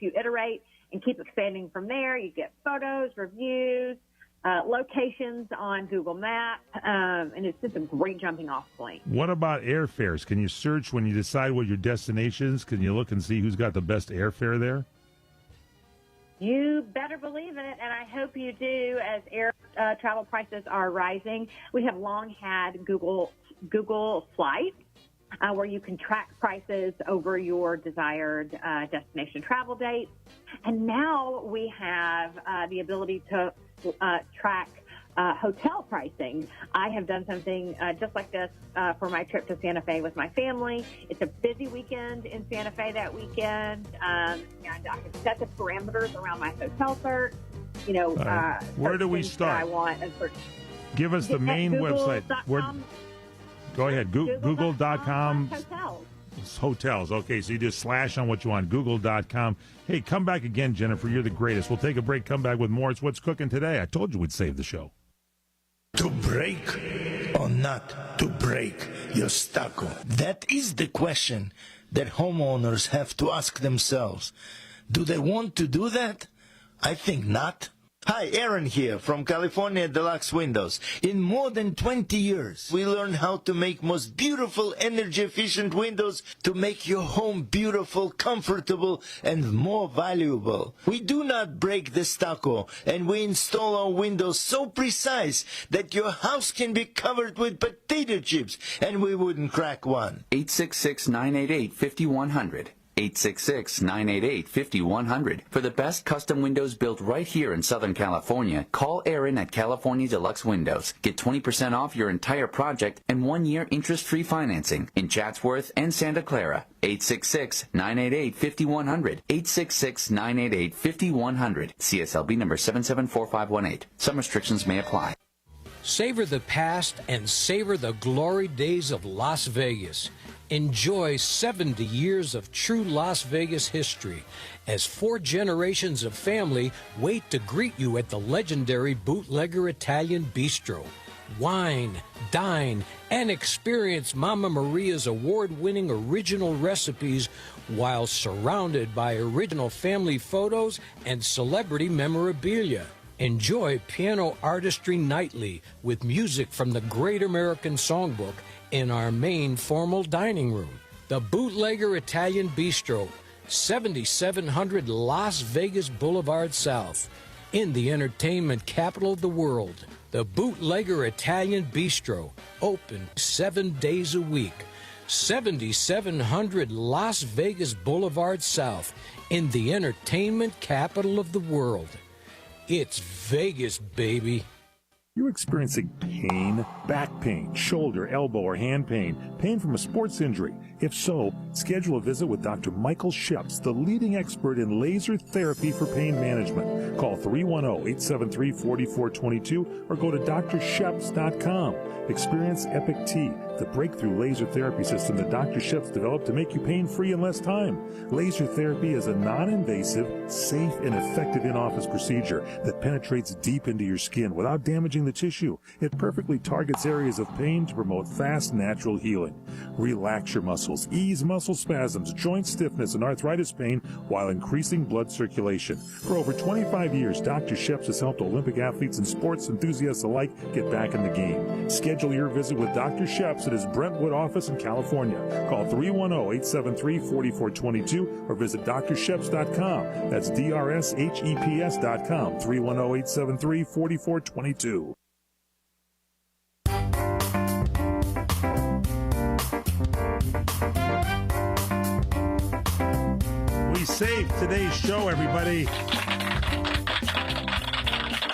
you iterate and keep expanding from there. You get photos, reviews, locations on Google Maps, and it's just a great jumping off point. What about airfares? Can you search when you decide what your destination is? Can you look and see who's got the best airfare there? You better believe it, and I hope you do. As air travel prices are rising, we have long had Google Flights, where you can track prices over your desired destination travel dates. And now we have the ability to track hotel pricing. I have done something just like this for my trip to Santa Fe with my family. It's a busy weekend in Santa Fe that weekend, and I can set the parameters around my hotel search. Where do we start? I want Give us the main website. Go ahead. Google.com. Hotels. It's hotels. Okay, so you just slash on what you want. Google.com. Hey, come back again, Jennifer. You're the greatest. We'll take a break, come back with more. It's What's Cooking Today. I told you we'd save the show. To break or not to break your stucco? That is the question that homeowners have to ask themselves. Do they want to do that? I think not. Hi, Aaron here from California Deluxe Windows. In more than 20 years, we learned how to make most beautiful, energy-efficient windows to make your home beautiful, comfortable, and more valuable. We do not break the stucco, and we install our windows so precise that your house can be covered with potato chips, and we wouldn't crack one. 866-988-5100. 866-988-5100. For the best custom windows built right here in Southern California, call Aaron at California Deluxe Windows. Get 20% off your entire project and 1-year interest-free financing in Chatsworth and Santa Clara. 866-988-5100. 866-988-5100. CSLB number 774518. Some restrictions may apply. Savor the past and savor the glory days of Las Vegas. Enjoy 70 years of true Las Vegas history as 4 generations of family wait to greet you at the legendary Bootlegger Italian Bistro. Wine, dine, and experience Mama Maria's award-winning original recipes while surrounded by original family photos and celebrity memorabilia. Enjoy piano artistry nightly with music from the Great American Songbook in our main formal dining room. The Bootlegger Italian Bistro, 7700 Las Vegas Boulevard South, in the entertainment capital of the world. The Bootlegger Italian Bistro, open 7 days a week. 7700 Las Vegas Boulevard South, in the entertainment capital of the world. It's Vegas, baby. You experiencing pain, back pain, shoulder, elbow, or hand pain, pain from a sports injury? If so, schedule a visit with Dr. Michael Sheps, the leading expert in laser therapy for pain management. Call 310-873-4422 or go to drsheps.com. Experience Epic T, the breakthrough laser therapy system that Dr. Sheps developed to make you pain-free in less time. Laser therapy is a non-invasive, safe, and effective in-office procedure that penetrates deep into your skin without damaging the tissue. It perfectly targets areas of pain to promote fast, natural healing. Relax your muscles, ease muscle spasms, joint stiffness, and arthritis pain while increasing blood circulation. For over 25 years, Dr. Sheps has helped Olympic athletes and sports enthusiasts alike get back in the game. Schedule your visit with Dr. Sheps at his Brentwood office in California. Call 310-873-4422 or visit drsheps.com. That's DRSHEPS.com. 310-873-4422. We saved today's show, everybody.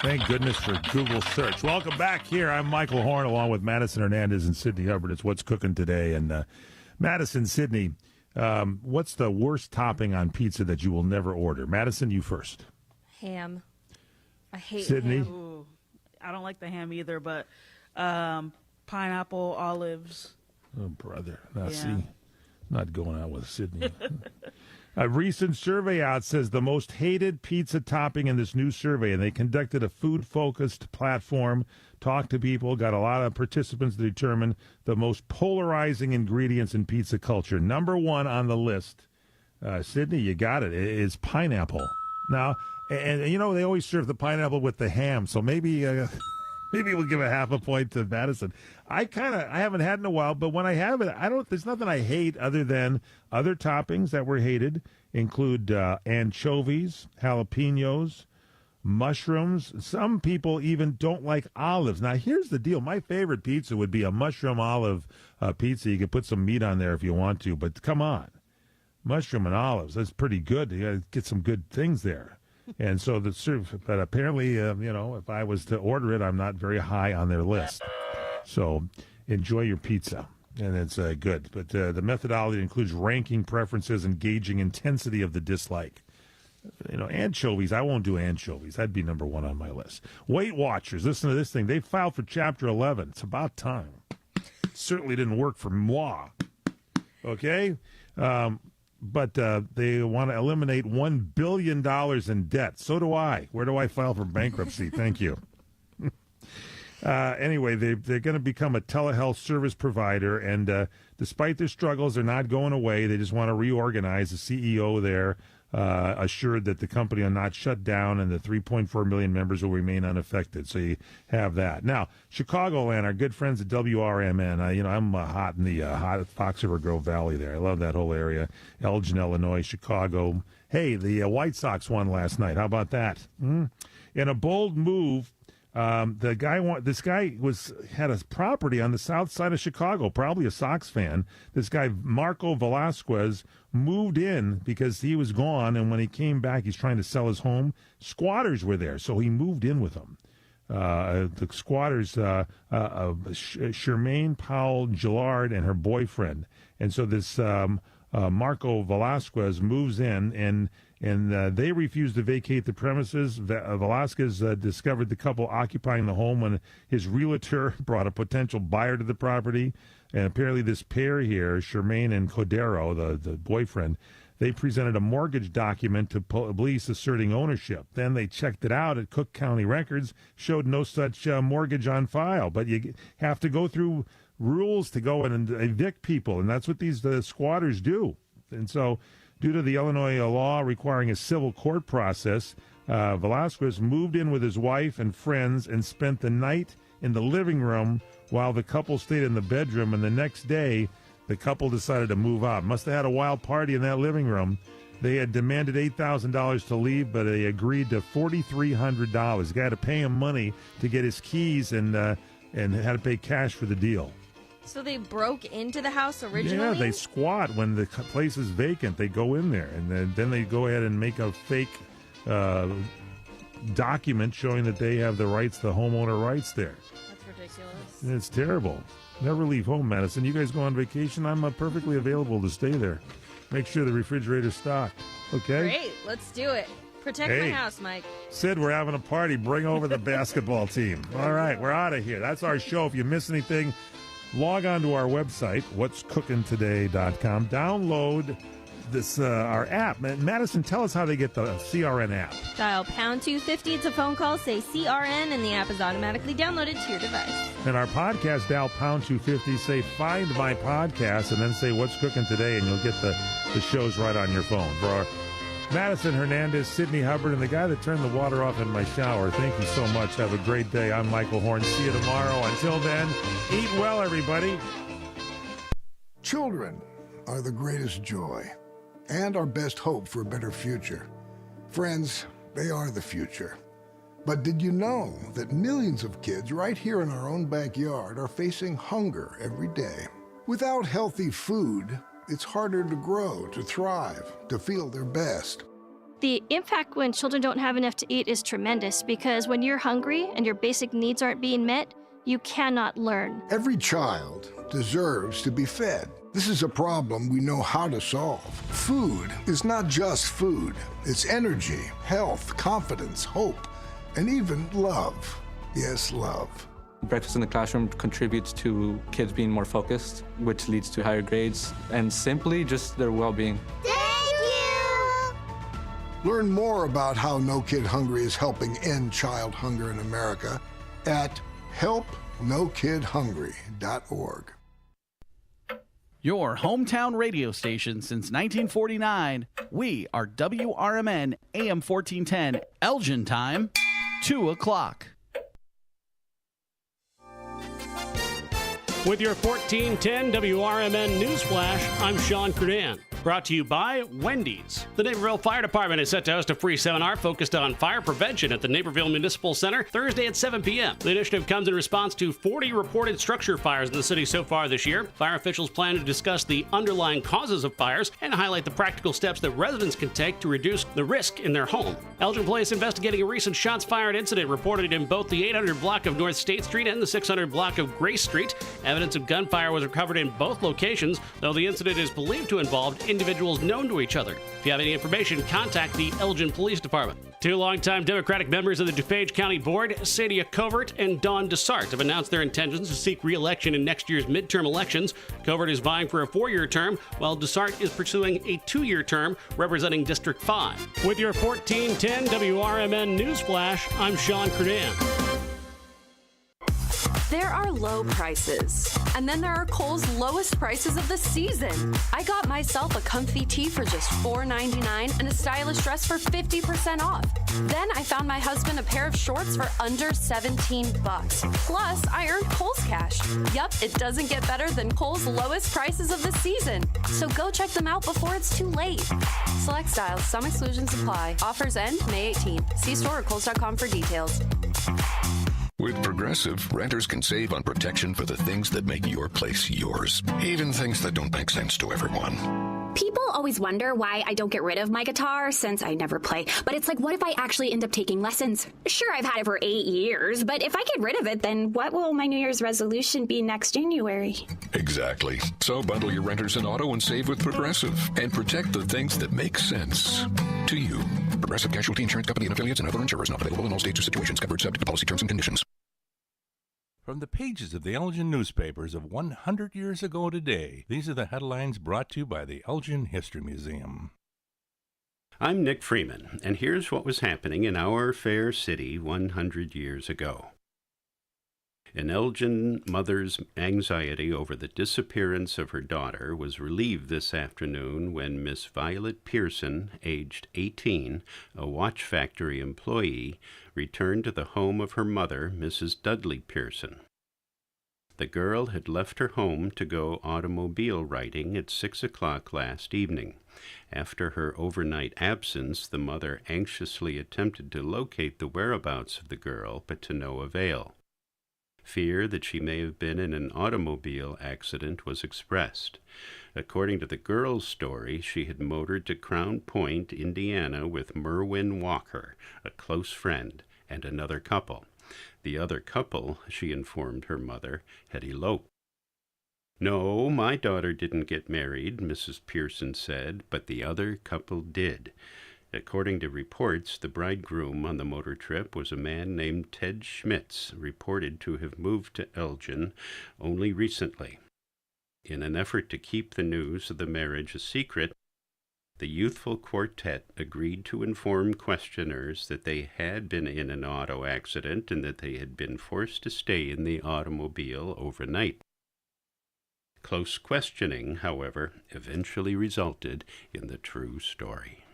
Thank goodness for Google search. Welcome back here. I'm Michael Horn along with Madison Hernandez and Sydney Hubbard. It's What's Cooking Today. And Madison, Sydney, what's the worst topping on pizza that you will never order? Madison, you first. Ham. I hate Sydney? ham. Ooh, I don't like the ham either, but pineapple, olives. Oh, brother. Now, Yeah. see, not going out with Sydney. A recent survey out says the most hated pizza topping in this new survey, and they conducted a food-focused platform, talked to people, got a lot of participants to determine the most polarizing ingredients in pizza culture. Number one on the list, Sydney, you got it, is pineapple. Now, And they always serve the pineapple with the ham, so maybe we'll give a half a point to Madison. I haven't had it in a while, but when I have it, there's nothing I hate other than other toppings that were hated include anchovies, jalapenos, mushrooms. Some people even don't like olives. Now, here's the deal. My favorite pizza would be a mushroom olive pizza. You could put some meat on there if you want to, but come on. Mushroom and olives, that's pretty good. You got to get some good things there. And so but apparently, if I was to order it, I'm not very high on their list. So enjoy your pizza, and it's good. But the methodology includes ranking preferences and gauging intensity of the dislike. Anchovies, I won't do anchovies. That'd be number one on my list. Weight Watchers, listen to this thing. They filed for Chapter 11. It's about time. Certainly didn't work for moi. Okay? But they want to eliminate $1 billion in debt. So do I. Where do I file for bankruptcy? Thank you. Anyway, they're going to become a telehealth service provider, and despite their struggles, they're not going away. They just want to reorganize. The CEO there assured that the company will not shut down and the 3.4 million members will remain unaffected. So you have that. Now, Chicagoland, our good friends at WRMN. I'm hot in the hot Fox River Grove Valley there. I love that whole area. Elgin, Illinois, Chicago. Hey, the White Sox won last night. How about that? In a bold move, this guy had a property on the south side of Chicago, probably a Sox fan. This guy, Marco Velasquez, moved in because he was gone, and when he came back, he's trying to sell his home. Squatters were there, so he moved in with them. The squatters, Charmaine Powell Gillard and her boyfriend. And so this Marco Velasquez moves in, and they refused to vacate the premises. Velasquez discovered the couple occupying the home when his realtor brought a potential buyer to the property. And apparently this pair here, Charmaine and Cordero, the boyfriend, they presented a mortgage document to police asserting ownership. Then they checked it out at Cook County Records, showed no such mortgage on file. But you have to go through rules to go in and evict people, and that's what these squatters do. And so due to the Illinois law requiring a civil court process, Velasquez moved in with his wife and friends and spent the night in the living room while the couple stayed in the bedroom. And the next day, the couple decided to move out. Must have had a wild party in that living room. They had demanded $8,000 to leave, but they agreed to $4,300. The guy had to pay him money to get his keys and had to pay cash for the deal. So they broke into the house originally? Yeah, they squat when the place is vacant. They go in there, and then they go ahead and make a fake document showing that they have the rights, the homeowner rights there. That's ridiculous. And it's terrible. Never leave home, Madison. You guys go on vacation, I'm perfectly available to stay there. Make sure the refrigerator's stocked. Okay? Great. Let's do it. Protect my house, Mike. Sid, we're having a party. Bring over the basketball team. All right, we're out of here. That's our show. If you miss anything, log on to our website, what'scookingtoday.com. Download this our app. Madison, tell us how they get the CRN app. Dial pound 250. It's a phone call. Say CRN, and the app is automatically downloaded to your device. And our podcast, dial pound 250. Say find my podcast, and then say what's cooking today, and you'll get the shows right on your phone. For our Madison Hernandez, Sydney Hubbard, and the guy that turned the water off in my shower, thank you so much. Have a great day. I'm Michael Horn. See you tomorrow. Until then, eat well, everybody. Children are the greatest joy and our best hope for a better future. Friends, they are the future. But did you know that millions of kids right here in our own backyard are facing hunger every day? Without healthy food, it's harder to grow, to thrive, to feel their best. The impact when children don't have enough to eat is tremendous because when you're hungry and your basic needs aren't being met, you cannot learn. Every child deserves to be fed. This is a problem we know how to solve. Food is not just food. It's energy, health, confidence, hope, and even love. Yes, love. Breakfast in the classroom contributes to kids being more focused, which leads to higher grades, and simply just their well-being. Thank you! Learn more about how No Kid Hungry is helping end child hunger in America at helpnokidhungry.org. Your hometown radio station since 1949. We are WRMN AM 1410, Elgin time, 2 o'clock. With your 1410 WRMN Newsflash, I'm Sean Curdan. Brought to you by Wendy's. The Naperville Fire Department is set to host a free seminar focused on fire prevention at the Naperville Municipal Center Thursday at 7 p.m. The initiative comes in response to 40 reported structure fires in the city so far this year. Fire officials plan to discuss the underlying causes of fires and highlight the practical steps that residents can take to reduce the risk in their home. Elgin Police investigating a recent shots fired incident reported in both the 800 block of North State Street and the 600 block of Grace Street. Evidence of gunfire was recovered in both locations, though the incident is believed to involve individuals known to each other. If you have any information, contact the Elgin Police Department. Two longtime Democratic members of the DuPage County Board, Sadia Covert and Dawn Dessart, have announced their intentions to seek re-election in next year's midterm elections. Covert is vying for a 4-year term, while Dessart is pursuing a 2-year term representing District 5. With your 1410 WRMN Newsflash, I'm Sean Curdan. There are low prices, and then there are Kohl's lowest prices of the season. I got myself a comfy tee for just $4.99 and a stylish dress for 50% off. Then I found my husband a pair of shorts for under $17. Plus, I earned Kohl's cash. Yup, it doesn't get better than Kohl's lowest prices of the season. So go check them out before it's too late. Select styles, some exclusions apply. Offers end May 18th. See store or Kohls.com for details. With Progressive, renters can save on protection for the things that make your place yours, even things that don't make sense to everyone. People always wonder why I don't get rid of my guitar since I never play. But it's like, what if I actually end up taking lessons? Sure, I've had it for 8 years, but if I get rid of it, then what will my New Year's resolution be next January? Exactly. So bundle your renters and auto and save with Progressive and protect the things that make sense to you. Progressive Casualty Insurance Company and affiliates and other insurers not available in all states or situations. Covered subject to policy terms and conditions. From the pages of the Elgin newspapers of 100 years ago today, these are the headlines brought to you by the Elgin History Museum. I'm Nick Freeman, and here's what was happening in our fair city 100 years ago. An Elgin mother's anxiety over the disappearance of her daughter was relieved this afternoon when Miss Violet Pearson, aged 18, a watch factory employee, returned to the home of her mother, Mrs. Dudley Pearson. The girl had left her home to go automobile riding at 6 o'clock last evening. After her overnight absence, the mother anxiously attempted to locate the whereabouts of the girl, but to no avail. Fear that she may have been in an automobile accident was expressed. According to the girl's story, she had motored to Crown Point, Indiana, with Merwin Walker, a close friend, and another couple. The other couple, she informed her mother, had eloped. "No, my daughter didn't get married," Mrs. Pearson said, "but the other couple did." According to reports, the bridegroom on the motor trip was a man named Ted Schmitz, reported to have moved to Elgin only recently. In an effort to keep the news of the marriage a secret, the youthful quartet agreed to inform questioners that they had been in an auto accident and that they had been forced to stay in the automobile overnight. Close questioning, however, eventually resulted in the true story.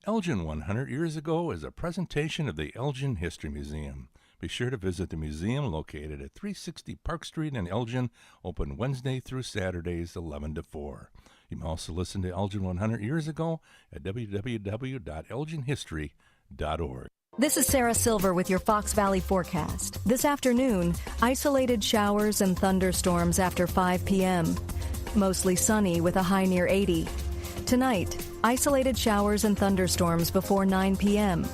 Elgin 100 Years Ago is a presentation of the Elgin History Museum. Be sure to visit the museum located at 360 Park Street in Elgin, open Wednesday through Saturdays 11 to 4. You can also listen to Elgin 100 Years Ago at www.elginhistory.org. This is Sarah Silver with your Fox Valley forecast. This afternoon, isolated showers and thunderstorms after 5 p.m. Mostly sunny with a high near 80. Tonight, isolated showers and thunderstorms before 9 p.m.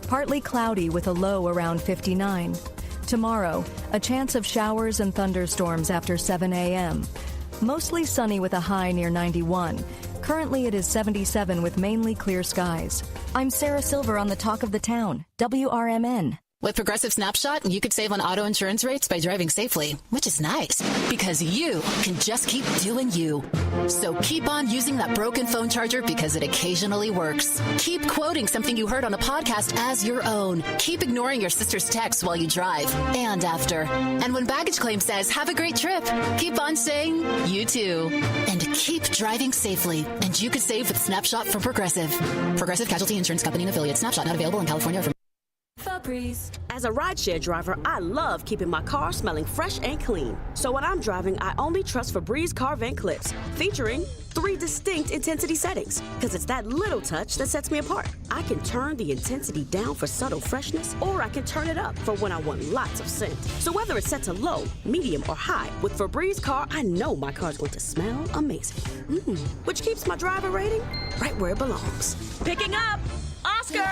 Partly cloudy with a low around 59. Tomorrow, a chance of showers and thunderstorms after 7 a.m. Mostly sunny with a high near 91. Currently it is 77 with mainly clear skies. I'm Sarah Silver on the Talk of the Town, WRMN. With Progressive Snapshot, you could save on auto insurance rates by driving safely, which is nice because you can just keep doing you. So keep on using that broken phone charger because it occasionally works. Keep quoting something you heard on a podcast as your own. Keep ignoring your sister's texts while you drive and after. And when baggage claim says, have a great trip, keep on saying, you too. And keep driving safely. And you could save with Snapshot from Progressive. Progressive Casualty Insurance Company and affiliates. Snapshot not available in California or Febreze. As a rideshare driver, I love keeping my car smelling fresh and clean. So when I'm driving, I only trust Febreze car vent clips, featuring 3 distinct intensity settings, because it's that little touch that sets me apart. I can turn the intensity down for subtle freshness, or I can turn it up for when I want lots of scent. So whether it's set to low, medium, or high, with Febreze car, I know my car's going to smell amazing. Which keeps my driver rating right where it belongs. Picking up Oscar!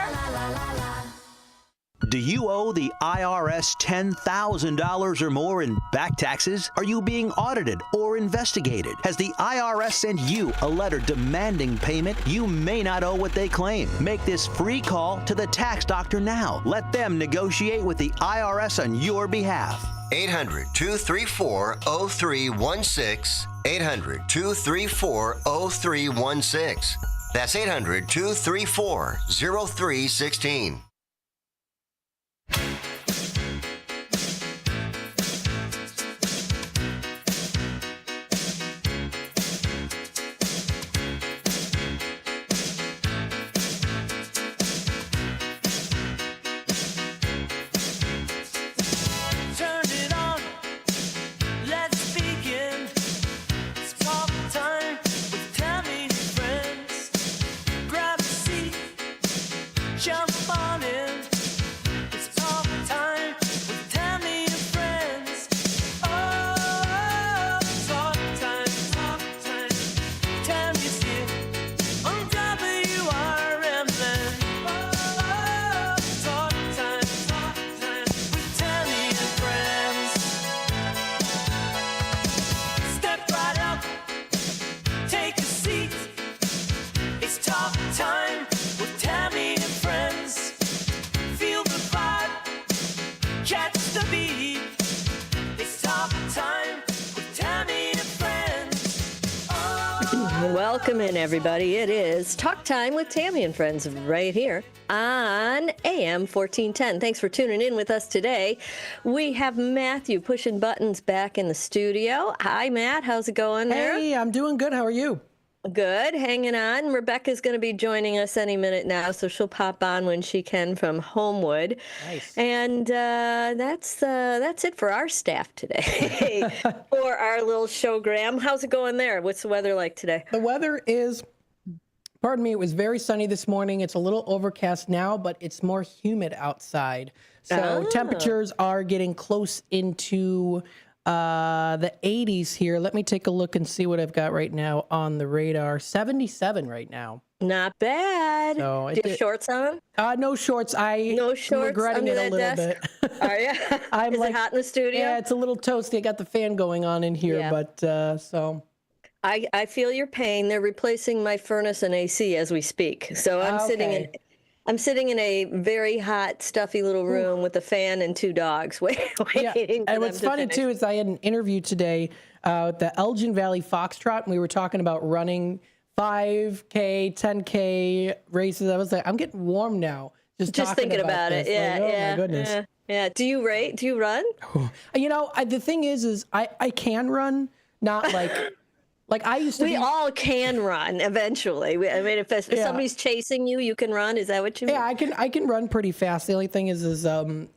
Do you owe the IRS $10,000 or more in back taxes? Are you being audited or investigated? Has the IRS sent you a letter demanding payment? You may not owe what they claim. Make this free call to the tax doctor now. Let them negotiate with the IRS on your behalf. 800-234-0316. 800-234-0316. That's 800-234-0316. Welcome in, everybody. It is Talk Time with Tammy and Friends right here on AM 1410. Thanks for tuning in with us today. We have Matthew pushing buttons back in the studio. Hi, Matt. How's it going there? Hey, I'm doing good. How are you? Good. Hanging on. Rebecca's going to be joining us any minute now, so she'll pop on when she can from Homewood. Nice. And that's it for our staff today for our little showgram. How's it going there? What's the weather like today? The weather is, pardon me, it was very sunny this morning. It's a little overcast now, but it's more humid outside. So temperatures are getting close into the 80s here. Let me take a look and see what I've got right now on the radar. 77 right now. Not bad. So do you have shorts on? No shorts. No shorts. I'm regretting it a little bit. Are you? Is it hot in the studio? Yeah, it's a little toasty. I got the fan going on in here, but so. I feel your pain. They're replacing my furnace and AC as we speak. So I'm sitting in a very hot, stuffy little room with a fan and 2 dogs waiting. And what's funny too is I had an interview today at the Elgin Valley Foxtrot, and we were talking about running 5K, 10K races. I was like, I'm getting warm now. Just thinking about it. Yeah, like, yeah. Oh my goodness. Yeah. Do you run? You know, the thing is I can run, not like. Like I used to. We all can run eventually. I mean, if somebody's chasing you, you can run. Is that what you mean? Yeah, I can run pretty fast. The only thing is I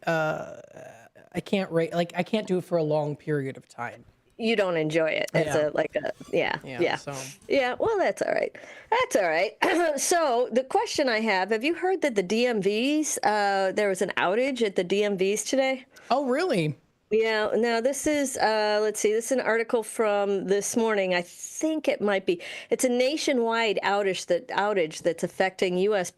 can't I can't do it for a long period of time. You don't enjoy it. It's Yeah. Well, that's all right. That's all right. So the question I have you heard that the DMVs there was an outage at the DMVs today? Oh, really? Yeah, now this is, let's see, this is an article from this morning. I think it might be. It's a nationwide outage that's affecting U.S.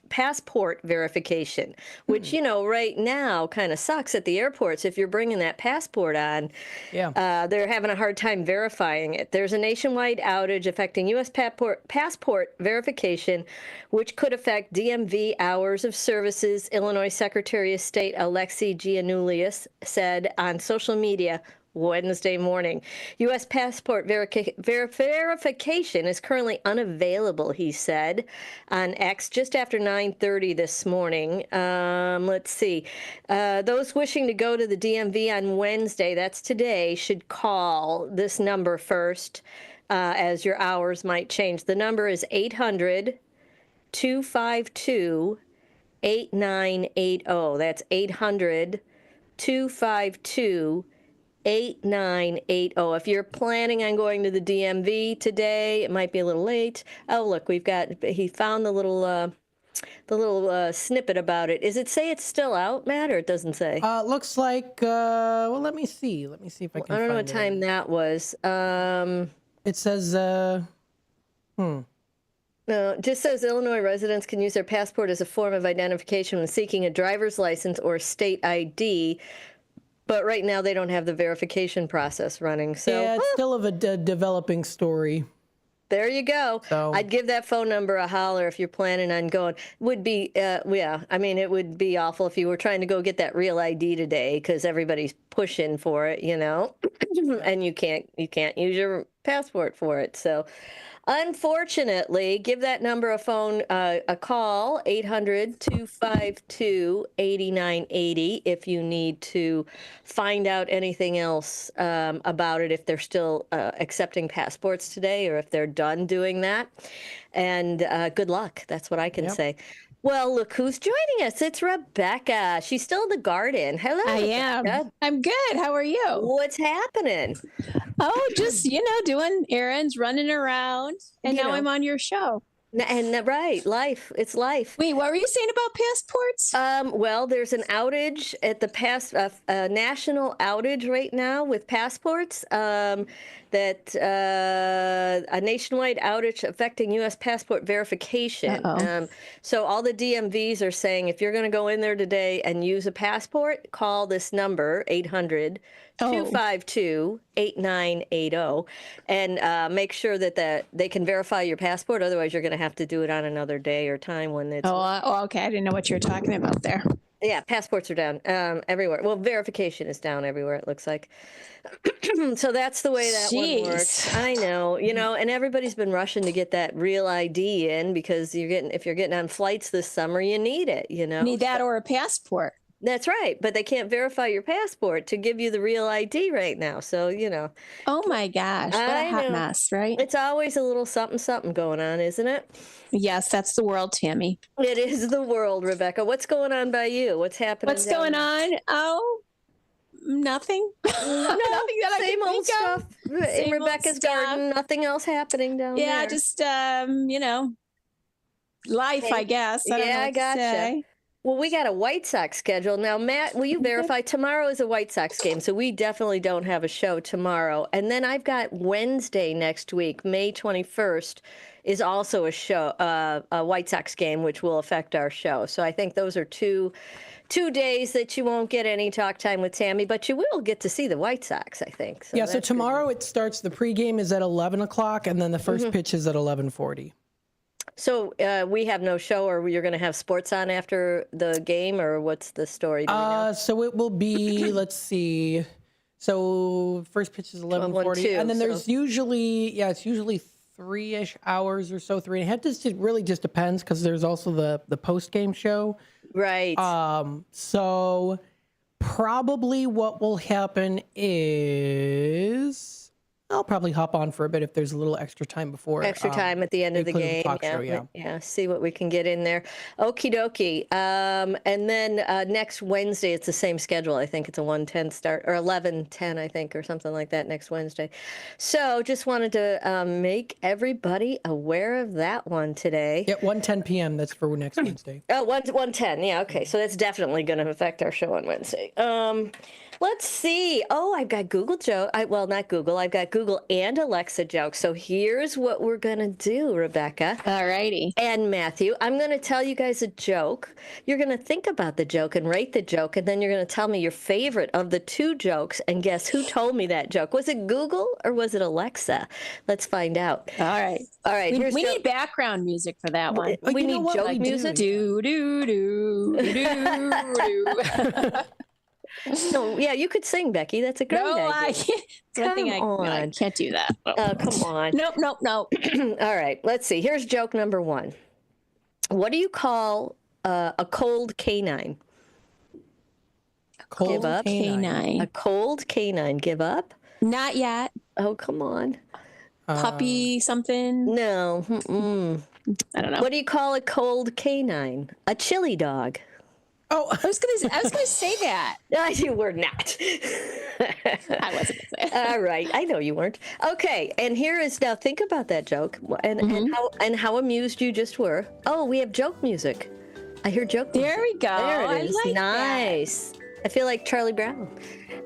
passport verification, which, right now kind of sucks at the airports. If you're bringing that passport on, they're having a hard time verifying it. There's a nationwide outage affecting U.S. passport verification, which could affect DMV hours of services, Illinois Secretary of State Alexi Giannoulias said on social media Wednesday morning. U.S. passport verification is currently unavailable, he said on X just after 9:30 this morning. Let's see. Those wishing to go to the DMV on Wednesday, that's today, should call this number first, as your hours might change. The number is 800-252-8980. That's 800-252-8980. If you're planning on going to the DMV today, it might be a little late. Oh, look, he found the little snippet about it. Does it say it's still out, Matt, or it doesn't say? Looks like, well, let me see. Let me see if I can I don't know find what time that was. It says, No, it just says Illinois residents can use their passport as a form of identification when seeking a driver's license or state ID. But right now they don't have the verification process running. So yeah, it's still of a developing story. There you go. So, I'd give that phone number a holler if you're planning on going. Would be, it would be awful if you were trying to go get that real ID today because everybody's pushing for it, and you can't use your passport for it. So, unfortunately, give that number a call, 800-252-8980, if you need to find out anything else about it, if they're still accepting passports today or if they're done doing that. And good luck. That's what I can say. Well, look who's joining us. It's Rebecca. She's still in the garden. Hello, I Rebecca. am. I'm good. How are you? What's happening? Oh, just, doing errands, running around. And now I'm on your show. And right, life. It's life. Wait, what were you saying about passports? Well, there's an outage at the national outage right now with passports. A nationwide outage affecting U.S. passport verification. So all the DMVs are saying if you're going to go in there today and use a passport, call this number, 800-252-8980, and make sure that they can verify your passport. Otherwise, you're going to have to do it on another day or time when it's... okay. I didn't know what you were talking about there. Yeah, passports are down everywhere. Well, verification is down everywhere, it looks like. So that's the way that one works. I know, and everybody's been rushing to get that real ID in because if you're getting on flights this summer, you need it, Need that or a passport. That's right, but they can't verify your passport to give you the real ID right now. So, Oh my gosh, what a hot mess, right? It's always a little something going on, isn't it? Yes, that's the world, Tammy. It is the world, Rebecca. What's going on by you? What's happening? What's going on? Oh, nothing. Nothing that I Same can old think stuff of. in Rebecca's garden. Nothing else happening down there. Yeah, just life, I guess. I don't know what I gotcha. to say. Well, we got a White Sox schedule. Now, Matt, will you verify? Tomorrow is a White Sox game, so we definitely don't have a show tomorrow. And then I've got Wednesday next week, May 21st, is also a show, a White Sox game, which will affect our show. So I think those are two days that you won't get any talk time with Tammy, but you will get to see the White Sox, I think. So so tomorrow it starts, the pregame is at 11 o'clock, and then the first pitch is at 11:40. So we have no show, or you're going to have sports on after the game, or what's the story? So it will be, let's see. So first pitch is 11:40, and then there's usually 3-ish hours or so, 3.5. It really just depends because there's also the post game show. Right. So probably what will happen is I'll probably hop on for a bit if there's a little extra time before. Extra time at the end of the game. Yeah, see what we can get in there. Okie dokie. And then next Wednesday, it's the same schedule. I think it's a 1:10 start, or 11:10, I think, or something like that next Wednesday. So just wanted to make everybody aware of that one today. Yeah, 1:10 p.m. That's for next Wednesday. Oh, 1:10. Yeah, okay. So that's definitely going to affect our show on Wednesday. Let's see. Oh, I've got Google joke. Well, not Google. I've got Google and Alexa jokes. So here's what we're going to do, Rebecca. All righty. And Matthew, I'm going to tell you guys a joke. You're going to think about the joke and rate the joke, and then you're going to tell me your favorite of the two jokes, and guess who told me that joke? Was it Google or was it Alexa? Let's find out. All right. All right. We need background music for that one. We need joke music. Do, do, do, do, do. No, yeah, you could sing, Becky. That's a great idea. I can't. I can't do that. Oh, come on. Nope. All right, let's see. Here's joke number one. What do you call a cold canine? Give up. Canine. A cold canine. Give up? Not yet. Oh, come on. Puppy something? No. I don't know. What do you call a cold canine? A chili dog. Oh, I was gonna say that. You were not. I wasn't gonna say it. All right, I know you weren't. Okay, and here is now. Think about that joke and how amused you just were. Oh, we have joke music. I hear joke music. There we go. There it is. I like nice. That. I feel like Charlie Brown.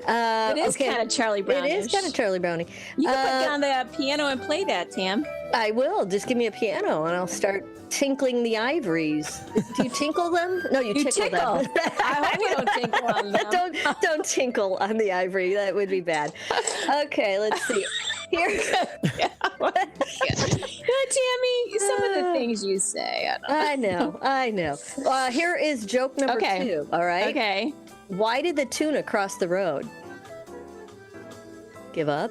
It is kind of Charlie Brown. It is kind of Charlie Brownie. You can put down the piano and play that, Tam. I will. Just give me a piano and I'll start tinkling the ivories. Do you tinkle them? No, you tickle them. I hope you don't tinkle on them. Don't tinkle on the ivory. That would be bad. Okay, let's see. Here. Tammy, some of the things you say. I know. Here is joke number 2. All right. Okay. Why did the tuna cross the road? Give up?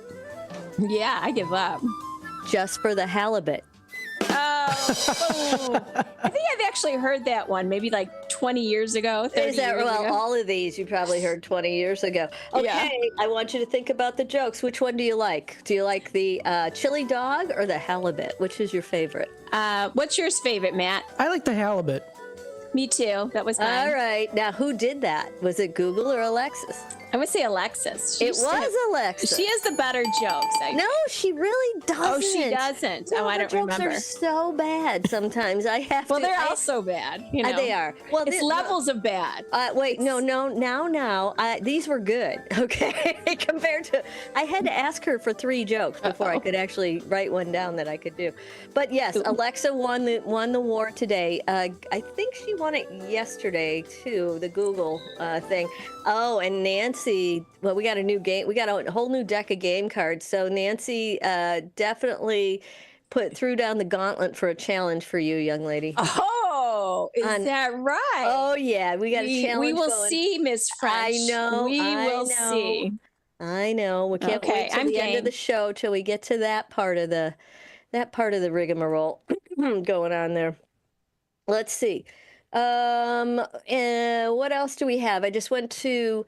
Yeah, I give up. Just for the halibut. Oh. I think I've actually heard that one maybe like 20 years ago. 30 Is that years well? ago. All of these you probably heard 20 years ago. Okay, Yeah. I want you to think about the jokes. Which one do you like? Do you like the chili dog or the halibut? Which is your favorite? What's yours favorite, Matt? I like the halibut. Me too. That was mine. All right. Now, who did that? Was it Google or Alexis? I would say Alexis. It was Alexis. She has the better jokes. No, she really doesn't. Oh, she doesn't. No, I her don't jokes remember. are so bad sometimes. I have Well, to. they're all so bad. You know? They are. Well, it's levels of bad. Wait, no. Now, these were good. Okay, compared to, I had to ask her for 3 jokes before I could actually write one down that I could do. But yes, Alexa won the war today. I think she won it yesterday too. The Google thing. Oh, and Nancy. Well, we got a new game. We got a whole new deck of game cards. So Nancy definitely threw down the gauntlet for a challenge for you, young lady. Oh, is that right? Oh yeah, we got a challenge. We will going. see, Miss French. I know. We will see. I know. We can't wait till the end of the show till we get to that part of the rigmarole going on there. Let's see. What else do we have? I just went to.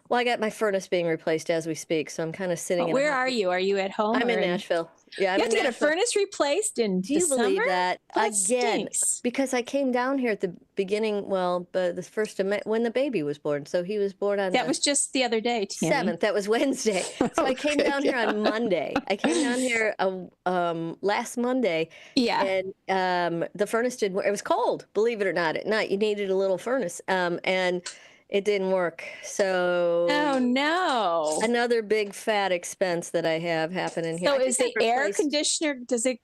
Well, I got my furnace being replaced as we speak, so I'm kind of sitting. Where are you? Are you at home? I'm in Nashville. Yeah, you have to get a furnace replaced in Do you December? believe that? That Again, stinks. because I came down here at the beginning. Well, but the first of May, when the baby was born. So he was born on. That was just the other day, Tammy. 7th. That was Wednesday. So I came down here on Monday. I came down here last Monday. Yeah. And the furnace didn't work. It was cold, believe it or not. At night, you needed a little furnace. And it didn't work. So. Oh no! Another big fat expense that I have happening here. So I is think the I've air replaced- conditioner? Does it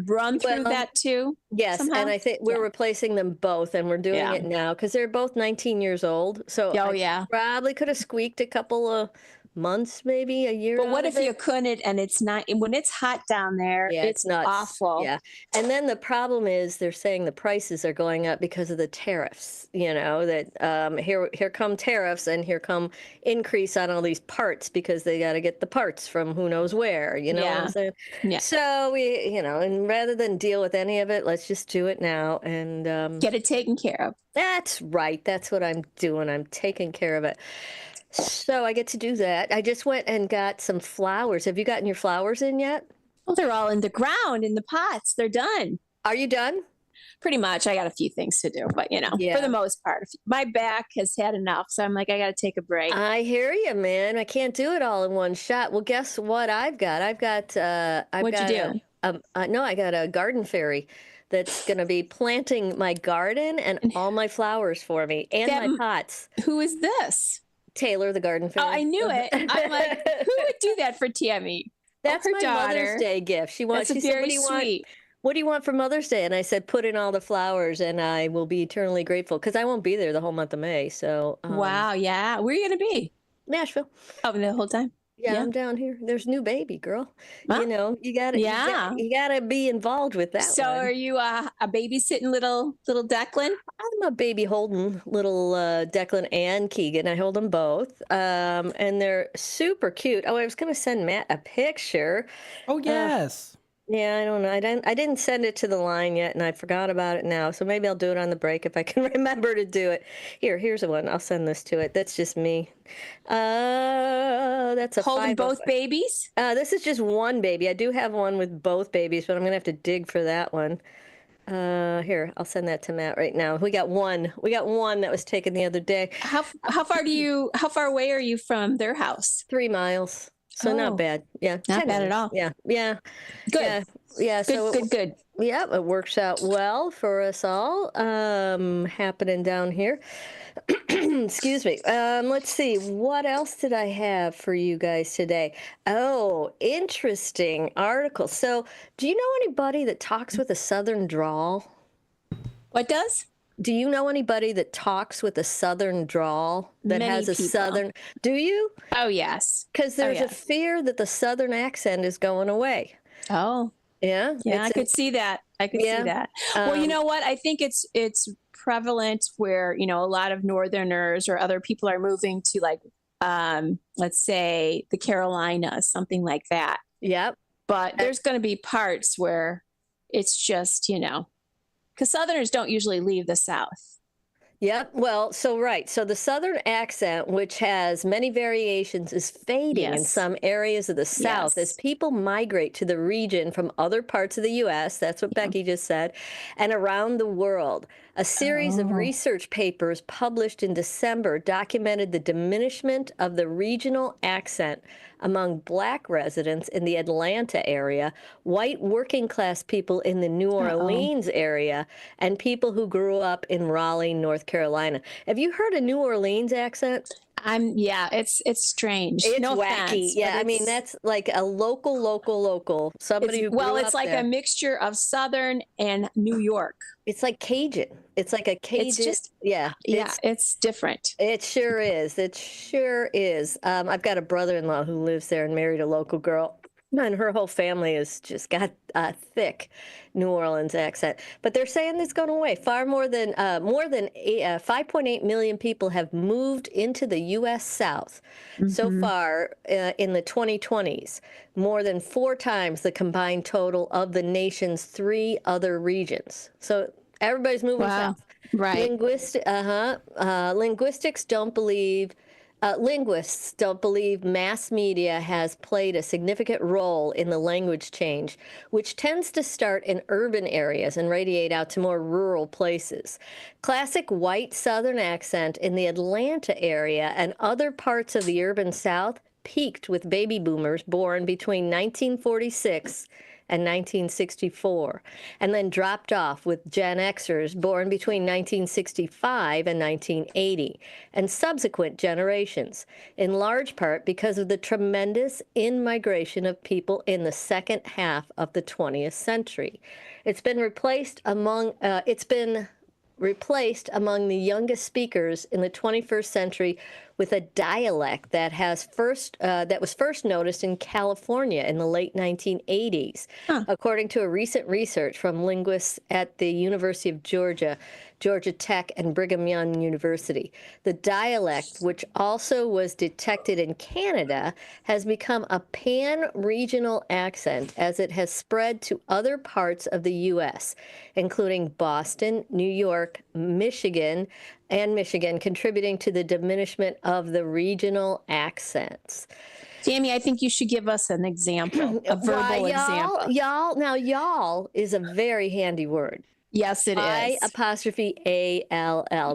run through that too? Yes, somehow? and I think we're replacing them both, and we're doing it now because they're both 19 years old. So I probably could have squeaked a couple of months, maybe a year. But what out if of you it. couldn't and it's not, when it's hot down there, Yeah, it's nuts. awful. Yeah. And then the problem is they're saying the prices are going up because of the tariffs, you know, that here come tariffs and here come increase on all these parts because they got to get the parts from who knows where, you know what I'm saying? Yeah. So we, you know, and rather than deal with any of it, let's just do it now and get it taken care of. That's right. That's what I'm doing. I'm taking care of it. So I get to do that. I just went and got some flowers. Have you gotten your flowers in yet? Well, they're all in the ground, in the pots. They're done. Are you done? Pretty much. I got a few things to do, but you know, for the most part, my back has had enough. So I'm like, I got to take a break. I hear you, man. I can't do it all in one shot. Well, guess what I've got? What'd you do? No, I got a garden fairy that's going to be planting my garden and all my flowers for me and my pots. Who is this? Taylor, the garden fairy. Oh, I knew it. I'm like, who would do that for Tammy? That's her my daughter. Mother's Day gift. She wants. That's She said, very "What do you sweet. What do you want for Mother's Day?" And I said, "Put in all the flowers, and I will be eternally grateful." Because I won't be there the whole month of May. So. Wow. Yeah. Where are you gonna be? Nashville. Oh, the whole time. Yeah, I'm down here. There's new baby, girl. You know, you gotta, Yeah. you gotta be involved with that. So, one. are you a babysitting little Declan? I'm a baby holding little Declan and Keegan. I hold them both, and they're super cute. Oh, I was gonna send Matt a picture. Oh yes. Yeah, I don't know. I didn't send it to the line yet, and I forgot about it now. So maybe I'll do it on the break if I can remember to do it. Here's a one. I'll send this to it. That's just me. That's a holding both babies. This is just one baby. I do have one with both babies, but I'm gonna have to dig for that one. Here, I'll send that to Matt right now. We got one that was taken the other day. How far away are you from their house? 3 miles. So not bad. Yeah. Not 10 bad at minutes. all. Yeah. Yeah. Good. Yeah. So good. Yeah, it works out well for us all. Happening down here. Excuse me. Let's see. What else did I have for you guys today? Oh, interesting article. So, do you know anybody that talks with a Southern drawl? What does? Do you know anybody that talks with a Southern drawl that Many has a people. Southern? Do you? Oh, yes. Because there's a fear that the Southern accent is going away. Oh. Yeah. Yeah, I could see that. I could see that. Well, you know what? I think it's prevalent where, a lot of Northerners or other people are moving to like, let's say the Carolinas, something like that. Yep. But there's going to be parts where it's just, because Southerners don't usually leave the South. Yep. Well, right. So the Southern accent, which has many variations, is fading in some areas of the South as people migrate to the region from other parts of the U.S. That's what Becky just said, and around the world. A series of research papers published in December documented the diminishment of the regional accent among Black residents in the Atlanta area, white working class people in the New Orleans area, and people who grew up in Raleigh, North Carolina. Have you heard a New Orleans accent? It's strange. It's no wacky. Offense, Yeah, I mean that's like a local. Somebody who grew it's up like there. a mixture of Southern and New York. It's like Cajun. It's like a Cajun. It's just it's different. It sure is. It sure is. I've got a brother-in-law who lives there and married a local girl. And her whole family has just got a thick New Orleans accent. But they're saying it's going away. More than 5.8 million people have moved into the U.S. South so far in the 2020s, more than 4 times the combined total of the nation's 3 other regions. So everybody's moving south. Right. Linguists don't believe mass media has played a significant role in the language change, which tends to start in urban areas and radiate out to more rural places. Classic white Southern accent in the Atlanta area and other parts of the urban South peaked with baby boomers born between 1946 and 1964, and then dropped off with Gen Xers born between 1965 and 1980, and subsequent generations, in large part because of the tremendous in-migration of people in the second half of the 20th century. It's been replaced among the youngest speakers in the 21st century with a dialect that was first noticed in California in the late 1980s, according to a recent research from linguists at the University of Georgia, Georgia Tech, and Brigham Young University. The dialect, which also was detected in Canada, has become a pan-regional accent as it has spread to other parts of the U.S., including Boston, New York, Michigan, contributing to the diminishment of the regional accents. Tammy, I think you should give us an example, a verbal example. Y'all is a very handy word. Yes, it is. I''ALL.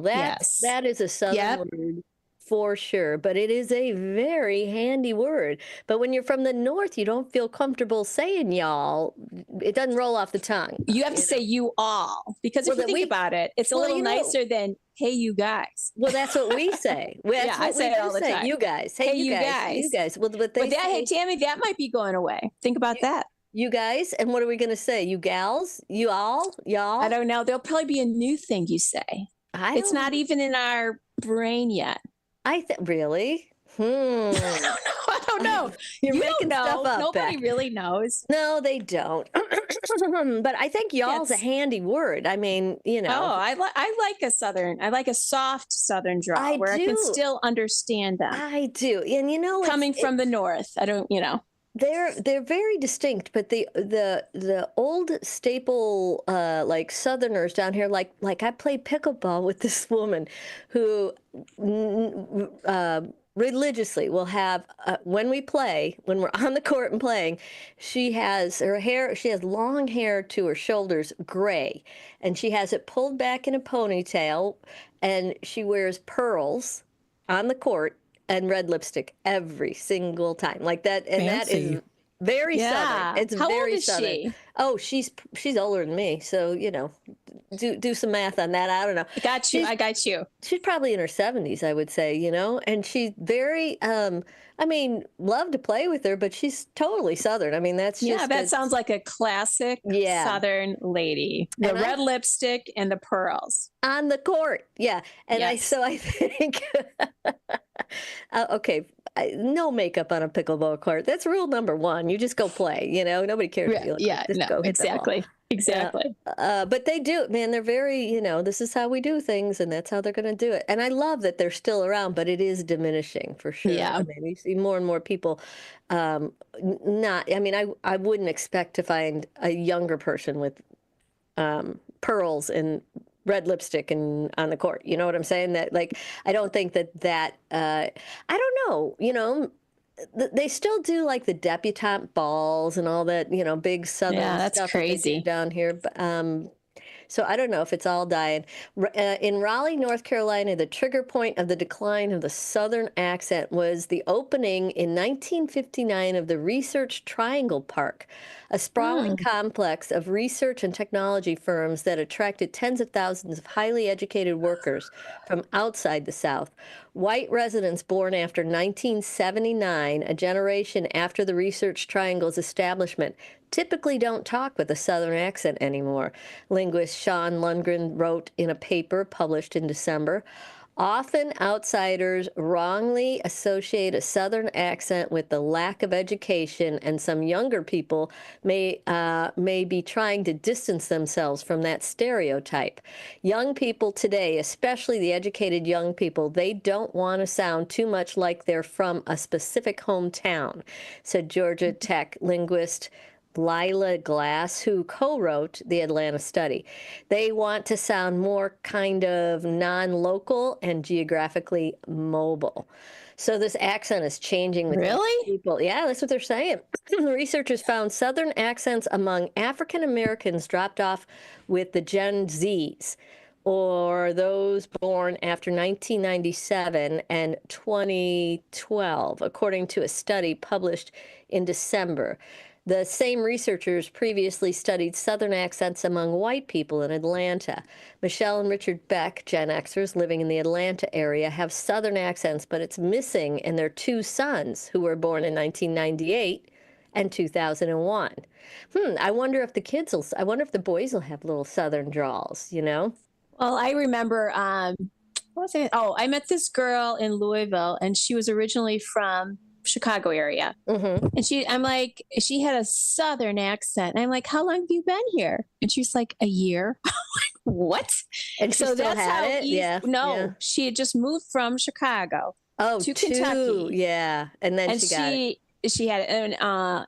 That is a Southern word For sure, but it is a very handy word. But when you're from the north, you don't feel comfortable saying y'all. It doesn't roll off the tongue. You have to say you all, because if you think about it, it's a little nicer than hey, you guys. Well, that's what we say. Yeah, I say it all the time. You guys. Hey, you guys. You guys. Well, but they hey, Tammy, that might be going away. Think about that. You guys, and what are we going to say? You gals? You all? Y'all? I don't know. There'll probably be a new thing you say. It's not even in our brain yet. Really? I don't know. You're making stuff up. Nobody really knows. No, they don't. But I think y'all's a handy word. I mean, you know. Oh, I like a soft Southern drawl I can still understand them. I do. And you know, coming from the north, I don't, you know. They're very distinct, but the old staple like Southerners down here, like I played pickleball with this woman who religiously will have when we're on the court and playing, she has long hair to her shoulders, gray, and she has it pulled back in a ponytail, and she wears pearls on the court and red lipstick every single time, like that. And Fancy. That is very Southern. It's How very old is Southern. she? Oh, she's older than me, so you know, do some math on that. I don't know. I got you. She's probably in her 70s, I would say. You know, and she's very. I mean, love to play with her, but she's totally Southern. I mean, that's just that sounds like a classic Southern lady. The red lipstick and the pearls on the court. Yeah, and yes. I think. Okay, no makeup on a pickleball court. That's rule number one. You just go play. You know, nobody cares. If you look like. Just go hit the ball. Exactly. But they do, man. They're very, you know, this is how we do things, and that's how they're going to do it. And I love that they're still around, but it is diminishing for sure. Yeah. I mean, you see more and more people. I wouldn't expect to find a younger person with pearls and red lipstick and on the court. You know what I'm saying? That, like, I don't think that I don't know, you know, they still do like the debutante balls and all that, you know, big Southern stuff crazy down here. So I don't know if it's all dying. In Raleigh, North Carolina, the trigger point of the decline of the Southern accent was the opening in 1959 of the Research Triangle Park, a sprawling complex of research and technology firms that attracted tens of thousands of highly educated workers from outside the South. White residents born after 1979, a generation after the Research Triangle's establishment, typically don't talk with a Southern accent anymore. Linguist Sean Lundgren wrote in a paper published in December, often outsiders wrongly associate a Southern accent with the lack of education, and some younger people may be trying to distance themselves from that stereotype. Young people today, especially the educated young people, they don't want to sound too much like they're from a specific hometown, said Georgia Tech linguist Lila Glass, who co-wrote the Atlanta study. They want to sound more kind of non-local and geographically mobile. So this accent is changing with people. Yeah, that's what they're saying. The researchers found Southern accents among African Americans dropped off with the Gen Zs, or those born after 1997 and 2012, according to a study published in December. The same researchers previously studied Southern accents among white people in Atlanta. Michelle and Richard Beck, Gen Xers living in the Atlanta area, have Southern accents, but it's missing in their two sons, who were born in 1998 and 2001. I wonder if the boys will have little Southern drawls, you know? Well, I remember, what was it? Oh, I met this girl in Louisville, and she was originally from Chicago area. And she had a Southern accent. And I'm like, how long have you been here? And she's like, a year. What? And she still had it? No, she had just moved from Chicago to Kentucky. Yeah. And then she got it. She had it.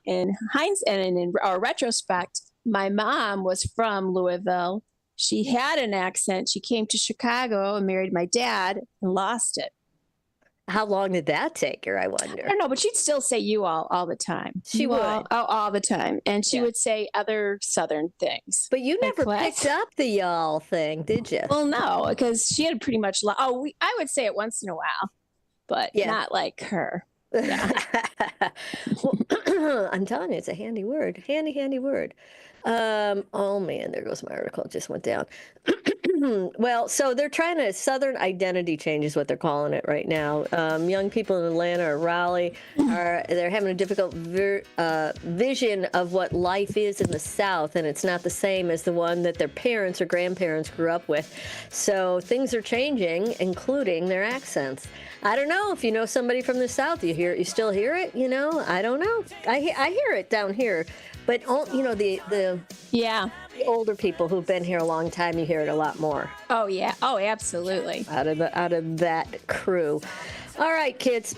In hindsight, and in retrospect, my mom was from Louisville. She had an accent. She came to Chicago and married my dad and lost it. How long did that take her, I wonder? I don't know, but she'd still say you all the time. She would. All the time. And she would say other Southern things. But you never picked up the y'all thing, did you? Well, no, because she had pretty much, I would say it once in a while. but not like her. Yeah. Well, I'm telling you, it's a handy word. Handy word. Oh, man, there goes my article. It just went down. Well, so they're trying to Southern identity change is what they're calling it right now. Young people in Atlanta or Raleigh they're having a difficult vision of what life is in the South, and it's not the same as the one that their parents or grandparents grew up with. So things are changing, including their accents. I don't know if you know somebody from the South. You still hear it? You know, I don't know. I hear it down here. But, you know, the older people who've been here a long time, you hear it a lot more. Oh, yeah. Oh, absolutely. Out of that crew. All right, kids.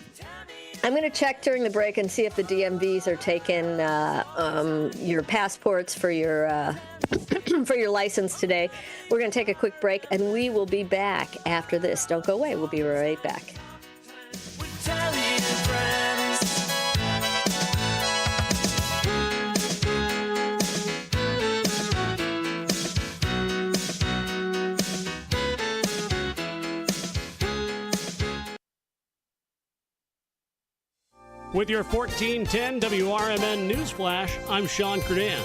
I'm going to check during the break and see if the DMVs are taking your passports for your for your license today. We're going to take a quick break, and we will be back after this. Don't go away. We'll be right back. With your 1410 WRMN News Flash, I'm Sean Curdan.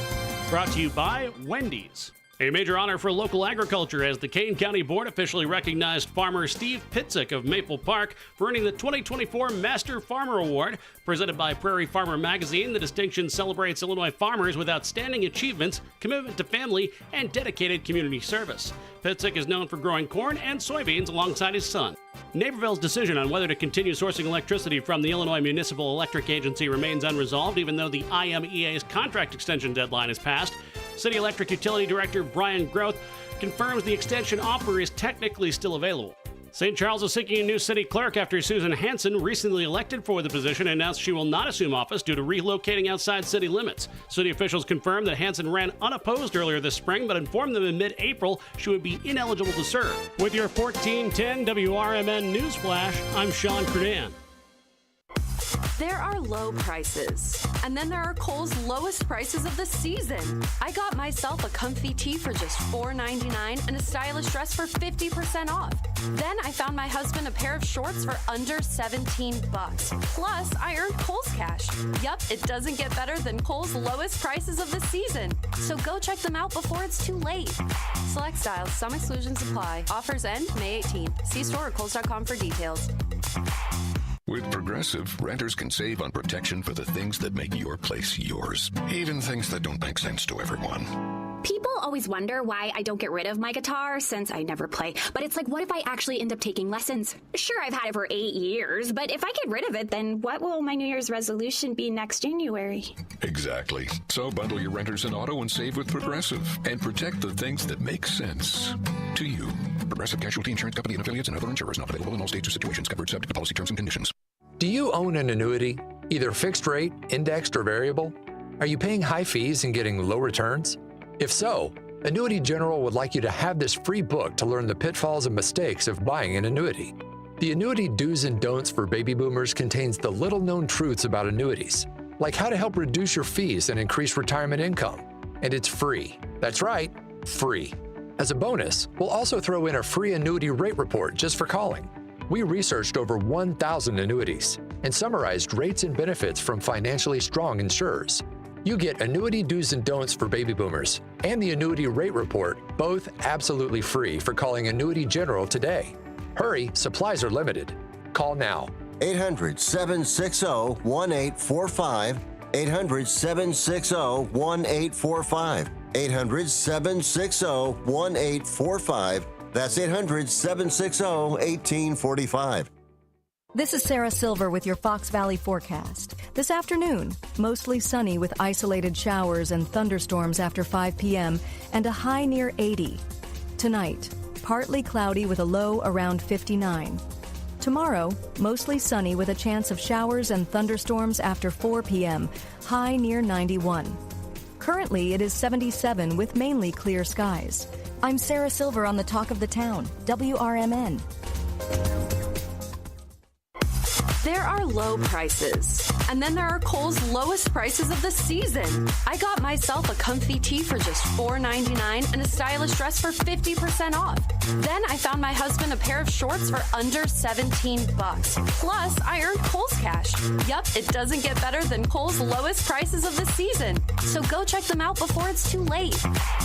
Brought to you by Wendy's. A major honor for local agriculture as the Kane County Board officially recognized farmer Steve Pitzik of Maple Park for earning the 2024 Master Farmer Award. Presented by Prairie Farmer Magazine, the distinction celebrates Illinois farmers with outstanding achievements, commitment to family, and dedicated community service. Pitzik is known for growing corn and soybeans alongside his son. Naperville's decision on whether to continue sourcing electricity from the Illinois Municipal Electric Agency remains unresolved, even though the IMEA's contract extension deadline has passed. City Electric Utility Director Brian Groth confirms the extension offer is technically still available. St. Charles is seeking a new city clerk after Susan Hansen, recently elected for the position, announced she will not assume office due to relocating outside city limits. City officials confirmed that Hansen ran unopposed earlier this spring, but informed them in mid-April she would be ineligible to serve. With your 1410 WRMN News Flash, I'm Sean Curdan. There are low prices, and then there are Kohl's lowest prices of the season. I got myself a comfy tee for just $4.99 and a stylish dress for 50% off. Then I found my husband a pair of shorts for under $17. Plus, I earned Kohl's cash. Yup, it doesn't get better than Kohl's lowest prices of the season. So go check them out before it's too late. Select styles, some exclusions apply. Offers end May 18th. See store or Kohls.com for details. With Progressive, renters can save on protection for the things that make your place yours, even things that don't make sense to everyone. People always wonder why I don't get rid of my guitar since I never play. But it's like, what if I actually end up taking lessons? Sure, I've had it for 8 years, but if I get rid of it, then what will my New Year's resolution be next January? Exactly. So bundle your renters in auto and save with Progressive and protect the things that make sense to you. Progressive Casualty Insurance Company and affiliates and other insurers not available in all states or situations, covered subject to policy terms and conditions. Do you own an annuity, either fixed rate, indexed, or variable? Are you paying high fees and getting low returns? If so, Annuity General would like you to have this free book to learn the pitfalls and mistakes of buying an annuity. The Annuity Do's and Don'ts for Baby Boomers contains the little-known truths about annuities, like how to help reduce your fees and increase retirement income. And it's free. That's right, free. As a bonus, we'll also throw in a free annuity rate report just for calling. We researched over 1,000 annuities and summarized rates and benefits from financially strong insurers. You get Annuity Do's and Don'ts for Baby Boomers and the Annuity Rate Report, both absolutely free for calling Annuity General today. Hurry, supplies are limited. Call now. 800-760-1845. 800-760-1845. 800-760-1845. That's 800-760-1845. This is Sarah Silver with your Fox Valley forecast. This afternoon, mostly sunny with isolated showers and thunderstorms after 5 p.m. and a high near 80. Tonight, partly cloudy with a low around 59. Tomorrow, mostly sunny with a chance of showers and thunderstorms after 4 p.m., high near 91. Currently, it is 77 with mainly clear skies. I'm Sarah Silver on the Talk of the Town, WRMN. There are low prices, and then there are Kohl's lowest prices of the season. I got myself a comfy tee for just $4.99 and a stylish dress for 50% off. Then I found my husband a pair of shorts for under $17. Plus, I earned Kohl's cash. Yup, it doesn't get better than Kohl's lowest prices of the season. So go check them out before it's too late.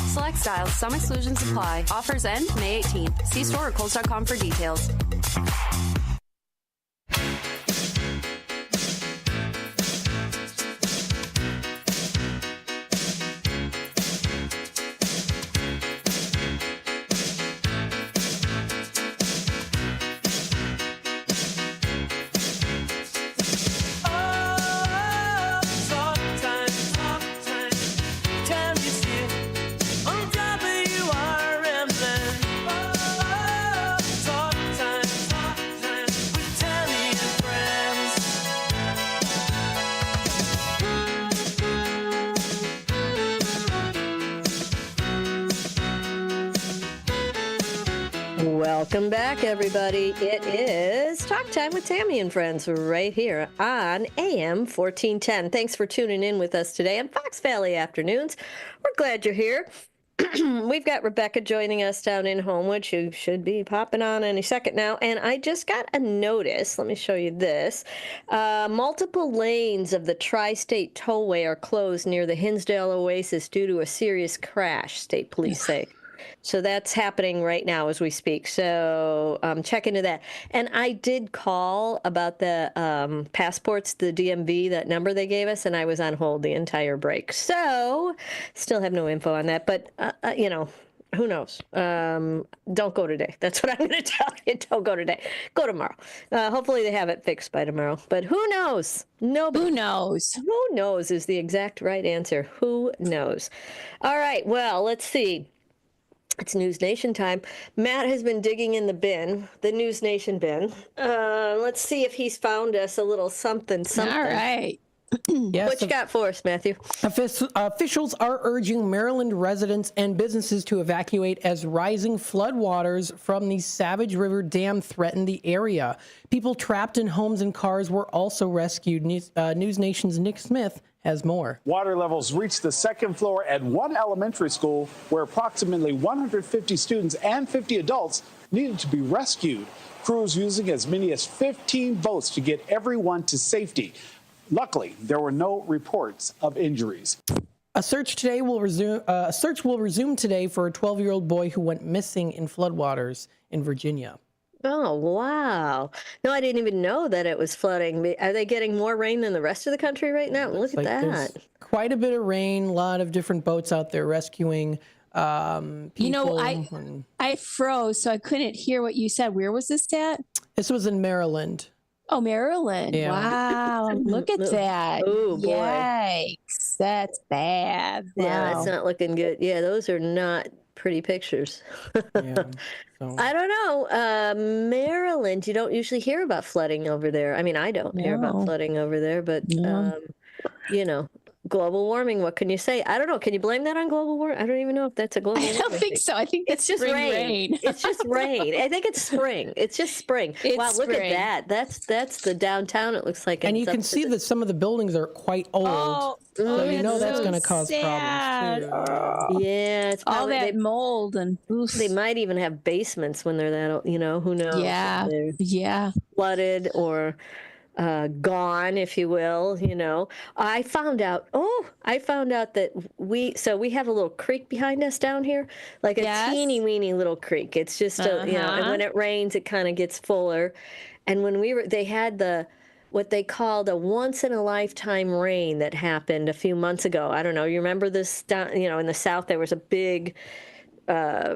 Select styles, some exclusions apply. Offers end May 18th. See store or Kohls.com for details. Welcome back, everybody. It is Talk Time with Tammy and Friends right here on AM 1410. Thanks for tuning in with us today on Fox Valley Afternoons. We're glad you're here. We've got Rebecca joining us down in Homewood. She should be popping on any second now. And I just got a notice. Let me show you this. Multiple lanes of the Tri-State Tollway are closed near the Hinsdale Oasis due to a serious crash, state police say. So that's happening right now as we speak. So check into that. And I did call about the passports, the DMV, that number they gave us, and I was on hold the entire break. So still have no info on that. But, you know, who knows? Don't go today. That's what I'm going to tell you. Don't go today. Go tomorrow. Hopefully they have it fixed by tomorrow. But who knows? Nobody. Who knows? Who knows is the exact right answer. Who knows? All right. Well, let's see. It's News Nation time. Matt has been digging in the bin, the News Nation bin. Let's see if he's found us a little something. All right. Yes, what you got for us, Matthew? Officials are urging Maryland residents and businesses to evacuate as rising floodwaters from the Savage River Dam threaten the area. People trapped in homes and cars were also rescued. News Nation's Nick Smith has more. Water levels reached the second floor at one elementary school where approximately 150 students and 50 adults needed to be rescued. Crews using as many as 15 boats to get everyone to safety. Luckily, there were no reports of injuries. A search will resume today for a 12-year-old boy who went missing in floodwaters in Virginia. Oh, wow. No, I didn't even know that it was flooding. Are they getting more rain than the rest of the country right now? Look at that. Quite a bit of rain, a lot of different boats out there rescuing people. You know, I froze, so I couldn't hear what you said. Where was this at? This was in Maryland. Oh, Maryland. Yeah. Wow. Look at that. Oh, boy. Yikes. That's bad. Wow. Yeah, that's not looking good. Yeah, those are not pretty pictures. Yeah, I don't know. Maryland, you don't usually hear about flooding over there. I mean, I don't hear about flooding over there, but, you know, global warming, what can you say? I don't know. Can you blame that on global warming? I don't even know if that's a global warming. I don't think so. I think it's just rain. It's just rain. I think it's spring. It's just spring. Wow, look at that. That's the downtown, it looks like. And you can see that some of the buildings are quite old. So you know that's going to cause problems too. Yeah, it's all that mold and they might even have basements when they're that, you know, who knows? Yeah. Flooded or gone, if you will, you know. I found out that we have a little creek behind us down here, like a teeny weeny little creek. It's just, you know, and when it rains, it kind of gets fuller. And when they had what they called a once in a lifetime rain that happened a few months ago. I don't know. You remember this, you know, in the South, there was a big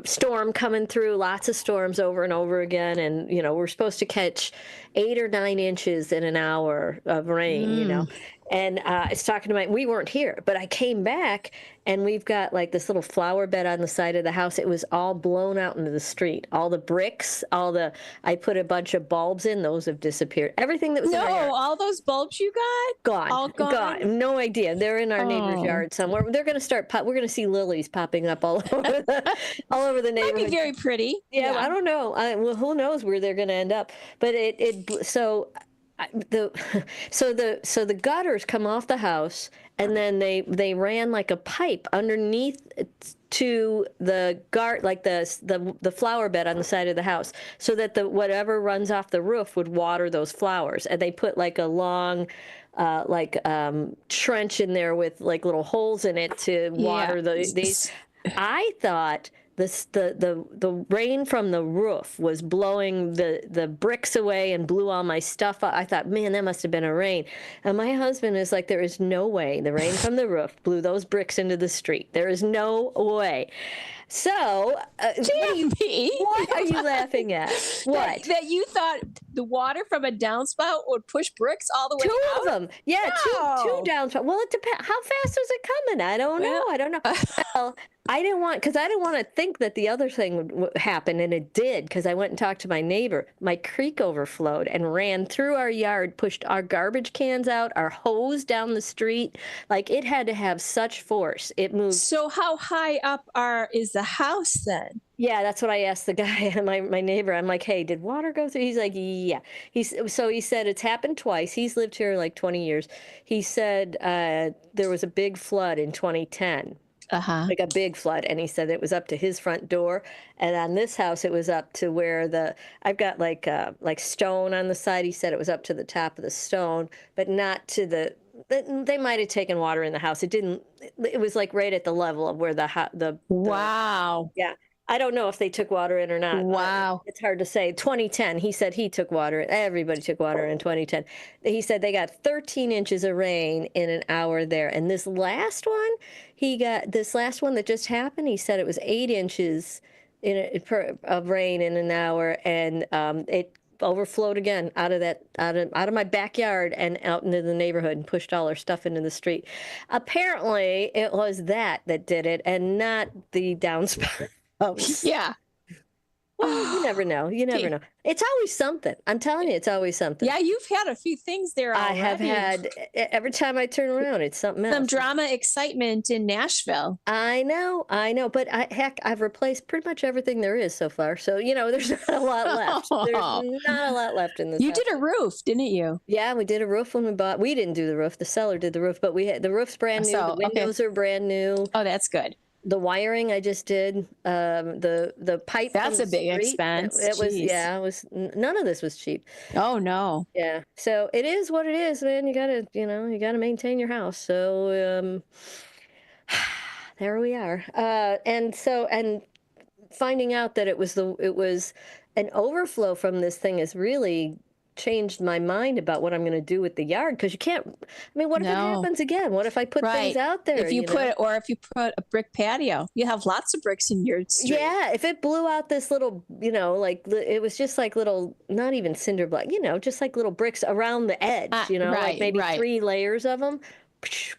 storm coming through, lots of storms over and over again. And, you know, we're supposed to catch 8 or 9 inches in an hour of rain, you know. And it's talking to we weren't here, but I came back and we've got like this little flower bed on the side of the house. It was all blown out into the street. All the bricks, I put a bunch of bulbs in, those have disappeared. Everything that was in our yard. All those bulbs you got? All gone. No idea. They're in our neighbor's yard somewhere. They're going to start, we're going to see lilies popping up all over the neighborhood. Might be very pretty. Yeah, I don't know. Well, who knows where they're going to end up. But so So the gutters come off the house, and then they ran like a pipe underneath to the like the flower bed on the side of the house, so that the whatever runs off the roof would water those flowers. And they put like a long trench in there with like little holes in it to water these. I thought the rain from the roof was blowing the bricks away and blew all my stuff up. I thought, man, that must have been a rain. And my husband is like, there is no way the rain from the roof blew those bricks into the street. There is no way. So, what are you laughing at? What? That you thought the water from a downspout would push bricks all the way Two out? of them. Yeah, No. two downspouts. Well, it depends. How fast was it coming? I don't know. Well, I didn't want to think that the other thing would happen, and it did, because I went and talked to my neighbor. My creek overflowed and ran through our yard, pushed our garbage cans out, our hose down the street. Like, it had to have such force. It moved. So how high up is the house then? Yeah, that's what I asked the guy, my neighbor. I'm like, hey, did water go through? He's like, yeah. He said it's happened twice. He's lived here like 20 years. He said there was a big flood in 2010. Like a big flood, and he said it was up to his front door, and on this house it was up to where I've got like stone on the side. He said it was up to the top of the stone, but not to they might have taken water in the house. It was like right at the level of where the wow. Yeah. I don't know if they took water in or not. Wow. It's hard to say. 2010, he said he took water. Everybody took water in 2010. He said they got 13 inches of rain in an hour there. And this last one that just happened, he said it was 8 inches of rain in an hour. And it overflowed again out of my backyard and out into the neighborhood and pushed all our stuff into the street. Apparently, it was that did it and not the downspout. Oh, yeah. Well, you never know. You never know. It's always something. I'm telling you, it's always something. Yeah, you've had a few things there already. I have had, every time I turn around, it's something else. Some drama, excitement in Nashville. I know. But I've replaced pretty much everything there is so far. So, there's not a lot left. There's not a lot left in this You house. did a roof, didn't you? Yeah, we did a roof when we bought. We didn't do the roof. The seller did the roof, but the roof's brand new. The windows are brand new. Oh, that's good. The wiring I just did, the pipe. That's a big expense. It was none of this was cheap. Oh no. Yeah. So it is what it is, man. You gotta maintain your house. So there we are. And finding out that it was an overflow from this thing has really changed my mind about what I'm going to do with the yard, because you can't. I mean, what if it happens again? What if I put things out there? If you put a brick patio, you have lots of bricks in your street. Yeah, if it blew out this little, like it was just like little, not even cinder block, just like little bricks around the edge, like maybe 3 layers of them.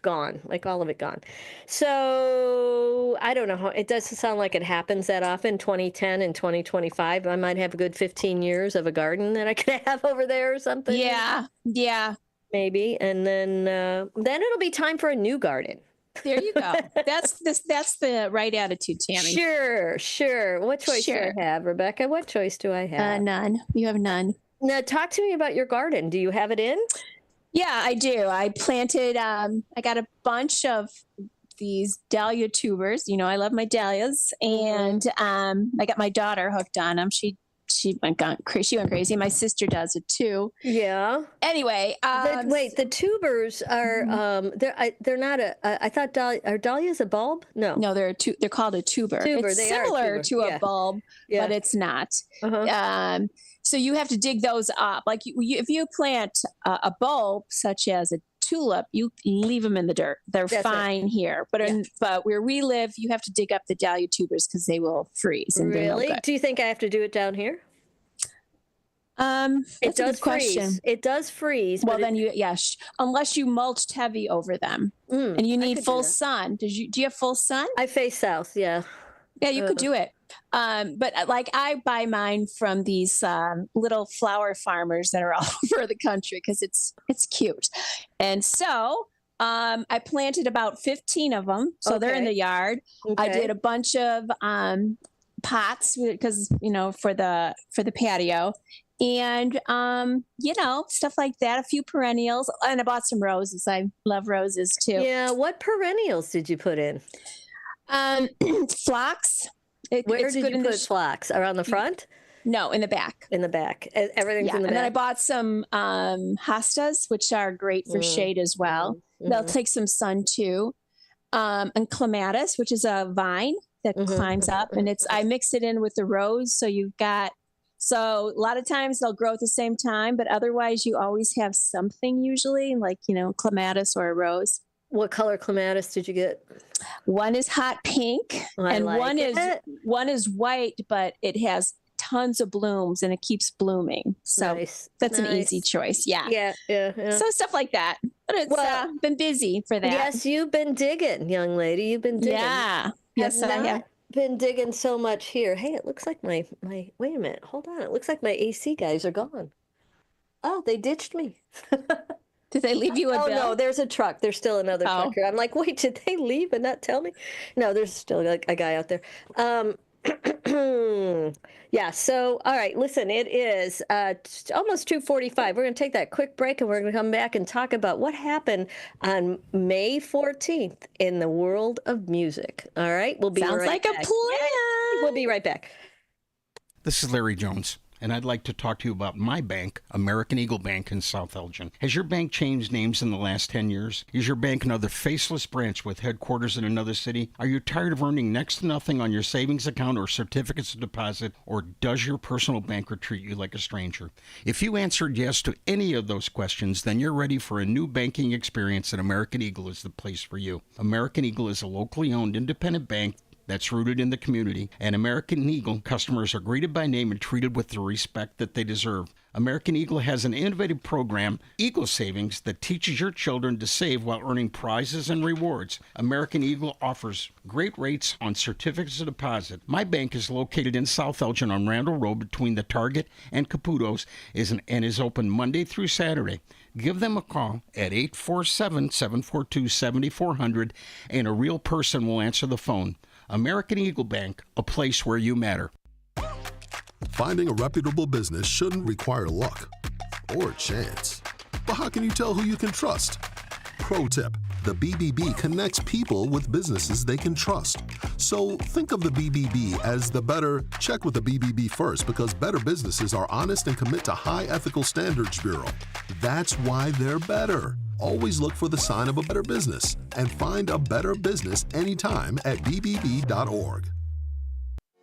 Gone, like all of it gone. So I don't know how it doesn't sound like it happens that often. 2010 and 2025, I might have a good 15 years of a garden that I could have over there or something. Yeah, maybe, and then it'll be time for a new garden. There you go. That's the right attitude, Tammy. Sure. What choice do I have, Rebecca? What choice do I have? None. You have none. Now, talk to me about your garden. Do you have it in? Yeah, I do. I planted, I got a bunch of these dahlia tubers. I love my dahlias. And I got my daughter hooked on them. She went crazy. My sister does it too. Yeah. Anyway. The tubers are, they're not I thought are dahlias a bulb? No. No, they're called a tuber. It's similar to a bulb, but it's not. So you have to dig those up. Like if you plant a bulb, such as a tulip, you leave them in the dirt. They're fine here. But where we live, you have to dig up the dahlia tubers because they will freeze. And really? No, do you think I have to do it down here? It does freeze. It does freeze. Well, then unless you mulched heavy over them, and you need full sun. Do you have full sun? I face south. Yeah. Yeah, you could do it. But like I buy mine from these little flower farmers that are all over the country because it's cute. And so I planted about 15 of them. So they're in the yard. I did a bunch of pots because, for the patio. and stuff like that. A few perennials, and I bought some roses. I love roses too. Yeah, what perennials did you put in? Phlox. Where did you put phlox? Around the front? No, in the back. In the back. Everything's in the back. And then I bought some hostas, which are great for shade as well. They'll take some sun too. And clematis, which is a vine that climbs up, and I mix it in with the rose. So a lot of times they'll grow at the same time, but otherwise you always have something usually, like, clematis or a rose. What color clematis did you get? One is hot pink, and one is white, but it has tons of blooms and it keeps blooming. So that's an easy choice. Yeah. So stuff like that. But it's been busy for that. Yes, you've been digging, young lady. You've been digging. Yeah. Yes, I have. Been digging so much here. Hey, it looks like my wait a minute. Hold on. It looks like my AC guys are gone. Oh, they ditched me. Did they leave you a bill? Oh, no, there's a truck. There's still another truck here. I'm like, wait, did they leave and not tell me? No, there's still a guy out there. Yeah, so, all right, listen, it is almost 2:45. We're going to take that quick break, and we're going to come back and talk about what happened on May 14th in the world of music. All right, we'll be right back. Sounds like a plan. We'll be right back. This is Larry Jones, and I'd like to talk to you about my bank, American Eagle Bank in South Elgin. Has your bank changed names in the last 10 years? Is your bank another faceless branch with headquarters in another city? Are you tired of earning next to nothing on your savings account or certificates of deposit, or does your personal banker treat you like a stranger? If you answered yes to any of those questions, then you're ready for a new banking experience, and American Eagle is the place for you. American Eagle is a locally owned independent bank that's rooted in the community, and American Eagle customers are greeted by name and treated with the respect that they deserve. American Eagle has an innovative program, Eagle Savings, that teaches your children to save while earning prizes and rewards. American Eagle offers great rates on certificates of deposit. My bank is located in South Elgin on Randall Road between the Target and Caputo's and is open Monday through Saturday. Give them a call at 847-742-7400, and a real person will answer the phone. American Eagle Bank, a place where you matter. Finding a reputable business shouldn't require luck or chance. But how can you tell who you can trust? Pro tip, the BBB connects people with businesses they can trust. So think of the BBB as the better, check with the BBB first, because better businesses are honest and commit to high ethical standards bureau. That's why they're better. Always look for the sign of a better business and find a better business anytime at bbb.org.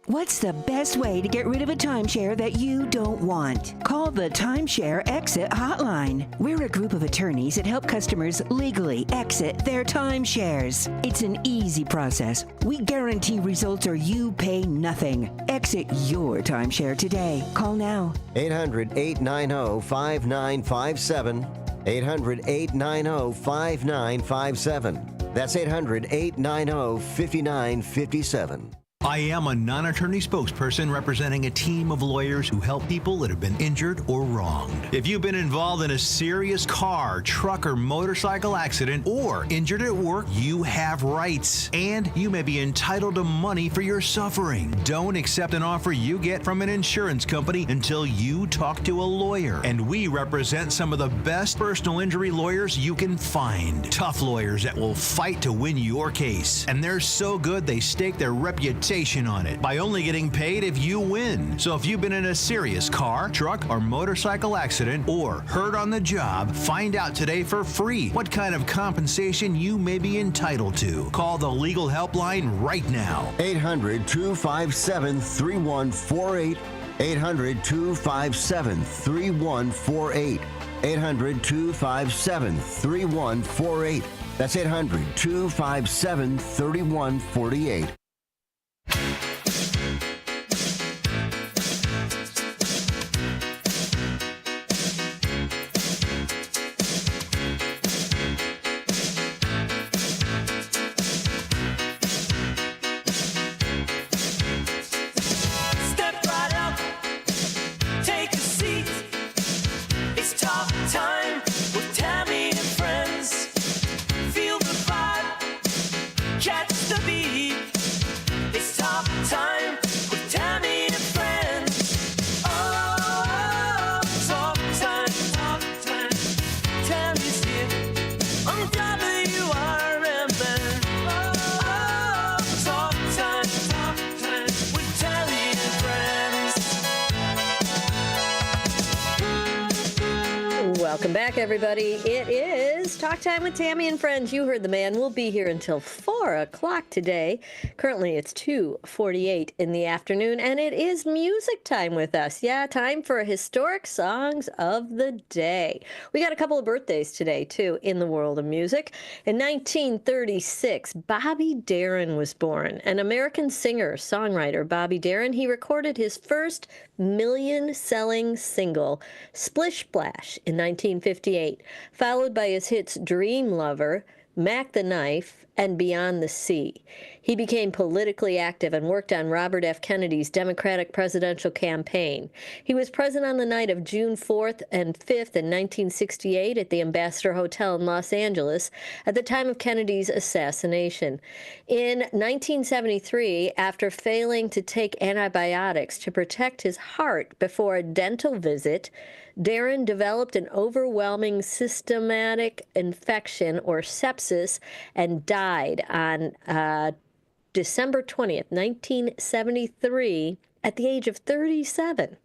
What's the best way to get rid of a timeshare that you don't want? Call the Timeshare Exit Hotline. We're a group of attorneys that help customers legally exit their timeshares. It's an easy process. We guarantee results or you pay nothing. Exit your timeshare today. Call now. 800-890-5957. 800-890-5957. That's 800-890-5957. I am a non-attorney spokesperson representing a team of lawyers who help people that have been injured or wronged. If you've been involved in a serious car, truck, or motorcycle accident, or injured at work, you have rights, and you may be entitled to money for your suffering. Don't accept an offer you get from an insurance company until you talk to a lawyer. And we represent some of the best personal injury lawyers you can find. Tough lawyers that will fight to win your case. And they're so good they stake their reputation on it by only getting paid if you win. So if you've been in a serious car, truck, or motorcycle accident, or hurt on the job, find out today for free what kind of compensation you may be entitled to. Call the legal helpline right now. 800-257-3148. 800-257-3148. 800-257-3148. That's 800-257-3148. Step right up, take a seat. It's talk time with Tammy and friends. Feel the vibe, catch the beat. Welcome back, everybody. It is Talk Time with Tammy and Friends. You heard the man. We'll be here until 4 o'clock today. Currently, it's 2:48 in the afternoon, and it is music time with us. Yeah, time for historic songs of the day. We got a couple of birthdays today, too, in the world of music. In 1936, Bobby Darin was born. An American singer, songwriter, Bobby Darin. He recorded his first million-selling single, Splish Splash, in 1958, followed by his hits Dream Lover, Mac the Knife, and Beyond the Sea. He became politically active and worked on Robert F. Kennedy's Democratic presidential campaign. He was present on the night of June 4th and 5th in 1968 at the Ambassador Hotel in Los Angeles at the time of Kennedy's assassination. In 1973, after failing to take antibiotics to protect his heart before a dental visit, Darin developed an overwhelming systematic infection, or sepsis, and died on December 20th, 1973, at the age of 37.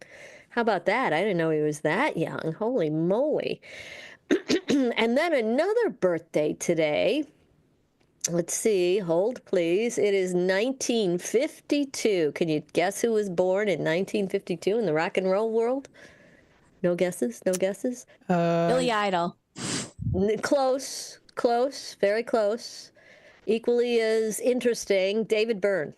How about that? I didn't know he was that young. Holy moly. And then another birthday today. Let's see. Hold, please. It is 1952. Can you guess who was born in 1952 in the rock and roll world? No guesses? No guesses? Billy Idol. Close. Close. Very close. Equally as interesting, David Byrne.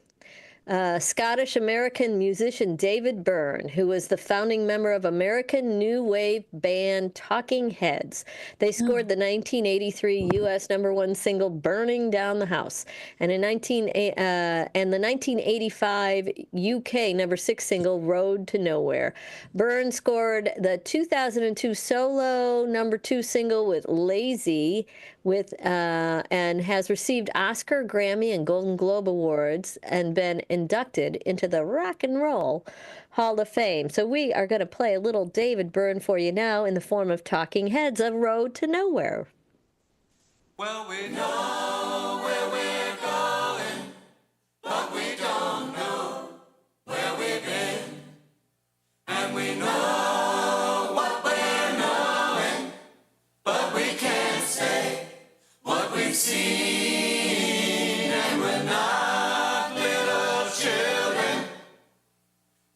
Scottish-American musician David Byrne, who was the founding member of American new wave band Talking Heads. They scored the 1983 U.S. #1 single "Burning Down the House," and the 1985 UK #6 single "Road to Nowhere." Byrne scored the 2002 solo #2 single with "Lazy," and has received Oscar, Grammy, and Golden Globe awards and been inducted into the Rock and Roll Hall of Fame. So we are going to play a little David Byrne for you now in the form of Talking Heads of "Road to Nowhere." Well, we know where we're going, but we don't know where we've been. And we know what we're knowing, but we can't say what we've seen. And we're not little children,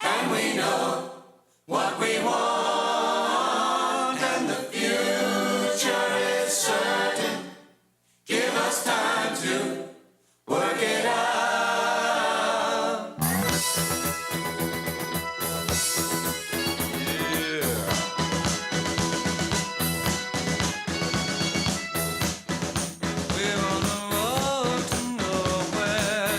and we know what we want, and the future is certain. Give us time to work it out. We're on the road to nowhere.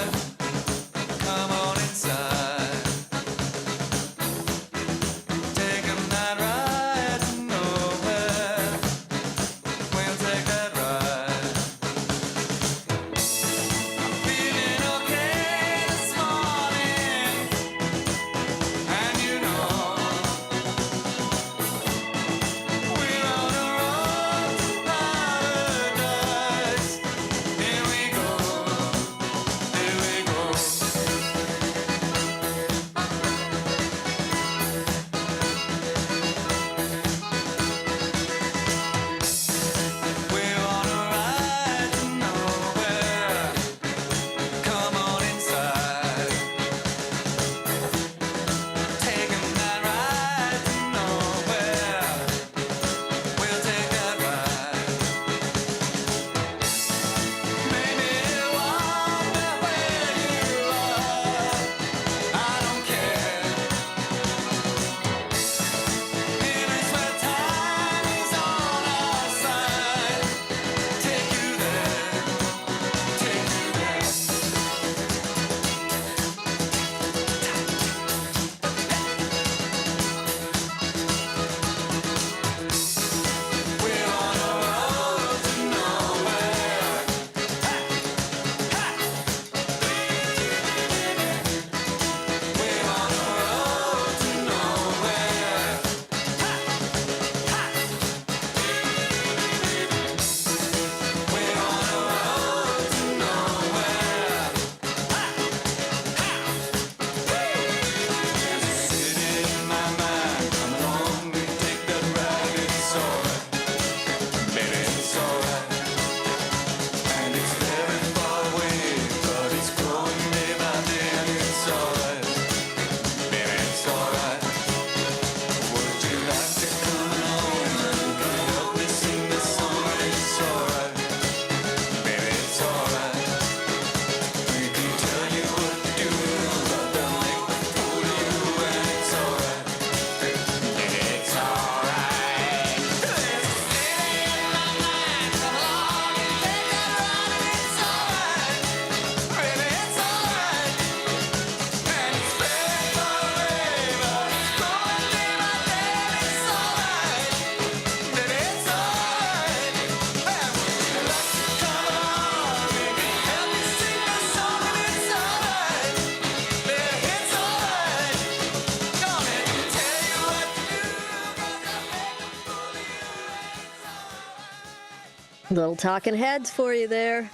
Little talking heads for you there.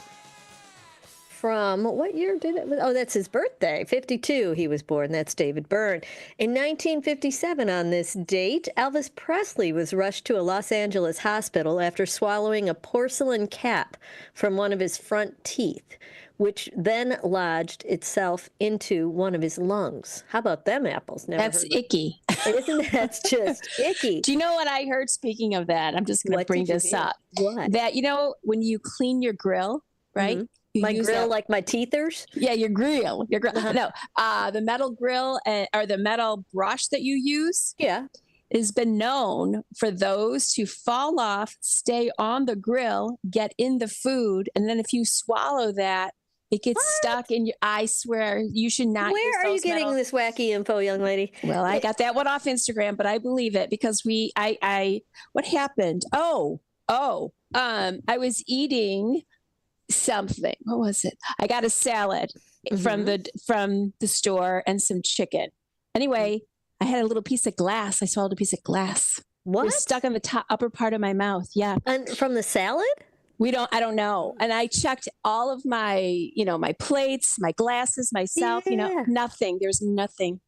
From what year did it? Oh, that's his birthday. 52, he was born. That's David Byrne. In 1957, on this date, Elvis Presley was rushed to a Los Angeles hospital after swallowing a porcelain cap from one of his front teeth, which then lodged itself into one of his lungs. How about them apples? Never That's heard icky. Isn't that just icky? Do you know what I heard? Speaking of that, I'm just going to bring this up. What? That, when you clean your grill, right? Mhm. You My use grill, that- like my teethers? Yeah, your grill. No, the metal grill or the metal brush that you use. Yeah. Has been known for those to fall off, stay on the grill, get in the food, and then if you swallow that, it gets stuck in your. I swear, you should not. Where are you getting this wacky info, young lady? Well, I got that one off Instagram, but I believe it because what happened? I was eating something. What was it? I got a salad from the store and some chicken. Anyway, I had a little piece of glass. I swallowed a piece of glass. What? It was stuck in the upper part of my mouth. Yeah. And from the salad? I don't know. And I checked all of my, my plates, my glasses, myself, nothing. There's nothing.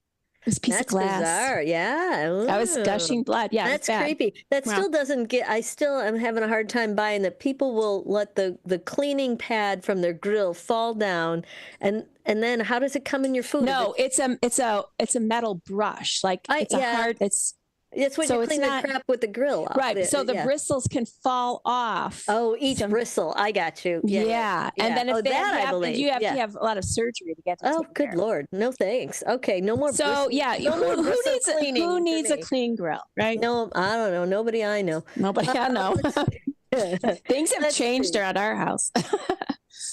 This piece of glass. That's bizarre. Yeah. I was gushing blood. Yeah. That's creepy. That still doesn't get, I still am having a hard time buying that people will let the cleaning pad from their grill fall down and then how does it come in your food? No, it's a metal brush. Like It's when you clean the crap with the grill off. Right. So the bristles can fall off. Oh, each bristle. I got you. Yeah. And then if that happens, you have to have a lot of surgery to get to Oh, good Lord. No thanks. Okay. No more So, who needs a clean grill, right? No, I don't know. Nobody I know. Nobody I know. Things have changed around our house.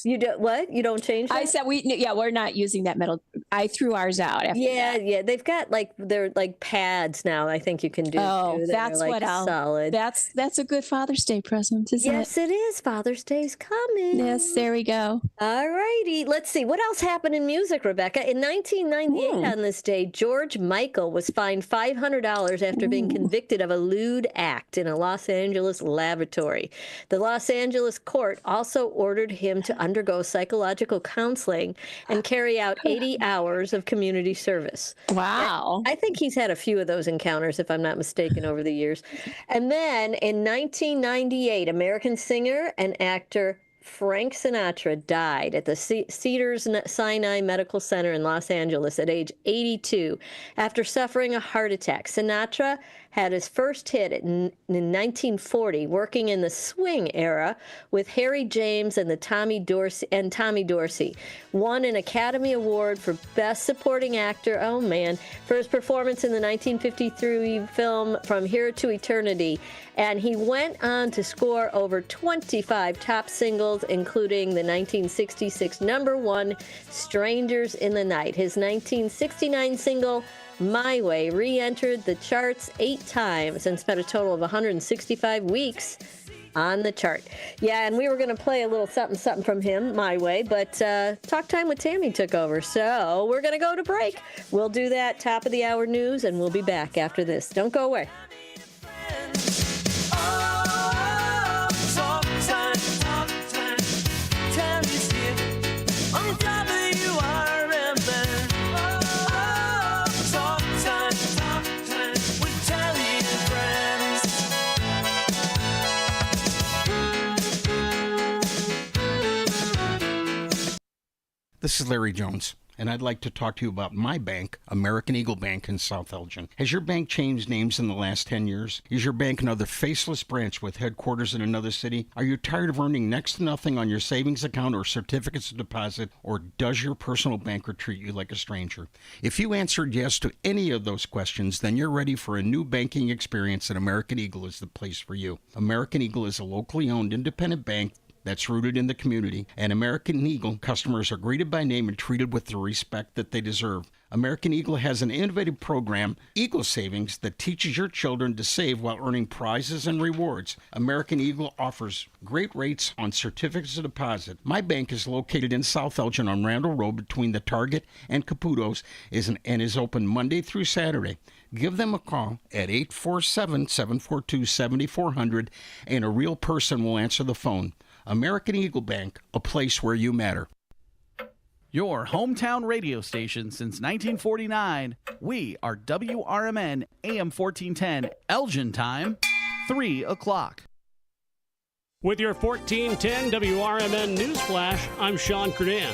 You do what? You don't change that? I said we're not using that metal. I threw ours out. After that. They've got they're like pads now. I think you can do. Oh, too, that's what solid. That's a good Father's Day present, isn't it? Yes, it is. Father's Day's coming. Yes, there we go. All righty. Let's see what else happened in music, Rebecca. In 1998, on this day, George Michael was fined $500 after being convicted of a lewd act in a Los Angeles lavatory. The Los Angeles court also ordered him to undergo psychological counseling and carry out 80 hours of community service. Wow. I think he's had a few of those encounters, if I'm not mistaken, over the years. And then in 1998, American singer and actor Frank Sinatra died at the Cedars-Sinai Medical Center in Los Angeles at age 82 after suffering a heart attack. Sinatra had his first hit in 1940, working in the swing era with Harry James and Tommy Dorsey. Won an Academy Award for Best Supporting Actor, for his performance in the 1953 film From Here to Eternity. And he went on to score over 25 top singles, including the 1966 #1 Strangers in the Night. His 1969 single, My Way, re-entered the charts 8 times and spent a total of 165 weeks on the chart. Yeah, and we were going to play a little something from him, My Way, but Talk Time with Tammy took over, so we're going to go to break. We'll do that top of the hour news, and we'll be back after this. Don't go away. This is Larry Jones, and I'd like to talk to you about my bank, American Eagle Bank in South Elgin. Has your bank changed names in the last 10 years? Is your bank another faceless branch with headquarters in another city? Are you tired of earning next to nothing on your savings account or certificates of deposit, or does your personal banker treat you like a stranger? If you answered yes to any of those questions, then you're ready for a new banking experience, and American Eagle is the place for you. American Eagle is a locally owned independent bank that's rooted in the community, and American Eagle customers are greeted by name and treated with the respect that they deserve. American Eagle has an innovative program, Eagle Savings, that teaches your children to save while earning prizes and rewards. American Eagle offers great rates on certificates of deposit. My bank is located in South Elgin on Randall Road between the Target and Caputo's and is open Monday through Saturday. Give them a call at 847-742-7400 and a real person will answer the phone. American Eagle Bank, a place where you matter. Your hometown radio station since 1949. We are WRMN AM 1410, Elgin time, 3 o'clock. With your 1410 WRMN News Flash, I'm Sean Kernan.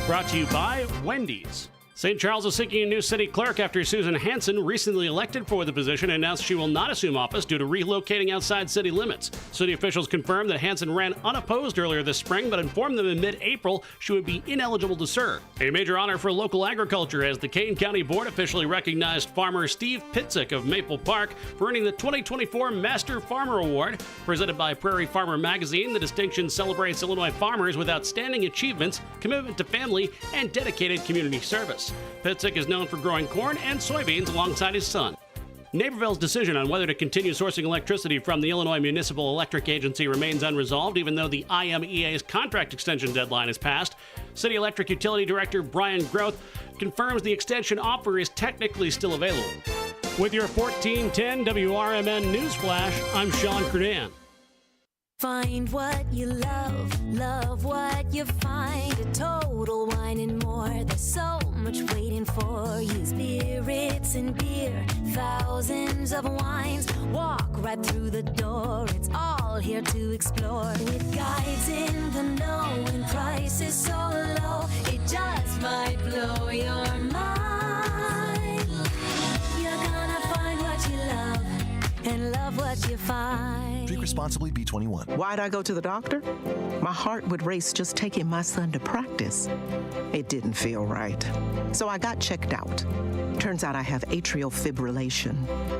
Brought to you by Wendy's. St. Charles is seeking a new city clerk after Susan Hansen, recently elected for the position, announced she will not assume office due to relocating outside city limits. City officials confirmed that Hansen ran unopposed earlier this spring, but informed them in mid-April she would be ineligible to serve. A major honor for local agriculture as the Kane County Board officially recognized farmer Steve Pitzik of Maple Park for earning the 2024 Master Farmer Award. Presented by Prairie Farmer Magazine, the distinction celebrates Illinois farmers with outstanding achievements, commitment to family, and dedicated community service. Pitzik is known for growing corn and soybeans alongside his son. Naperville's decision on whether to continue sourcing electricity from the Illinois Municipal Electric Agency remains unresolved, even though the IMEA's contract extension deadline has passed. City Electric Utility Director Brian Groth confirms the extension offer is technically still available. With your 1410 WRMN News Flash, I'm Sean Kernan. Find what you love, love what you find. A Total Wine and More. There's so much waiting for you. Spirits and beer, thousands of wines. Walk right through the door. It's all here to explore. With guides in the know and prices so low, it just might blow your mind. You're gonna find what you love and love what you find. Drink responsibly, B21. Why'd I go to the doctor? My heart would race just taking my son to practice. It didn't feel right. So I got checked out. Turns out I have atrial fibrillation,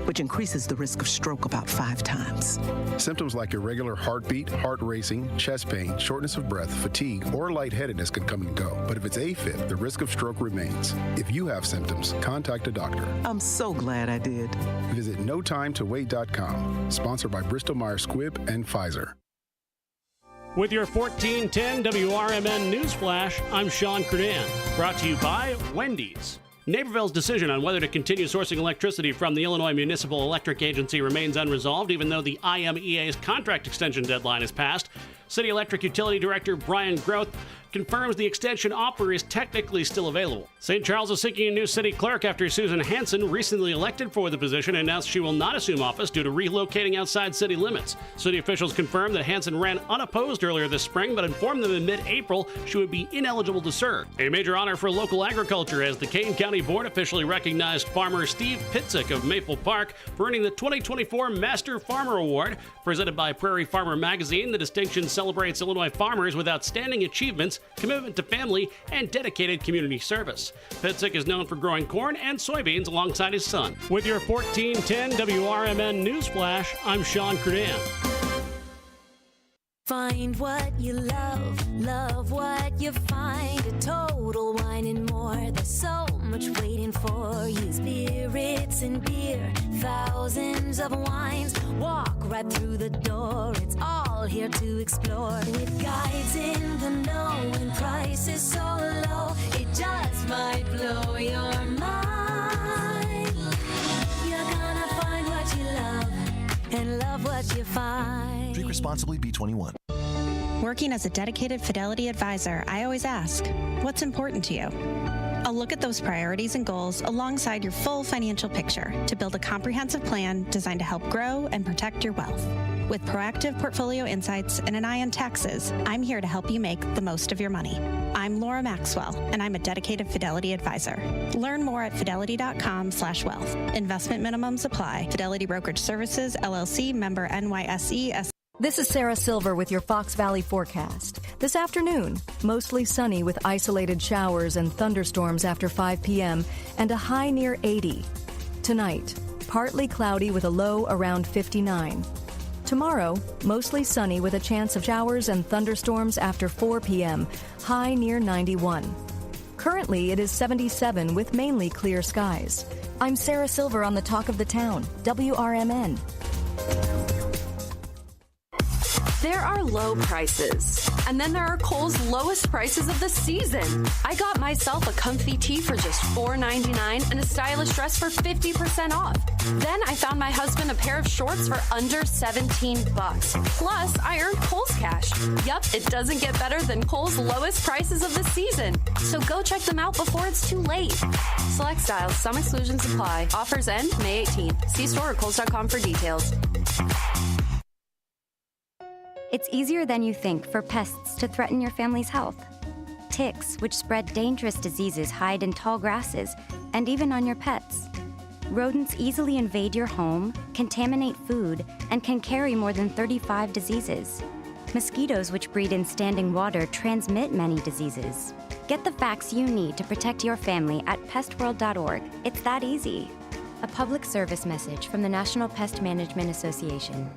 which increases the risk of stroke about 5 times. Symptoms like irregular heartbeat, heart racing, chest pain, shortness of breath, fatigue, or lightheadedness can come and go. But if it's AFib, the risk of stroke remains. If you have symptoms, contact a doctor. I'm so glad I did. Visit notimetowait.com. Sponsored by Bristol-Myers Squibb and Pfizer. With your 1410 WRMN News Flash, I'm Sean Kernan. Brought to you by Wendy's. Naperville's decision on whether to continue sourcing electricity from the Illinois Municipal Electric Agency remains unresolved, even though the IMEA's contract extension deadline has passed. City Electric Utility Director Brian Groth confirms the extension offer is technically still available. St. Charles is seeking a new city clerk after Susan Hansen, recently elected for the position, announced she will not assume office due to relocating outside city limits. City officials confirmed that Hansen ran unopposed earlier this spring, but informed them in mid-April she would be ineligible to serve. A major honor for local agriculture as the Kane County Board officially recognized farmer Steve Pitzik of Maple Park for earning the 2024 Master Farmer Award. Presented by Prairie Farmer Magazine, the distinction celebrates Illinois farmers with outstanding achievements, commitment to family, and dedicated community service. Pitzik is known for growing corn and soybeans alongside his son. With your 1410 WRMN News Flash, I'm Sean Kernan. Find what you love, love what you find. A Total Wine and More. There's so much waiting for you. Spirits and beer, thousands of wines. Walk right through the door. It's all here to explore. With guides in the know and prices so low, it just might blow your mind. You're gonna find what you love and love what you find. Drink responsibly, B21. Working as a dedicated Fidelity advisor, I always ask, what's important to you? I'll look at those priorities and goals alongside your full financial picture to build a comprehensive plan designed to help grow and protect your wealth. With proactive portfolio insights and an eye on taxes, I'm here to help you make the most of your money. I'm Laura Maxwell, and I'm a dedicated Fidelity advisor. Learn more at fidelity.com/wealth. Investment minimums apply. Fidelity Brokerage Services, LLC, member NYSE. This is Sarah Silver with your Fox Valley forecast. This afternoon, mostly sunny with isolated showers and thunderstorms after 5 p.m. and a high near 80. Tonight, partly cloudy with a low around 59. Tomorrow, mostly sunny with a chance of showers and thunderstorms after 4 p.m., high near 91. Currently, it is 77 with mainly clear skies. I'm Sarah Silver on the Talk of the Town, WRMN. There are low prices, and then there are Kohl's lowest prices of the season. I got myself a comfy tee for just $4.99 and a stylish dress for 50% off. Then I found my husband a pair of shorts for under $17. Plus, I earned Kohl's cash. Yup, it doesn't get better than Kohl's lowest prices of the season. So go check them out before it's too late. Select styles, some exclusions apply. Offers end May 18th. See store or Kohls.com for details. It's easier than you think for pests to threaten your family's health. Ticks, which spread dangerous diseases, hide in tall grasses and even on your pets. Rodents easily invade your home, contaminate food, and can carry more than 35 diseases. Mosquitoes, which breed in standing water, transmit many diseases. Get the facts you need to protect your family at pestworld.org. It's that easy. A public service message from the National Pest Management Association.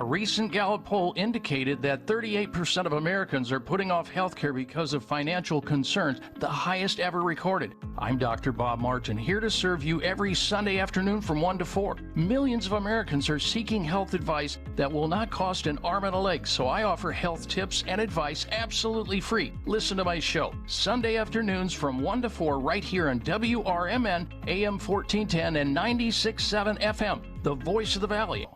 A recent Gallup poll indicated that 38% of Americans are putting off health care because of financial concerns, the highest ever recorded. I'm Dr. Bob Martin, here to serve you every Sunday afternoon from 1 to 4. Millions of Americans are seeking health advice that will not cost an arm and a leg, so I offer health tips and advice absolutely free. Listen to my show, Sunday afternoons from 1 to 4 right here on WRMN, AM 1410 and 96.7 FM, the voice of the Valley.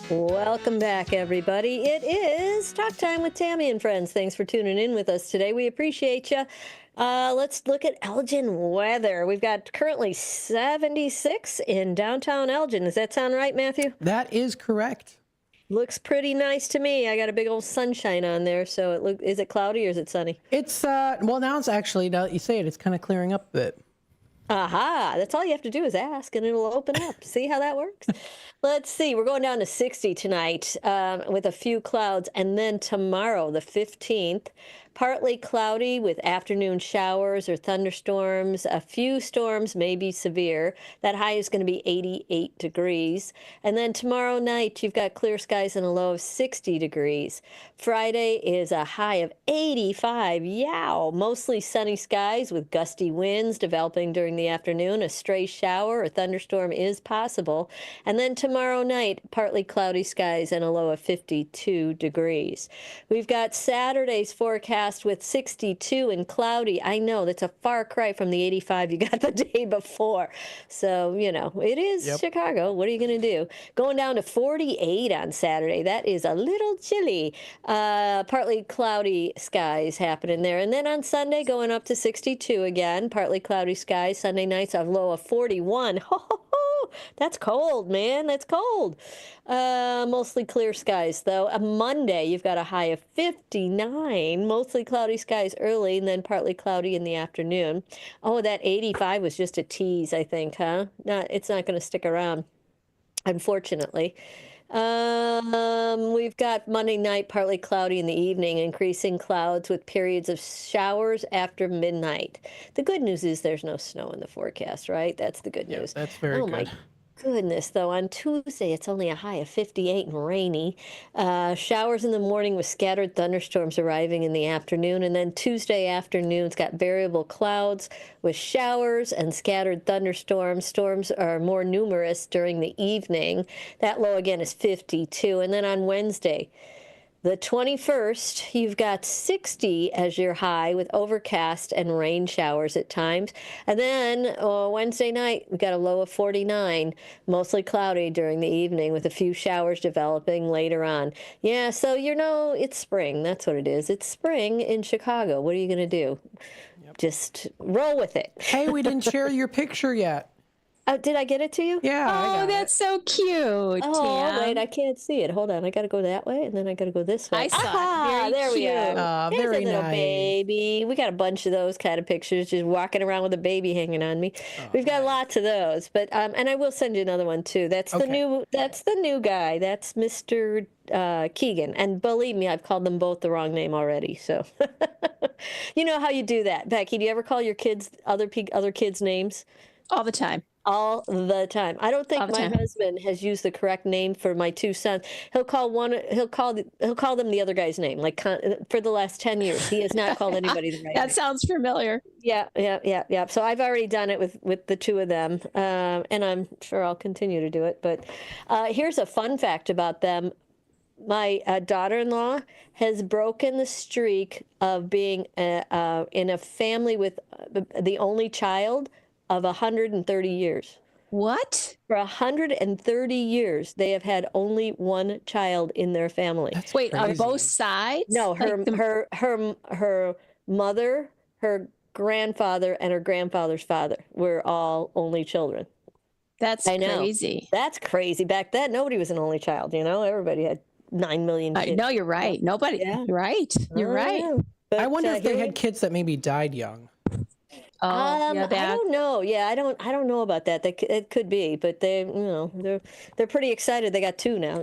Welcome back, everybody. It is Talk Time with Tammy and Friends. Thanks for tuning in with us today. We appreciate you. Let's look at Elgin weather. We've got currently 76 in downtown Elgin. Does that sound right, Matthew? That is correct. Looks pretty nice to me. I got a big old sunshine on there. So is it cloudy or is it sunny? It's, well, now it's actually, now that you say it, it's kind of clearing up a bit. Aha, that's all you have to do is ask and it'll open up. See how that works? Let's see. We're going down to 60 tonight with a few clouds. And then tomorrow, the 15th, partly cloudy with afternoon showers or thunderstorms. A few storms may be severe. That high is going to be 88 degrees. And then tomorrow night, you've got clear skies and a low of 60 degrees. Friday is a high of 85. Yow! Mostly sunny skies with gusty winds developing during the afternoon. A stray shower or thunderstorm is possible. And then tomorrow night, partly cloudy skies and a low of 52 degrees. We've got Saturday's forecast with 62 and cloudy. I know that's a far cry from the 85 you got the day before. So, you know, it is Chicago. What are you going to do? Going down to 48 on Saturday. That is a little chilly. Partly cloudy skies happening there. And then on Sunday, going up to 62 again. Partly cloudy skies. Sunday nights, a low of 41. That's cold, man. That's cold. Mostly clear skies, though. Monday, you've got a high of 59. Mostly cloudy skies early, and then partly cloudy in the afternoon. Oh, that 85 was just a tease, I think, huh? It's not going to stick around, unfortunately. We've got Monday night, partly cloudy in the evening, increasing clouds with periods of showers after midnight. The good news is there's no snow in the forecast, right? That's the good news. That's very good. My goodness, though. On Tuesday, it's only a high of 58 and rainy. Showers in the morning with scattered thunderstorms arriving in the afternoon. And then Tuesday afternoon, it's got variable clouds with showers and scattered thunderstorms. Storms are more numerous during the evening. That low again is 52. And then on Wednesday, The 21st, you've got 60 as your high with overcast and rain showers at times. And then Wednesday night, we got a low of 49, mostly cloudy during the evening with a few showers developing later on. Yeah, so it's spring. That's what it is. It's spring in Chicago. What are you going to do? Just roll with it. Hey, we didn't share your picture yet. Did I get it to you? Yeah. Oh, that's so cute. Oh, wait, I can't see it. Hold on. I got to go that way, and then I got to go this way. I saw it. Very there cute. we go. Oh, There's very a little nice. baby. We got a bunch of those kind of pictures, just walking around with a baby hanging on me. We've got lots of those, but and I will send you another one too. That's the new. That's the new guy. That's Mr. Keegan. And believe me, I've called them both the wrong name already. So you know how you do that, Becky. Do you ever call your kids other kids' names? All the time. All the time. I don't think my husband has used the correct name for my two sons. He'll call them the other guy's name. Like for the last 10 years, he has not called anybody the right name. That sounds familiar. Yeah. So I've already done it with the two of them, and I'm sure I'll continue to do it. But here's a fun fact about them. My daughter-in-law has broken the streak of being in a family with the only child of 130 years. What? For 130 years, they have had only one child in their family. Wait, on both sides? No, her mother, her grandfather, and her grandfather's father were all only children. That's crazy. That's crazy. Back then, nobody was an only child. Everybody had 9 million kids. No, you're right. Nobody. Yeah. Right. You're right. But, I wonder if they had kids that maybe died young. Oh, I don't know. Yeah, I don't know about that. It could be, but they're pretty excited. They got two now.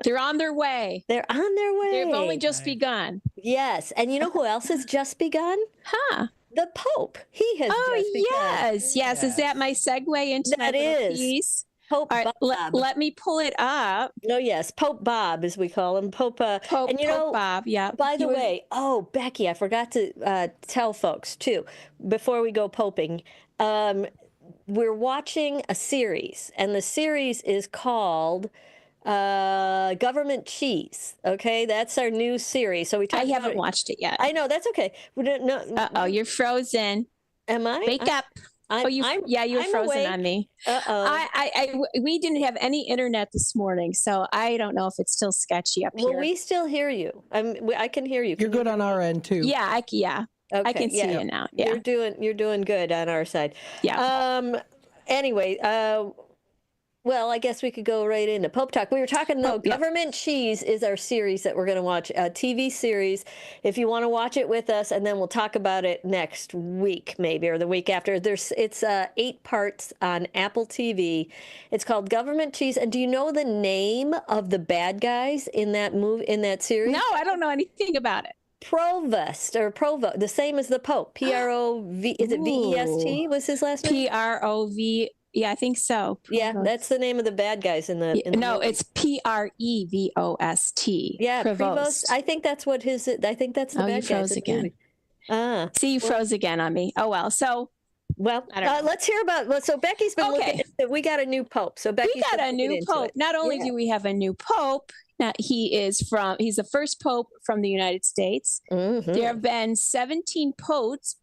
They're on their way. They're on their way. They've only just begun. Yes, and you know who else has just begun? Huh? The Pope. He has. just begun. Yes. Is that my segue into that my little is. piece? Pope All right, Bob. let me pull it up. No, yes, Pope Bob, as we call him, Pope. Pope, and Pope Bob. Yeah. By the way, Becky, I forgot to tell folks too before we go poping. We're watching a series, and the series is called Government Cheese. Okay, that's our new series. So I haven't watched it yet. I know, that's okay. Uh-oh, you're frozen. Am I? Wake up. You're frozen awake. on me. Uh-oh. We didn't have any internet this morning, so I don't know if it's still sketchy up here. Well, we still hear you. I can hear you. You're good on our end too. Yeah, I can see you now. Yeah, you're doing good on our side. Yeah. Anyway, well, I guess we could go right into Pope Talk. We were talking, though, Government Cheese is our series that we're going to watch, a TV series. If you want to watch it with us, and then we'll talk about it next week, maybe, or the week after. It's 8 parts on Apple TV. It's called Government Cheese. And do you know the name of the bad guys in that series? No, I don't know anything about it. Provost, the same as the Pope. P-R-O-V, is it V-E-S-T was his last name? P-R-O-V, yeah, I think so. Yeah, that's the name of the bad guys in the No, movie. it's P-R-E-V-O-S-T. Yeah, Provost. I think that's what I think that's the bad you guys. froze again. See, you froze again on me. Oh, well. So, let's hear about. So Becky's been looking. We got a new pope. So Becky's got a new pope. Not only do we have a new pope, now he's the first pope from the United States. Mm-hmm. There have been 17 popes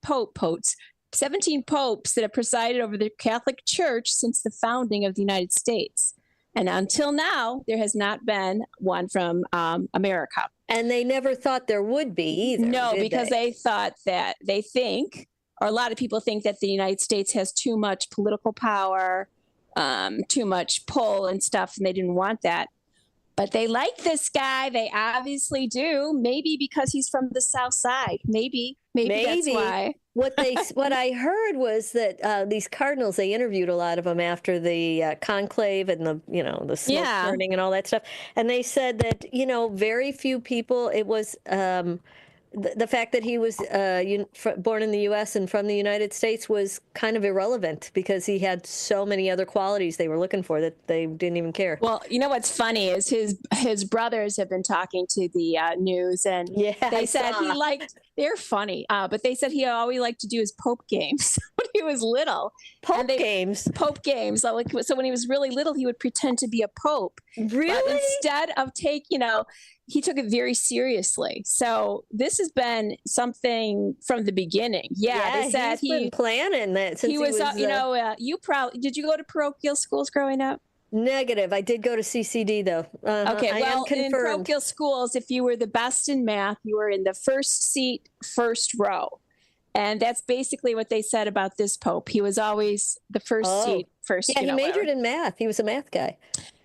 that have presided over the Catholic Church since the founding of the United States. And until now, there has not been one from America. And they never thought there would be either. No, because they thought that a lot of people think that the United States has too much political power, too much pull and stuff, and they didn't want that. But they like this guy. They obviously do. Maybe because he's from the South Side. Maybe that's why. What I heard was that these cardinals, they interviewed a lot of them after the conclave and the smoke burning and all that stuff, and they said that very few people. It was the fact that he was born in the U.S. and from the United States was kind of irrelevant because he had so many other qualities they were looking for that they didn't even care. Well, you know what's funny is his brothers have been talking to the news, and they said he liked. They're funny, but they said he always liked to do his Pope games when he was little. Pope games. Like, so when he was really little, he would pretend to be a pope. Really? But instead of he took it very seriously. So this has been something from the beginning. Yeah, they said he's been planning that since he was. You probably did. You go to parochial schools growing up? Negative. I did go to CCD though. Okay, I well, am confirmed. in parochial schools, if you were the best in math, you were in the first seat, first row. And that's basically what they said about this Pope. He was always the first seat, first. Yeah, he majored in math. He was a math guy.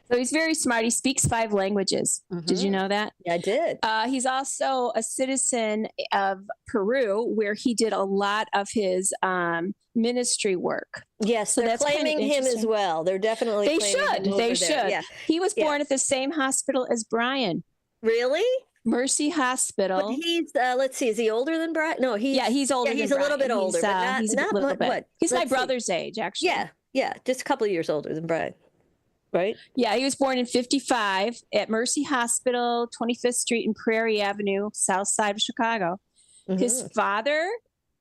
So he's very smart. He speaks 5 languages. Did you know that? Yeah, I did. He's also a citizen of Peru, where he did a lot of his ministry work. Yes, so they're claiming him as well. They're definitely claiming him. They should. Yeah. He was born at the same hospital as Brian. Really? Mercy Hospital. But he's let's see, is he older than Brian? No, he's older. He's than a little bit Brian. older. He's a little bit. What? He's my brother's age, actually. Yeah, just a couple of years older than Brian. Right? Yeah, he was born in 1955 at Mercy Hospital, 25th Street and Prairie Avenue, south side of Chicago. His father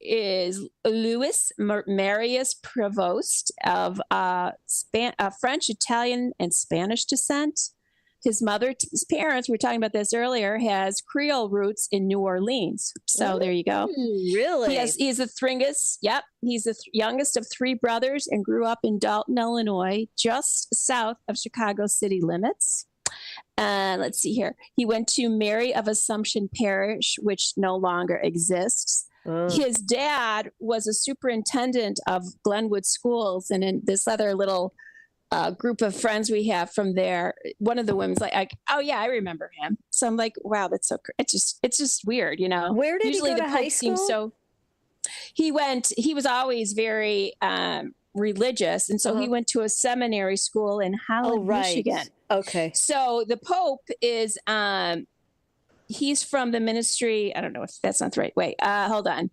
is Louis Marius Provost of French, Italian, and Spanish descent. His parents, we were talking about this earlier, has Creole roots in New Orleans. So there you go. Really? He's the youngest. Yep. He's the youngest of 3 brothers and grew up in Dalton, Illinois, just south of Chicago city limits. Let's see here. He went to Mary of Assumption Parish, which no longer exists. His dad was a superintendent of Glenwood Schools, and in this other little group of friends we have from there, one of the women's like, oh yeah, I remember him. So I'm like, wow, that's so. It's just weird, Where did usually he go the to high Pope seems school? so. He was always very religious, and so he went to a seminary school in Holland, Michigan. Okay. So the Pope is he's from the ministry. I don't know if that's not the right way. Hold on.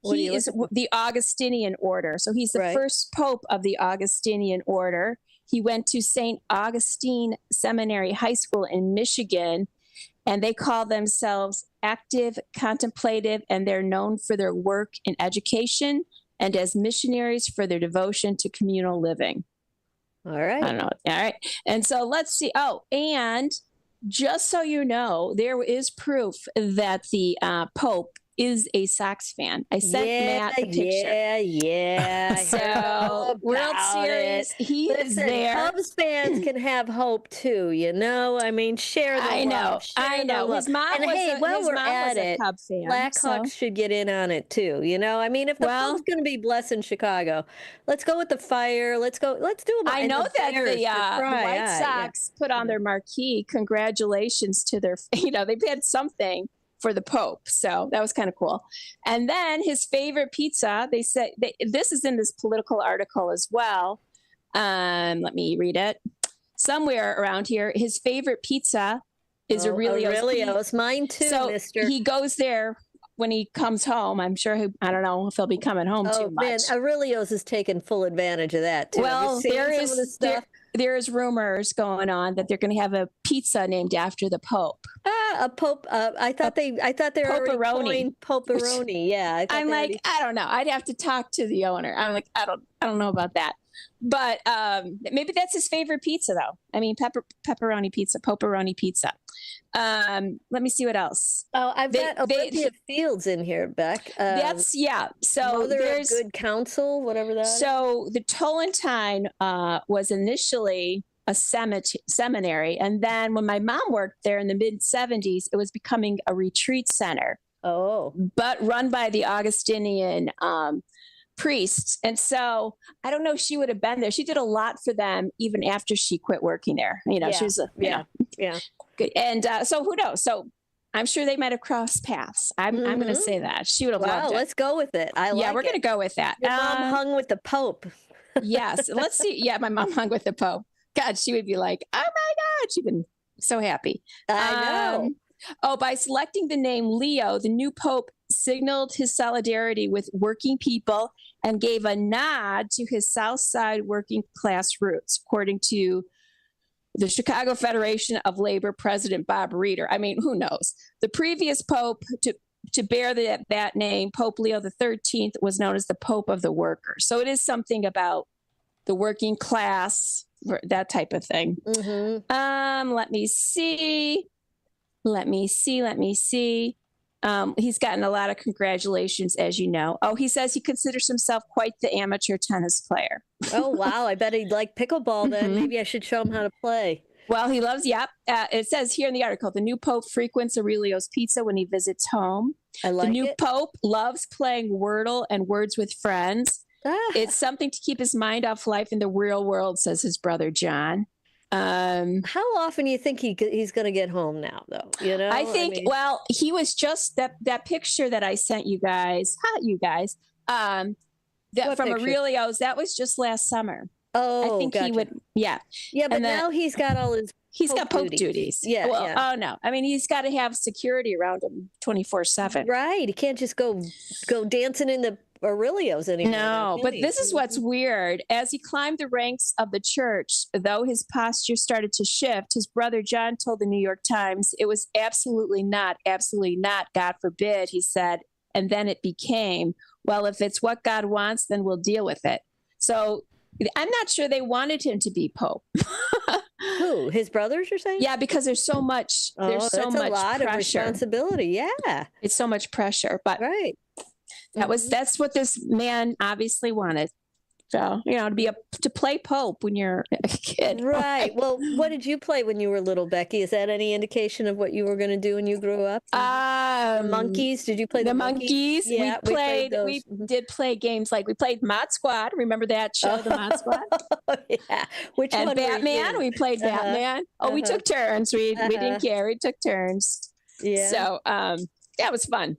He is the Augustinian order. So he's the first Pope of the Augustinian order. He went to St. Augustine Seminary High School in Michigan, and they call themselves active, contemplative, and they're known for their work in education and as missionaries for their devotion to communal living. All right. I don't know. All right. And so let's see. Oh, and just so you know, there is proof that the Pope is a Sox fan. I sent Matt the picture. Yeah. So World Series, he is there. Cubs fans can have hope too, I mean, share the love. I know. His mom was a Cub fan. Blackhawks should get in on it too. I mean, if the Pope's going to be blessing Chicago, let's go with the Fire. Let's do them. I know that the White Sox put on their marquee, congratulations to their, they've had something for the Pope. So that was kind of cool. And then his favorite pizza, they said, this is in this political article as well. Let me read it. Somewhere around here, his favorite pizza is Aurelio's. Aurelio's. Mine too, mister. He goes there when he comes home. I'm sure I don't know if he'll be coming home too much. Man, Aurelio's has taken full advantage of that too. Well, there is rumors going on that they're going to have a pizza named after the Pope. A Pope. I thought they already coined Pope-a-roni. Yeah. I don't know. I'd have to talk to the owner. I'm like, I don't know about that. But maybe that's his favorite pizza, though. I mean, pepperoni pizza, Pope-a-roni pizza. Let me see what else. Oh, I've got Olympia Fields in here, Beck. So there's Good Counsel, whatever that is. So the Tolentine was initially a seminary, and then when my mom worked there in the mid-70s, it was becoming a retreat center. Oh, but run by the Augustinian priests. And so I don't know if she would have been there. She did a lot for them even after she quit working there. She was good. And so who knows? So I'm sure they might have crossed paths. I'm going to say that she would have loved it. Let's go with it. We're going to go with that. Your mom hung with the Pope. Yes. Let's see. Yeah, my mom hung with the Pope. God, she would be like, oh my God. She'd been So happy. I know. By selecting the name Leo, the new pope signaled his solidarity with working people and gave a nod to his South Side working class roots, according to the Chicago Federation of Labor President Bob Reeder. I mean, who knows? The previous pope to bear that name, Pope Leo the 13th, was known as the Pope of the Workers. So it is something about the working class, that type of thing. Let me see. He's gotten a lot of congratulations, as you know. Oh, he says he considers himself quite the amateur tennis player. Oh, wow. I bet he'd like pickleball then. Maybe I should show him how to play. Well, he loves, it says here in the article, the new pope frequents Aurelio's Pizza when he visits home. I like The new it. pope loves playing Wordle and Words with Friends. It's something to keep his mind off life in the real world, says his brother John. How often do you think he's going to get home now, though? You know, I think, well, he was just that picture that I sent you guys, from picture? Aurelio's, that was just last summer. Oh, I think gotcha. he would, Yeah, but now he's got all his got pope duties. Yeah, well, yeah. Oh, no. I mean, he's got to have security around him 24/7. Right. He can't just go dancing in the Aurelio's anymore. No, but this is what's weird. As he climbed the ranks of the church, though his posture started to shift, his brother John told the New York Times it was absolutely not, God forbid, he said. And then it became, well, if it's what God wants, then we'll deal with it. So I'm not sure they wanted him to be Pope. Who? His brothers, you're saying? Yeah, because there's so much. There's so that's much a lot pressure. of responsibility. Yeah, it's so much pressure. But right. That's what this man obviously wanted. So, to play Pope when you're a kid. Right. Well, what did you play when you were little, Becky? Is that any indication of what you were going to do when you grew up? The Monkeys. Did you play the Monkeys? Yeah, we did play games like we played Mod Squad. Remember that show, the Mod Squad? Yeah. Which and one? Batman. We played Batman. We took turns. We didn't care. We took turns. Yeah. So it was fun.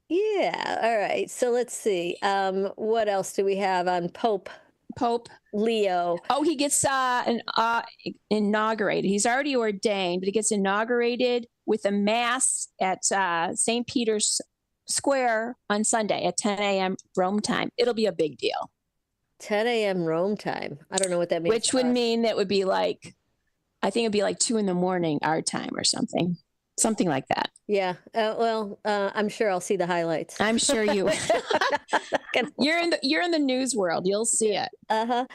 Yeah. All right. So let's see. What else do we have on Pope Leo? Oh, he gets inaugurated. He's already ordained, but he gets inaugurated with a mass at St. Peter's Square on Sunday at 10 a.m. Rome time. It'll be a big deal. 10 a.m. Rome time. I don't know what that means. Which would mean that would be like, I think it'd be like 2 a.m. our time or something. Something like that. Yeah. I'm sure I'll see the highlights. I'm sure you. You're in the news world. You'll see it. So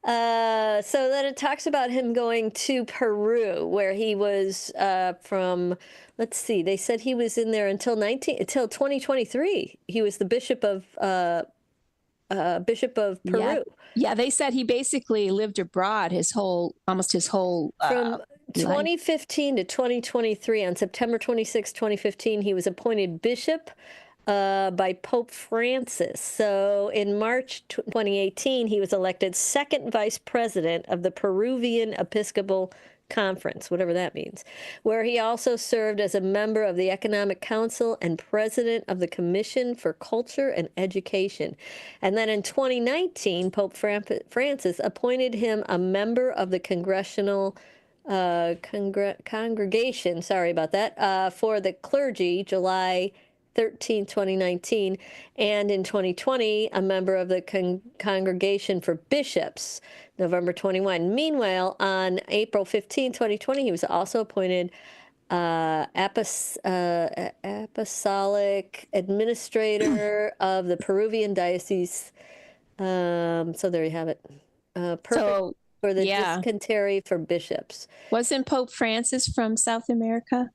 then it talks about him going to Peru, where he was from. Let's see. They said he was in there until 2023. He was the Bishop of Peru. Yeah. They said he basically lived abroad almost his whole. From 2015 to 2023, on September 26, 2015, he was appointed bishop by Pope Francis. So in March 2018, he was elected second vice president of the Peruvian Episcopal Conference, whatever that means, where he also served as a member of the Economic Council and president of the Commission for Culture and Education. And then in 2019, Pope Francis appointed him a member of the Congressional congregation, sorry about that, for the clergy, July 13, 2019, and in 2020, a member of the Congregation for Bishops, November 21. Meanwhile, on April 15, 2020, he was also appointed apostolic administrator of the Peruvian diocese. So there you have it. Perfect. For the discantary for bishops. Wasn't Pope Francis from South America?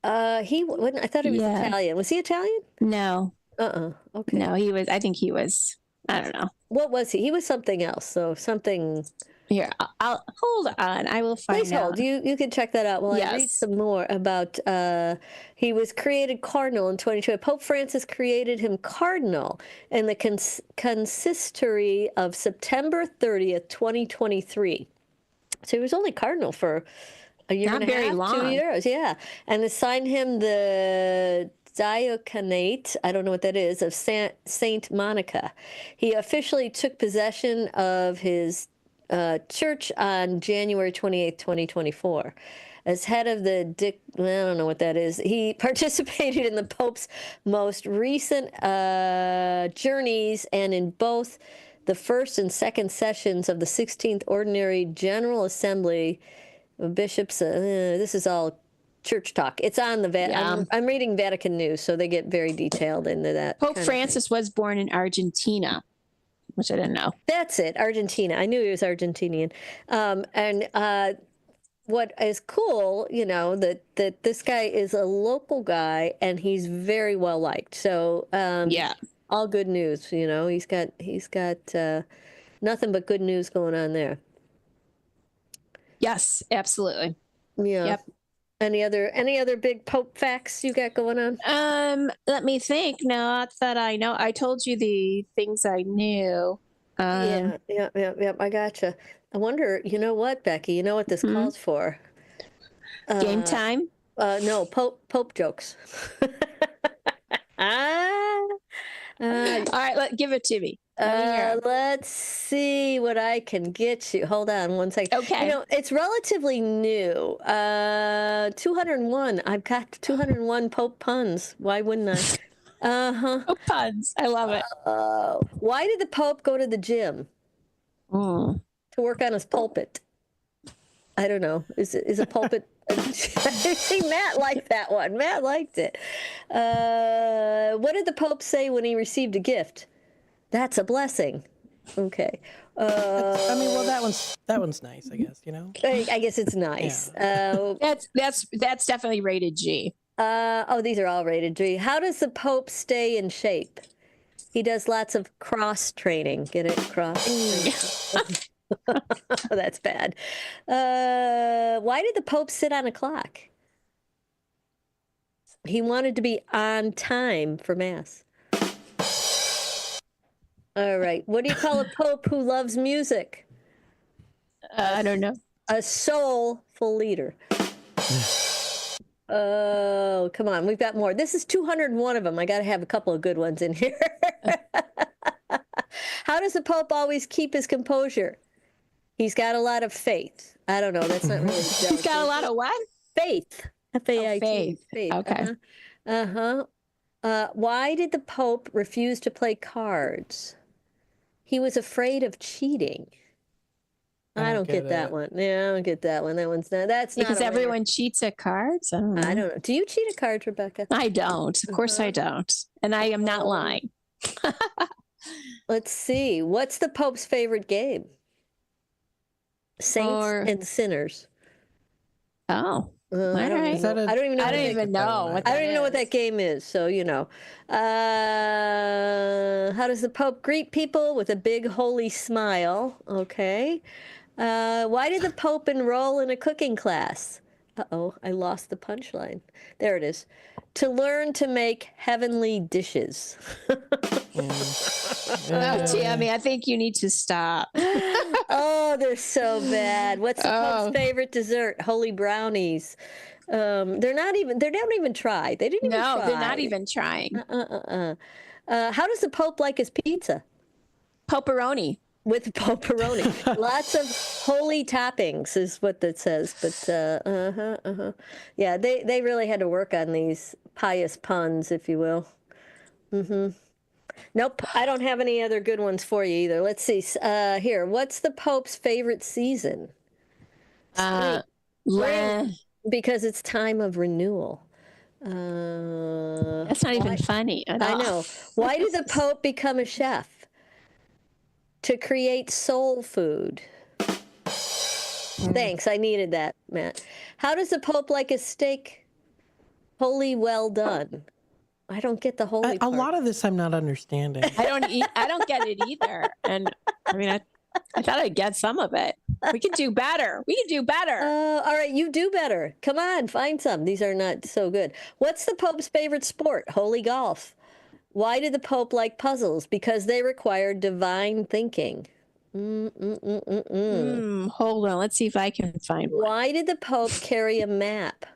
He wasn't. I thought he was Italian. Was he Italian? No. Okay. No, he was. I think he was. I don't know. What was he? He was something else. So something. Here, I'll hold on. I will find out. Please hold. You can check that out while I read some more about. He was created cardinal in 2020. Pope Francis created him cardinal in the consistory of September 30th, 2023. So he was only cardinal for a year and a half, long. 2 years. Yeah, and assigned him the diaconate, I don't know what that is, of Saint Monica. He officially took possession of his church on January 28th, 2024. As head of the I don't know what that is. He participated in the Pope's most recent journeys and in both the first and second sessions of the 16th Ordinary General Assembly of Bishops. This is all church talk. It's on the I'm reading Vatican News, so they get very detailed into that. Pope Francis was born in Argentina, which I didn't know. That's it, Argentina. I knew he was Argentinian. What is cool, that this guy is a local guy and he's very well liked. So all good news. He's got nothing but good news going on there. Yes, absolutely. Yeah. Yep. Any other big Pope facts you got going on? Let me think. Not that I know. I told you the things I knew. Yeah. I gotcha. I wonder, you know what, Becky? You know what this calls for? Game time? No, Pope jokes. All right, give it to me. Let's see what I can get you. Hold on one second. Okay. It's relatively new. 201. I've got 201 Pope puns. Why wouldn't I? Pope puns. I love it. Why did the Pope go to the gym? To work on his pulpit. I don't know. Is a pulpit? See, Matt liked that one. Matt liked it. What did the Pope say when he received a gift? That's a blessing. Okay. That one's nice, I guess. I guess it's nice. Yeah. That's definitely rated G. These are all rated G. How does the Pope stay in shape? He does lots of cross training. Get it? Cross. That's bad. Why did the Pope sit on a clock? He wanted to be on time for Mass. All right. What do you call a Pope who loves music? I don't know. A soulful leader. Oh, come on. We've got more. This is 201 of them. I got to have a couple of good ones in here. How does the Pope always keep his composure? He's got a lot of faith. I don't know. That's not really. He's got a lot of what? Faith. F-A-I-T. Faith. Okay. Why did the Pope refuse to play cards? He was afraid of cheating. I don't get that one. Yeah, I don't get that one. That one's not. That's not because everyone cheats at cards. I don't know. Do you cheat at cards, Rebecca? I don't. Of course, I don't, and I am not lying. Let's see. What's the Pope's favorite game? Saints and Sinners. Oh. I don't even know. I don't even know what that game is. So how does the Pope greet people? With a big holy smile. Okay. Why did the Pope enroll in a cooking class? Uh-oh, I lost the punchline. There it is. To learn to make heavenly dishes. Oh, Tammy, I think you need to stop. Oh, they're so bad. What's the Pope's favorite dessert? Holy brownies. They don't even try. They didn't even try. No, they're not even trying. How does the Pope like his pizza? Pepperoni. With pepperoni. Lots of holy toppings is what that says. But yeah, they really had to work on these pious puns, if you will. Nope, I don't have any other good ones for you either. Let's see. Here, what's the Pope's favorite season? Spring, because it's time of renewal. That's not even funny at all. I know. Why did the Pope become a chef? To create soul food. Thanks, I needed that, Matt. How does the Pope like his steak? Holy well done. I don't get the holy part. A lot of this I'm not understanding. I don't get it either. And I mean, I thought I'd get some of it. We can do better. All right, you do better. Come on, find some. These are not so good. What's the Pope's favorite sport? Holy golf. Why did the Pope like puzzles? Because they require divine thinking. Hold on. Let's see if I can find one. Why did the Pope carry a map?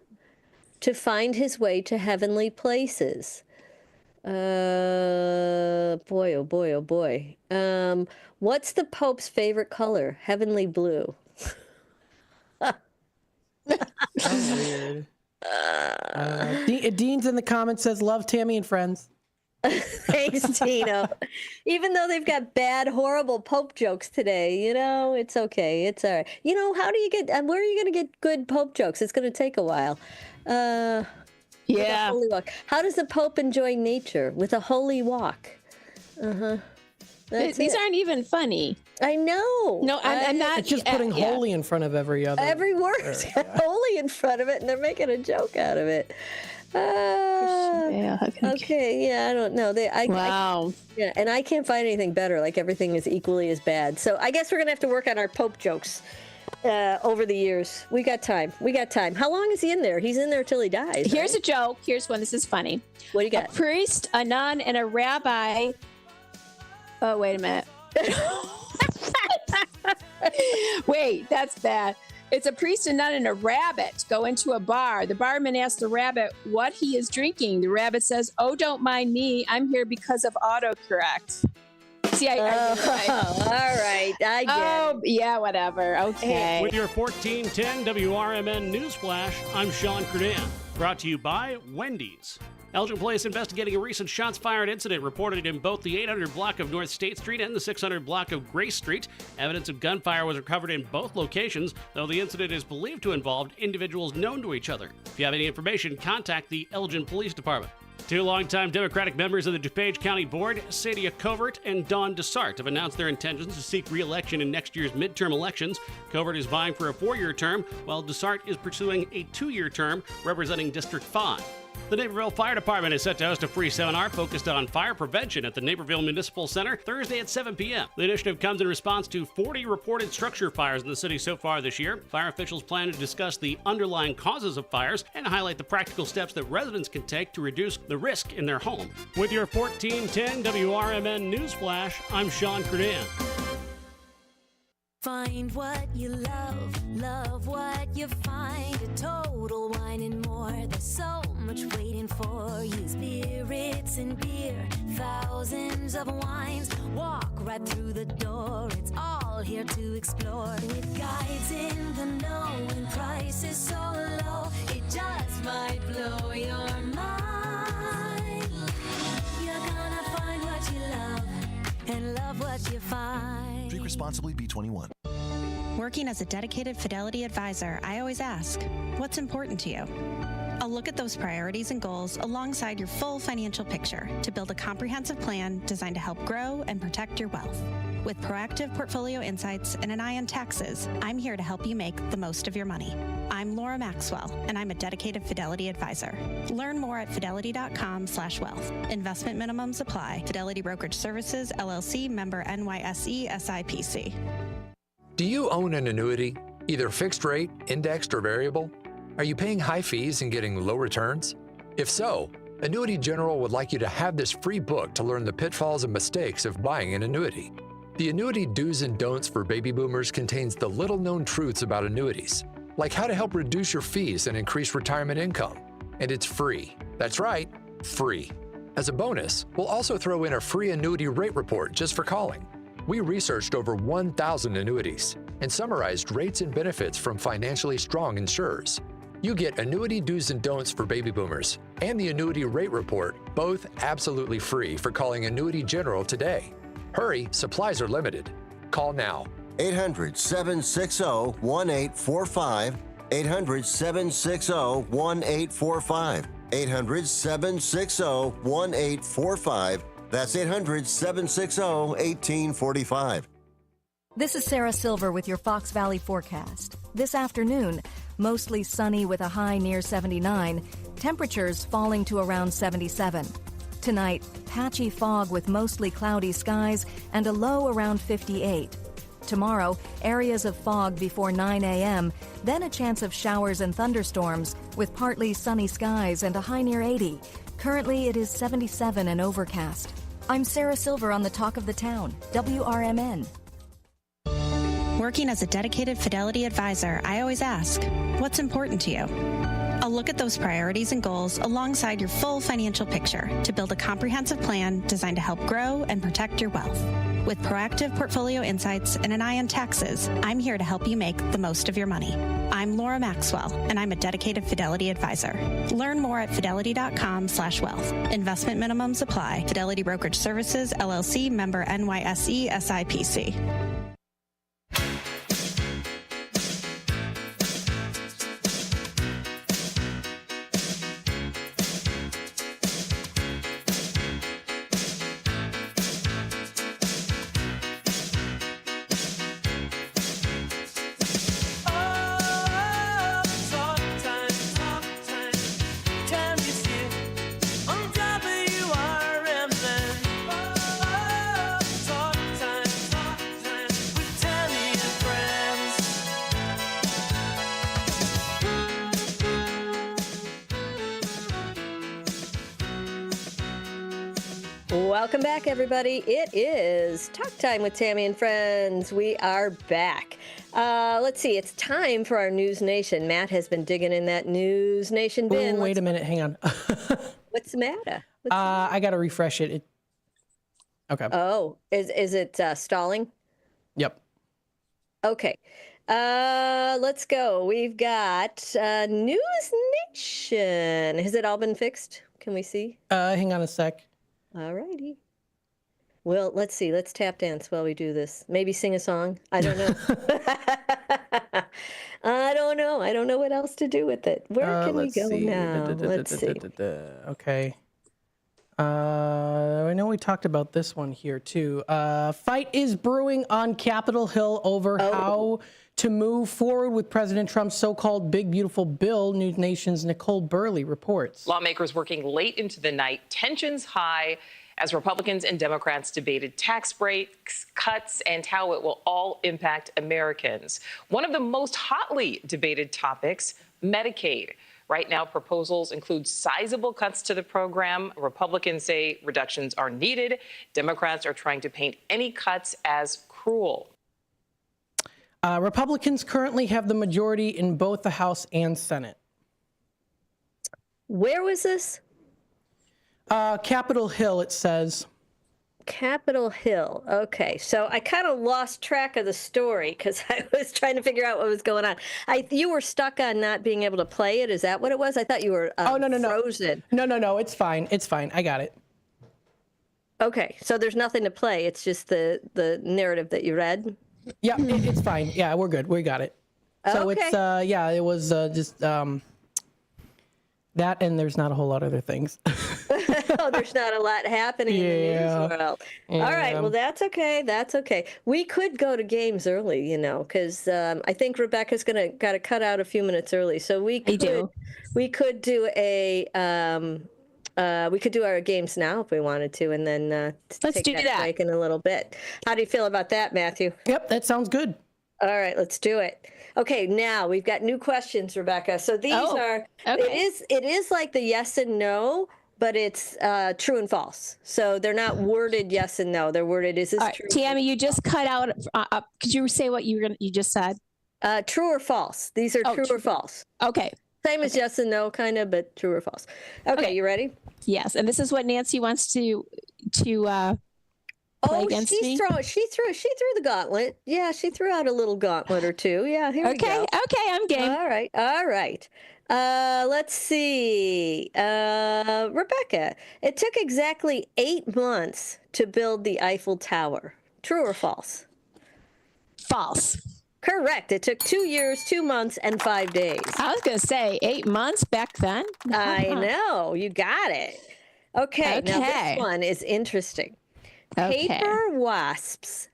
To find his way to heavenly places. Boy, oh boy, oh boy. What's the Pope's favorite color? Heavenly blue. Weird. Dean's in the comments says, love Tammy and friends. Thanks, Tino. Even though they've got bad, horrible Pope jokes today, it's okay. It's all right. How do you get, where are you going to get good Pope jokes? It's going to take a while. Yeah. Holy walk. How does the Pope enjoy nature? With a holy walk. These aren't even funny. I know. No, I'm not. It's just putting holy in front of every other. Every word's got holy in front of it, and they're making a joke out of it. Okay, yeah, I don't know. Wow. Yeah, and I can't find anything better. Like, everything is equally as bad. So I guess we're going to have to work on our Pope jokes over the years. We got time. How long is he in there? He's in there till he dies. Here's a joke. Here's one. This is funny. What do you got? A priest, a nun, and a rabbi. Oh, wait a minute. Wait, that's bad. It's a priest, a nun, and a rabbit go into a bar. The barman asks the rabbit what he is drinking. The rabbit says, "Oh, don't mind me. I'm here because of autocorrect." See, I all right. I get it. Yeah, whatever. Okay. With your 1410 WRMN Newsflash, I'm Sean Kernan. Brought to you by Wendy's. Elgin Police investigating a recent shots fired incident reported in both the 800 block of North State Street and the 600 block of Grace Street. Evidence of gunfire was recovered in both locations, though the incident is believed to involve individuals known to each other. If you have any information, contact the Elgin Police Department. Two longtime Democratic members of the DuPage County Board, Sadia Covert and Dawn Dessart, have announced their intentions to seek re-election in next year's midterm elections. Covert is vying for a 4-year term, while Dessart is pursuing a 2-year term representing District 5. The Naperville Fire Department is set to host a free seminar focused on fire prevention at the Naperville Municipal Center Thursday at 7 p.m. The initiative comes in response to 40 reported structure fires in the city so far this year. Fire officials plan to discuss the underlying causes of fires and highlight the practical steps that residents can take to reduce the risk in their home. With your 1410 WRMN Newsflash, I'm Sean Kernan. Find what you love what you find. A Total Wine and More. There's so much waiting for you. Spirits and beer, thousands of wines. Walk right through the door. It's all here to explore. With guides in the know and prices so low, it just might blow your mind. You're gonna find what you love and love what you find. Drink responsibly, B21. Working as a dedicated Fidelity advisor, I always ask, what's important to you? I'll look at those priorities and goals alongside your full financial picture to build a comprehensive plan designed to help grow and protect your wealth. With proactive portfolio insights and an eye on taxes, I'm here to help you make the most of your money. I'm Laura Maxwell, and I'm a dedicated Fidelity advisor. Learn more at fidelity.com/wealth. Investment minimums apply. Fidelity Brokerage Services, LLC, member NYSE, SIPC. Do you own an annuity, either fixed rate, indexed, or variable? Are you paying high fees and getting low returns? If so, Annuity General would like you to have this free book to learn the pitfalls and mistakes of buying an annuity. The Annuity Do's and Don'ts for Baby Boomers contains the little-known truths about annuities, like how to help reduce your fees and increase retirement income. And it's free. That's right, free. As a bonus, we'll also throw in a free annuity rate report just for calling. We researched over 1,000 annuities and summarized rates and benefits from financially strong insurers. You get Annuity Do's and Don'ts for Baby Boomers and the Annuity Rate Report, both absolutely free for calling Annuity General today. Hurry, supplies are limited. Call now. 800-760-1845. 800-760-1845. 800-760-1845. That's 800-760-1845. This is Sarah Silver with your Fox Valley forecast. This afternoon, mostly sunny with a high near 79, temperatures falling to around 77. Tonight, patchy fog with mostly cloudy skies and a low around 58. Tomorrow, areas of fog before 9 a.m., then a chance of showers and thunderstorms with partly sunny skies and a high near 80. Currently, it is 77 and overcast. I'm Sarah Silver on the Talk of the Town, WRMN. Working as a dedicated Fidelity advisor, I always ask, what's important to you? A look at those priorities and goals alongside your full financial picture to build a comprehensive plan designed to help grow and protect your wealth. With proactive portfolio insights and an eye on taxes, I'm here to help you make the most of your money. I'm Laura Maxwell, and I'm a dedicated Fidelity advisor. Learn more at fidelity.com/wealth. Investment minimums apply. Fidelity Brokerage Services, LLC, member NYSE, SIPC. Welcome back, everybody. It is Talk Time with Tammy and Friends. We are back. Let's see. It's time for our News Nation. Matt has been digging in that News Nation bin. Ooh, wait a minute. Hang on. What's the matter? I got to refresh it. Okay. Oh, is it stalling? Yep. Okay. Let's go. We've got News Nation. Has it all been fixed? Can we see? Hang on a sec. All righty. Well, let's see. Let's tap dance while we do this. Maybe sing a song. I don't know. I don't know. I don't know what else to do with it. Where can we go now? Let's see. Okay. I know we talked about this one here too. Fight is brewing on Capitol Hill over how to move forward with President Trump's so-called big beautiful bill. News Nation's Nicole Burley reports. Lawmakers working late into the night, tensions high as Republicans and Democrats debated tax breaks, cuts, and how it will all impact Americans. One of the most hotly debated topics, Medicaid. Right now, proposals include sizable cuts to the program. Republicans say reductions are needed. Democrats are trying to paint any cuts as cruel. Republicans currently have the majority in both the House and Senate. Where was this? Capitol Hill, it says. Capitol Hill. Okay, so I kind of lost track of the story because I was trying to figure out what was going on. You were stuck on not being able to play it. Is that what it was? I thought you were frozen. No. It's fine. It's fine. I got it. Okay, so there's nothing to play. It's just the narrative that you read. Yeah, it's fine. Yeah, we're good. We got it. So okay. It's it was just that, and there's not a whole lot of other things. Oh, there's not a lot happening in the news world. Yeah. All right, well, that's okay. That's okay. We could go to games early, because I think Rebecca's got to cut out a few minutes early. So we could do our games now if we wanted to, and then let's take do that break in a little bit. How do you feel about that, Matthew? Yep, that sounds good. All right, let's do it. Okay, now we've got new questions, Rebecca. So these it is like the yes and no, but it's true and false. So they're not worded yes and no. They're worded is this true? Tammy, you just cut out. Could you say what you just said? True or false. These are true or false. Okay. Same as yes and no, kind of, but true or false. Okay, you ready? Yes, and this is what Nancy wants to play against me. She threw the gauntlet. Yeah, she threw out a little gauntlet or two. Yeah, here we go. Okay, I'm game. All right. Let's see. Rebecca, it took exactly 8 months to build the Eiffel Tower. True or false? False. Correct. It took 2 years, 2 months, and 5 days. I was going to say 8 months back then. I know. You got it. Okay. Now this one is interesting. Okay. Paper wasps.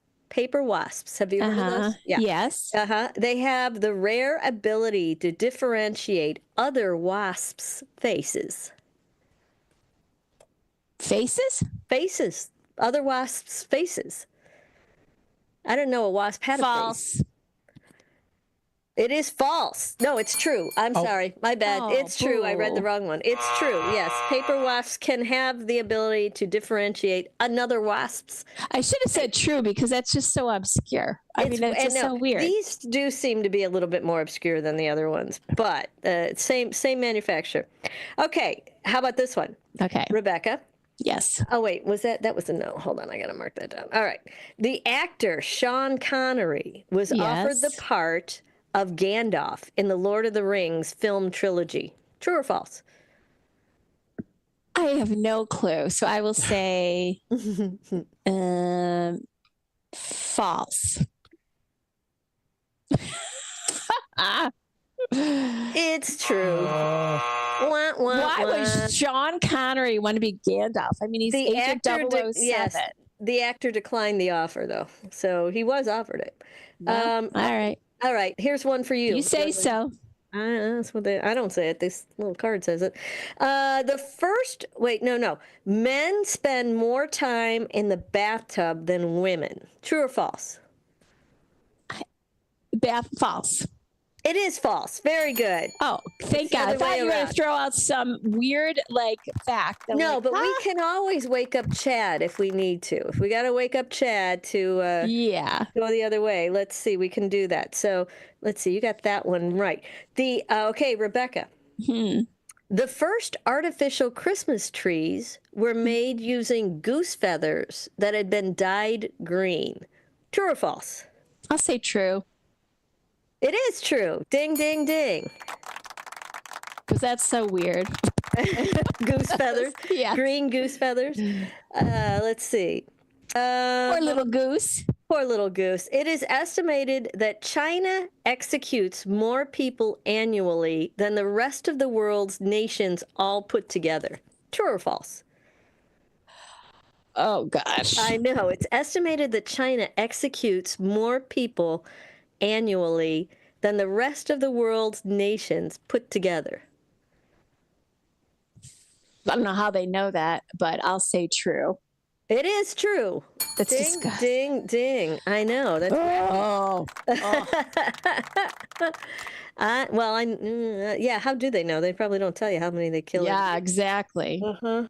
Have you heard of those? Yeah. Yes. They have the rare ability to differentiate other wasps' faces. Faces? Faces. Other wasps' faces. I didn't know a wasp had a face. False. It is false. No, it's true. I'm sorry. My bad. It's true. I read the wrong one. It's true. Yes. Paper wasps can have the ability to differentiate another wasps. I should have said true because that's just so obscure. It's just so weird. These do seem to be a little bit more obscure than the other ones, but same manufacturer. Okay. How about this one? Okay. Rebecca. Yes. Oh, wait. That was a no. Hold on. I got to mark that down. All right. The actor Sean Connery was offered the part of Gandalf in the Lord of the Rings film trilogy. True or false? I have no clue. So I will say false. It's true. Why would Sean Connery want to be Gandalf? I mean, he's Agent 007. Yes, the actor declined the offer, though. So he was offered it. All right. All right, here's one for you. You say so. That's what I don't say it. This little card says it. Men spend more time in the bathtub than women. True or false? False. It is false. Very good. Oh, thank God. I thought you were going to throw out some weird, fact. No, but we can always wake up Chad if we need to. If we got to wake up Chad to go the other way, let's see. We can do that. So let's see. You got that one right. Okay, Rebecca. The first artificial Christmas trees were made using goose feathers that had been dyed green. True or false? I'll say true. It is true. Ding, ding, ding. Because that's so weird. Goose feathers. Yeah. Green goose feathers. Let's see. Poor little goose. Poor little goose. It is estimated that China executes more people annually than the rest of the world's nations all put together. True or false? Oh, gosh. I know. It's estimated that China executes more people annually than the rest of the world's nations put together. I don't know how they know that, but I'll say true. It is true. That's ding, disgusting. ding, ding. I know. That's yeah. How do they know? They probably don't tell you how many they kill. Yeah, exactly. I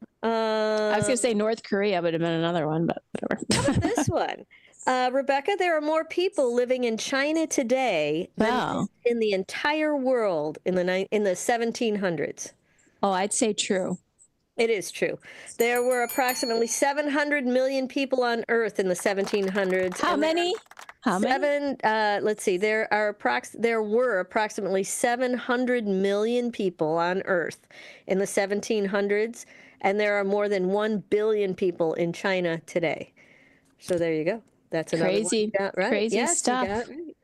was going to say North Korea would have been another one, but whatever. This one. Rebecca, there are more people living in China today than in the entire world in the 1700s. Oh, I'd say true. It is true. There were approximately 700 million people on Earth in the 1700s. How many? Let's see. There were approximately 700 million people on Earth in the 1700s, and there are more than 1 billion people in China today. So there you go. That's another crazy, one. Right. Crazy stuff. Right.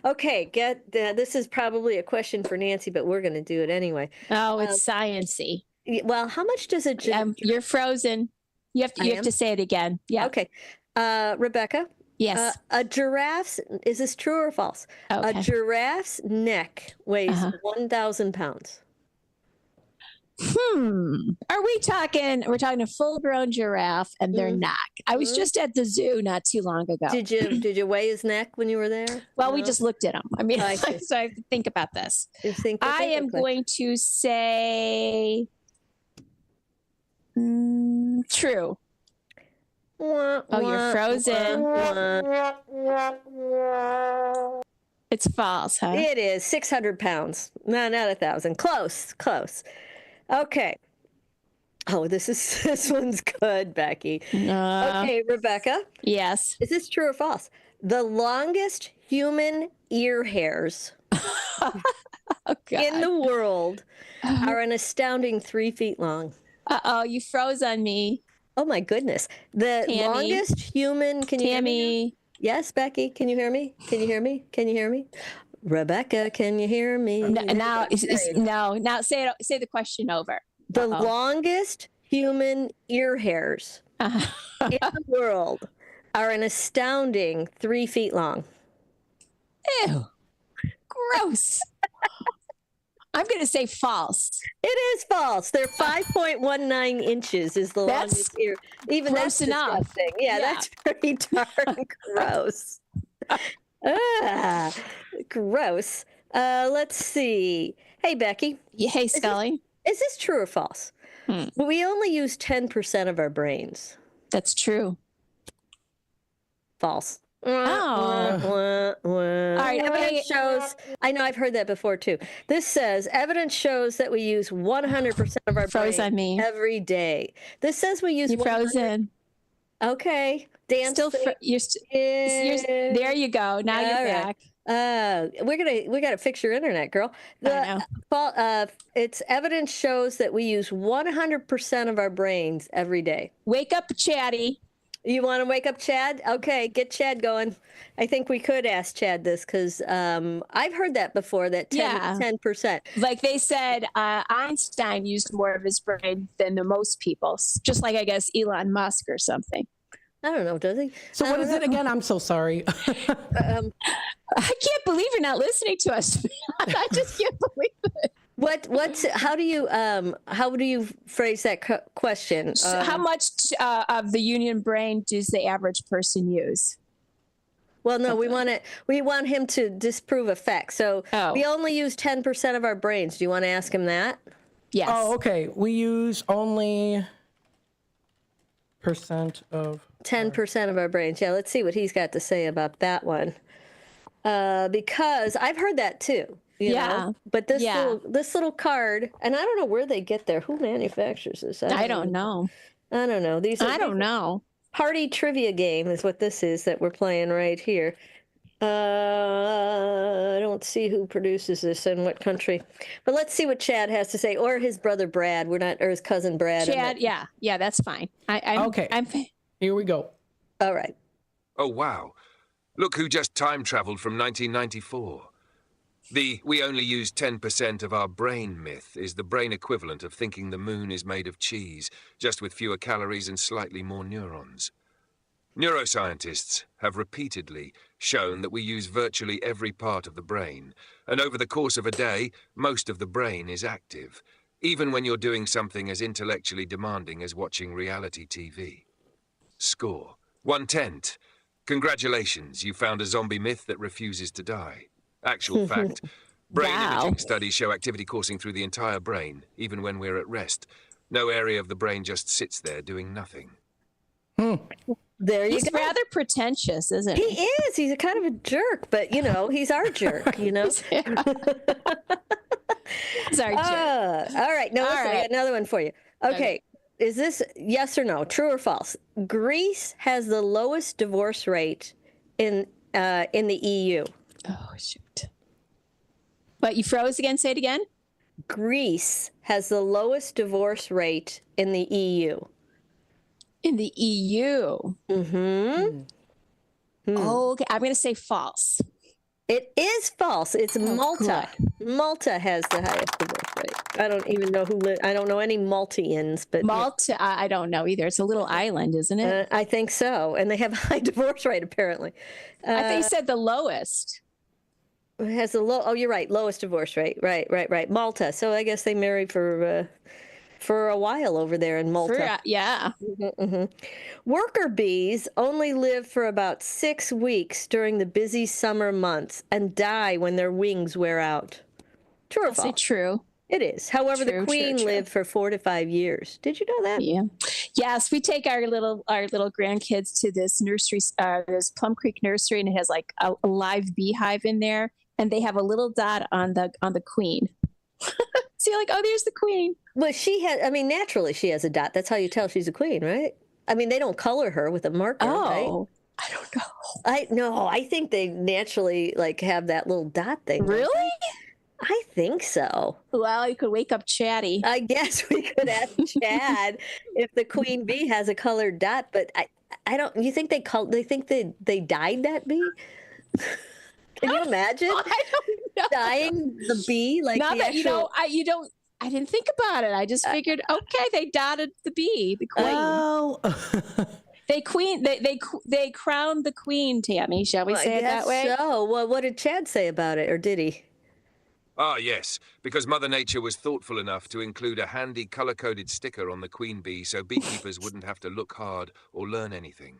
Okay, this is probably a question for Nancy, but we're going to do it anyway. Oh, it's science-y. Well, how much does a giraffe... You're frozen. You have to say it again. Yeah. Okay. Rebecca? Yes. A giraffe's... Is this true or false? Okay. A giraffe's neck weighs 1,000 pounds. Are we talking? We're talking a full-grown giraffe and their neck. I was just at the zoo not too long ago. Did you weigh his neck when you were there? Well, we just looked at him. I mean, so I have to think about this. I am going to say true. Oh, you're frozen. It's false, huh? It is 600 pounds. No, not 1,000. Close. Okay. Oh, this one's good, Becky. Okay, Rebecca. Yes. Is this true or false? The longest human ear hairs in the world are an astounding 3 feet long. Uh-oh, you froze on me. Oh, my goodness. The longest human... Can you hear me? Yes, Becky, can you hear me? Can you hear me? Can you hear me? Rebecca, can you hear me? Now say the question over. The longest human ear hairs in the world are an astounding 3 feet long. Ew. Gross. I'm going to say false. It is false. They're 5.19 inches is the longest ear. Even gross enough. Disgusting. Yeah, that's pretty darn gross. Gross. Let's see. Hey, Becky. Hey, Scully. Is this true or false? We only use 10% of our brains. That's true. False. Oh. All right. Evidence shows. I know I've heard that before too. This says evidence shows that we use 100% of our Froze brain on me. every day. This says we use. You frozen. Okay. Dance. There you go. Now you're back. We gotta fix your internet, girl. I know. It's evidence shows that we use 100% of our brains every day. Wake up, Chatty. You want to wake up Chad? Okay, get Chad going. I think we could ask Chad this because I've heard that before, that 10%. Like they said, Einstein used more of his brain than the most people, just like I guess Elon Musk or something. I don't know, does he? So what is it again? I'm so sorry. I can't believe you're not listening to us. I just can't believe it. How do you phrase that question? So how much of the union brain does the average person use? Well, no, we want him to disprove a fact. So we only use 10% of our brains. Do you want to ask him that? Yes. Oh, okay. We use only 10% of 10% of our brains. Yeah, let's see what he's got to say about that one. Because I've heard that too. You know? But this little card, and I don't know where they get there. Who manufactures this? I don't know. I don't know. I don't know. Party trivia game is what this is that we're playing right here. I don't see who produces this and what country, but let's see what Chad has to say, or his brother Brad. Or his cousin Brad. Chad, yeah, that's fine. Okay. Here we go. All right. Oh wow! Look who just time traveled from 1994. The "we only use 10% of our brain" myth is the brain equivalent of thinking the moon is made of cheese, just with fewer calories and slightly more neurons. Neuroscientists have repeatedly shown that we use virtually every part of the brain, and over the course of a day, most of the brain is active, even when you're doing something as intellectually demanding as watching reality TV. Score: 1/10. Congratulations, you found a zombie myth that refuses to die. Actual fact, brain imaging studies show activity coursing through the entire brain, even when we're at rest. No area of the brain just sits there doing nothing. There you He's go. rather pretentious, isn't he? He is. He's a kind of a jerk, but he's our jerk. He's our jerk. All right. No, listen, I got another one for you. Okay. Is this yes or no? True or false? Greece has the lowest divorce rate in the EU. Oh shoot! But you froze again. Say it again. Greece has the lowest divorce rate in the EU. In the EU. Mm-hmm. Oh, okay. I'm going to say false. It is false. It's Malta. Good. Malta has the highest divorce rate. I don't even know I don't know any Maltians, but Malta. I don't know either. It's a little island, isn't it? I think so, and they have a high divorce rate apparently. I think you said the lowest. It has the low. Oh, you're right. Lowest divorce rate. Right. Malta. So I guess they married for a while over there in Malta. Yeah. Mm-hmm. Worker bees only live for about 6 weeks during the busy summer months and die when their wings wear out. True or false? I'll say true. It is. However, the queen lived for 4 to 5 years. Did you know that? Yeah. Yes, we take our little grandkids to this nursery, this Plum Creek nursery, and it has like a live beehive in there, and they have a little dot on the queen. So you're like, oh, there's the queen. Well, naturally she has a dot. That's how you tell she's a queen, right? I mean, they don't color her with a marker, right? I don't know. I think they naturally have that little dot thing. Really? I think so. Well, you could wake up Chatty. I guess we could ask Chad if the queen bee has a colored dot, but I don't. You think they think they dyed that bee? Can you imagine? I don't know. Dying the bee Now that I didn't think about it. I just figured, okay, they dotted the bee, the queen. Well, they crowned the queen, Tammy. Shall we say it that way? So, well, what did Chad say about it, or did he? Ah, yes, because Mother Nature was thoughtful enough to include a handy color-coded sticker on the queen bee so beekeepers wouldn't have to look hard or learn anything.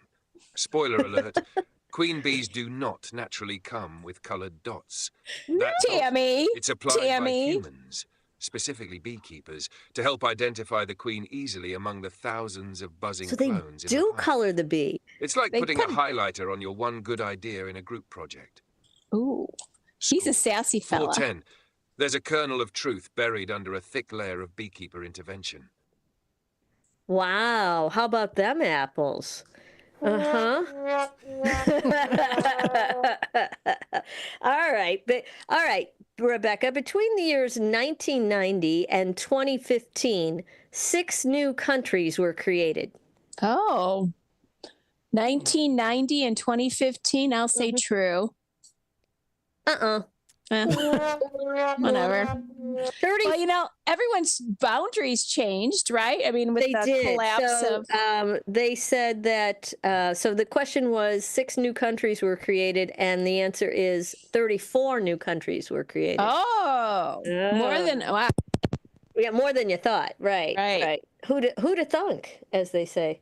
Spoiler alert, Queen bees do not naturally come with coloured dots. That dot, Tammy. it's applied by Tammy. humans, specifically beekeepers, to help identify the queen easily among the thousands of buzzing So they clones in do the hive. color the bee. It's like They putting a put- highlighter on your one good idea in a group project. Ooh, he's a sassy fella. 410. There's a kernel of truth buried under a thick layer of beekeeper intervention. Wow, how about them apples? All right, Rebecca. Between the years 1990 and 2015, 6 new countries were created. Oh, 1990 and 2015. I'll say true. Whatever. 30. Well, you know, everyone's boundaries changed, right? I mean, with They the did. collapse So, of. they said that. So the question was 6 new countries were created, and the answer is 34 new countries were created. Oh, more than wow. Yeah, more than you thought. Right. Right. Who'da thunk, as they say.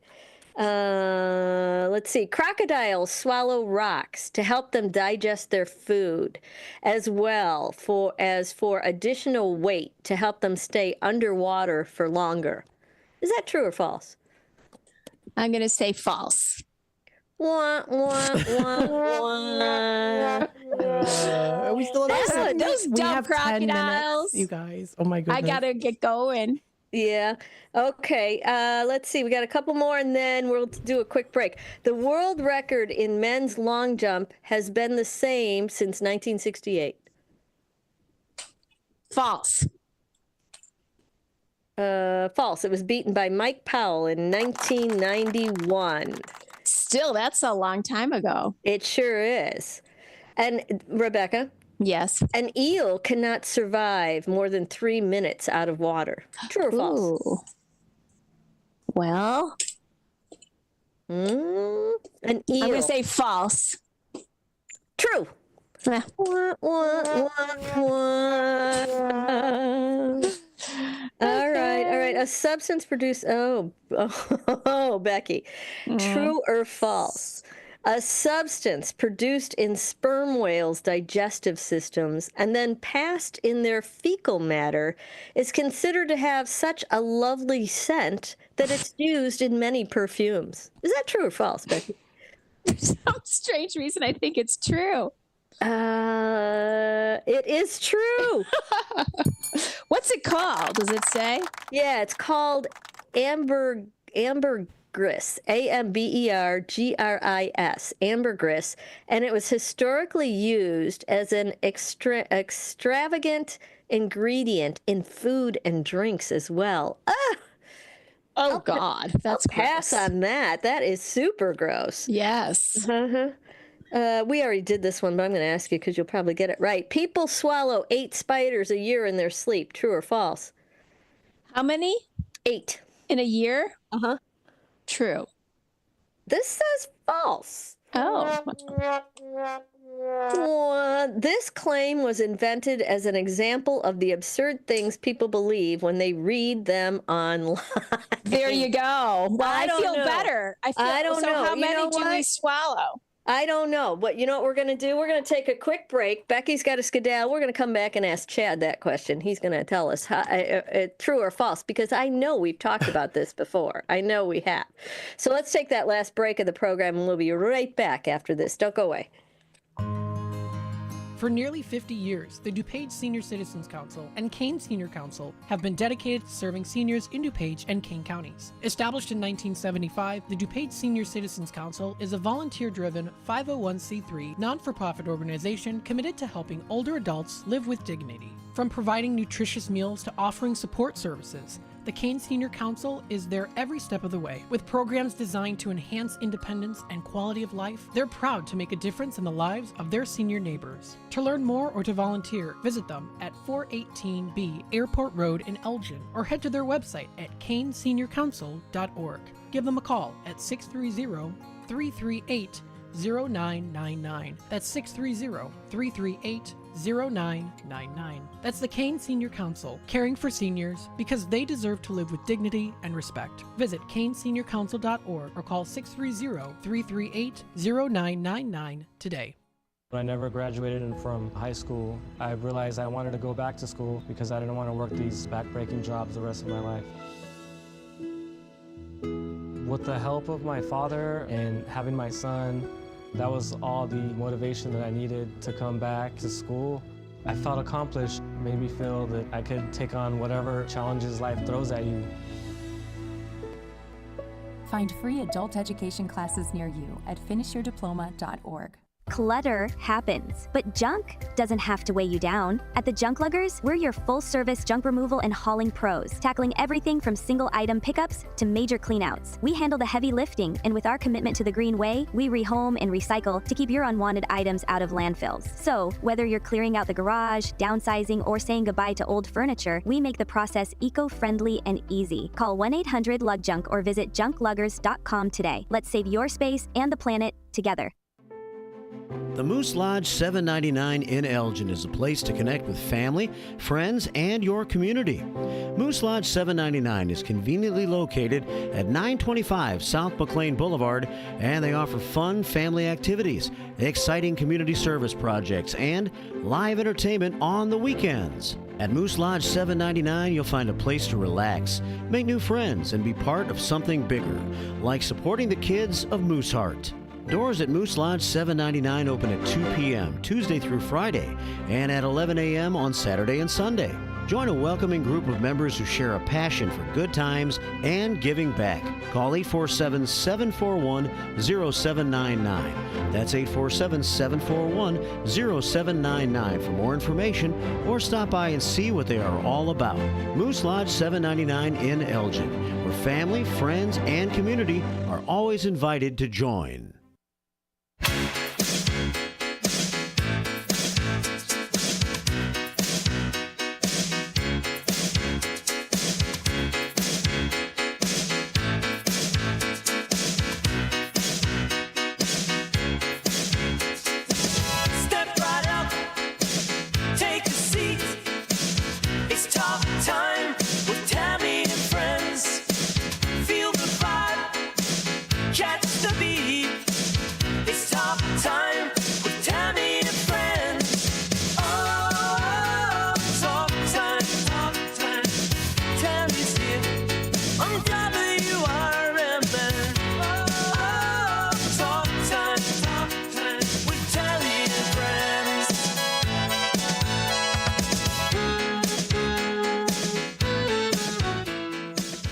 Let's see. Crocodiles swallow rocks to help them digest their food, as well for additional weight to help them stay underwater for longer. Is that true or false? I'm going to say false. Wah, wah, wah, wah. Are we still on Those We dumb have 10 minutes, crocodiles. you guys. Oh my goodness. I got to get going. Yeah. Okay. Let's see. We got a couple more, and then we'll do a quick break. The world record in men's long jump has been the same since 1968. False. False. It was beaten by Mike Powell in 1991. Still, that's a long time ago. It sure is. And Rebecca? Yes. An eel cannot survive more than 3 minutes out of water. True or false? Ooh. Well, An eel. I'm going to say false. True. Eh. Wah, wah, wah, wah. All right. A substance produced. Oh, Becky. True or false? A substance produced in sperm whales' digestive systems and then passed in their fecal matter is considered to have such a lovely scent that it's used in many perfumes. Is that true or false, Becky? For some strange reason, I think it's true. It is true. What's it called? Does it say? Yeah, it's called ambergris. Ambergris, ambergris, and it was historically used as an extravagant ingredient in food and drinks as well. Oh, God, that's pass gross. on that. That is super gross. Yes. We already did this one, but I'm going to ask you because you'll probably get it right. People swallow 8 spiders a year in their sleep. True or false? How many? 8 in a year? Uh-huh. True. This says false. Oh. This claim was invented as an example of the absurd things people believe when they read them online. There you go. Well, I feel know. better. I don't know. How many do we swallow? I don't know. But you know what we're going to do? We're going to take a quick break. Becky's got a skedaddle. We're going to come back and ask Chad that question. He's going to tell us true or false, because I know we've talked about this before. I know we have. So let's take that last break of the program, and we'll be right back after this. Don't go away. For nearly 50 years, the DuPage Senior Citizens Council and Kane Senior Council have been dedicated to serving seniors in DuPage and Kane counties. Established in 1975, the DuPage Senior Citizens Council is a volunteer-driven 501c3 non-for-profit organization committed to helping older adults live with dignity. From providing nutritious meals to offering support services, the Kane Senior Council is there every step of the way. With programs designed to enhance independence and quality of life, they're proud to make a difference in the lives of their senior neighbors. To learn more or to volunteer, visit them at 418B Airport Road in Elgin or head to their website at kaneseniorcouncil.org. Give them a call at 630-338-0999. That's 630-338-0999. 0999. That's the Kane Senior Council, caring for seniors because they deserve to live with dignity and respect. Visit caneseniorcouncil.org or call 630-338-0999 today. When I never graduated from high school, I realized I wanted to go back to school because I didn't want to work these back-breaking jobs the rest of my life. With the help of my father and having my son, that was all the motivation that I needed to come back to school. I felt accomplished, made me feel that I could take on whatever challenges life throws at you. Find free adult education classes near you at finishyourdiploma.org. Clutter happens, but junk doesn't have to weigh you down. At the Junk Luggers, we're your full-service junk removal and hauling pros, tackling everything from single-item pickups to major cleanouts. We handle the heavy lifting, and with our commitment to the green way, we rehome and recycle to keep your unwanted items out of landfills. So, whether you're clearing out the garage, downsizing, or saying goodbye to old furniture, we make the process eco-friendly and easy. Call 1-800-LUG-JUNK or visit junkluggers.com today. Let's save your space and the planet together. The Moose Lodge 799 in Elgin is a place to connect with family, friends, and your community. Moose Lodge 799 is conveniently located at 925 South McLean Boulevard, and they offer fun family activities, exciting community service projects, and live entertainment on the weekends. At Moose Lodge 799, you'll find a place to relax, make new friends, and be part of something bigger, like supporting the kids of Mooseheart. Doors at Moose Lodge 799 open at 2 p.m. Tuesday through Friday and at 11 a.m. on Saturday and Sunday. Join a welcoming group of members who share a passion for good times and giving back. Call 847-741-0799. That's 847-741-0799 for more information or stop by and see what they are all about. Moose Lodge 799 in Elgin, where family, friends, and community are always invited to join.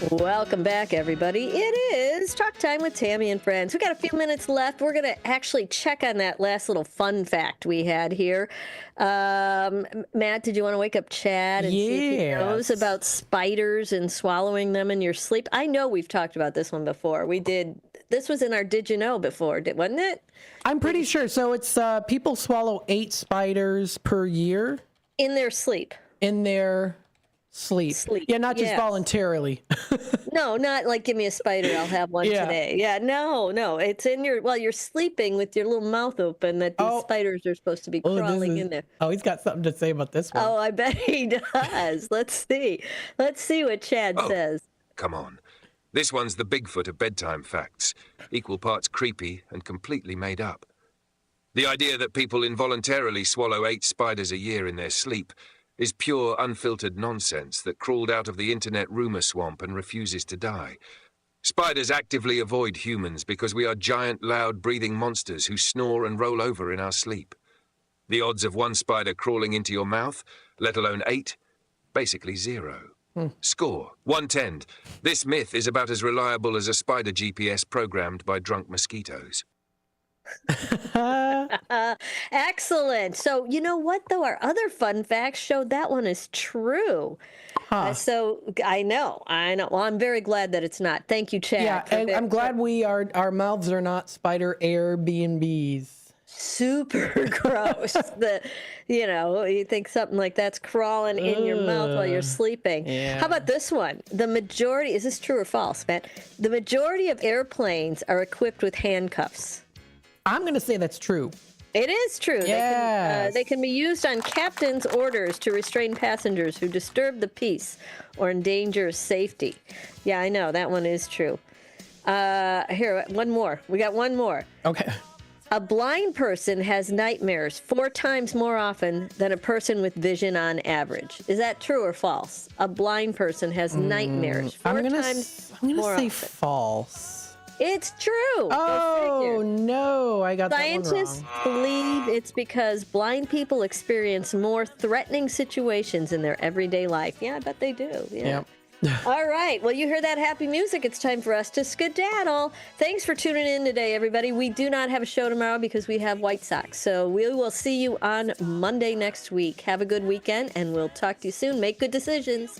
Welcome back, everybody. It is Talk Time with Tammy and Friends. We got a few minutes left. We're going to actually check on that last little fun fact we had here. Matt, did you want to wake up Chad and see if he knows about spiders and swallowing them in your sleep? I know we've talked about this one before. We did. This was in our Did You Know before, wasn't it? I'm pretty sure. So it's people swallow 8 spiders per year. In their sleep. In their sleep. Yeah, not just voluntarily. No, not like, give me a spider, I'll have one today. Yeah, no. It's in while you're sleeping with your little mouth open that these spiders are supposed to be crawling in there. Oh, he's got something to say about this one. Oh, I bet he does. Let's see what Chad says. Come on. This one's the Bigfoot of bedtime facts, equal parts creepy and completely made up. The idea that people involuntarily swallow 8 spiders a year in their sleep is pure, unfiltered nonsense that crawled out of the internet rumor swamp and refuses to die. Spiders actively avoid humans because we are giant, loud, breathing monsters who snore and roll over in our sleep. The odds of one spider crawling into your mouth, let alone 8, basically 0. Score, 110. This myth is about as reliable as a spider GPS programmed by drunk mosquitoes. Excellent. So, you know what, though? Our other fun facts showed that one is true. So I know. Well, I'm very glad that it's not. Thank you, Chad. Yeah, and I'm glad our mouths are not spider Airbnbs. Super gross. You think something like that's crawling in your mouth while you're sleeping. Yeah. How about this one? The majority, is this true or false, Matt? The majority of airplanes are equipped with handcuffs. I'm going to say that's true. It is true. Yes. They can be used on captain's orders to restrain passengers who disturb the peace or endanger safety. Yeah, I know. That one is true. Here, one more. We got one more. Okay. A blind person has nightmares 4 times more often than a person with vision on average. Is that true or false? A blind person has nightmares 4 times I'm more gonna say often. false. It's true. Oh no, I got that one Scientists wrong. believe it's because blind people experience more threatening situations in their everyday life. Yeah, I bet they do. Yeah. Yep. All right. Well, you hear that happy music. It's time for us to skedaddle. Thanks for tuning in today, everybody. We do not have a show tomorrow because we have White Sox. So we will see you on Monday next week. Have a good weekend, and we'll talk to you soon. Make good decisions.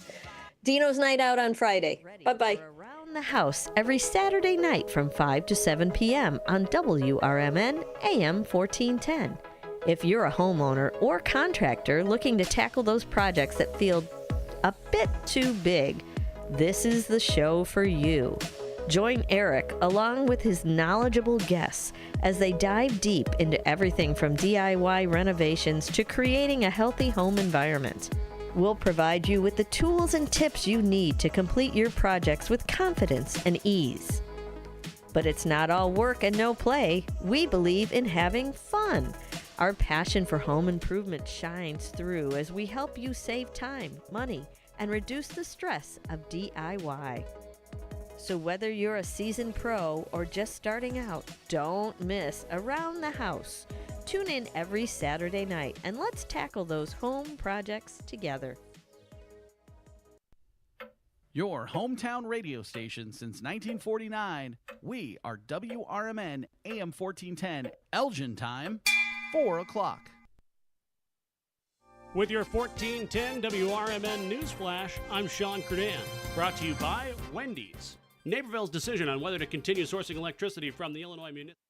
Dino's Night Out on Friday. Bye-bye. Around the House every Saturday night from 5 to 7 p.m. on WRMN AM 1410. If you're a homeowner or contractor looking to tackle those projects that feel a bit too big, this is the show for you. Join Eric along with his knowledgeable guests as they dive deep into everything from DIY renovations to creating a healthy home environment. We'll provide you with the tools and tips you need to complete your projects with confidence and ease. But it's not all work and no play. We believe in having fun. Our passion for home improvement shines through as we help you save time, money, and reduce the stress of DIY. So whether you're a seasoned pro or just starting out, don't miss Around the House. Tune in every Saturday night and let's tackle those home projects together. Your hometown radio station since 1949. We are WRMN AM 1410, Elgin time, 4 o'clock. With your 1410 WRMN Newsflash, I'm Sean Curdan. Brought to you by Wendy's. Naperville's decision on whether to continue sourcing electricity from the Illinois Municipal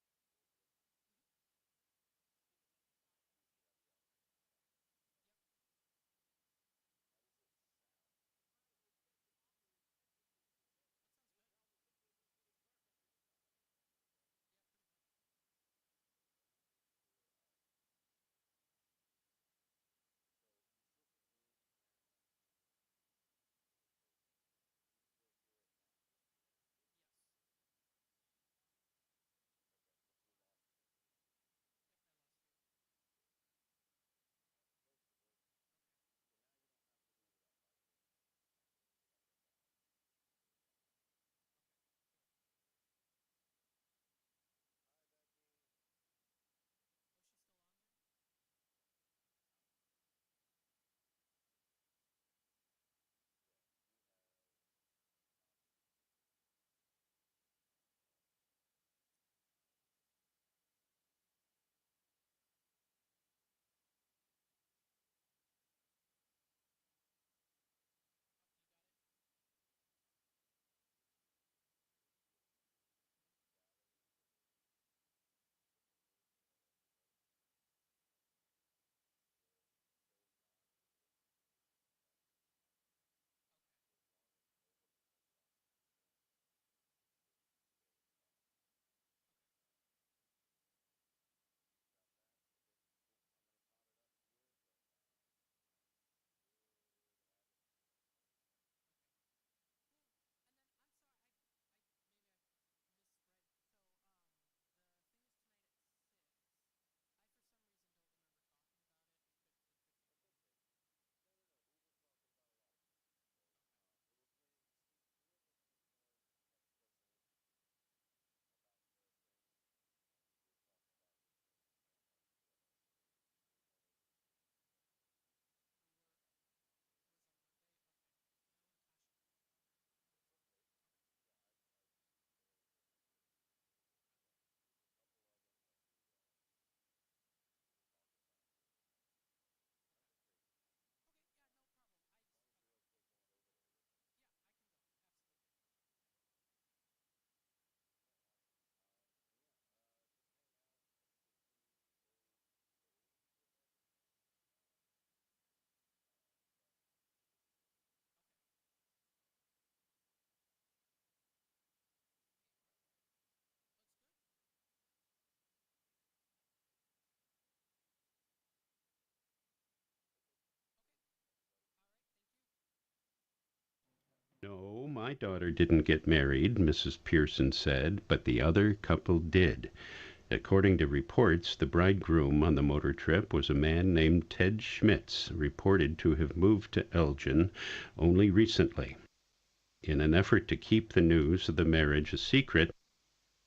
My daughter didn't get married, Mrs. Pearson said, but the other couple did. According to reports, the bridegroom on the motor trip was a man named Ted Schmitz, reported to have moved to Elgin only recently. In an effort to keep the news of the marriage a secret,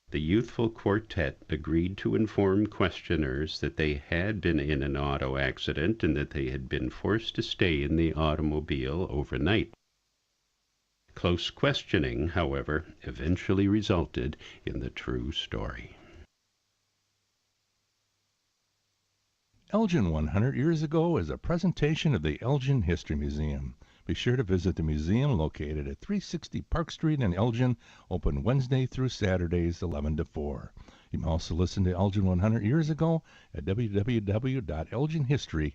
the youthful quartet agreed to inform questioners that they had been in an auto accident and that they had been forced to stay in the automobile overnight. Close questioning, however, eventually resulted in the true story. Elgin 100 Years Ago is a presentation of the Elgin History Museum. Be sure to visit the museum located at 360 Park Street in Elgin, open Wednesday through Saturdays 11 to 4. You can also listen to Elgin 100 Years Ago at www.elginhistory.com.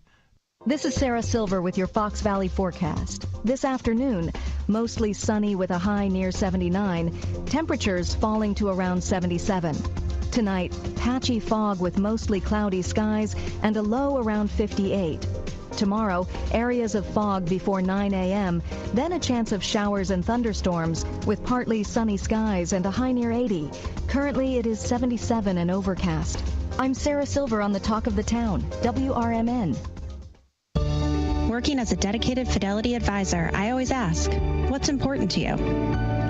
This is Sarah Silver with your Fox Valley forecast. This afternoon, mostly sunny with a high near 79, temperatures falling to around 77. Tonight, patchy fog with mostly cloudy skies and a low around 58. Tomorrow, areas of fog before 9 a.m., then a chance of showers and thunderstorms with partly sunny skies and a high near 80. Currently, it is 77 and overcast. I'm Sarah Silver on the Talk of the Town, WRMN. Working as a dedicated Fidelity advisor, I always ask, what's important to you?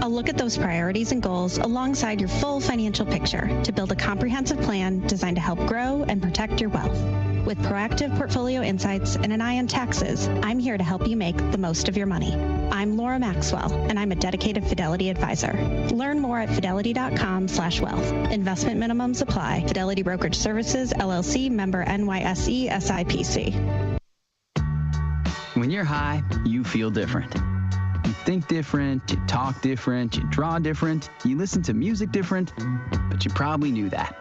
I'll look at those priorities and goals alongside your full financial picture to build a comprehensive plan designed to help grow and protect your wealth. With proactive portfolio insights and an eye on taxes, I'm here to help you make the most of your money. I'm Laura Maxwell, and I'm a dedicated Fidelity advisor. Learn more at fidelity.com/wealth. Investment minimums apply. Fidelity Brokerage Services, LLC, member NYSE, SIPC. When you're high, you feel different. You think different, you talk different, you draw different, you listen to music different, but you probably knew that.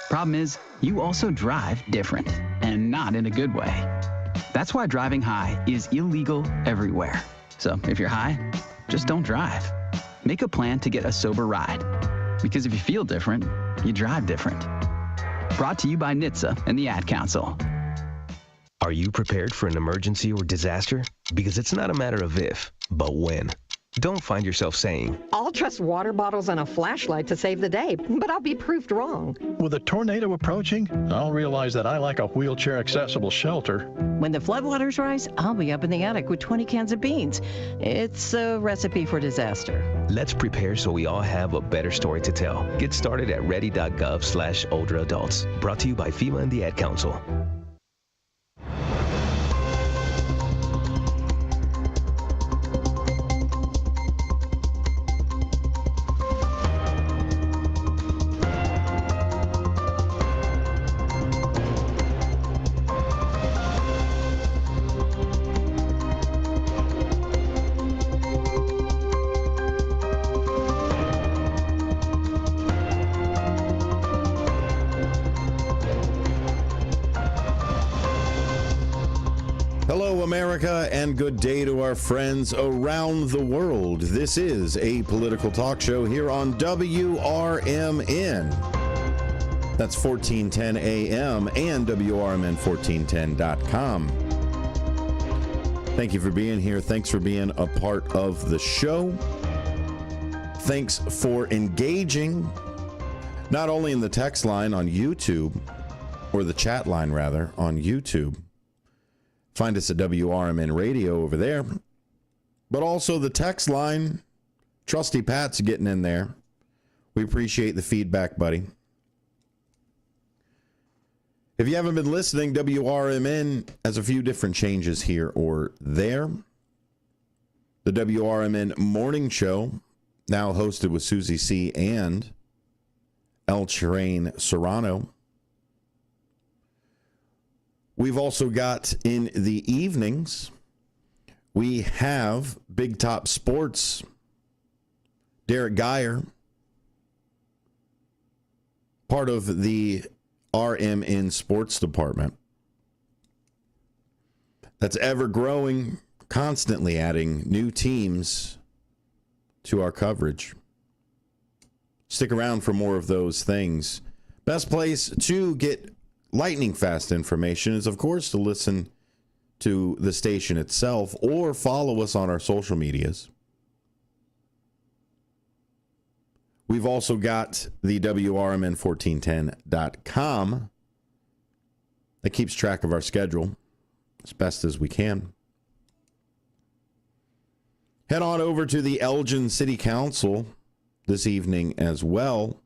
Problem is, you also drive different, and not in a good way. That's why driving high is illegal everywhere. So if you're high, just don't drive. Make a plan to get a sober ride. Because if you feel different, you drive different. Brought to you by NHTSA and the Ad Council. Are you prepared for an emergency or disaster? Because it's not a matter of if, but when. Don't find yourself saying, I'll trust water bottles and a flashlight to save the day, but I'll be proved wrong. With a tornado approaching, I'll realize that I like a wheelchair-accessible shelter. When the floodwaters rise, I'll be up in the attic with 20 cans of beans. It's a recipe for disaster. Let's prepare so we all have a better story to tell. Get started at ready.gov/older adults. Brought to you by FEMA and the Ad Council. America, and good day to our friends around the world. This is a political talk show here on WRMN. That's 1410 AM and WRMN1410.com. Thank you for being here. Thanks for being a part of the show. Thanks for engaging, not only in the text line on YouTube, or the chat line rather, on YouTube. Find us at WRMN Radio over there. But also the text line. Trusty Pat's getting in there. We appreciate the feedback, buddy. If you haven't been listening, WRMN has a few different changes here or there. The WRMN Morning Show, now hosted with Susie C. and El Chirain Serrano. We've also got in the evenings, we have Big Top Sports, Derek Geyer, part of the RMN Sports Department. That's ever growing, constantly adding new teams to our coverage. Stick around for more of those things. Best place to get lightning fast information is, of course, to listen to the station itself or follow us on our social medias. We've also got the WRMN1410.com that keeps track of our schedule as best as we can. Head on over to the Elgin City Council this evening as well.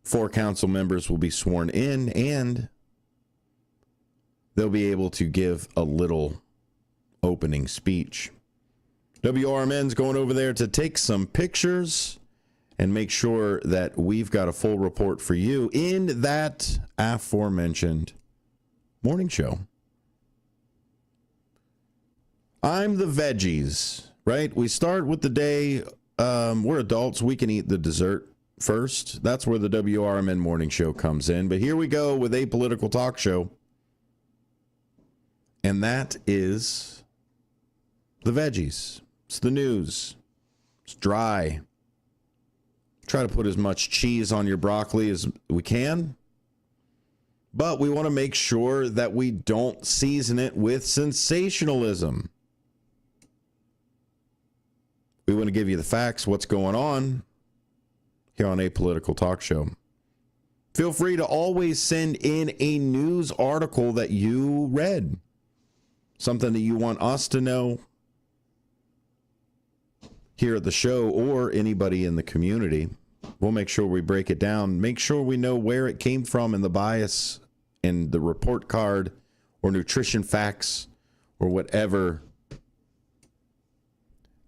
4 council members will be sworn in, and they'll be able to give a little opening speech. WRMN's going over there to take some pictures and make sure that we've got a full report for you in that aforementioned morning show. I'm the veggies, right? We start with the day. We're adults. We can eat the dessert first. That's where the WRMN morning show comes in. But here we go with a political talk show. And that is the veggies. It's the news. It's dry. Try to put as much cheese on your broccoli as we can. But we want to make sure that we don't season it with sensationalism. We want to give you the facts, what's going on here on A Political Talk Show. Feel free to always send in a news article that you read. Something that you want us to know here at the show or anybody in the community. We'll make sure we break it down. Make sure we know where it came from and the bias in the report card or nutrition facts or whatever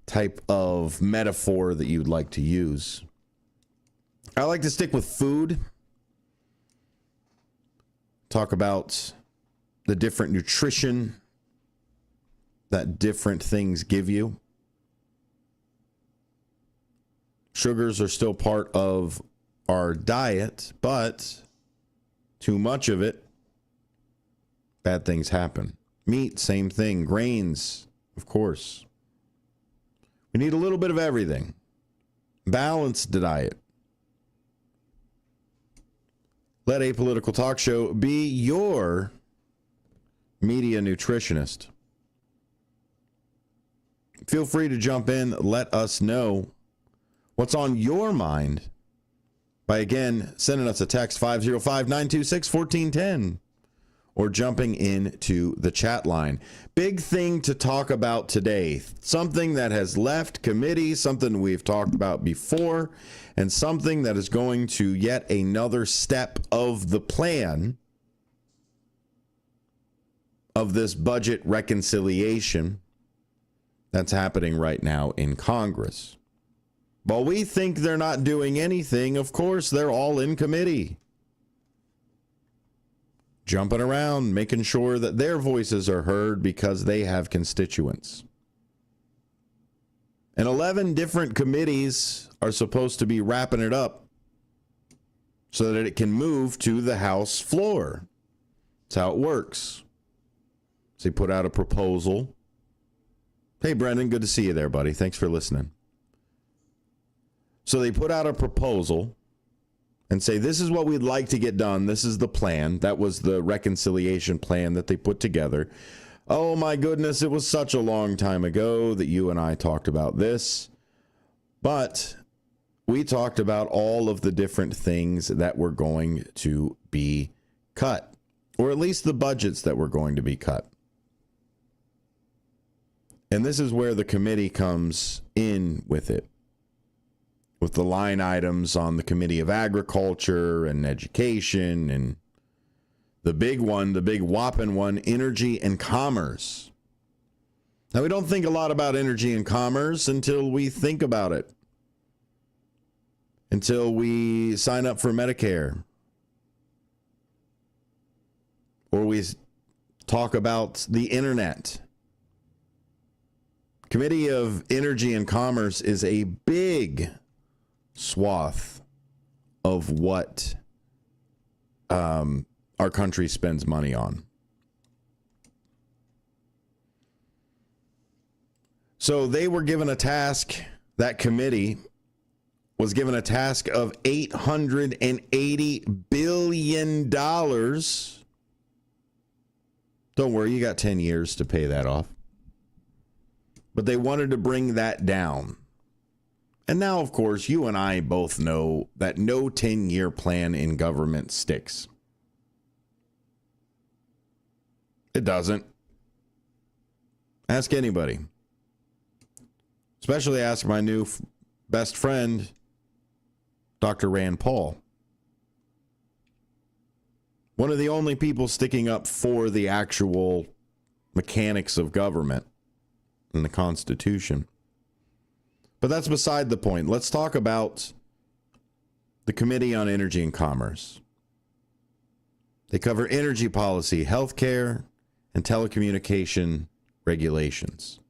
type of metaphor that you'd like to use. I like to stick with food. Talk about the different nutrition that different things give you. Sugars are still part of our diet, but too much of it, bad things happen. Meat, same thing. Grains, of course. We need a little bit of everything. Balanced diet. Let A Political Talk Show be your media nutritionist. Feel free to jump in. Let us know what's on your mind by, again, sending us a text 505-926-1410 or jumping into the chat line. Big thing to talk about today. Something that has left committee, something we've talked about before, and something that is going to yet another step of the plan of this budget reconciliation that's happening right now in Congress. While we think they're not doing anything, of course, they're all in committee. Jumping around, making sure that their voices are heard because they have constituents. And 11 different committees are supposed to be wrapping it up so that it can move to the House floor. That's how it works. So they put out a proposal. Hey, Brendan, good to see you there, buddy. Thanks for listening. So they put out a proposal and say, this is what we'd like to get done. This is the plan. That was the reconciliation plan that they put together. Oh, my goodness, it was such a long time ago that you and I talked about this. But we talked about all of the different things that were going to be cut, or at least the budgets that were going to be cut. And this is where the committee comes in with it, with the line items on the Committee of Agriculture and Education, and the big one, the big whopping one, Energy and Commerce. Now, we don't think a lot about energy and commerce until we think about it, until we sign up for Medicare, or we talk about the internet. Committee of Energy and Commerce is a big swath of what our country spends money on. So they were given a task, that committee was given a task of $880 billion. Don't worry, you got 10 years to pay that off. But they wanted to bring that down. And now, of course, you and I both know that no 10-year plan in government sticks. It doesn't. Ask anybody. Especially ask my new best friend, Dr. Rand Paul. One of the only people sticking up for the actual mechanics of government and the Constitution. But that's beside the point. Let's talk about the Committee on Energy and Commerce. They cover energy policy, healthcare, and telecommunication regulations.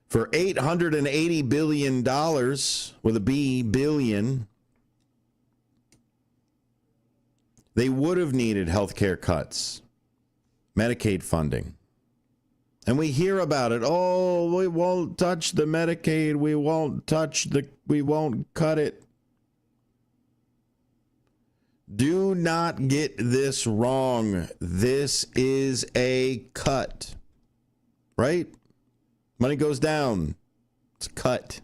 For $880 billion, with a B, billion, they would have needed healthcare cuts, Medicaid funding. And we hear about it. Oh, we won't touch the Medicaid. We won't cut it. Do not get this wrong. This is a cut. Right? Money goes down. It's a cut.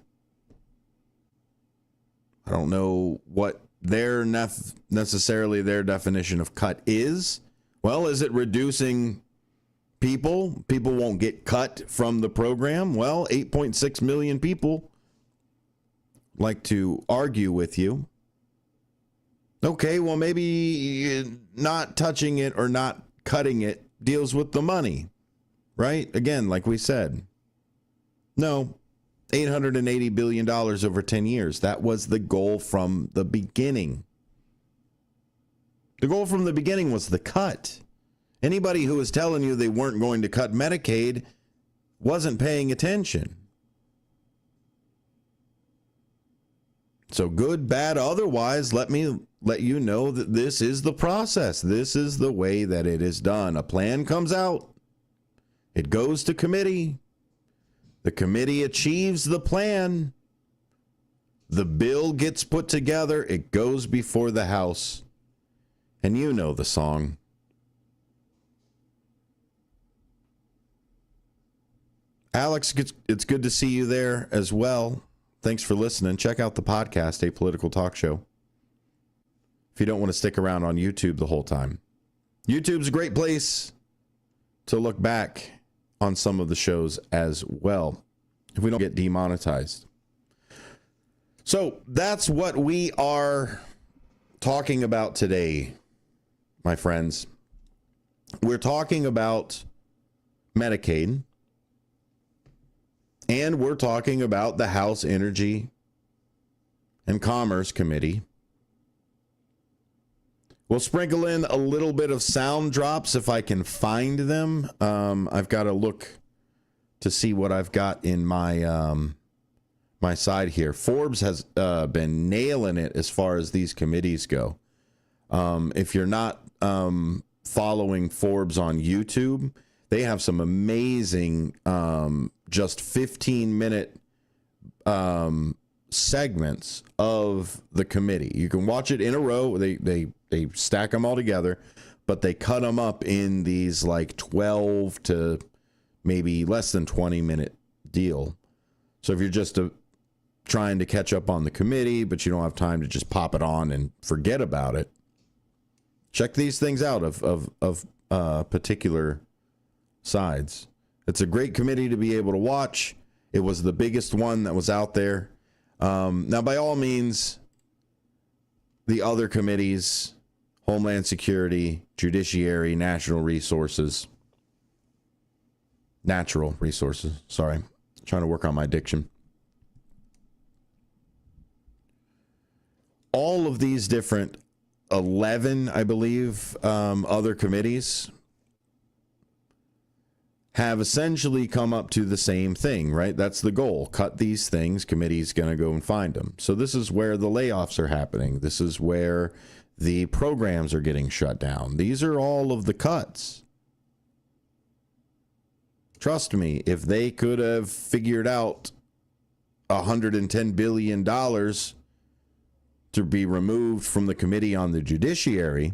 I don't know what necessarily their definition of cut is. Well, is it reducing people? People won't get cut from the program. Well, 8.6 million people like to argue with you. Okay, well, maybe not touching it or not cutting it deals with the money, right? Again, like we said, no, $880 billion over 10 years. That was the goal from the beginning. The goal from the beginning was the cut. Anybody who was telling you they weren't going to cut Medicaid wasn't paying attention. So good, bad, otherwise, let me let you know that this is the process. This is the way that it is done. A plan comes out. It goes to committee. The committee achieves the plan. The bill gets put together. It goes before the House. And you know the song. Alex, it's good to see you there as well. Thanks for listening. Check out the podcast, A Political Talk Show, if you don't want to stick around on YouTube the whole time. YouTube's a great place to look back on some of the shows as well, if we don't get demonetized. So that's what we are talking about today, my friends. We're talking about Medicaid. And we're talking about the House Energy and Commerce Committee. We'll sprinkle in a little bit of sound drops if I can find them. I've got to look to see what I've got in my my side here. Forbes has been nailing it as far as these committees go. If you're not following Forbes on YouTube, they have some amazing just 15-minute segments of the committee. You can watch it in a row. They stack them all together, but they cut them up in these like 12 to maybe less than 20-minute deal. So if you're just trying to catch up on the committee, but you don't have time to just pop it on and forget about it, check these things out of particular sides. It's a great committee to be able to watch. It was the biggest one that was out there. Now, by all means, the other committees, Homeland Security, Judiciary, Natural Resources, sorry, trying to work on my diction. All of these different 11, I believe, other committees have essentially come up to the same thing, right? That's the goal. Cut these things. Committee's going to go and find them. So this is where the layoffs are happening. This is where the programs are getting shut down. These are all of the cuts. Trust me, if they could have figured out $110 billion to be removed from the Committee on the Judiciary,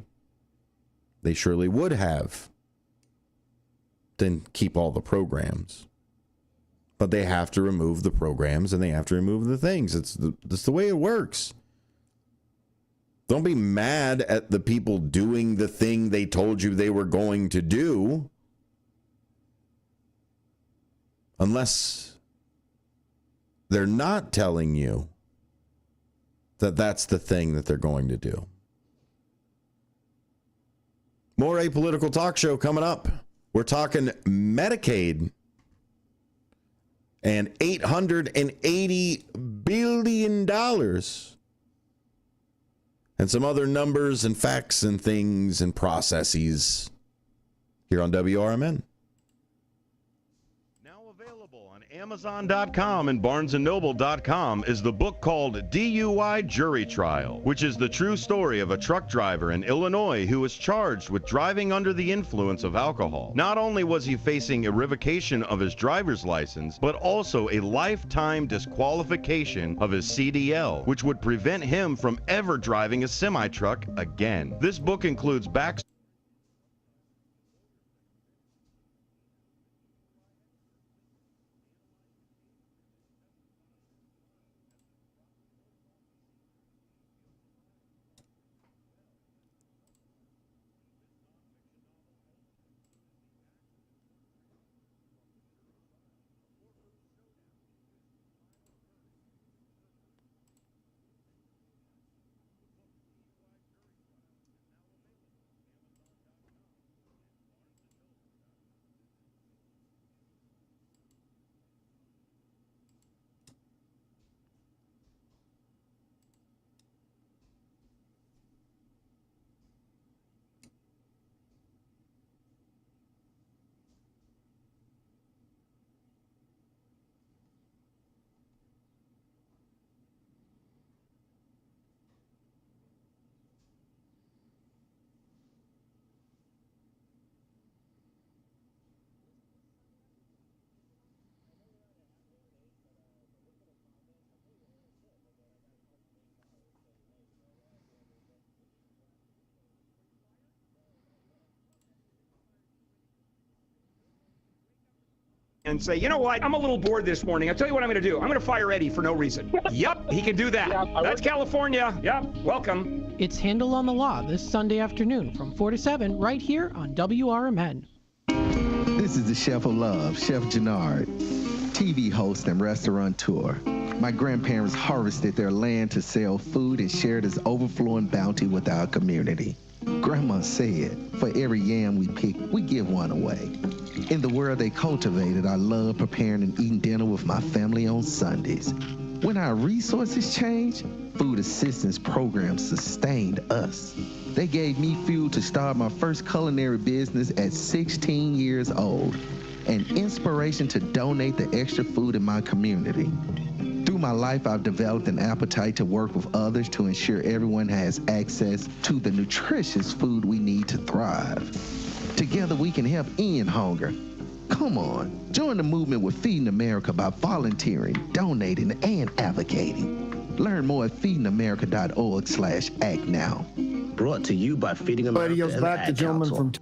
they surely would have. Then keep all the programs. But they have to remove the programs and they have to remove the things. That's the way it works. Don't be mad at the people doing the thing they told you they were going to do. Unless they're not telling you that that's the thing that they're going to do. More Apolitical Talk Show coming up. We're talking Medicaid and $880 billion and some other numbers and facts and things and processes here on WRMN. Amazon.com and BarnesandNoble.com is the book called DUI Jury Trial, which is the true story of a truck driver in Illinois who was charged with driving under the influence of alcohol. Not only was he facing a revocation of his driver's license, but also a lifetime disqualification of his CDL, which would prevent him from ever driving a semi-truck again. This book includes and say, you know what, I'm a little bored this morning. I'll tell you what I'm going to do. I'm going to fire Eddie for no reason. Yep, he can do that. That's California. Yep, welcome. It's Handle on the Law this Sunday afternoon from 4 to 7 right here on WRMN. This is the Chef of Love, Chef Jannard, TV host and restaurateur. My grandparents harvested their land to sell food and share this overflowing bounty with our community. Grandma said, for every yam we pick, we give one away. In the world they cultivated, I love preparing and eating dinner with my family on Sundays. When our resources changed, food assistance programs sustained us. They gave me fuel to start my first culinary business at 16 years old, and inspiration to donate the extra food in my community. Through my life, I've developed an appetite to work with others to ensure everyone has access to the nutritious food we need to thrive. Together we can help end hunger. Come on, join the movement with Feeding America by volunteering, donating, and advocating. Learn more at feedingamerica.org/act now. Brought to you by Feeding America. Radio's back, the gentleman from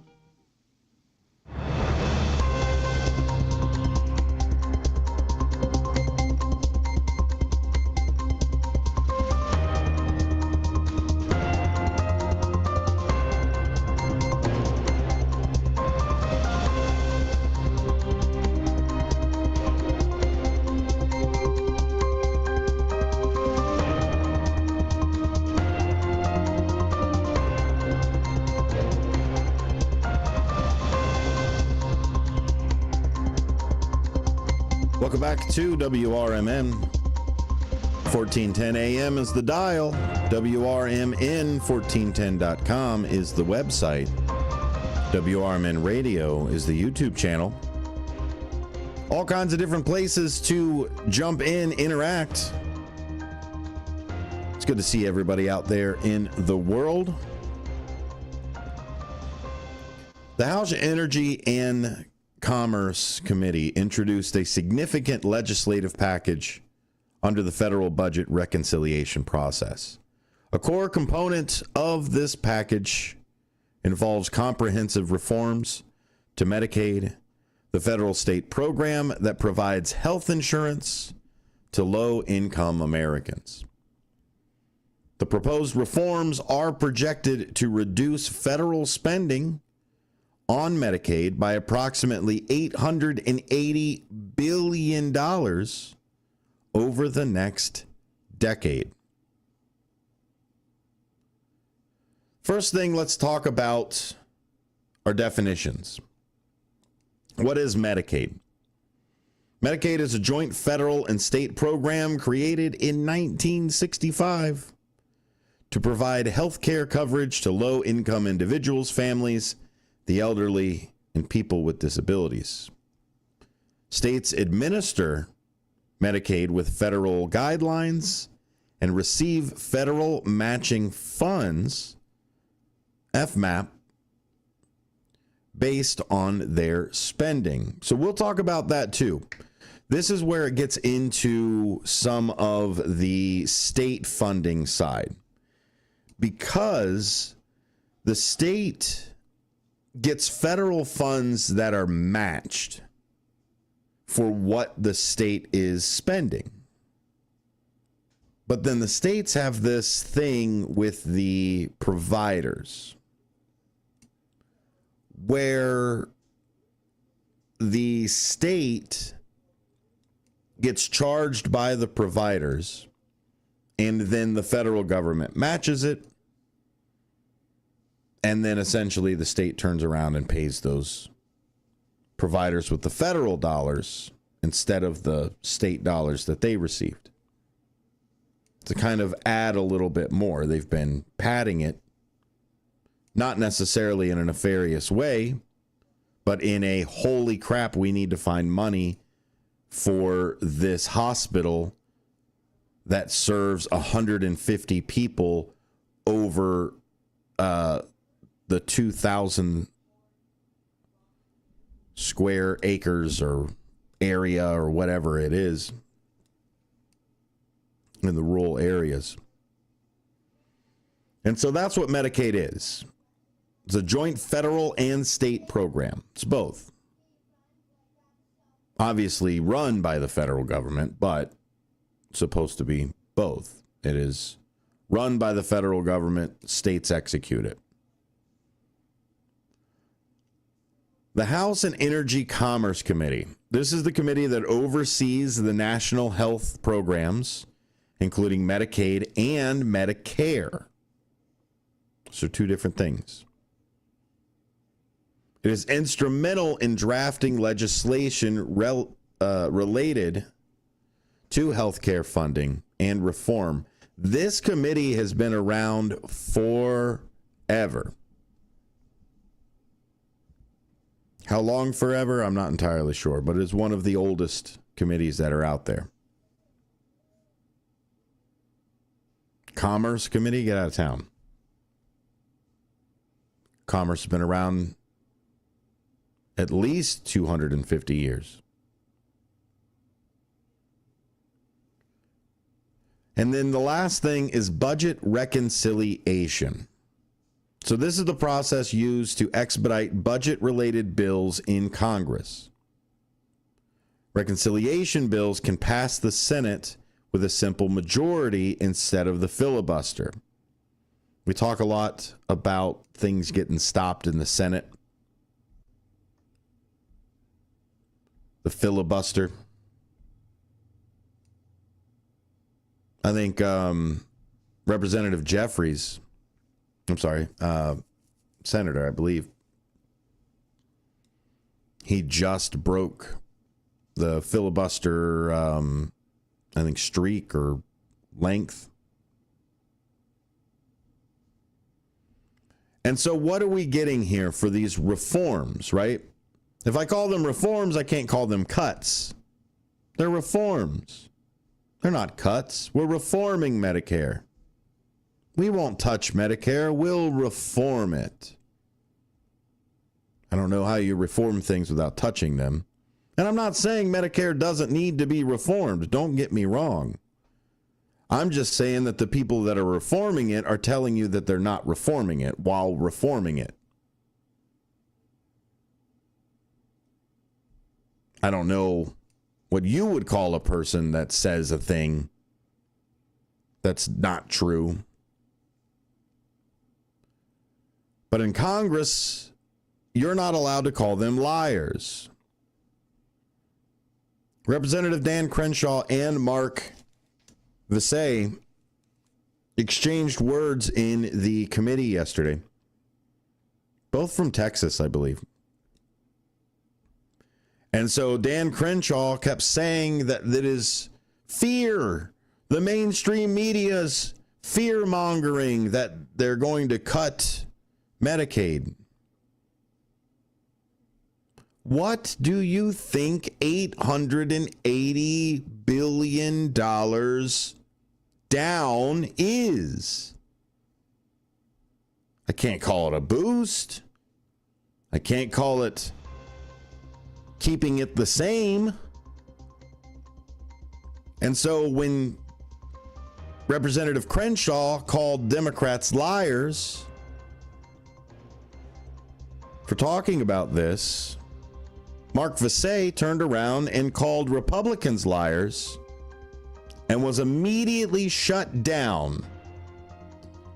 Welcome back to WRMN. 1410 AM is the dial. WRMN1410.com is the website. WRMN Radio is the YouTube channel. All kinds of different places to jump in, interact. It's good to see everybody out there in the world. The House Energy and Commerce Committee introduced a significant legislative package under the federal budget reconciliation process. A core component of this package involves comprehensive reforms to Medicaid, the federal state program that provides health insurance to low-income Americans. The proposed reforms are projected to reduce federal spending on Medicaid by approximately $880 billion over the next decade. First thing, let's talk about our definitions. What is Medicaid? Medicaid is a joint federal and state program created in 1965 to provide health care coverage to low-income individuals, families, the elderly, and people with disabilities. States administer Medicaid with federal guidelines and receive federal matching funds, FMAP, based on their spending. So we'll talk about that too. This is where it gets into some of the state funding side, because the state gets federal funds that are matched for what the state is spending. But then the states have this thing with the providers where the state gets charged by the providers and then the federal government matches it. And then essentially the state turns around and pays those providers with the federal dollars instead of the state dollars that they received. To kind of add a little bit more. They've been padding it, not necessarily in a nefarious way, but in a holy crap, we need to find money for this hospital that serves 150 people over the 2,000 square acres or area or whatever it is in the rural areas. And so that's what Medicaid is. It's a joint federal and state program. It's both. Obviously run by the federal government, but it's supposed to be both. It is run by the federal government, states execute it. The House and Energy Commerce Committee. This is the committee that oversees the national health programs, including Medicaid and Medicare. So two different things. It is instrumental in drafting legislation related to healthcare funding and reform. This committee has been around forever. How long forever? I'm not entirely sure, but it's one of the oldest committees that are out there. Commerce Committee, get out of town. Commerce has been around at least 250 years. And then the last thing is budget reconciliation. So this is the process used to expedite budget-related bills in Congress. Reconciliation bills can pass the Senate with a simple majority instead of the filibuster. We talk a lot about things getting stopped in the Senate. The filibuster. I think Representative Jeffries, Senator, I believe, he just broke the filibuster, I think, streak or length. And so what are we getting here for these reforms, right? If I call them reforms, I can't call them cuts. They're reforms. They're not cuts. We're reforming Medicare. We won't touch Medicare. We'll reform it. I don't know how you reform things without touching them. And I'm not saying Medicare doesn't need to be reformed. Don't get me wrong. I'm just saying that the people that are reforming it are telling you that they're not reforming it while reforming it. I don't know what you would call a person that says a thing that's not true. But in Congress, you're not allowed to call them liars. Representative Dan Crenshaw and Mark Visay exchanged words in the committee yesterday. Both from Texas, I believe. And so Dan Crenshaw kept saying that is fear. The mainstream media's fear-mongering that they're going to cut Medicaid. What do you think $880 billion down is? I can't call it a boost. I can't call it keeping it the same. And so when Representative Crenshaw called Democrats liars for talking about this, Mark Visay turned around and called Republicans liars and was immediately shut down.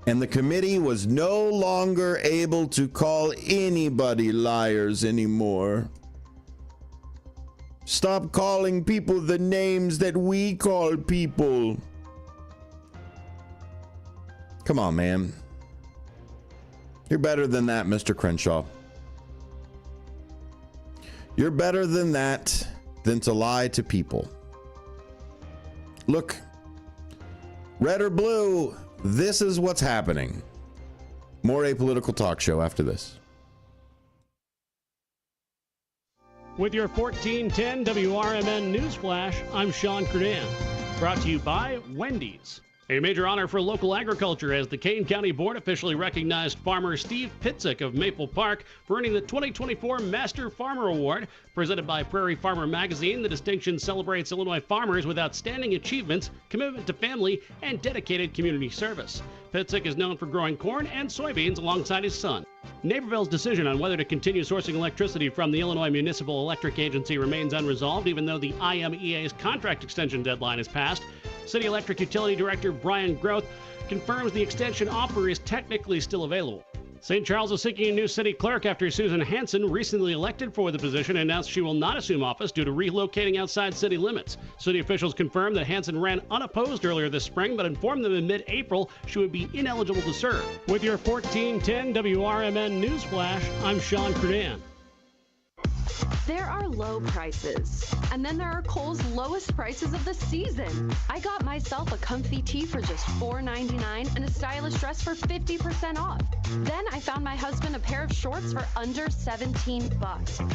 And the committee was no longer able to call anybody liars anymore. Stop calling people the names that we call people. Come on, man. You're better than that, Mr. Crenshaw. You're better than that, than to lie to people. Look, red or blue, this is what's happening. More Apolitical Talk Show after this. With your 1410 WRMN Newsflash, I'm Sean Curdan. Brought to you by Wendy's. A major honor for local agriculture as the Kane County Board officially recognized farmer Steve Pitzik of Maple Park for earning the 2024 Master Farmer Award. Presented by Prairie Farmer Magazine, the distinction celebrates Illinois farmers with outstanding achievements, commitment to family, and dedicated community service. Pitzik is known for growing corn and soybeans alongside his son. Naperville's decision on whether to continue sourcing electricity from the Illinois Municipal Electric Agency remains unresolved, even though the IMEA's contract extension deadline has passed. City Electric Utility Director Brian Groth confirms the extension offer is technically still available. St. Charles is seeking a new city clerk after Susan Hansen, recently elected for the position, announced she will not assume office due to relocating outside city limits. City officials confirmed that Hansen ran unopposed earlier this spring, but informed them in mid-April she would be ineligible to serve. With your 1410 WRMN Newsflash, I'm Sean Curdan. There are low prices, and then there are Kohl's lowest prices of the season. I got myself a comfy tee for just $4.99 and a stylish dress for 50% off. Then I found my husband a pair of shorts for under $17.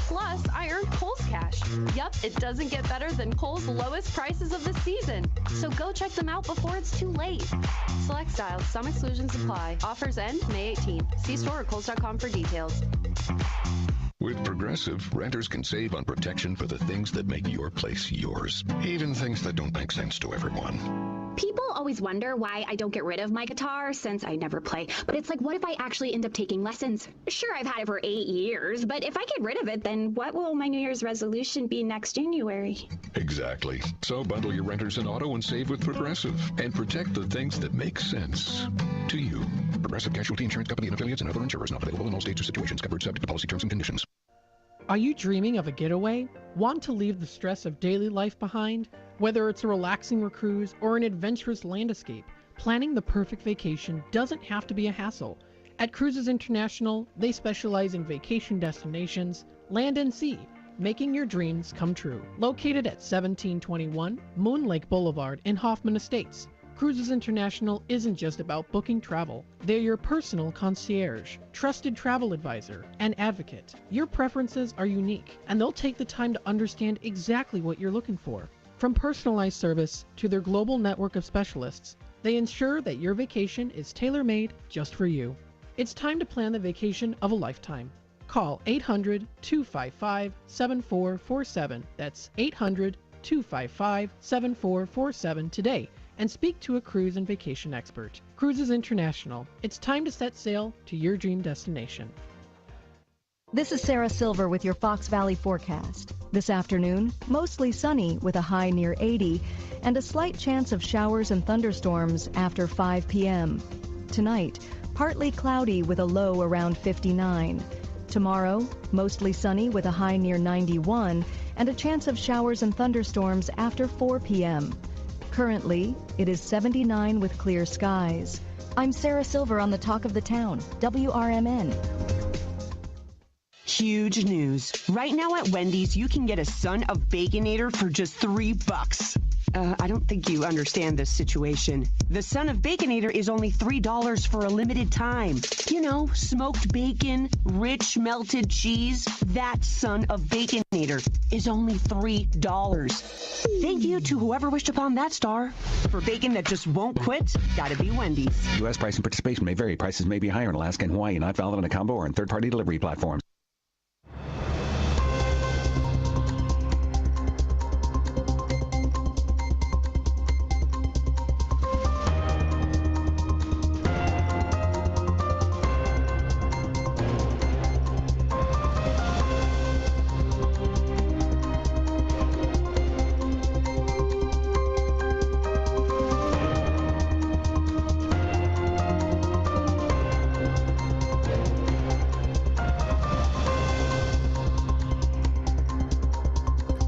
Plus, I earned Kohl's cash. Yup, it doesn't get better than Kohl's lowest prices of the season. So go check them out before it's too late. Select styles, some exclusions apply. Offers end May 18th. See store or Kohls.com for details. With Progressive, renters can save on protection for the things that make your place yours, even things that don't make sense to everyone. People always wonder why I don't get rid of my guitar since I never play, but it's like, what if I actually end up taking lessons? Sure, I've had it for 8 years, but if I get rid of it, then what will my New Year's resolution be next January? Exactly. So bundle your renters and auto and save with Progressive, and protect the things that make sense to you. Progressive Casualty Insurance Company and affiliates and other insurers not available in all states or situations, covered subject to policy terms and conditions. Are you dreaming of a getaway? Want to leave the stress of daily life behind? Whether it's a relaxing cruise or an adventurous land escape, planning the perfect vacation doesn't have to be a hassle. At Cruises International, they specialize in vacation destinations, land and sea, making your dreams come true. Located at 1721 Moon Lake Boulevard in Hoffman Estates, Cruises International isn't just about booking travel. They're your personal concierge, trusted travel advisor, and advocate. Your preferences are unique, and they'll take the time to understand exactly what you're looking for. From personalized service to their global network of specialists, they ensure that your vacation is tailor-made just for you. It's time to plan the vacation of a lifetime. Call 800-255-7447. That's 800-255-7447 today. And speak to a cruise and vacation expert. Cruises International. It's time to set sail to your dream destination. This is Sarah Silver with your Fox Valley forecast. This afternoon, mostly sunny with a high near 80 and a slight chance of showers and thunderstorms after 5 p.m. Tonight, partly cloudy with a low around 59. Tomorrow, mostly sunny with a high near 91 and a chance of showers and thunderstorms after 4 p.m. Currently, it is 79 with clear skies. I'm Sarah Silver on the Talk of the Town, WRMN. Huge news. Right now at Wendy's, you can get a Son of Baconator for just $3. I don't think you understand this situation. The Son of Baconator is only $3 for a limited time. You know, smoked bacon, rich melted cheese. That Son of Baconator is only $3. Thank you to whoever wished upon that star. For bacon that just won't quit, gotta be Wendy's. U.S. price and participation may vary. Prices may be higher in Alaska and Hawaii, not valid on a combo or in third-party delivery platforms.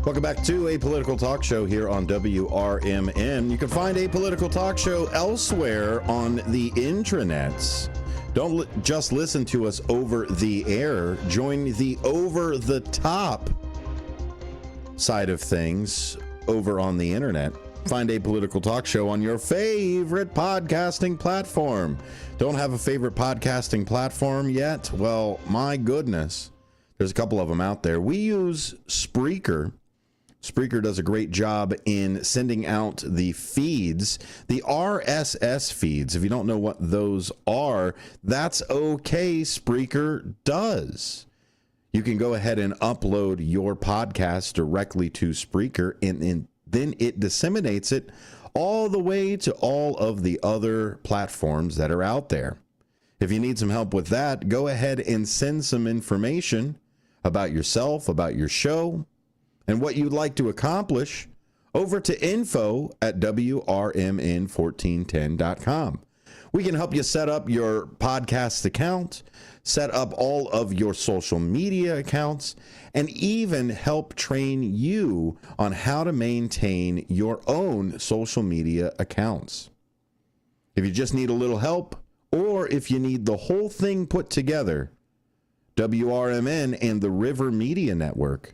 Welcome back to A Political Talk Show here on WRMN. You can find A Political Talk Show elsewhere on the intranets. Don't just listen to us over the air. Join the over-the-top side of things over on the internet. Find A Political Talk Show on your favorite podcasting platform. Don't have a favorite podcasting platform yet? Well, my goodness. There's a couple of them out there. We use Spreaker. Spreaker does a great job in sending out the feeds, the RSS feeds. If you don't know what those are, that's okay. Spreaker does. You can go ahead and upload your podcast directly to Spreaker, and then it disseminates it all the way to all of the other platforms that are out there. If you need some help with that, go ahead and send some information about yourself, about your show, and what you'd like to accomplish over to info@WRMN1410.com. We can help you set up your podcast account, set up all of your social media accounts, and even help train you on how to maintain your own social media accounts. If you just need a little help, or if you need the whole thing put together, WRMN and the River Media Network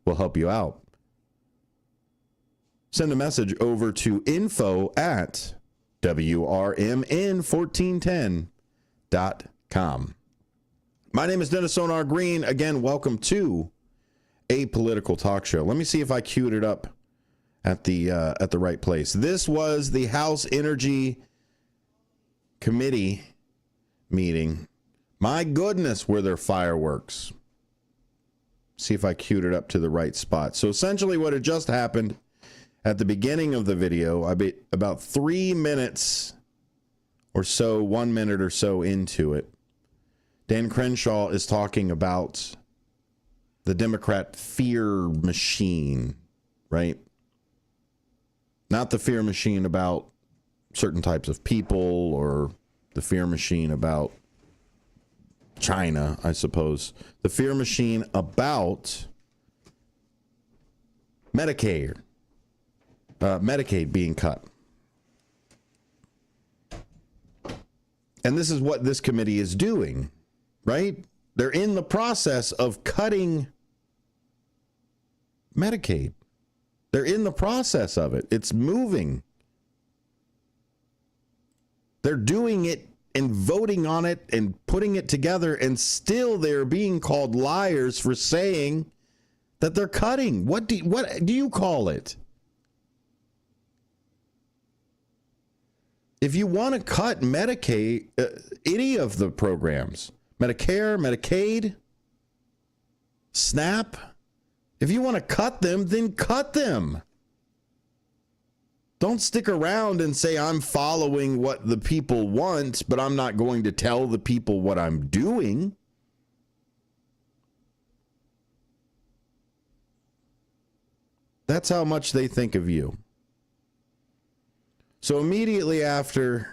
will help you out. Send a message over to info@WRMN1410.com. My name is Dennis Sonar Green. Again, welcome to A Political Talk Show. Let me see if I queued it up at the right place. This was the House Energy Committee meeting. My goodness, were there fireworks. See if I queued it up to the right spot. So essentially what had just happened at the beginning of the video, about 3 minutes or so, 1 minute or so into it, Dan Crenshaw is talking about the Democrat fear machine, right? Not the fear machine about certain types of people or the fear machine about China, I suppose. The fear machine about Medicaid being cut. And this is what this committee is doing, right? They're in the process of cutting Medicaid. They're in the process of it. It's moving. They're doing it and voting on it and putting it together, and still they're being called liars for saying that they're cutting. What do you call it? If you want to cut Medicaid, any of the programs, Medicare, Medicaid, SNAP, if you want to cut them, then cut them. Don't stick around and say, I'm following what the people want, but I'm not going to tell the people what I'm doing. That's how much they think of you. So immediately after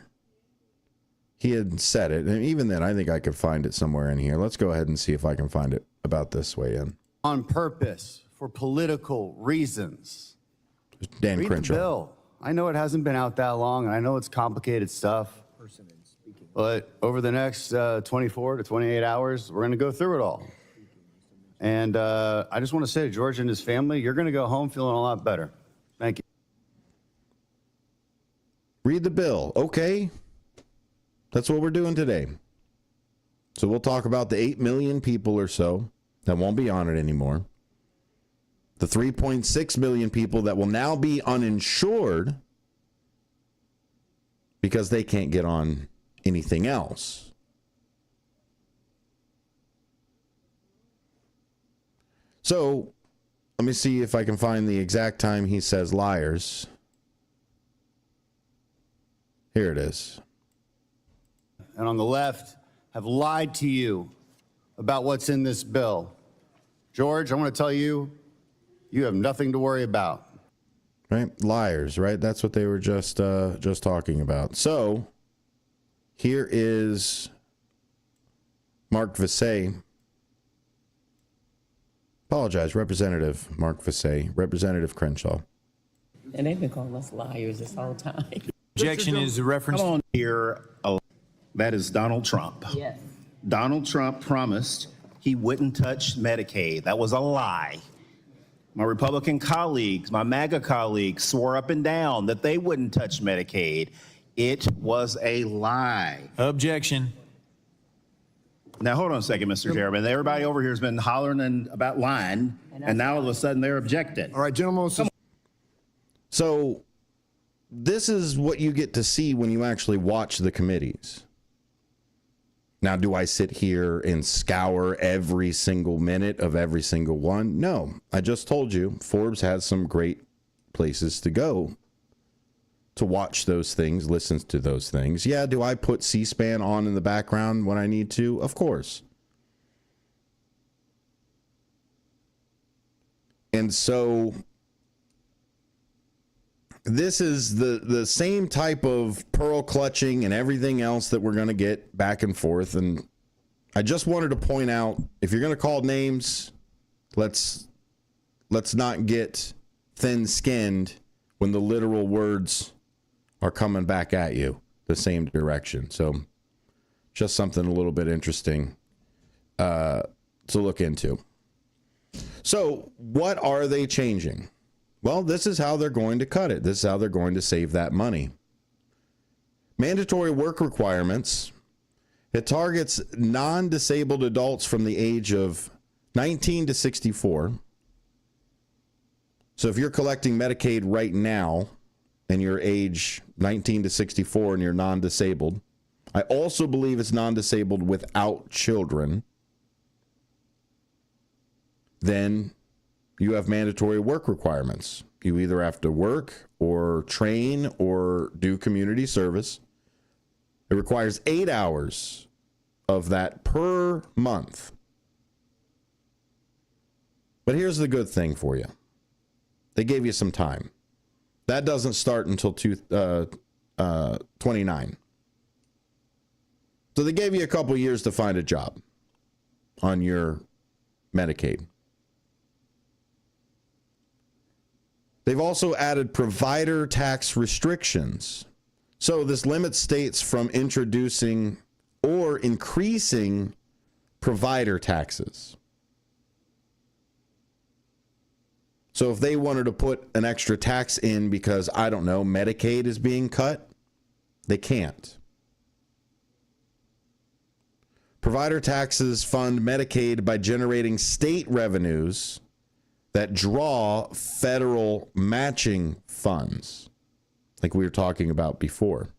he had said it, and even then, I think I could find it somewhere in here. Let's go ahead and see if I can find it about this way in. On purpose, for political reasons. Dan Read Crenshaw. the bill. I know it hasn't been out that long, and I know it's complicated stuff. But over the next 24 to 28 hours, we're going to go through it all. And I just want to say to George and his family, you're going to go home feeling a lot better. Thank you. Read the bill. Okay. That's what we're doing today. So we'll talk about the 8 million people or so that won't be on it anymore. The 3.6 million people that will now be uninsured because they can't get on anything else. So let me see if I can find the exact time he says liars. Here it is. And on the left have lied to you about what's in this bill. George, I want to tell you, you have nothing to worry about. Right? Liars, right? That's what they were just talking about. So here is Mark Visay. Apologize, Representative Mark Visay, Representative Crenshaw. And they've been calling us liars this whole time. Objection is a reference here. That is Donald Trump. Yes. Donald Trump promised he wouldn't touch Medicaid. That was a lie. My Republican colleagues, my MAGA colleagues, swore up and down that they wouldn't touch Medicaid. It was a lie. Objection. Now, hold on a second, Mr. Chairman. Everybody over here has been hollering about lying, and now all of a sudden they're objecting. All right, gentlemen. So this is what you get to see when you actually watch the committees. Now, do I sit here and scour every single minute of every single one? No. I just told you, Forbes has some great places to go to watch those things, listen to those things. Yeah, do I put C-SPAN on in the background when I need to? Of course. And so this is the same type of pearl clutching and everything else that we're going to get back and forth. And I just wanted to point out, if you're going to call names, let's not get thin-skinned when the literal words are coming back at you the same direction. So just something a little bit interesting to look into. So what are they changing? Well, this is how they're going to cut it. This is how they're going to save that money. Mandatory work requirements. It targets non-disabled adults from the age of 19 to 64. So if you're collecting Medicaid right now and you're age 19 to 64 and you're non-disabled, I also believe it's non-disabled without children, then you have mandatory work requirements. You either have to work or train or do community service. It requires 8 hours of that per month. But here's the good thing for you. They gave you some time. That doesn't start until 29. So they gave you a couple years to find a job on your Medicaid. They've also added provider tax restrictions. So this limits states from introducing or increasing provider taxes. So if they wanted to put an extra tax in because, I don't know, Medicaid is being cut, they can't. Provider taxes fund Medicaid by generating state revenues that draw federal matching funds, like we were talking about before.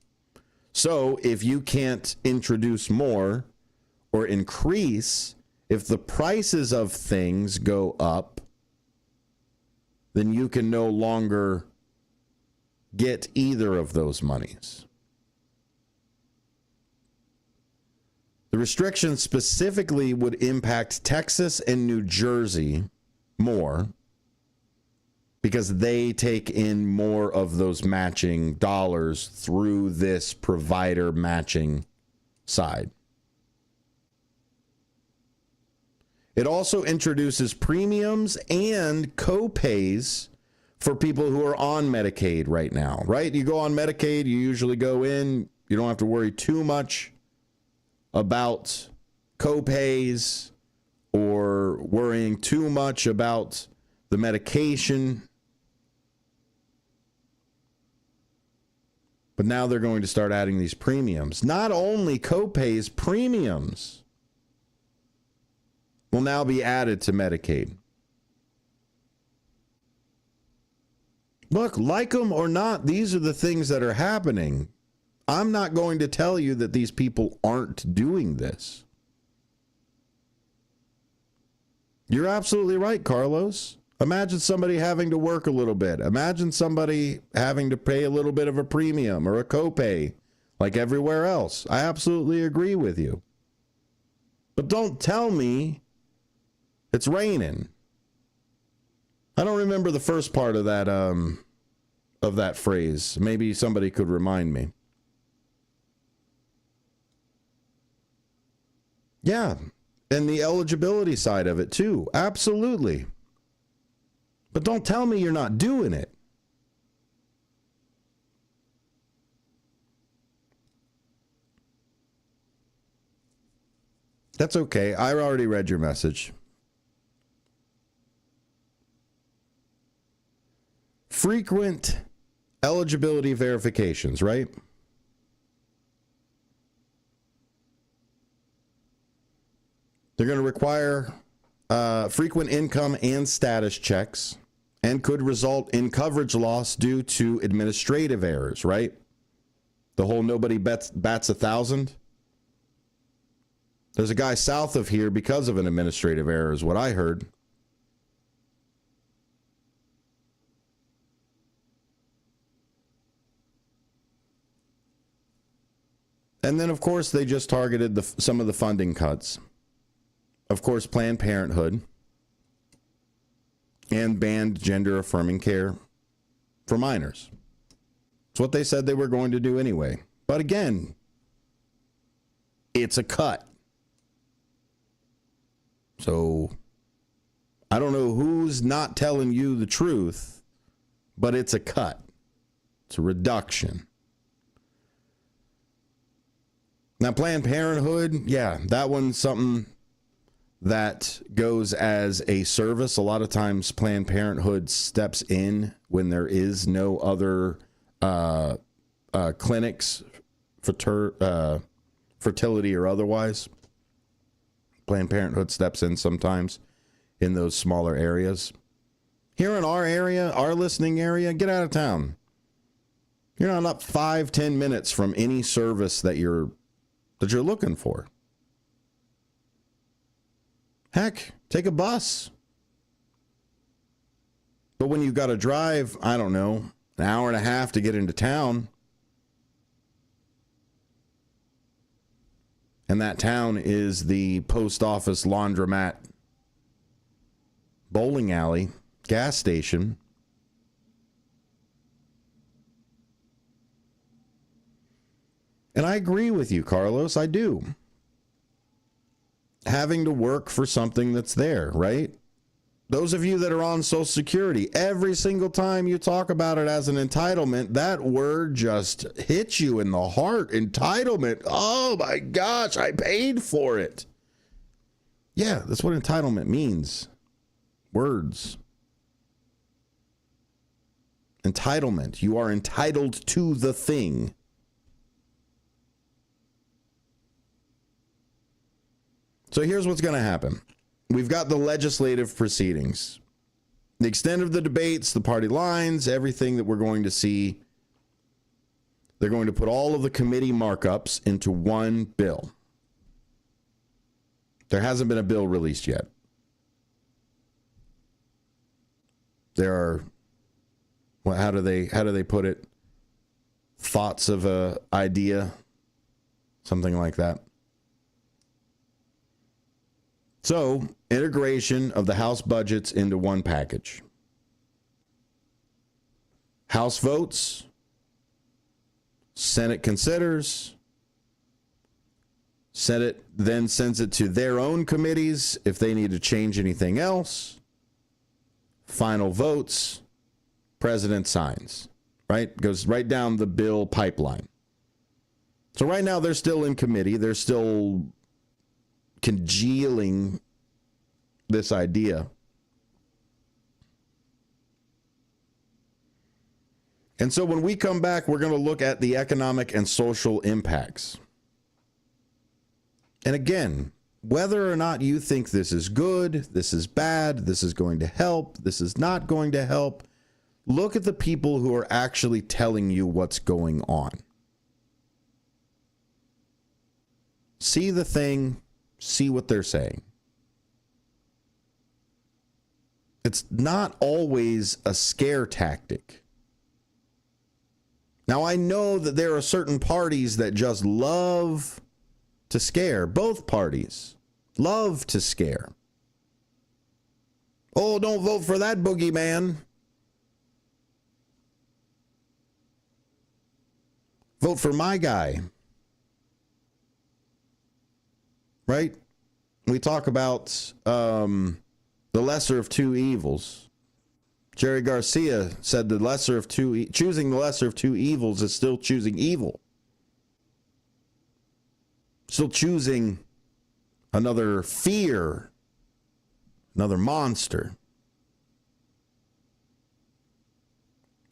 So if you can't introduce more or increase, if the prices of things go up, then you can no longer get either of those monies. The restrictions specifically would impact Texas and New Jersey more, because they take in more of those matching dollars through this provider matching side. It also introduces premiums and co-pays for people who are on Medicaid right now, right? You go on Medicaid, you usually go in, you don't have to worry too much about co-pays or worrying too much about the medication. But now they're going to start adding these premiums. Not only co-pays, premiums will now be added to Medicaid. Look, like them or not, these are the things that are happening. I'm not going to tell you that these people aren't doing this. You're absolutely right, Carlos. Imagine somebody having to work a little bit. Imagine somebody having to pay a little bit of a premium or a copay like everywhere else. I absolutely agree with you. But don't tell me it's raining. I don't remember the first part of that phrase. Maybe somebody could remind me. Yeah, and the eligibility side of it too. Absolutely. But don't tell me you're not doing it. That's okay. I already read your message. Frequent eligibility verifications, right? They're going to require frequent income and status checks and could result in coverage loss due to administrative errors, right? The whole nobody bats 1,000. There's a guy south of here because of an administrative error is what I heard. And then, of course, they just targeted some of the funding cuts. Of course, Planned Parenthood and banned gender-affirming care for minors. It's what they said they were going to do anyway. But again, it's a cut. So I don't know who's not telling you the truth, but it's a cut. It's a reduction. Now, Planned Parenthood, yeah, that one's something that goes as a service. A lot of times Planned Parenthood steps in when there is no other clinics, fertility or otherwise. Planned Parenthood steps in sometimes in those smaller areas. Here in our area, our listening area, get out of town. You're not up 5-10 minutes from any service that you're looking for. Heck, take a bus. But when you've got to drive, I don't know, an hour and a half to get into town, and that town is the post office, laundromat, bowling alley, gas station, and I agree with you, Carlos, I do. Having to work for something that's there, right? Those of you that are on Social Security, every single time you talk about it as an entitlement, that word just hits you in the heart. Entitlement. Oh my gosh, I paid for it. Yeah, that's what entitlement means. Words. Entitlement. You are entitled to the thing. So here's what's going to happen. We've got the legislative proceedings. The extent of the debates, the party lines, everything that we're going to see. They're going to put all of the committee markups into one bill. There hasn't been a bill released yet. There are, well, how do they put it? Thoughts of a idea, something like that. So, integration of the House budgets into one package. House votes, Senate considers, Senate then sends it to their own committees if they need to change anything else. Final votes, president signs, right? Goes right down the bill pipeline. So right now they're still in committee. They're still congealing this idea. And so when we come back, we're going to look at the economic and social impacts. And again, whether or not you think this is good, this is bad, this is going to help, this is not going to help, look at the people who are actually telling you what's going on. See the thing, see what they're saying. It's not always a scare tactic. Now, I know that there are certain parties that just love to scare. Both parties love to scare. Oh, don't vote for that boogeyman. Vote for my guy. Right? We talk about the lesser of two evils. Jerry Garcia said the lesser of two, choosing the lesser of two evils is still choosing evil. Still choosing another fear, another monster.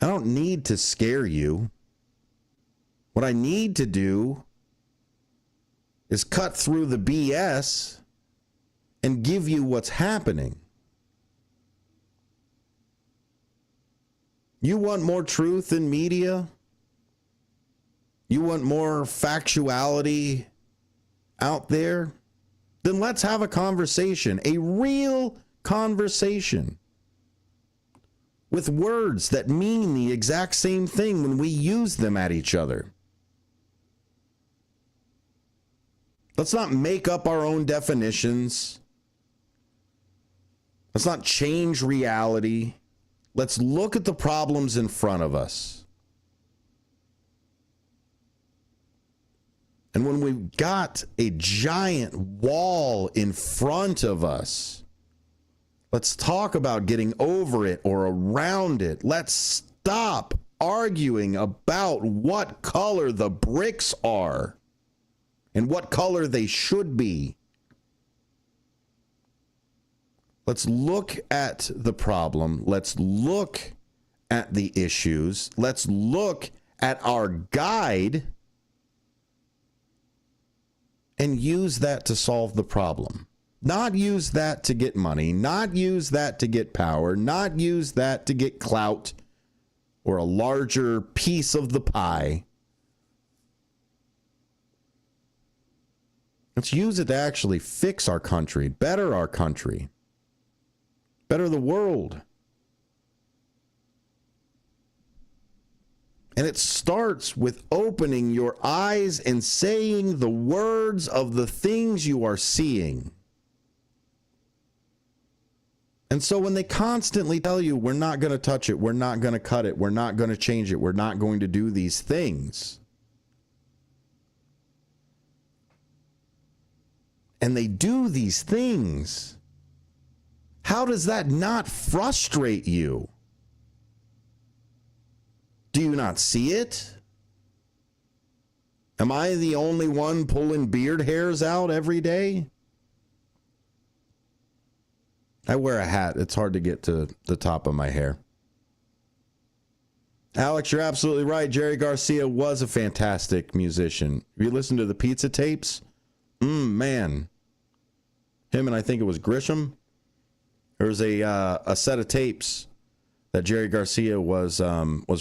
I don't need to scare you. What I need to do is cut through the BS and give you what's happening. You want more truth in media? You want more factuality out there? Then let's have a conversation, a real conversation with words that mean the exact same thing when we use them at each other. Let's not make up our own definitions. Let's not change reality. Let's look at the problems in front of us. And when we've got a giant wall in front of us, let's talk about getting over it or around it. Let's stop arguing about what color the bricks are and what color they should be. Let's look at the problem. Let's look at the issues. Let's look at our guide and use that to solve the problem. Not use that to get money, not use that to get power, not use that to get clout or a larger piece of the pie. Let's use it to actually fix our country, better our country, better the world. And it starts with opening your eyes and saying the words of the things you are seeing. And so when they constantly tell you, we're not going to touch it, we're not going to cut it, we're not going to change it, we're not going to do these things, and they do these things, how does that not frustrate you? Do you not see it? Am I the only one pulling beard hairs out every day? I wear a hat. It's hard to get to the top of my hair. Alex, you're absolutely right. Jerry Garcia was a fantastic musician. If you listen to the Pizza tapes, man. Him and I think it was Grisham. There was a set of tapes that Jerry Garcia was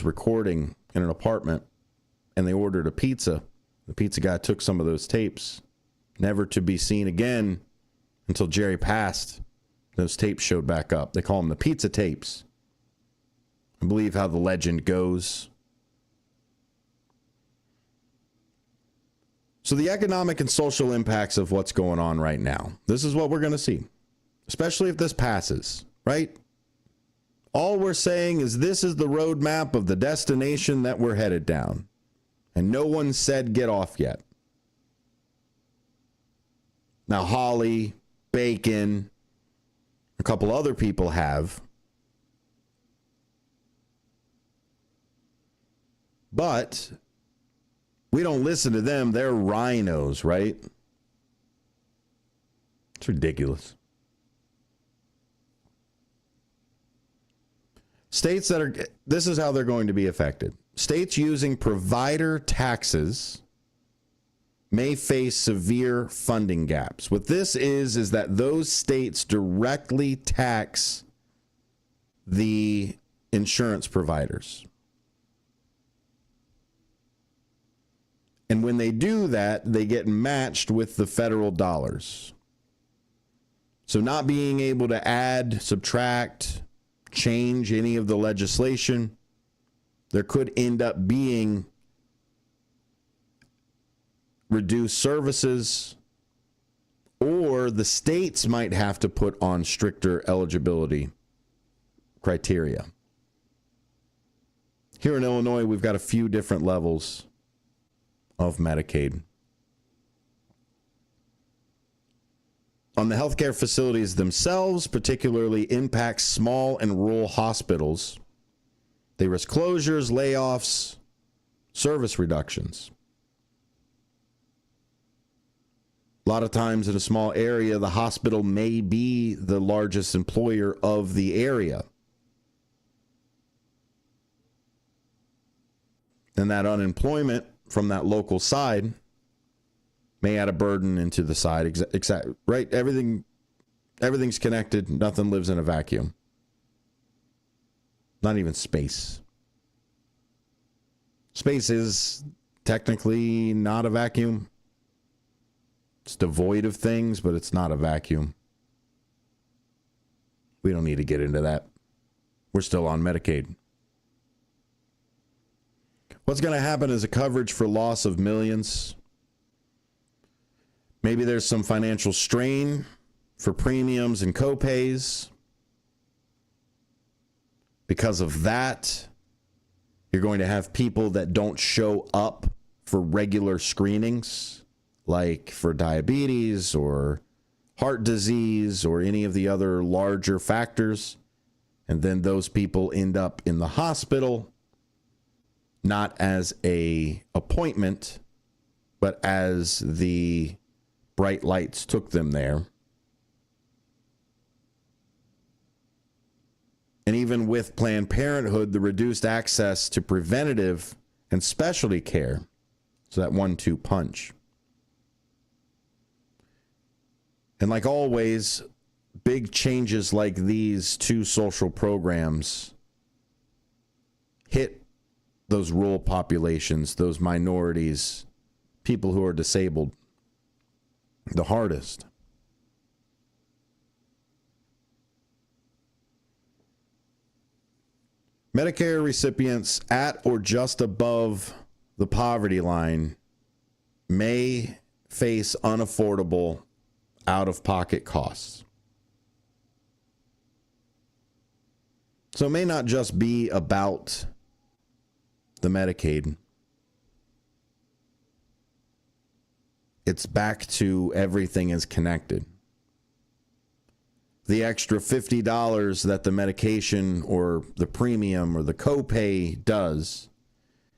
recording in an apartment, and they ordered a pizza. The pizza guy took some of those tapes, never to be seen again until Jerry passed. Those tapes showed back up. They call them the pizza tapes. I believe how the legend goes. So the economic and social impacts of what's going on right now. This is what we're going to see, especially if this passes, right? All we're saying is this is the roadmap of the destination that we're headed down. And no one said get off yet. Now, Holly, Bacon, a couple other people have. But we don't listen to them. They're rhinos, right? It's ridiculous. States that are, this is how they're going to be affected. States using provider taxes may face severe funding gaps. What this is that those states directly tax the insurance providers. And when they do that, they get matched with the federal dollars. So not being able to add, subtract, change any of the legislation, there could end up being reduced services, or the states might have to put on stricter eligibility criteria. Here in Illinois, we've got a few different levels of Medicaid. On the healthcare facilities themselves, particularly impacts small and rural hospitals. They risk closures, layoffs, service reductions. A lot of times in a small area, the hospital may be the largest employer of the area. And that unemployment from that local side may add a burden into the side. Right? Everything's connected. Nothing lives in a vacuum. Not even space. Space is technically not a vacuum. It's devoid of things, but it's not a vacuum. We don't need to get into that. We're still on Medicaid. What's going to happen is a coverage for loss of millions. Maybe there's some financial strain for premiums and copays. Because of that, you're going to have people that don't show up for regular screenings, like for diabetes or heart disease or any of the other larger factors. And then those people end up in the hospital, not as an appointment, but as the bright lights took them there. And even with Planned Parenthood, the reduced access to preventative and specialty care. So that 1-2 punch. And like always, big changes like these to social programs hit those rural populations, those minorities, people who are disabled, the hardest. Medicare recipients at or just above the poverty line may face unaffordable out-of-pocket costs. So it may not just be about the Medicaid. It's back to everything is connected. The extra $50 that the medication or the premium or the copay does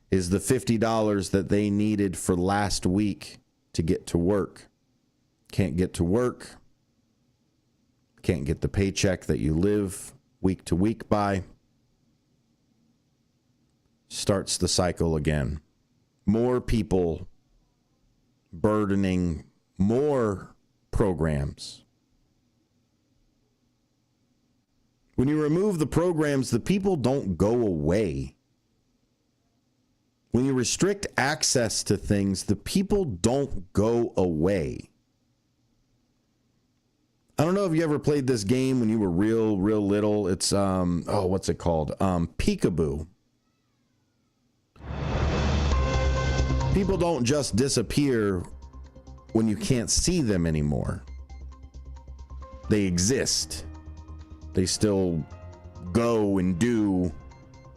is the $50 that they needed for last week to get to work. Can't get to work. Can't get the paycheck that you live week to week by. Starts the cycle again. More people burdening more programs. When you remove the programs, the people don't go away. When you restrict access to things, the people don't go away. I don't know if you ever played this game when you were real little. It's, what's it called? Peekaboo. People don't just disappear when you can't see them anymore. They exist. They still go and do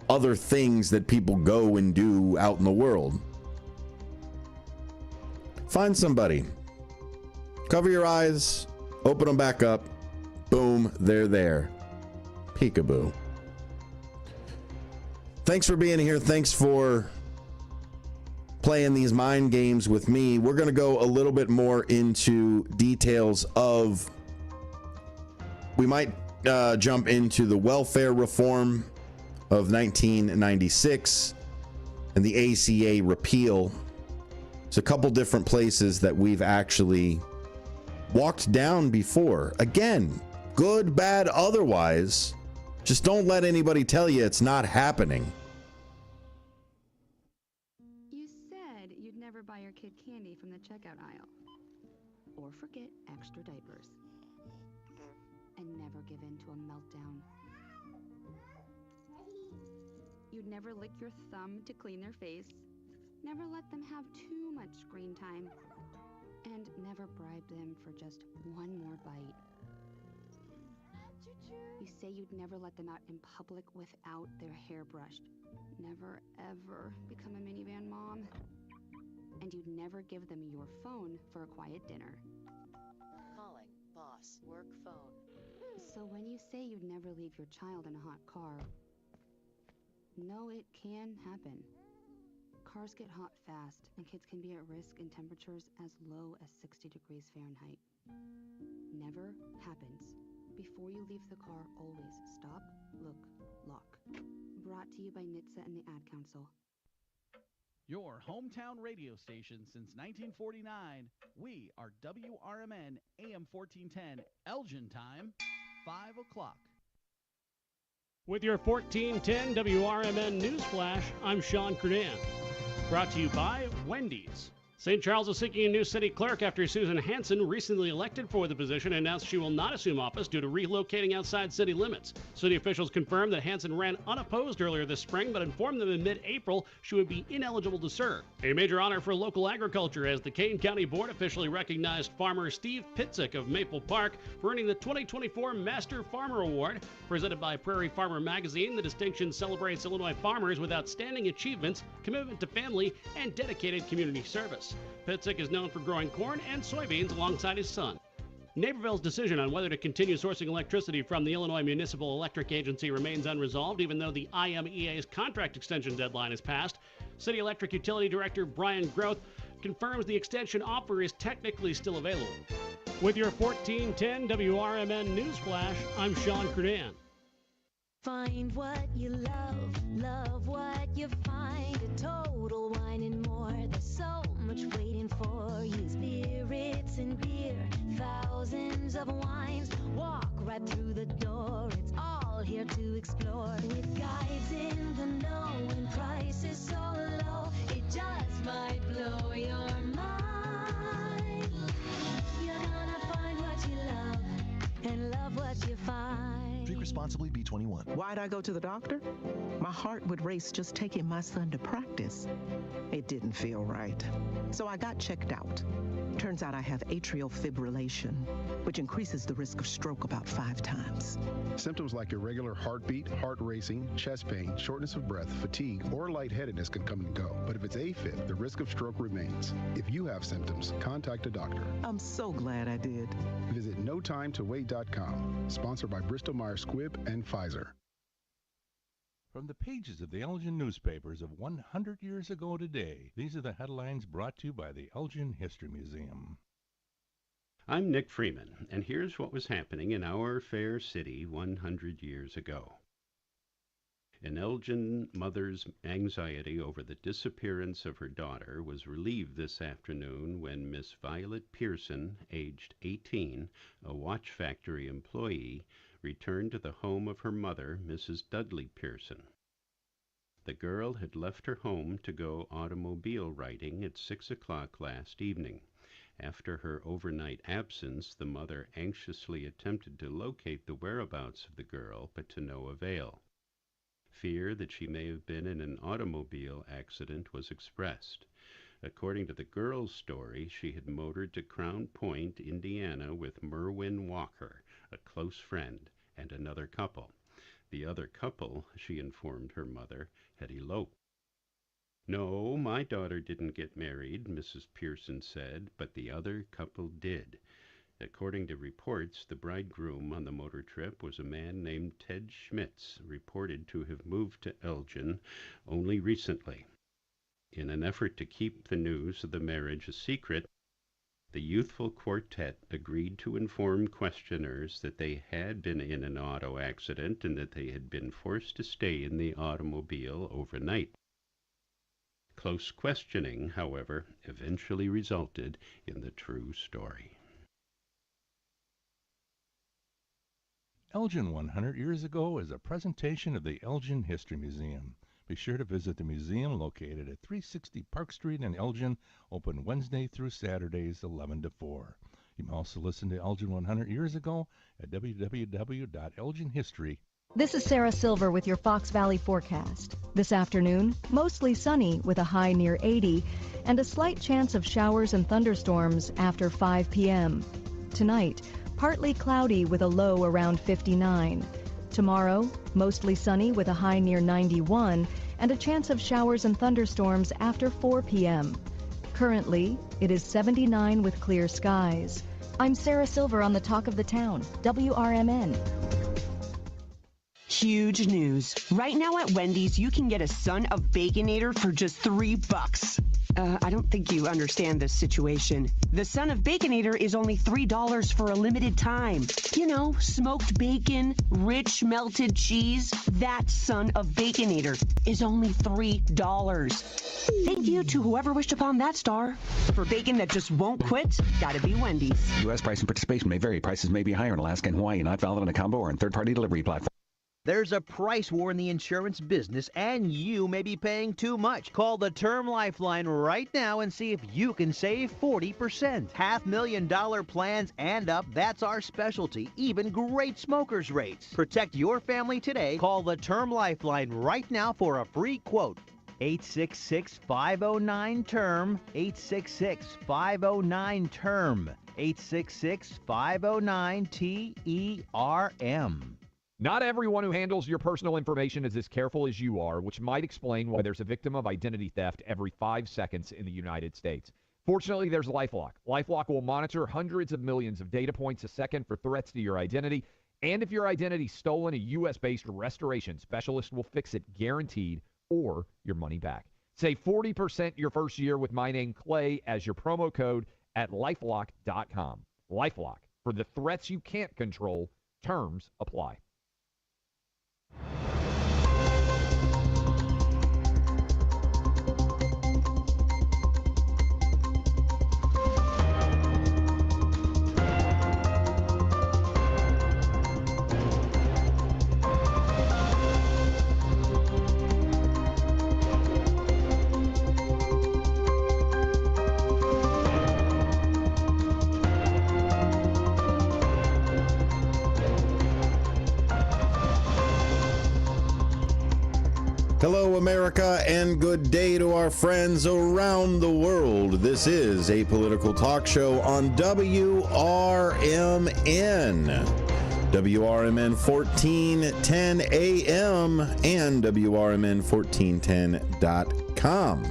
other things that people go and do out in the world. Find somebody. Cover your eyes, open them back up. Boom, they're there. Peekaboo. Thanks for being here. Thanks for playing these mind games with me. We're going to go a little bit more into details of, we might jump into the welfare reform of 1996 and the ACA repeal. There's a couple different places that we've actually walked down before. Again, good, bad, otherwise. Just don't let anybody tell you it's not happening. You said you'd never buy your kid candy from the checkout aisle. Or forget extra diapers. And never give in to a meltdown. You'd never lick your thumb to clean their face. Never let them have too much screen time. And never bribe them for just one more bite. You say you'd never let them out in public without their hair brushed. Never, ever become a minivan mom. And you'd never give them your phone for a quiet dinner. Calling, boss, work phone. So when you say you'd never leave your child in a hot car, no, it can happen. Cars get hot fast, and kids can be at risk in temperatures as low as 60 degrees Fahrenheit. Never happens. Before you leave the car, always stop, look, lock. Brought to you by NHTSA and the Ad Council. Your hometown radio station since 1949. We are WRMN AM 1410, Elgin time, 5 o'clock. With your 1410 WRMN Newsflash, I'm Sean Credan. Brought to you by Wendy's. St. Charles is seeking a new city clerk after Susan Hansen, recently elected for the position, announced she will not assume office due to relocating outside city limits. City officials confirmed that Hansen ran unopposed earlier this spring, but informed them in mid-April she would be ineligible to serve. A major honor for local agriculture, as the Kane County Board officially recognized farmer Steve Pitzik of Maple Park for earning the 2024 Master Farmer Award. Presented by Prairie Farmer Magazine, the distinction celebrates Illinois farmers with outstanding achievements, commitment to family, and dedicated community service. Pitzik is known for growing corn and soybeans alongside his son. Naperville's decision on whether to continue sourcing electricity from the Illinois Municipal Electric Agency remains unresolved, even though the IMEA's contract extension deadline has passed. City Electric Utility Director Brian Groth confirms the extension offer is technically still available. With your 1410 WRMN Newsflash, I'm Sean Credan. Find what you love, love what you find. A Total Wine and More. There's so much waiting for you. Spirits and beer, thousands of wines. Walk right through the door. It's all here to explore. With guides in the know and prices so low, it just might blow your mind. You're gonna find what you love and love what you find. Drink responsibly, B21. Why'd I go to the doctor? My heart would race just taking my son to practice. It didn't feel right. So I got checked out. Turns out I have atrial fibrillation, which increases the risk of stroke about 5 times. Symptoms like irregular heartbeat, heart racing, chest pain, shortness of breath, fatigue, or lightheadedness can come and go. But if it's AFib, the risk of stroke remains. If you have symptoms, contact a doctor. I'm so glad I did. Visit notimetowait.com. Sponsored by Bristol-Myers Squibb and Pfizer. From the pages of the Elgin newspapers of 100 years ago today, these are the headlines brought to you by the Elgin History Museum. I'm Nick Freeman, and here's what was happening in our fair city 100 years ago. An Elgin mother's anxiety over the disappearance of her daughter was relieved this afternoon when Miss Violet Pearson, aged 18, a watch factory employee, returned to the home of her mother, Mrs. Dudley Pearson. The girl had left her home to go automobile riding at 6 o'clock last evening. After her overnight absence, the mother anxiously attempted to locate the whereabouts of the girl, but to no avail. Fear that she may have been in an automobile accident was expressed. According to the girl's story, she had motored to Crown Point, Indiana with Merwin Walker, a close friend, and another couple. The other couple, she informed her mother, had eloped. "No, my daughter didn't get married," Mrs. Pearson said, "but the other couple did." According to reports, the bridegroom on the motor trip was a man named Ted Schmitz, reported to have moved to Elgin only recently. In an effort to keep the news of the marriage a secret, the youthful quartet agreed to inform questioners that they had been in an auto accident and that they had been forced to stay in the automobile overnight. Close questioning, however, eventually resulted in the true story. Elgin 100 Years Ago is a presentation of the Elgin History Museum. Be sure to visit the museum located at 360 Park Street in Elgin, open Wednesday through Saturdays 11 to 4. You can also listen to Elgin 100 Years Ago at www.elginhistory.com. This is Sarah Silver with your Fox Valley forecast. This afternoon, mostly sunny with a high near 80 and a slight chance of showers and thunderstorms after 5 p.m. Tonight, partly cloudy with a low around 59. Tomorrow, mostly sunny with a high near 91 and a chance of showers and thunderstorms after 4 p.m. Currently, it is 79 with clear skies. I'm Sarah Silver on the Talk of the Town, WRMN. Huge news. Right now at Wendy's, you can get a Son of Baconator for just $3. I don't think you understand this situation. The Son of Baconator is only $3 for a limited time. You know, smoked bacon, rich melted cheese. That Son of Baconator is only $3. Thank you to whoever wished upon that star. For bacon that just won't quit, gotta be Wendy's. U.S. price and participation may vary. Prices may be higher in Alaska and Hawaii, not valid on a combo or in third-party delivery platform. There's a price war in the insurance business, and you may be paying too much. Call the Term Lifeline right now and see if you can save 40%. $500,000 plans and up, that's our specialty. Even great smokers' rates. Protect your family today. Call the Term Lifeline right now for a free quote. 866-509-TERM. 866-509-TERM. 866-509-TERM. Not everyone who handles your personal information is as careful as you are, which might explain why there's a victim of identity theft every 5 seconds in the United States. Fortunately, there's LifeLock. LifeLock will monitor hundreds of millions of data points a second for threats to your identity, and if your identity's stolen, a U.S.-based restoration specialist will fix it guaranteed or your money back. Save 40% your first year with my name, Clay, as your promo code at LifeLock.com. LifeLock. For the threats you can't control, terms apply. Hello, America, and good day to our friends around the world. This is a political talk show on WRMN. WRMN 1410 AM and WRMN1410.com.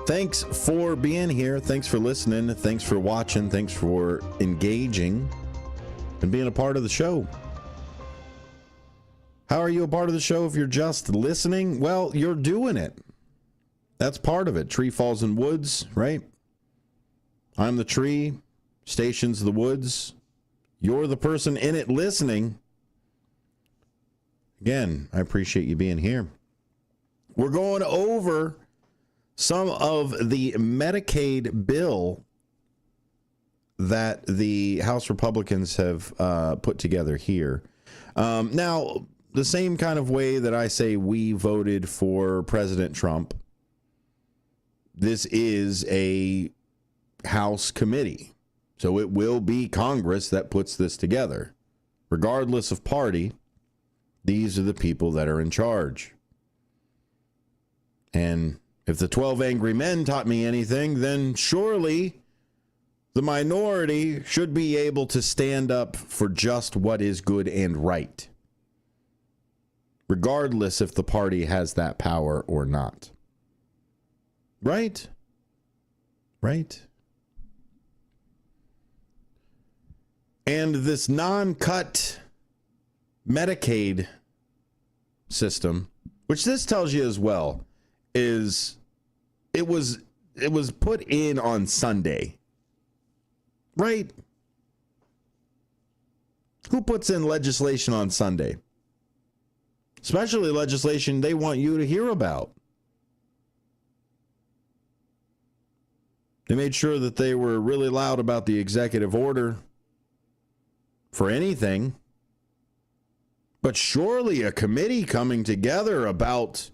Thanks for being here. Thanks for listening. Thanks for watching. Thanks for engaging and being a part of the show. How are you a part of the show if you're just listening? Well, you're doing it. That's part of it. Tree falls in woods, right? I'm the tree. Station's the woods. You're the person in it listening. Again, I appreciate you being here. We're going over some of the Medicaid bill that the House Republicans have put together here. Now, the same kind of way that I say we voted for President Trump, this is a House committee. So it will be Congress that puts this together. Regardless of party, these are the people that are in charge. And if the 12 angry men taught me anything, then surely the minority should be able to stand up for just what is good and right. regardless if the party has that power or not. Right? Right? And this non-cut Medicaid system, which this tells you as well, is it was put in on Sunday. Right? Who puts in legislation on Sunday? Especially legislation they want you to hear about. They made sure that they were really loud about the executive order for anything. But surely a committee coming together about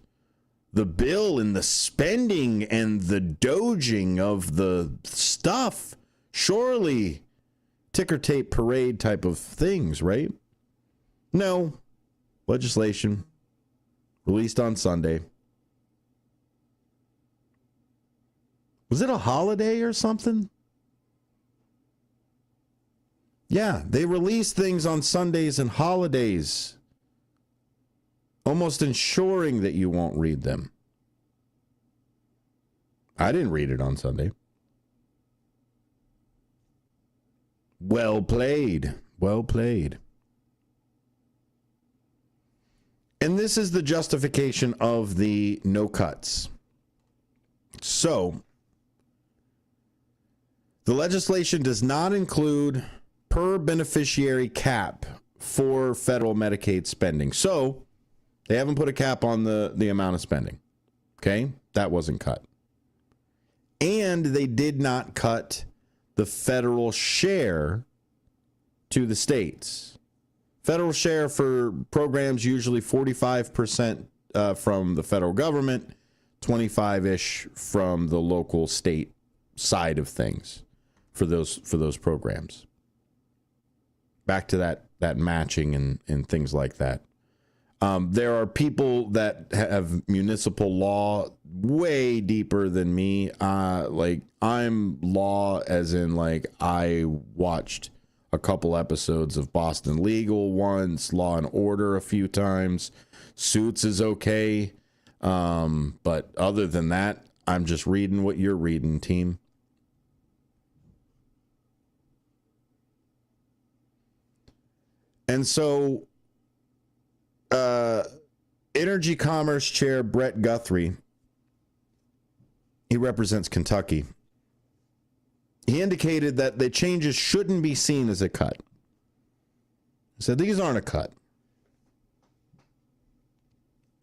the bill and the spending and the doging of the stuff, surely ticker tape parade type of things, right? No. Legislation released on Sunday. Was it a holiday or something? Yeah, they release things on Sundays and holidays, almost ensuring that you won't read them. I didn't read it on Sunday. Well played. Well played. And this is the justification of the no cuts. So, the legislation does not include per beneficiary cap for federal Medicaid spending. So, they haven't put a cap on the amount of spending. Okay? That wasn't cut. And they did not cut the federal share to the states. Federal share for programs usually 45% from the federal government, 25-ish from the local state side of things for those programs. Back to that matching and things like that. There are people that have municipal law way deeper than me. Like I'm law as in like I watched a couple episodes of Boston Legal once, Law and Order a few times. Suits is okay. But other than that, I'm just reading what you're reading, team. And so, Energy Commerce Chair Brett Guthrie, he represents Kentucky. He indicated that the changes shouldn't be seen as a cut. He said these aren't a cut.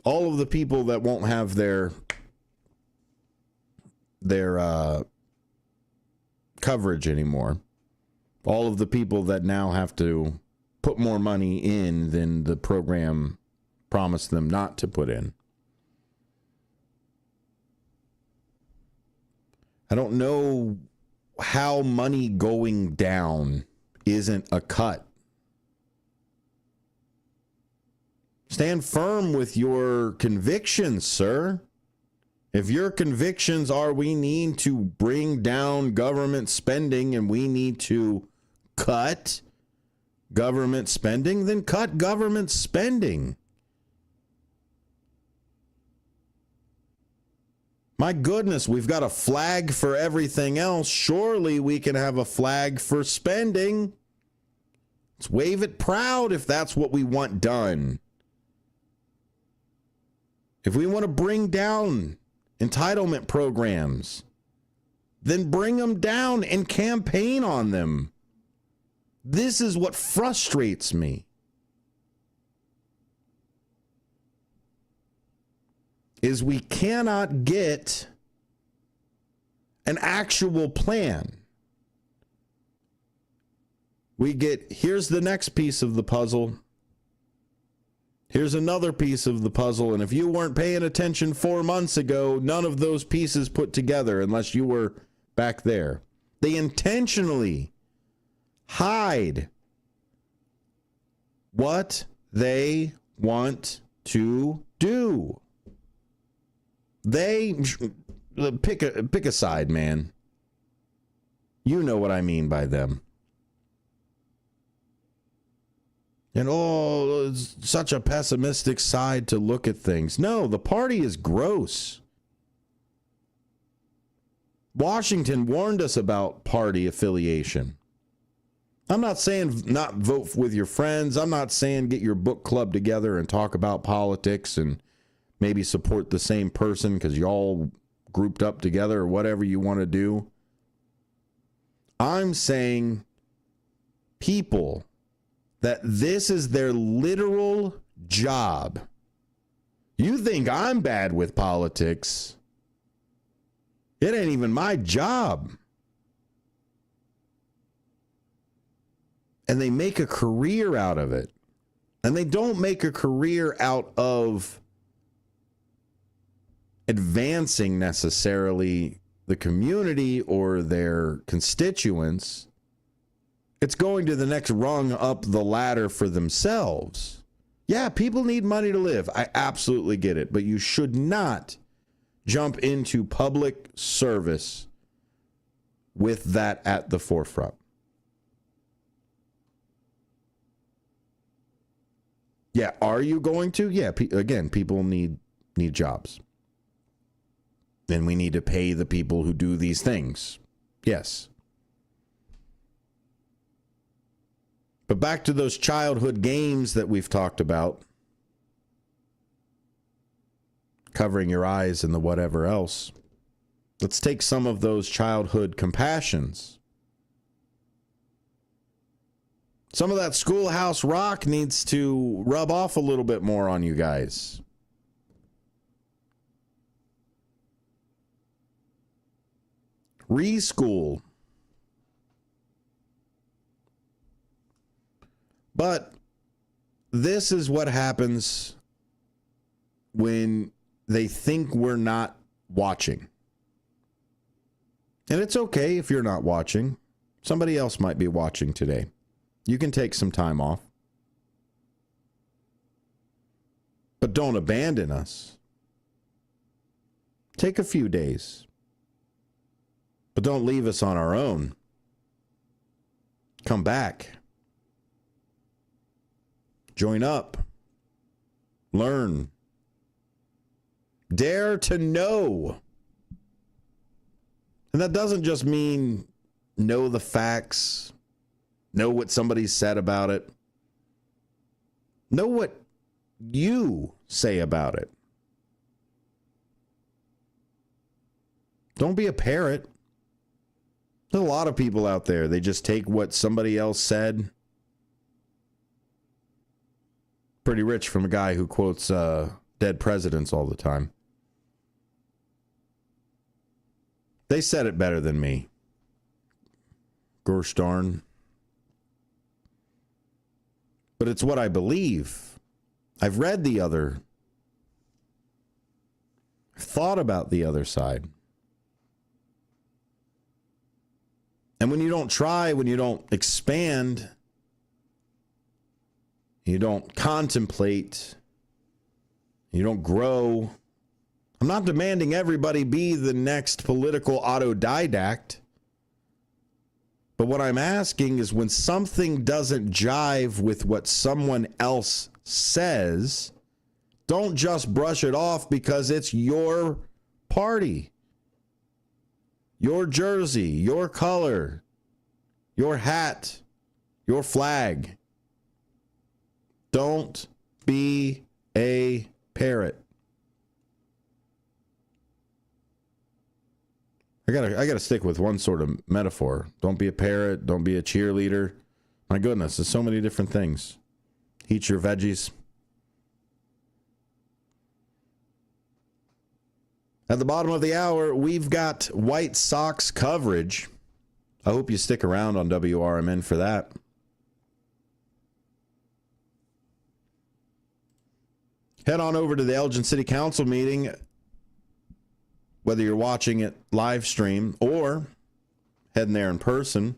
All of the people that won't have their coverage anymore, all of the people that now have to put more money in than the program promised them not to put in. I don't know how money going down isn't a cut. Stand firm with your convictions, sir. If your convictions are we need to bring down government spending and we need to cut government spending, then cut government spending. My goodness, we've got a flag for everything else. Surely we can have a flag for spending. Let's wave it proud if that's what we want done. If we want to bring down entitlement programs, then bring them down and campaign on them. This is what frustrates me. Is we cannot get an actual plan. We get, here's the next piece of the puzzle. Here's another piece of the puzzle. And if you weren't paying attention 4 months ago, none of those pieces put together unless you were back there. They intentionally hide what they want to do. They pick a side, man. You know what I mean by them. And it's such a pessimistic side to look at things. No, the party is gross. Washington warned us about party affiliation. I'm not saying not vote with your friends. I'm not saying get your book club together and talk about politics and maybe support the same person because you all grouped up together or whatever you want to do. I'm saying people that this is their literal job. You think I'm bad with politics? It ain't even my job. And they make a career out of it. And they don't make a career out of advancing necessarily the community or their constituents. It's going to the next rung up the ladder for themselves. Yeah, people need money to live. I absolutely get it. But you should not jump into public service with that at the forefront. Yeah, are you going to? Yeah, again, people need jobs. And we need to pay the people who do these things. Yes. But back to those childhood games that we've talked about. Covering your eyes and the whatever else. Let's take some of those childhood compassions. Some of that Schoolhouse Rock needs to rub off a little bit more on you guys. Reschool. But this is what happens when they think we're not watching. And it's okay if you're not watching. Somebody else might be watching today. You can take some time off. But don't abandon us. Take a few days. But don't leave us on our own. Come back. Join up. Learn. Dare to know. And that doesn't just mean know the facts, know what somebody said about it. Know what you say about it. Don't be a parrot. There's a lot of people out there, they just take what somebody else said. Pretty rich from a guy who quotes dead presidents all the time. They said it better than me. Gosh darn. But it's what I believe. I've read the other. I've thought about the other side. And when you don't try, when you don't expand, you don't contemplate, you don't grow. I'm not demanding everybody be the next political autodidact. But what I'm asking is when something doesn't jive with what someone else says, don't just brush it off because it's your party, your jersey, your color, your hat, your flag. Don't be a parrot. I gotta stick with one sort of metaphor. Don't be a parrot. Don't be a cheerleader. My goodness, there's so many different things. Eat your veggies. At the bottom of the hour, we've got White Sox coverage. I hope you stick around on WRMN for that. Head on over to the Elgin City Council meeting, whether you're watching it live stream or heading there in person.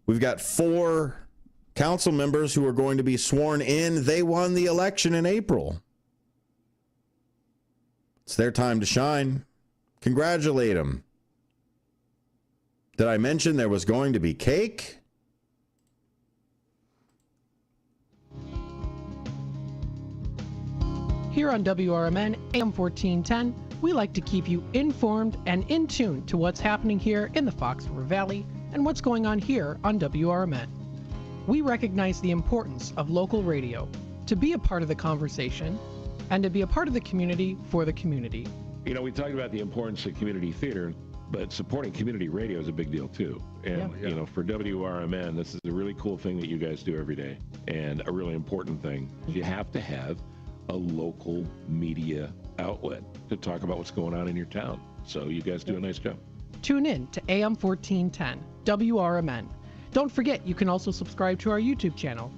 We've got 4 council members who are going to be sworn in. They won the election in April. It's their time to shine. Congratulate them. Did I mention there was going to be cake? Here on WRMN AM 1410, we like to keep you informed and in tune to what's happening here in the Fox River Valley and what's going on here on WRMN. We recognize the importance of local radio to be a part of the conversation and to be a part of the community for the community. You know, we talked about the importance of community theater, but supporting community radio is a big deal too. And, you know, for WRMN, this is a really cool thing that you guys do every day, and a really important thing. You have to have a local media outlet to talk about what's going on in your town. So you guys do a nice job. Tune in to AM 1410, WRMN. Don't forget, you can also subscribe to our YouTube channel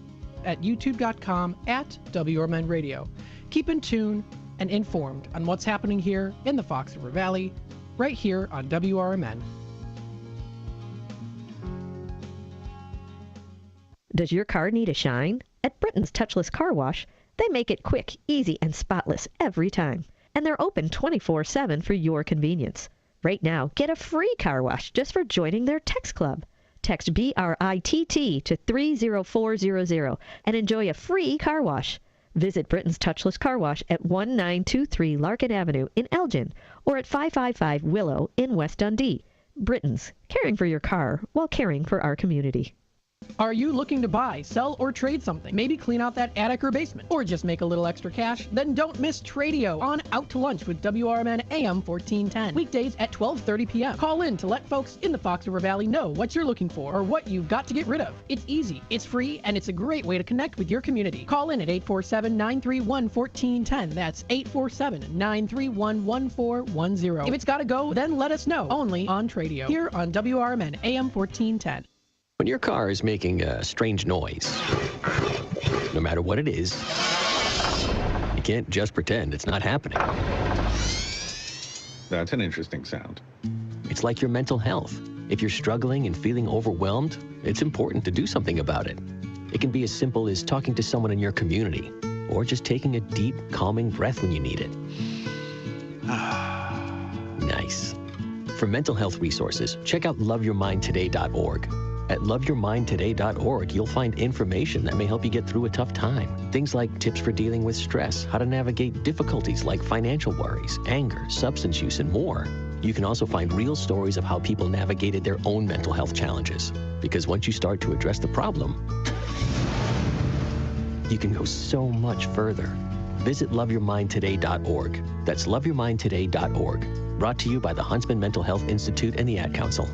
at youtube.com/WRMN Radio. Keep in tune and informed on what's happening here in the Fox River Valley, right here on WRMN. Does your car need a shine? At Britain's Touchless Car Wash, they make it quick, easy, and spotless every time. And they're open 24/7 for your convenience. Right now, get a free car wash just for joining their text club. Text BRITT to 30400 and enjoy a free car wash. Visit Britain's Touchless Car Wash at 1923 Larkin Avenue in Elgin or at 555 Willow in West Dundee. Britain's, caring for your car while caring for our community. Are you looking to buy, sell, or trade something? Maybe clean out that attic or basement, or just make a little extra cash? Then don't miss Tradio on Out to Lunch with WRMN AM 1410. Weekdays at 12:30 p.m. Call in to let folks in the Fox River Valley know what you're looking for or what you've got to get rid of. It's easy, it's free, and it's a great way to connect with your community. Call in at 847-931-1410. That's 847-931-1410. If it's got to go, then let us know. Only on Tradio. Here on WRMN AM 1410. When your car is making a strange noise, no matter what it is, you can't just pretend it's not happening. That's an interesting sound. It's like your mental health. If you're struggling and feeling overwhelmed, it's important to do something about it. It can be as simple as talking to someone in your community, or just taking a deep, calming breath when you need it. Nice. For mental health resources, check out loveyourmindtoday.org. At loveyourmindtoday.org, you'll find information that may help you get through a tough time. Things like tips for dealing with stress, how to navigate difficulties like financial worries, anger, substance use, and more. You can also find real stories of how people navigated their own mental health challenges. Because once you start to address the problem, you can go so much further. Visit loveyourmindtoday.org. That's loveyourmindtoday.org. Brought to you by the Huntsman Mental Health Institute and the Ad Council.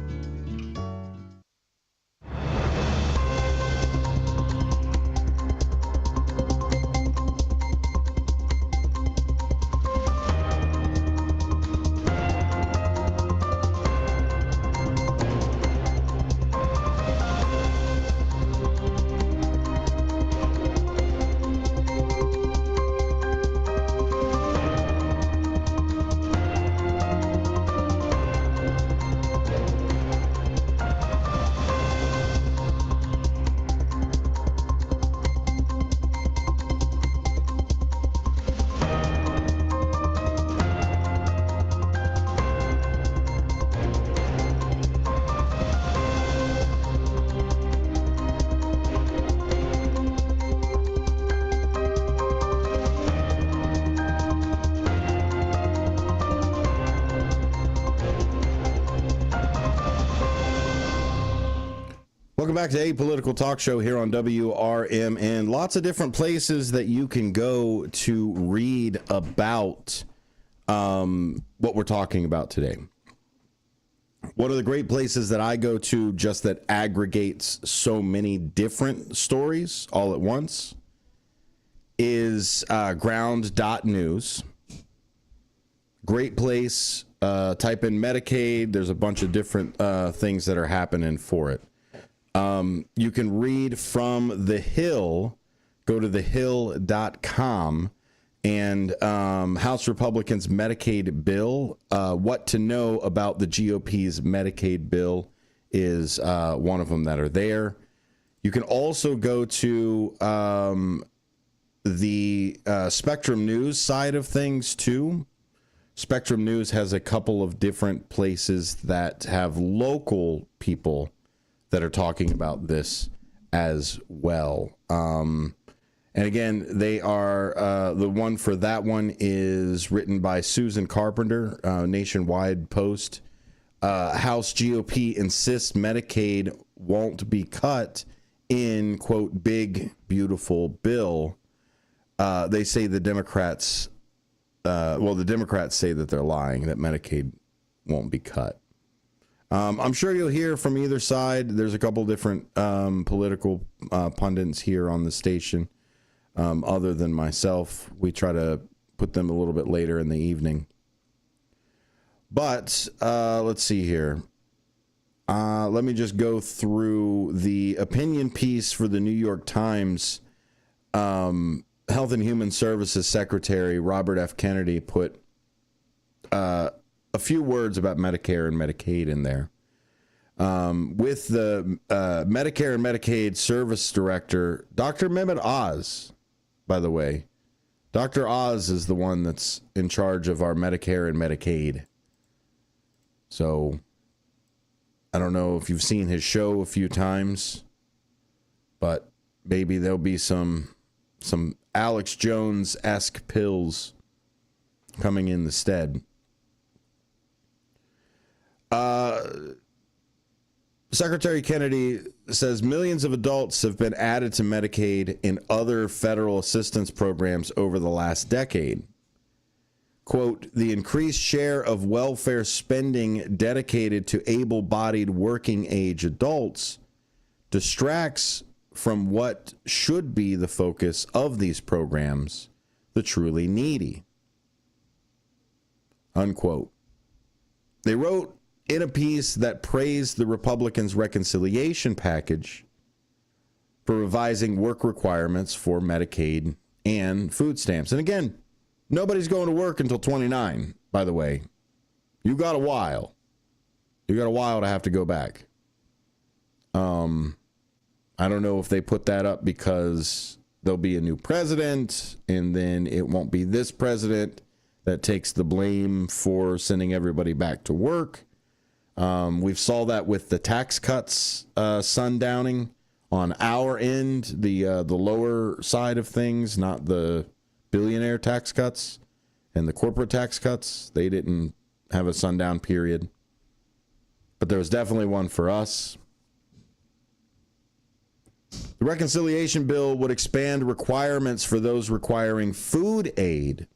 Welcome back to A Political Talk Show here on WRMN. Lots of different places that you can go to read about what we're talking about today. One of the great places that I go to just that aggregates so many different stories all at once is ground.news. Great place. Type in Medicaid. There's a bunch of different things that are happening for it. You can read from The Hill. Go to thehill.com and House Republicans' Medicaid bill. What to know about the GOP's Medicaid bill is one of them that are there. You can also go to the Spectrum News side of things too Spectrum News has a couple of different places that have local people that are talking about this as well. And again, they are, the one for that one is written by Susan Carpenter, Nationwide Post. House GOP insists Medicaid won't be cut in, quote, big, beautiful bill. They say the Democrats, the Democrats say that they're lying, that Medicaid won't be cut. I'm sure you'll hear from either side. There's a couple different political pundits here on the station. Other than myself, we try to put them a little bit later in the evening. But let's see here. Let me just go through the opinion piece for the New York Times. Health and Human Services Secretary Robert F. Kennedy put a few words about Medicare and Medicaid in there. With the Medicare and Medicaid Service Director, Dr. Mehmet Oz, by the way. Dr. Oz is the one that's in charge of our Medicare and Medicaid. So I don't know if you've seen his show a few times, but maybe there'll be some Alex Jones-esque pills coming in the stead. Secretary Kennedy says millions of adults have been added to Medicaid and other federal assistance programs over the last decade. Quote, the increased share of welfare spending dedicated to able-bodied working age adults distracts from what should be the focus of these programs, the truly needy. Unquote. They wrote in a piece that praised the Republicans' reconciliation package for revising work requirements for Medicaid and food stamps. And again, nobody's going to work until 29, by the way. You got a while. You got a while to have to go back. I don't know if they put that up because there'll be a new president, and then it won't be this president that takes the blame for sending everybody back to work. We've saw that with the tax cuts sundowning on our end, the lower side of things, not the billionaire tax cuts and the corporate tax cuts. They didn't have a sundown period, but there was definitely one for us. The reconciliation bill would expand requirements for those requiring food aid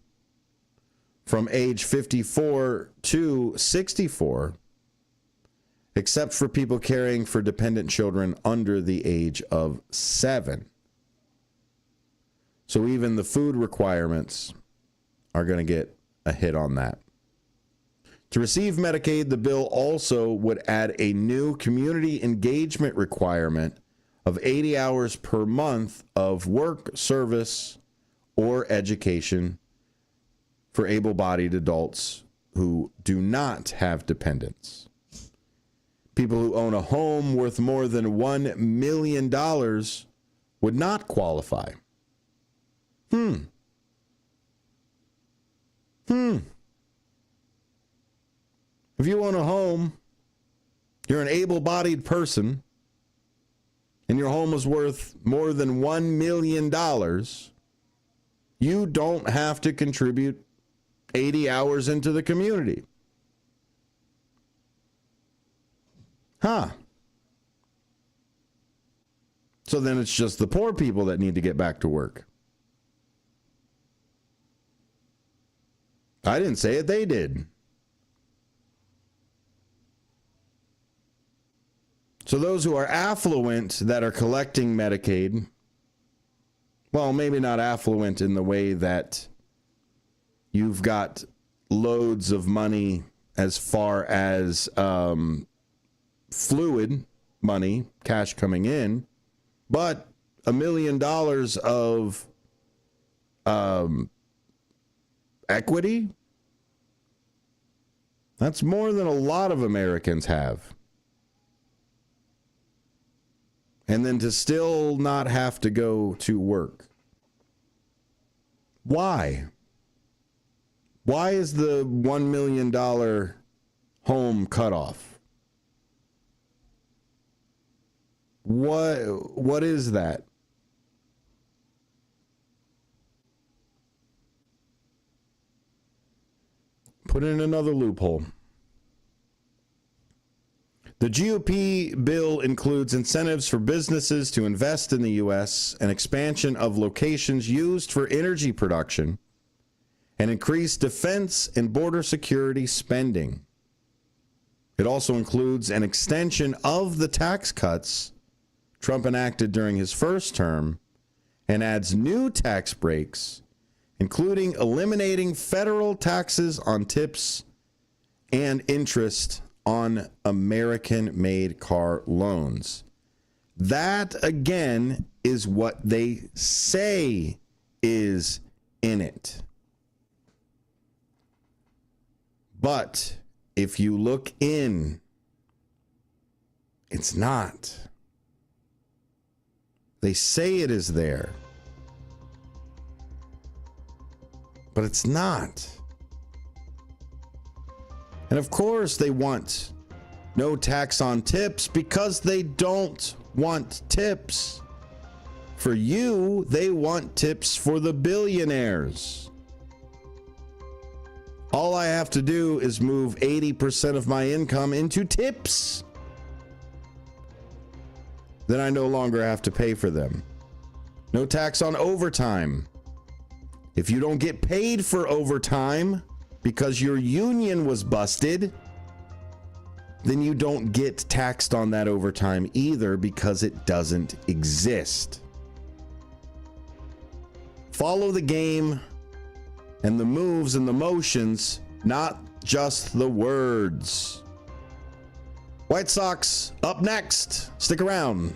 from age 54 to 64, except for people caring for dependent children under the age of 7. So even the food requirements are going to get a hit on that. To receive Medicaid, the bill also would add a new community engagement requirement of 80 hours per month of work, service, or education for able-bodied adults who do not have dependents. People who own a home worth more than $1 million would not qualify. If you own a home, you're an able-bodied person, and your home is worth more than $1 million, you don't have to contribute 80 hours into the community. So then it's just the poor people that need to get back to work. I didn't say it, they did. So those who are affluent that are collecting Medicaid, well, maybe not affluent in the way that you've got loads of money as far as fluid money, cash coming in, but $1 million of equity, that's more than a lot of Americans have. And then to still not have to go to work. Why? Why is the $1 million home cutoff? What is that? Put in another loophole. The GOP bill includes incentives for businesses to invest in the U.S., an expansion of locations used for energy production, and increased defense and border security spending. It also includes an extension of the tax cuts Trump enacted during his first term and adds new tax breaks, including eliminating federal taxes on tips and interest on American-made car loans. That, again, is what they say is in it. But if you look in, it's not. They say it is there, but it's not. And of course they want no tax on tips because they don't want tips. For you, they want tips for the billionaires. All I have to do is move 80% of my income into tips. Then I no longer have to pay for them. No tax on overtime. If you don't get paid for overtime because your union was busted, then you don't get taxed on that overtime either because it doesn't exist. Follow the game and the moves and the motions, not just the words. White Sox up next. Stick around.